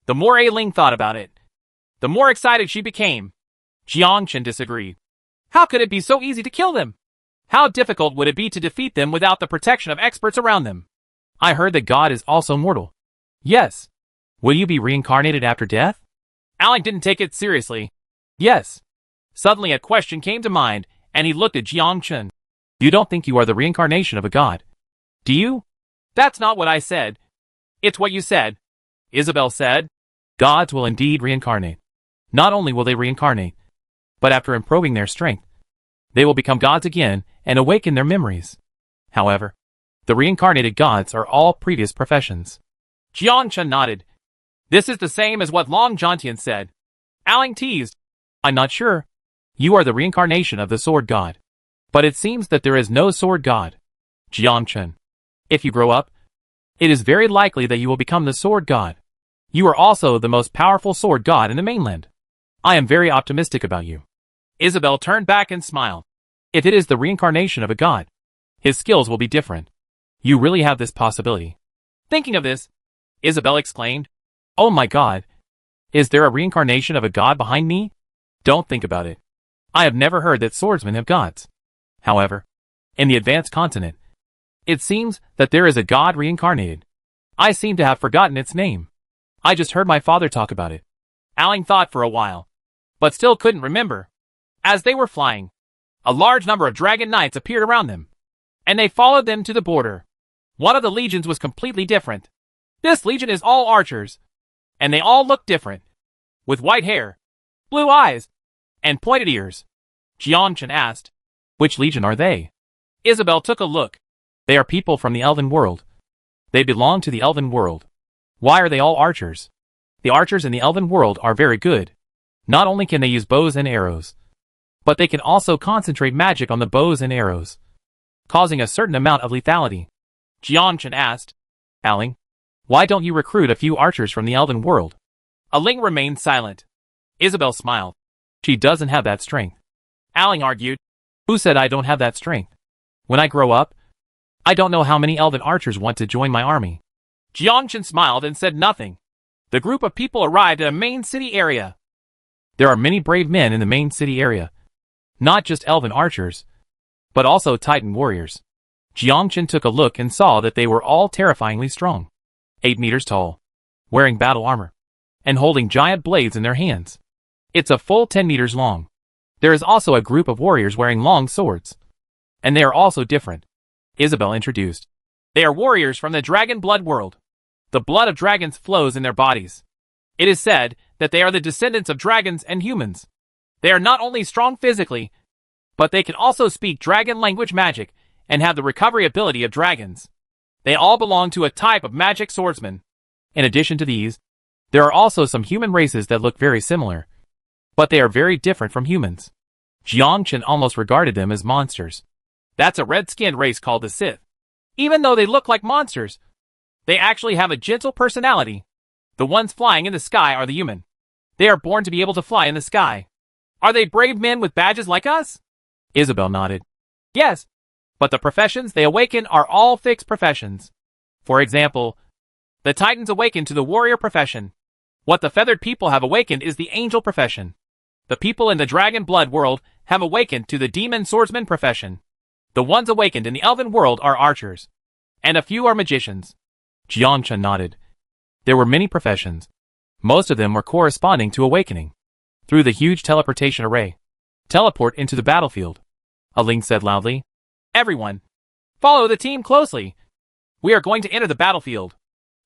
The more Ailing thought about it, the more excited she became. Jiangchen disagreed. How could it be so easy to kill them? How difficult would it be to defeat them without the protection of experts around them? I heard that God is also mortal. Yes. Will you be reincarnated after death? Aling didn't take it seriously. Yes. Suddenly a question came to mind, and he looked at Jiangchen. You don't think you are the reincarnation of a god, do you? That's not what I said. It's what you said. Isabel said. Gods will indeed reincarnate. Not only will they reincarnate, but after improving their strength, they will become gods again and awaken their memories. However, the reincarnated gods are all previous professions. Jiangchen nodded. This is the same as what Long Jiantian said. Aling teased. I'm not sure. You are the reincarnation of the sword god. But it seems that there is no sword god. Jiangchen. If you grow up, it is very likely that you will become the sword god. You are also the most powerful sword god in the mainland. I am very optimistic about you. Isabel turned back and smiled. If it is the reincarnation of a god, his skills will be different. You really have this possibility. Thinking of this, Isabel exclaimed, Oh my god! Is there a reincarnation of a god behind me? Don't think about it. I have never heard that swordsmen have gods. However, in the advanced continent, it seems that there is a god reincarnated. I seem to have forgotten its name. I just heard my father talk about it. Aling thought for a while, but still couldn't remember. As they were flying, a large number of dragon knights appeared around them, and they followed them to the border. One of the legions was completely different. This legion is all archers, and they all look different, with white hair, blue eyes, and pointed ears. Jiangchen asked, Which legion are they? Isabel took a look. They are people from the elven world. They belong to the elven world. Why are they all archers? The archers in the elven world are very good. Not only can they use bows and arrows, but they can also concentrate magic on the bows and arrows, causing a certain amount of lethality. Jiangchen asked, Aling, why don't you recruit a few archers from the elven world? Aling remained silent. Isabel smiled. She doesn't have that strength. Aling argued, Who said I don't have that strength? When I grow up, I don't know how many elven archers want to join my army. Jiangchen smiled and said nothing. The group of people arrived at a main city area. There are many brave men in the main city area. Not just elven archers, but also Titan warriors. Jiangchen took a look and saw that they were all terrifyingly strong. 8 meters tall, wearing battle armor, and holding giant blades in their hands. It's a full 10 meters long. There is also a group of warriors wearing long swords. And they are also different. Isabel introduced. They are warriors from the dragon blood world. The blood of dragons flows in their bodies. It is said that they are the descendants of dragons and humans. They are not only strong physically, but they can also speak dragon language magic and have the recovery ability of dragons. They all belong to a type of magic swordsman. In addition to these, there are also some human races that look very similar, but they are very different from humans. Jiangchen almost regarded them as monsters. That's a red-skinned race called the Sith. Even though they look like monsters, they actually have a gentle personality. The ones flying in the sky are the human. They are born to be able to fly in the sky. Are they brave men with badges like us? Isabel nodded. Yes, but the professions they awaken are all fixed professions. For example, the Titans awaken to the warrior profession. What the feathered people have awakened is the angel profession. The people in the dragon blood world have awakened to the demon swordsman profession. The ones awakened in the elven world are archers, and a few are magicians. Jiangchen nodded. There were many professions. Most of them were corresponding to awakening. through the huge teleportation array. Teleport into the battlefield, Ling said loudly. Everyone, follow the team closely. We are going to enter the battlefield.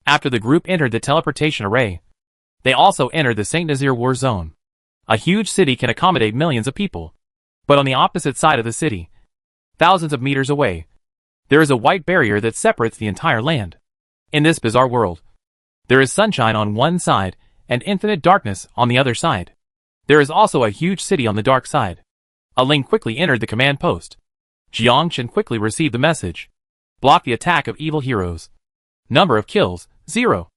After the group entered the teleportation array, they also entered the St. Nazaire war zone. A huge city can accommodate millions of people. But on the opposite side of the city, thousands of meters away, there is a white barrier that separates the entire land. In this bizarre world, there is sunshine on one side and infinite darkness on the other side. There is also a huge city on the dark side. Ling quickly entered the command post. Jiangchen quickly received the message. Block the attack of evil heroes. Number of kills, 0.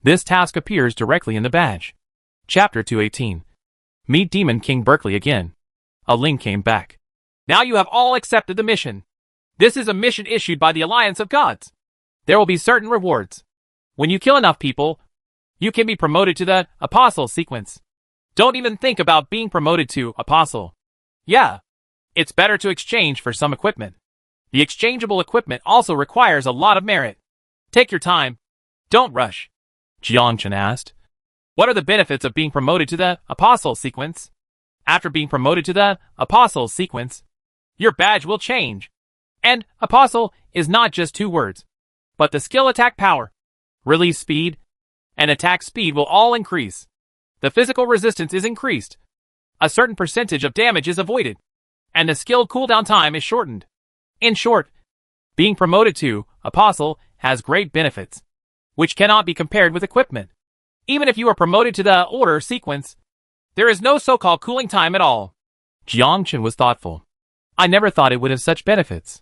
This task appears directly in the badge. Chapter 218. Meet Demon King Berkeley again. Ling came back. Now you have all accepted the mission. This is a mission issued by the Alliance of Gods. There will be certain rewards. When you kill enough people, you can be promoted to the Apostle sequence. Don't even think about being promoted to Apostle. Yeah, it's better to exchange for some equipment. The exchangeable equipment also requires a lot of merit. Take your time. Don't rush. Jiangchen asked. What are the benefits of being promoted to the Apostle sequence? After being promoted to the Apostle sequence, your badge will change. And Apostle is not just 2 words, but the skill attack power, release speed, and attack speed will all increase. The physical resistance is increased. A certain percentage of damage is avoided, and the skill cooldown time is shortened. In short, being promoted to Apostle has great benefits, which cannot be compared with equipment. Even if you are promoted to the Order sequence, there is no so-called cooling time at all. Jiangchen was thoughtful. I never thought it would have such benefits.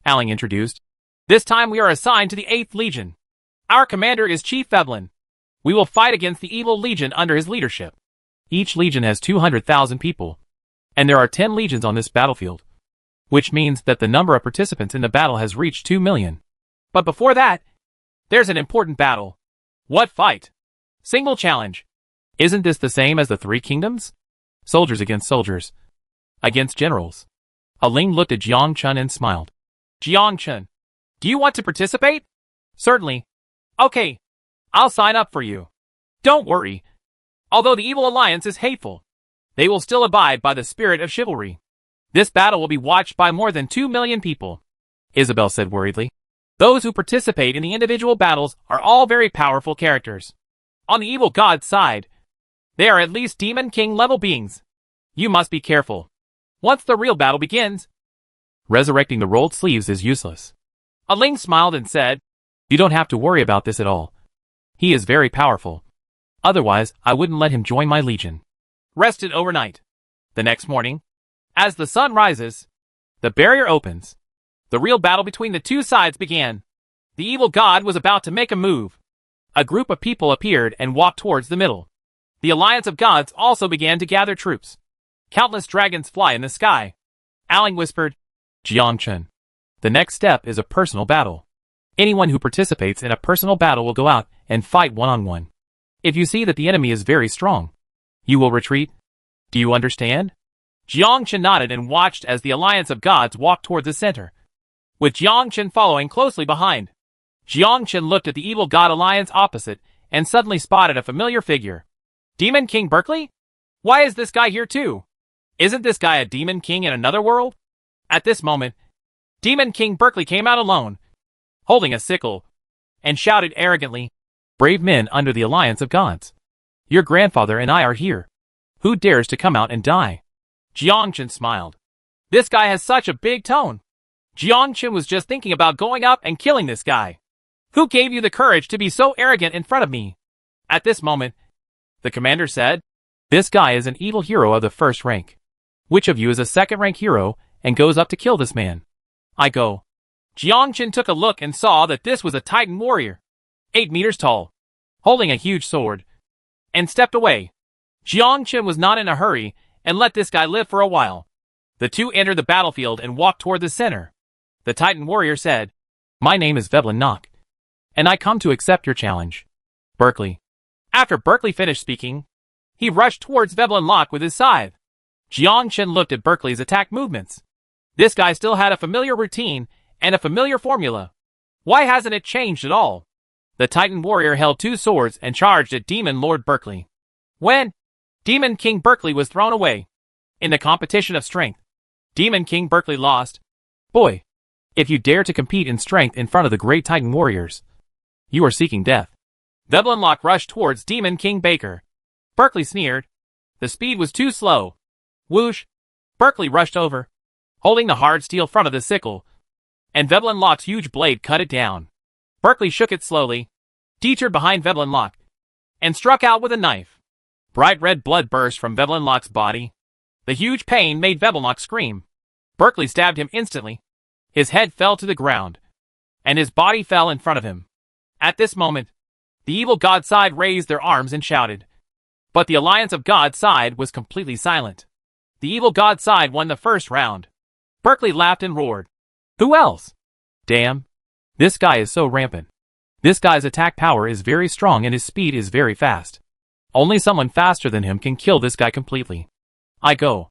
Ling introduced. This time we are assigned to the 8th Legion. Our commander is Chief Veblen. We will fight against the evil legion under his leadership. Each legion has 200,000 people, and there are 10 legions on this battlefield, which means that the number of participants in the battle has reached 2 million. But before that, there's an important battle. What fight? Single challenge. Isn't this the same as the 3 kingdoms? Soldiers against soldiers. Against generals. Ling looked at Jiangchen and smiled. Jiangchen, do you want to participate? Certainly. Okay, I'll sign up for you. Don't worry. Although the evil alliance is hateful, they will still abide by the spirit of chivalry. This battle will be watched by more than 2 million people, Isabel said worriedly. Those who participate in the individual battles are all very powerful characters. On the evil god's side, they are at least Demon King level beings. You must be careful. Once the real battle begins, resurrecting the rolled sleeves is useless. Ling smiled and said, You don't have to worry about this at all. He is very powerful. Otherwise, I wouldn't let him join my legion. Rested overnight. The next morning, as the sun rises, the barrier opens. The real battle between the 2 sides began. The evil god was about to make a move. A group of people appeared and walked towards the middle. The Alliance of Gods also began to gather troops. Countless dragons fly in the sky. Ling whispered, Jiangchen, the next step is a personal battle. Anyone who participates in a personal battle will go out and fight one-on-one. If you see that the enemy is very strong, you will retreat. Do you understand? Jiangchen nodded and watched as the Alliance of Gods walked toward the center, with Jiangchen following closely behind. Jiangchen looked at the evil god alliance opposite and suddenly spotted a familiar figure. Demon King Berkeley? Why is this guy here too? Isn't this guy a demon king in another world? At this moment, Demon King Berkeley came out alone, holding a sickle, and shouted arrogantly, Brave men under the Alliance of Gods. Your grandfather and I are here. Who dares to come out and die? Jiangchen smiled. This guy has such a big tone. Jiangchen was just thinking about going up and killing this guy. Who gave you the courage to be so arrogant in front of me? At this moment, the commander said, This guy is an evil hero of the 1st rank. Which of you is a 2nd rank hero and goes up to kill this man? I go. Jiangchen took a look and saw that this was a Titan warrior, 8 meters tall, holding a huge sword, and stepped away. Jiangchen was not in a hurry and let this guy live for a while. The 2 entered the battlefield and walked toward the center. The Titan warrior said, My name is Veblen Nock, and I come to accept your challenge. Berkeley. After Berkeley finished speaking, he rushed towards Veblen Nock with his scythe. Jiangchen looked at Berkeley's attack movements. This guy still had a familiar routine and a familiar formula. Why hasn't it changed at all? The Titan warrior held 2 swords and charged at Demon Lord Berkeley. When Demon King Berkeley was thrown away. In the competition of strength, Demon King Berkeley lost. Boy, if you dare to compete in strength in front of the great Titan warriors, you are seeking death. Veblenlock rushed towards Demon King Baker. Berkeley sneered. The speed was too slow. Whoosh! Berkeley rushed over, holding the hard steel front of the sickle, and Veblenlock's huge blade cut it down. Berkeley shook it slowly, detoured behind Veblenlock, and struck out with a knife. Bright red blood burst from Veblenlock's body. The huge pain made Veblenlock scream. Berkeley stabbed him instantly. His head fell to the ground, and his body fell in front of him. At this moment, the evil god side raised their arms and shouted. But the alliance of god side was completely silent. The evil god side won the first round. Berkeley laughed and roared. Who else? Damn. This guy is so rampant. This guy's attack power is very strong and his speed is very fast. Only someone faster than him can kill this guy completely. I go.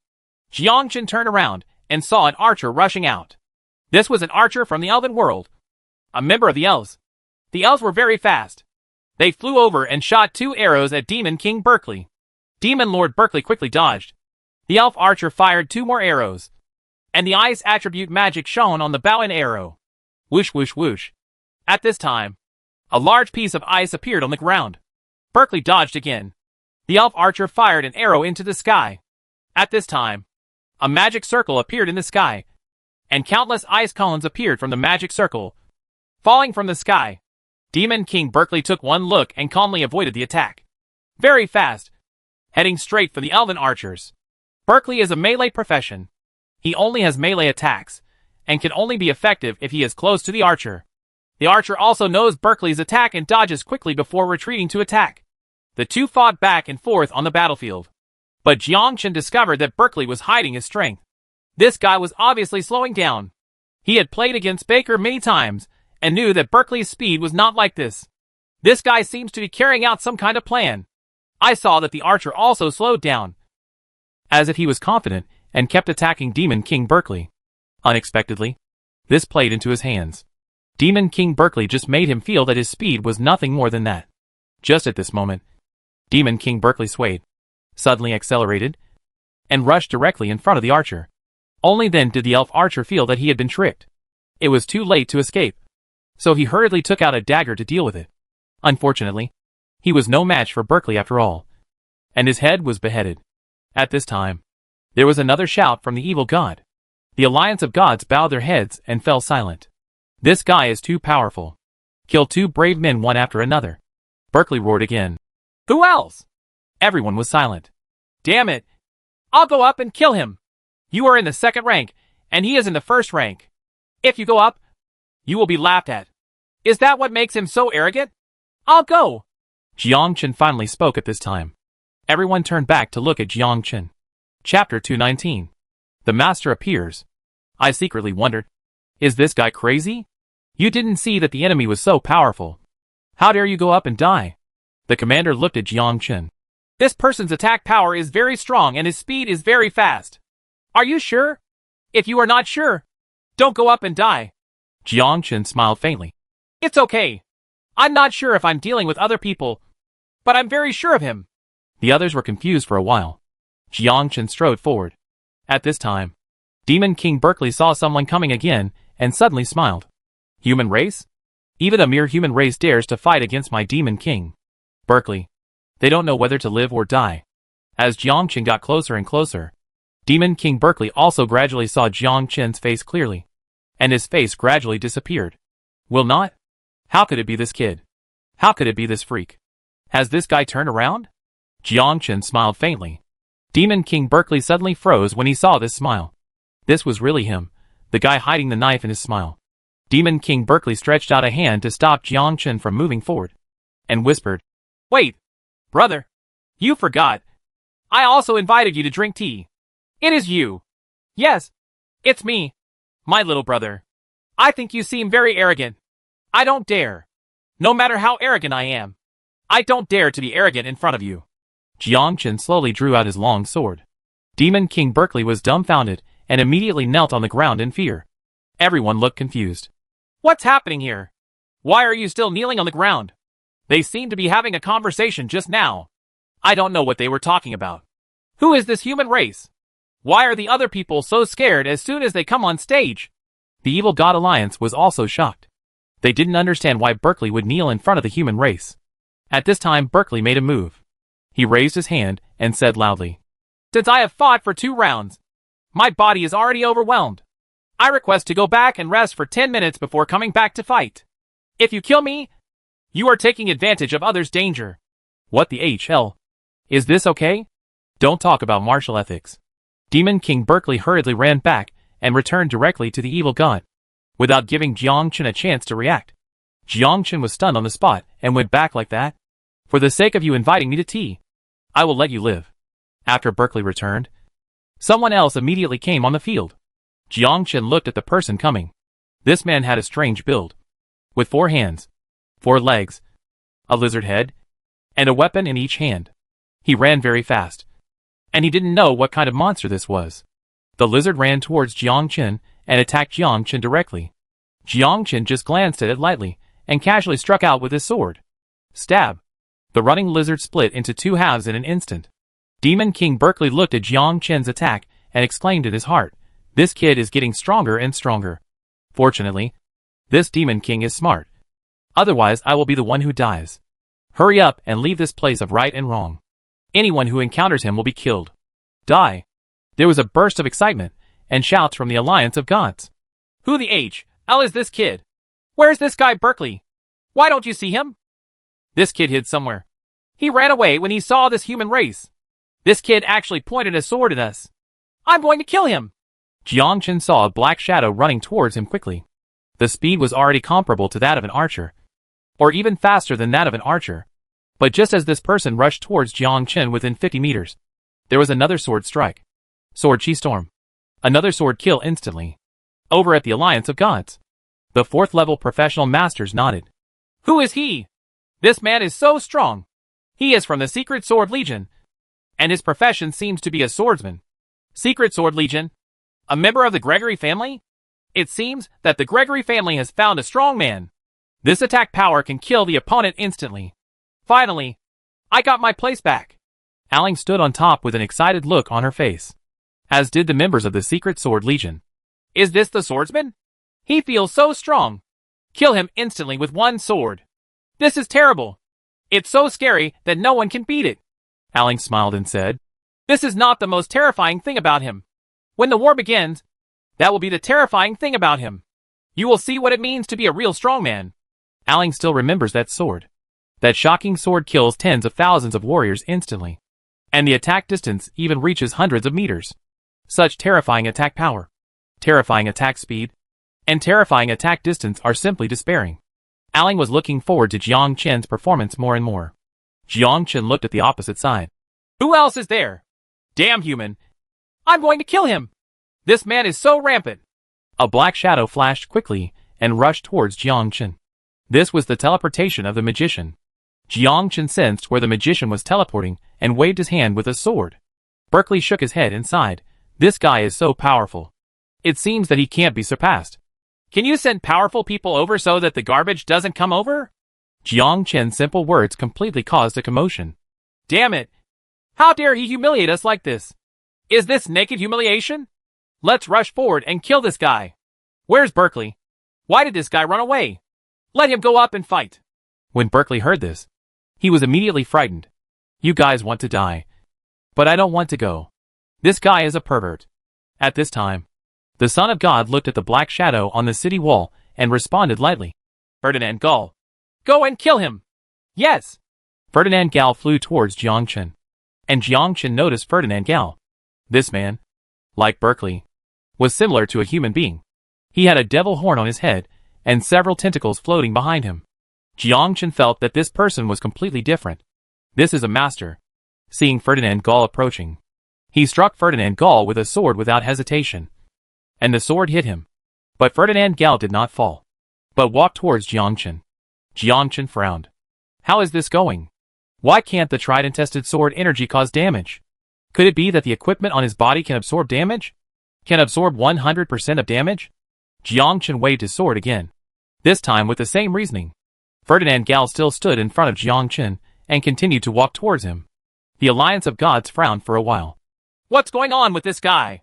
Jiangchen turned around and saw an archer rushing out. This was an archer from the Elven world, a member of the elves. The elves were very fast. They flew over and shot 2 arrows at Demon King Berkeley. Demon Lord Berkeley quickly dodged. The elf archer fired 2 more arrows, and the ice attribute magic shone on the bow and arrow. Whoosh whoosh whoosh. At this time, a large piece of ice appeared on the ground. Berkeley dodged again. The elf archer fired an arrow into the sky. At this time, a magic circle appeared in the sky, and countless ice cones appeared from the magic circle, falling from the sky. Demon King Berkeley took one look and calmly avoided the attack. Very fast, heading straight for the elven archers. Berkeley is a melee profession. He only has melee attacks, and can only be effective if he is close to the archer. The archer also knows Berkeley's attack and dodges quickly before retreating to attack. The two fought back and forth on the battlefield. But Jiangchen discovered that Berkeley was hiding his strength. This guy was obviously slowing down. He had played against Baker many times, and knew that Berkeley's speed was not like this. This guy seems to be carrying out some kind of plan. I saw that the archer also slowed down, as if he was confident, and kept attacking Demon King Berkeley. Unexpectedly, this played into his hands. Demon King Berkeley just made him feel that his speed was nothing more than that. Just at this moment, Demon King Berkeley swayed, suddenly accelerated, and rushed directly in front of the archer. Only then did the elf archer feel that he had been tricked. It was too late to escape, so he hurriedly took out a dagger to deal with it. Unfortunately, he was no match for Berkeley after all, and his head was beheaded. At this time, there was another shout from the evil god. The alliance of gods bowed their heads and fell silent. This guy is too powerful. Kill 2 brave men one after another. Berkeley roared again. Who else? Everyone was silent. Damn it. I'll go up and kill him. You are in the 2nd rank, and he is in the 1st rank. If you go up, you will be laughed at. Is that what makes him so arrogant? I'll go. Jiangchen finally spoke at this time. Everyone turned back to look at Jiangchen. Chapter 219. The Master appears. I secretly wondered, is this guy crazy? You didn't see that the enemy was so powerful. How dare you go up and die? The commander looked at Jiangchen. This person's attack power is very strong and his speed is very fast. Are you sure? If you are not sure, don't go up and die. Jiangchen smiled faintly. It's okay. I'm not sure if I'm dealing with other people, but I'm very sure of him. The others were confused for a while. Jiangchen strode forward. At this time, Demon King Berkeley saw someone coming again and suddenly smiled. Human race? Even a mere human race dares to fight against my Demon King. Berkeley. They don't know whether to live or die. As Jiangchen got closer and closer, Demon King Berkeley also gradually saw Jiangchen's face clearly, and his face gradually disappeared. Will not? How could it be this kid? How could it be this freak? Has this guy turned around? Jiangchen smiled faintly. Demon King Berkeley suddenly froze when he saw this smile. This was really him, the guy hiding the knife in his smile. Demon King Berkeley stretched out a hand to stop Jiangchen from moving forward, and whispered, Wait, brother, you forgot. I also invited you to drink tea. It is you. Yes, it's me, my little brother. I think you seem very arrogant. I don't dare. No matter how arrogant I am, I don't dare to be arrogant in front of you. Jiangchen slowly drew out his long sword. Demon King Berkeley was dumbfounded and immediately knelt on the ground in fear. Everyone looked confused. What's happening here? Why are you still kneeling on the ground? They seemed to be having a conversation just now. I don't know what they were talking about. Who is this human race? Why are the other people so scared as soon as they come on stage? The Evil God Alliance was also shocked. They didn't understand why Berkeley would kneel in front of the human race. At this time, Berkeley made a move. He raised his hand and said loudly, "Since I have fought for 2 rounds, my body is already overwhelmed. I request to go back and rest for 10 minutes before coming back to fight. If you kill me, you are taking advantage of others' danger." What the hell? Is this okay? Don't talk about martial ethics. Demon King Berkeley hurriedly ran back and returned directly to the evil god, without giving Jiang Chen a chance to react. Jiang Chen was stunned on the spot and went back like that. "For the sake of you inviting me to tea, I will let you live." After Berkeley returned, someone else immediately came on the field. Jiang Chen looked at the person coming. This man had a strange build, with 4 hands, 4 legs, a lizard head, and a weapon in each hand. He ran very fast, and he didn't know what kind of monster this was. The lizard ran towards Jiang Chen and attacked Jiang Chen directly. Jiang Chen just glanced at it lightly and casually struck out with his sword. Stab! The running lizard split into 2 halves in an instant. Demon King Berkeley looked at Jiang Chen's attack and exclaimed in his heart, "This kid is getting stronger and stronger." Fortunately, this Demon King is smart. Otherwise, I will be the one who dies. Hurry up and leave this place of right and wrong. Anyone who encounters him will be killed. Die! There was a burst of excitement and shouts from the Alliance of Gods. "Who the hell is this kid? Where's this guy Berkeley? Why don't you see him? This kid hid somewhere. He ran away when he saw this human race. This kid actually pointed a sword at us. I'm going to kill him." Jiang Chen saw a black shadow running towards him quickly. The speed was already comparable to that of an archer, or even faster than that of an archer. But just as this person rushed towards Jiang Chen within 50 meters, there was another sword strike. Sword Chi Storm. Another sword kill instantly. Over at the Alliance of Gods. The 4th level professional masters nodded. "Who is he? This man is so strong. He is from the Secret Sword Legion, and his profession seems to be a swordsman. Secret Sword Legion? A member of the Gregory family? It seems that the Gregory family has found a strong man. This attack power can kill the opponent instantly. Finally, I got my place back." Aling stood on top with an excited look on her face, as did the members of the Secret Sword Legion. "Is this the swordsman? He feels so strong. Kill him instantly with 1 sword. This is terrible. It's so scary that no one can beat it." Aling smiled and said, "This is not the most terrifying thing about him. When the war begins, that will be the terrifying thing about him. You will see what it means to be a real strongman." Aling still remembers that sword. That shocking sword kills tens of thousands of warriors instantly. And the attack distance even reaches hundreds of meters. Such terrifying attack power, terrifying attack speed, and terrifying attack distance are simply despairing. Aling was looking forward to Jiang Chen's performance more and more. Jiang Chen looked at the opposite side. "Who else is there? Damn human. I'm going to kill him. This man is so rampant." A black shadow flashed quickly and rushed towards Jiang Chen. This was the teleportation of the magician. Jiang Chen sensed where the magician was teleporting and waved his hand with a sword. Berkeley shook his head and sighed. This guy is so powerful. It seems that he can't be surpassed. "Can you send powerful people over so that the garbage doesn't come over?" Jiang Chen's simple words completely caused a commotion. "Damn it! How dare he humiliate us like this? Is this naked humiliation? Let's rush forward and kill this guy. Where's Berkeley? Why did this guy run away? Let him go up and fight." When Berkeley heard this, he was immediately frightened. "You guys want to die. But I don't want to go. This guy is a pervert." At this time, the Son of God looked at the black shadow on the city wall and responded lightly. "Ferdinand Gall, go and kill him." "Yes." Ferdinand Gall flew towards Jiang Chen, and Jiang Chen noticed Ferdinand Gall. This man, like Berkeley, was similar to a human being. He had a devil horn on his head and several tentacles floating behind him. Jiang Chen felt that this person was completely different. This is a master. Seeing Ferdinand Gall approaching, he struck Ferdinand Gall with a sword without hesitation, and the sword hit him. But Ferdinand Gall did not fall, but walked towards Jiang Chen. Jiang Chen frowned. How is this going? Why can't the trident-tested sword energy cause damage? Could it be that the equipment on his body can absorb damage? Can absorb 100% of damage? Jiang Chen waved his sword again, this time with the same reasoning. Ferdinand Gall still stood in front of Jiang Chen and continued to walk towards him. The Alliance of Gods frowned for a while. What's going on with this guy?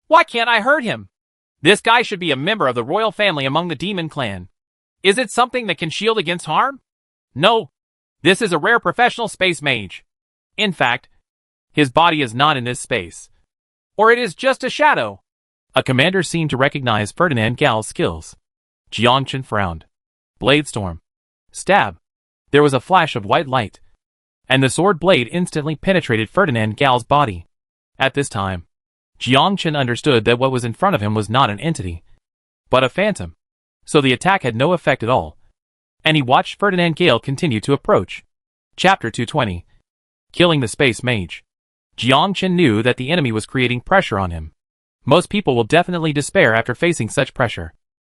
Why can't I hurt him? This guy should be a member of the royal family among the demon clan. Is it something that can shield against harm? No. This is a rare professional space mage. In fact, his body is not in this space. Or it is just a shadow. A commander seemed to recognize Ferdinand Gal's skills. Jiangchen frowned. Blade storm. Stab. There was a flash of white light, and the sword blade instantly penetrated Ferdinand Gal's body. At this time, Jiangchen understood that what was in front of him was not an entity, but a phantom. So the attack had no effect at all, and he watched Ferdinand Gal continue to approach. Chapter 220. Killing the Space Mage. Jiangchen knew that the enemy was creating pressure on him. Most people will definitely despair after facing such pressure.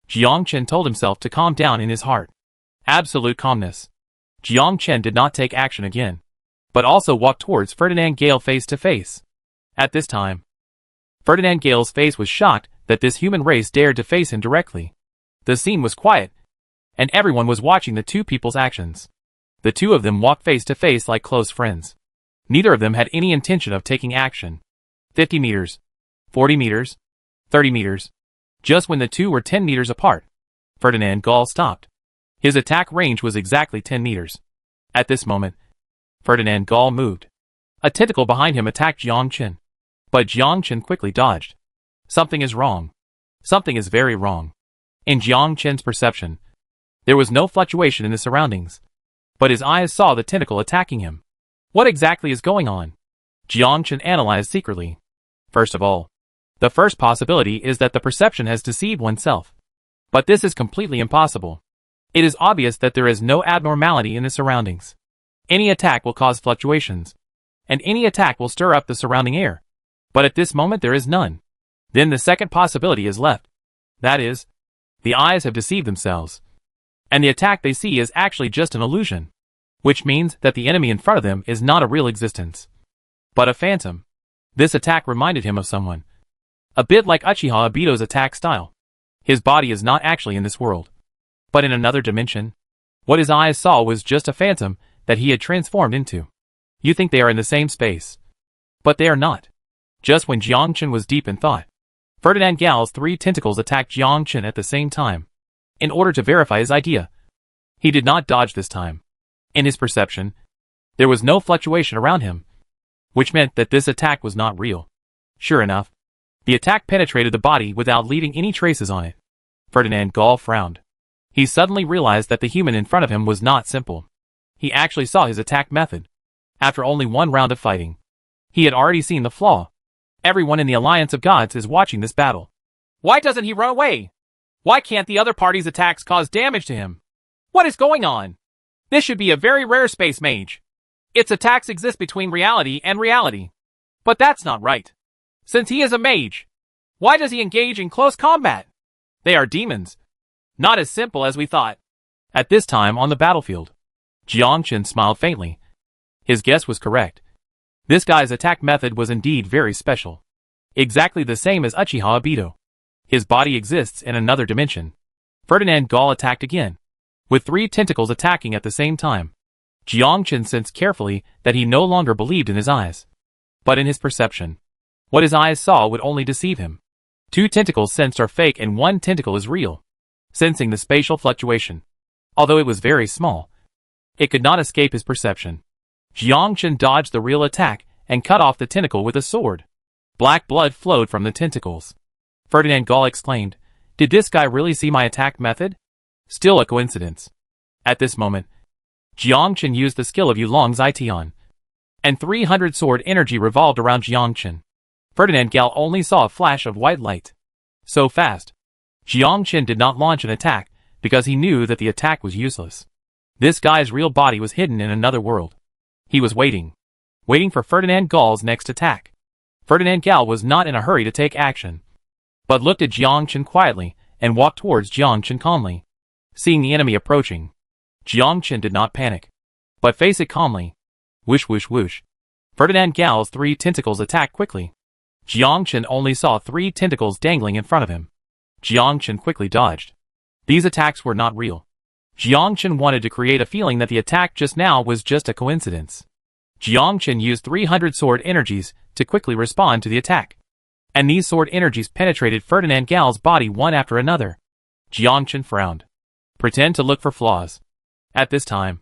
Jiangchen told himself to calm down in his heart. Absolute calmness. Jiangchen did not take action again, but also walked towards Ferdinand Gal face to face. At this time, Ferdinand Gal's face was shocked that this human race dared to face him directly. The scene was quiet, and everyone was watching the two people's actions. The two of them walked face to face like close friends. Neither of them had any intention of taking action. 50 meters. 40 meters. 30 meters. Just when the two were 10 meters apart, Ferdinand Gal stopped. His attack range was exactly 10 meters. At this moment, Ferdinand Gal moved. A tentacle behind him attacked Jiangchen. But Jiangchen quickly dodged. Something is wrong. Something is very wrong. In Jiangchen's perception, there was no fluctuation in the surroundings, but his eyes saw the tentacle attacking him. What exactly is going on? Jiangchen analyzed secretly. First of all, the first possibility is that the perception has deceived oneself. But this is completely impossible. It is obvious that there is no abnormality in the surroundings. Any attack will cause fluctuations, and any attack will stir up the surrounding air. But at this moment there is none. Then the second possibility is left. That is, the eyes have deceived themselves, and the attack they see is actually just an illusion, which means that the enemy in front of them is not a real existence, but a phantom. This attack reminded him of someone, a bit like Uchiha Obito's attack style. His body is not actually in this world, but in another dimension. What his eyes saw was just a phantom that he had transformed into. You think they are in the same space, but they are not. Just when Jiangchen was deep in thought, Ferdinand Gal's three tentacles attacked Jiangchen at the same time. In order to verify his idea, he did not dodge this time. In his perception, there was no fluctuation around him, which meant that this attack was not real. Sure enough, the attack penetrated the body without leaving any traces on it. Ferdinand Gal frowned. He suddenly realized that the human in front of him was not simple. He actually saw his attack method. After only one round of fighting, he had already seen the flaw. Everyone in the Alliance of Gods is watching this battle. Why doesn't he run away? Why can't the other party's attacks cause damage to him? What is going on? This should be a very rare space mage. Its attacks exist between reality and reality. But that's not right. Since he is a mage, why does he engage in close combat? They are demons. Not as simple as we thought. At this time on the battlefield, Jiangchen smiled faintly. His guess was correct. This guy's attack method was indeed very special. Exactly the same as Uchiha Obito. His body exists in another dimension. Ferdinand Gal attacked again, with three tentacles attacking at the same time. Jiangchen sensed carefully that he no longer believed in his eyes, but in his perception. What his eyes saw would only deceive him. Two tentacles sensed are fake and one tentacle is real. Sensing the spatial fluctuation, although it was very small, it could not escape his perception. Jiangchen dodged the real attack and cut off the tentacle with a sword. Black blood flowed from the tentacles. Ferdinand Gal exclaimed, "Did this guy really see my attack method?" Still a coincidence. At this moment, Jiangchen used the skill of Yulong's Ition, and 300 sword energy revolved around Jiangchen. Ferdinand Gal only saw a flash of white light. So fast. Jiangchen did not launch an attack because he knew that the attack was useless. This guy's real body was hidden in another world. He was waiting for Ferdinand Gal's next attack. Ferdinand Gal was not in a hurry to take action, but looked at Jiangchen quietly and walked towards Jiangchen calmly. Seeing the enemy approaching, Jiangchen did not panic, but face it calmly. Whoosh whoosh whoosh. Ferdinand Gal's three tentacles attacked quickly. Jiangchen only saw three tentacles dangling in front of him. Jiangchen quickly dodged. These attacks were not real. Jiangchen wanted to create a feeling that the attack just now was just a coincidence. Jiangchen used 300 sword energies to quickly respond to the attack. And these sword energies penetrated Ferdinand Gal's body one after another. Jiangchen frowned. Pretend to look for flaws. At this time,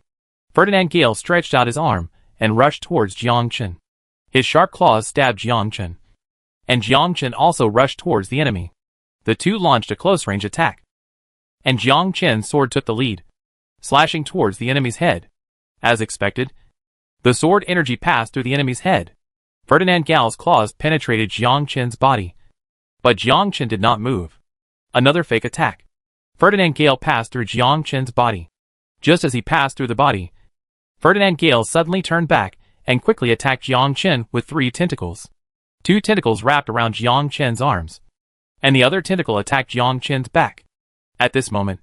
Ferdinand Gal stretched out his arm and rushed towards Jiangchen. His sharp claws stabbed Jiangchen. And Jiangchen also rushed towards the enemy. The two launched a close-range attack. And Jiangchen's sword took the lead, slashing towards the enemy's head. As expected, the sword energy passed through the enemy's head. Ferdinand Gal's claws penetrated Jiangchen's body. But Jiangchen did not move. Another fake attack. Ferdinand Gal passed through Jiangchen's body. Just as he passed through the body, Ferdinand Gal suddenly turned back and quickly attacked Jiangchen with 3 tentacles. 2 tentacles wrapped around Jiangchen's arms, and the other tentacle attacked Jiangchen's back. At this moment,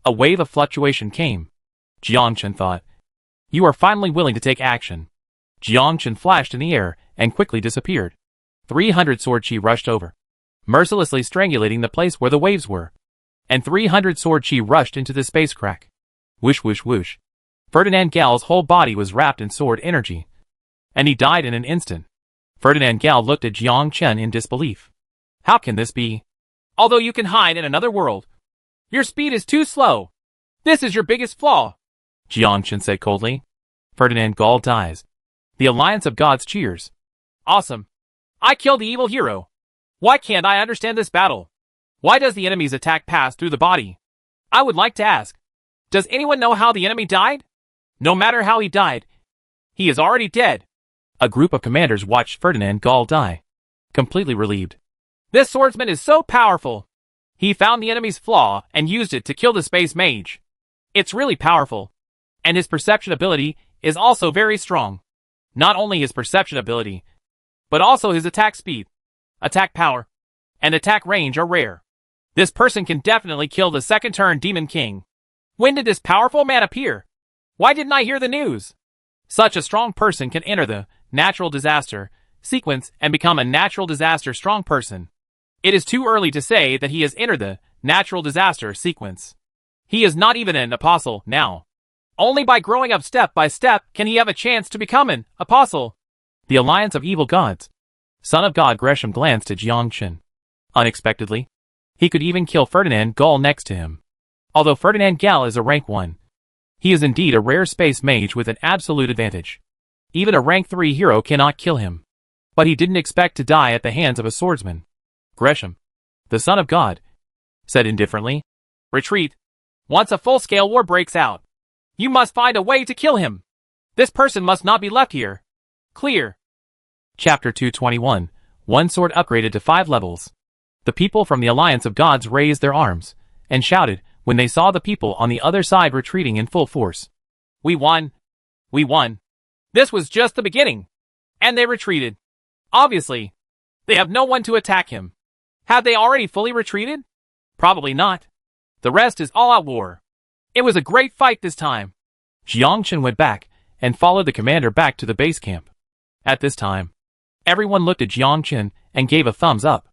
a wave of fluctuation came. Jiangchen thought, "You are finally willing to take action." Jiangchen flashed in the air and quickly disappeared. 300 sword chi rushed over, mercilessly strangulating the place where the waves were. And 300 sword chi rushed into the space crack. Whoosh whoosh whoosh. Ferdinand Gal's whole body was wrapped in sword energy. And he died in an instant. Ferdinand Gal looked at Jiangchen in disbelief. How can this be? Although you can hide in another world, your speed is too slow. This is your biggest flaw, Jiangchen said coldly. Ferdinand Gal dies. The Alliance of Gods cheers. Awesome. I killed the evil hero. Why can't I understand this battle? Why does the enemy's attack pass through the body? I would like to ask. Does anyone know how the enemy died? No matter how he died, he is already dead. A group of commanders watched Ferdinand Gal die, completely relieved. This swordsman is so powerful. He found the enemy's flaw and used it to kill the space mage. It's really powerful. And his perception ability is also very strong. Not only his perception ability, but also his attack speed, attack power, and attack range are rare. This person can definitely kill the second turn Demon King. When did this powerful man appear? Why didn't I hear the news? Such a strong person can enter the natural disaster sequence and become a natural disaster strong person. It is too early to say that he has entered the natural disaster sequence. He is not even an apostle now. Only by growing up step by step can he have a chance to become an apostle. The Alliance of Evil Gods. Son of God Gresham glanced at Jiangchen. Unexpectedly, he could even kill Ferdinand Gal next to him. Although Ferdinand Gal is a rank 1, he is indeed a rare space mage with an absolute advantage. Even a rank 3 hero cannot kill him. But he didn't expect to die at the hands of a swordsman. Gresham, the son of God, said indifferently. Retreat. Once a full-scale war breaks out, you must find a way to kill him. This person must not be left here. Clear. Chapter 221. One sword upgraded to 5 levels. The people from the Alliance of Gods raised their arms and shouted when they saw the people on the other side retreating in full force. We won. We won. This was just the beginning. And they retreated. Obviously, they have no one to attack him. Have they already fully retreated? Probably not. The rest is all-out war. It was a great fight this time. Jiangchen went back and followed the commander back to the base camp. At this time, everyone looked at Jiangchen and gave a thumbs up.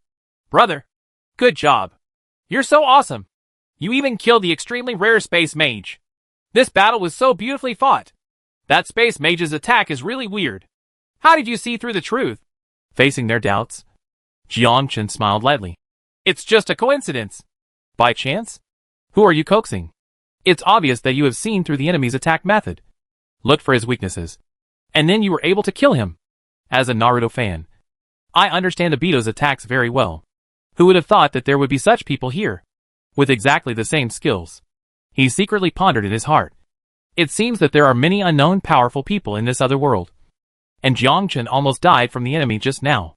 Brother, good job. You're so awesome. You even killed the extremely rare space mage. This battle was so beautifully fought. That space mage's attack is really weird. How did you see through the truth? Facing their doubts, Jiangchen smiled lightly. It's just a coincidence. By chance? Who are you coaxing? It's obvious that you have seen through the enemy's attack method. Looked for his weaknesses. And then you were able to kill him. As a Naruto fan, I understand Obito's attacks very well. Who would have thought that there would be such people here? With exactly the same skills. He secretly pondered in his heart. It seems that there are many unknown powerful people in this other world. And Jiangchen almost died from the enemy just now.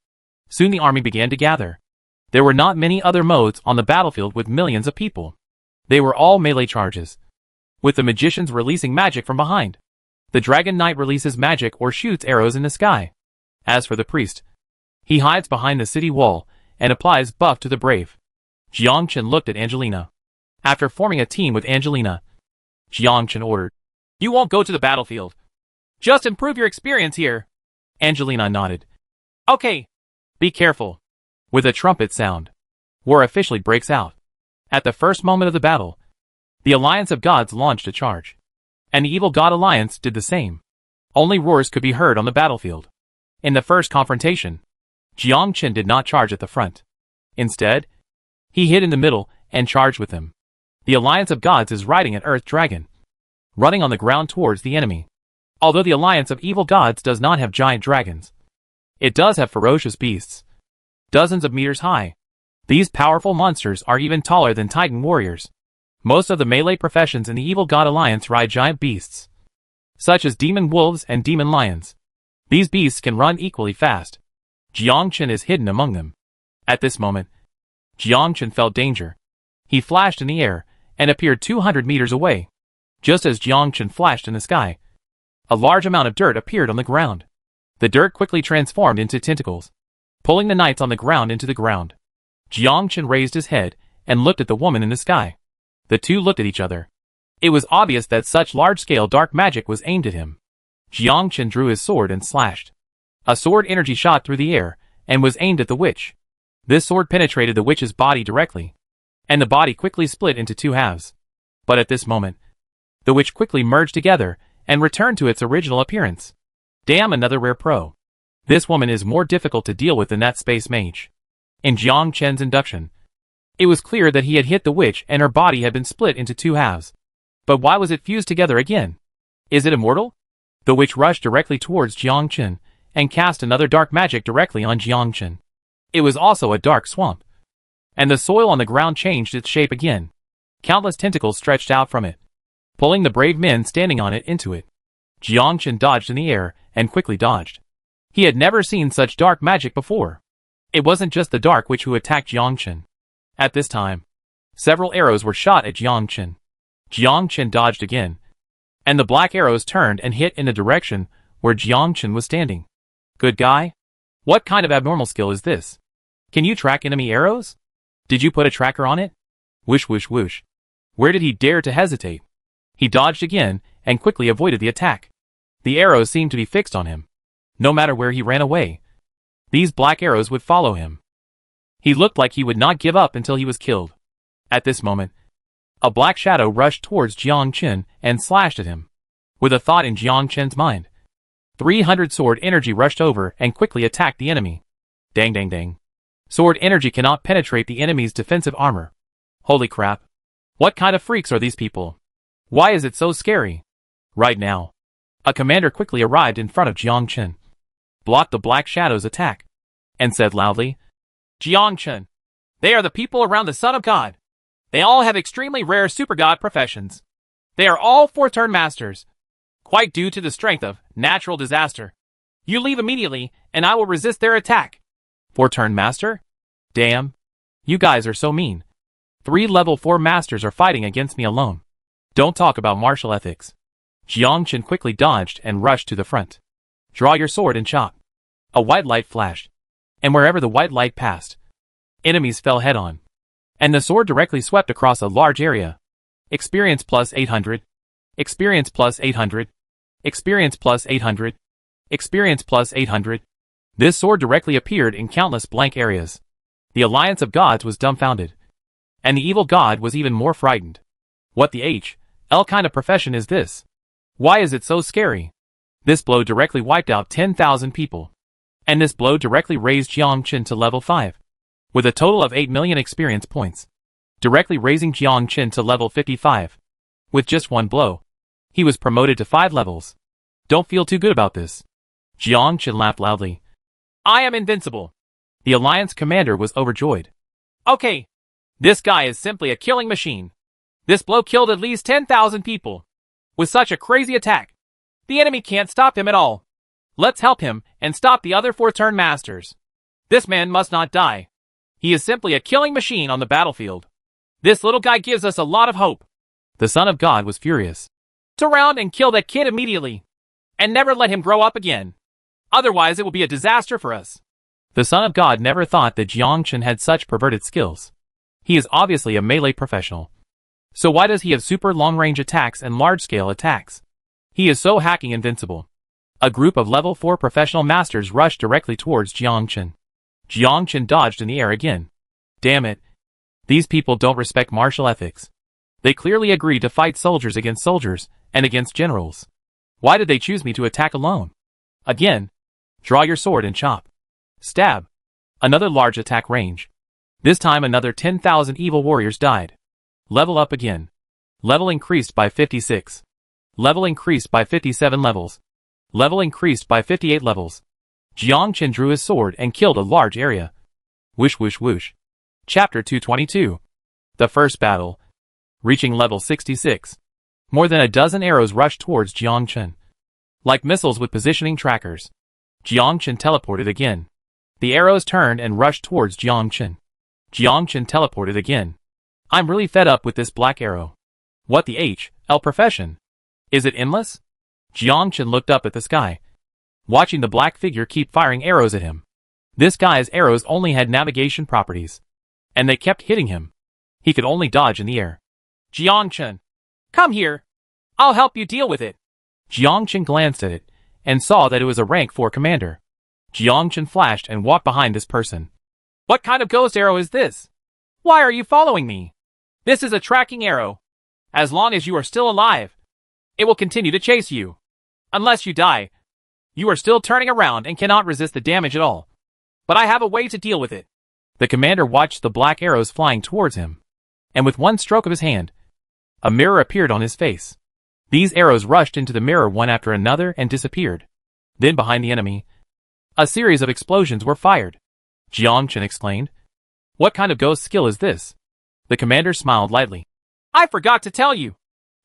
Soon the army began to gather. There were not many other modes on the battlefield with millions of people. They were all melee charges, with the magicians releasing magic from behind. The Dragon Knight releases magic or shoots arrows in the sky. As for the priest, he hides behind the city wall and applies buff to the brave. Jiangchen looked at Angelina. After forming a team with Angelina, Jiangchen ordered, "You won't go to the battlefield. Just improve your experience here." Angelina nodded. Okay. Be careful. With a trumpet sound, war officially breaks out. At the first moment of the battle, the Alliance of Gods launched a charge. And the Evil God Alliance did the same. Only roars could be heard on the battlefield. In the first confrontation, Jiang Qin did not charge at the front. Instead, he hid in the middle and charged with him. The Alliance of Gods is riding an Earth Dragon, running on the ground towards the enemy. Although the Alliance of Evil Gods does not have giant dragons, it does have ferocious beasts, dozens of meters high. These powerful monsters are even taller than Titan warriors. Most of the melee professions in the Evil God Alliance ride giant beasts, such as demon wolves and demon lions. These beasts can run equally fast. Jiang Qin is hidden among them. At this moment, Jiang Qin felt danger. He flashed in the air and appeared 200 meters away. Just as Jiang Qin flashed in the sky, a large amount of dirt appeared on the ground. The dirt quickly transformed into tentacles, pulling the knights on the ground into the ground. Jiang Qin raised his head and looked at the woman in the sky. The two looked at each other. It was obvious that such large-scale dark magic was aimed at him. Jiang Qin drew his sword and slashed. A sword energy shot through the air and was aimed at the witch. This sword penetrated the witch's body directly, and the body quickly split into two halves. But at this moment, the witch quickly merged together and returned to its original appearance. Damn, another rare pro. This woman is more difficult to deal with than that space mage. In Jiang Qin's induction, it was clear that he had hit the witch and her body had been split into two halves. But why was it fused together again? Is it immortal? The witch rushed directly towards Jiang Qin and cast another dark magic directly on Jiang Qin. It was also a dark swamp, and the soil on the ground changed its shape again. Countless tentacles stretched out from it, pulling the brave men standing on it into it. Jiang Qin dodged in the air and quickly dodged. He had never seen such dark magic before. It wasn't just the dark witch who attacked Jiang Qin. At this time, several arrows were shot at Jiang Qin. Jiang Qin dodged again, and the black arrows turned and hit in the direction where Jiang Qin was standing. Good guy? What kind of abnormal skill is this? Can you track enemy arrows? Did you put a tracker on it? Whoosh whoosh whoosh. Where did he dare to hesitate? He dodged again and quickly avoided the attack. The arrows seemed to be fixed on him. No matter where he ran away, these black arrows would follow him. He looked like he would not give up until he was killed. At this moment, a black shadow rushed towards Jiang Qin and slashed at him. With a thought in Jiang Qin's mind, 300 sword energy rushed over and quickly attacked the enemy. Dang dang dang. Sword energy cannot penetrate the enemy's defensive armor. Holy crap. What kind of freaks are these people? Why is it so scary? Right now, a commander quickly arrived in front of Jiang Qin, blocked the black shadow's attack, and said loudly, Jiang Qin, they are the people around the Son of God. They all have extremely rare super god professions. They are all 4-turn masters, quite due to the strength of natural disaster. You leave immediately, and I will resist their attack. 4-turn master? Damn. You guys are so mean. 3 level 4 masters are fighting against me alone. Don't talk about martial ethics. Jiang Qin quickly dodged and rushed to the front. Draw your sword and chop. A white light flashed, and wherever the white light passed, enemies fell head-on, and the sword directly swept across a large area. Experience plus 800. Experience plus 800. Experience plus 800. Experience plus 800. This sword directly appeared in countless blank areas. The Alliance of Gods was dumbfounded, and the evil god was even more frightened. What the L kind of profession is this? Why is it so scary? This blow directly wiped out 10,000 people, and this blow directly raised Jiang Qin to level 5, with a total of 8 million experience points, directly raising Jiang Qin to level 55. With just one blow, he was promoted to 5 levels. Don't feel too good about this. Jiang Qin laughed loudly. I am invincible. The Alliance commander was overjoyed. Okay, this guy is simply a killing machine. This blow killed at least 10,000 people. With such a crazy attack, the enemy can't stop him at all. Let's help him and stop the other 4-turn masters. This man must not die. He is simply a killing machine on the battlefield. This little guy gives us a lot of hope. The Son of God was furious. Surround and kill that kid immediately, and never let him grow up again. Otherwise it will be a disaster for us. The Son of God never thought that Jiang Qin had such perverted skills. He is obviously a melee professional. So why does he have super long-range attacks and large-scale attacks? He is so hacking invincible. A group of level 4 professional masters rushed directly towards Jiang Qin. Jiang Qin dodged in the air again. Damn it. These people don't respect martial ethics. They clearly agreed to fight soldiers against soldiers and against generals. Why did they choose me to attack alone? Again, Draw your sword and chop. Stab. Another large attack range. This time another 10,000 evil warriors died. Level up again. Level increased by 56. Level increased by 57 levels. Level increased by 58 levels. Jiang Chen drew his sword and killed a large area. Whoosh whoosh whoosh. Chapter 222. The first battle. Reaching level 66. More than a dozen arrows rushed towards Jiang Chen. Like missiles with positioning trackers. Jiang Chen teleported again. The arrows turned and rushed towards Jiang Chen. Jiang Chen teleported again. I'm really fed up with this black arrow. What the H.L. profession? Is it endless? Jiang Chen looked up at the sky, watching the black figure keep firing arrows at him. This guy's arrows only had navigation properties, and they kept hitting him. He could only dodge in the air. Jiang Chen, come here. I'll help you deal with it. Jiang Chen glanced at it, and saw that it was a rank 4 commander. Jiang Chen flashed and walked behind this person. What kind of ghost arrow is this? Why are you following me? This is a tracking arrow. As long as you are still alive, it will continue to chase you. Unless you die, you are still turning around and cannot resist the damage at all. But I have a way to deal with it. The commander watched the black arrows flying towards him, and with one stroke of his hand, a mirror appeared on his face. These arrows rushed into the mirror one after another and disappeared. Then behind the enemy, a series of explosions were fired. Jiang Chen exclaimed. What kind of ghost skill is this? The commander smiled lightly. I forgot to tell you.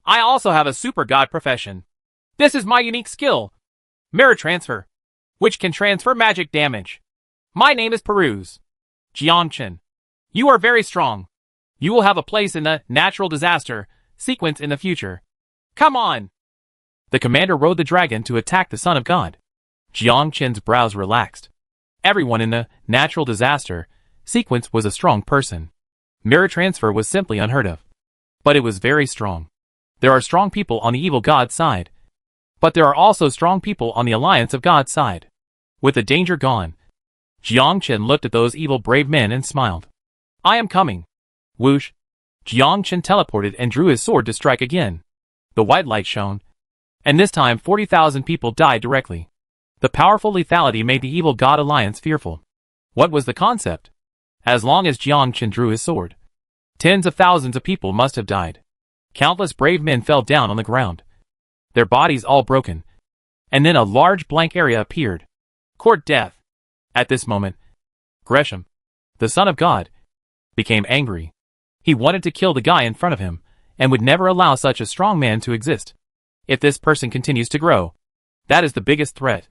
I also have a super god profession. This is my unique skill, mirror transfer, which can transfer magic damage. My name is Peruse. Jiang Chen, you are very strong. You will have a place in the natural disaster sequence in the future. Come on. The commander rode the dragon to attack the son of God. Jiang Chen's brows relaxed. Everyone in the natural disaster sequence was a strong person. Mirror transfer was simply unheard of. But it was very strong. There are strong people on the evil God's side. But there are also strong people on the alliance of God's side. With the danger gone, Jiang Chen looked at those evil brave men and smiled. I am coming. Whoosh. Jiang Chen teleported and drew his sword to strike again. The white light shone. And this time 40,000 people died directly. The powerful lethality made the evil God alliance fearful. What was the concept? As long as Jiang Chen drew his sword, tens of thousands of people must have died. Countless brave men fell down on the ground, their bodies all broken. And then a large blank area appeared. Court death. At this moment, Gresham, the son of God, became angry. He wanted to kill the guy in front of him, and would never allow such a strong man to exist. If this person continues to grow, that is the biggest threat.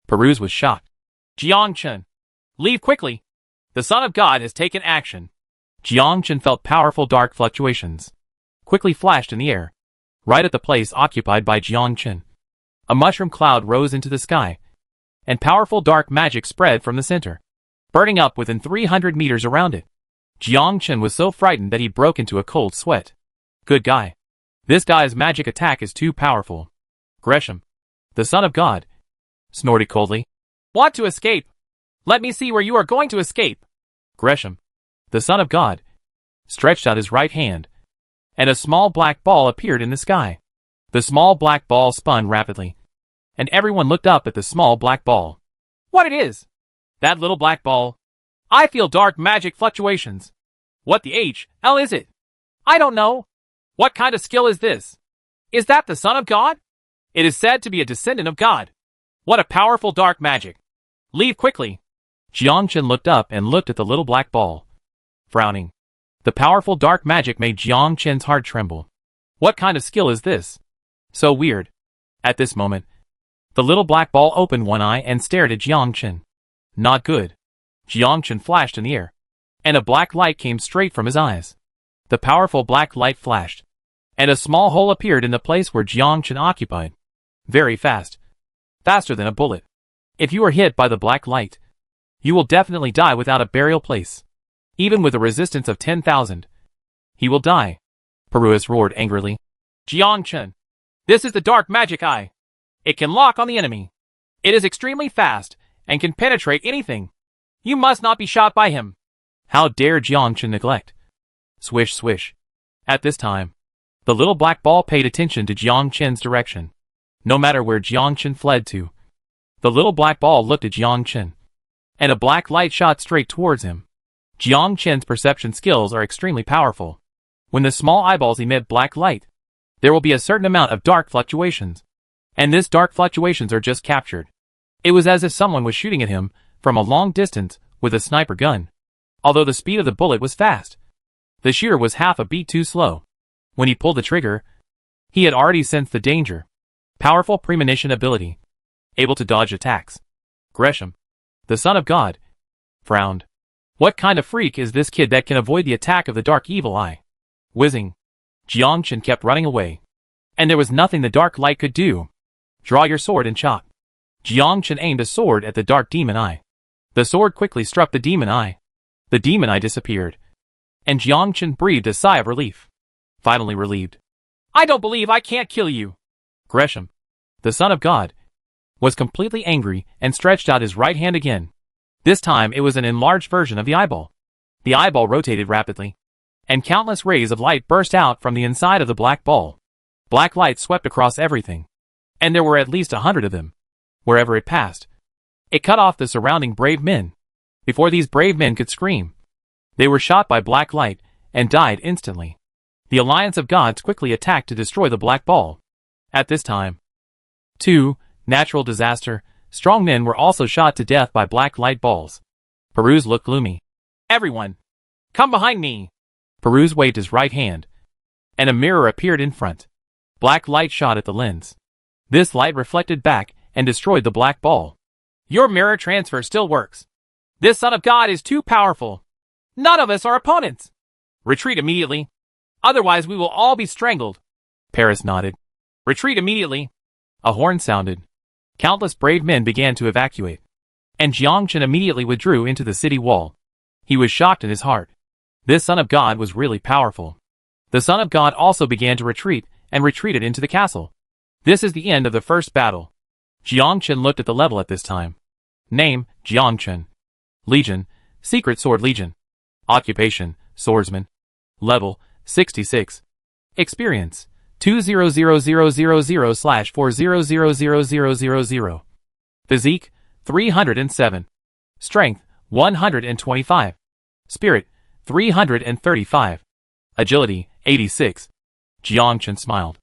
Peruse was shocked. Jiang Chen, leave quickly. The son of God has taken action. Jiang Chen felt powerful dark fluctuations. Quickly flashed in the air, right at the place occupied by Jiang Chen. A mushroom cloud rose into the sky, and powerful dark magic spread from the center, burning up within 300 meters around it. Jiang Chen was so frightened that he broke into a cold sweat. Good guy. This guy's magic attack is too powerful. Gresham, the son of God, snorted coldly. Want to escape? Let me see where you are going to escape. Gresham, the son of God, stretched out his right hand, and a small black ball appeared in the sky. The small black ball spun rapidly, and everyone looked up at the small black ball. What it is? That little black ball. I feel dark magic fluctuations. What the H.L. is it? I don't know. What kind of skill is this? Is that the son of God? It is said to be a descendant of God. What a powerful dark magic. Leave quickly. Jiang Chen looked up and looked at the little black ball, frowning. The powerful dark magic made Jiang Chen's heart tremble. What kind of skill is this? So weird. At this moment, the little black ball opened one eye and stared at Jiang Chen. Not good. Jiang Chen flashed in the air, and a black light came straight from his eyes. The powerful black light flashed, and a small hole appeared in the place where Jiang Chen occupied. Very fast. Faster than a bullet. If you are hit by the black light, you will definitely die without a burial place. Even with a resistance of 10,000. He will die. Peruse roared angrily. Jiang Chen, this is the dark magic eye. It can lock on the enemy. It is extremely fast, and can penetrate anything. You must not be shot by him. How dare Jiang Chen neglect? Swish swish. At this time, the little black ball paid attention to Jiang Chen's direction. No matter where Jiang Chen fled to, The little black ball looked at Jiang Chen, and a black light shot straight towards him. Jiang Chen's perception skills are extremely powerful. When the small eyeballs emit black light, there will be a certain amount of dark fluctuations. And this dark fluctuations are just captured. It was as if someone was shooting at him from a long distance with a sniper gun. Although the speed of the bullet was fast, the shooter was half a beat too slow. When he pulled the trigger, he had already sensed the danger. Powerful premonition ability. Able to dodge attacks. Gresham, the son of God, frowned. What kind of freak is this kid that can avoid the attack of the dark evil eye? Whizzing. Jiang Chen kept running away. And there was nothing the dark light could do. Draw your sword and chop. Jiang Chen aimed a sword at the dark demon eye. The sword quickly struck the demon eye. The demon eye disappeared. And Jiang Chen breathed a sigh of relief. Finally relieved. I don't believe I can't kill you. Gresham, the son of God, was completely angry and stretched out his right hand again. This time it was an enlarged version of the eyeball. The eyeball rotated rapidly, and countless rays of light burst out from the inside of the black ball. Black light swept across everything, and there were at least 100 of them. Wherever it passed, it cut off the surrounding brave men. Before these brave men could scream, they were shot by black light and died instantly. The alliance of gods quickly attacked to destroy the black ball. At this time, 2. Natural disaster. Strong men were also shot to death by black light balls. Peruz looked gloomy. Everyone, come behind me. Peruz waved his right hand, and a mirror appeared in front. Black light shot at the lens. This light reflected back and destroyed the black ball. Your mirror transfer still works. This son of God is too powerful. None of us are opponents. Retreat immediately. Otherwise we will all be strangled. Paris nodded. Retreat immediately. A horn sounded. Countless brave men began to evacuate. And Jiang Chen immediately withdrew into the city wall. He was shocked in his heart. This son of God was really powerful. The son of God also began to retreat and retreated into the castle. This is the end of the first battle. Jiang Chen looked at the level at this time. Name, Jiang Chen. Legion, Secret Sword Legion. Occupation, Swordsman. Level, 66. Experience, 20000/40000000. Physique, 307. Strength, 125. Spirit, 335. Agility, 86. Jiang Chen smiled.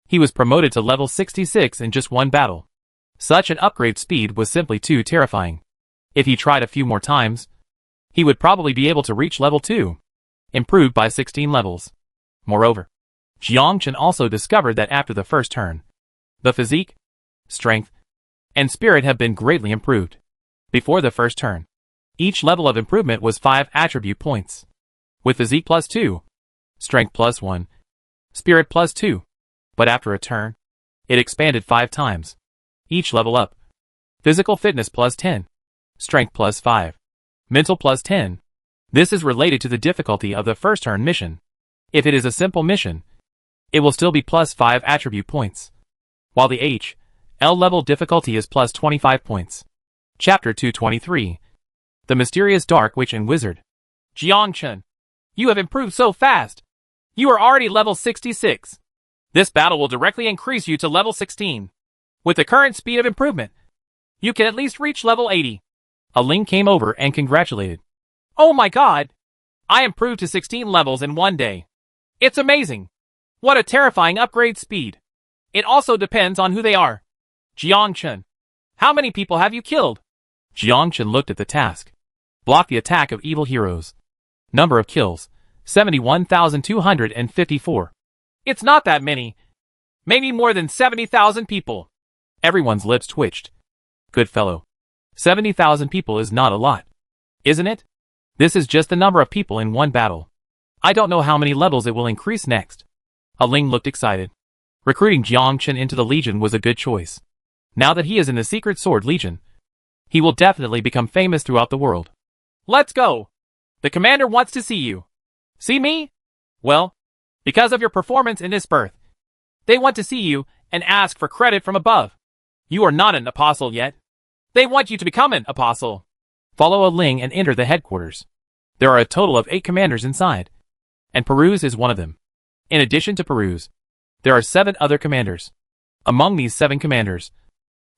He was promoted to level 66 in just one battle. Such an upgrade speed was simply too terrifying. If he tried a few more times, he would probably be able to reach level 2. Improved by 16 levels. Moreover, Jiang Chen also discovered that after the first turn, the physique, strength, and spirit have been greatly improved. Before the first turn, each level of improvement was 5 attribute points. With physique plus 2, strength plus 1, spirit plus 2. But after a turn, it expanded 5 times. Each level up. Physical fitness plus 10, strength plus 5, mental plus 10. This is related to the difficulty of the first turn mission. If it is a simple mission, it will still be plus 5 attribute points, while the H.L. level difficulty is plus 25 points. Chapter 223. The Mysterious Dark Witch and Wizard. Jiang Chen, you have improved so fast. You are already level 66. This battle will directly increase you to level 16. With the current speed of improvement, you can at least reach level 80. A Ling came over and congratulated. Oh my god! I improved to 16 levels in one day. It's amazing. What a terrifying upgrade speed. It also depends on who they are. Jiang Chen, how many people have you killed? Jiang Chen looked at the task. Block the attack of evil heroes. Number of kills, 71,254. It's not that many. Maybe more than 70,000 people. Everyone's lips twitched. Good fellow. 70,000 people is not a lot, isn't it? This is just the number of people in one battle. I don't know how many levels it will increase next. A Ling looked excited. Recruiting Jiang Chen into the Legion was a good choice. Now that he is in the Secret Sword Legion, he will definitely become famous throughout the world. Let's go. The commander wants to see you. See me? Well, because of your performance in this birth, they want to see you and ask for credit from above. You are not an apostle yet. They want you to become an apostle. Follow a Ling and enter the headquarters. There are a total of 8 commanders inside, and Peruz is one of them. In addition to Peruz, there are 7 other commanders. Among these 7 commanders,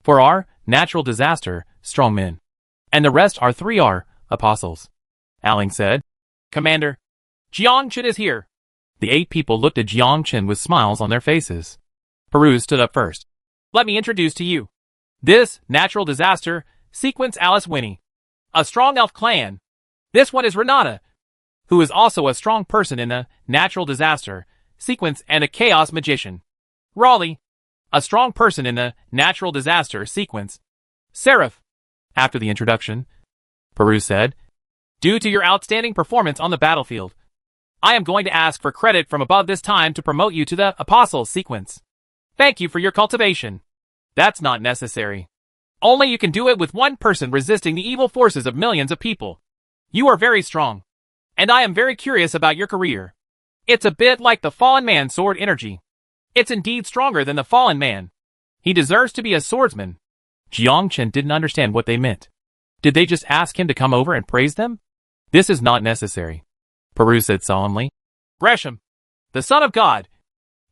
4 are natural disaster, strongmen. And the rest are 3 apostles. Aling said. Commander, Jiangchen is here. The 8 people looked at Jiangchen with smiles on their faces. Peru stood up first. Let me introduce to you. This natural disaster sequence Alice Winnie. A strong elf clan. This one is Renata, who is also a strong person in the natural disaster sequence and a chaos magician. Raleigh, a strong person in the natural disaster sequence. Seraph. After the introduction, Peru said, due to your outstanding performance on the battlefield, I am going to ask for credit from above this time to promote you to the Apostle sequence. Thank you for your cultivation. That's not necessary. Only you can do it with one person resisting the evil forces of millions of people. You are very strong. And I am very curious about your career. It's a bit like the Fallen Man sword energy. It's indeed stronger than the Fallen Man. He deserves to be a swordsman. Jiangchen didn't understand what they meant. Did they just ask him to come over and praise them? This is not necessary. Peru said solemnly. Gresham, the son of God,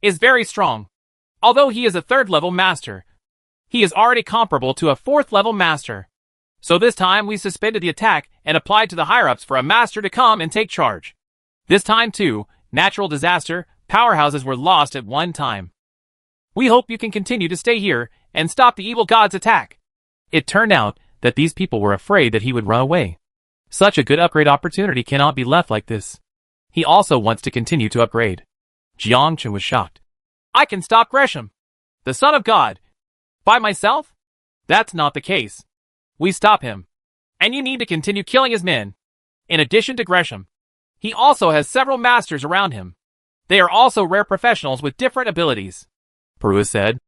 is very strong. Although he is a 3rd-level master, he is already comparable to a 4th-level master. So this time we suspended the attack and applied to the higher-ups for a master to come and take charge. This time too, natural disaster, powerhouses were lost at one time. We hope you can continue to stay here and stop the evil god's attack. It turned out that these people were afraid that he would run away. Such a good upgrade opportunity cannot be left like this. He also wants to continue to upgrade. Jiangchen was shocked. I can stop Gresham, the son of God, by myself? That's not the case. We stop him. And you need to continue killing his men. In addition to Gresham, he also has several masters around him. They are also rare professionals with different abilities. Peru said.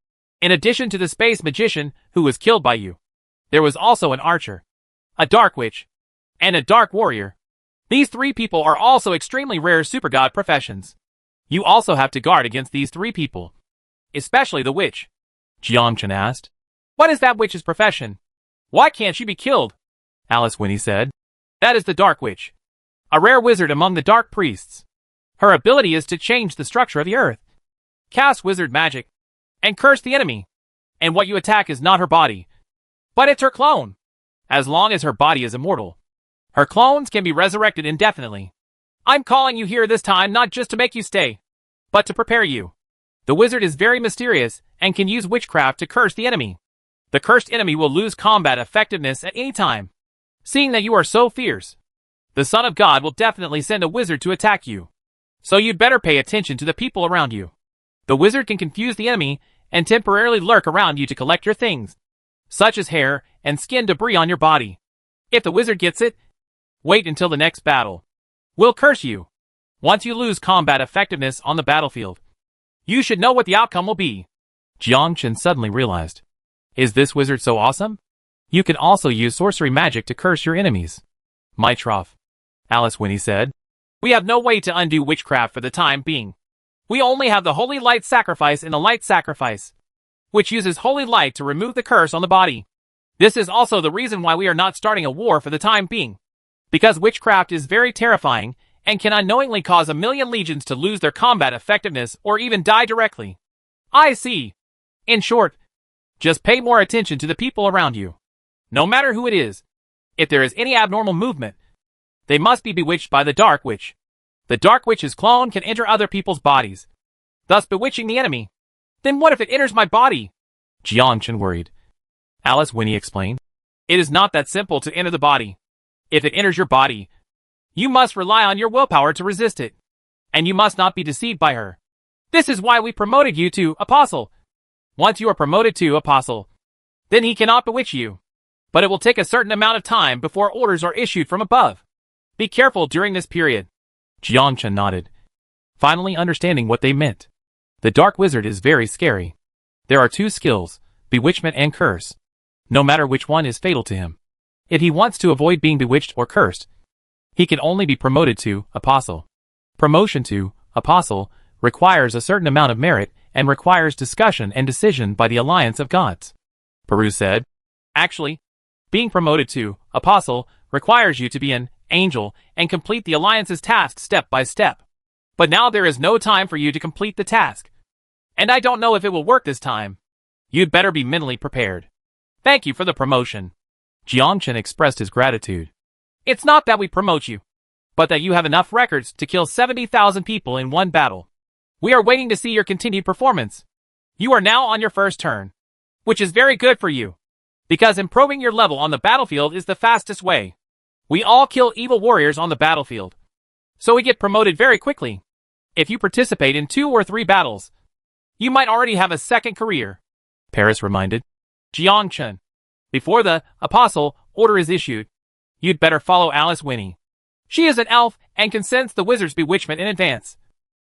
In addition to the space magician who was killed by you, there was also an archer, a dark witch, and a dark warrior. These 3 people are also extremely rare super god professions. You also have to guard against these 3 people. Especially the witch. Jiangchen asked. What is that witch's profession? Why can't she be killed? Alice Winnie said. That is the dark witch. A rare wizard among the dark priests. Her ability is to change the structure of the earth, cast wizard magic, and curse the enemy. And what you attack is not her body, but it's her clone. As long as her body is immortal, her clones can be resurrected indefinitely. I'm calling you here this time not just to make you stay, but to prepare you. The wizard is very mysterious and can use witchcraft to curse the enemy. The cursed enemy will lose combat effectiveness at any time. Seeing that you are so fierce, the Son of God will definitely send a wizard to attack you. So you'd better pay attention to the people around you. The wizard can confuse the enemy and temporarily lurk around you to collect your things, such as hair and skin debris on your body. If the wizard gets it, wait until the next battle. We'll curse you. Once you lose combat effectiveness on the battlefield, you should know what the outcome will be. Jiangchen suddenly realized. Is this wizard so awesome? You can also use sorcery magic to curse your enemies. Mytroff, Alice Winnie said. We have no way to undo witchcraft for the time being. We only have the Holy Light Sacrifice and the Light Sacrifice, which uses holy light to remove the curse on the body. This is also the reason why we are not starting a war for the time being. Because witchcraft is very terrifying and can unknowingly cause 1,000,000 legions to lose their combat effectiveness or even die directly. I see. In short, just pay more attention to the people around you. No matter who it is, if there is any abnormal movement, they must be bewitched by the Dark Witch. The Dark Witch's clone can enter other people's bodies, thus bewitching the enemy. Then what if it enters my body? Jiangchen worried. Alice Winnie explained. It is not that simple to enter the body. If it enters your body, you must rely on your willpower to resist it. And you must not be deceived by her. This is why we promoted you to Apostle. Once you are promoted to Apostle, then he cannot bewitch you. But it will take a certain amount of time before orders are issued from above. Be careful during this period. Jiangchen nodded, finally understanding what they meant. The Dark Wizard is very scary. There are 2 skills, bewitchment and curse. No matter which one is fatal to him. If he wants to avoid being bewitched or cursed, he can only be promoted to Apostle. Promotion to Apostle requires a certain amount of merit and requires discussion and decision by the Alliance of Gods. Peru said. Actually, being promoted to Apostle requires you to be an angel and complete the Alliance's task step by step. But now there is no time for you to complete the task. And I don't know if it will work this time. You'd better be mentally prepared. Thank you for the promotion. Jiang Chen expressed his gratitude. It's not that we promote you, but that you have enough records to kill 70,000 people in one battle. We are waiting to see your continued performance. You are now on your first turn, which is very good for you, because improving your level on the battlefield is the fastest way. We all kill evil warriors on the battlefield, so we get promoted very quickly. If you participate in 2 or 3 battles, you might already have a second career, Paris reminded. Jiang Chen. Before the Apostle order is issued, you'd better follow Alice Winnie. She is an elf and can sense the wizard's bewitchment in advance,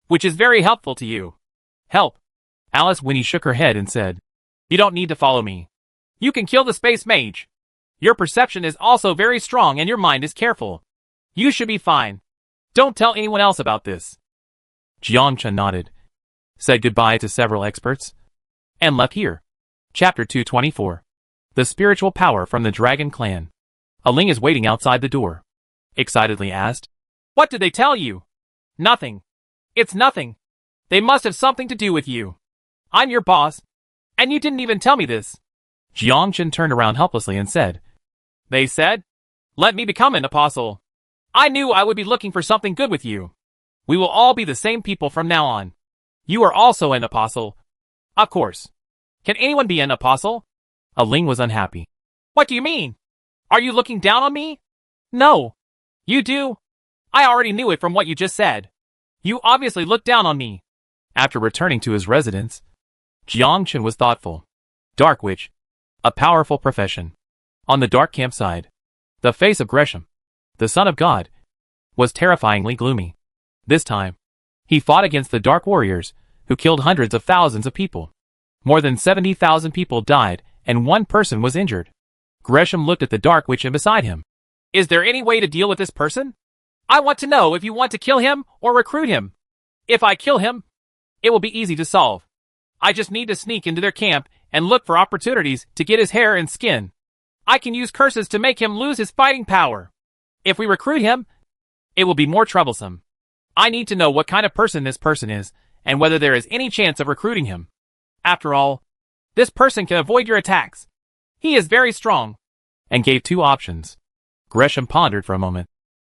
which is very helpful to you. Help. Alice Winnie shook her head and said, You don't need to follow me. You can kill the space mage. Your perception is also very strong and your mind is careful. You should be fine. Don't tell anyone else about this. Jiang Chen nodded, said goodbye to several experts, and left here. Chapter 224. The Spiritual Power from the Dragon Clan. A Ling is waiting outside the door. Excitedly asked, What did they tell you? Nothing. It's nothing. They must have something to do with you. I'm your boss, and you didn't even tell me this. Jiang Chen turned around helplessly and said, They said, let me become an apostle. I knew I would be looking for something good with you. We will all be the same people from now on. You are also an apostle. Of course. Can anyone be an apostle? A Ling was unhappy. What do you mean? Are you looking down on me? No. You do? I already knew it from what you just said. You obviously look down on me. After returning to his residence, Jiang Chen was thoughtful. Dark Witch. A powerful profession. On the dark campsite, the face of Gresham, the son of God, was terrifyingly gloomy. This time, he fought against the Dark Warriors, who killed hundreds of thousands of people. More than 70,000 people died, and 1 person was injured. Gresham looked at the Dark Witch beside him. Is there any way to deal with this person? I want to know if you want to kill him or recruit him. If I kill him, it will be easy to solve. I just need to sneak into their camp and look for opportunities to get his hair and skin. I can use curses to make him lose his fighting power. If we recruit him, it will be more troublesome. I need to know what kind of person this person is, and whether there is any chance of recruiting him. After all, this person can avoid your attacks. He is very strong. And gave 2 options. Gresham pondered for a moment.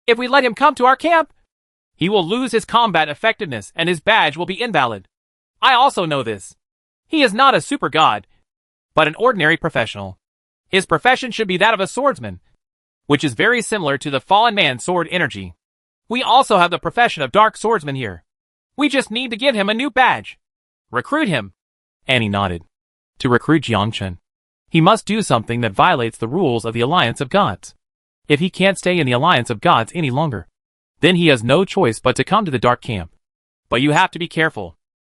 If we let him come to our camp, he will lose his combat effectiveness and his badge will be invalid. I also know this. He is not a super god, but an ordinary professional. His profession should be that of a swordsman, which is very similar to the fallen man's sword energy. We also have the profession of dark swordsman here. We just need to give him a new badge. Recruit him. Annie nodded. To recruit Jiang Chen, he must do something that violates the rules of the Alliance of Gods. If he can't stay in the Alliance of Gods any longer, then he has no choice but to come to the Dark Camp. But you have to be careful.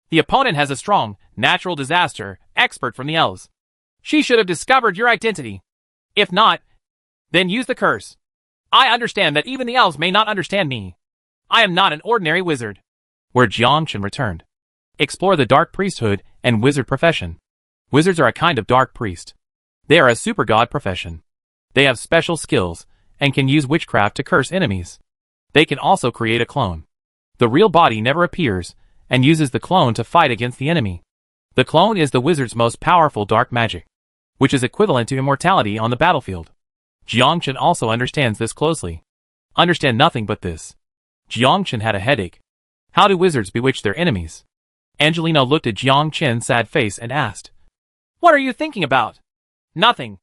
The opponent has a strong, natural disaster expert from the elves. She should have discovered your identity. If not, then use the curse. I understand that even the elves may not understand me. I am not an ordinary wizard. Where Jiang Chen returned. Explore the dark priesthood and wizard profession. Wizards are a kind of dark priest. They are a super god profession. They have special skills and can use witchcraft to curse enemies. They can also create a clone. The real body never appears and uses the clone to fight against the enemy. The clone is the wizard's most powerful dark magic, which is equivalent to immortality on the battlefield. Jiang Chen also understands this closely. Understand nothing but this. Jiang Chen had a headache. How do wizards bewitch their enemies? Angelina looked at Jiang Chen's sad face and asked, What are you thinking about? Nothing.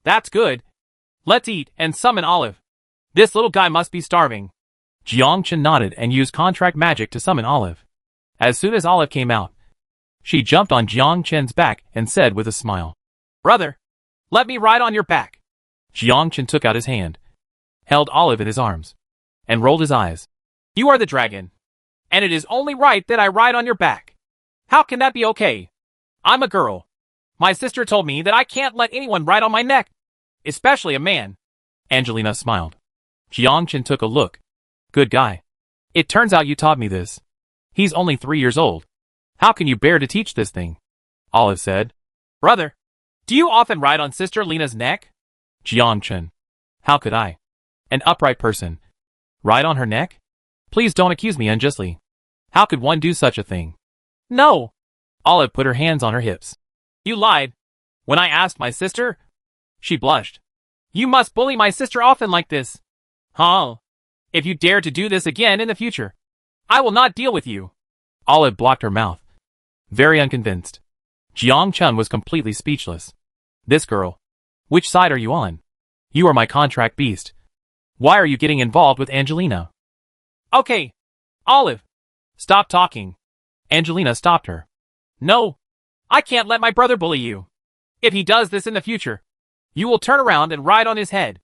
That's good. Let's eat and summon Olive. This little guy must be starving. Jiang Chen nodded and used contract magic to summon Olive. As soon as Olive came out, she jumped on Jiang Chen's back and said with a smile, Brother, let me ride on your back. Jiang Chen took out his hand, held Olive in his arms, and rolled his eyes. You are the dragon, and it is only right that I ride on your back. How can that be okay? I'm a girl. My sister told me that I can't let anyone ride on my neck, especially a man. Angelina smiled. Jiang Chen took a look. Good guy. It turns out you taught me this. He's only 3 years old. How can you bear to teach this thing? Olive said. Brother, do you often ride on Sister Lena's neck? Jiang Chen. How could I? An upright person. Ride on her neck? Please don't accuse me unjustly. How could one do such a thing? No. Olive put her hands on her hips. You lied. When I asked my sister, She blushed. You must bully my sister often like this. Huh? If you dare to do this again in the future, I will not deal with you. Olive blocked her mouth. Very unconvinced. Jiang Chun was completely speechless. This girl. Which side are you on? You are my contract beast. Why are you getting involved with Angelina? Okay. Olive. Stop talking. Angelina stopped her. No. I can't let my brother bully you. If he does this in the future, you will turn around and ride on his head.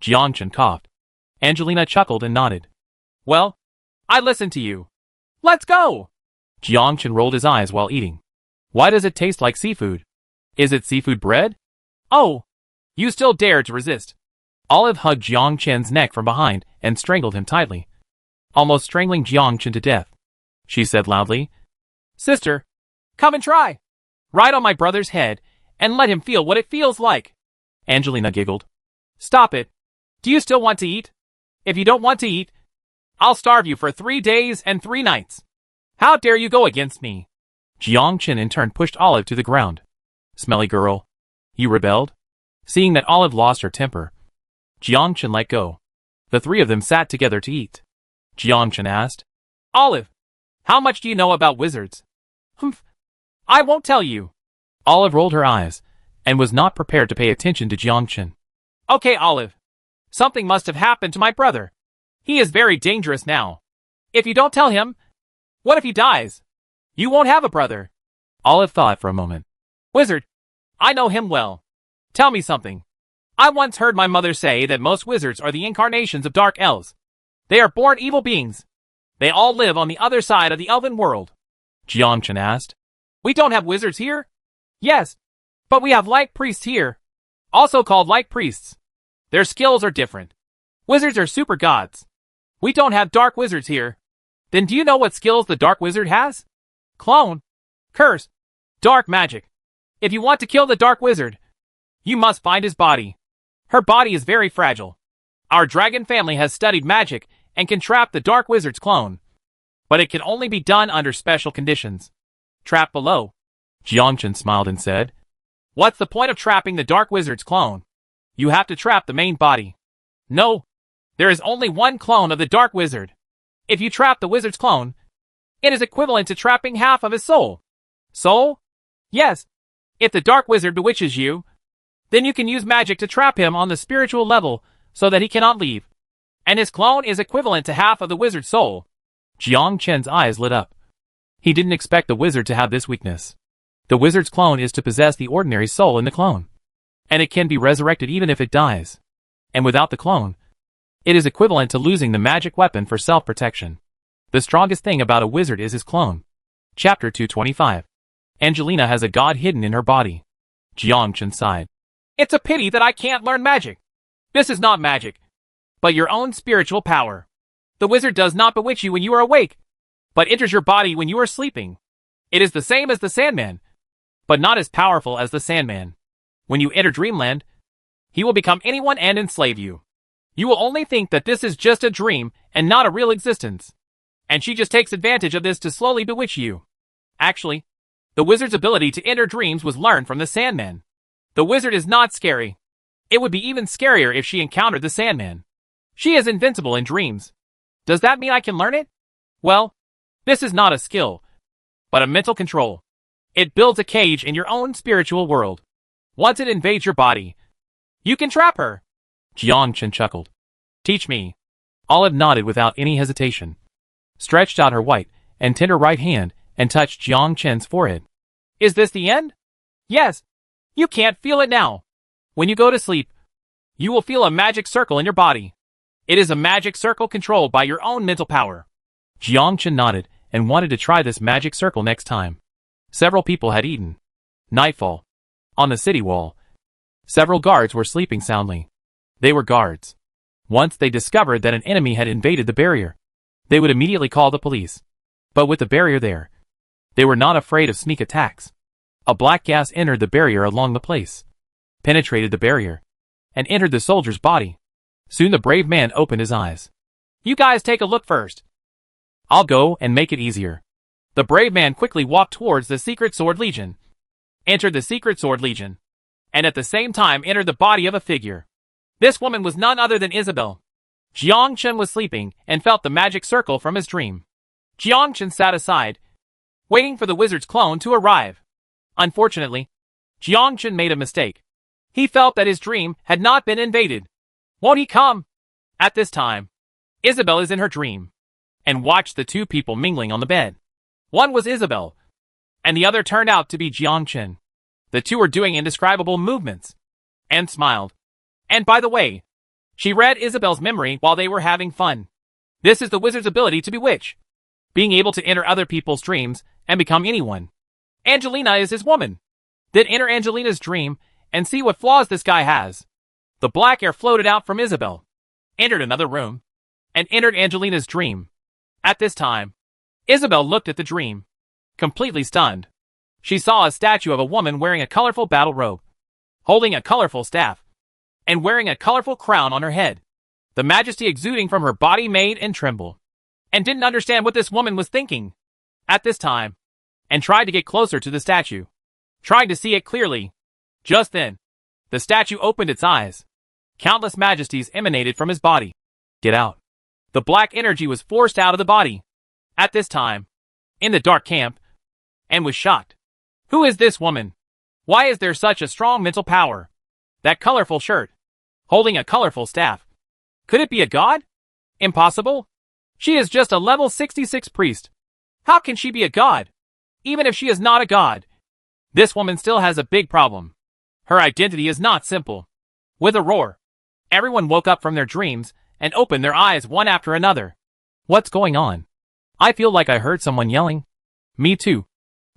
Jiang Chun coughed. Angelina chuckled and nodded. Well, I listen to you. Let's go! Jiang Chun rolled his eyes while eating. Why does it taste like seafood? Is it seafood bread? Oh! You still dare to resist. Olive hugged Jiang Chun's neck from behind and strangled him tightly. Almost strangling Jiang Chun to death. She said loudly. Sister, come and try. Ride on my brother's head and let him feel what it feels like. Angelina giggled. Stop it. Do you still want to eat? If you don't want to eat, I'll starve you for 3 days and 3 nights. How dare you go against me? Jiang Chun in turn pushed Olive to the ground. Smelly girl. You rebelled? Seeing that Olive lost her temper, Jiang Chun let go. The three of them sat together to eat. Jiang Chun asked, Olive, how much do you know about wizards? Humph. I won't tell you. Olive rolled her eyes and was not prepared to pay attention to Jiang Chun. Okay, Olive. Something must have happened to my brother. He is very dangerous now. If you don't tell him, what if he dies? You won't have a brother. Olive thought for a moment. Wizard, I know him well. Tell me something. I once heard my mother say that most wizards are the incarnations of dark elves. They are born evil beings. They all live on the other side of the elven world. Jiang Chun asked. We don't have wizards here? Yes, but we have light priests here, also called light priests. Their skills are different. Wizards are super gods. We don't have dark wizards here. Then do you know what skills the dark wizard has? Clone, curse, dark magic. If you want to kill the dark wizard, you must find his body. Her body is very fragile. Our dragon family has studied magic and can trap the dark wizard's clone. But it can only be done under special conditions. Trap below. Jiang Chun smiled and said, What's the point of trapping the dark wizard's clone? You have to trap the main body. No, there is only one clone of the dark wizard. If you trap the wizard's clone, it is equivalent to trapping half of his soul. Soul? Yes. If the dark wizard bewitches you, then you can use magic to trap him on the spiritual level so that he cannot leave. And his clone is equivalent to half of the wizard's soul. Jiang Chun's eyes lit up. He didn't expect the wizard to have this weakness. The wizard's clone is to possess the ordinary soul in the clone. And it can be resurrected even if it dies. And without the clone, it is equivalent to losing the magic weapon for self-protection. The strongest thing about a wizard is his clone. Chapter 225. Angelina has a god hidden in her body. Jiang Chun sighed. It's a pity that I can't learn magic. This is not magic, but your own spiritual power. The wizard does not bewitch you when you are awake, but enters your body when you are sleeping. It is the same as the Sandman, but not as powerful as the Sandman. When you enter dreamland, he will become anyone and enslave you. You will only think that this is just a dream and not a real existence. And she just takes advantage of this to slowly bewitch you. Actually, the wizard's ability to enter dreams was learned from the Sandman. The wizard is not scary. It would be even scarier if she encountered the Sandman. She is invincible in dreams. Does that mean I can learn it? Well, this is not a skill, but a mental control. It builds a cage in your own spiritual world. Once it invades your body, you can trap her. Jiang Chun chuckled. Teach me. Olive nodded without any hesitation, stretched out her white and tender right hand and touched Jiang Chun's forehead. Is this the end? Yes. You can't feel it now. When you go to sleep, you will feel a magic circle in your body. It is a magic circle controlled by your own mental power. Jiang Chun nodded and wanted to try this magic circle next time. Several people had eaten. Nightfall. On the city wall, several guards were sleeping soundly. They were guards. Once they discovered that an enemy had invaded the barrier, they would immediately call the police. But with the barrier there, they were not afraid of sneak attacks. A black gas entered the barrier along the place, penetrated the barrier, and entered the soldier's body. Soon the brave man opened his eyes. You guys take a look first. I'll go and make it easier. The brave man quickly walked towards the Secret Sword Legion. Entered the Secret Sword Legion. and at the same time entered the body of a figure. This woman was none other than Isabel. Jiang Chen was sleeping and felt the magic circle from his dream. Jiang Chen sat aside, waiting for the wizard's clone to arrive. Unfortunately, Jiang Chen made a mistake. He felt that his dream had not been invaded. Won't he come? At this time, Isabel is in her dream, and watched the two people mingling on the bed. One was Isabel, and the other turned out to be Jiang Chen. The two were doing indescribable movements, and smiled. And by the way, she read Isabel's memory while they were having fun. This is the wizard's ability to bewitch, being able to enter other people's dreams and become anyone. Angelina is his woman. Then enter Angelina's dream and see what flaws this guy has. The black air floated out from Isabel, entered another room, and entered Angelina's dream. At this time, Isabel looked at the dream, completely stunned. She saw a statue of a woman wearing a colorful battle robe, holding a colorful staff, and wearing a colorful crown on her head. The majesty exuding from her body made and tremble, and didn't understand what this woman was thinking at this time, and tried to get closer to the statue, trying to see it clearly. Just then, the statue opened its eyes. Countless majesties emanated from his body. Get out. The black energy was forced out of the body. At this time, in the dark camp, and was shocked. Who is this woman? Why is there such a strong mental power? That colorful shirt, holding a colorful staff. Could it be a god? Impossible. She is just a level 66 priest. How can she be a god? Even if she is not a god, this woman still has a big problem. Her identity is not simple. With a roar, everyone woke up from their dreams and opened their eyes one after another. What's going on? I feel like I heard someone yelling. Me too.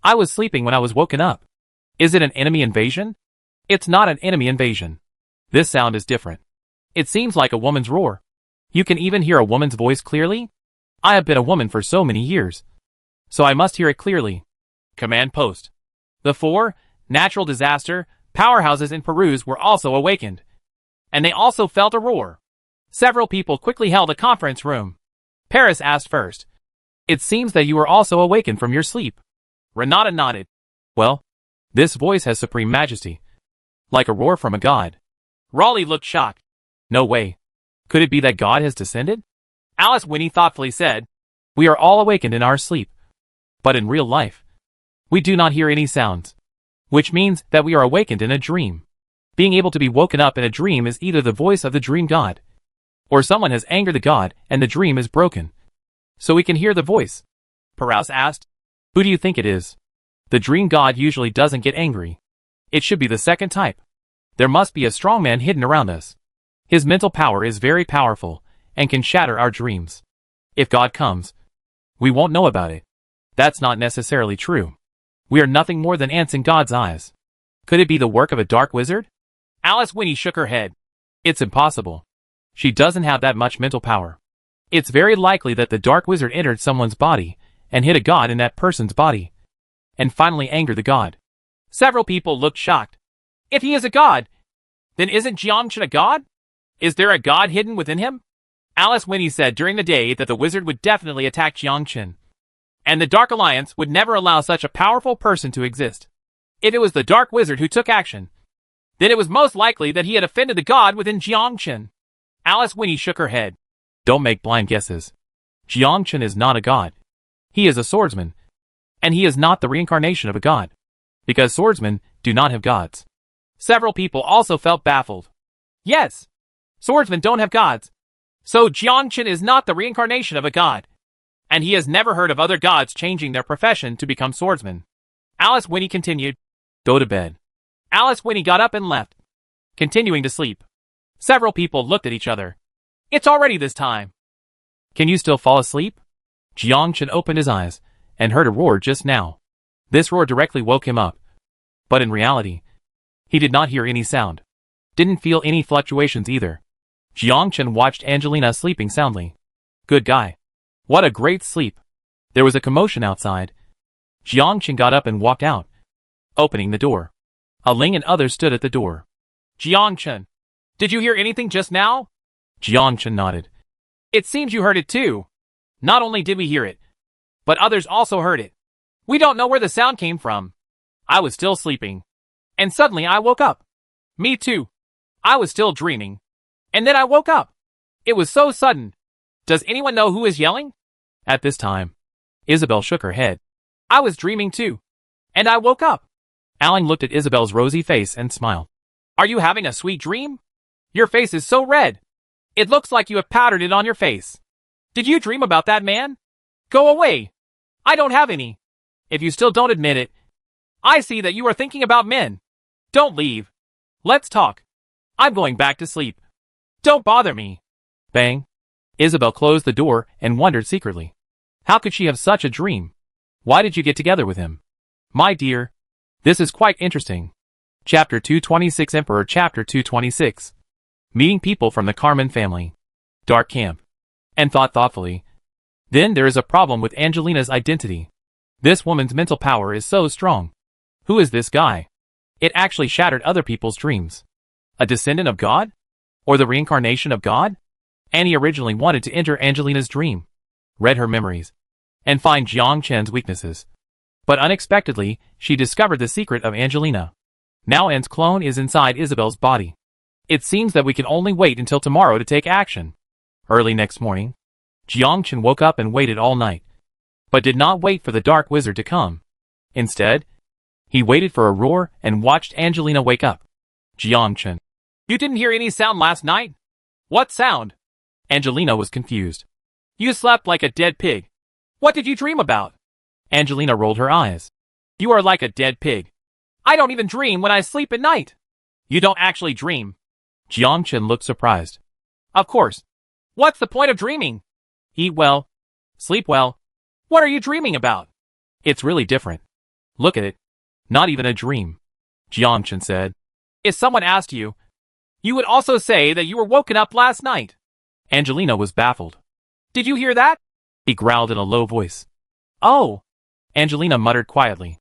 I was sleeping when I was woken up. Is it an enemy invasion? It's not an enemy invasion. This sound is different. It seems like a woman's roar. You can even hear a woman's voice clearly? I have been a woman for so many years, so I must hear it clearly. Command post. The 4 natural disaster powerhouses in Peru were also awakened, and they also felt a roar. Several people quickly held a conference room. Paris asked first. It seems that you were also awakened from your sleep. Renata nodded. Well, this voice has supreme majesty, like a roar from a god. Raleigh looked shocked. No way. Could it be that God has descended? Alice Winnie thoughtfully said, we are all awakened in our sleep, but in real life, we do not hear any sounds, which means that we are awakened in a dream. Being able to be woken up in a dream is either the voice of the dream god, or someone has angered the god and the dream is broken, so we can hear the voice. Paras asked, who do you think it is? The dream god usually doesn't get angry. It should be the second type. There must be a strong man hidden around us. His mental power is very powerful and can shatter our dreams. If God comes, we won't know about it. That's not necessarily true. We are nothing more than ants in God's eyes. Could it be the work of a dark wizard? Alice Winnie shook her head. It's impossible. She doesn't have that much mental power. It's very likely that the dark wizard entered someone's body and hit a god in that person's body, and finally angered the god. Several people looked shocked. If he is a god, then isn't Jiang Chen a god? Is there a god hidden within him? Alice Winnie said during the day that the wizard would definitely attack Jiang Chen, and the Dark Alliance would never allow such a powerful person to exist. If it was the Dark Wizard who took action, then it was most likely that he had offended the god within Jiang Chen. Alice Winnie shook her head. Don't make blind guesses. Jiang Chen is not a god. He is a swordsman, and he is not the reincarnation of a god, because swordsmen do not have gods. Several people also felt baffled. Yes, swordsmen don't have gods, so Jiang Chen is not the reincarnation of a god, and he has never heard of other gods changing their profession to become swordsmen. Alice Winnie continued, go to bed. Alice Winnie got up and left, continuing to sleep. Several people looked at each other. It's already this time. Can you still fall asleep? Jiang Chen opened his eyes and heard a roar just now. This roar directly woke him up, but in reality, he did not hear any sound. Didn't feel any fluctuations either. Jiang Chen watched Angelina sleeping soundly. Good guy. What a great sleep. There was a commotion outside. Jiang Chen got up and walked out, opening the door. A Ling and others stood at the door. Jiang Chen, did you hear anything just now? Jiang Chen nodded. It seems you heard it too. Not only did we hear it, but others also heard it. We don't know where the sound came from. I was still sleeping, and suddenly I woke up. Me too. I was still dreaming. And then I woke up. It was so sudden. Does anyone know who is yelling? At this time, Isabel shook her head. I was dreaming too. And I woke up. Alan looked at Isabel's rosy face and smiled. Are you having a sweet dream? Your face is so red. It looks like you have powdered it on your face. Did you dream about that man? Go away. I don't have any. If you still don't admit it, I see that you are thinking about men. Don't leave. Let's talk. I'm going back to sleep. Don't bother me. Bang. Isabel closed the door and wondered secretly. How could she have such a dream? Why did you get together with him? My dear, this is quite interesting. Chapter 226 Emperor Chapter 226 Meeting people from the Carmen family. Dark camp. And thought thoughtfully. Then there is a problem with Angelina's identity. This woman's mental power is so strong. Who is this guy? It actually shattered other people's dreams. A descendant of God? Or the reincarnation of God? Annie originally wanted to enter Angelina's dream, read her memories, and find Jiang Chen's weaknesses. But unexpectedly, she discovered the secret of Angelina. Now Anne's clone is inside Isabel's body. It seems that we can only wait until tomorrow to take action. Early next morning, Jiang Chen woke up and waited all night, but did not wait for the dark wizard to come. Instead, he waited for a roar and watched Angelina wake up. Jiang Chen. You didn't hear any sound last night? What sound? Angelina was confused. You slept like a dead pig. What did you dream about? Angelina rolled her eyes. You are like a dead pig. I don't even dream when I sleep at night. You don't actually dream. Jiang Chen looked surprised. Of course. What's the point of dreaming? Eat well. Sleep well. What are you dreaming about? It's really different. Look at it. Not even a dream. Jiang Chen said. If someone asked you, you would also say that you were woken up last night. Angelina was baffled. Did you hear that? He growled in a low voice. Oh. Angelina muttered quietly.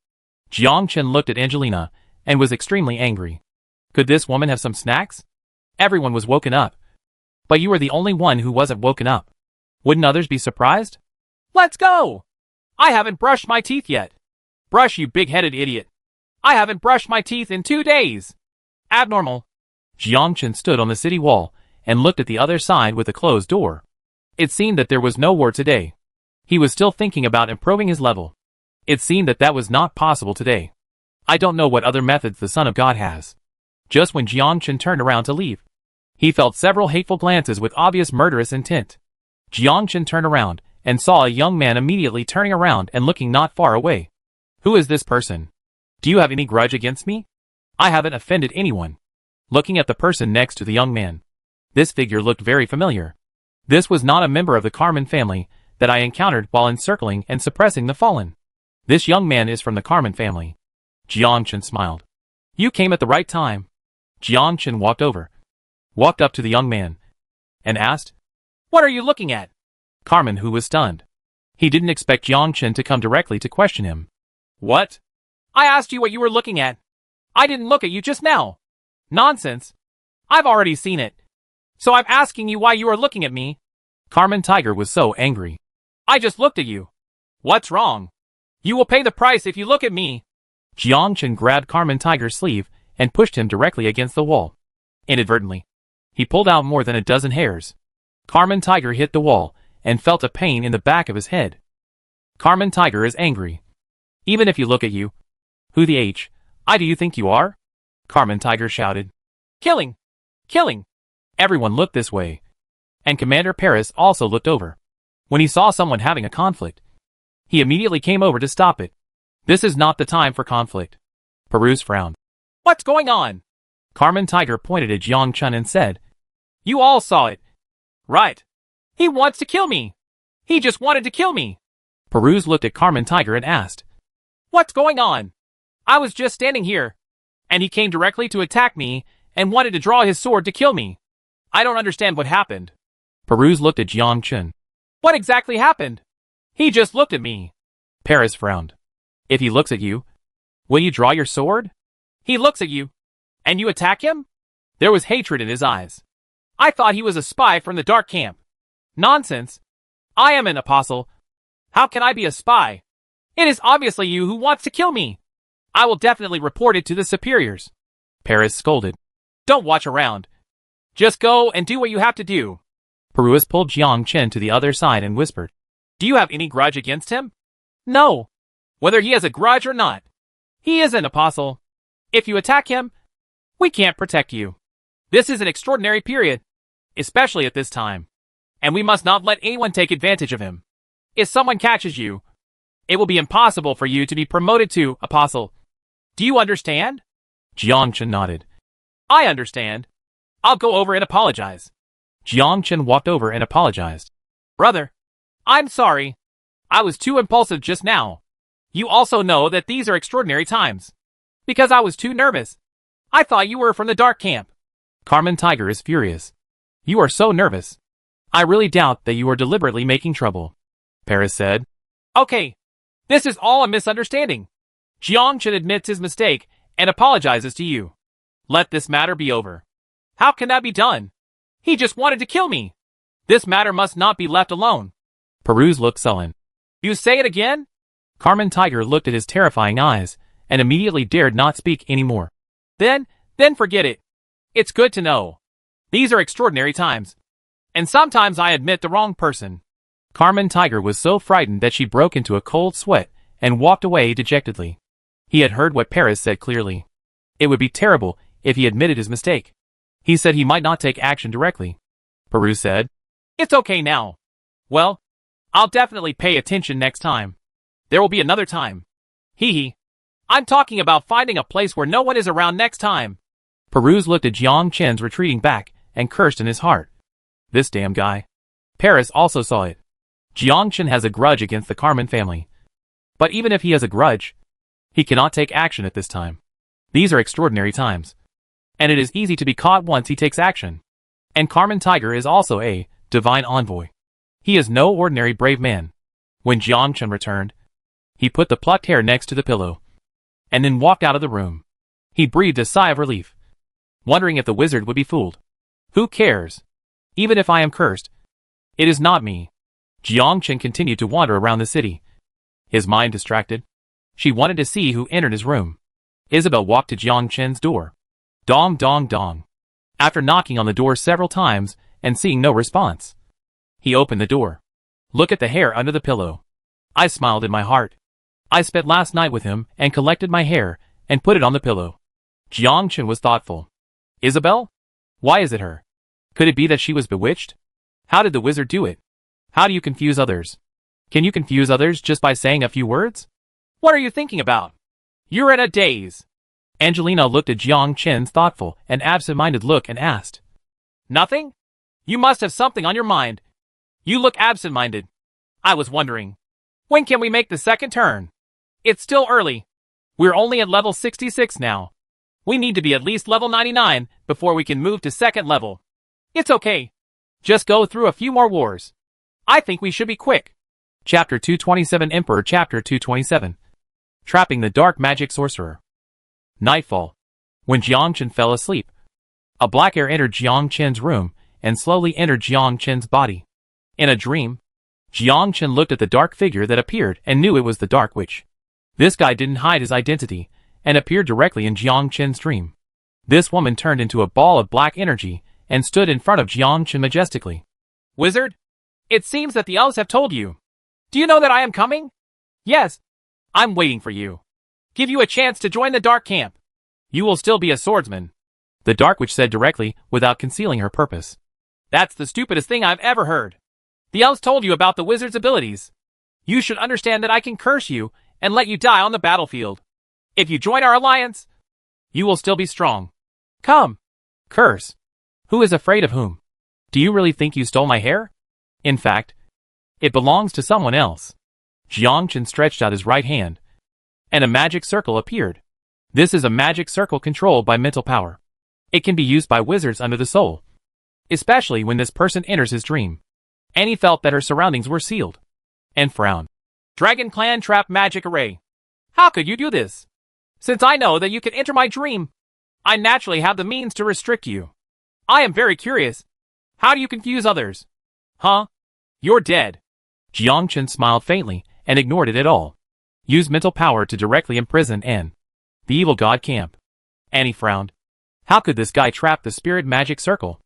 Jiang Chen looked at Angelina and was extremely angry. Could this woman have some snacks? Everyone was woken up. But you were the only one who wasn't woken up. Wouldn't others be surprised? Let's go! I haven't brushed my teeth yet. Brush, you big-headed idiot. I haven't brushed my teeth in 2 days. Abnormal. Jiang Chen stood on the city wall and looked at the other side with a closed door. It seemed that there was no war today. He was still thinking about improving his level. It seemed that that was not possible today. I don't know what other methods the Son of God has. Just when Jiang Chen turned around to leave, he felt several hateful glances with obvious murderous intent. Jiang Chen turned around and saw a young man immediately turning around and looking not far away. Who is this person? Do you have any grudge against me? I haven't offended anyone. Looking at the person next to the young man, this figure looked very familiar. This was not a member of the Carmen family that I encountered while encircling and suppressing the fallen. This young man is from the Carmen family. Jiang Chen smiled. You came at the right time. Jiang Chen walked up to the young man, and asked, What are you looking at? Carmen, who was stunned. He didn't expect Jiang Chen to come directly to question him. What? I asked you what you were looking at. I didn't look at you just now. Nonsense. I've already seen it. So I'm asking you why you are looking at me. Carmen Tiger was so angry. I just looked at you. What's wrong? You will pay the price if you look at me. Jiang Chen grabbed Carmen Tiger's sleeve and pushed him directly against the wall. Inadvertently, he pulled out more than a dozen hairs. Carmen Tiger hit the wall and felt a pain in the back of his head. Carmen Tiger is angry. Even if you look at you, who the I do you think you are? Carmen Tiger shouted. Killing! Killing! Everyone looked this way. And Commander Paris also looked over. When he saw someone having a conflict, he immediately came over to stop it. This is not the time for conflict. Perus frowned. What's going on? Carmen Tiger pointed at Jiang Chen and said, You all saw it. Right. He wants to kill me. He just wanted to kill me. Perus looked at Carmen Tiger and asked, What's going on? I was just standing here, and he came directly to attack me and wanted to draw his sword to kill me. I don't understand what happened. Perus looked at Jiang Chen. What exactly happened? He just looked at me. Paris frowned. If he looks at you, will you draw your sword? He looks at you, and you attack him? There was hatred in his eyes. I thought he was a spy from the dark camp. Nonsense. I am an apostle. How can I be a spy? It is obviously you who wants to kill me. I will definitely report it to the superiors. Paris scolded. Don't watch around. Just go and do what you have to do. Perus pulled Jiang Chen to the other side and whispered. Do you have any grudge against him? No. Whether he has a grudge or not. He is an apostle. If you attack him, we can't protect you. This is an extraordinary period, especially at this time. And we must not let anyone take advantage of him. If someone catches you, it will be impossible for you to be promoted to apostle. Do you understand? Jiang Chen nodded. I understand. I'll go over and apologize. Jiang Chen walked over and apologized. Brother, I'm sorry. I was too impulsive just now. You also know that these are extraordinary times. Because I was too nervous. I thought you were from the dark camp. Carmen Tiger is furious. You are so nervous. I really doubt that you are deliberately making trouble, Paris said. Okay. This is all a misunderstanding. Jiang Chen admits his mistake and apologizes to you. Let this matter be over. How can that be done? He just wanted to kill me. This matter must not be left alone. Perus looked sullen. You say it again? Carmen Tiger looked at his terrifying eyes and immediately dared not speak anymore. Then forget it. It's good to know. These are extraordinary times. And sometimes I admit the wrong person. Carmen Tiger was so frightened that she broke into a cold sweat and walked away dejectedly. He had heard what Paris said clearly. It would be terrible if he admitted his mistake. He said he might not take action directly. Perus said, It's okay now. Well, I'll definitely pay attention next time. There will be another time. Hee hee. I'm talking about finding a place where no one is around next time. Perus looked at Jiang Chen's retreating back and cursed in his heart. This damn guy. Paris also saw it. Jiang Chen has a grudge against the Carmen family. But even if he has a grudge, he cannot take action at this time. These are extraordinary times. And it is easy to be caught once he takes action. And Carmen Tiger is also a divine envoy. He is no ordinary brave man. When Jiang Chen returned, he put the plucked hair next to the pillow, and then walked out of the room. He breathed a sigh of relief, wondering if the wizard would be fooled. Who cares? Even if I am cursed, it is not me. Jiang Chen continued to wander around the city, his mind distracted. She wanted to see who entered his room. Isabel walked to Jiang Chen's door. Dong dong dong. After knocking on the door several times and seeing no response, he opened the door. Look at the hair under the pillow. I smiled in my heart. I spent last night with him and collected my hair and put it on the pillow. Jiang Chen was thoughtful. Isabel? Why is it her? Could it be that she was bewitched? How did the wizard do it? How do you confuse others? Can you confuse others just by saying a few words? What are you thinking about? You're in a daze. Angelina looked at Jiang Chen's thoughtful and absent-minded look and asked. Nothing? You must have something on your mind. You look absent-minded. I was wondering. When can we make the second turn? It's still early. We're only at level 66 now. We need to be at least level 99 before we can move to second level. It's okay. Just go through a few more wars. I think we should be quick. Chapter 227 Emperor Chapter 227 Trapping the Dark Magic Sorcerer. Nightfall. When Jiang Chen fell asleep, a black air entered Jiang Chen's room and slowly entered Jiang Chen's body. In a dream, Jiang Chen looked at the dark figure that appeared and knew it was the Dark Witch. This guy didn't hide his identity and appeared directly in Jiang Chen's dream. This woman turned into a ball of black energy and stood in front of Jiang Chen majestically. Wizard, it seems that the elves have told you. Do you know that I am coming? Yes. I'm waiting for you. Give you a chance to join the dark camp. You will still be a swordsman. The Dark Witch said directly without concealing her purpose. That's the stupidest thing I've ever heard. The elves told you about the wizard's abilities. You should understand that I can curse you and let you die on the battlefield. If you join our alliance, you will still be strong. Come. Curse. Who is afraid of whom? Do you really think you stole my hair? In fact, it belongs to someone else. Jiang Chen stretched out his right hand, and a magic circle appeared. This is a magic circle controlled by mental power. It can be used by wizards under the soul, especially when this person enters his dream. Annie felt that her surroundings were sealed, and frowned. Dragon Clan Trap Magic Array. How could you do this? Since I know that you can enter my dream, I naturally have the means to restrict you. I am very curious. How do you confuse others? Huh? You're dead. Jiang Chen smiled faintly and ignored it at all. Use mental power to directly imprison N. The evil god camp. Annie frowned. How could this guy trap the spirit magic circle?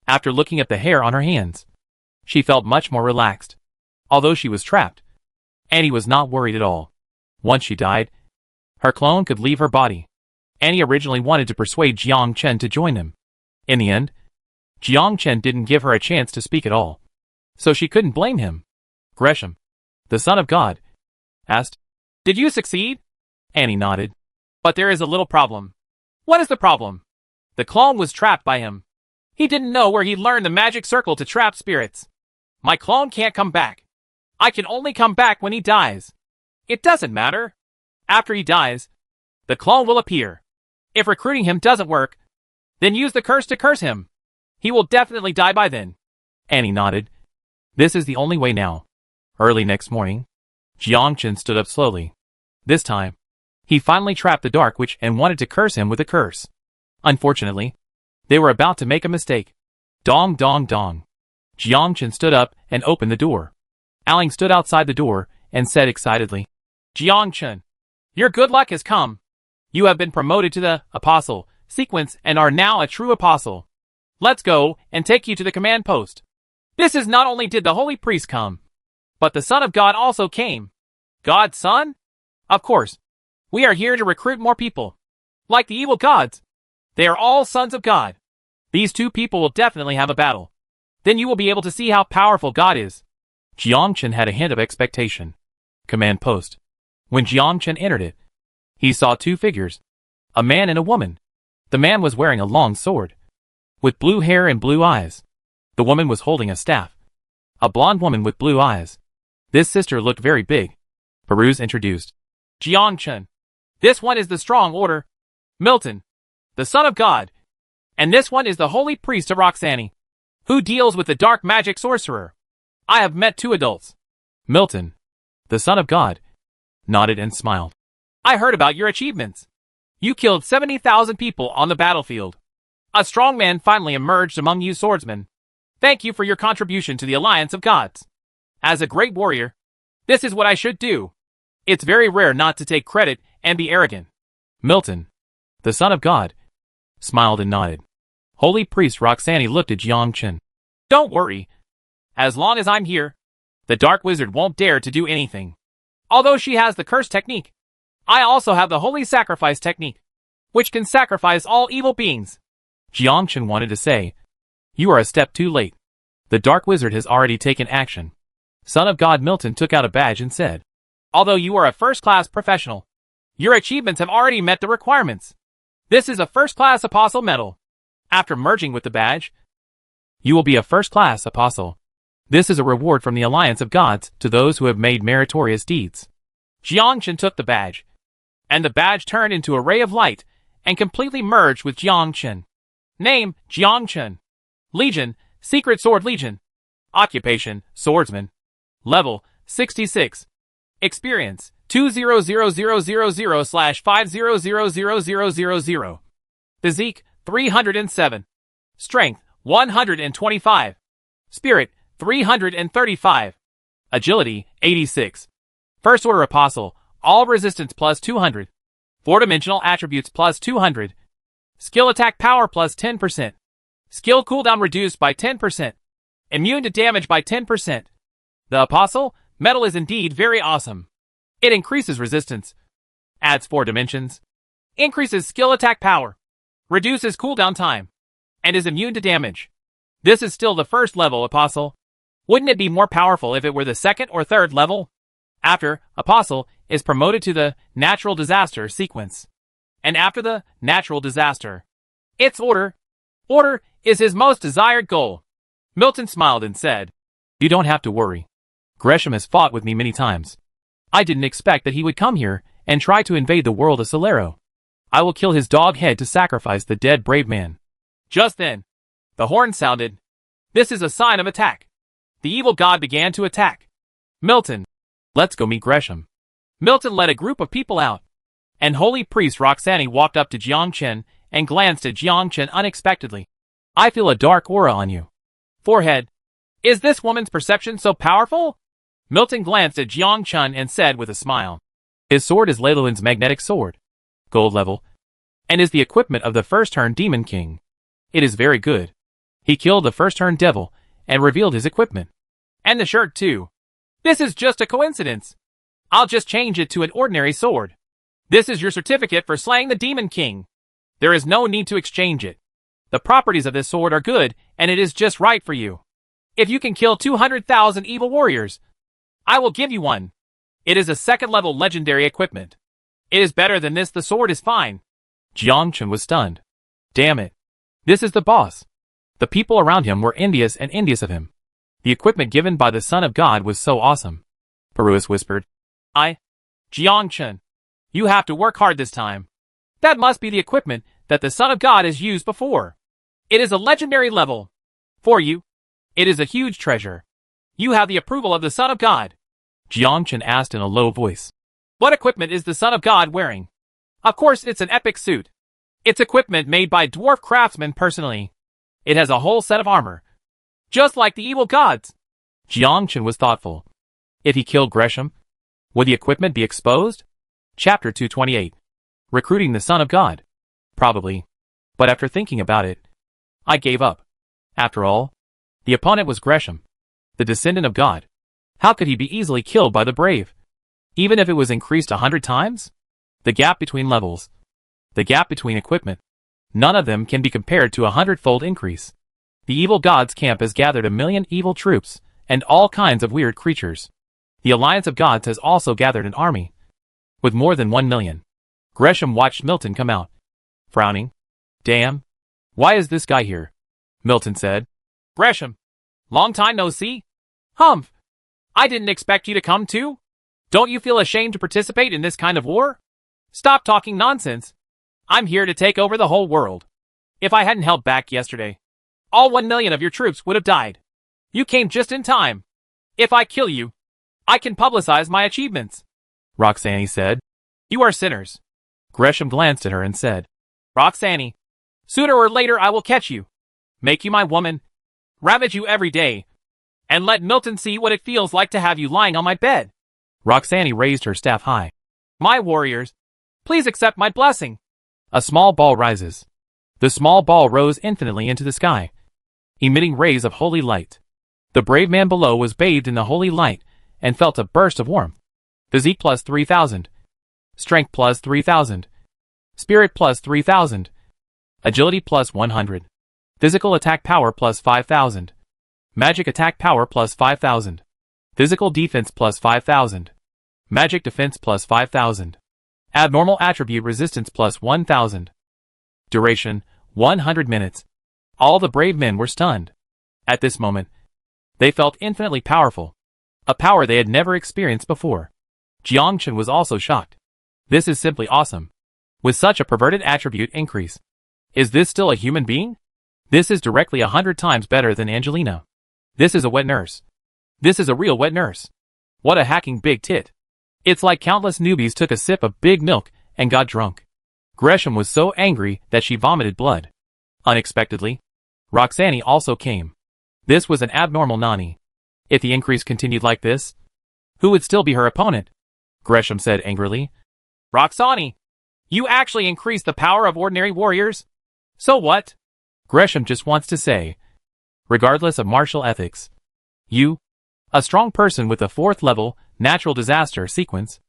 After looking at the hair on her hands, she felt much more relaxed. Although she was trapped, Annie was not worried at all. Once she died, her clone could leave her body. Annie originally wanted to persuade Jiang Chen to join him. In the end, Jiang Chen didn't give her a chance to speak at all, so she couldn't blame him. Gresham, the son of God, asked, "Did you succeed?" Annie nodded. "But there is a little problem." "What is the problem?" "The clone was trapped by him. He didn't know where he learned the magic circle to trap spirits. My clone can't come back. I can only come back when he dies. It doesn't matter. After he dies, the clone will appear. If recruiting him doesn't work, then use the curse to curse him. He will definitely die by then." Annie nodded. This is the only way now. Early next morning, Jiang Chen stood up slowly. This time, he finally trapped the Dark Witch and wanted to curse him with a curse. Unfortunately, they were about to make a mistake. Dong dong dong. Jiang Chen stood up and opened the door. Aling stood outside the door and said excitedly, "Jiang Chen, your good luck has come. You have been promoted to the Apostle sequence and are now a true apostle. Let's go and take you to the command post." This is not only did the holy priest come, but the Son of God also came. God's son? Of course. We are here to recruit more people. Like the evil gods. They are all sons of God. These two people will definitely have a battle. Then you will be able to see how powerful God is. Jiang Chen had a hint of expectation. Command post. When Jiang Chen entered it, he saw two figures, a man and a woman. The man was wearing a long sword, with blue hair and blue eyes. The woman was holding a staff, a blonde woman with blue eyes. This sister looked very big. Peruse introduced. "Jiang Chen. This one is the strong order, Milton, the son of God. And this one is the holy priest of Roxanne, who deals with the dark magic sorcerer. I have met two adults." Milton, the son of God, nodded and smiled. "I heard about your achievements. You killed 70,000 people on the battlefield. A strong man finally emerged among you swordsmen. Thank you for your contribution to the Alliance of Gods. As a great warrior, this is what I should do. It's very rare not to take credit and be arrogant." Milton, the son of God, smiled and nodded. Holy priest Roxanne looked at Jiang Chen. "Don't worry. As long as I'm here, the dark wizard won't dare to do anything. Although she has the curse technique, I also have the holy sacrifice technique, which can sacrifice all evil beings." Jiang Chen wanted to say, "You are a step too late. The dark wizard has already taken action." Son of God Milton took out a badge and said, "Although you are a first-class professional, your achievements have already met the requirements. This is a first-class apostle medal. After merging with the badge, you will be a first-class apostle. This is a reward from the Alliance of Gods to those who have made meritorious deeds." Jiang Chen took the badge, and the badge turned into a ray of light and completely merged with Jiang Chen. Name, Jiang Chen. Legion, Secret Sword Legion. Occupation, Swordsman. Level, 66. Experience, 2000000/50000000. Physique, 307. Strength, 125. Spirit, 335. Agility, 86. First Order Apostle, all resistance plus 200. 4-dimensional attributes plus 200. Skill attack power plus 10%. Skill cooldown reduced by 10%. Immune to damage by 10%. The Apostle medal is indeed very awesome. It increases resistance, adds 4 dimensions, increases skill attack power, reduces cooldown time, and is immune to damage. This is still the first level Apostle. Wouldn't it be more powerful if it were the second or third level? After, Apostle is promoted to the Natural Disaster sequence. And after the Natural Disaster, it's Order. Order is his most desired goal. Milton smiled and said, "You don't have to worry. Gresham has fought with me many times. I didn't expect that he would come here and try to invade the world of Solero. I will kill his dog head to sacrifice the dead brave man." Just then, the horn sounded. This is a sign of attack. The evil god began to attack. Milton, let's go meet Gresham. Milton led a group of people out, and holy priest Roxanne walked up to Jiang Chen and glanced at Jiang Chen unexpectedly. "I feel a dark aura on you." Forehead. Is this woman's perception so powerful? Milton glanced at Jiang Chen and said with a smile. His sword is Leyland's magnetic sword. Gold level. and is the equipment of the first-turn Demon King. It is very good. He killed the first-turn devil and revealed his equipment. And the shirt too. This is just a coincidence. I'll just change it to an ordinary sword. This is your certificate for slaying the Demon King. There is no need to exchange it. The properties of this sword are good, and it is just right for you. If you can kill 200,000 evil warriors, I will give you one. It is a second-level legendary equipment. It is better than this. The sword is fine. Jiang Chen was stunned. Damn it. This is the boss. The people around him were envious and envious of him. The equipment given by the Son of God was so awesome. Peruis whispered. Jiang Chen, you have to work hard this time. That must be the equipment that the Son of God has used before. It is a legendary level. For you, it is a huge treasure. You have the approval of the Son of God. Jiang Chen asked in a low voice. What equipment is the Son of God wearing? Of course it's an epic suit. It's equipment made by dwarf craftsmen personally. It has a whole set of armor. Just like the evil gods. Jiang Chen was thoughtful. If he killed Gresham, would the equipment be exposed? Chapter 228. Recruiting the Son of God. Probably. But after thinking about it, I gave up. After all, the opponent was Gresham, the descendant of God. How could he be easily killed by the brave? Even if it was increased 100 times? The gap between levels. The gap between equipment. None of them can be compared to 100-fold increase. The evil god's camp has gathered 1,000,000 evil troops, and all kinds of weird creatures. The Alliance of Gods has also gathered an army, with more than 1,000,000. Gresham watched Milton come out, frowning. Damn. Why is this guy here? Milton said. Gresham. Long time no see. Humph. I didn't expect you to come too. Don't you feel ashamed to participate in this kind of war? Stop talking nonsense. I'm here to take over the whole world. If I hadn't held back yesterday, all 1,000,000 of your troops would have died. You came just in time. If I kill you, I can publicize my achievements. Roxanne said. You are sinners. Gresham glanced at her and said. Roxanne, sooner or later I will catch you, make you my woman, ravage you every day, and let Milton see what it feels like to have you lying on my bed. Roxanne raised her staff high. My warriors, please accept my blessing. A small ball rises. The small ball rose infinitely into the sky, emitting rays of holy light. The brave man below was bathed in the holy light and felt a burst of warmth. Physique plus 3,000. Strength plus 3,000. Spirit plus 3,000. Agility plus 100. Physical attack power plus 5,000. Magic attack power plus 5,000. Physical defense plus 5,000. Magic defense plus 5,000. Abnormal attribute resistance plus 1,000. Duration, 100 minutes. All the brave men were stunned. At this moment, they felt infinitely powerful. A power they had never experienced before. Jiang Chen was also shocked. This is simply awesome. With such a perverted attribute increase. Is this still a human being? This is directly 100 times better than Angelina. This is a wet nurse. This is a real wet nurse. What a hacking big tit. It's like countless newbies took a sip of big milk and got drunk. Gresham was so angry that she vomited blood. Unexpectedly, Roxanne also came. This was an abnormal Nani. If the increase continued like this, who would still be her opponent? Gresham said angrily. Roxanne, you actually increased the power of ordinary warriors? So what? Gresham just wants to say, regardless of martial ethics. You, a strong person with a 4th level, natural disaster sequence.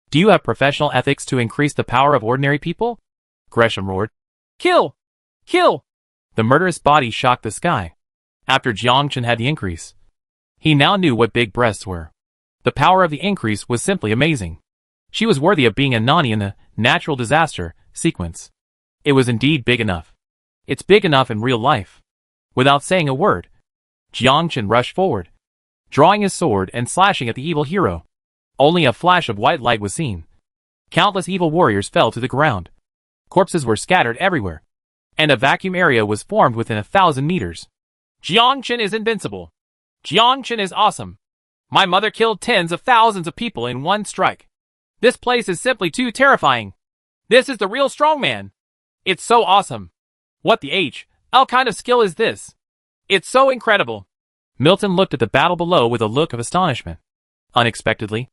Do you have professional ethics to increase the power of ordinary people? Gresham roared. Kill! Kill! The murderous body shocked the sky. After Jiang Chen had the increase, he now knew what big breasts were. The power of the increase was simply amazing. She was worthy of being a Nani in the natural disaster sequence. It was indeed big enough. It's big enough in real life. Without saying a word, Jiang Chen rushed forward, drawing his sword and slashing at the evil hero. Only a flash of white light was seen. Countless evil warriors fell to the ground. Corpses were scattered everywhere, and a vacuum area was formed within 1,000 meters. Jiang Chen is invincible. Jiang Chen is awesome. My mother killed tens of thousands of people in one strike. This place is simply too terrifying. This is the real strongman. It's so awesome. What the hell kind of skill is this? It's so incredible. Milton looked at the battle below with a look of astonishment. Unexpectedly,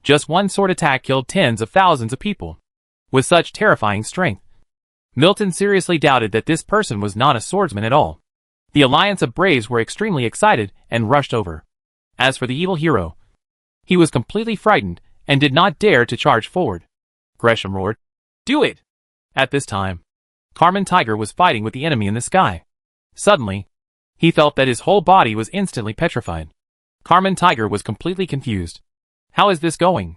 just one sword attack killed tens of thousands of people. With such terrifying strength, Milton seriously doubted that this person was not a swordsman at all. The alliance of braves were extremely excited and rushed over. As for the evil hero, he was completely frightened and did not dare to charge forward. Gresham roared, "Do it!" At this time, Carmen Tiger was fighting with the enemy in the sky. Suddenly, he felt that his whole body was instantly petrified. Carmen Tiger was completely confused. How is this going?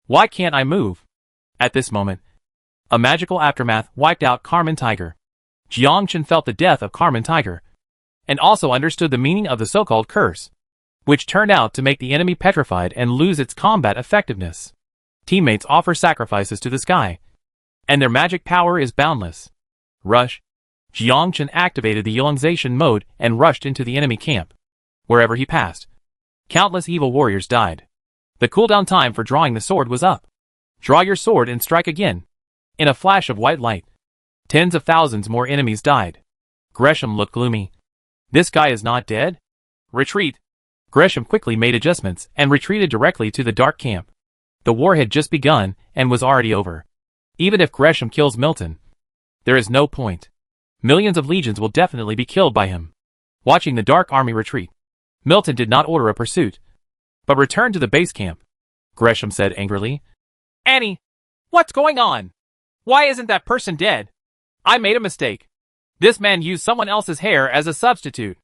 Why can't I move? At this moment, a magical aftermath wiped out Carmen Tiger. Jiang Chen felt the death of Carmen Tiger, and also understood the meaning of the so-called curse, which turned out to make the enemy petrified and lose its combat effectiveness. Teammates offer sacrifices to the sky, and their magic power is boundless. Rush. Jiang Chen activated the elongation mode and rushed into the enemy camp. Wherever he passed, countless evil warriors died. The cooldown time for drawing the sword was up. Draw your sword and strike again. In a flash of white light, tens of thousands more enemies died. Gresham looked gloomy. This guy is not dead? Retreat. Gresham quickly made adjustments and retreated directly to the dark camp. The war had just begun and was already over. Even if Gresham kills Milton, there is no point. Millions of legions will definitely be killed by him. Watching the dark army retreat, Milton did not order a pursuit, but returned to the base camp. Gresham said angrily, "Annie, what's going on? Why isn't that person dead? I made a mistake. This man used someone else's hair as a substitute.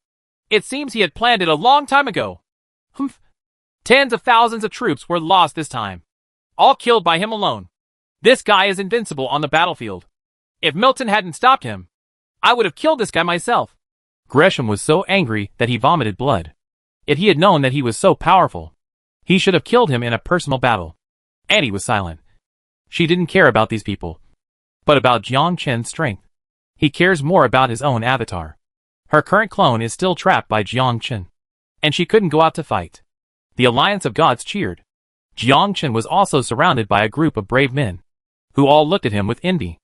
It seems he had planned it a long time ago. Humph. Tens of thousands of troops were lost this time, all killed by him alone. This guy is invincible on the battlefield. If Milton hadn't stopped him, I would have killed this guy myself." Gresham was so angry that he vomited blood. If he had known that he was so powerful, he should have killed him in a personal battle. Annie was silent. She didn't care about these people, but about Jiang Chen's strength. He cares more about his own avatar. Her current clone is still trapped by Jiang Chen, and she couldn't go out to fight. The alliance of gods cheered. Jiang Chen was also surrounded by a group of brave men, who all looked at him with envy.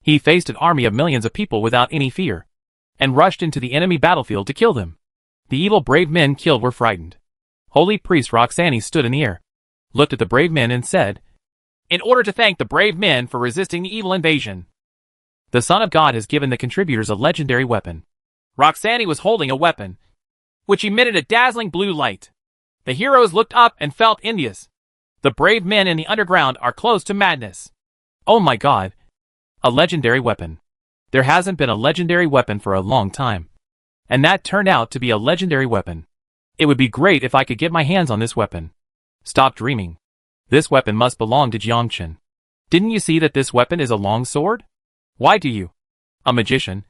He faced an army of millions of people without any fear, and rushed into the enemy battlefield to kill them. The evil brave men killed were frightened. Holy priest Roxani stood in the air, looked at the brave men and said, "In order to thank the brave men for resisting the evil invasion, the Son of God has given the contributors a legendary weapon." Roxani was holding a weapon, which emitted a dazzling blue light. The heroes looked up and felt envious. The brave men in the underground are close to madness. Oh my god! A legendary weapon. There hasn't been a legendary weapon for a long time. And that turned out to be a legendary weapon. It would be great if I could get my hands on this weapon. Stop dreaming. This weapon must belong to Jiang Chen. Didn't you see that this weapon is a long sword? Why do you, a magician,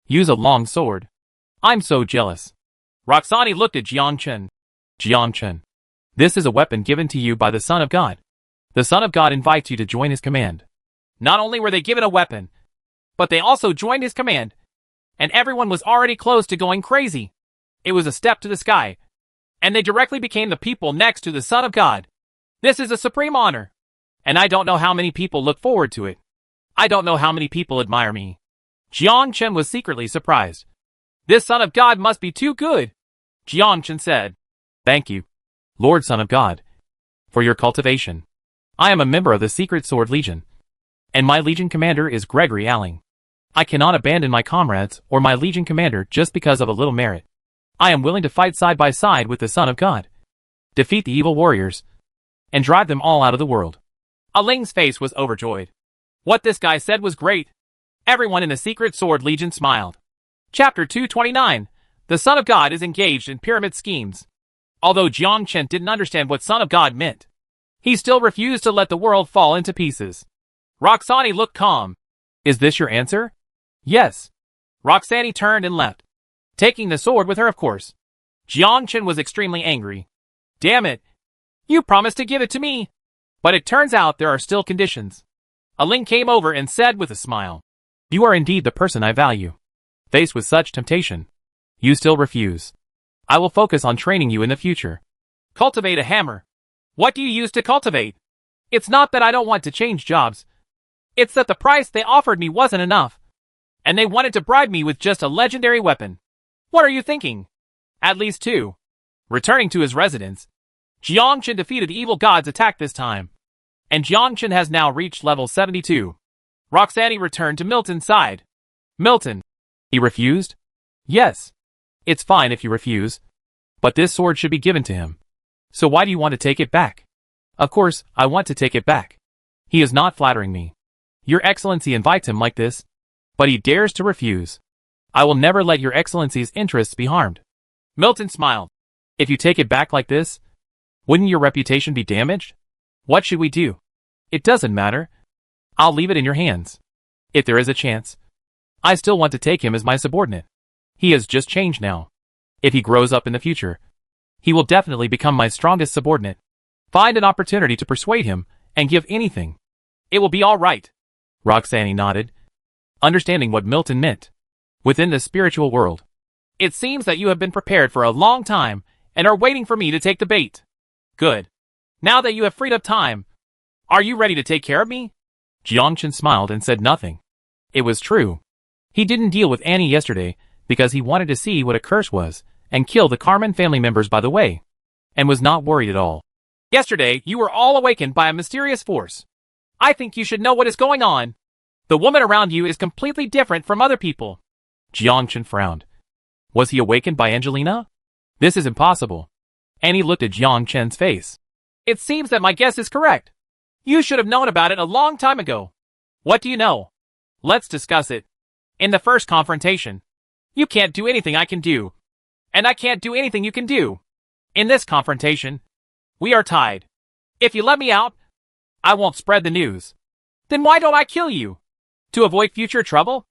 use a long sword? I'm so jealous. Roxani looked at Jiang Chen. Jiang Chen, this is a weapon given to you by the Son of God. The Son of God invites you to join his command. Not only were they given a weapon, but they also joined his command, and everyone was already close to going crazy. It was a step to the sky, and they directly became the people next to the Son of God. This is a supreme honor, and I don't know how many people look forward to it. I don't know how many people admire me. Jiang Chen was secretly surprised. This Son of God must be too good. Jiang Chen said, "Thank you, Lord Son of God, for your cultivation. I am a member of the Secret Sword Legion, and my Legion commander is Gregory Alling. I cannot abandon my comrades or my Legion commander just because of a little merit. I am willing to fight side by side with the Son of God, defeat the evil warriors, and drive them all out of the world." Aling's face was overjoyed. What this guy said was great. Everyone in the Secret Sword Legion smiled. Chapter 229. The Son of God is engaged in pyramid schemes. Although Jiang Chen didn't understand what Son of God meant, he still refused to let the world fall into pieces. Roxani looked calm. "Is this your answer?" "Yes." Roxani turned and left, taking the sword with her, of course. Jiang Chen was extremely angry. "Damn it! You promised to give it to me!" But it turns out there are still conditions. Aling came over and said with a smile, "You are indeed the person I value. Faced with such temptation, you still refuse. I will focus on training you in the future." "Cultivate a hammer. What do you use to cultivate? It's not that I don't want to change jobs. It's that the price they offered me wasn't enough, and they wanted to bribe me with just a legendary weapon. What are you thinking? At least two." Returning to his residence, Jiang Chen defeated the evil god's attack this time, and Jiang Chen has now reached level 72. Roxanne returned to Milton's side. Milton. He refused? Yes. It's fine if you refuse. But this sword should be given to him. So why do you want to take it back? Of course, I want to take it back. He is not flattering me. Your Excellency invites him like this. But he dares to refuse. I will never let your Excellency's interests be harmed. Milton smiled. If you take it back like this, wouldn't your reputation be damaged? What should we do? It doesn't matter. I'll leave it in your hands. If there is a chance, I still want to take him as my subordinate. He has just changed now. If he grows up in the future, he will definitely become my strongest subordinate. Find an opportunity to persuade him and give anything. It will be all right. Roxanne nodded, understanding what Milton meant. Within the spiritual world, it seems that you have been prepared for a long time and are waiting for me to take the bait. Good. Now that you have freed up time, are you ready to take care of me? Jiangchen smiled and said nothing. It was true. He didn't deal with Annie yesterday because he wanted to see what a curse was and kill the Carmen family members by the way, and was not worried at all. Yesterday, you were all awakened by a mysterious force. I think you should know what is going on. The woman around you is completely different from other people. Jiangchen frowned. Was he awakened by Angelina? This is impossible. Annie looked at Jiangchen's face. It seems that my guess is correct. You should have known about it a long time ago. What do you know? Let's discuss it. In the first confrontation, you can't do anything I can do. And I can't do anything you can do. In this confrontation, we are tied. If you let me out, I won't spread the news. Then why don't I kill you? To avoid future trouble?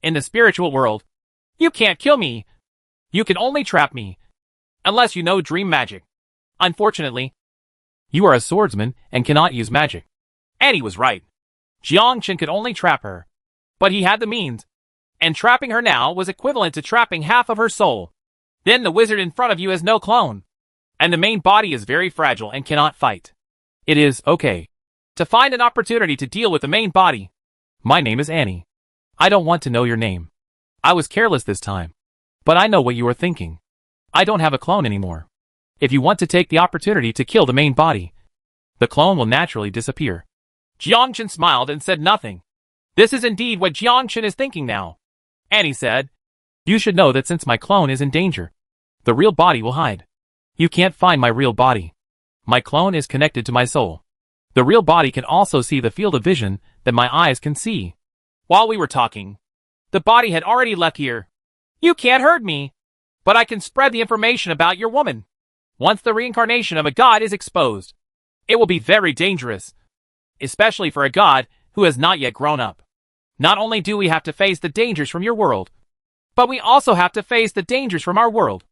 In the spiritual world, you can't kill me. You can only trap me. Unless you know dream magic. Unfortunately, you are a swordsman and cannot use magic. Annie was right. Jiangchen could only trap her. But he had the means. And trapping her now was equivalent to trapping half of her soul. Then the wizard in front of you has no clone. And the main body is very fragile and cannot fight. It is okay to find an opportunity to deal with the main body. My name is Annie. I don't want to know your name. I was careless this time. But I know what you are thinking. I don't have a clone anymore. If you want to take the opportunity to kill the main body, the clone will naturally disappear. Jiangchen smiled and said nothing. This is indeed what Jiangchen is thinking now. Annie said, you should know that since my clone is in danger, the real body will hide. You can't find my real body. My clone is connected to my soul. The real body can also see the field of vision that my eyes can see. While we were talking, the body had already left here. You can't hurt me, but I can spread the information about your woman. Once the reincarnation of a god is exposed, it will be very dangerous, especially for a god who has not yet grown up. Not only do we have to face the dangers from your world, but we also have to face the dangers from our world.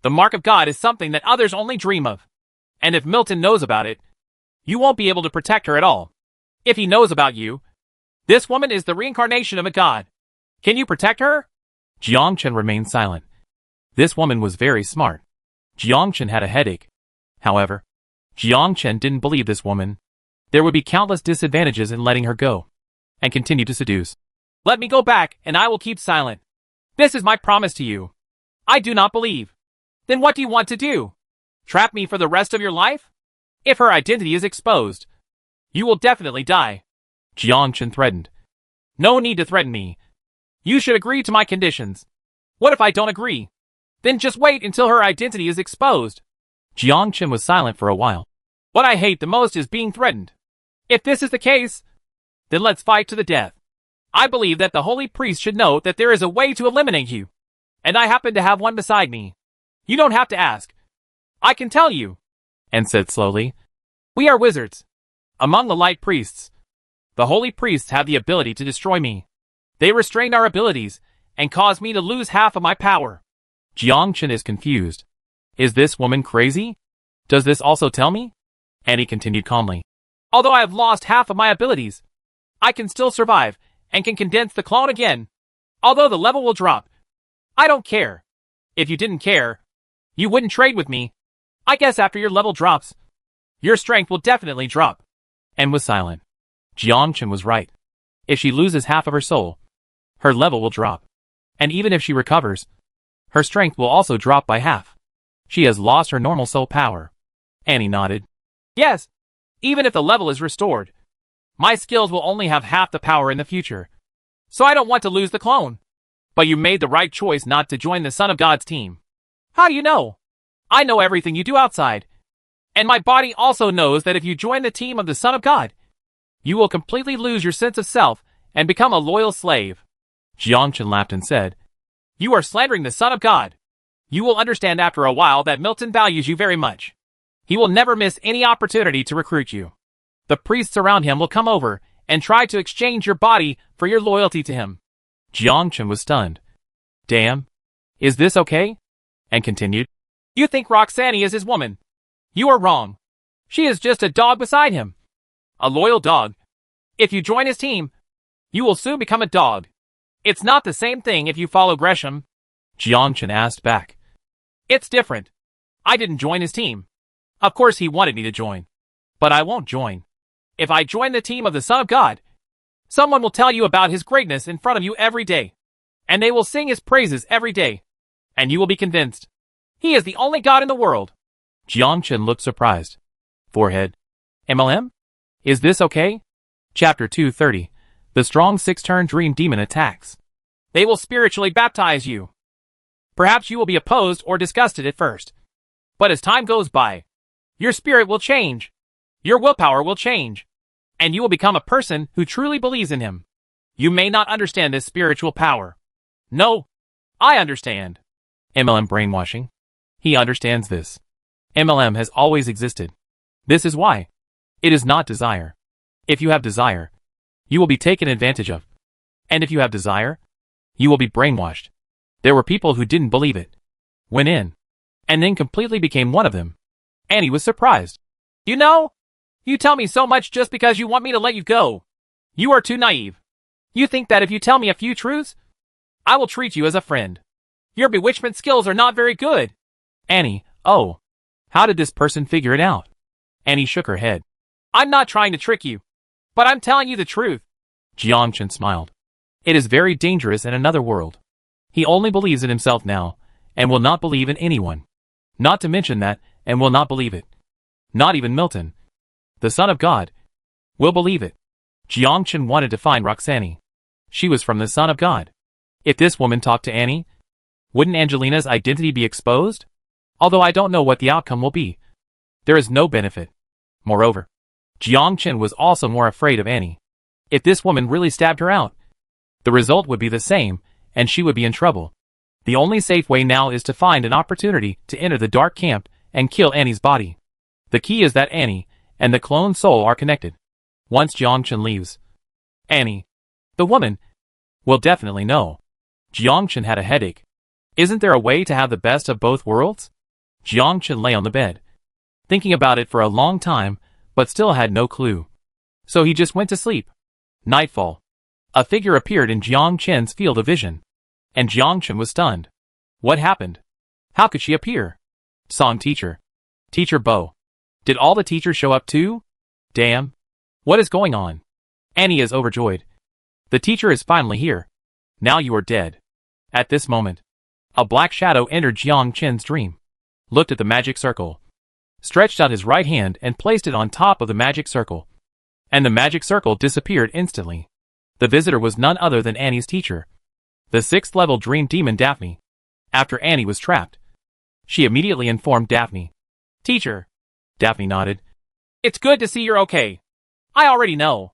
The mark of God is something that others only dream of. And if Milton knows about it, you won't be able to protect her at all. If he knows about you, this woman is the reincarnation of a god. Can you protect her? Jiangchen remained silent. This woman was very smart. Jiangchen had a headache. However, Jiangchen didn't believe this woman. There would be countless disadvantages in letting her go, and continue to seduce. Let me go back, and I will keep silent. This is my promise to you. I do not believe. Then what do you want to do? Trap me for the rest of your life? If her identity is exposed, you will definitely die. Jiangchen threatened. No need to threaten me. You should agree to my conditions. What if I don't agree? Then just wait until her identity is exposed. Jiangchen was silent for a while. What I hate the most is being threatened. If this is the case, then let's fight to the death. I believe that the holy priest should know that there is a way to eliminate you. And I happen to have one beside me. You don't have to ask. I can tell you. And said slowly, we are wizards. Among the light priests, the holy priests have the ability to destroy me. They restrain our abilities and cause me to lose half of my power. Jiangchen is confused. Is this woman crazy? Does this also tell me? And he continued calmly. Although I have lost half of my abilities, I can still survive and can condense the clone again. Although the level will drop. I don't care. If you didn't care, you wouldn't trade with me. I guess after your level drops, your strength will definitely drop. And was silent. Jiangchen was right. If she loses half of her soul, her level will drop. And even if she recovers, her strength will also drop by half. She has lost her normal soul power. Annie nodded. Yes, even if the level is restored, My skills will only have half the power in the future. So I don't want to lose the clone. But you made the right choice not to join the Son of God's team. How do you know? I know everything you do outside. And my body also knows that if you join the team of the Son of God, you will completely lose your sense of self and become a loyal slave. Jiangchen laughed and said, You are slandering the Son of God. You will understand after a while that Milton values you very much. He will never miss any opportunity to recruit you. The priests around him will come over and try to exchange your body for your loyalty to him. Jiangchen was stunned. Damn. Is this okay? And continued, You think Roxanne is his woman. You are wrong. She is just a dog beside him. A loyal dog. If you join his team, you will soon become a dog. It's not the same thing if you follow Gresham. Jiangchen asked back. It's different. I didn't join his team. Of course he wanted me to join. But I won't join. If I join the team of the Son of God, someone will tell you about his greatness in front of you every day. And they will sing his praises every day. And you will be convinced. He is the only God in the world. Jiangchen looked surprised. Forehead. MLM? Is this okay? Chapter 230. The strong six-turn dream demon attacks. They will spiritually baptize you. Perhaps you will be opposed or disgusted at first. But as time goes by, your spirit will change. Your willpower will change. And you will become a person who truly believes in him. You may not understand this spiritual power. No, I understand. MLM brainwashing. He understands this. MLM has always existed. This is why. It is not desire. If you have desire, you will be taken advantage of. And if you have desire, you will be brainwashed. There were people who didn't believe it, went in, and then completely became one of them. Annie was surprised. You know, you tell me so much just because you want me to let you go. You are too naive. You think that if you tell me a few truths, I will treat you as a friend. Your bewitchment skills are not very good. Annie, oh. How did this person figure it out? Annie shook her head. I'm not trying to trick you, but I'm telling you the truth. Jiangchen smiled. It is very dangerous in another world. He only believes in himself now, and will not believe in anyone. Not to mention that, and will not believe it. Not even Milton, the Son of God, will believe it. Jiangchen wanted to find Roxanne. She was from the Son of God. If this woman talked to Annie, wouldn't Angelina's identity be exposed? Although I don't know what the outcome will be. There is no benefit. Moreover, Jiangchen was also more afraid of Annie. If this woman really stabbed her out, the result would be the same, and she would be in trouble. The only safe way now is to find an opportunity to enter the dark camp and kill Annie's body. The key is that Annie and the clone soul are connected. Once Jiangchen leaves, Annie, the woman, will definitely know. Jiangchen had a headache. Isn't there a way to have the best of both worlds? Jiangchen lay on the bed, thinking about it for a long time, but still had no clue. So he just went to sleep. Nightfall. A figure appeared in Jiangchen's field of vision, and Jiangchen was stunned. What happened? How could she appear? Song teacher. Teacher Bo. Did all the teachers show up too? Damn. What is going on? Annie is overjoyed. The teacher is finally here. Now you are dead. At this moment, a black shadow entered Jiangchen's dream, looked at the magic circle, stretched out his right hand and placed it on top of the magic circle. And the magic circle disappeared instantly. The visitor was none other than Annie's teacher, the 6th level dream demon Daphne. After Annie was trapped, she immediately informed Daphne. Teacher. Daphne nodded. It's good to see you're okay. I already know.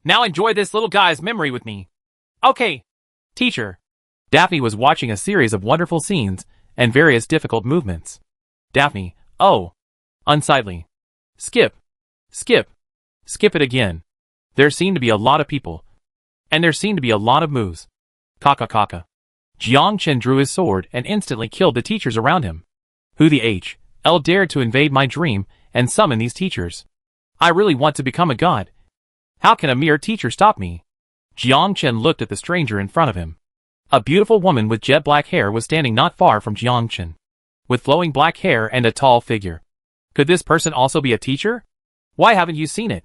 Now enjoy this little guy's memory with me. Okay. Teacher. Daphne was watching a series of wonderful scenes and various difficult movements. Daphne, oh. Unsightly. Skip. Skip. Skip it again. There seemed to be a lot of people. And there seemed to be a lot of moves. Kaka kaka. Jiangchen drew his sword and instantly killed the teachers around him. Who the H.L. dared to invade my dream and summon these teachers? I really want to become a god. How can a mere teacher stop me? Jiangchen looked at the stranger in front of him. A beautiful woman with jet black hair was standing not far from Jiangchen, with flowing black hair and a tall figure. Could this person also be a teacher? Why haven't you seen it?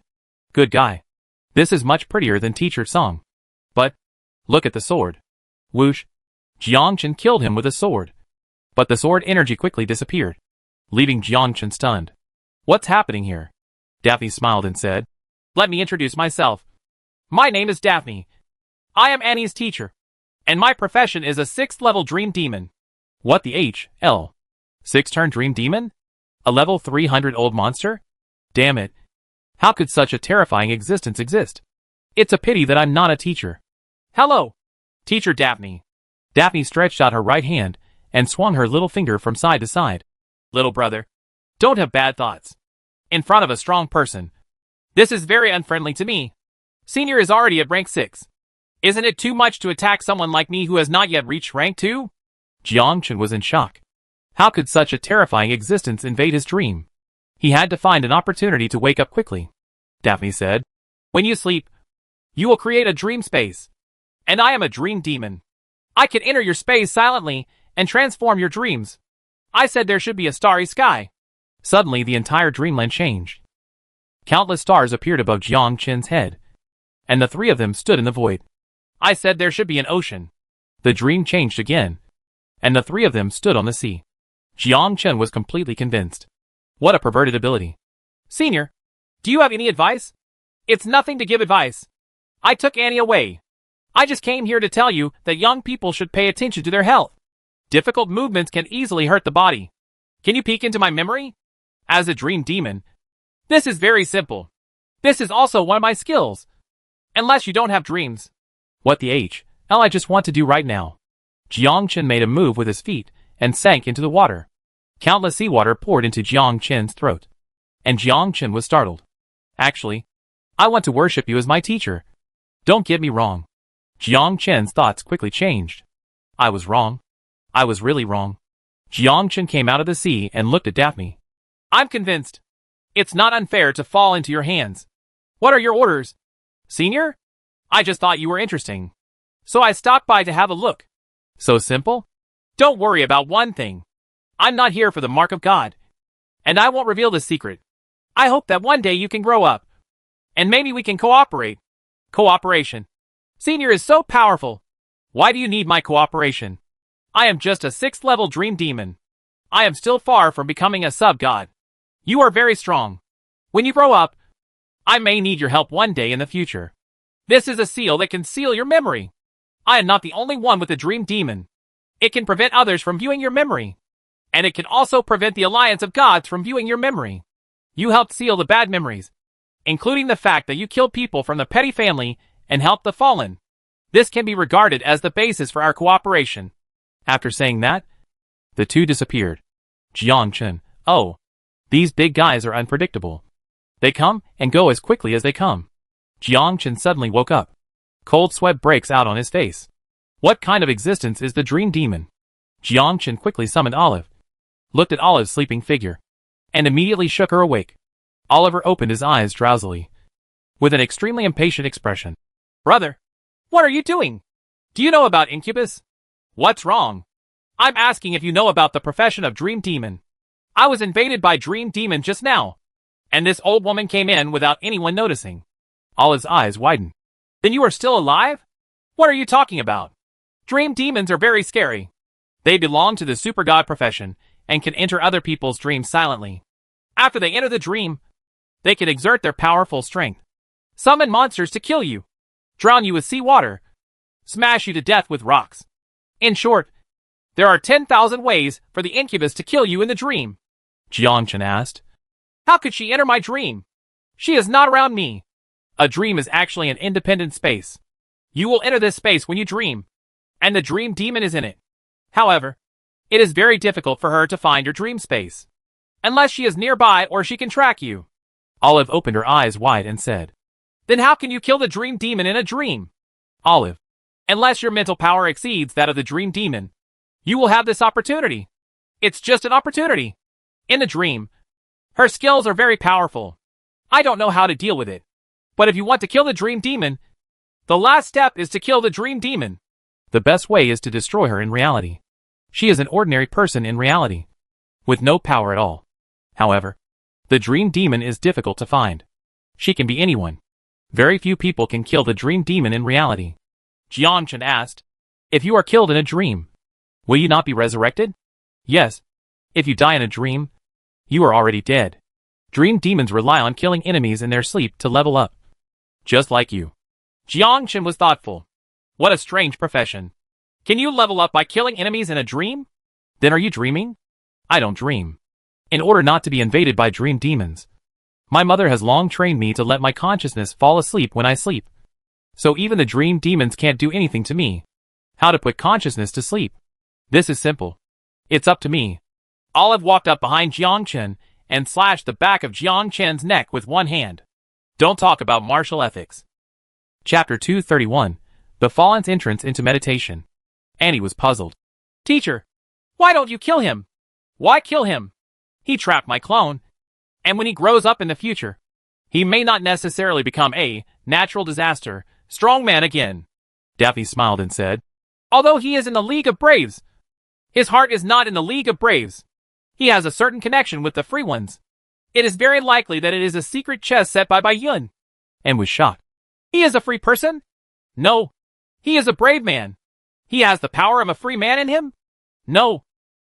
Good guy. This is much prettier than Teacher Song. But, look at the sword. Whoosh. Jiangchen killed him with a sword. But the sword energy quickly disappeared, leaving Jiangchen stunned. What's happening here? Daphne smiled and said, Let me introduce myself. My name is Daphne. I am Annie's teacher. And my profession is a 6th level dream demon. What the H.L. 6-turn dream demon? A level 300 old monster? Damn it. How could such a terrifying existence exist? It's a pity that I'm not a teacher. Hello, Teacher Daphne. Daphne stretched out her right hand and swung her little finger from side to side. Little brother, don't have bad thoughts. In front of a strong person. This is very unfriendly to me. Senior is already at rank 6. Isn't it too much to attack someone like me who has not yet reached rank 2? Jiangchen was in shock. How could such a terrifying existence invade his dream? He had to find an opportunity to wake up quickly. Daphne said, when you sleep, you will create a dream space. And I am a dream demon. I can enter your space silently and transform your dreams. I said there should be a starry sky. Suddenly the entire dreamland changed. Countless stars appeared above Jiangchen's head, and the three of them stood in the void. I said there should be an ocean. The dream changed again, and the three of them stood on the sea. Jiangchen was completely convinced. What a perverted ability. Senior, do you have any advice? It's nothing to give advice. I took Annie away. I just came here to tell you that young people should pay attention to their health. Difficult movements can easily hurt the body. Can you peek into my memory? As a dream demon, this is very simple. This is also one of my skills. Unless you don't have dreams. What the H.L. I just want to do right now. Jiangchen made a move with his feet and sank into the water. Countless seawater poured into Jiangchen's throat. And Jiangchen was startled. Actually, I want to worship you as my teacher. Don't get me wrong. Jiangchen's thoughts quickly changed. I was wrong. I was really wrong. Jiangchen came out of the sea and looked at Daphne. I'm convinced. It's not unfair to fall into your hands. What are your orders? Senior? I just thought you were interesting. So I stopped by to have a look. So simple? Don't worry about one thing. I'm not here for the mark of God. And I won't reveal the secret. I hope that one day you can grow up. And maybe we can cooperate. Cooperation. Senior is so powerful. Why do you need my cooperation? I am just a 6th level dream demon. I am still far from becoming a sub-god. You are very strong. When you grow up, I may need your help one day in the future. This is a seal that can seal your memory. I am not the only one with a dream demon. It can prevent others from viewing your memory. And it can also prevent the alliance of gods from viewing your memory. You helped seal the bad memories, including the fact that you killed people from the petty family and helped the fallen. This can be regarded as the basis for our cooperation. After saying that, the two disappeared. Jiangchen, oh, these big guys are unpredictable. They come and go as quickly as they come. Jiangchen suddenly woke up. Cold sweat breaks out on his face. What kind of existence is the dream demon? Jiangchen quickly summoned Olive, looked at Olive's sleeping figure, and immediately shook her awake. Oliver opened his eyes drowsily, with an extremely impatient expression. Brother, what are you doing? Do you know about Incubus? What's wrong? I'm asking if you know about the profession of dream demon. I was invaded by dream demon just now, and this old woman came in without anyone noticing. Olive's eyes widened. Then you are still alive? What are you talking about? Dream demons are very scary. They belong to the super god profession and can enter other people's dreams silently. After they enter the dream, they can exert their powerful strength, summon monsters to kill you, drown you with seawater, smash you to death with rocks. In short, there are 10,000 ways for the incubus to kill you in the dream. Jiangchen asked. How could she enter my dream? She is not around me. A dream is actually an independent space. You will enter this space when you dream, and the dream demon is in it. However, it is very difficult for her to find your dream space, unless she is nearby or she can track you. Olive opened her eyes wide and said, Then how can you kill the dream demon in a dream? Olive, unless your mental power exceeds that of the dream demon, you will have this opportunity. It's just an opportunity. In the dream, her skills are very powerful. I don't know how to deal with it. But if you want to kill the dream demon, the last step is to kill the dream demon. The best way is to destroy her in reality. She is an ordinary person in reality, with no power at all. However, the dream demon is difficult to find. She can be anyone. Very few people can kill the dream demon in reality. Jiangchen asked, If you are killed in a dream, will you not be resurrected? Yes. If you die in a dream, you are already dead. Dream demons rely on killing enemies in their sleep to level up. Just like you. Jiang Chen was thoughtful. What a strange profession. Can you level up by killing enemies in a dream? Then are you dreaming? I don't dream. In order not to be invaded by dream demons, my mother has long trained me to let my consciousness fall asleep when I sleep. So even the dream demons can't do anything to me. How to put consciousness to sleep? This is simple. It's up to me. Olive walked up behind Jiang Chen and slashed the back of Jiang Chen's neck with one hand. Don't talk about martial ethics. Chapter 231. The Fallen's Entrance into Meditation. Annie was puzzled. Teacher, why don't you kill him? Why kill him? He trapped my clone. And when he grows up in the future, he may not necessarily become a natural disaster strongman again. Daphne smiled and said, Although he is in the League of Braves, his heart is not in the League of Braves. He has a certain connection with the Free Ones. It is very likely that it is a secret chess set by Bai Yun. And was shocked. He is a free person? No. He is a brave man. He has the power of a free man in him? No.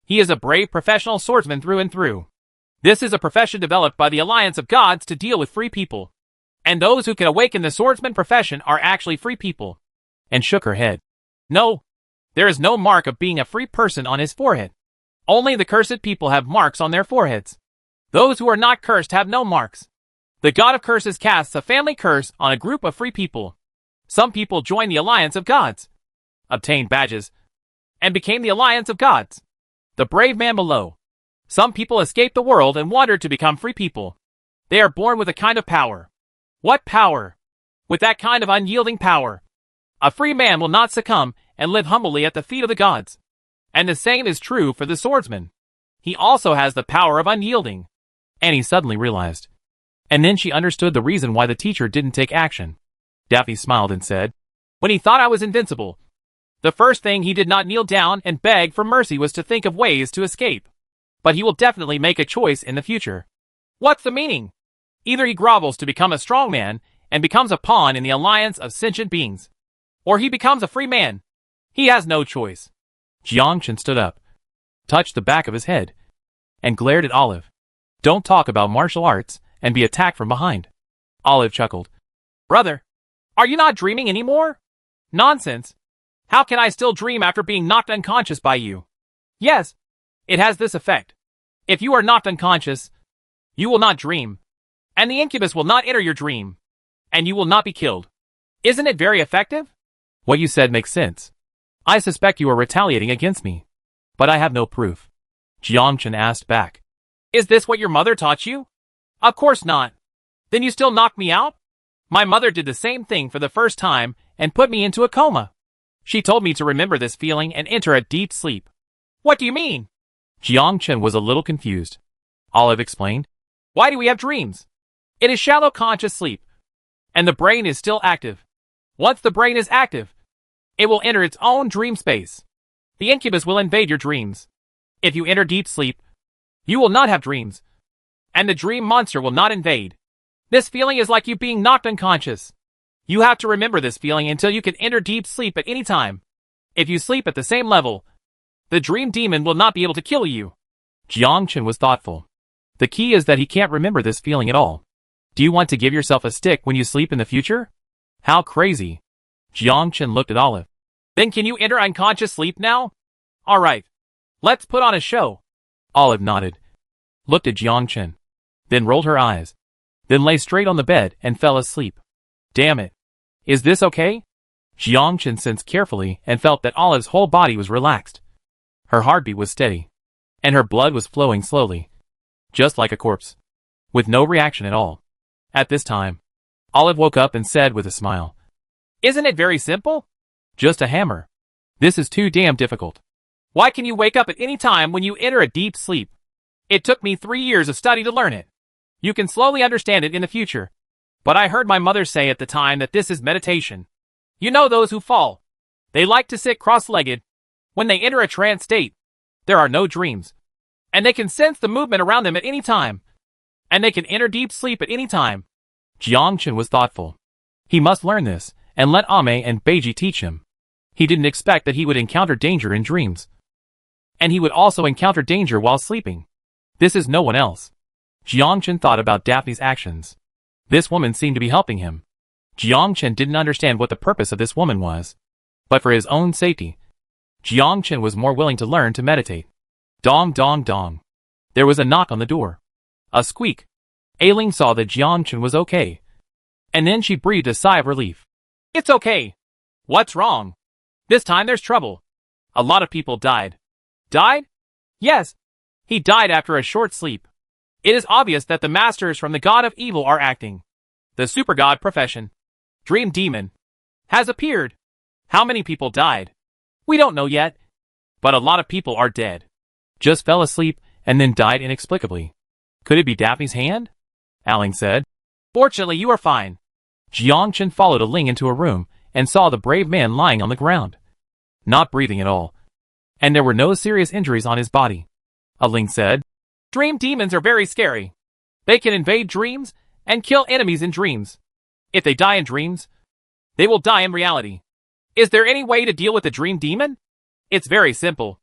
He is a brave professional swordsman through and through. This is a profession developed by the Alliance of Gods to deal with free people. And those who can awaken the swordsman profession are actually free people. And shook her head. No. There is no mark of being a free person on his forehead. Only the cursed people have marks on their foreheads. Those who are not cursed have no marks. The god of curses casts a family curse on a group of free people. Some people joined the Alliance of Gods, obtained badges, and became the Alliance of Gods. The brave man below. Some people escaped the world and wandered to become free people. They are born with a kind of power. What power? With that kind of unyielding power, a free man will not succumb and live humbly at the feet of the gods. And the same is true for the swordsman. He also has the power of unyielding. Annie suddenly realized. And then she understood the reason why the teacher didn't take action. Daphne smiled and said, When he thought I was invincible, the first thing he did not kneel down and beg for mercy was to think of ways to escape. But he will definitely make a choice in the future. What's the meaning? Either he grovels to become a strong man and becomes a pawn in the alliance of sentient beings, or he becomes a free man. He has no choice. Jiang Chen stood up, touched the back of his head, and glared at Olive. Don't talk about martial arts and be attacked from behind. Olive chuckled. Brother, are you not dreaming anymore? Nonsense. How can I still dream after being knocked unconscious by you? Yes, it has this effect. If you are knocked unconscious, you will not dream, and the incubus will not enter your dream, and you will not be killed. Isn't it very effective? What you said makes sense. I suspect you are retaliating against me, but I have no proof. Jiang Chen asked back. Is this what your mother taught you? Of course not. Then you still knock me out? My mother did the same thing for the first time and put me into a coma. She told me to remember this feeling and enter a deep sleep. What do you mean? Jiang Chen was a little confused. Olive explained. Why do we have dreams? It is shallow conscious sleep, and the brain is still active. Once the brain is active, it will enter its own dream space. The incubus will invade your dreams. If you enter deep sleep, you will not have dreams, and the dream monster will not invade. This feeling is like you being knocked unconscious. You have to remember this feeling until you can enter deep sleep at any time. If you sleep at the same level, the dream demon will not be able to kill you. Jiang Chen was thoughtful. The key is that he can't remember this feeling at all. Do you want to give yourself a stick when you sleep in the future? How crazy. Jiang Chen looked at Olive. Then can you enter unconscious sleep now? Alright. Let's put on a show. Olive nodded, looked at Jiang Chen, then rolled her eyes, then lay straight on the bed and fell asleep. Damn it. Is this okay? Jiang Chen sensed carefully and felt that Olive's whole body was relaxed. Her heartbeat was steady, and her blood was flowing slowly, just like a corpse, with no reaction at all. At this time, Olive woke up and said with a smile, Isn't it very simple? Just a hammer. This is too damn difficult. Why can you wake up at any time when you enter a deep sleep? It took me 3 years of study to learn it. You can slowly understand it in the future. But I heard my mother say at the time that this is meditation. You know those who fall. They like to sit cross-legged. When they enter a trance state, there are no dreams. And they can sense the movement around them at any time. And they can enter deep sleep at any time. Jiang Chen was thoughtful. He must learn this, and let Ame and Beiji teach him. He didn't expect that he would encounter danger in dreams. And he would also encounter danger while sleeping. This is no one else. Jiang Chen thought about Daphne's actions. This woman seemed to be helping him. Jiang Chen didn't understand what the purpose of this woman was. But for his own safety, Jiang Chen was more willing to learn to meditate. Dong dong dong. There was a knock on the door. A squeak. Ailing saw that Jiang Chen was okay. And then she breathed a sigh of relief. It's okay. What's wrong? This time there's trouble. A lot of people died. Died? Yes. He died after a short sleep. It is obvious that the masters from the god of evil are acting. The super god profession, Dream Demon, has appeared. How many people died? We don't know yet. But a lot of people are dead. Just fell asleep and then died inexplicably. Could it be Daphne's hand? Aling said. Fortunately, you are fine. Jiang Chen followed a Ling into a room and saw the brave man lying on the ground, not breathing at all. And there were no serious injuries on his body. A Ling said, Dream demons are very scary. They can invade dreams and kill enemies in dreams. If they die in dreams, they will die in reality. Is there any way to deal with the dream demon? It's very simple.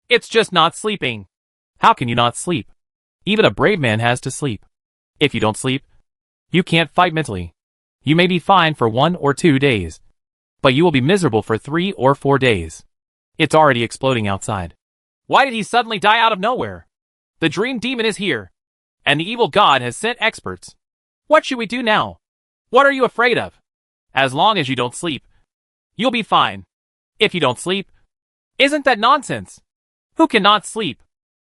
It's just not sleeping. How can you not sleep? Even a brave man has to sleep. If you don't sleep, you can't fight mentally. You may be fine for 1 or 2 days, but you will be miserable for 3 or 4 days. It's already exploding outside. Why did he suddenly die out of nowhere? The dream demon is here, and the evil god has sent experts. What should we do now? What are you afraid of? As long as you don't sleep, you'll be fine. If you don't sleep, isn't that nonsense? Who cannot sleep?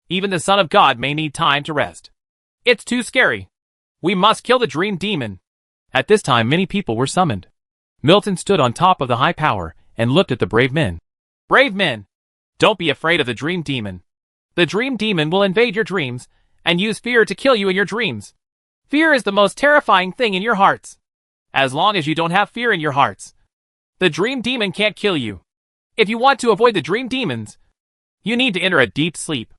Even the Son of God may need time to rest. It's too scary. We must kill the dream demon. At this time many people were summoned. Milton stood on top of the high tower and looked at the brave men. Brave men, don't be afraid of the dream demon. The dream demon will invade your dreams and use fear to kill you in your dreams. Fear is the most terrifying thing in your hearts. As long as you don't have fear in your hearts, the dream demon can't kill you. If you want to avoid the dream demons, you need to enter a deep sleep.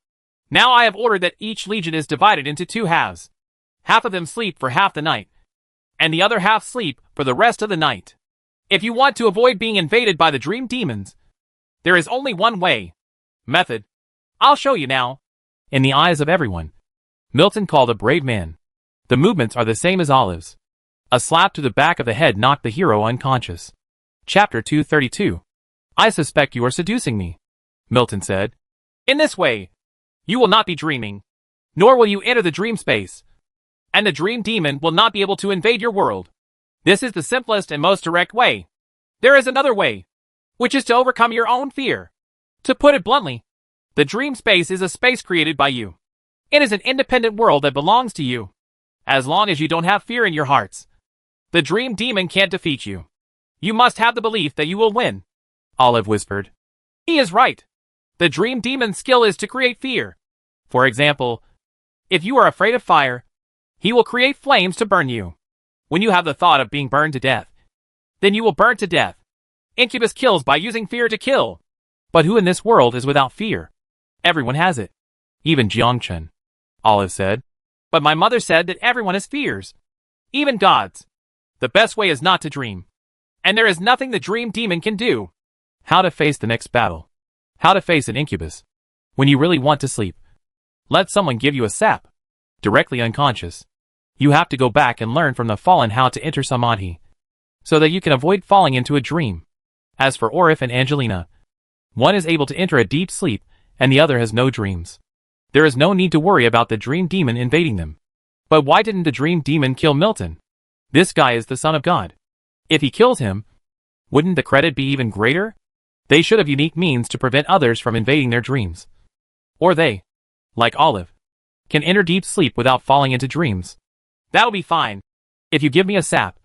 Now I have ordered that each legion is divided into 2 halves. Half of them sleep for half the night, and the other half sleep for the rest of the night. If you want to avoid being invaded by the dream demons, there is only one way. Method. I'll show you now. In the eyes of everyone, Milton called a brave man. The movements are the same as Olive's. A slap to the back of the head knocked the hero unconscious. Chapter 232. I suspect you are seducing me, Milton said. In this way, you will not be dreaming, nor will you enter the dream space, and the dream demon will not be able to invade your world. This is the simplest and most direct way. There is another way, which is to overcome your own fear. To put it bluntly, the dream space is a space created by you. It is an independent world that belongs to you. As long as you don't have fear in your hearts, the dream demon can't defeat you. You must have the belief that you will win. Olive whispered. He is right. The dream demon's skill is to create fear. For example, if you are afraid of fire, he will create flames to burn you. When you have the thought of being burned to death, then you will burn to death. Incubus kills by using fear to kill. But who in this world is without fear? Everyone has it. Even Jiang Chen, Olive said. But my mother said that everyone has fears. Even gods. The best way is not to dream. And there is nothing the dream demon can do. How to face the next battle. How to face an incubus. When you really want to sleep, let someone give you a sap. Directly unconscious. You have to go back and learn from the fallen how to enter samadhi, so that you can avoid falling into a dream. As for Orif and Angelina, one is able to enter a deep sleep, and the other has no dreams. There is no need to worry about the dream demon invading them. But why didn't the dream demon kill Milton? This guy is the Son of God. If he kills him, wouldn't the credit be even greater? They should have unique means to prevent others from invading their dreams. Or they, like Olive, can enter deep sleep without falling into dreams. That'll be fine. If you give me a sap,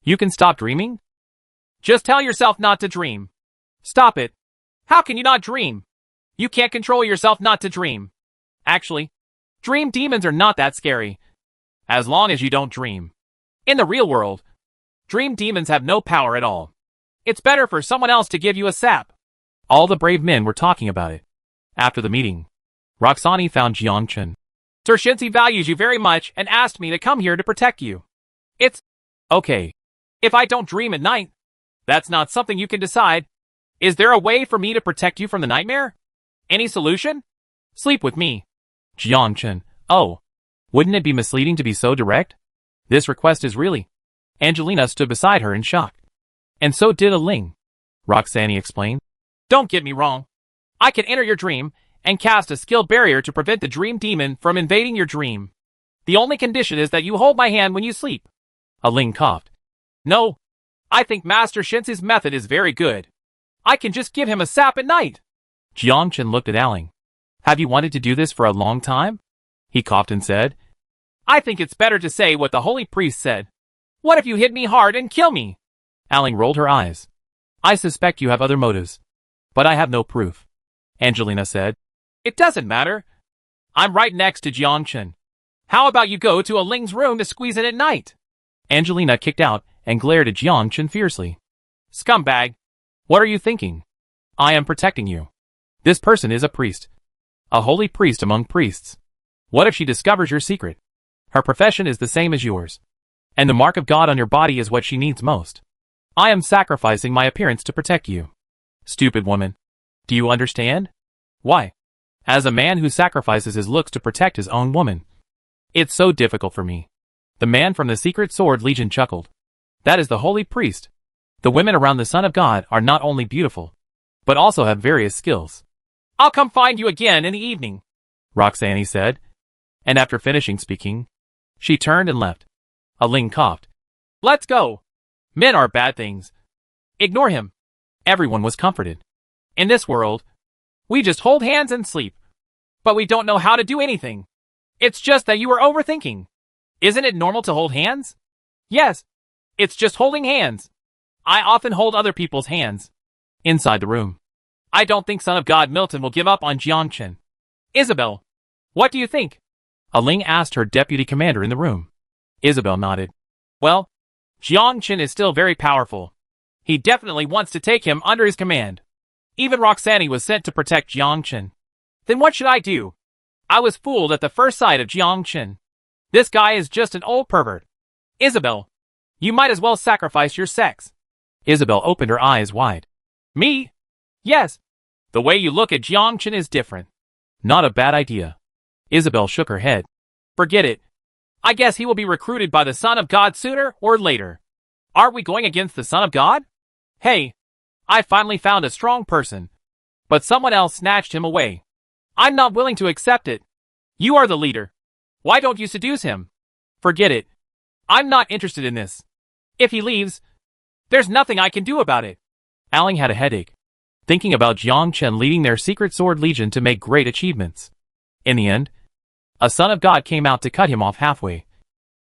you can stop dreaming? Just tell yourself not to dream. Stop it. How can you not dream? You can't control yourself not to dream. Actually, dream demons are not that scary. As long as you don't dream. In the real world, dream demons have no power at all. It's better for someone else to give you a sap. All the brave men were talking about it. After the meeting, Roxani found Jiang Chen. Sir Shinzi values you very much and asked me to come here to protect you. It's okay. If I don't dream at night, that's not something you can decide. Is there a way for me to protect you from the nightmare? Any solution? Sleep with me. Jiang Chen. Oh, wouldn't it be misleading to be so direct? This request is really Angelina stood beside her in shock. And so did Ling. Roxanne explained. Don't get me wrong. I can enter your dream and cast a skill barrier to prevent the dream demon from invading your dream. The only condition is that you hold my hand when you sleep. Ling coughed. No. I think Master Shinsu's method is very good. I can just give him a sap at night. Jiangchen looked at Aling. Have you wanted to do this for a long time? He coughed and said. I think it's better to say what the holy priest said. What if you hit me hard and kill me? Aling rolled her eyes. I suspect you have other motives. But I have no proof. Angelina said. It doesn't matter. I'm right next to Jiangchen. How about you go to Ling's room to squeeze in at night? Angelina kicked out and glared at Jiangchen fiercely. Scumbag. What are you thinking? I am protecting you. This person is a priest. A holy priest among priests. What if she discovers your secret? Her profession is the same as yours. And the mark of God on your body is what she needs most. I am sacrificing my appearance to protect you. Stupid woman. Do you understand? Why? As a man who sacrifices his looks to protect his own woman. It's so difficult for me. The man from the Secret Sword Legion chuckled. That is the holy priest. The women around the Son of God are not only beautiful, but also have various skills. I'll come find you again in the evening, Roxanne said. And after finishing speaking, she turned and left. Ling coughed. Let's go. Men are bad things. Ignore him. Everyone was comforted. In this world, we just hold hands and sleep. But we don't know how to do anything. It's just that you are overthinking. Isn't it normal to hold hands? Yes. It's just holding hands. I often hold other people's hands. Inside the room. I don't think Son of God Milton will give up on Jiangchen. Isabel, what do you think? Ling asked her deputy commander in the room. Isabel nodded. Well, Jiangchen is still very powerful. He definitely wants to take him under his command. Even Roxanne was sent to protect Jiangchen. Then what should I do? I was fooled at the first sight of Jiangchen. This guy is just an old pervert. Isabel, you might as well sacrifice your sex. Isabel opened her eyes wide. Me? Yes. The way you look at Jiangchen is different. Not a bad idea. Isabel shook her head. Forget it. I guess he will be recruited by the Son of God sooner or later. Aren't we going against the Son of God? Hey, I finally found a strong person. But someone else snatched him away. I'm not willing to accept it. You are the leader. Why don't you seduce him? Forget it. I'm not interested in this. If he leaves, there's nothing I can do about it. Aling had a headache, thinking about Jiangchen leading their Secret Sword Legion to make great achievements. In the end, a Son of God came out to cut him off halfway,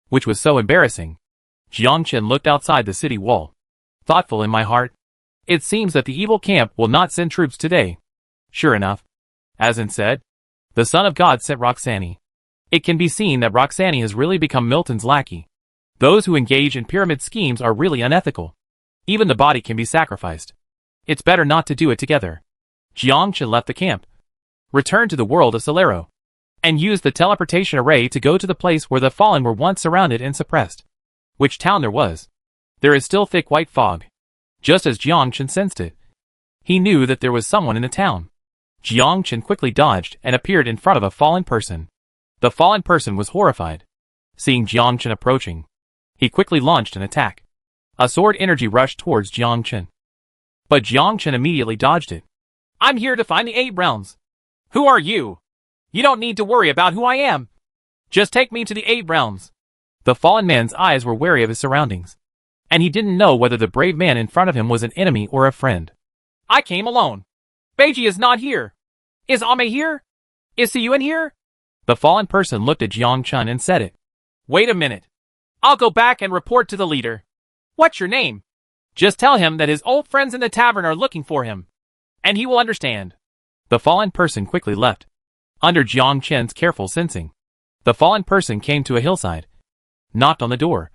which was so embarrassing. Jiangchen looked outside the city wall, thoughtful in my heart. It seems that the evil camp will not send troops today. Sure enough, Azin said, the Son of God sent Roxanne. It can be seen that Roxanne has really become Milton's lackey. Those who engage in pyramid schemes are really unethical. Even the body can be sacrificed. It's better not to do it together. Jiangchen left the camp, returned to the world of Solero, and used the teleportation array to go to the place where the fallen were once surrounded and suppressed. Which town there was. There is still thick white fog. Just as Jiangchen sensed it. He knew that there was someone in the town. Jiangchen quickly dodged and appeared in front of a fallen person. The fallen person was horrified. Seeing Jiangchen approaching, he quickly launched an attack. A sword energy rushed towards Jiangchen. But Jiangchen immediately dodged it. I'm here to find the 8 realms. Who are you? You don't need to worry about who I am. Just take me to the 8 realms. The fallen man's eyes were wary of his surroundings, and he didn't know whether the brave man in front of him was an enemy or a friend. I came alone. Beiji is not here. Is Ame here? Is Siyuan here? The fallen person looked at Jiangchen and said it. Wait a minute. I'll go back and report to the leader. What's your name? Just tell him that his old friends in the tavern are looking for him, and he will understand. The fallen person quickly left. Under Jiangchen's careful sensing, the fallen person came to a hillside, knocked on the door,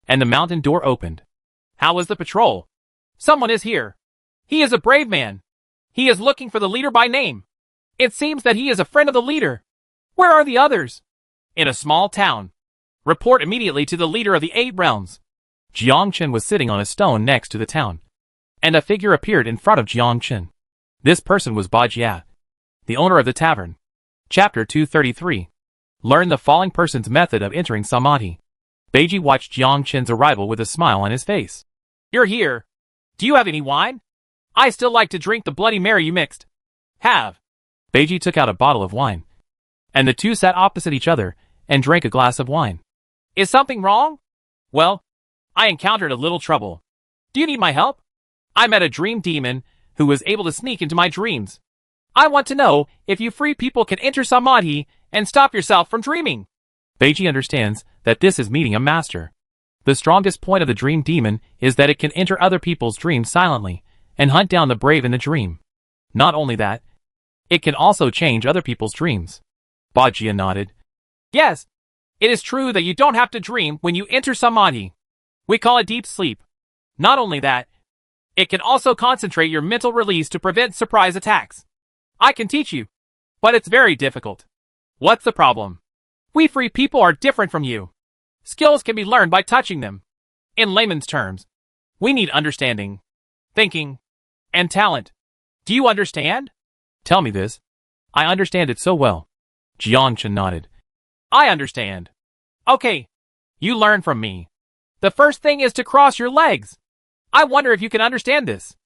and the mountain door opened. How was the patrol? Someone is here. He is a brave man. He is looking for the leader by name. It seems that he is a friend of the leader. Where are the others? In a small town. Report immediately to the leader of the 8 realms. Jiangchen was sitting on a stone next to the town, and a figure appeared in front of Jiangchen. This person was Bajia, the owner of the tavern. Chapter 233. Learn the falling person's method of entering Samadhi. Beiji watched Jiang Chen's arrival with a smile on his face. You're here. Do you have any wine? I still like to drink the Bloody Mary you mixed. Have. Beiji took out a bottle of wine, and the two sat opposite each other and drank a glass of wine. Is something wrong? Well, I encountered a little trouble. Do you need my help? I met a dream demon who was able to sneak into my dreams. I want to know if you free people can enter Samadhi and stop yourself from dreaming. Beiji understands that this is meeting a master. The strongest point of the dream demon is that it can enter other people's dreams silently and hunt down the brave in the dream. Not only that, it can also change other people's dreams. Bajia nodded. Yes, it is true that you don't have to dream when you enter Samadhi. We call it deep sleep. Not only that, it can also concentrate your mental release to prevent surprise attacks. I can teach you, but it's very difficult. What's the problem? We free people are different from you. Skills can be learned by touching them. In layman's terms, we need understanding, thinking, and talent. Do you understand? Tell me this. I understand it so well. Jiang Chen nodded. I understand. Okay, you learn from me. The first thing is to cross your legs. I wonder if you can understand this.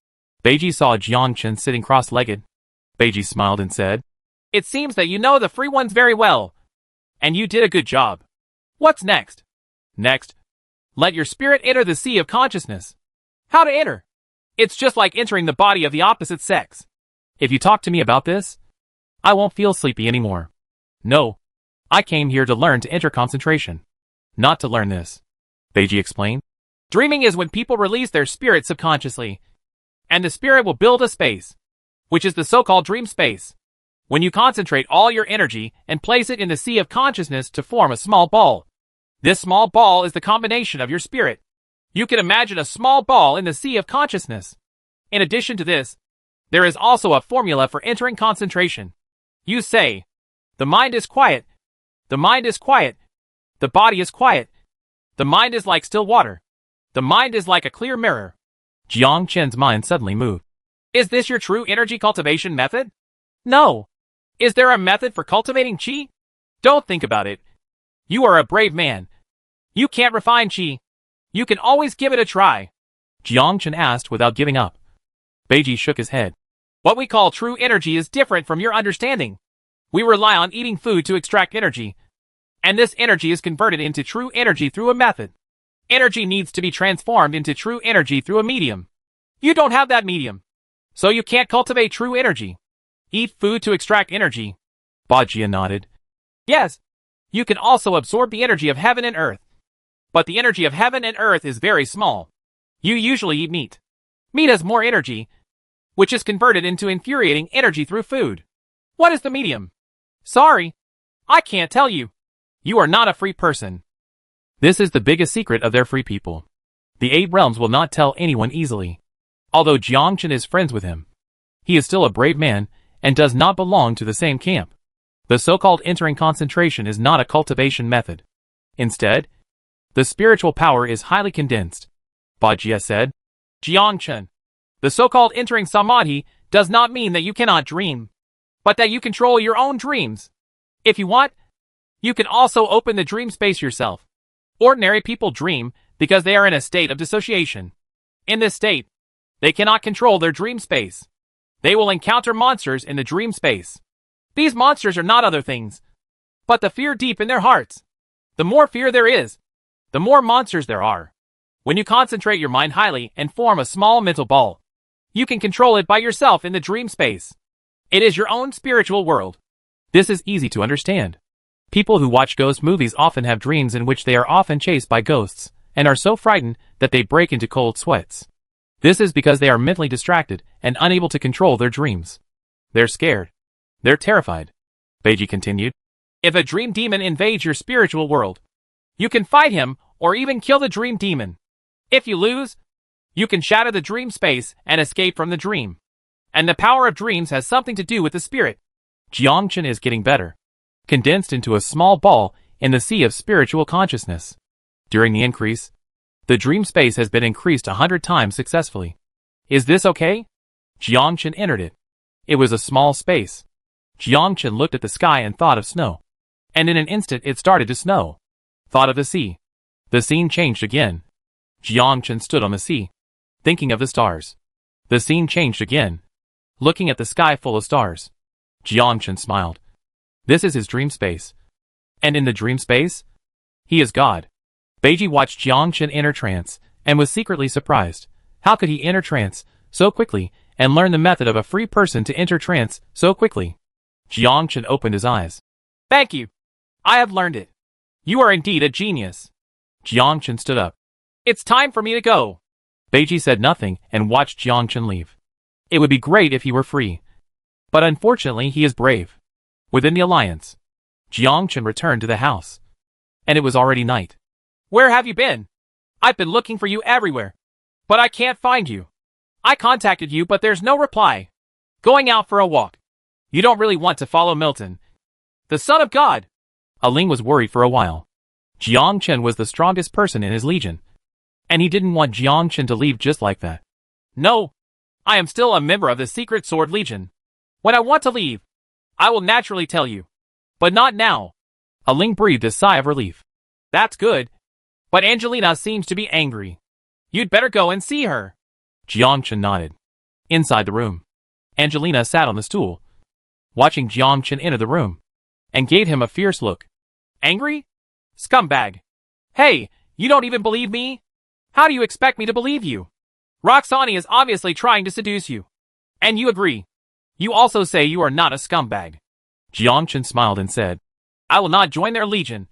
Beiji saw Jiang Chen sitting cross-legged. Beiji smiled and said, It seems that you know the free ones very well. And you did a good job. What's next? Next, let your spirit enter the sea of consciousness. How to enter? It's just like entering the body of the opposite sex. If you talk to me about this, I won't feel sleepy anymore. No, I came here to learn to enter concentration. Not to learn this. Beiji explained. Dreaming is when people release their spirit subconsciously, and the spirit will build a space, which is the so-called dream space. When you concentrate all your energy and place it in the sea of consciousness to form a small ball. This small ball is the combination of your spirit. You can imagine a small ball in the sea of consciousness. In addition to this, there is also a formula for entering concentration. You say, the mind is quiet. The mind is quiet. The body is quiet. The mind is like still water. The mind is like a clear mirror. Jiang Chen's mind suddenly moved. Is this your true energy cultivation method? No. Is there a method for cultivating qi? Don't think about it. You are a brave man. You can't refine qi. You can always give it a try. Jiang Chen asked without giving up. Beiji shook his head. What we call true energy is different from your understanding. We rely on eating food to extract energy. And this energy is converted into true energy through a method. Energy needs to be transformed into true energy through a medium. You don't have that medium. So you can't cultivate true energy. Eat food to extract energy. Bajia nodded. Yes. You can also absorb the energy of heaven and earth. But the energy of heaven and earth is very small. You usually eat meat. Meat has more energy, which is converted into infuriating energy through food. What is the medium? Sorry, I can't tell you. You are not a free person. This is the biggest secret of their free people. The 8 realms will not tell anyone easily. Although Jiang Chen is friends with him, he is still a brave man and does not belong to the same camp. The so-called entering concentration is not a cultivation method. Instead, the spiritual power is highly condensed. Bajia said. Jiang Chen, the so-called entering samadhi does not mean that you cannot dream, but that you control your own dreams. If you want, you can also open the dream space yourself. Ordinary people dream because they are in a state of dissociation. In this state, they cannot control their dream space. They will encounter monsters in the dream space. These monsters are not other things, but the fear deep in their hearts. The more fear there is, the more monsters there are. When you concentrate your mind highly and form a small mental ball, you can control it by yourself in the dream space. It is your own spiritual world. This is easy to understand. People who watch ghost movies often have dreams in which they are often chased by ghosts and are so frightened that they break into cold sweats. This is because they are mentally distracted and unable to control their dreams. They're scared. They're terrified. Beiji continued. If a dream demon invades your spiritual world, you can fight him or even kill the dream demon. If you lose, you can shatter the dream space and escape from the dream. And the power of dreams has something to do with the spirit. Jiang Chen is getting better. Condensed into a small ball in the sea of spiritual consciousness. During the increase, the dream space has been increased 100 times successfully. Is this okay? Jiang Chen entered it. It was a small space. Jiang Chen looked at the sky and thought of snow. And in an instant it started to snow. Thought of the sea. The scene changed again. Jiang Chen stood on the sea, thinking of the stars. The scene changed again, looking at the sky full of stars. Jiang Chen smiled. This is his dream space. And in the dream space, he is God. Beiji watched Jiang Chen enter trance, and was secretly surprised. How could he enter trance so quickly, and learn the method of a free person to enter trance so quickly? Jiang Chen opened his eyes. Thank you. I have learned it. You are indeed a genius. Jiang Chen stood up. It's time for me to go. Beiji said nothing and watched Jiang Chen leave. It would be great if he were free. But unfortunately he is brave. Within the alliance, Jiang Chen returned to the house. And it was already night. Where have you been? I've been looking for you everywhere. But I can't find you. I contacted you but there's no reply. Going out for a walk. You don't really want to follow Milton, the son of God. Aling was worried for a while. Jiang Chen was the strongest person in his legion. And he didn't want Jiang Chen to leave just like that. No. I am still a member of the Secret Sword Legion. When I want to leave, I will naturally tell you. But not now. Aling breathed a sigh of relief. That's good. But Angelina seems to be angry. You'd better go and see her. Jiang Chen nodded. Inside the room, Angelina sat on the stool, watching Jiang Chen enter the room, and gave him a fierce look. Angry? Scumbag. Hey, you don't even believe me? How do you expect me to believe you? Roxani is obviously trying to seduce you. And you agree. You also say you are not a scumbag. Jiang Chen smiled and said, I will not join their legion.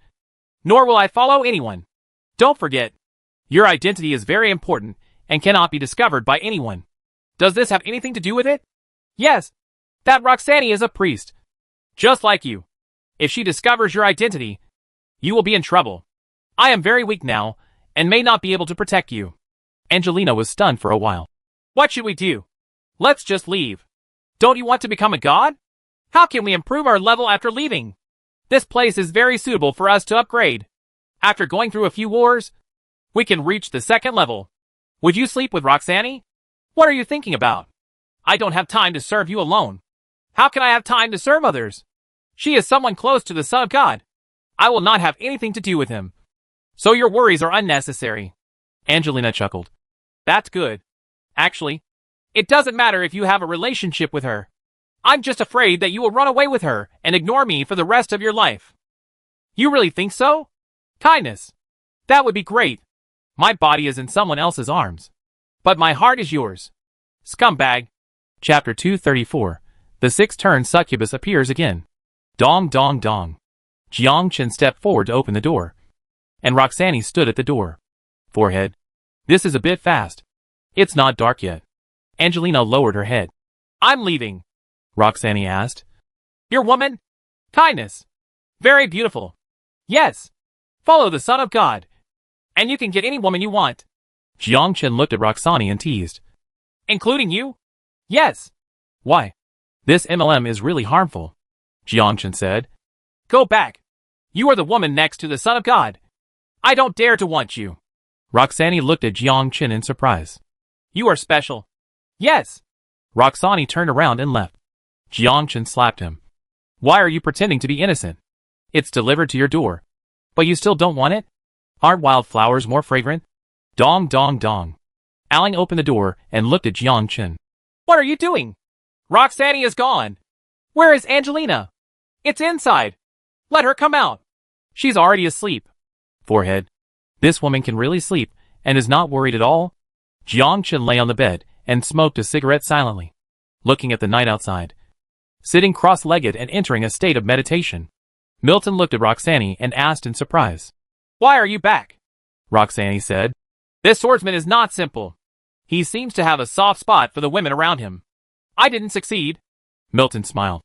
Nor will I follow anyone. Don't forget. Your identity is very important and cannot be discovered by anyone. Does this have anything to do with it? Yes. That Roxani is a priest. Just like you. If she discovers your identity, you will be in trouble. I am very weak now, and may not be able to protect you. Angelina was stunned for a while. What should we do? Let's just leave. Don't you want to become a god? How can we improve our level after leaving? This place is very suitable for us to upgrade. After going through a few wars, we can reach the second level. Would you sleep with Roxani? What are you thinking about? I don't have time to serve you alone. How can I have time to serve others? She is someone close to the Son of God. I will not have anything to do with him. So your worries are unnecessary. Angelina chuckled. That's good. Actually, it doesn't matter if you have a relationship with her. I'm just afraid that you will run away with her and ignore me for the rest of your life. You really think so? Kindness. That would be great. My body is in someone else's arms. But my heart is yours. Scumbag. Chapter 234. The sixth-turn succubus appears again. Dong dong dong. Jiang Chen stepped forward to open the door. And Roxani stood at the door. Forehead. This is a bit fast. It's not dark yet. Angelina lowered her head. I'm leaving. Roxani asked. Your woman? Kindness. Very beautiful. Yes. Follow the Son of God. And you can get any woman you want. Jiang Chen looked at Roxani and teased. Including you? Yes. Why? This MLM is really harmful. Jiang Chen said. Go back. You are the woman next to the Son of God. I don't dare to want you. Roxani looked at Jiang Chen in surprise. You are special. Yes. Roxani turned around and left. Jiang Chen slapped him. Why are you pretending to be innocent? It's delivered to your door. But you still don't want it? Aren't wildflowers more fragrant? Dong dong dong. Aling opened the door and looked at Jiang Chen. What are you doing? Roxani is gone. Where is Angelina? It's inside. Let her come out. She's already asleep. Forehead. This woman can really sleep and is not worried at all. Jiang Chen lay on the bed and smoked a cigarette silently, looking at the night outside. Sitting cross-legged and entering a state of meditation. Milton looked at Roxani and asked in surprise. Why are you back? Roxani said. This swordsman is not simple. He seems to have a soft spot for the women around him. I didn't succeed. Milton smiled.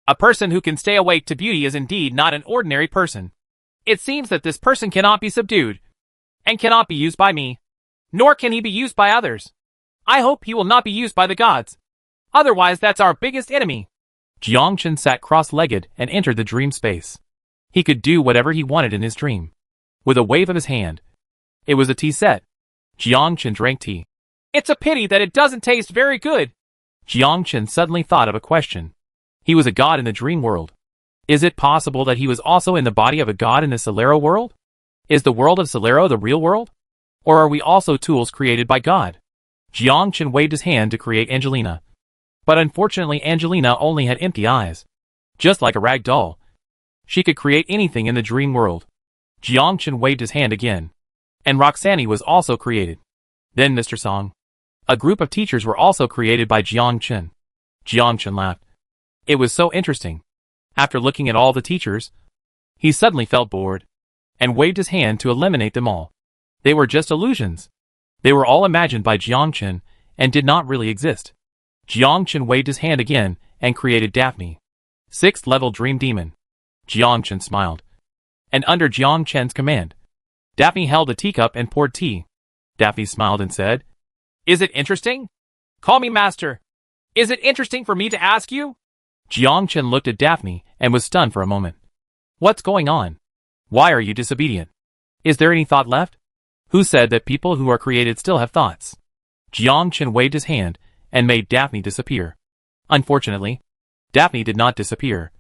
A person who can stay awake to beauty is indeed not an ordinary person. It seems that this person cannot be subdued, and cannot be used by me, nor can he be used by others. I hope he will not be used by the gods. Otherwise, that's our biggest enemy. Jiang Chen sat cross-legged and entered the dream space. He could do whatever he wanted in his dream. With a wave of his hand. It was a tea set. Jiang Chen drank tea. It's a pity that it doesn't taste very good. Jiang Chen suddenly thought of a question. He was a god in the dream world. Is it possible that he was also in the body of a god in the Solero world? Is the world of Solero the real world? Or are we also tools created by God? Jiang Chen waved his hand to create Angelina. But unfortunately Angelina only had empty eyes. Just like a rag doll. She could create anything in the dream world. Jiang Chen waved his hand again. And Roxanne was also created. Then Mr. Song. A group of teachers were also created by Jiang Chen. Jiang Chen laughed. It was so interesting. After looking at all the teachers, he suddenly felt bored, and waved his hand to eliminate them all. They were just illusions. They were all imagined by Jiang Chen, and did not really exist. Jiang Chen waved his hand again, and created Daphne. 6th level Dream Demon. Jiang Chen smiled. And under Jiang Chen's command, Daphne held a teacup and poured tea. Daphne smiled and said, Is it interesting? Call me master. Is it interesting for me to ask you? Jiang Chen looked at Daphne and was stunned for a moment. What's going on? Why are you disobedient? Is there any thought left? Who said that people who are created still have thoughts? Jiang Chen waved his hand and made Daphne disappear. Unfortunately, Daphne did not disappear,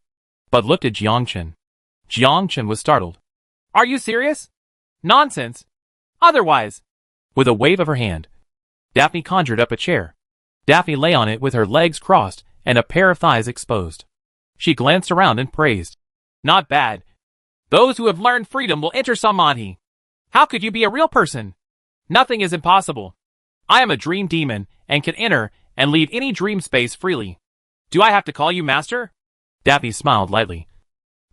but looked at Jiang Chen. Jiang Chen was startled. Are you serious? Nonsense. Otherwise. With a wave of her hand, Daphne conjured up a chair. Daphne lay on it with her legs crossed and a pair of thighs exposed. She glanced around and praised. Not bad. Those who have learned freedom will enter Samadhi. How could you be a real person? Nothing is impossible. I am a dream demon and can enter and leave any dream space freely. Do I have to call you master? Daphne smiled lightly.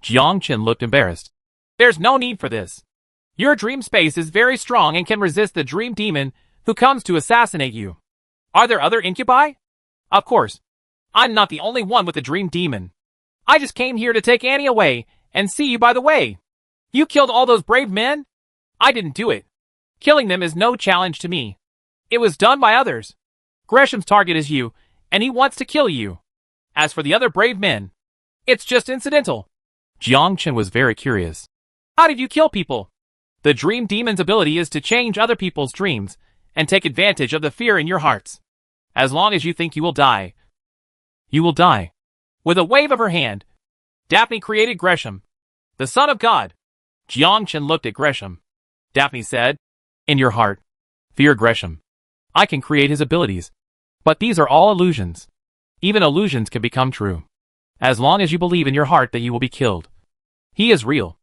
Jiang Chen looked embarrassed. There's no need for this. Your dream space is very strong and can resist the dream demon who comes to assassinate you. Are there other incubi? Of course. I'm not the only one with a dream demon. I just came here to take Annie away and see you by the way. You killed all those brave men? I didn't do it. Killing them is no challenge to me. It was done by others. Gresham's target is you, and he wants to kill you. As for the other brave men, it's just incidental. Jiang Chen was very curious. How did you kill people? The dream demon's ability is to change other people's dreams and take advantage of the fear in your hearts. As long as you think you will die, you will die. With a wave of her hand, Daphne created Gresham, the son of God. Jiang Chen looked at Gresham. Daphne said, In your heart, fear Gresham. I can create his abilities. But these are all illusions. Even illusions can become true. As long as you believe in your heart that you will be killed. He is real.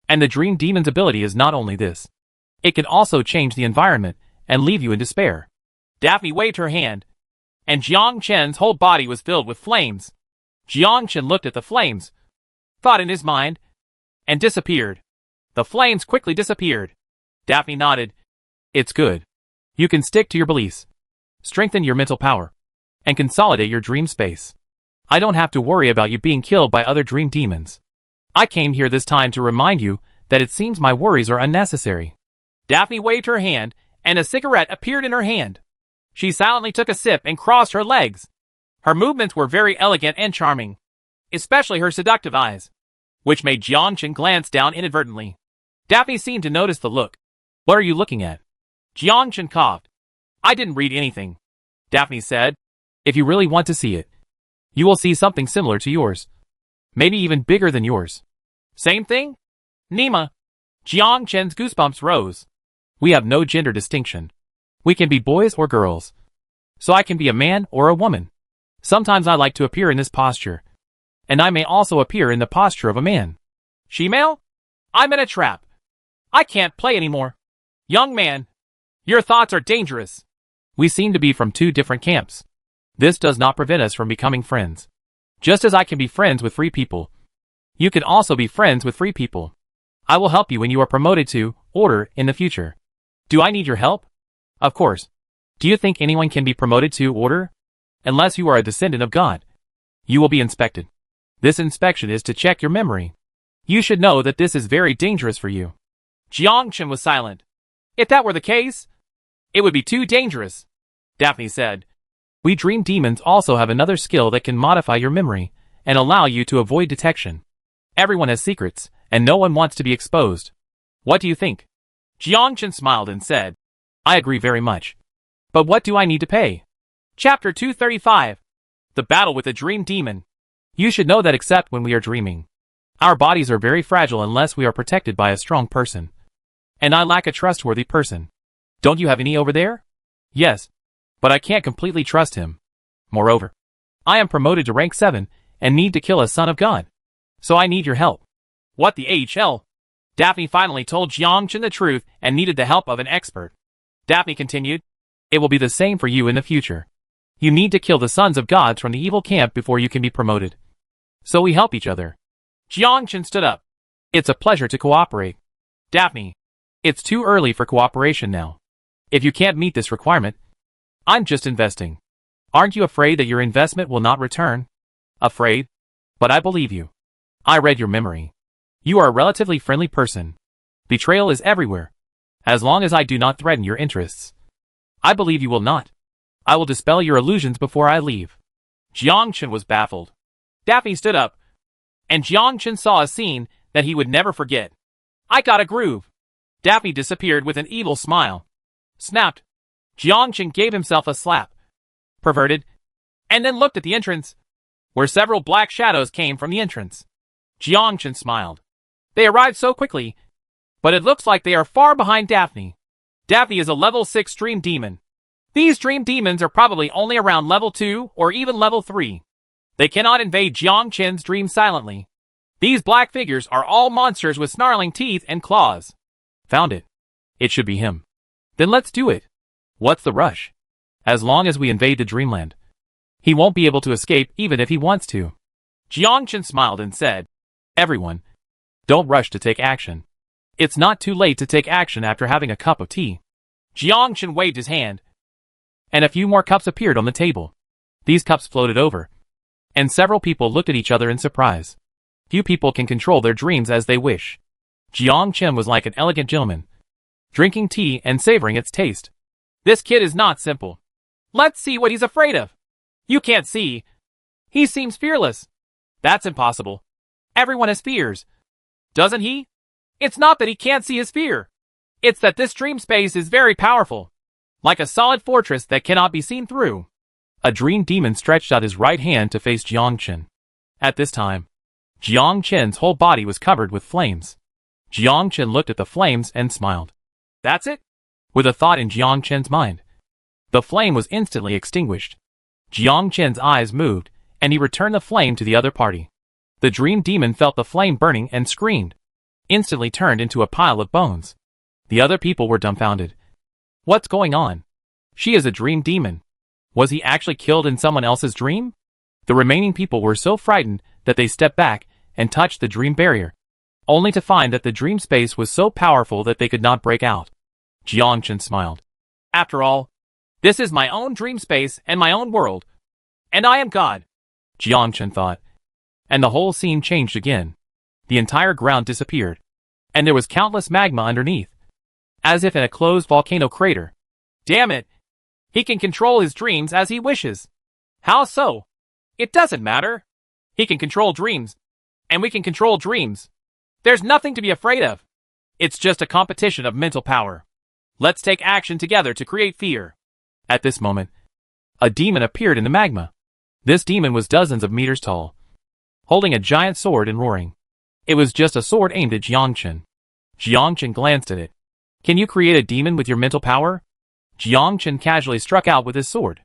And the dream demon's ability is not only this. It can also change the environment and leave you in despair. Daphne waved her hand, and Jiang Chen's whole body was filled with flames. Jiang Chen looked at the flames, thought in his mind, and disappeared. The flames quickly disappeared. Daphne nodded. It's good. You can stick to your beliefs, strengthen your mental power, and consolidate your dream space. I don't have to worry about you being killed by other dream demons. I came here this time to remind you that it seems my worries are unnecessary. Daphne waved her hand, and a cigarette appeared in her hand. She silently took a sip and crossed her legs. Her movements were very elegant and charming, especially her seductive eyes, which made Jiang Chen glance down inadvertently. Daphne seemed to notice the look. What are you looking at? Jiang Chen coughed. I didn't read anything. Daphne said, If you really want to see it, you will see something similar to yours. Maybe even bigger than yours. Same thing? Nima. Jiang Chen's goosebumps rose. We have no gender distinction. We can be boys or girls. So I can be a man or a woman. Sometimes I like to appear in this posture. And I may also appear in the posture of a man. Shemale? I'm in a trap. I can't play anymore. Young man, your thoughts are dangerous. We seem to be from two different camps. This does not prevent us from becoming friends. Just as I can be friends with free people, you can also be friends with free people. I will help you when you are promoted to order in the future. Do I need your help? Of course. Do you think anyone can be promoted to order? Unless you are a descendant of God. You will be inspected. This inspection is to check your memory. You should know that this is very dangerous for you. Jiang Chen was silent. If that were the case, it would be too dangerous. Daphne said, We dream demons also have another skill that can modify your memory and allow you to avoid detection. Everyone has secrets, and no one wants to be exposed. What do you think? Jiang Chen smiled and said, I agree very much. But what do I need to pay? Chapter 235. The Battle with the Dream Demon. You should know that except when we are dreaming, our bodies are very fragile unless we are protected by a strong person. And I lack a trustworthy person. Don't you have any over there? Yes. But I can't completely trust him. Moreover, I am promoted to rank 7 and need to kill a son of God. So I need your help. What the HL? Daphne finally told Jiangchen the truth and needed the help of an expert. Daphne continued, It will be the same for you in the future. You need to kill the sons of gods from the evil camp before you can be promoted. So we help each other. Jiangchen stood up. It's a pleasure to cooperate. Daphne, it's too early for cooperation now. If you can't meet this requirement, I'm just investing. Aren't you afraid that your investment will not return? Afraid? But I believe you. I read your memory. You are a relatively friendly person. Betrayal is everywhere. As long as I do not threaten your interests. I believe you will not. I will dispel your illusions before I leave. Jiangchen was baffled. Daphne stood up, and Jiangchen saw a scene that he would never forget. I got a groove. Daphne disappeared with an evil smile. Snapped. Jiangchen gave himself a slap. Perverted. And then looked at the entrance, where several black shadows came from the entrance. Jiangchen smiled. They arrived so quickly, but it looks like they are far behind Daphne. Daphne is a level 6 dream demon. These dream demons are probably only around level 2 or even level 3. They cannot invade Jiangchen's dream silently. These black figures are all monsters with snarling teeth and claws. Found it. It should be him. Then let's do it. What's the rush? As long as we invade the dreamland, he won't be able to escape even if he wants to. Jiangchen smiled and said, Everyone, don't rush to take action. It's not too late to take action after having a cup of tea. Jiangchen waved his hand, and a few more cups appeared on the table. These cups floated over, and several people looked at each other in surprise. Few people can control their dreams as they wish. Jiangchen was like an elegant gentleman, drinking tea and savoring its taste. This kid is not simple. Let's see what he's afraid of. You can't see. He seems fearless. That's impossible. Everyone has fears. Doesn't he? It's not that he can't see his fear. It's that this dream space is very powerful. Like a solid fortress that cannot be seen through. A dream demon stretched out his right hand to face Jiangchen. At this time, Jiangchen's whole body was covered with flames. Jiangchen looked at the flames and smiled. That's it? With a thought in Jiangchen's mind. The flame was instantly extinguished. Jiangchen's eyes moved, and he returned the flame to the other party. The dream demon felt the flame burning and screamed. Instantly turned into a pile of bones. The other people were dumbfounded. What's going on? She is a dream demon. Was he actually killed in someone else's dream? The remaining people were so frightened that they stepped back and touched the dream barrier, only to find that the dream space was so powerful that they could not break out. Jiangchen smiled. After all, this is my own dream space and my own world. And I am God. Jiangchen thought. And the whole scene changed again. The entire ground disappeared, and there was countless magma underneath, as if in a closed volcano crater. Damn it! He can control his dreams as he wishes. How so? It doesn't matter. He can control dreams, and we can control dreams. There's nothing to be afraid of. It's just a competition of mental power. Let's take action together to create fear. At this moment, a demon appeared in the magma. This demon was dozens of meters tall, holding a giant sword and roaring. It was just a sword aimed at Jiangchen. Jiangchen glanced at it. Can you create a demon with your mental power? Jiangchen casually struck out with his sword.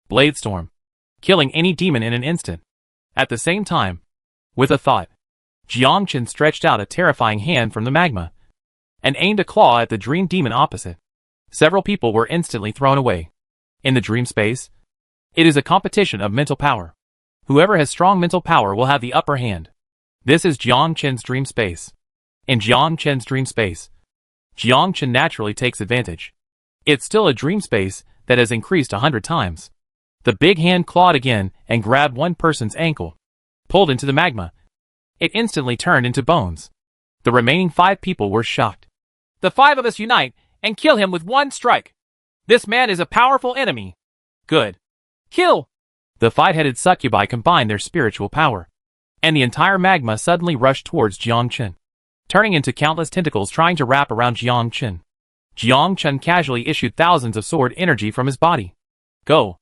Blade storm, killing any demon in an instant. At the same time, with a thought, Jiangchen stretched out a terrifying hand from the magma and aimed a claw at the dream demon opposite. Several people were instantly thrown away. In the dream space, it is a competition of mental power. Whoever has strong mental power will have the upper hand. This is Jiangchen's dream space. In Jiangchen's dream space, Jiangchen naturally takes advantage. It's still a dream space that has increased 100 times. The big hand clawed again and grabbed one person's ankle, pulled into the magma. It instantly turned into bones. The remaining 5 people were shocked. The 5 of us unite and kill him with one strike. This man is a powerful enemy. Good. Kill! The 5-headed succubi combined their spiritual power, and the entire magma suddenly rushed towards Jiangchen, turning into countless tentacles trying to wrap around Jiangchen. Jiangchen casually issued thousands of sword energy from his body. Go!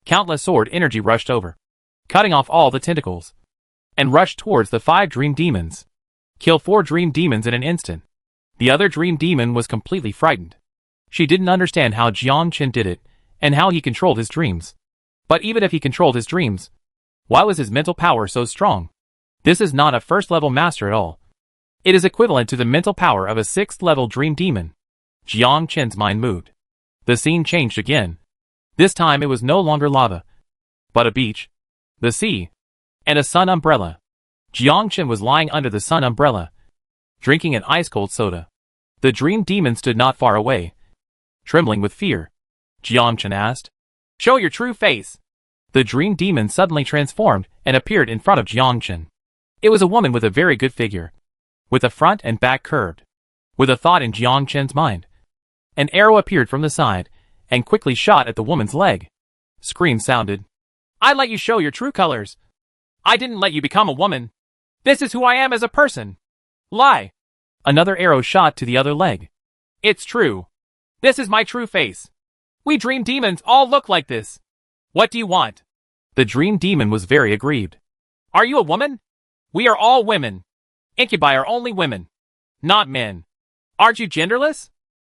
Countless sword energy rushed over, cutting off all the tentacles, and rushed towards the 5 dream demons. Kill 4 dream demons in an instant. The other dream demon was completely frightened. She didn't understand how Jiang Chen did it, and how he controlled his dreams. But even if he controlled his dreams, why was his mental power so strong? This is not a first-level master at all. It is equivalent to the mental power of a 6th-level dream demon. Jiang Chen's mind moved. The scene changed again. This time it was no longer lava, but a beach, the sea, and a sun umbrella. Jiang Chen was lying under the sun umbrella, drinking an ice-cold soda. The dream demon stood not far away, trembling with fear. Jiang Chen asked, "Show your true face." The dream demon suddenly transformed and appeared in front of Jiang Chen. It was a woman with a very good figure, with the front and back curved. With a thought in Jiang Chen's mind, an arrow appeared from the side and quickly shot at the woman's leg. Screams sounded. "I let you show your true colors. I didn't let you become a woman. This is who I am as a person." Lie. Another arrow shot to the other leg. "It's true. This is my true face. We dream demons all look like this. What do you want?" The dream demon was very aggrieved. "Are you a woman? We are all women. Incubi are only women, not men. Aren't you genderless?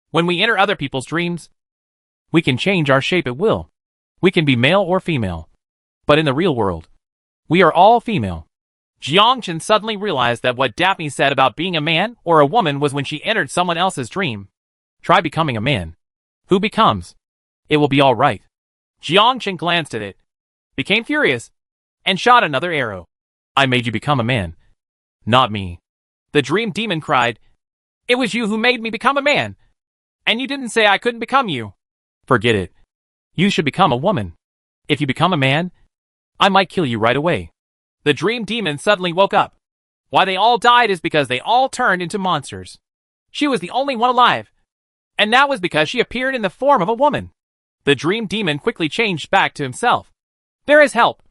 When we enter other people's dreams, we can change our shape at will. We can be male or female. But in the real world, we are all female." Jiang Chen suddenly realized that what Daphne said about being a man or a woman was when she entered someone else's dream. Try becoming a man. Who becomes? It will be all right. Jiang Chen glanced at it, became furious, and shot another arrow. "I made you become a man, not me." The dream demon cried, "It was you who made me become a man, and you didn't say I couldn't become you." "Forget it. You should become a woman. If you become a man, I might kill you right away." The dream demon suddenly woke up. Why they all died is because they all turned into monsters. She was the only one alive, and that was because she appeared in the form of a woman. The dream demon quickly changed back to himself. "There is help.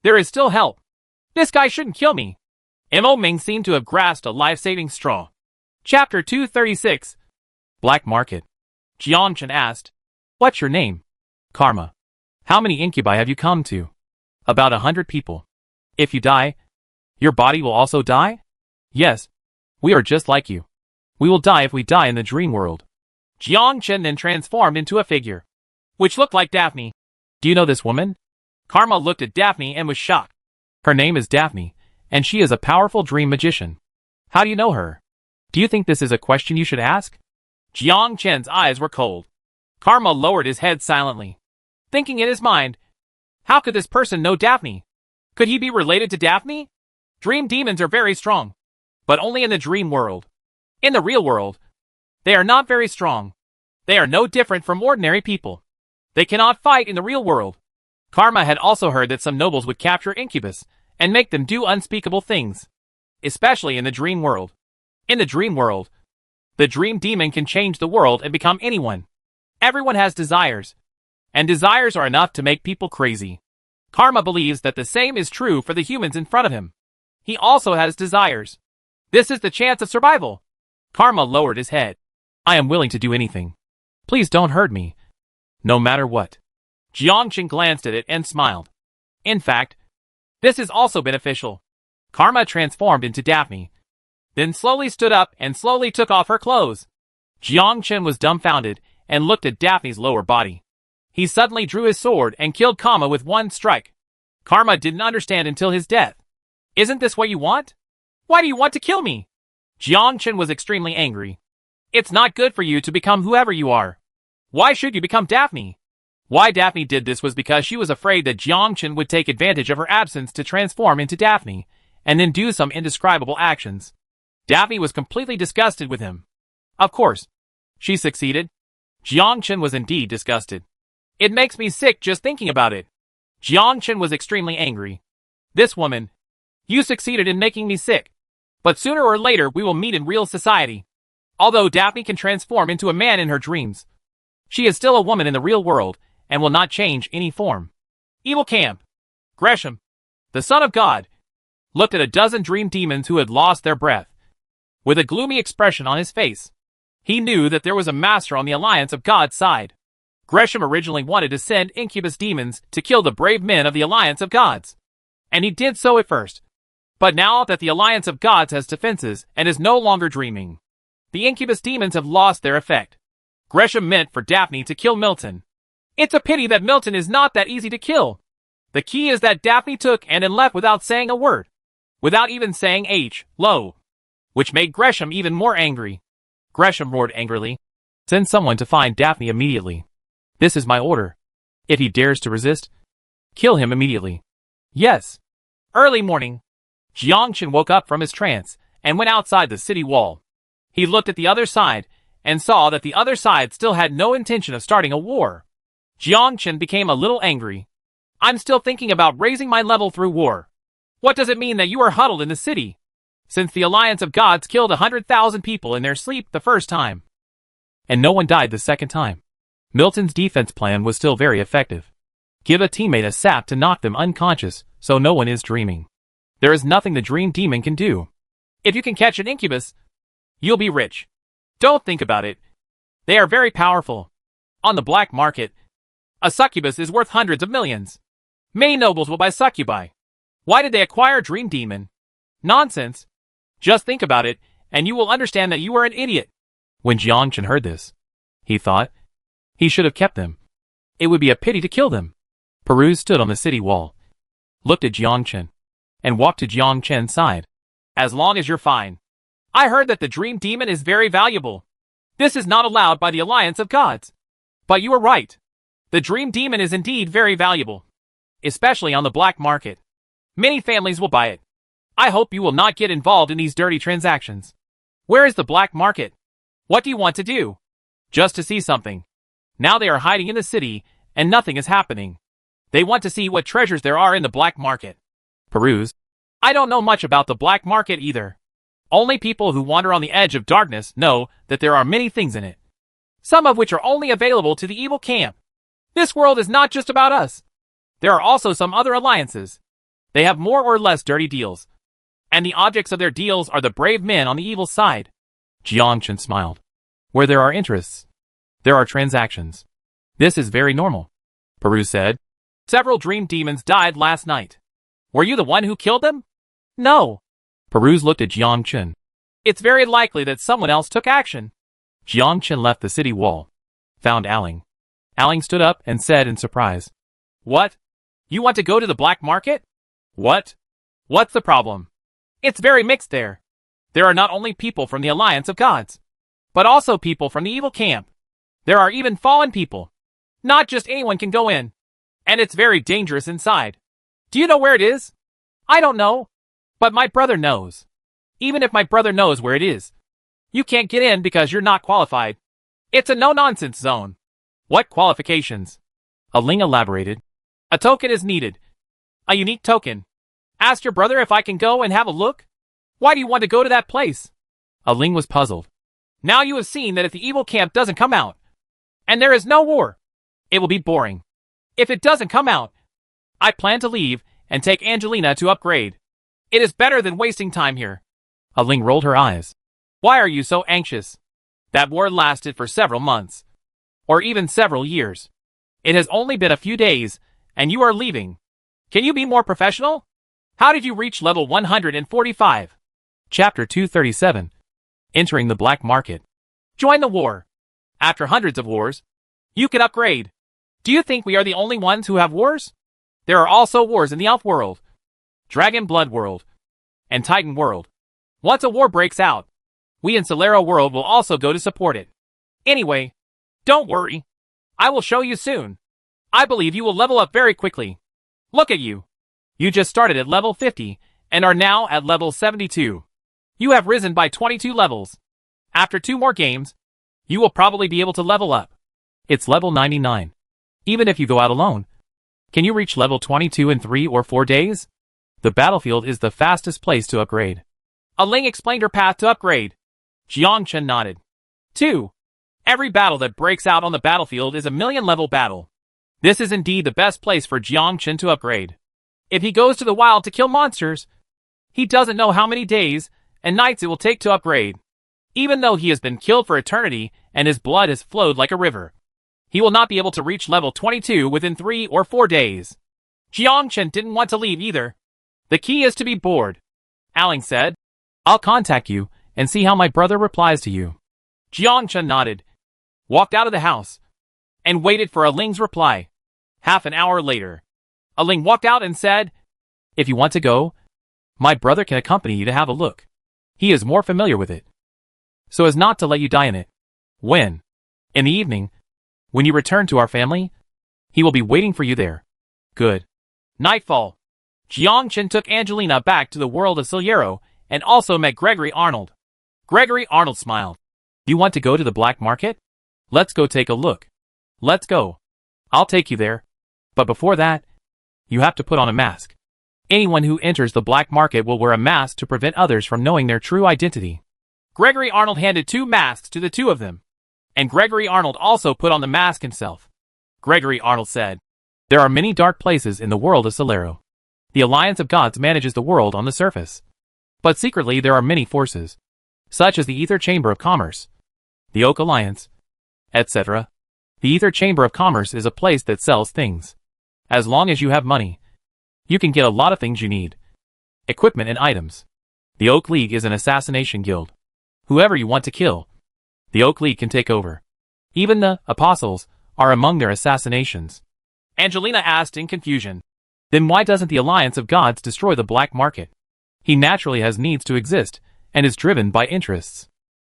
There is still help. This guy shouldn't kill me." Mo Ming seemed to have grasped a life-saving straw. Chapter 236. Black Market. Jiang Chen asked, "What's your name?" "Karma." "How many incubi have you come to?" "About 100 people." "If you die, your body will also die?" "Yes. We are just like you. We will die if we die in the dream world." Jiang Chen then transformed into a figure, which looked like Daphne. "Do you know this woman?" Karma looked at Daphne and was shocked. "Her name is Daphne, and she is a powerful dream magician." "How do you know her?" "Do you think this is a question you should ask?" Jiang Chen's eyes were cold. Karma lowered his head silently, thinking in his mind, how could this person know Daphne? Could he be related to Daphne? Dream demons are very strong, but only in the dream world. In the real world, they are not very strong. They are no different from ordinary people. They cannot fight in the real world. Karma had also heard that some nobles would capture incubus and make them do unspeakable things, especially in the dream world. In the dream world, the dream demon can change the world and become anyone. Everyone has desires, and desires are enough to make people crazy. Karma believes that the same is true for the humans in front of him. He also has desires. This is the chance of survival. Karma lowered his head. "I am willing to do anything. Please don't hurt me. No matter what." Jiang Chen glanced at it and smiled. In fact, this is also beneficial. Karma transformed into Daphne, then slowly stood up and slowly took off her clothes. Jiang Chen was dumbfounded and looked at Daphne's lower body. He suddenly drew his sword and killed Karma with one strike. Karma didn't understand until his death. "Isn't this what you want? Why do you want to kill me?" Jiang Chen was extremely angry. "It's not good for you to become whoever you are. Why should you become Daphne?" Why Daphne did this was because she was afraid that Jiang Chen would take advantage of her absence to transform into Daphne, and then do some indescribable actions. Daphne was completely disgusted with him. Of course, she succeeded. Jiang Chen was indeed disgusted. "It makes me sick just thinking about it." Jiang Chen was extremely angry. "This woman, you succeeded in making me sick. But sooner or later we will meet in real society. Although Daphne can transform into a man in her dreams, she is still a woman in the real world, and will not change any form." Evil Camp. Gresham, the son of God, looked at a dozen dream demons who had lost their breath, with a gloomy expression on his face. He knew that there was a master on the Alliance of God's side. Gresham originally wanted to send incubus demons to kill the brave men of the Alliance of Gods, and he did so at first. But now that the Alliance of Gods has defenses and is no longer dreaming, The incubus demons have lost their effect. Gresham meant for Daphne to kill Milton. It's a pity that Milton is not that easy to kill. The key is that Daphne took and then left without saying a word. Without even saying hello. Which made Gresham even more angry. Gresham roared angrily. Send someone to find Daphne immediately. This is my order. If he dares to resist, kill him immediately. Yes. Early morning. Jiangchen woke up from his trance and went outside the city wall. He looked at the other side and saw that the other side still had no intention of starting a war. Jiangchen became a little angry. I'm still thinking about raising my level through war. What does it mean that you are huddled in the city? Since the Alliance of Gods killed 100,000 people in their sleep the first time. And no one died the second time. Milton's defense plan was still very effective. Give a teammate a sap to knock them unconscious, so no one is dreaming. There is nothing the dream demon can do. If you can catch an incubus, you'll be rich. Don't think about it. They are very powerful. On the black market, a succubus is worth hundreds of millions. Many nobles will buy succubi. Why did they acquire Dream Demon? Nonsense. Just think about it, and you will understand that you are an idiot. When Jiangchen heard this, he thought, he should have kept them. It would be a pity to kill them. Peruz stood on the city wall, looked at Jiangchen, and walked to Jiangchen's side. As long as you're fine. I heard that the Dream Demon is very valuable. This is not allowed by the Alliance of Gods. But you are right. The Dream Demon is indeed very valuable. Especially on the black market. Many families will buy it. I hope you will not get involved in these dirty transactions. Where is the black market? What do you want to do? Just to see something. Now they are hiding in the city, and nothing is happening. They want to see what treasures there are in the black market. Peruz. I don't know much about the black market either. Only people who wander on the edge of darkness know that there are many things in it. Some of which are only available to the evil camp. This world is not just about us. There are also some other alliances. They have more or less dirty deals. And the objects of their deals are the brave men on the evil side. Jiangchen smiled. Where there are interests, there are transactions. This is very normal. Peruz said. Several dream demons died last night. Were you the one who killed them? No. Peruz looked at Jiangchen. It's very likely that someone else took action. Jiangchen left the city wall. Found Aling. Aling stood up and said in surprise. What? You want to go to the black market? What? What's the problem? It's very mixed there. There are not only people from the Alliance of Gods, but also people from the evil camp. There are even fallen people. Not just anyone can go in. And it's very dangerous inside. Do you know where it is? I don't know. But my brother knows. Even if my brother knows where it is, you can't get in because you're not qualified. It's a no-nonsense zone. What qualifications? Aling elaborated. A token is needed. A unique token. Ask your brother if I can go and have a look. Why do you want to go to that place? Aling was puzzled. Now you have seen that if the evil camp doesn't come out, and there is no war, it will be boring. If it doesn't come out, I plan to leave and take Angelina to upgrade. It is better than wasting time here. Aling rolled her eyes. Why are you so anxious? That war lasted for several months. Or even several years. It has only been a few days, and you are leaving. Can you be more professional? How did you reach level 145? Chapter 237. Entering the black market. Join the war. After hundreds of wars, you can upgrade. Do you think we are the only ones who have wars? There are also wars in the Elf world, Dragon Blood world, and Titan world. Once a war breaks out, we in Solero world will also go to support it. Anyway, don't worry. I will show you soon. I believe you will level up very quickly. Look at you. You just started at level 50 and are now at level 72. You have risen by 22 levels. After 2 more games, you will probably be able to level up. It's level 99. Even if you go out alone, can you reach level 22 in 3 or 4 days? The battlefield is the fastest place to upgrade. Aling explained her path to upgrade. Jiangchen nodded. 2. Every battle that breaks out on the battlefield is a million-level battle. This is indeed the best place for Jiangchen to upgrade. If he goes to the wild to kill monsters, he doesn't know how many days and nights it will take to upgrade. Even though he has been killed for eternity and his blood has flowed like a river, he will not be able to reach level 22 within 3 or 4 days. Jiangchen didn't want to leave either. The key is to be bored. Aling said, I'll contact you and see how my brother replies to you. Jiang Chen nodded, walked out of the house, and waited for A Ling's reply. Half an hour later, A Ling walked out and said, If you want to go, my brother can accompany you to have a look. He is more familiar with it, so as not to let you die in it. When, in the evening, when you return to our family, he will be waiting for you there. Good. Nightfall. Jiang Chen took Angelina back to the world of Silero and also met Gregory Arnold. Gregory Arnold smiled. Do you want to go to the black market? Let's go take a look. Let's go. I'll take you there. But before that, you have to put on a mask. Anyone who enters the black market will wear a mask to prevent others from knowing their true identity. Gregory Arnold handed 2 masks to the 2 of them, and Gregory Arnold also put on the mask himself. Gregory Arnold said, There are many dark places in the world of Silero. The Alliance of Gods manages the world on the surface. But secretly there are many forces, such as the Ether Chamber of Commerce, the Oak Alliance, etc. The Ether Chamber of Commerce is a place that sells things. As long as you have money, you can get a lot of things you need. Equipment and items. The Oak League is an assassination guild. Whoever you want to kill, the Oak League can take over. Even the apostles are among their assassinations. Angelina asked in confusion. Then why doesn't the Alliance of Gods destroy the black market? He naturally has needs to exist, and is driven by interests.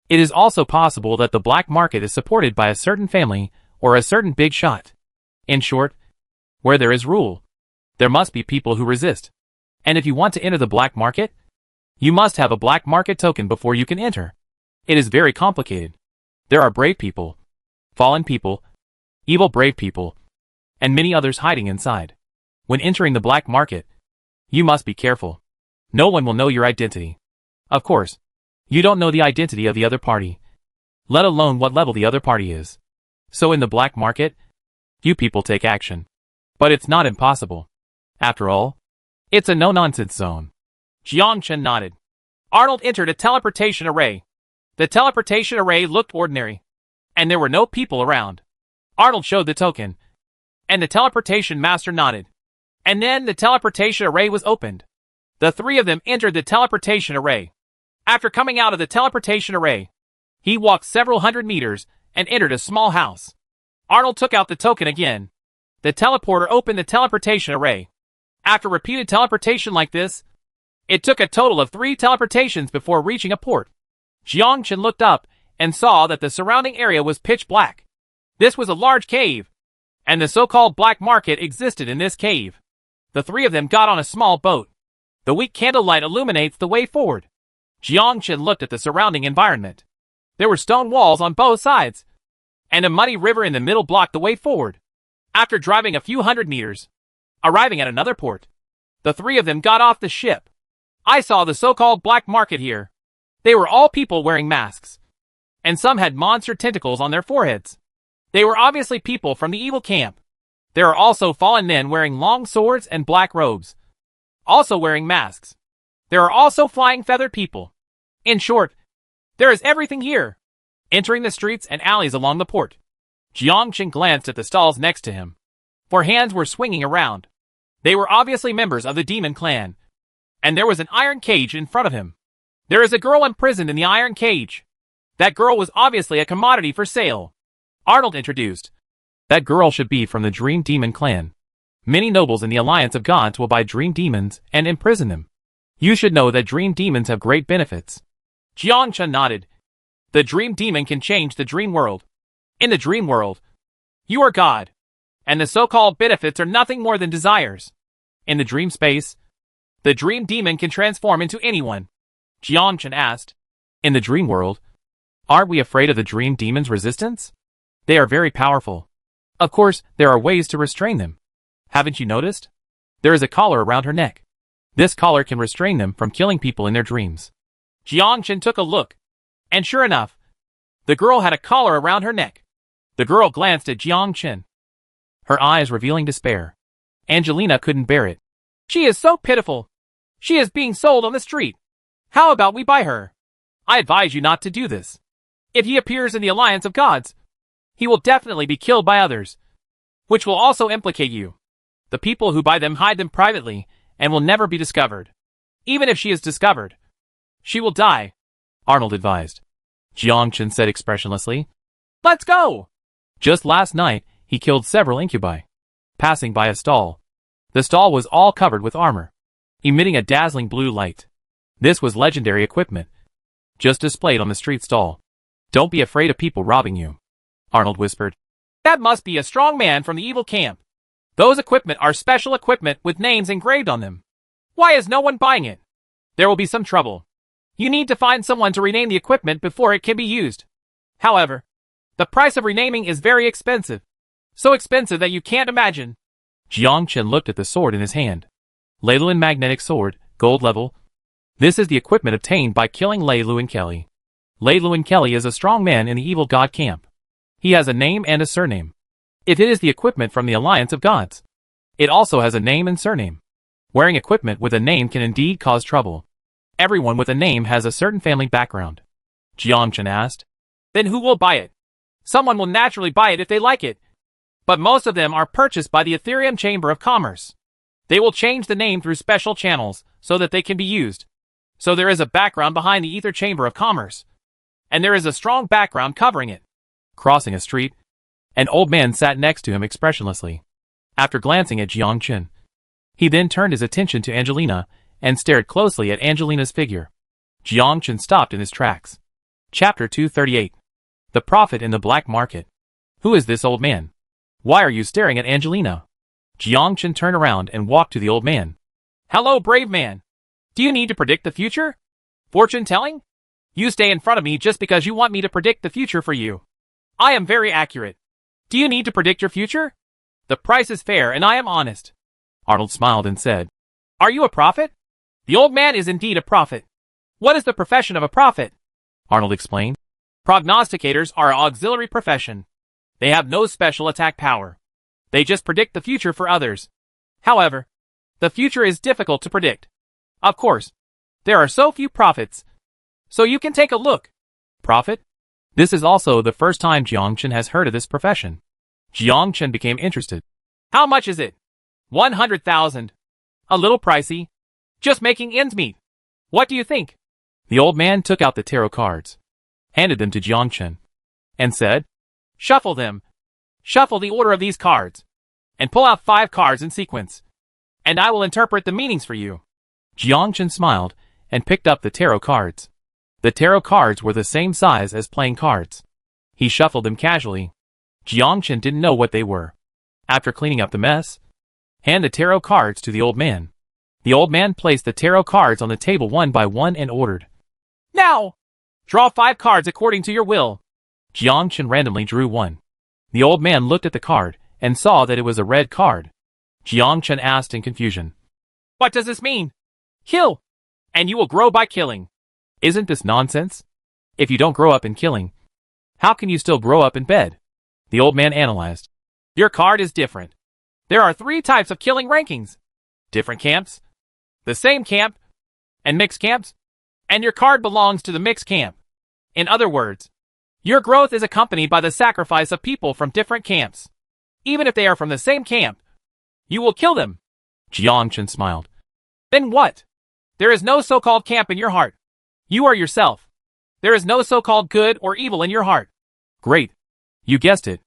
It is also possible that the black market is supported by a certain family, or a certain big shot. In short, where there is rule, there must be people who resist. And if you want to enter the black market, you must have a black market token before you can enter. It is very complicated. There are brave people, fallen people, evil brave people, and many others hiding inside. When entering the black market, you must be careful. No one will know your identity. Of course, you don't know the identity of the other party, let alone what level the other party is. So in the black market, you people take action. But it's not impossible. After all, it's a no-nonsense zone. Jiang Chen nodded. Arnold entered a teleportation array. The teleportation array looked ordinary, and there were no people around. Arnold showed the token, and the teleportation master nodded. And then the teleportation array was opened. The 3 of them entered the teleportation array. After coming out of the teleportation array, he walked several hundred meters and entered a small house. Arnold took out the token again. The teleporter opened the teleportation array. After repeated teleportation like this, it took a total of 3 teleportations before reaching a port. Jiang Chen looked up and saw that the surrounding area was pitch black. This was a large cave, and the so-called black market existed in this cave. The 3 of them got on a small boat. The weak candlelight illuminates the way forward. Jiang Chen looked at the surrounding environment. There were stone walls on both sides, and a muddy river in the middle blocked the way forward. After driving a few hundred meters, arriving at another port, the 3 of them got off the ship. I saw the so-called black market here. They were all people wearing masks, and some had monster tentacles on their foreheads. They were obviously people from the evil camp. There are also fallen men wearing long swords and black robes, also wearing masks. There are also flying feathered people. In short, there is everything here. Entering the streets and alleys along the port, Jiang Chen glanced at the stalls next to him, for hands were swinging around. They were obviously members of the demon clan, and there was an iron cage in front of him. There is a girl imprisoned in the iron cage. That girl was obviously a commodity for sale. Arnold introduced. That girl should be from the Dream Demon clan. Many nobles in the Alliance of Gods will buy dream demons and imprison them. You should know that dream demons have great benefits. Jiang Chen nodded. The dream demon can change the dream world. In the dream world, you are God, and the so-called benefits are nothing more than desires. In the dream space, the dream demon can transform into anyone. Jiang Chen asked. In the dream world, aren't we afraid of the dream demon's resistance? They are very powerful. Of course, there are ways to restrain them. Haven't you noticed? There is a collar around her neck. This collar can restrain them from killing people in their dreams. Jiang Chen took a look, and sure enough, the girl had a collar around her neck. The girl glanced at Jiang Chen, her eyes revealing despair. Angelina couldn't bear it. She is so pitiful. She is being sold on the street. How about we buy her? I advise you not to do this. If he appears in the Alliance of Gods, he will definitely be killed by others, which will also implicate you. The people who buy them hide them privately and will never be discovered. Even if she is discovered, she will die, Arnold advised. Jiang Chen said expressionlessly. Let's go! Just last night, he killed several incubi. Passing by a stall. The stall was all covered with armor, emitting a dazzling blue light. This was legendary equipment, just displayed on the street stall. Don't be afraid of people robbing you, Arnold whispered. That must be a strong man from the evil camp. Those equipment are special equipment with names engraved on them. Why is no one buying it? There will be some trouble. You need to find someone to rename the equipment before it can be used. However, the price of renaming is very expensive. So expensive that you can't imagine. Jiang Chen looked at the sword in his hand. Lei Luan magnetic sword, gold level. This is the equipment obtained by killing Lei Luan Kelly. Lei Luan Kelly is a strong man in the evil god camp. He has a name and a surname. It is the equipment from the Alliance of Gods. It also has a name and surname. Wearing equipment with a name can indeed cause trouble. Everyone with a name has a certain family background. Jiang Chen asked. Then who will buy it? Someone will naturally buy it if they like it. But most of them are purchased by the Ethereum Chamber of Commerce. They will change the name through special channels so that they can be used. So there is a background behind the Ether Chamber of Commerce. And there is a strong background covering it. Crossing a street, an old man sat next to him expressionlessly. After glancing at Jiang Chen, he then turned his attention to Angelina and stared closely at Angelina's figure. Jiang Chen stopped in his tracks. Chapter 238. The Prophet in the Black Market. Who is this old man? Why are you staring at Angelina? Jiang Chen turned around and walked to the old man. Hello, brave man. Do you need to predict the future? Fortune telling? You stay in front of me just because you want me to predict the future for you. I am very accurate. Do you need to predict your future? The price is fair and I am honest. Arnold smiled and said, Are you a prophet? The old man is indeed a prophet. What is the profession of a prophet? Arnold explained. Prognosticators are an auxiliary profession. They have no special attack power. They just predict the future for others. However, the future is difficult to predict. Of course, there are so few prophets. So you can take a look. Prophet? This is also the first time Jiang Chen has heard of this profession. Jiang Chen became interested. How much is it? 100,000. A little pricey. Just making ends meet. What do you think? The old man took out the tarot cards, handed them to Jiang Chen, and said, Shuffle them. Shuffle the order of these cards. And pull out 5 cards in sequence. And I will interpret the meanings for you. Jiang Chen smiled and picked up the tarot cards. The tarot cards were the same size as playing cards. He shuffled them casually. Jiang Chen didn't know what they were. After cleaning up the mess, hand the tarot cards to the old man. The old man placed the tarot cards on the table one by one and ordered, Now! Draw 5 cards according to your will. Jiang Chen randomly drew one. The old man looked at the card and saw that it was a red card. Jiang Chen asked in confusion, What does this mean? Kill! And you will grow by killing. Isn't this nonsense? If you don't grow up in killing, how can you still grow up in bed? The old man analyzed. Your card is different. There are 3 types of killing rankings. Different camps, the same camp, and mixed camps. And your card belongs to the mixed camp. In other words, your growth is accompanied by the sacrifice of people from different camps. Even if they are from the same camp, you will kill them. Jiang Chen smiled. Then what? There is no so-called camp in your heart. You are yourself. There is no so-called good or evil in your heart. Great. You guessed it.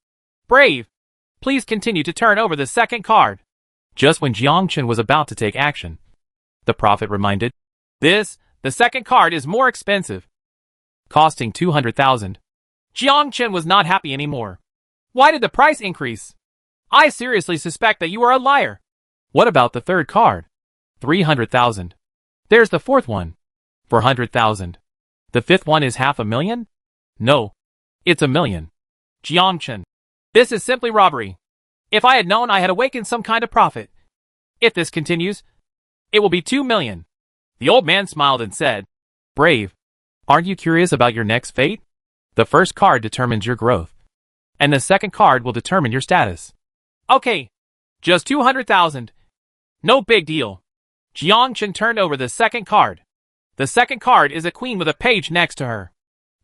Brave. Please continue to turn over the second card. Just when Jiang Chen was about to take action, the prophet reminded, The second card is more expensive. Costing 200,000. Jiang Chen was not happy anymore. Why did the price increase? I seriously suspect that you are a liar. What about the third card? 300,000. There's the fourth one. 400,000. The fifth one is 500,000? No. It's 1,000,000. Jiang Chen. This is simply robbery. If I had known I had awakened some kind of profit. If this continues, it will be 2 million. The old man smiled and said, Brave. Aren't you curious about your next fate? The first card determines your growth, and the second card will determine your status. Okay. Just 200,000. No big deal. Jiang Chen turned over the second card. The second card is a queen with a page next to her.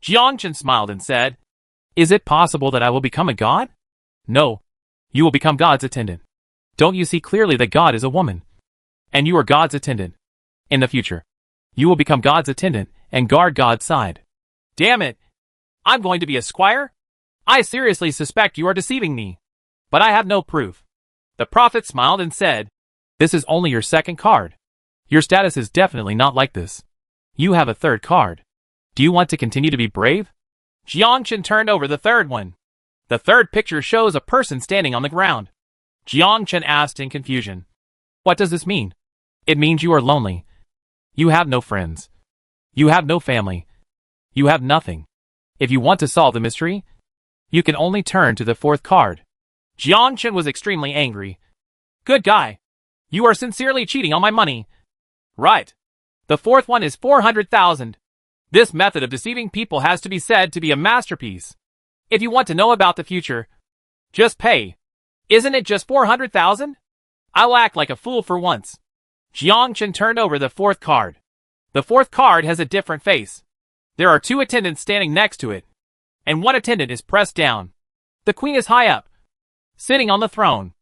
Jiang Chen smiled and said, Is it possible that I will become a god? No. You will become God's attendant. Don't you see clearly that God is a woman? And you are God's attendant. In the future, you will become God's attendant and guard God's side. Damn it. I'm going to be a squire? I seriously suspect you are deceiving me. But I have no proof. The prophet smiled and said, This is only your second card. Your status is definitely not like this. You have a third card. Do you want to continue to be brave? Jiangchen turned over the third one. The third picture shows a person standing on the ground. Jiangchen asked in confusion. What does this mean? It means you are lonely. You have no friends. You have no family. You have nothing. If you want to solve the mystery, you can only turn to the fourth card. Jiangchen was extremely angry. Good guy. You are sincerely cheating on my money. Right. The fourth one is 400,000. This method of deceiving people has to be said to be a masterpiece. If you want to know about the future, just pay. Isn't it just 400,000? I'll act like a fool for once. Jiangchen turned over the fourth card. The fourth card has a different face. There are two attendants standing next to it, and one attendant is pressed down. The queen is high up, sitting on the throne.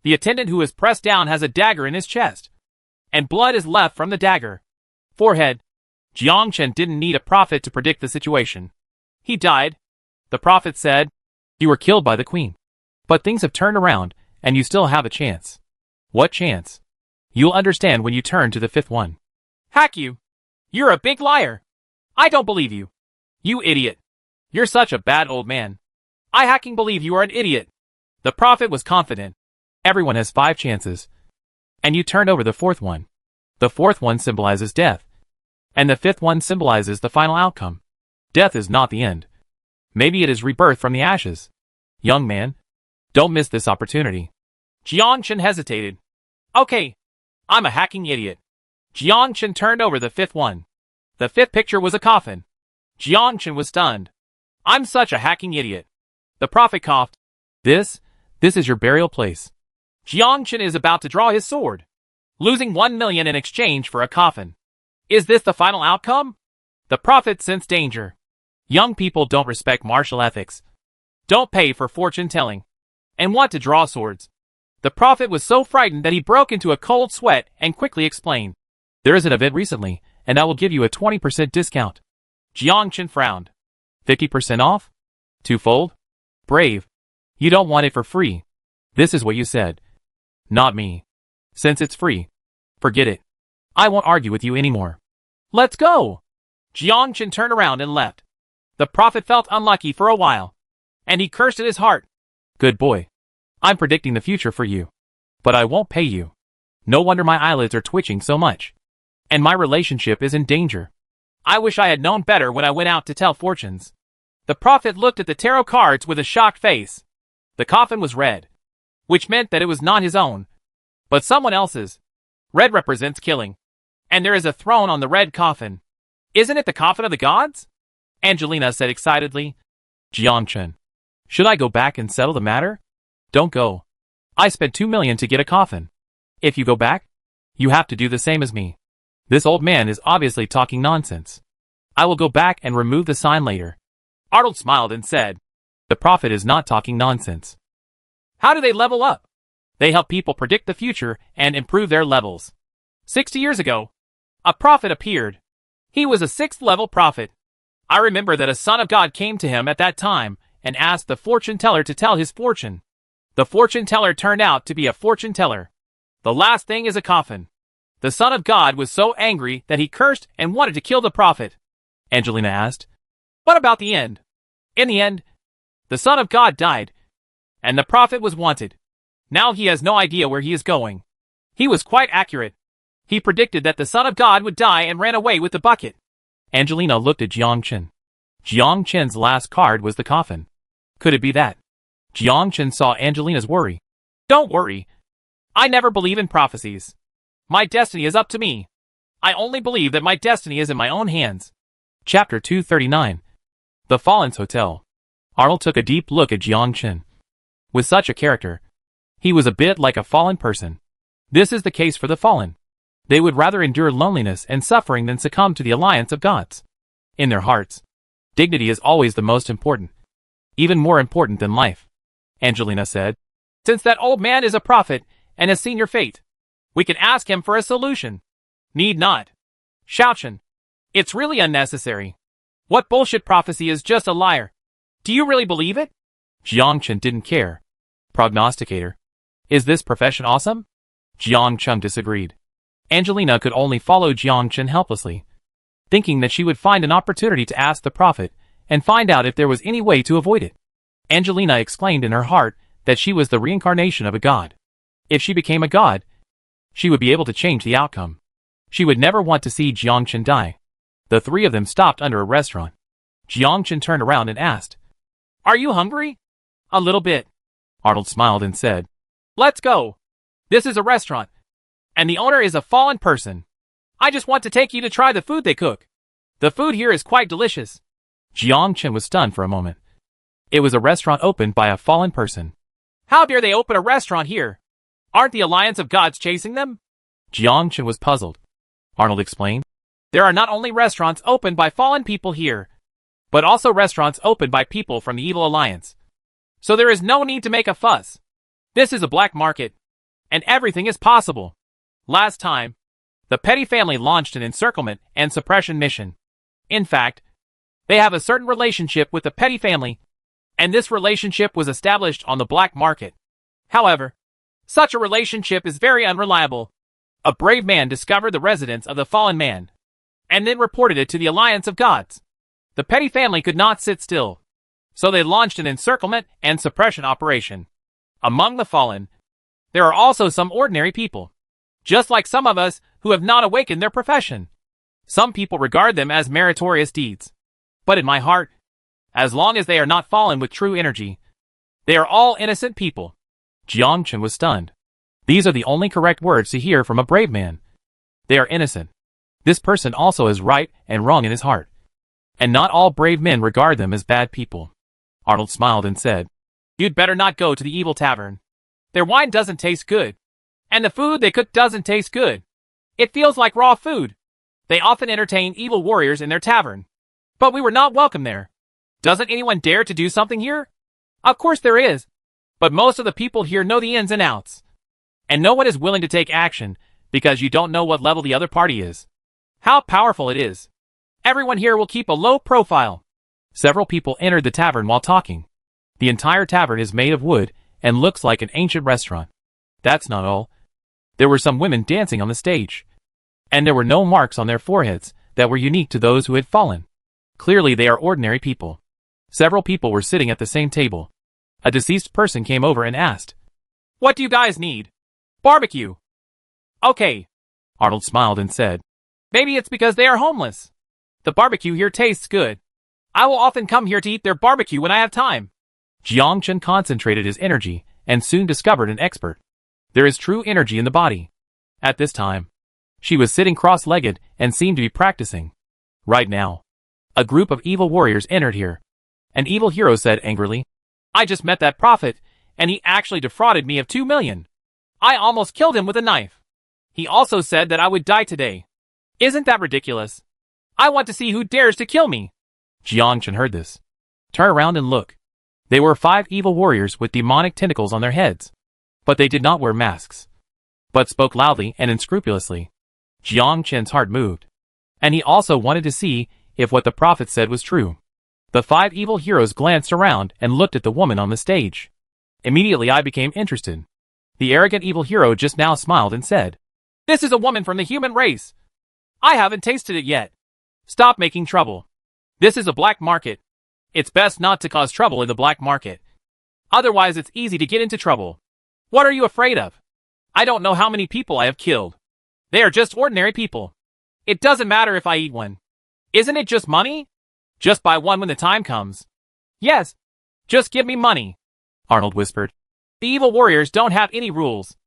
The attendant who is pressed down has a dagger in his chest, and blood is left from the dagger. Forehead. Jiangchen didn't need a prophet to predict the situation. He died. The prophet said, You were killed by the queen. But things have turned around, and you still have a chance. What chance? You'll understand when you turn to the fifth one. Hack you. You're a big liar. I don't believe you. You idiot. You're such a bad old man. I hacking believe you are an idiot. The prophet was confident. Everyone has 5 chances. And you turned over the fourth one. The fourth one symbolizes death. And the fifth one symbolizes the final outcome. Death is not the end. Maybe it is rebirth from the ashes. Young man, don't miss this opportunity. Jiangchen hesitated. Okay, I'm a hacking idiot. Jiangchen turned over the fifth one. The fifth picture was a coffin. Jiangchen was stunned. I'm such a hacking idiot. The prophet coughed. This is your burial place. Jiangchen is about to draw his sword, losing 1 million in exchange for a coffin. Is this the final outcome? The prophet sensed danger. Young people don't respect martial ethics, don't pay for fortune telling, and want to draw swords. The prophet was so frightened that he broke into a cold sweat and quickly explained. There is an event recently, and I will give you a 20% discount. Jiangchen frowned. 50% off? Twofold? Brave. You don't want it for free. This is what you said. Not me. Since it's free, forget it. I won't argue with you anymore. Let's go. Jiangchen turned around and left. The prophet felt unlucky for a while, and he cursed at his heart. Good boy. I'm predicting the future for you. But I won't pay you. No wonder my eyelids are twitching so much. And my relationship is in danger. I wish I had known better when I went out to tell fortunes. The prophet looked at the tarot cards with a shocked face. The coffin was red, which meant that it was not his own, but someone else's. Red represents killing. And there is a throne on the red coffin. Isn't it the coffin of the gods? Angelina said excitedly. Jiangchen, should I go back and settle the matter? Don't go. I spent 2 million to get a coffin. If you go back, you have to do the same as me. This old man is obviously talking nonsense. I will go back and remove the sign later. Arnold smiled and said, The prophet is not talking nonsense. How do they level up? They help people predict the future and improve their levels. 60 years ago, a prophet appeared. He was a 6th level prophet. I remember that a son of God came to him at that time and asked the fortune teller to tell his fortune. The fortune teller turned out to be a fortune teller. The last thing is a coffin. The son of God was so angry that he cursed and wanted to kill the prophet. Angelina asked, What about the end? In the end, the son of God died, and the prophet was wanted. Now he has no idea where he is going. He was quite accurate. He predicted that the son of God would die and ran away with the bucket. Angelina looked at Jiangchen. Jiangchen's last card was the coffin. Could it be that? Jiangchen saw Angelina's worry. Don't worry. I never believe in prophecies. My destiny is up to me. I only believe that my destiny is in my own hands. Chapter 239. The Fallen's Hotel. Arnold took a deep look at Jiangchen. With such a character, he was a bit like a fallen person. This is the case for the fallen. They would rather endure loneliness and suffering than succumb to the alliance of gods. In their hearts, dignity is always the most important. Even more important than life. Angelina said, Since that old man is a prophet and has seen your fate, we can ask him for a solution. Need not. Xiaochen, it's really unnecessary. What bullshit prophecy is just a liar? Do you really believe it? Jiang Chen didn't care. Prognosticator. Is this profession awesome? Jiang Chen disagreed. Angelina could only follow Jiang Chen helplessly, thinking that she would find an opportunity to ask the prophet and find out if there was any way to avoid it. Angelina exclaimed in her heart that she was the reincarnation of a god. If she became a god, she would be able to change the outcome. She would never want to see Jiang Chen die. The three of them stopped under a restaurant. Jiang Chen turned around and asked, "Are you hungry?" "A little bit." Arnold smiled and said, "Let's go. This is a restaurant, and the owner is a fallen person. I just want to take you to try the food they cook. The food here is quite delicious." Jiang Chen was stunned for a moment. It was a restaurant opened by a fallen person. How dare they open a restaurant here? Aren't the Alliance of Gods chasing them? Jiang Chen was puzzled. Arnold explained, "There are not only restaurants opened by fallen people here, but also restaurants opened by people from the Evil Alliance. So there is no need to make a fuss. This is a black market, and everything is possible. Last time, the Petty family launched an encirclement and suppression mission. In fact, they have a certain relationship with the Petty family, and this relationship was established on the black market. However, such a relationship is very unreliable. A brave man discovered the residence of the fallen man, and then reported it to the Alliance of Gods. The Petty family could not sit still, so they launched an encirclement and suppression operation. Among the fallen, there are also some ordinary people, just like some of us who have not awakened their profession. Some people regard them as meritorious deeds. But in my heart, as long as they are not fallen with true energy, they are all innocent people." Jiang Chen was stunned. These are the only correct words to hear from a brave man. They are innocent. This person also is right and wrong in his heart. And not all brave men regard them as bad people. Arnold smiled and said, "You'd better not go to the Evil Tavern. Their wine doesn't taste good. And the food they cook doesn't taste good. It feels like raw food. They often entertain evil warriors in their tavern. But we were not welcome there. Doesn't anyone dare to do something here? Of course there is. But most of the people here know the ins and outs. And no one is willing to take action because you don't know what level the other party is. How powerful it is. Everyone here will keep a low profile." Several people entered the tavern while talking. The entire tavern is made of wood and looks like an ancient restaurant. That's not all. There were some women dancing on the stage. And there were no marks on their foreheads that were unique to those who had fallen. Clearly they are ordinary people. Several people were sitting at the same table. A deceased person came over and asked, "What do you guys need?" "Barbecue." "Okay." Arnold smiled and said, "Maybe it's because they are homeless. The barbecue here tastes good. I will often come here to eat their barbecue when I have time." Jiang Chen concentrated his energy and soon discovered an expert. There is true energy in the body. At this time, she was sitting cross-legged and seemed to be practicing. Right now, a group of evil warriors entered here. An evil hero said angrily, "I just met that prophet, and he actually defrauded me of 2 million. I almost killed him with a knife. He also said that I would die today. Isn't that ridiculous? I want to see who dares to kill me." Jiang Chen heard this. Turn around and look. They were 5 evil warriors with demonic tentacles on their heads. But they did not wear masks, but spoke loudly and unscrupulously. Jiang Chen's heart moved. And he also wanted to see if what the prophet said was true. The 5 evil heroes glanced around and looked at the woman on the stage. Immediately I became interested. The arrogant evil hero just now smiled and said, "This is a woman from the human race. I haven't tasted it yet. Stop making trouble. This is a black market. It's best not to cause trouble in the black market. Otherwise it's easy to get into trouble. What are you afraid of? I don't know how many people I have killed. They are just ordinary people. It doesn't matter if I eat one. Isn't it just money? Just buy one when the time comes." "Yes. Just give me money," Arnold whispered. "The evil warriors don't have any rules.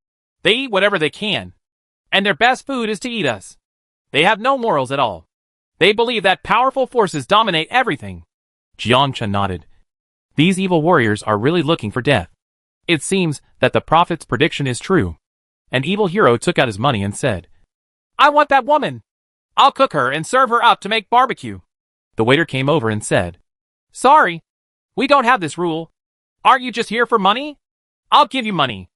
They eat whatever they can. And their best food is to eat us. They have no morals at all. They believe that powerful forces dominate everything." Jiang Chen nodded. These evil warriors are really looking for death. It seems that the prophet's prediction is true. An evil hero took out his money and said, "I want that woman. I'll cook her and serve her up to make barbecue." The waiter came over and said, "Sorry, we don't have this rule. Aren't you just here for money? I'll give you money.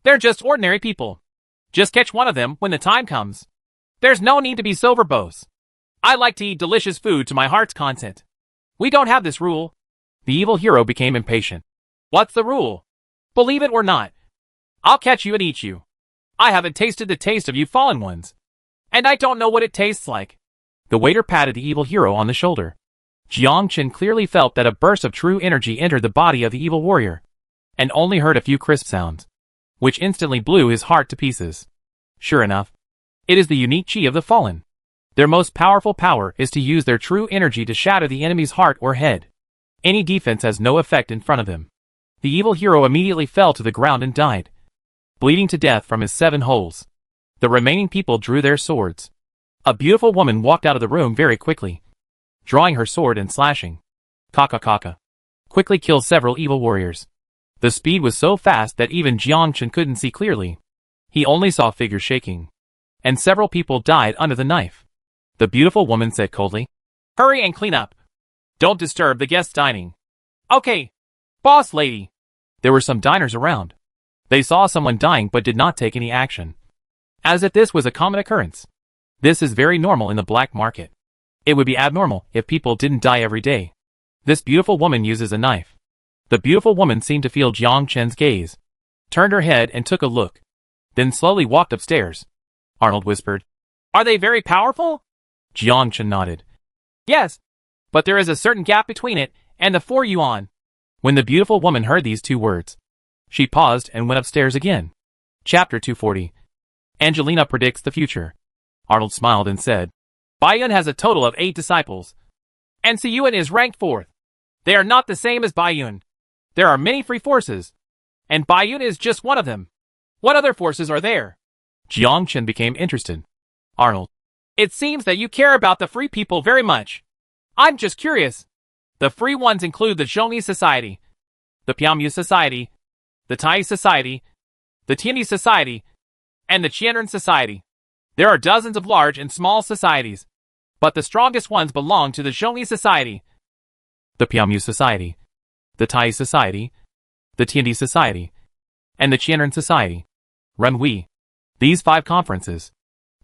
They're just ordinary people. Just catch one of them when the time comes. There's no need to be so verbose. I like to eat delicious food to my heart's content." We don't have this rule. The evil hero became impatient. What's the rule? Believe it or not, I'll catch you and eat you. I haven't tasted the taste of you fallen ones, and I don't know what it tastes like. The waiter patted the evil hero on the shoulder. Jiang Chen clearly felt that a burst of true energy entered the body of the evil warrior, and only heard a few crisp sounds, which instantly blew his heart to pieces. Sure enough, it is the unique chi of the fallen. Their most powerful power is to use their true energy to shatter the enemy's heart or head. Any defense has no effect in front of him. The evil hero immediately fell to the ground and died, bleeding to death from his 7 holes. The remaining people drew their swords. A beautiful woman walked out of the room very quickly, drawing her sword and slashing. Kaka quickly killed several evil warriors. The speed was so fast that even Jiang Chen couldn't see clearly. He only saw figures shaking, and several people died under the knife. The beautiful woman said coldly, "Hurry and clean up. Don't disturb the guests dining." "Okay, boss lady." There were some diners around. They saw someone dying but did not take any action, as if this was a common occurrence. This is very normal in the black market. It would be abnormal if people didn't die every day. This beautiful woman uses a knife. The beautiful woman seemed to feel Jiang Chen's gaze, turned her head and took a look, then slowly walked upstairs. Arnold whispered, "Are they very powerful?" Jiang Chen nodded. "Yes, but there is a certain gap between it and the 4 yuan." When the beautiful woman heard these 2 words, she paused and went upstairs again. Chapter 240. Angelina predicts the future. Arnold smiled and said, "Baiyun has a total of 8 disciples, and Siyuan is ranked 4th. They are not the same as Baiyun. There are many free forces, and Baiyun is just one of them. What other forces are there?" Jiang Chen became interested. Arnold, "It seems that you care about the free people very much. I'm just curious. The free ones include the Zhongyi Society, the Piaomu Society, the Tai Society, the Tianyi Society, and the Qianren Society. There are dozens of large and small societies, but the strongest ones belong to the Zhongyi Society, the Piaomu Society, the Tai Society, the Tianyi Society, and the Qianren Society. Renhui. These 5 conferences.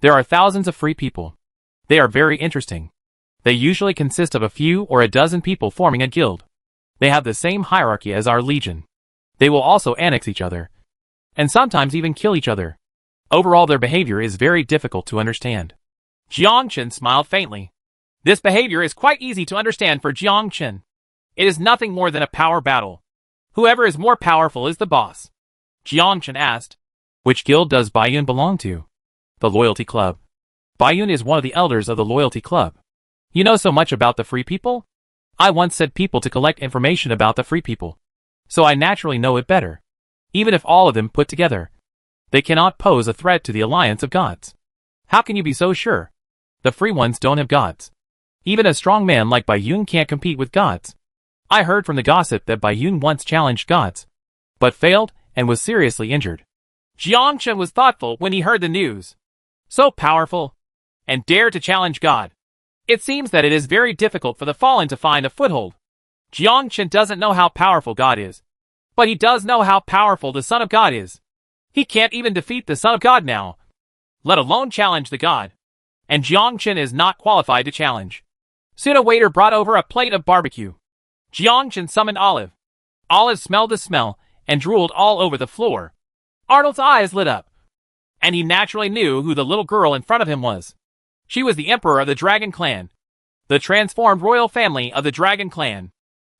There are thousands of free people. They are very interesting. They usually consist of a few or a dozen people forming a guild. They have the same hierarchy as our legion. They will also annex each other, and sometimes even kill each other. Overall, their behavior is very difficult to understand." Jiang Chen smiled faintly. This behavior is quite easy to understand for Jiang Chen. It is nothing more than a power battle. Whoever is more powerful is the boss. Jiang Chen asked, "Which guild does Baiyun belong to?" "The Loyalty Club. Baiyun is one of the elders of the Loyalty Club." "You know so much about the free people?" "I once sent people to collect information about the free people, so I naturally know it better. Even if all of them put together, they cannot pose a threat to the alliance of gods." "How can you be so sure?" "The free ones don't have gods. Even a strong man like Baiyun can't compete with gods. I heard from the gossip that Baiyun once challenged gods, but failed and was seriously injured." Jiang Chen was thoughtful when he heard the news. So powerful, and dare to challenge God. It seems that it is very difficult for the fallen to find a foothold. Jiang Chen doesn't know how powerful God is, but he does know how powerful the Son of God is. He can't even defeat the Son of God now, let alone challenge the God. And Jiang Chen is not qualified to challenge. Soon a waiter brought over a plate of barbecue. Jiang Chen summoned Olive. Olive smelled the smell and drooled all over the floor. Arnold's eyes lit up, and he naturally knew who the little girl in front of him was. She was the Emperor of the Dragon Clan, the transformed royal family of the Dragon Clan.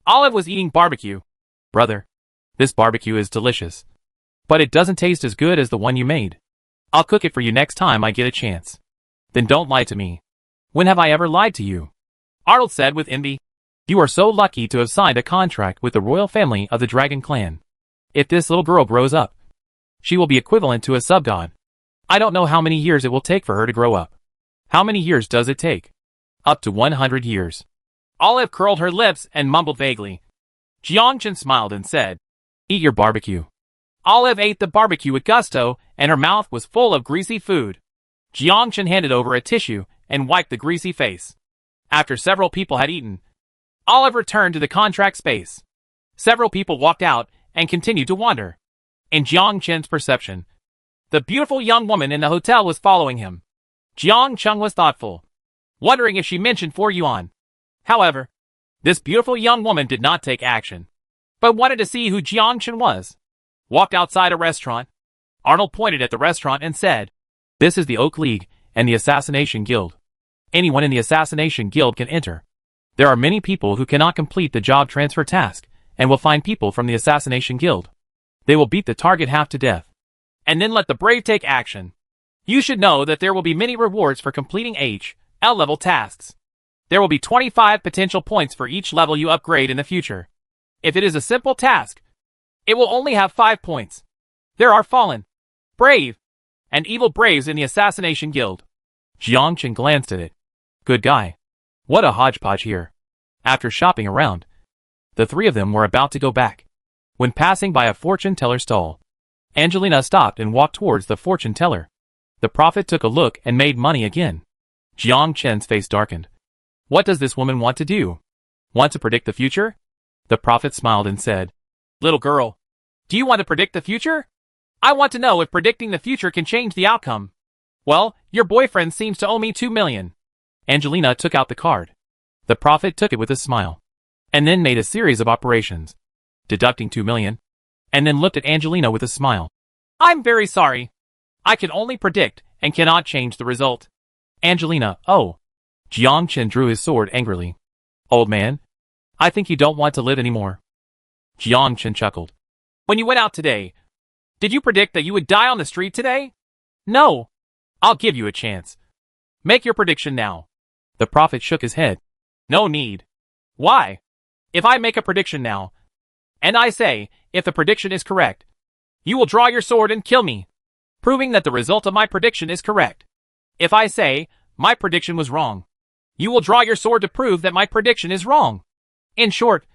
Olive was eating barbecue. "Brother, this barbecue is delicious, but it doesn't taste as good as the one you made. I'll cook it for you next time I get a chance." "Then don't lie to me. When have I ever lied to you?" Arnold said with envy. "You are so lucky to have signed a contract with the royal family of the Dragon Clan. If this little girl grows up, she will be equivalent to a sub-god. I don't know how many years it will take for her to grow up." "How many years does it take?" "Up to 100 years. Olive curled her lips and mumbled vaguely. Jiang Chen smiled and said, "Eat your barbecue." Olive ate the barbecue with gusto, and her mouth was full of greasy food. Jiang Chen handed over a tissue and wiped the greasy face. After several people had eaten, Olive returned to the contract space. Several people walked out and continued to wander. In Jiang Chen's perception, the beautiful young woman in the hotel was following him. Jiang Chen was thoughtful, wondering if she mentioned 4 yuan. However, This beautiful young woman did not take action, but wanted to see who Jiang Chen was. Walked outside a restaurant. Arnold pointed at the restaurant and said, "This is the Oak League and the Assassination Guild. Anyone in the Assassination Guild can enter. There are many people who cannot complete the job transfer task, and will find people from the Assassination Guild. They will beat the target half to death, and then let the brave take action. You should know that there will be many rewards for completing H.L. level tasks. There will be 25 potential points for each level you upgrade in the future. If it is a simple task, it will only have 5 points. There are fallen, brave, and evil braves in the Assassination Guild." Jiang Chen glanced at it. Good guy. What a hodgepodge here. After shopping around, the three of them were about to go back, when passing by a fortune teller stall, Angelina stopped and walked towards the fortune teller. The prophet took a look and made money again. Jiang Chen's face darkened. What does this woman want to do? Want to predict the future? The prophet smiled and said, "Little girl, do you want to predict the future? I want to know if predicting the future can change the outcome. Well, your boyfriend seems to owe me 2 million. Angelina took out the card. The prophet took it with a smile, and then made a series of operations, deducting 2 million, and then looked at Angelina with a smile. "I'm very sorry. I can only predict and cannot change the result." Angelina, oh. Jiang Chen drew his sword angrily. Old man, I think you don't want to live anymore. Jiang Chen chuckled. "When you went out today, did you predict that you would die on the street today? No. I'll give you a chance. Make your prediction now." The prophet shook his head. "No need. Why? If I make a prediction now, and I say, if the prediction is correct, you will draw your sword and kill me, proving that the result of my prediction is correct. If I say, my prediction was wrong, you will draw your sword to prove that my prediction is wrong. In short,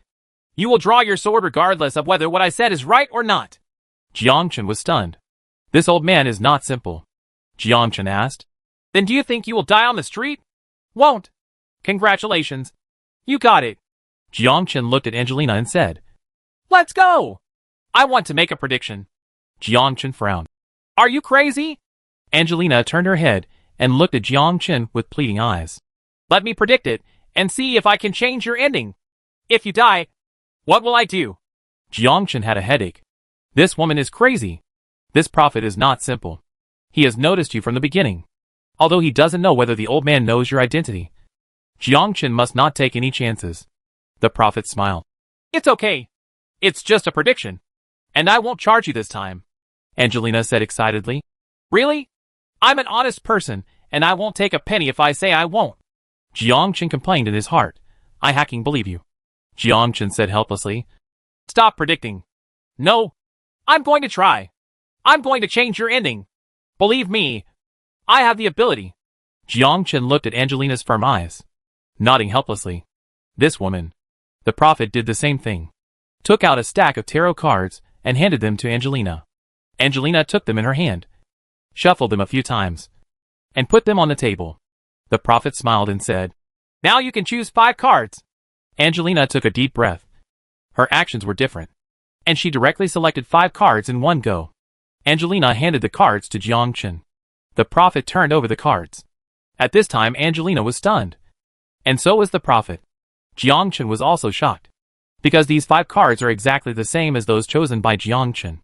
you will draw your sword regardless of whether what I said is right or not." Jiang Chen was stunned. This old man is not simple. Jiang Chen asked, "Then do you think you will die on the street? Won't. Congratulations. You got it." Jiang Chen looked at Angelina and said, "Let's go. I want to make a prediction." Jiang Chen frowned. "Are you crazy?" Angelina turned her head and looked at Jiang Chen with pleading eyes. "Let me predict it and see if I can change your ending. If you die, what will I do?" Jiang Chen had a headache. This woman is crazy. This prophet is not simple. He has noticed you from the beginning, although he doesn't know whether the old man knows your identity. Jiang Chen must not take any chances. The prophet smiled. "It's okay. It's just a prediction, and I won't charge you this time," Angelina said excitedly. "Really? I'm an honest person, and I won't take a penny if I say I won't." Jiang Chen complained in his heart. "I hacking believe you." Jiang Chen said helplessly. "Stop predicting. No, I'm going to try. I'm going to change your ending. Believe me, I have the ability." Jiang Chen looked at Angelina's firm eyes, nodding helplessly. This woman. The prophet did the same thing. Took out a stack of tarot cards and handed them to Angelina. Angelina took them in her hand, shuffled them a few times, and put them on the table. The prophet smiled and said, "Now you can choose 5 cards." Angelina took a deep breath. Her actions were different, and she directly selected 5 cards in one go. Angelina handed the cards to Jiang Chen. The prophet turned over the cards. At this time Angelina was stunned, and so was the prophet. Jiang Chen was also shocked, because these 5 cards are exactly the same as those chosen by Jiang Chen.